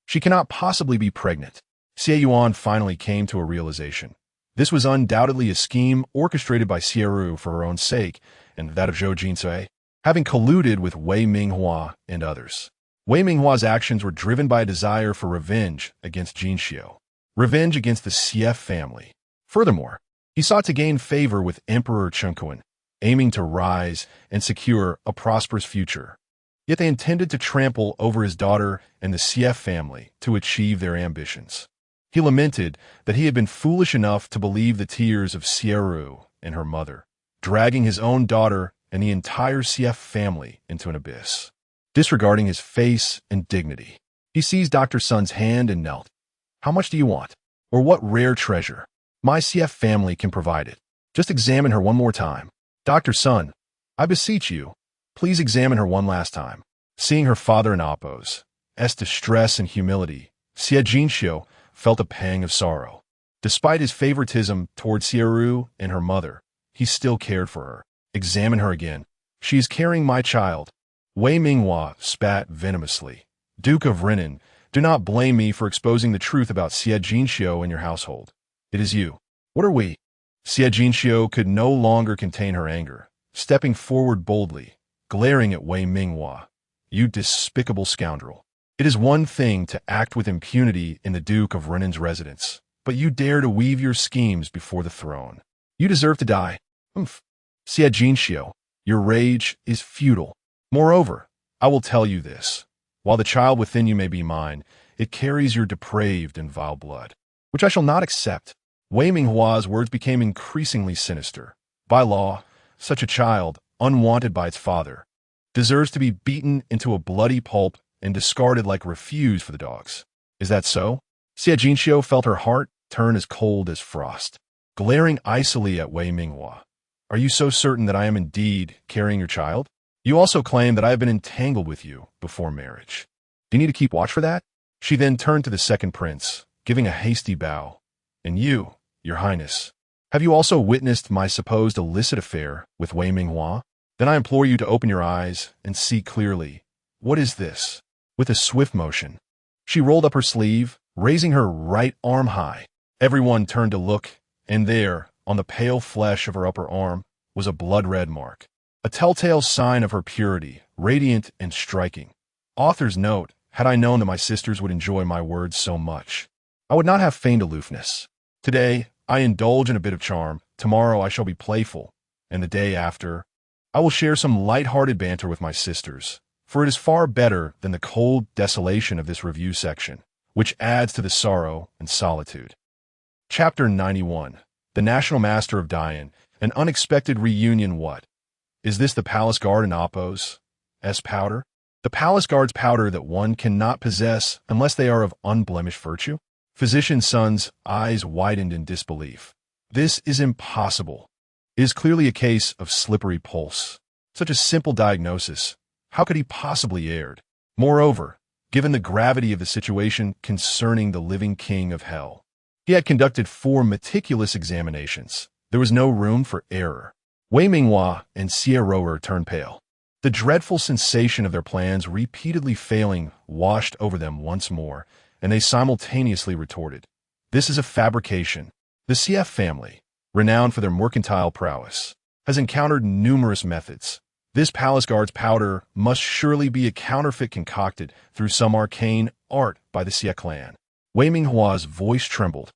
She cannot possibly be pregnant. Xie Yuan finally came to a realization. This was undoubtedly a scheme orchestrated by Xie Ru for her own sake and that of Zhou Jinsui, having colluded with Wei Minghua and others. Wei Minghua's actions were driven by a desire for revenge against Jinxiu, revenge against the CF family. Furthermore, he sought to gain favor with Emperor Concubine, aiming to rise and secure a prosperous future. Yet they intended to trample over his daughter and the CF family to achieve their ambitions. He lamented that he had been foolish enough to believe the tears of Xie Ru and her mother, dragging his own daughter and the entire CF family into an abyss. Disregarding his face and dignity, he seized Dr. Sun's hand and knelt. How much do you want? Or what rare treasure? My CF family can provide it. Just examine her one more time. Dr. Sun, I beseech you, please examine her one last time. Seeing her father in Appo's distress and humility, Xie Jinxiu felt a pang of sorrow. Despite his favoritism toward Xie Ru and her mother, he still cared for her. Examine her again. She is carrying my child. Wei Minghua spat venomously. Duke of Renan, do not blame me for exposing the truth about Xie Jinxiu and your household. It is you. What are we? Xie Jinxiu could no longer contain her anger, stepping forward boldly, glaring at Wei Minghua. You despicable scoundrel. It is one thing to act with impunity in the Duke of Renan's residence, but you dare to weave your schemes before the throne. You deserve to die. Xie Jinxiu, your rage is futile. Moreover, I will tell you this. While the child within you may be mine, it carries your depraved and vile blood, which I shall not accept. Wei Minghua's words became increasingly sinister. By law, such a child, unwanted by its father, deserves to be beaten into a bloody pulp and discarded like refuse for the dogs. Is that so? Xie Jinxiu felt her heart turn as cold as frost, glaring icily at Wei Minghua. Are you so certain that I am indeed carrying your child? You also claim that I have been entangled with you before marriage. Do you need to keep watch for that? She then turned to the second prince, giving a hasty bow. And you, your highness, have you also witnessed my supposed illicit affair with Wei Minghua? Then I implore you to open your eyes and see clearly. What is this? With a swift motion, she rolled up her sleeve, raising her right arm high. Everyone turned to look, and there, on the pale flesh of her upper arm, was a blood-red mark. A telltale sign of her purity, radiant and striking. Author's note, had I known that my sisters would enjoy my words so much, I would not have feigned aloofness. Today, I indulge in a bit of charm. Tomorrow I shall be playful, and the day after, I will share some light-hearted banter with my sisters, for it is far better than the cold desolation of this review section, which adds to the sorrow and solitude. Chapter 91. The National Master of Dian, an unexpected reunion. What? Is this the palace guard in Appo's powder? The palace guard's powder that one cannot possess unless they are of unblemished virtue? Physician Sun's eyes widened in disbelief. This is impossible. It is clearly a case of slippery pulse. Such a simple diagnosis. How could he possibly erred? Moreover, given the gravity of the situation concerning the living king of hell, he had conducted 4 meticulous examinations. There was no room for error. Wei Minghua and Xie Ru turned pale. The dreadful sensation of their plans repeatedly failing washed over them once more, and they simultaneously retorted, "This is a fabrication." The CF family, renowned for their mercantile prowess, has encountered numerous methods. This palace guard's powder must surely be a counterfeit concocted through some arcane art by the Xie clan. Wei Minghua's voice trembled,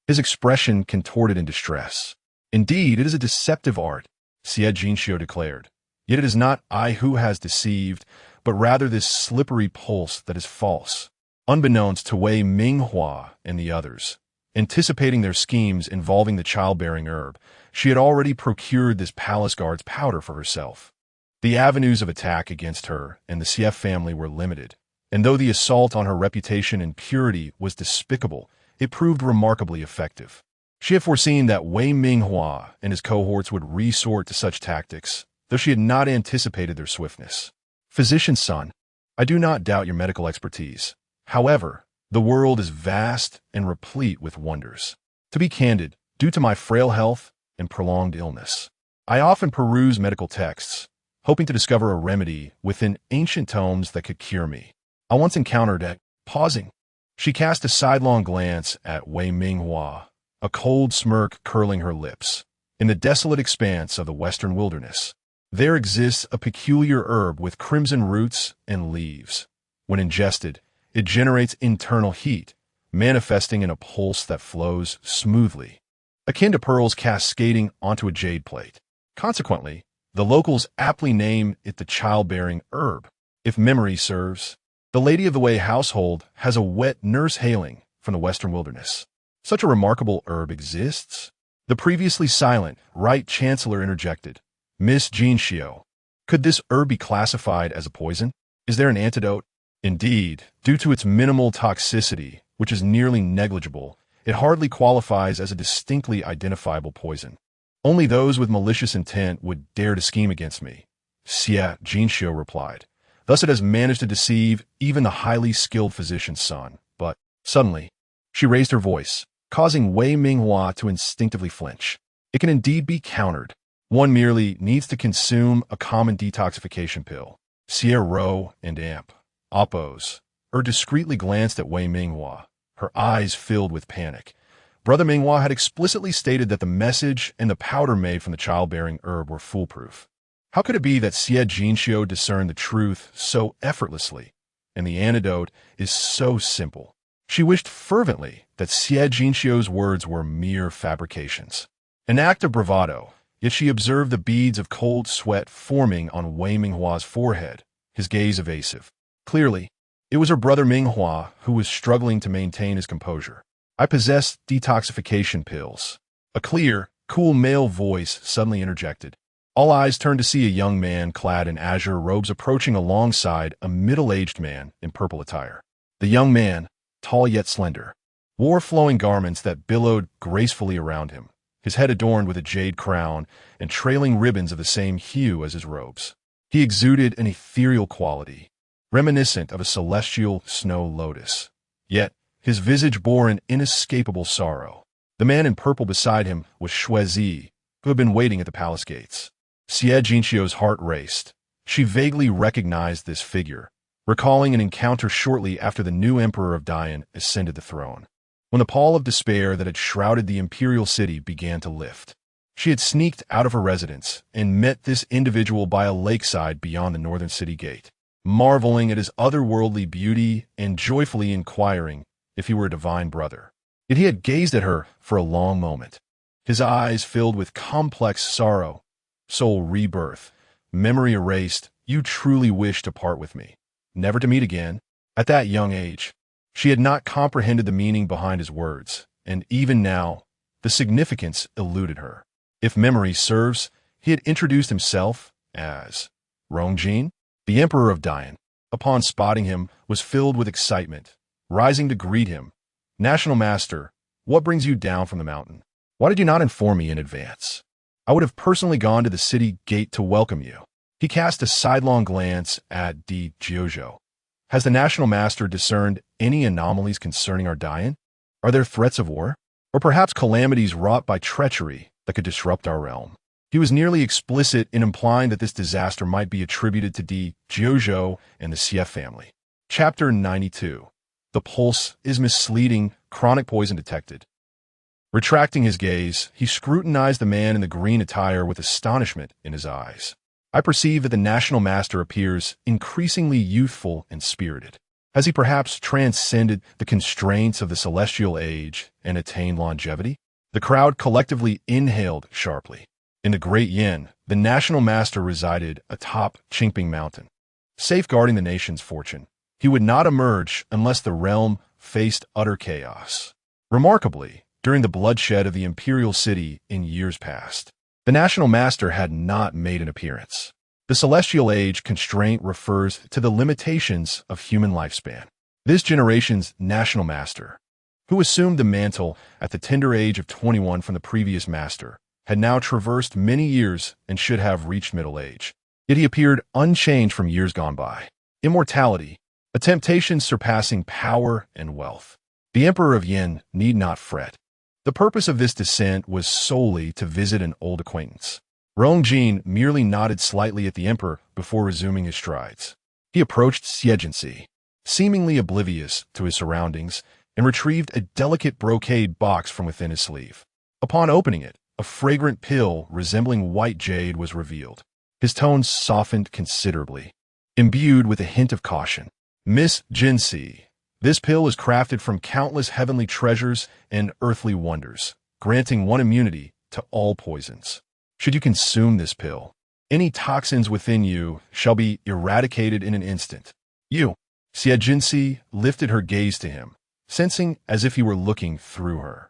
his expression contorted in distress. "Indeed, it is a deceptive art," Xie Jinxiu declared. "Yet it is not I who has deceived, but rather this slippery pulse that is false." Unbeknownst to Wei Minghua and the others, anticipating their schemes involving the childbearing herb, she had already procured this palace guard's powder for herself. The avenues of attack against her and the CF family were limited, and though the assault on her reputation and purity was despicable, it proved remarkably effective. She had foreseen that Wei Minghua and his cohorts would resort to such tactics, though she had not anticipated their swiftness. "Physician's son, I do not doubt your medical expertise. However, the world is vast and replete with wonders. To be candid, due to my frail health and prolonged illness, I often peruse medical texts, hoping to discover a remedy within ancient tomes that could cure me. I once encountered a..." Pausing, she cast a sidelong glance at Wei Minghua, a cold smirk curling her lips. "In the desolate expanse of the western wilderness, there exists a peculiar herb with crimson roots and leaves. When ingested, it generates internal heat, manifesting in a pulse that flows smoothly, akin to pearls cascading onto a jade plate. Consequently, the locals aptly name it the childbearing herb. If memory serves, the Lady of the Wei household has a wet nurse hailing from the western wilderness. Such a remarkable herb exists?" The previously silent Right Chancellor interjected. "Miss Jinxiu, could this herb be classified as a poison? Is there an antidote?" "Indeed, due to its minimal toxicity, which is nearly negligible, it hardly qualifies as a distinctly identifiable poison. Only those with malicious intent would dare to scheme against me," Xie Jinxiu replied. "Thus it has managed to deceive even the highly skilled physician's son." But suddenly, she raised her voice, causing Wei Minghua to instinctively flinch. "It can indeed be countered. One merely needs to consume a common detoxification pill." Xie Ro and Amp Oppos discreetly glanced at Wei Minghua, her eyes filled with panic. Brother Minghua had explicitly stated that the message and the powder made from the childbearing herb were foolproof. How could it be that Xie Jinxiu discerned the truth so effortlessly, and the antidote is so simple? She wished fervently that Xie Jinxiu's words were mere fabrications. An act of bravado, yet she observed the beads of cold sweat forming on Wei Minghua's forehead, his gaze evasive. Clearly, it was her brother Minghua who was struggling to maintain his composure. "I possess detoxification pills." A clear, cool male voice suddenly interjected. All eyes turned to see a young man clad in azure robes approaching alongside a middle-aged man in purple attire. The young man, tall yet slender, wore flowing garments that billowed gracefully around him, his head adorned with a jade crown and trailing ribbons of the same hue as his robes. He exuded an ethereal quality, reminiscent of a celestial snow lotus. Yet, his visage bore an inescapable sorrow. The man in purple beside him was Shuizi, who had been waiting at the palace gates. Xie Jinxiu's heart raced. She vaguely recognized this figure, recalling an encounter shortly after the new emperor of Dian ascended the throne, when the pall of despair that had shrouded the imperial city began to lift. She had sneaked out of her residence and met this individual by a lakeside beyond the northern city gate, marveling at his otherworldly beauty and joyfully inquiring if he were a divine brother. Yet he had gazed at her for a long moment, his eyes filled with complex sorrow, soul rebirth, memory erased. "You truly wish to part with me, never to meet again?" At that young age, she had not comprehended the meaning behind his words, and even now, the significance eluded her. If memory serves, he had introduced himself as Rongjin, the Emperor of Dian. Upon spotting him, was filled with excitement, rising to greet him. "National Master, what brings you down from the mountain? Why did you not inform me in advance? I would have personally gone to the city gate to welcome you." He cast a sidelong glance at Di Jiuzhou. "Has the National Master discerned any anomalies concerning our Dian? Are there threats of war? Or perhaps calamities wrought by treachery that could disrupt our realm?" He was nearly explicit in implying that this disaster might be attributed to Jojo and the Sief family. Chapter 92. The pulse is misleading, chronic poison detected. Retracting his gaze, he scrutinized the man in the green attire with astonishment in his eyes. I perceive that the National Master appears increasingly youthful and spirited. Has he perhaps transcended the constraints of the celestial age and attained longevity? The crowd collectively inhaled sharply. In the Great Yin, the National Master resided atop Qingping Mountain, safeguarding the nation's fortune. He would not emerge unless the realm faced utter chaos. Remarkably, during the bloodshed of the imperial city in years past, the National Master had not made an appearance. The celestial age constraint refers to the limitations of human lifespan. This generation's National Master, who assumed the mantle at the tender age of 21 from the previous master, had now traversed many years and should have reached middle age. Yet he appeared unchanged from years gone by. Immortality, a temptation surpassing power and wealth. The Emperor of Yin need not fret. The purpose of this descent was solely to visit an old acquaintance. Rongjin merely nodded slightly at the Emperor before resuming his strides. He approached Xiejinsi, seemingly oblivious to his surroundings, and retrieved a delicate brocade box from within his sleeve. Upon opening it, a fragrant pill resembling white jade was revealed. His tones softened considerably, imbued with a hint of caution. Miss Jinsi, this pill is crafted from countless heavenly treasures and earthly wonders, granting one immunity to all poisons. Should you consume this pill, any toxins within you shall be eradicated in an instant. Xiejinsi lifted her gaze to him, sensing as if he were looking through her,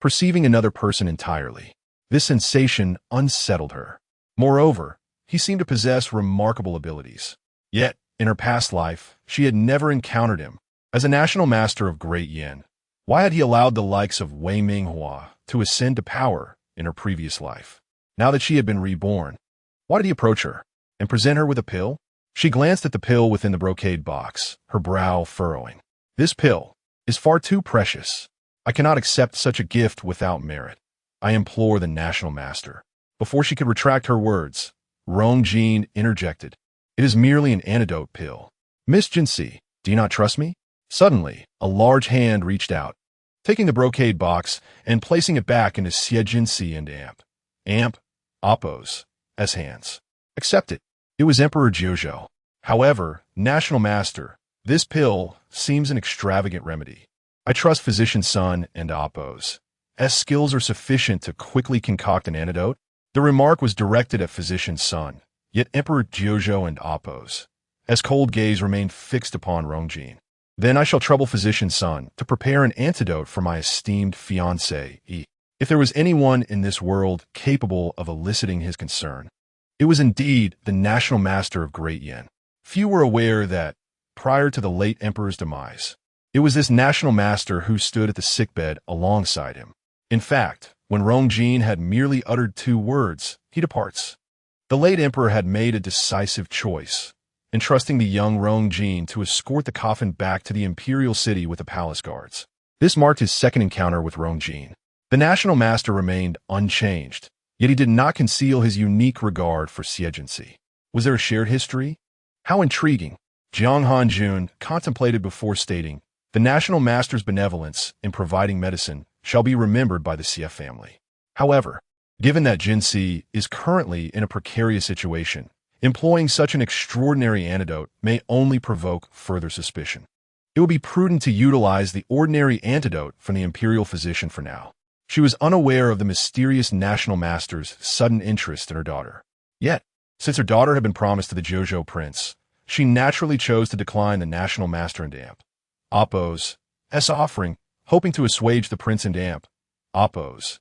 perceiving another person entirely. This sensation unsettled her. Moreover, he seemed to possess remarkable abilities. Yet, in her past life, she had never encountered him. As a National Master of Great Yin, why had he allowed the likes of Wei Minghua to ascend to power in her previous life? Now that she had been reborn, why did he approach her and present her with a pill? She glanced at the pill within the brocade box, her brow furrowing. This pill is far too precious. I cannot accept such a gift without merit. I implore the National Master. Before she could retract her words, Rongjin interjected. It is merely an antidote pill. Miss Jinsi, do you not trust me? Suddenly, a large hand reached out, taking the brocade box and placing it back into Xiejinsi and Appo's hands. Accept it. It was Emperor Jojo. However, National Master, this pill seems an extravagant remedy. I trust Physician Sun and Appo's skills are sufficient to quickly concoct an antidote. The remark was directed at Physician Sun, yet Emperor Jojo and Appo's cold gaze remained fixed upon Rongjin. Then I shall trouble Physician Sun to prepare an antidote for my esteemed fiancé. If there was anyone in this world capable of eliciting his concern, it was indeed the National Master of Great Yin. Few were aware that, prior to the late Emperor's demise, it was this National Master who stood at the sickbed alongside him. In fact, when Rongjin had merely uttered 2 words, he departs. The late Emperor had made a decisive choice, entrusting the young Rongjin to escort the coffin back to the imperial city with the palace guards. This marked his second encounter with Rongjin. The National Master remained unchanged, yet he did not conceal his unique regard for Xiejinsi. Was there a shared history? How intriguing! Jiang Hanjun contemplated before stating, the National Master's benevolence in providing medicine shall be remembered by the Sief family. However, given that Jinsi is currently in a precarious situation, employing such an extraordinary antidote may only provoke further suspicion. It would be prudent to utilize the ordinary antidote from the imperial physician for now. She was unaware of the mysterious National Master's sudden interest in her daughter. Yet, since her daughter had been promised to the Jojo Prince, she naturally chose to decline the National Master and Appo's offering, hoping to assuage the Prince and Appo's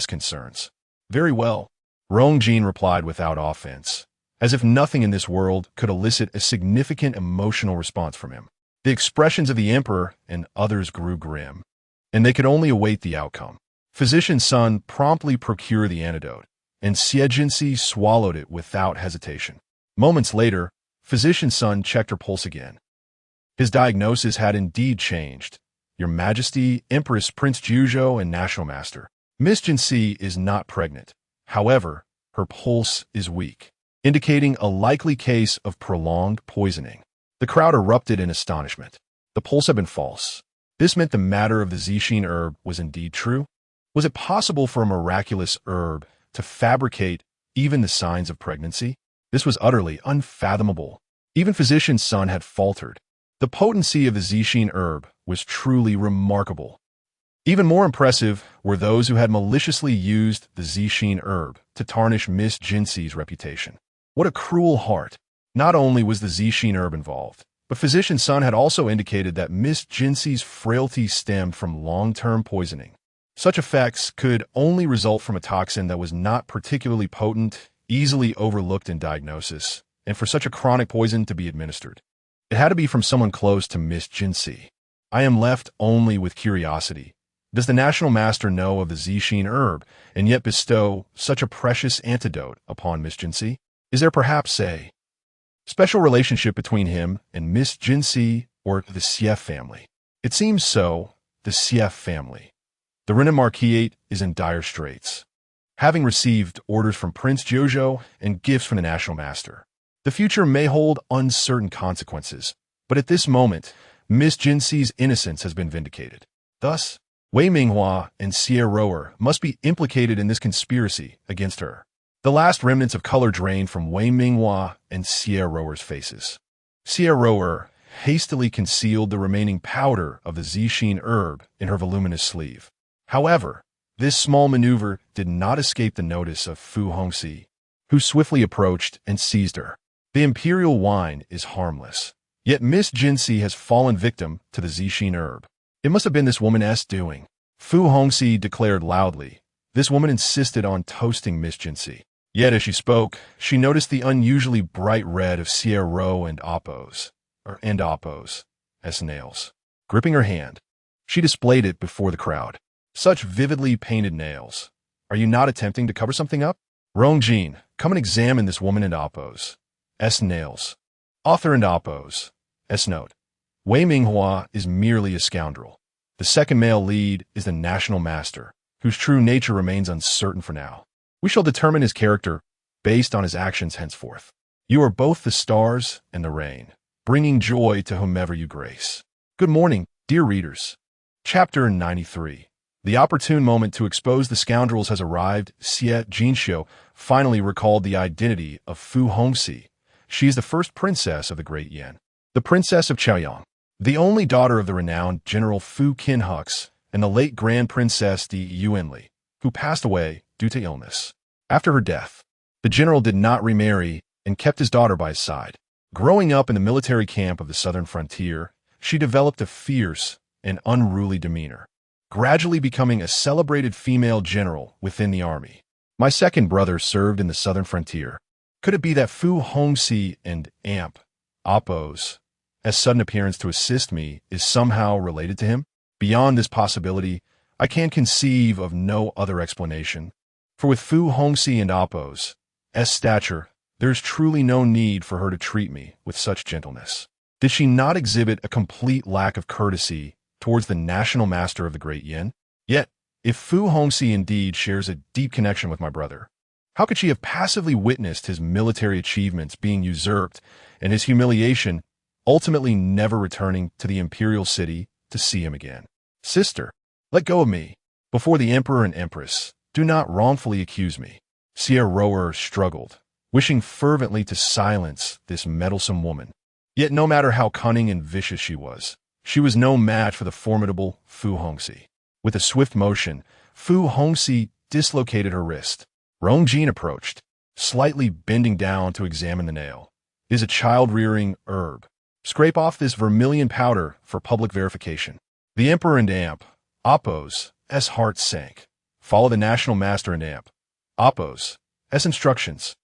concerns. Very well, Rongjin replied without offense, as if nothing in this world could elicit a significant emotional response from him. The expressions of the Emperor and others grew grim, and they could only await the outcome. Physician Sun promptly procured the antidote, and Xiejinsi swallowed it without hesitation. Moments later, Physician Sun checked her pulse again. His diagnosis had indeed changed. Your Majesty, Empress Prince Jujo, and National Master, Miss Jinsi is not pregnant. However, Her pulse is weak, indicating a likely case of prolonged poisoning. The crowd erupted in astonishment. The pulse had been false. This meant the matter of the Zixin herb was indeed true. Was it possible for a miraculous herb to fabricate even the signs of pregnancy? This was utterly unfathomable. Even physician Sun had faltered. The potency of the Zixin herb was truly remarkable. Even more impressive were those who had maliciously used the Zixin herb to tarnish Miss Jinxi's reputation. What a cruel heart! Not only was the Zixin herb involved, but physician Sun had also indicated that Miss Jinxi's frailty stemmed from long-term poisoning. Such effects could only result from a toxin that was not particularly potent, easily overlooked in diagnosis, and for such a chronic poison to be administered. It had to be from someone close to Miss Jinxi. I am left only with curiosity. Does the National Master know of the Zixin herb and yet bestow such a precious antidote upon Miss Jinxi? Is there perhaps a special relationship between him and Miss Jinxi or the Xie family? It seems so, the Xie family. The Renan Marquisate is in dire straits, having received orders from Prince Jojo and gifts from the National Master. The future may hold uncertain consequences, but at this moment, Miss Jinxi's innocence has been vindicated. Thus, Wei Minghua and Xie Rower must be implicated in this conspiracy against her. The last remnants of color drained from Wei Minghua and Xie Rower's faces. Xie Rower hastily concealed the remaining powder of the Zixin herb in her voluminous sleeve. However, this small maneuver did not escape the notice of Fu Hongxi, who swiftly approached and seized her. The imperial wine is harmless, yet Miss Jinxi has fallen victim to the Zixin herb. It must have been this woman's doing. Fu Hongxi declared loudly. This woman insisted on toasting Miss Jinxi. Yet as she spoke, she noticed the unusually bright red of Xie Ro and Appo's nails. Gripping her hand, she displayed it before the crowd. Such vividly painted nails. Are you not attempting to cover something up? Rongjin, come and examine this woman and Appo's nails. Author and Appo's note. Wei Minghua is merely a scoundrel. The second male lead is the National Master, whose true nature remains uncertain for now. We shall determine his character based on his actions henceforth. You are both the stars and the rain, bringing joy to whomever you grace. Good morning, dear readers. Chapter 93. The opportune moment to expose the scoundrels has arrived. Xie Jinxiu finally recalled the identity of Fu Hongxi. She is the first princess of the Great Yan, the princess of Chaoyang, the only daughter of the renowned General Fu Qinhux and the late Grand Princess Di Yuanli, who passed away due to illness. After her death, the general did not remarry and kept his daughter by his side. Growing up in the military camp of the southern frontier, she developed a fierce and unruly demeanor, gradually becoming a celebrated female general within the army. My second brother served in the southern frontier. Could it be that Fu Hongxi and Appo's sudden appearance to assist me is somehow related to him? Beyond this possibility, I can conceive of no other explanation. For with Fu Hongxi and Appo's stature, there is truly no need for her to treat me with such gentleness. Did she not exhibit a complete lack of courtesy towards the National Master of the Great Yin? Yet, if Fu Hongxi indeed shares a deep connection with my brother, how could she have passively witnessed his military achievements being usurped and his humiliation, ultimately never returning to the imperial city to see him again? Sister, let go of me. Before the emperor and empress, do not wrongfully accuse me. Xie Rower struggled, wishing fervently to silence this meddlesome woman. Yet no matter how cunning and vicious she was no match for the formidable Fu Hongxi. With a swift motion, Fu Hongxi dislocated her wrist. Rongjin approached, slightly bending down to examine the nail. It is a child-rearing herb. Scrape off this vermilion powder for public verification. The Emperor and Appo's heart sank. Follow the National Master and Appo's instructions.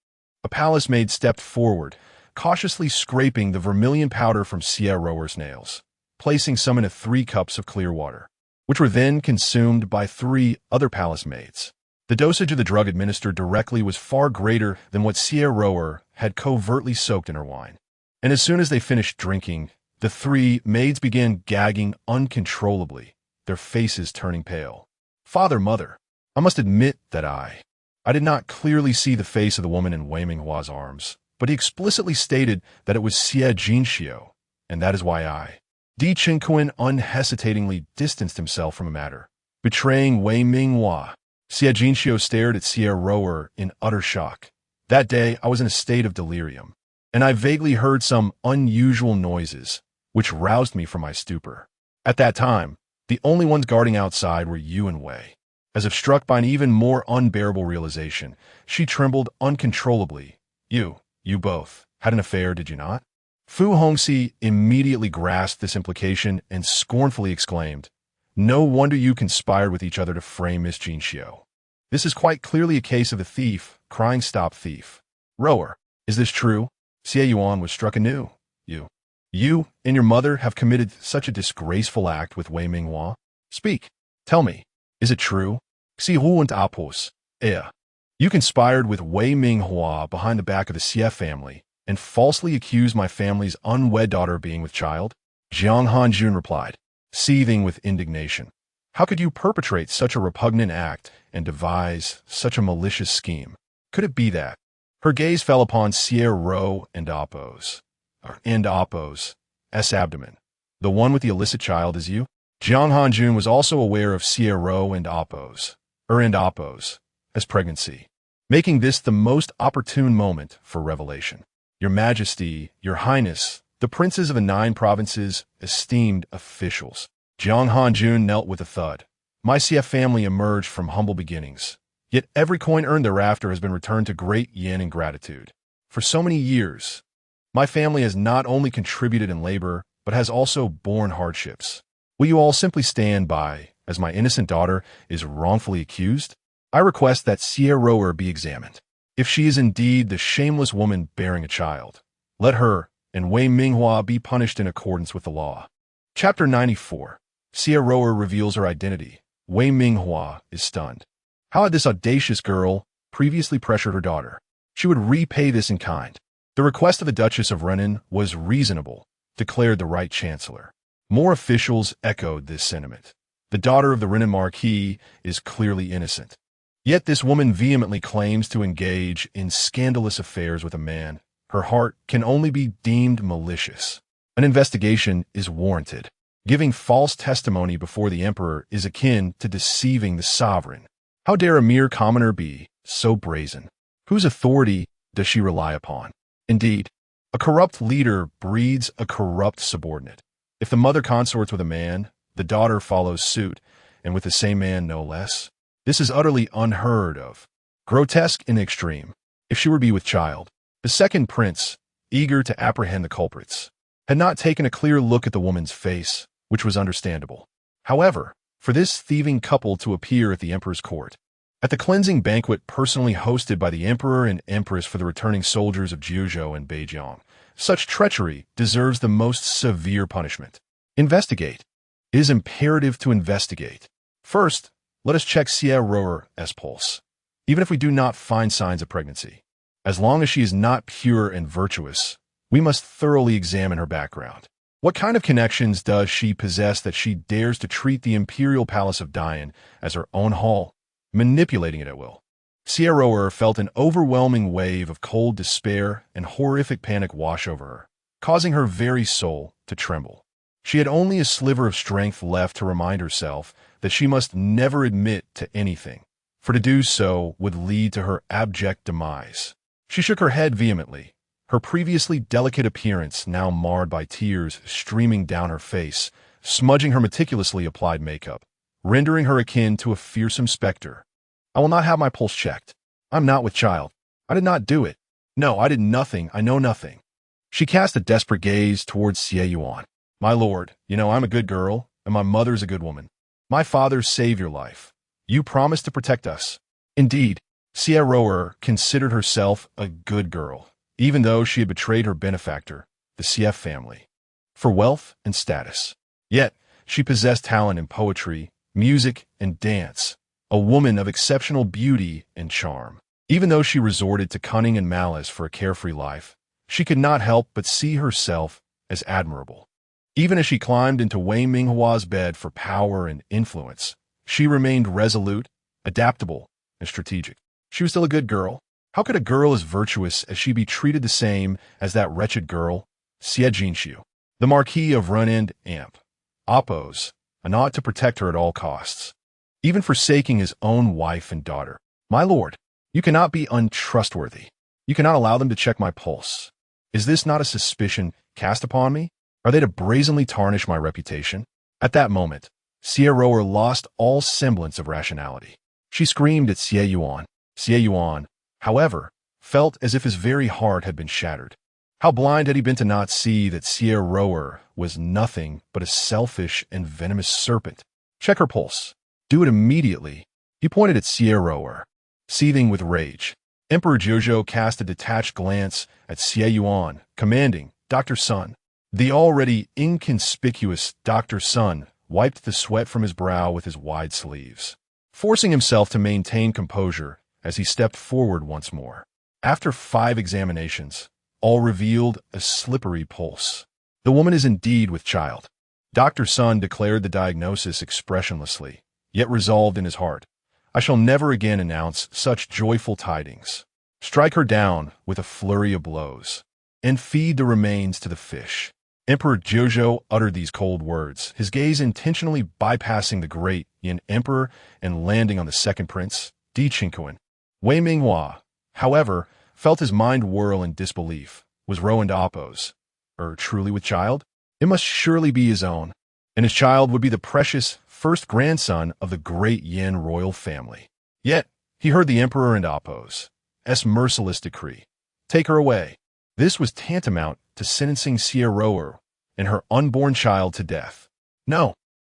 A palace maid stepped forward, cautiously scraping the vermilion powder from Xie Rower's nails, placing some into 3 cups of clear water, which were then consumed by 3 other palace maids. The dosage of the drug administered directly was far greater than what Xie Rower had covertly soaked in her wine. And as soon as they finished drinking, the 3 maids began gagging uncontrollably, their faces turning pale. Father, mother, I must admit that I I did not clearly see the face of the woman in Wei Minghua's arms, but he explicitly stated that it was Xie Jinxiu, and that is why I. Di Qingquan unhesitatingly distanced himself from the matter, betraying Wei Minghua. Xie Jinxiu stared at Xie Rower in utter shock. That day, I was in a state of delirium, and I vaguely heard some unusual noises, which roused me from my stupor. At that time, the only ones guarding outside were you and Wei. As if struck by an even more unbearable realization, she trembled uncontrollably. You both, had an affair, did you not? Fu Hongxi immediately grasped this implication and scornfully exclaimed, No wonder you conspired with each other to frame Miss Jinxiu. This is quite clearly a case of a thief crying stop thief. Rower, is this true? Xie Yuan was struck anew. You and your mother have committed such a disgraceful act with Wei Minghua? Speak. Tell me, is it true? Xi Hu and Apos. You conspired with Wei Minghua behind the back of the Xie family and falsely accused my family's unwed daughter of being with child? Jiang Hanjun replied, seething with indignation. How could you perpetrate such a repugnant act and devise such a malicious scheme? Could it be that? Her gaze fell upon Xie Ro and Apos. Abdomen. The one with the illicit child is you? Jiang Hanjun was also aware of Xie Ro and Apos, as pregnancy, making this the most opportune moment for revelation. Your Majesty, Your Highness, the princes of the 9 provinces, esteemed officials. Jiang Hanjun knelt with a thud. My Xie family emerged from humble beginnings, yet every coin earned thereafter has been returned to great yin in gratitude. For so many years, my family has not only contributed in labor, but has also borne hardships. Will you all simply stand by, as my innocent daughter is wrongfully accused? I request that Xie Rower be examined. If she is indeed the shameless woman bearing a child, let her and Wei Minghua be punished in accordance with the law. Chapter 94. Xie Rower reveals her identity. Wei Minghua is stunned. How had this audacious girl previously pressured her daughter? She would repay this in kind. The request of the Duchess of Renan was reasonable, declared the Right Chancellor. More officials echoed this sentiment. The daughter of the Renan Marquis is clearly innocent. Yet this woman vehemently claims to engage in scandalous affairs with a man. Her heart can only be deemed malicious. An investigation is warranted. Giving false testimony before the emperor is akin to deceiving the sovereign. How dare a mere commoner be so brazen? Whose authority does she rely upon? Indeed, a corrupt leader breeds a corrupt subordinate. If the mother consorts with a man, the daughter follows suit, and with the same man no less. This is utterly unheard of. Grotesque in the extreme. If she were to be with child, the second prince, eager to apprehend the culprits, had not taken a clear look at the woman's face, which was understandable. However, for this thieving couple to appear at the emperor's court, at the cleansing banquet personally hosted by the emperor and empress for the returning soldiers of Jiuzhou and Beijiang, such treachery deserves the most severe punishment. Investigate. It is imperative to investigate. First, let us check Xie Rower's pulse, even if we do not find signs of pregnancy. As long as she is not pure and virtuous, we must thoroughly examine her background. What kind of connections does she possess that she dares to treat the imperial palace of Dian as her own hall, manipulating it at will? Xie Rower felt an overwhelming wave of cold despair and horrific panic wash over her, causing her very soul to tremble. She had only a sliver of strength left to remind herself that she must never admit to anything, for to do so would lead to her abject demise. She shook her head vehemently, her previously delicate appearance now marred by tears streaming down her face, smudging her meticulously applied makeup, rendering her akin to a fearsome specter. I will not have my pulse checked. I'm not with child. I did not do it. No, I did nothing. I know nothing. She cast a desperate gaze towards Xie Yuan. My lord, I'm a good girl, and my mother's a good woman. My father saved your life. You promised to protect us. Indeed, Xie Rower considered herself a good girl, even though she had betrayed her benefactor, the Xie family, for wealth and status. Yet, she possessed talent in poetry, music, and dance, a woman of exceptional beauty and charm. Even though she resorted to cunning and malice for a carefree life, she could not help but see herself as admirable. Even as she climbed into Wei Minghua's bed for power and influence, she remained resolute, adaptable, and strategic. She was still a good girl. How could a girl as virtuous as she be treated the same as that wretched girl, Xie Jinxiu, the Marquis of Run-End Amp, oppose, and ought to protect her at all costs, even forsaking his own wife and daughter. My lord, you cannot be untrustworthy. You cannot allow them to check my pulse. Is this not a suspicion cast upon me? Are they to brazenly tarnish my reputation? At that moment, Xie Rower lost all semblance of rationality. She screamed at Xie Yuan. Xie Yuan, however, felt as if his very heart had been shattered. How blind had he been to not see that Xie Rower was nothing but a selfish and venomous serpent? Check her pulse. Do it immediately. He pointed at Xie Rower, seething with rage. Emperor Jojo cast a detached glance at Xie Yuan, commanding, Dr. Sun. The already inconspicuous Dr. Sun wiped the sweat from his brow with his wide sleeves, forcing himself to maintain composure as he stepped forward once more. After 5 examinations, all revealed a slippery pulse. The woman is indeed with child. Dr. Sun declared the diagnosis expressionlessly, yet resolved in his heart, I shall never again announce such joyful tidings. Strike her down with a flurry of blows, and feed the remains to the fish. Emperor Jojo uttered these cold words, his gaze intentionally bypassing the great Yin Emperor and landing on the second prince, Di Qingquan. Wei Minghua, however, felt his mind whirl in disbelief. Was Rowan Oppos truly with child? It must surely be his own, and his child would be the precious first grandson of the great Yin royal family. Yet, he heard the Emperor and Oppos' merciless decree. Take her away. This was tantamount to sentencing Xie Rower and her unborn child to death. No.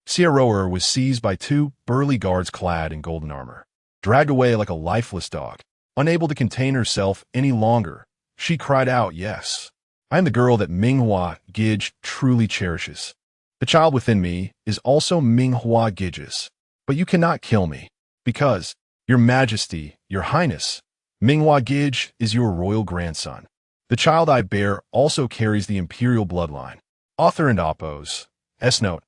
Xie Rower was seized by 2 burly guards clad in golden armor. Dragged away like a lifeless dog. Unable to contain herself any longer, she cried out, yes. I am the girl that Minghua Gige truly cherishes. The child within me is also Minghua Gige's. But you cannot kill me, because, Your Majesty, Your Highness, Minghua Gige is your royal grandson. The child I bear also carries the imperial bloodline. Author and Oppos. S-Note.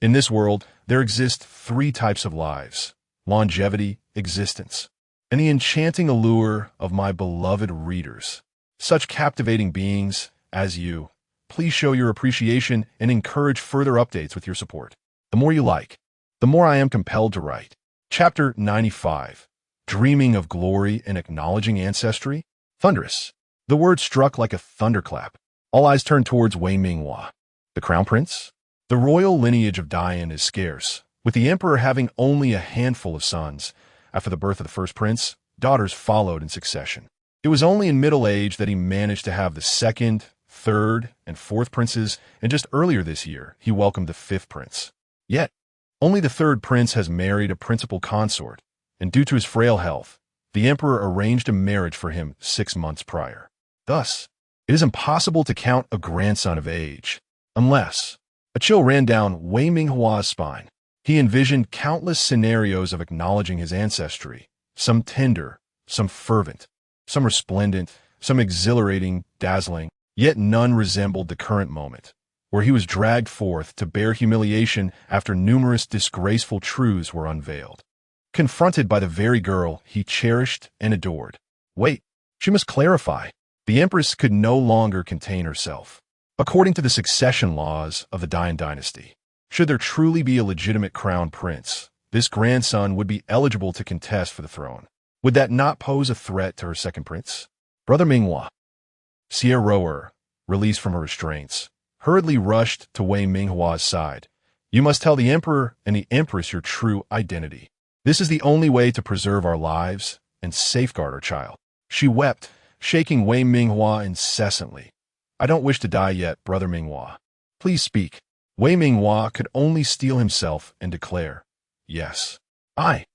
In this world, there exist 3 types of lives: longevity, existence, and the enchanting allure of my beloved readers. Such captivating beings as you. Please show your appreciation and encourage further updates with your support. The more you like, the more I am compelled to write. Chapter 95. Dreaming of Glory and Acknowledging Ancestry? Thunderous. The word struck like a thunderclap. All eyes turned towards Wei Minghua. The Crown Prince? The royal lineage of Dian is scarce, with the Emperor having only a handful of sons. After the birth of the first prince, daughters followed in succession. It was only in middle age that he managed to have the second, third, and fourth princes, and just earlier this year, he welcomed the 5th prince. Yet, only the 3rd prince has married a principal consort, and due to his frail health, the Emperor arranged a marriage for him 6 months prior. Thus, it is impossible to count a grandson of age, unless a chill ran down Wei Minghua's spine. He envisioned countless scenarios of acknowledging his ancestry, some tender, some fervent, some resplendent, some exhilarating, dazzling, yet none resembled the current moment, where he was dragged forth to bear humiliation after numerous disgraceful truths were unveiled. Confronted by the very girl he cherished and adored. Wait, she must clarify. The Empress could no longer contain herself. According to the succession laws of the Dian dynasty, should there truly be a legitimate crown prince, this grandson would be eligible to contest for the throne. Would that not pose a threat to her second prince? Brother Minghua. Xie Rower, released from her restraints, hurriedly rushed to Wei Minghua's side. You must tell the Emperor and the Empress your true identity. This is the only way to preserve our lives and safeguard our child. She wept, shaking Wei Minghua incessantly. I don't wish to die yet, Brother Minghua. Please speak. Wei Minghua could only steel himself and declare, yes. I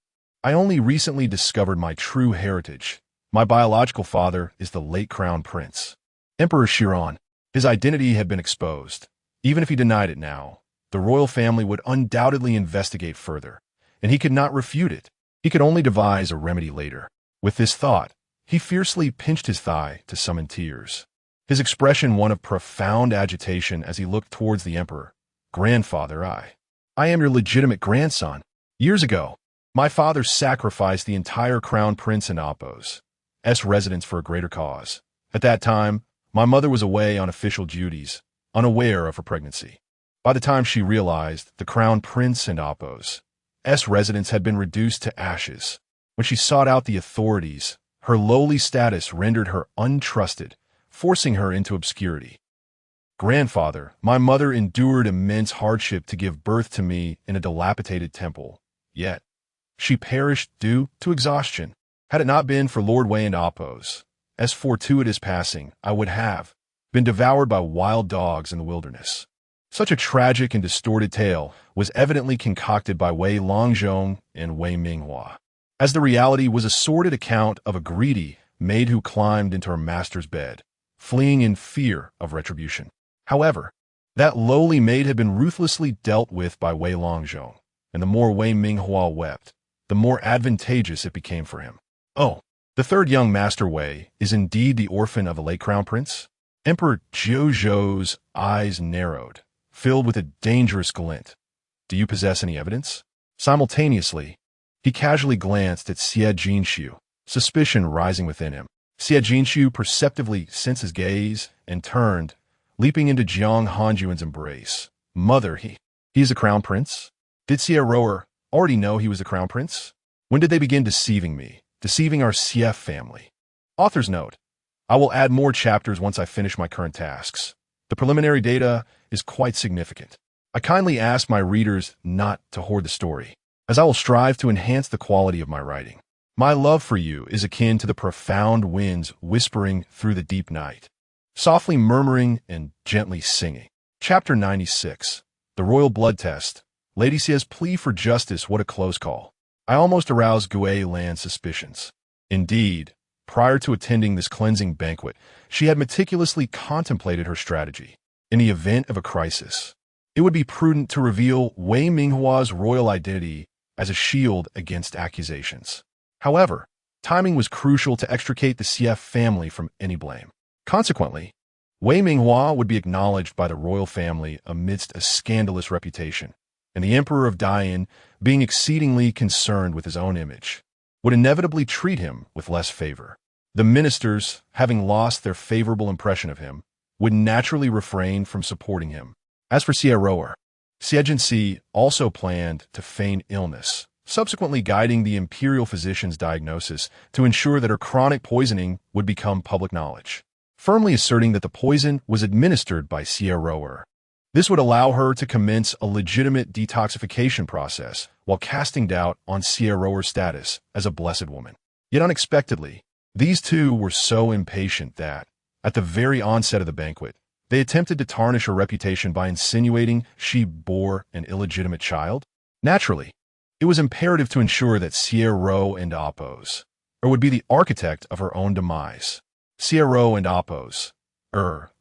only recently discovered my true heritage. My biological father is the late crown prince, Emperor Shiran. His identity had been exposed. Even if he denied it now, the royal family would undoubtedly investigate further, and he could not refute it. He could only devise a remedy later. With this thought, he fiercely pinched his thigh to summon tears, his expression one of profound agitation as he looked towards the Emperor. Grandfather, I am your legitimate grandson. Years ago, My father sacrificed the entire crown prince and Apos' residence for a greater cause. At that time, my mother was away on official duties, unaware of her pregnancy. By the time she realized, the crown prince and Apos' residence had been reduced to ashes. When she sought out the authorities, her lowly status rendered her untrusted, forcing her into obscurity. Grandfather, my mother endured immense hardship to give birth to me in a dilapidated temple. Yet, she perished due to exhaustion. Had it not been for Lord Wei and Apos' fortuitous passing, I would have been devoured by wild dogs in the wilderness. Such a tragic and distorted tale was evidently concocted by Wei Longzhong and Wei Minghua, as the reality was a sordid account of a greedy maid who climbed into her master's bed, fleeing in fear of retribution. However, that lowly maid had been ruthlessly dealt with by Wei Longzhong, and the more Wei Minghua wept, the more advantageous it became for him. Oh, the third young master Wei is indeed the orphan of the late crown prince? Emperor Zhou's eyes narrowed, filled with a dangerous glint. Do you possess any evidence? Simultaneously, he casually glanced at Xie Jinshu, suspicion rising within him. Xie Jinshu perceptively sensed his gaze and turned, leaping into Jiang Hanjuan's embrace. Mother, he is a crown prince? Did Xie Roer already know he was the crown prince? When did they begin deceiving me, deceiving our Xie family? Author's note: I will add more chapters once I finish my current tasks. The preliminary data is quite significant. I kindly ask my readers not to hoard the story, as I will strive to enhance the quality of my writing. My love for you is akin to the profound winds whispering through the deep night, softly murmuring and gently singing. Chapter 96. The Royal Blood Test. Lady Xia's plea for justice, what a close call. I almost aroused Gui Lan's suspicions. Indeed, prior to attending this cleansing banquet, she had meticulously contemplated her strategy. In the event of a crisis, it would be prudent to reveal Wei Minghua's royal identity as a shield against accusations. However, timing was crucial to extricate the Xie family from any blame. Consequently, Wei Minghua would be acknowledged by the royal family amidst a scandalous reputation, and the Emperor of Daiyan, being exceedingly concerned with his own image, would inevitably treat him with less favor. The ministers, having lost their favorable impression of him, would naturally refrain from supporting him. As for Xie Roer, Xie Jinxi also planned to feign illness, subsequently guiding the imperial physician's diagnosis to ensure that her chronic poisoning would become public knowledge, firmly asserting that the poison was administered by Xie Roer. This would allow her to commence a legitimate detoxification process while casting doubt on Xie Roer's status as a blessed woman. Yet unexpectedly, these two were so impatient that, at the very onset of the banquet, they attempted to tarnish her reputation by insinuating she bore an illegitimate child. Naturally, it was imperative to ensure that Xie Ro and Apos would be the architect of her own demise. Xie Ro and Apos,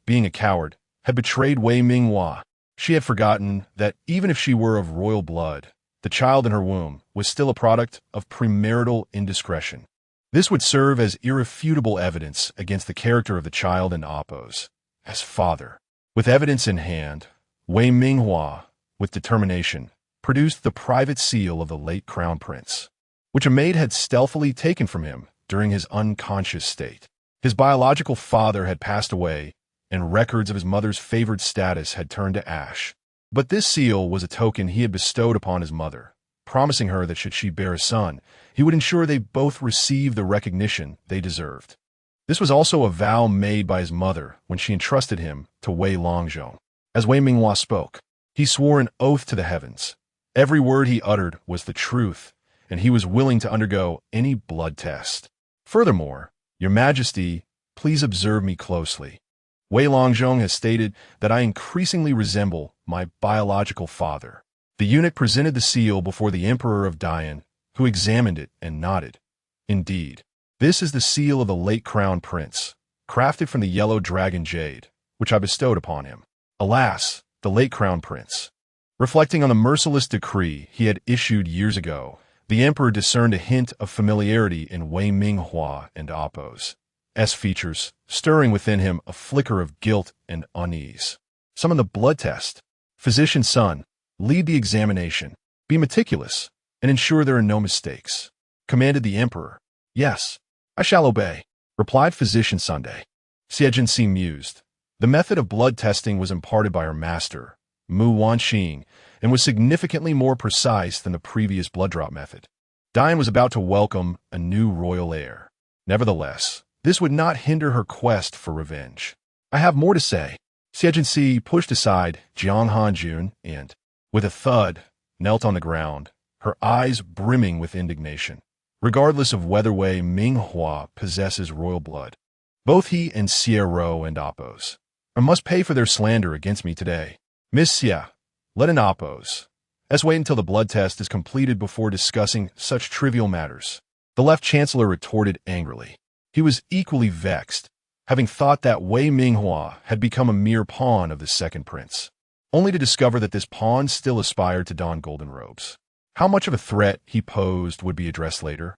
being a coward, had betrayed Wei Minghua. She had forgotten that even if she were of royal blood, the child in her womb was still a product of premarital indiscretion. This would serve as irrefutable evidence against the character of the child and Apos as father. With evidence in hand, Wei Minghua, with determination, produced the private seal of the late crown prince, which a maid had stealthily taken from him during his unconscious state. His biological father had passed away, and records of his mother's favored status had turned to ash. But this seal was a token he had bestowed upon his mother, promising her that should she bear a son, he would ensure they both receive the recognition they deserved. This was also a vow made by his mother when she entrusted him to Wei Longzhong. As Wei Minghua spoke, he swore an oath to the heavens. Every word he uttered was the truth, and he was willing to undergo any blood test. Furthermore, Your Majesty, please observe me closely. Wei Longzhong has stated that I increasingly resemble my biological father. The eunuch presented the seal before the Emperor of Daiyan, who examined it and nodded. Indeed, this is the seal of the late crown prince, crafted from the yellow dragon jade, which I bestowed upon him. Alas, the late crown prince. Reflecting on the merciless decree he had issued years ago, the emperor discerned a hint of familiarity in Wei Minghua and Apos' features, stirring within him a flicker of guilt and unease. Summon the blood test. Physician's son, lead the examination. Be meticulous. and ensure there are no mistakes," commanded the emperor. "Yes, I shall obey," replied physician Sunday. Xiejinsi mused. The method of blood testing was imparted by her master, Mu Wanxing, and was significantly more precise than the previous blood drop method. Dian was about to welcome a new royal heir. Nevertheless, this would not hinder her quest for revenge. "I have more to say." Xiejinsi pushed aside Jiang Hanjun and, with a thud, knelt on the ground, her eyes brimming with indignation. Regardless of whether Wei Minghua possesses royal blood, both he and Xie Rou and Oppos must pay for their slander against me today. Miss Xie, let an Oppos. Let's wait until the blood test is completed before discussing such trivial matters. The left chancellor retorted angrily. He was equally vexed, having thought that Wei Minghua had become a mere pawn of the second prince, only to discover that this pawn still aspired to don golden robes. How much of a threat he posed would be addressed later,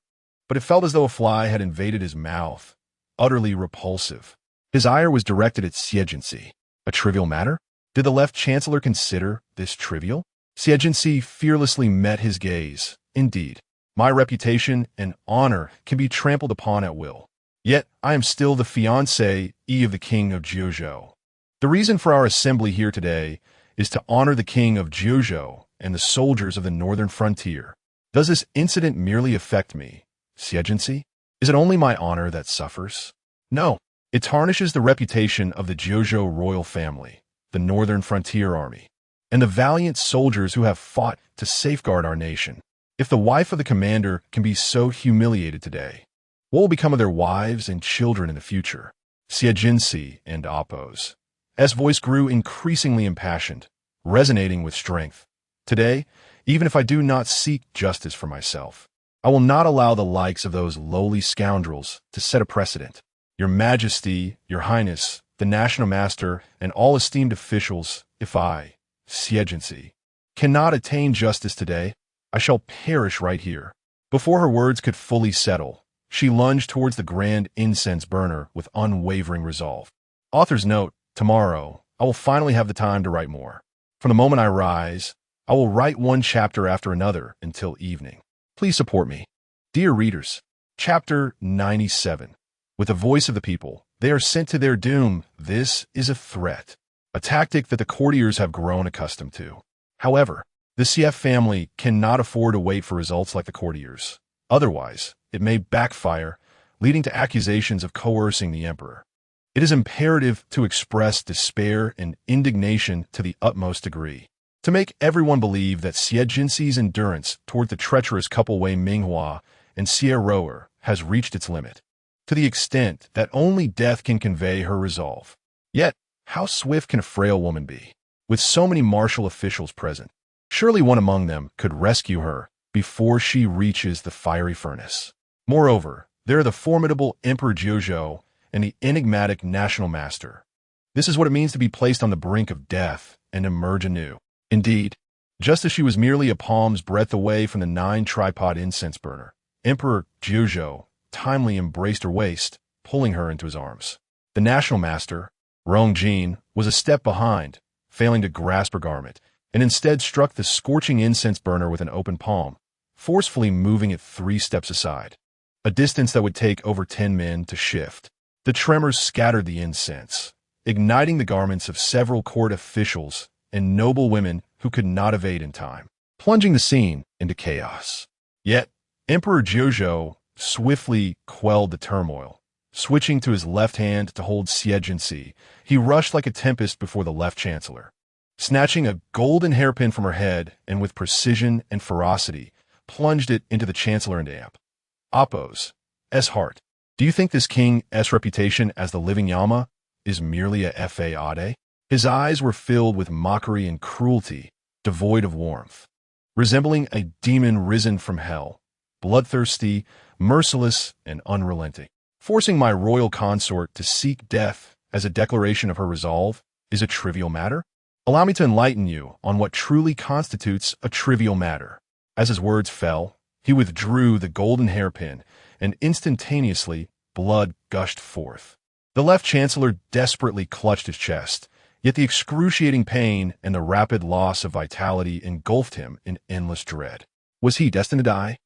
but it felt as though a fly had invaded his mouth, utterly repulsive. His ire was directed at Xiejinsi. A trivial matter? Did the left chancellor consider this trivial? Xiejinsi fearlessly met his gaze. Indeed, my reputation and honor can be trampled upon at will. Yet I am still the fiancé of the king of Jiuzhou. The reason for our assembly here today is to honor the king of Jiuzhou and the soldiers of the northern frontier. Does this incident merely affect me, Xiejinsi? Is it only my honor that suffers? No. It tarnishes the reputation of the Jiuzhou royal family, the northern frontier army, and the valiant soldiers who have fought to safeguard our nation. If the wife of the commander can be so humiliated today, what will become of their wives and children in the future? Xiejinsi and Oppos. S voice grew increasingly impassioned, resonating with strength. Today, even if I do not seek justice for myself, I will not allow the likes of those lowly scoundrels to set a precedent. Your Majesty, Your Highness, the National Master, and all esteemed officials, if I, Xiejinsi, cannot attain justice today, I shall perish right here. Before her words could fully settle, she lunged towards the grand incense burner with unwavering resolve. Author's note, tomorrow, I will finally have the time to write more. From the moment I rise, I will write one chapter after another until evening. Please support me. Dear readers, Chapter 97. With the voice of the people, they are sent to their doom. This is a threat, a tactic that the courtiers have grown accustomed to. However, the CF family cannot afford to wait for results like the courtiers. Otherwise, it may backfire, leading to accusations of coercing the emperor. It is imperative to express despair and indignation to the utmost degree, to make everyone believe that Xiejinsi's endurance toward the treacherous couple Wei Minghua and Xie Rou has reached its limit, to the extent that only death can convey her resolve. Yet, how swift can a frail woman be, with so many martial officials present? Surely one among them could rescue her before she reaches the fiery furnace. Moreover, there are the formidable Emperor Jiuzhou and the enigmatic National Master. This is what it means to be placed on the brink of death and emerge anew. Indeed, just as she was merely a palm's breadth away from the 9-tripod incense burner, Emperor Jiuzhou timely embraced her waist, pulling her into his arms. The National Master, Rong Jin, was a step behind, failing to grasp her garment, and instead struck the scorching incense burner with an open palm, forcefully moving it 3 steps aside, a distance that would take over 10 men to shift. The tremors scattered the incense, igniting the garments of several court officials and noble women who could not evade in time, plunging the scene into chaos. Yet, Emperor Jiuzhou swiftly quelled the turmoil. Switching to his left hand to hold Xiejinsi, he rushed like a tempest before the left chancellor, snatching a golden hairpin from her head and with precision and ferocity plunged it into the chancellor and amp. Oppos, S. Heart, do you think this king's reputation as the living Yama is merely a fade? His eyes were filled with mockery and cruelty, devoid of warmth, resembling a demon risen from hell, bloodthirsty, merciless, and unrelenting. Forcing my royal consort to seek death as a declaration of her resolve is a trivial matter? Allow me to enlighten you on what truly constitutes a trivial matter. As his words fell, he withdrew the golden hairpin, and instantaneously blood gushed forth. The left chancellor desperately clutched his chest, yet the excruciating pain and the rapid loss of vitality engulfed him in endless dread. Was he destined to die?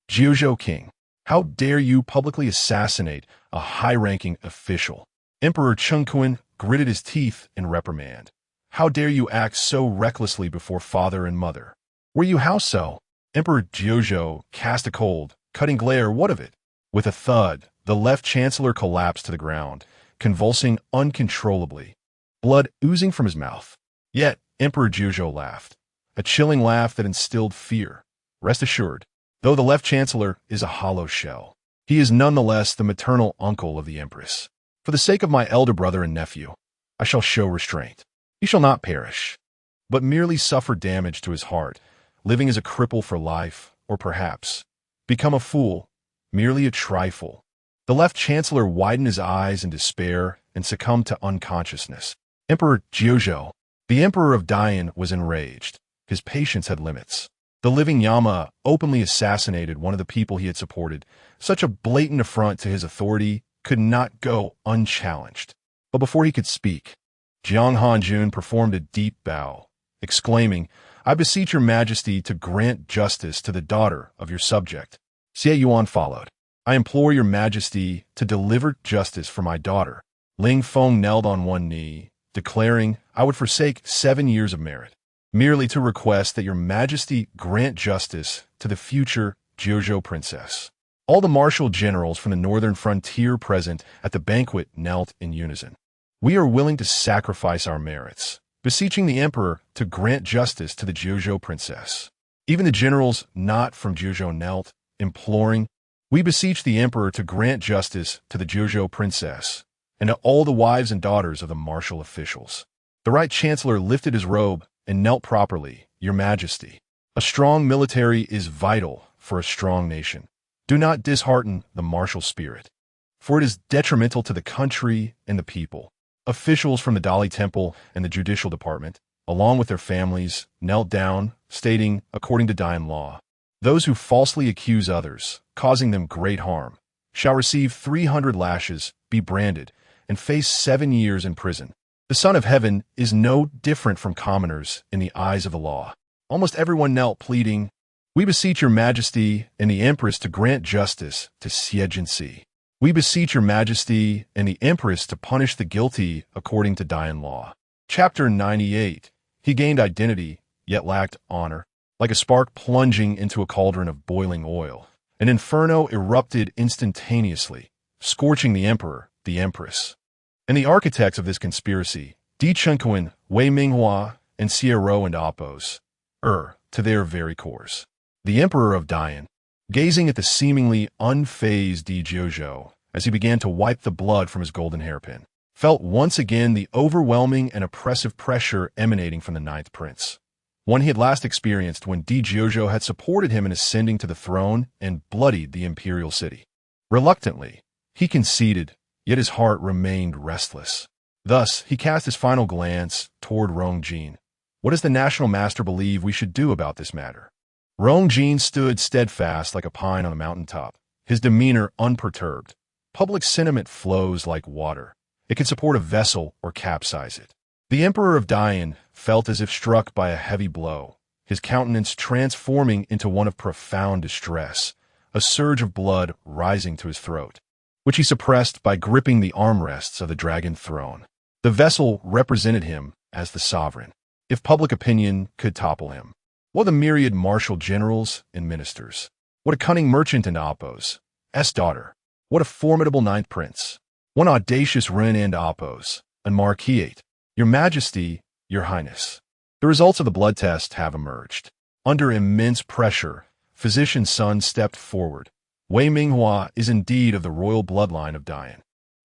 Jiuzhou King, how dare you publicly assassinate a high-ranking official? Emperor Chengquan gritted his teeth in reprimand. How dare you act so recklessly before father and mother? Were you how so? Emperor Jiuzhou cast a cold, cutting glare. What of it? With a thud, the left chancellor collapsed to the ground, convulsing uncontrollably, blood oozing from his mouth. Yet, Emperor Jiuzhou laughed, a chilling laugh that instilled fear. Rest assured, though the left chancellor is a hollow shell, he is nonetheless the maternal uncle of the empress. For the sake of my elder brother and nephew, I shall show restraint. He shall not perish, but merely suffer damage to his heart, living as a cripple for life, or perhaps become a fool, merely a trifle. The left chancellor widened his eyes in despair and succumbed to unconsciousness. Emperor Jiuzhou, the emperor of Dian, was enraged. His patience had limits. The living Yama openly assassinated one of the people he had supported. Such a blatant affront to his authority could not go unchallenged. But before he could speak, Jiang Hanjun performed a deep bow, exclaiming, I beseech your majesty to grant justice to the daughter of your subject. Xie Yuan followed. I implore your majesty to deliver justice for my daughter. Ling Feng knelt on one knee, declaring, I would forsake 7 years of merit, merely to request that your majesty grant justice to the future Jiuzhou princess. All the martial generals from the northern frontier present at the banquet knelt in unison. We are willing to sacrifice our merits, beseeching the emperor to grant justice to the Jiuzhou princess. Even the generals not from Jiuzhou knelt, imploring, we beseech the emperor to grant justice to the Jiuzhou princess and to all the wives and daughters of the martial officials. The right chancellor lifted his robe and knelt properly. Your majesty, a strong military is vital for a strong nation. Do not dishearten the martial spirit, for it is detrimental to the country and the people. Officials from the Dali Temple and the Judicial Department, along with their families, knelt down, stating, according to Dian law, those who falsely accuse others, causing them great harm, shall receive 300 lashes, be branded, and face 7 years in prison. The Son of Heaven is no different from commoners in the eyes of the law. Almost everyone knelt, pleading, we beseech your majesty and the empress to grant justice to Xie Jinsi. We beseech your majesty and the empress to punish the guilty according to Dian law. Chapter 98. He gained identity, yet lacked honor. Like a spark plunging into a cauldron of boiling oil, an inferno erupted instantaneously, scorching the emperor, the empress, and the architects of this conspiracy, Di Chengquan, Wei Minghua, and Xie and Oppos, to their very cores. The emperor of Dian, gazing at the seemingly unfazed Di Jiuzhou as he began to wipe the blood from his golden hairpin, felt once again the overwhelming and oppressive pressure emanating from the ninth prince, one he had last experienced when Di Jiuzhou had supported him in ascending to the throne and bloodied the imperial city. Reluctantly, he conceded, yet his heart remained restless. Thus, he cast his final glance toward Rongjin. What does the national master believe we should do about this matter? Rongjin stood steadfast like a pine on a mountaintop, his demeanor unperturbed. Public sentiment flows like water. It can support a vessel or capsize it. The emperor of Dian felt as if struck by a heavy blow, his countenance transforming into one of profound distress, a surge of blood rising to his throat, which he suppressed by gripping the armrests of the dragon throne. The vessel represented him as the sovereign, if public opinion could topple him. What the myriad martial generals and ministers. What a cunning merchant and Oppos, S daughter. What a formidable ninth prince. One audacious Ren and Oppos, and Marquiate. Your Majesty, Your Highness. The results of the blood test have emerged. Under immense pressure, physician Sun stepped forward. Wei Minghua is indeed of the royal bloodline of Dian.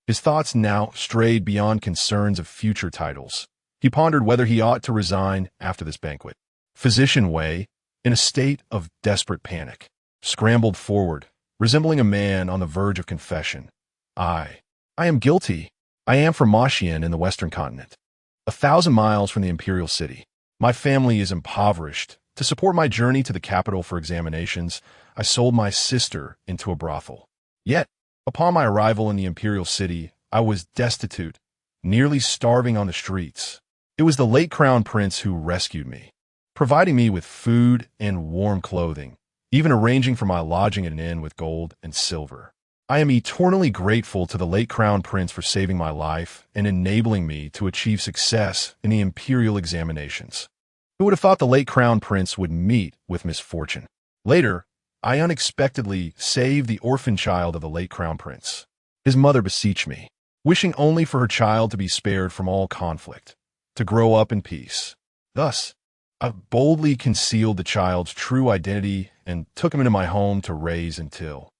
His thoughts now strayed beyond concerns of future titles. He pondered whether he ought to resign after this banquet. Physician Wei, in a state of desperate panic, scrambled forward, resembling a man on the verge of confession. I am guilty. I am from Maxian in the western continent, 1,000 miles from the imperial city. My family is impoverished. To support my journey to the capital for examinations, I sold my sister into a brothel. Yet, upon my arrival in the imperial city, I was destitute, nearly starving on the streets. It was the late crown prince who rescued me, providing me with food and warm clothing, even arranging for my lodging at an inn with gold and silver. I am eternally grateful to the late Crown Prince for saving my life and enabling me to achieve success in the imperial examinations. Who would have thought the late Crown Prince would meet with misfortune? Later, I unexpectedly saved the orphan child of the late Crown Prince. His mother beseeched me, wishing only for her child to be spared from all conflict, to grow up in peace. Thus, I boldly concealed the child's true identity and took him into my home to raise until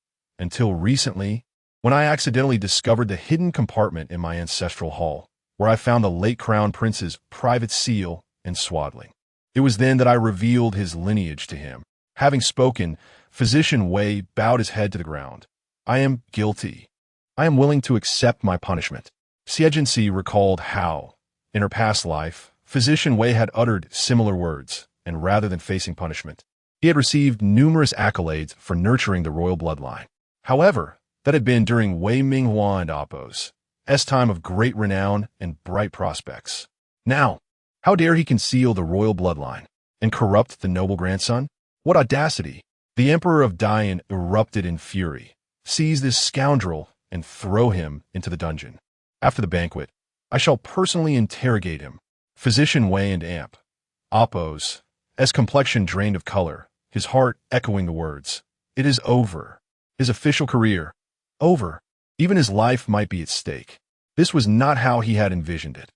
recently, when I accidentally discovered the hidden compartment in my ancestral hall, where I found the late Crown Prince's private seal and swaddling. It was then that I revealed his lineage to him. Having spoken, Physician Wei bowed his head to the ground. I am guilty. I am willing to accept my punishment. Xie Jinxi recalled how, in her past life, Physician Wei had uttered similar words, and rather than facing punishment, he had received numerous accolades for nurturing the royal bloodline. However, that had been during Wei Minghua and Appo's time of great renown and bright prospects. Now, how dare he conceal the royal bloodline and corrupt the noble grandson? What audacity! The Emperor of Dian erupted in fury. Seize this scoundrel and throw him into the dungeon. After the banquet, I shall personally interrogate him. Physician Wei and Appo's complexion drained of color, his heart echoing the words, "It is over." His official career, over. Even his life might be at stake. This was not how he had envisioned it.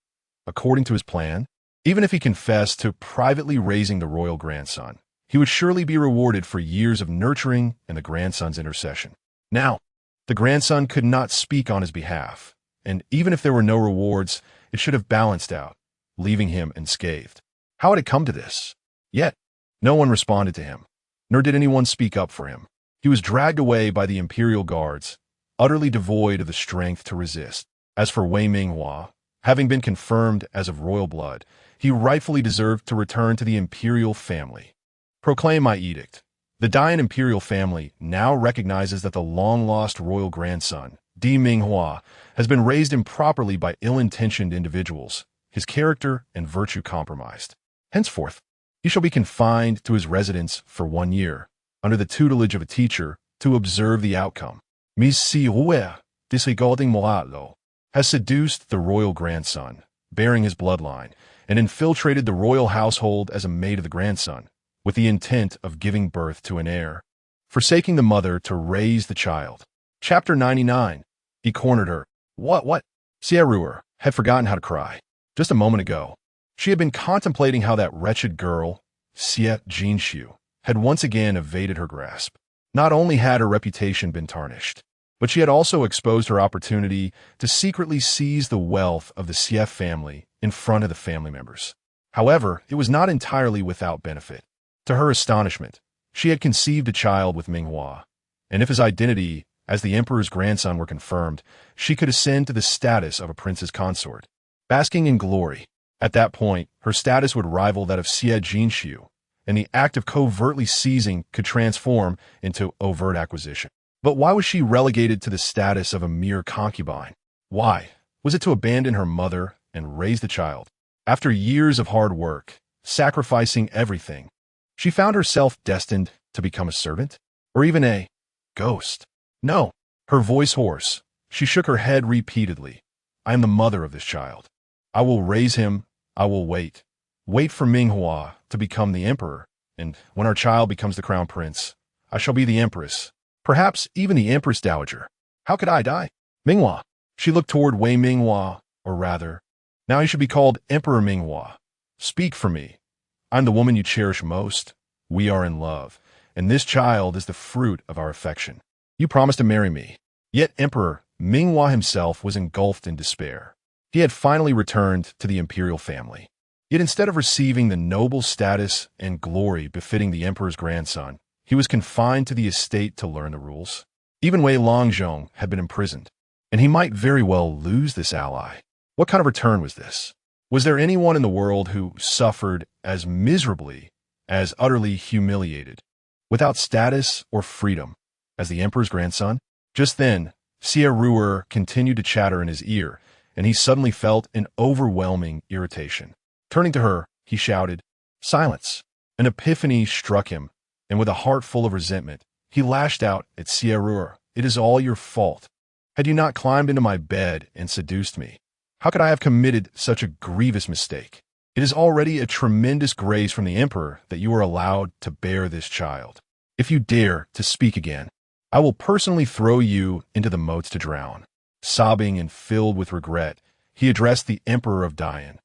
According to his plan, even if he confessed to privately raising the royal grandson, he would surely be rewarded for years of nurturing and the grandson's intercession. Now, the grandson could not speak on his behalf, and even if there were no rewards, it should have balanced out, leaving him unscathed. How had it come to this? Yet, no one responded to him, nor did anyone speak up for him. He was dragged away by the imperial guards, utterly devoid of the strength to resist. As for Wei Minghua, having been confirmed as of royal blood, he rightfully deserved to return to the imperial family. Proclaim my edict. The Dian imperial family now recognizes that the long-lost royal grandson, Di Minghua, has been raised improperly by ill-intentioned individuals, his character and virtue compromised. Henceforth, he shall be confined to his residence for 1 year, under the tutelage of a teacher, to observe the outcome. Miss Si Rue, disregarding Moratlo, has seduced the royal grandson, bearing his bloodline, and infiltrated the royal household as a maid of the grandson, with the intent of giving birth to an heir, forsaking the mother to raise the child. Chapter 99. He cornered her. What? Xie Ruer had forgotten how to cry. Just a moment ago, she had been contemplating how that wretched girl, Xie Jinxiu, had once again evaded her grasp. Not only had her reputation been tarnished, but she had also exposed her opportunity to secretly seize the wealth of the Xie family in front of the family members. However, it was not entirely without benefit. To her astonishment, she had conceived a child with Minghua, and if his identity as the emperor's grandson were confirmed, she could ascend to the status of a prince's consort, basking in glory. At that point, her status would rival that of Xie Jinxiu, and the act of covertly seizing could transform into overt acquisition. But why was she relegated to the status of a mere concubine? Why? Was it to abandon her mother and raise the child? After years of hard work, sacrificing everything, she found herself destined to become a servant? Or even a ghost? No. Her voice hoarse, she shook her head repeatedly. I am the mother of this child. I will raise him. I will wait. Wait for Minghua to become the emperor, and when our child becomes the crown prince, I shall be the empress, perhaps even the empress dowager. How could I die? Minghua. She looked toward Wei Minghua, or rather, now he should be called Emperor Minghua. Speak for me. I'm the woman you cherish most. We are in love, and this child is the fruit of our affection. You promised to marry me. Yet Emperor Minghua himself was engulfed in despair. He had finally returned to the imperial family. Yet instead of receiving the noble status and glory befitting the emperor's grandson, he was confined to the estate to learn the rules. Even Wei Longzhong had been imprisoned, and he might very well lose this ally. What kind of return was this? Was there anyone in the world who suffered as miserably, as utterly humiliated, without status or freedom, as the emperor's grandson? Just then, Xie Ruer continued to chatter in his ear, and he suddenly felt an overwhelming irritation. Turning to her, he shouted, "Silence!" An epiphany struck him. and with a heart full of resentment, he lashed out at Xie, "It is all your fault. Had you not climbed into my bed and seduced me, how could I have committed such a grievous mistake? It is already a tremendous grace from the emperor that you are allowed to bear this child. If you dare to speak again, I will personally throw you into the moats to drown." Sobbing and filled with regret, he addressed the Emperor of Dian.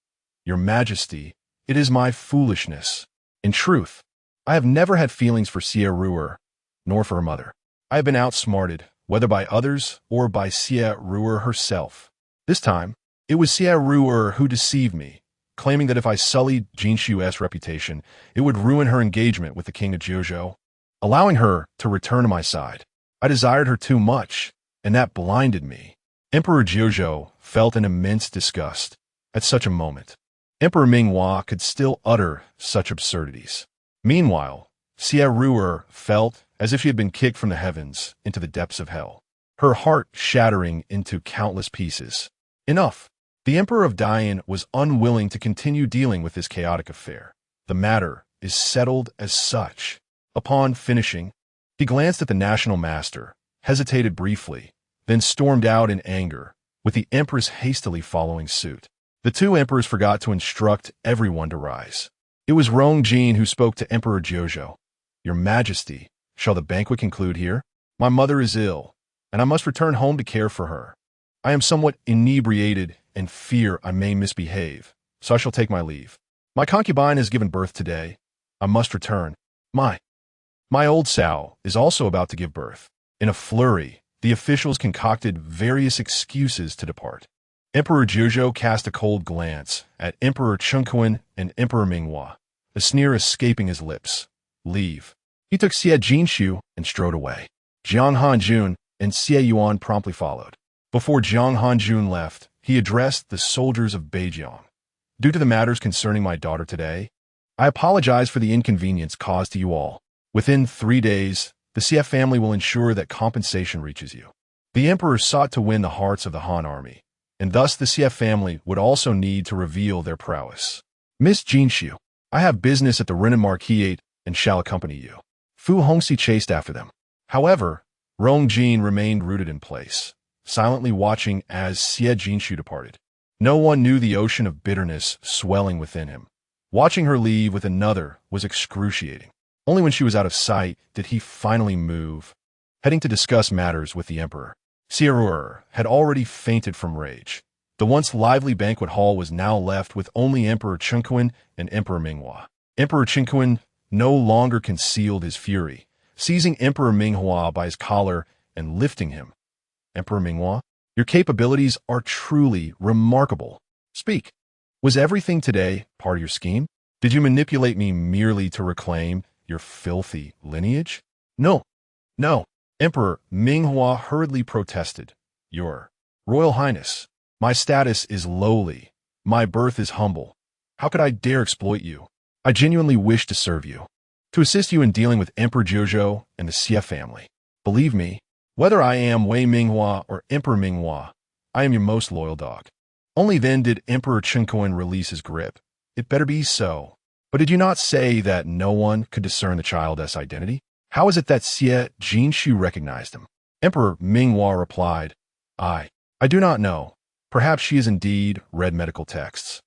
"Your Majesty, it is my foolishness. In truth, I have never had feelings for Xie, nor for her mother. I have been outsmarted, whether by others or by Xie herself. This time, it was Xie who deceived me, claiming that if I sullied Jinshu's reputation, it would ruin her engagement with the king of Jiuzhou, allowing her to return to my side. I desired her too much, and that blinded me." Emperor Jiuzhou felt an immense disgust at such a moment. Emperor Minghua could still utter such absurdities. Meanwhile, Xie felt as if she had been kicked from the heavens into the depths of hell, her heart shattering into countless pieces. Enough! The Emperor of Dian was unwilling to continue dealing with this chaotic affair. The matter is settled as such. Upon finishing, he glanced at the national master, hesitated briefly, then stormed out in anger, with the empress hastily following suit. The two emperors forgot to instruct everyone to rise. It was Rongjin who spoke to Emperor Jiuzhou. "Your Majesty, shall the banquet conclude here? My mother is ill, and I must return home to care for her. I am somewhat inebriated and fear I may misbehave, so I shall take my leave. My concubine has given birth today. I must return. My old sow is also about to give birth." In a flurry, the officials concocted various excuses to depart. Emperor Jiuzhou cast a cold glance at Emperor Concubine and Emperor Minghua, a sneer escaping his lips. "Leave." He took Xie Jinshu and strode away. Jiang Hanjun and Xie Yuan promptly followed. Before Jiang Hanjun left, he addressed the soldiers of Beijiang. "Due to the matters concerning my daughter today, I apologize for the inconvenience caused to you all. Within 3 days, the Xie family will ensure that compensation reaches you." The emperor sought to win the hearts of the Han army, and thus the Xie family would also need to reveal their prowess. "Miss Jinshu, I have business at the Renan Marquis and shall accompany you." Fu Hongxi chased after them. However, Rongjin remained rooted in place, silently watching as Xie Jinshu departed. No one knew the ocean of bitterness swelling within him. Watching her leave with another was excruciating. Only when she was out of sight did he finally move, heading to discuss matters with the emperor. Xie had already fainted from rage. The once lively banquet hall was now left with only Emperor Concubine and Emperor Minghua. Emperor Concubine no longer concealed his fury, seizing Emperor Minghua by his collar and lifting him. "Emperor Minghua, your capabilities are truly remarkable. Speak. Was everything today part of your scheme? Did you manipulate me merely to reclaim your filthy lineage?" No. Emperor Minghua hurriedly protested. "Your Royal Highness, my status is lowly. My birth is humble. How could I dare exploit you? I genuinely wish to serve you, to assist you in dealing with Emperor Jiuzhou and the Xie family. Believe me, whether I am Wei Minghua or Emperor Minghua, I am your most loyal dog." Only then did Emperor Concubine release his grip. "It better be so. But did you not say that no one could discern the child's identity? How is it that Xie Jinshu recognized him?" Emperor Minghua replied, I do not know. Perhaps she has indeed read medical texts.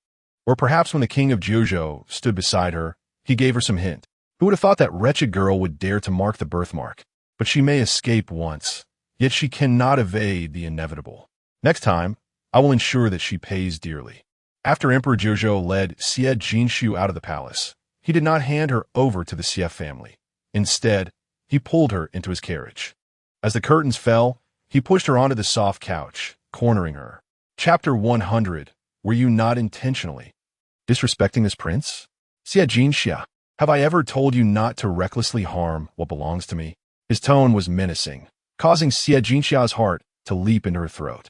Or perhaps when the king of Jiuzhou stood beside her, he gave her some hint. Who would have thought that wretched girl would dare to mark the birthmark? But she may escape once, yet she cannot evade the inevitable. Next time, I will ensure that she pays dearly." After Emperor Jiuzhou led Xie Jinshu out of the palace, he did not hand her over to the Xie family. Instead, he pulled her into his carriage. As the curtains fell, he pushed her onto the soft couch, cornering her. Chapter 100. Were you not intentionally disrespecting this prince? Xie Jinshu, have I ever told you not to recklessly harm what belongs to me? His tone was menacing, causing Xie Jinshu's heart to leap into her throat.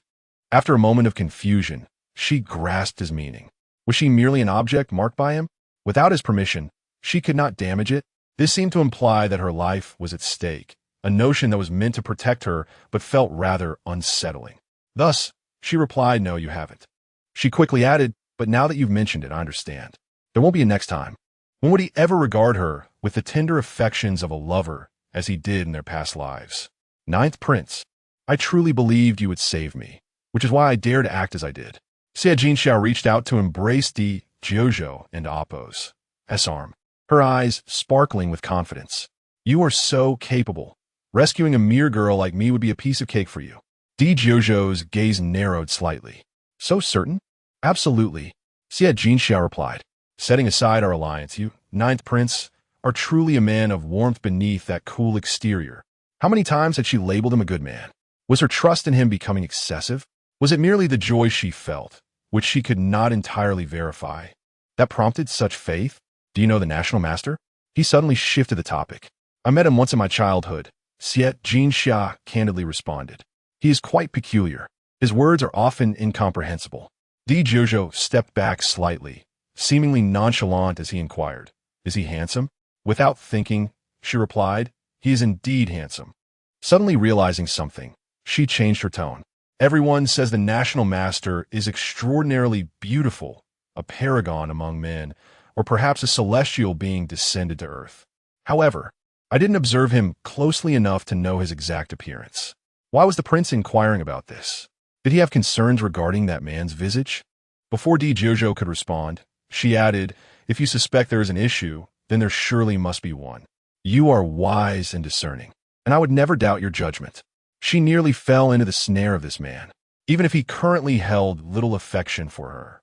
After a moment of confusion, she grasped his meaning. Was she merely an object marked by him? Without his permission, she could not damage it. This seemed to imply that her life was at stake, a notion that was meant to protect her but felt rather unsettling. Thus, she replied, "No, you haven't." She quickly added, "But now that you've mentioned it, I understand. There won't be a next time." When would he ever regard her with the tender affections of a lover as he did in their past lives. Ninth Prince, I truly believed you would save me, which is why I dared to act as I did. Xie Jinxiao reached out to embrace Di Jojo and Appo's arm, her eyes sparkling with confidence. You are so capable. Rescuing a mere girl like me would be a piece of cake for you. Di Jojo's gaze narrowed slightly. So certain? Absolutely. Xie Jinxiao replied. Setting aside our alliance, you, Ninth Prince, are truly a man of warmth beneath that cool exterior. How many times had she labeled him a good man? Was her trust in him becoming excessive? Was it merely the joy she felt, which she could not entirely verify, that prompted such faith? Do you know the National Master? He suddenly shifted the topic. I met him once in my childhood, Xie Jinxia candidly responded. He is quite peculiar. His words are often incomprehensible. Di Jojo stepped back slightly, seemingly nonchalant as he inquired, Is he handsome? Without thinking, she replied, He is indeed handsome. Suddenly realizing something, she changed her tone. Everyone says the National Master is extraordinarily beautiful, a paragon among men, or perhaps a celestial being descended to earth. However, I didn't observe him closely enough to know his exact appearance. Why was the prince inquiring about this? Did he have concerns regarding that man's visage? Before Di Jojo could respond, she added, If you suspect there is an issue, then there surely must be one. You are wise and discerning, and I would never doubt your judgment. She nearly fell into the snare of this man, even if he currently held little affection for her.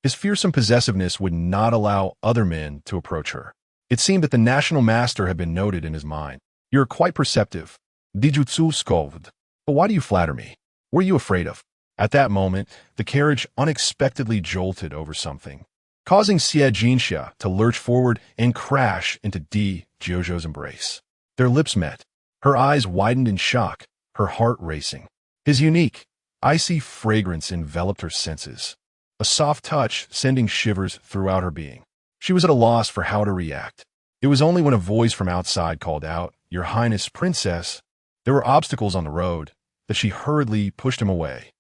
His fearsome possessiveness would not allow other men to approach her. It seemed that the National Master had been noted in his mind. You're quite perceptive. Dijutsu scolded. But why do you flatter me? What are you afraid of? At that moment, the carriage unexpectedly jolted over something, causing Xie Jinxia to lurch forward and crash into Di Jojo's embrace. Their lips met. Her eyes widened in shock, her heart racing. His unique, icy fragrance enveloped her senses, a soft touch sending shivers throughout her being. She was at a loss for how to react. It was only when a voice from outside called out, Your Highness, Princess, there were obstacles on the road, that she hurriedly pushed him away.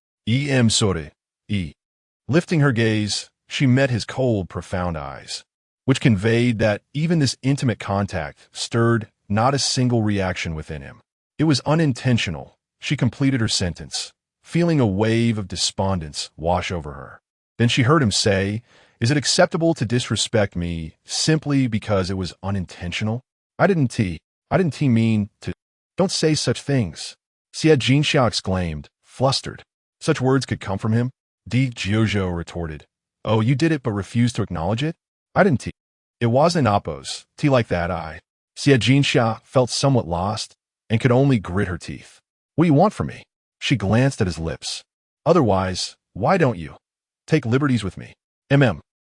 Sorry. Lifting her gaze, she met his cold, profound eyes, which conveyed that even this intimate contact stirred not a single reaction within him. It was unintentional. She completed her sentence, feeling a wave of despondence wash over her. Then she heard him say, Is it acceptable to disrespect me simply because it was unintentional? I didn't mean to. Don't say such things. Xie Jinxiao exclaimed, flustered. Such words could come from him? Di Jojo retorted. Oh, you did it but refused to acknowledge it? I didn't tea. It wasn't Appo's tea like that. Xie Jinxia felt somewhat lost and could only grit her teeth. What do you want from me? She glanced at his lips. Otherwise, why don't you take liberties with me?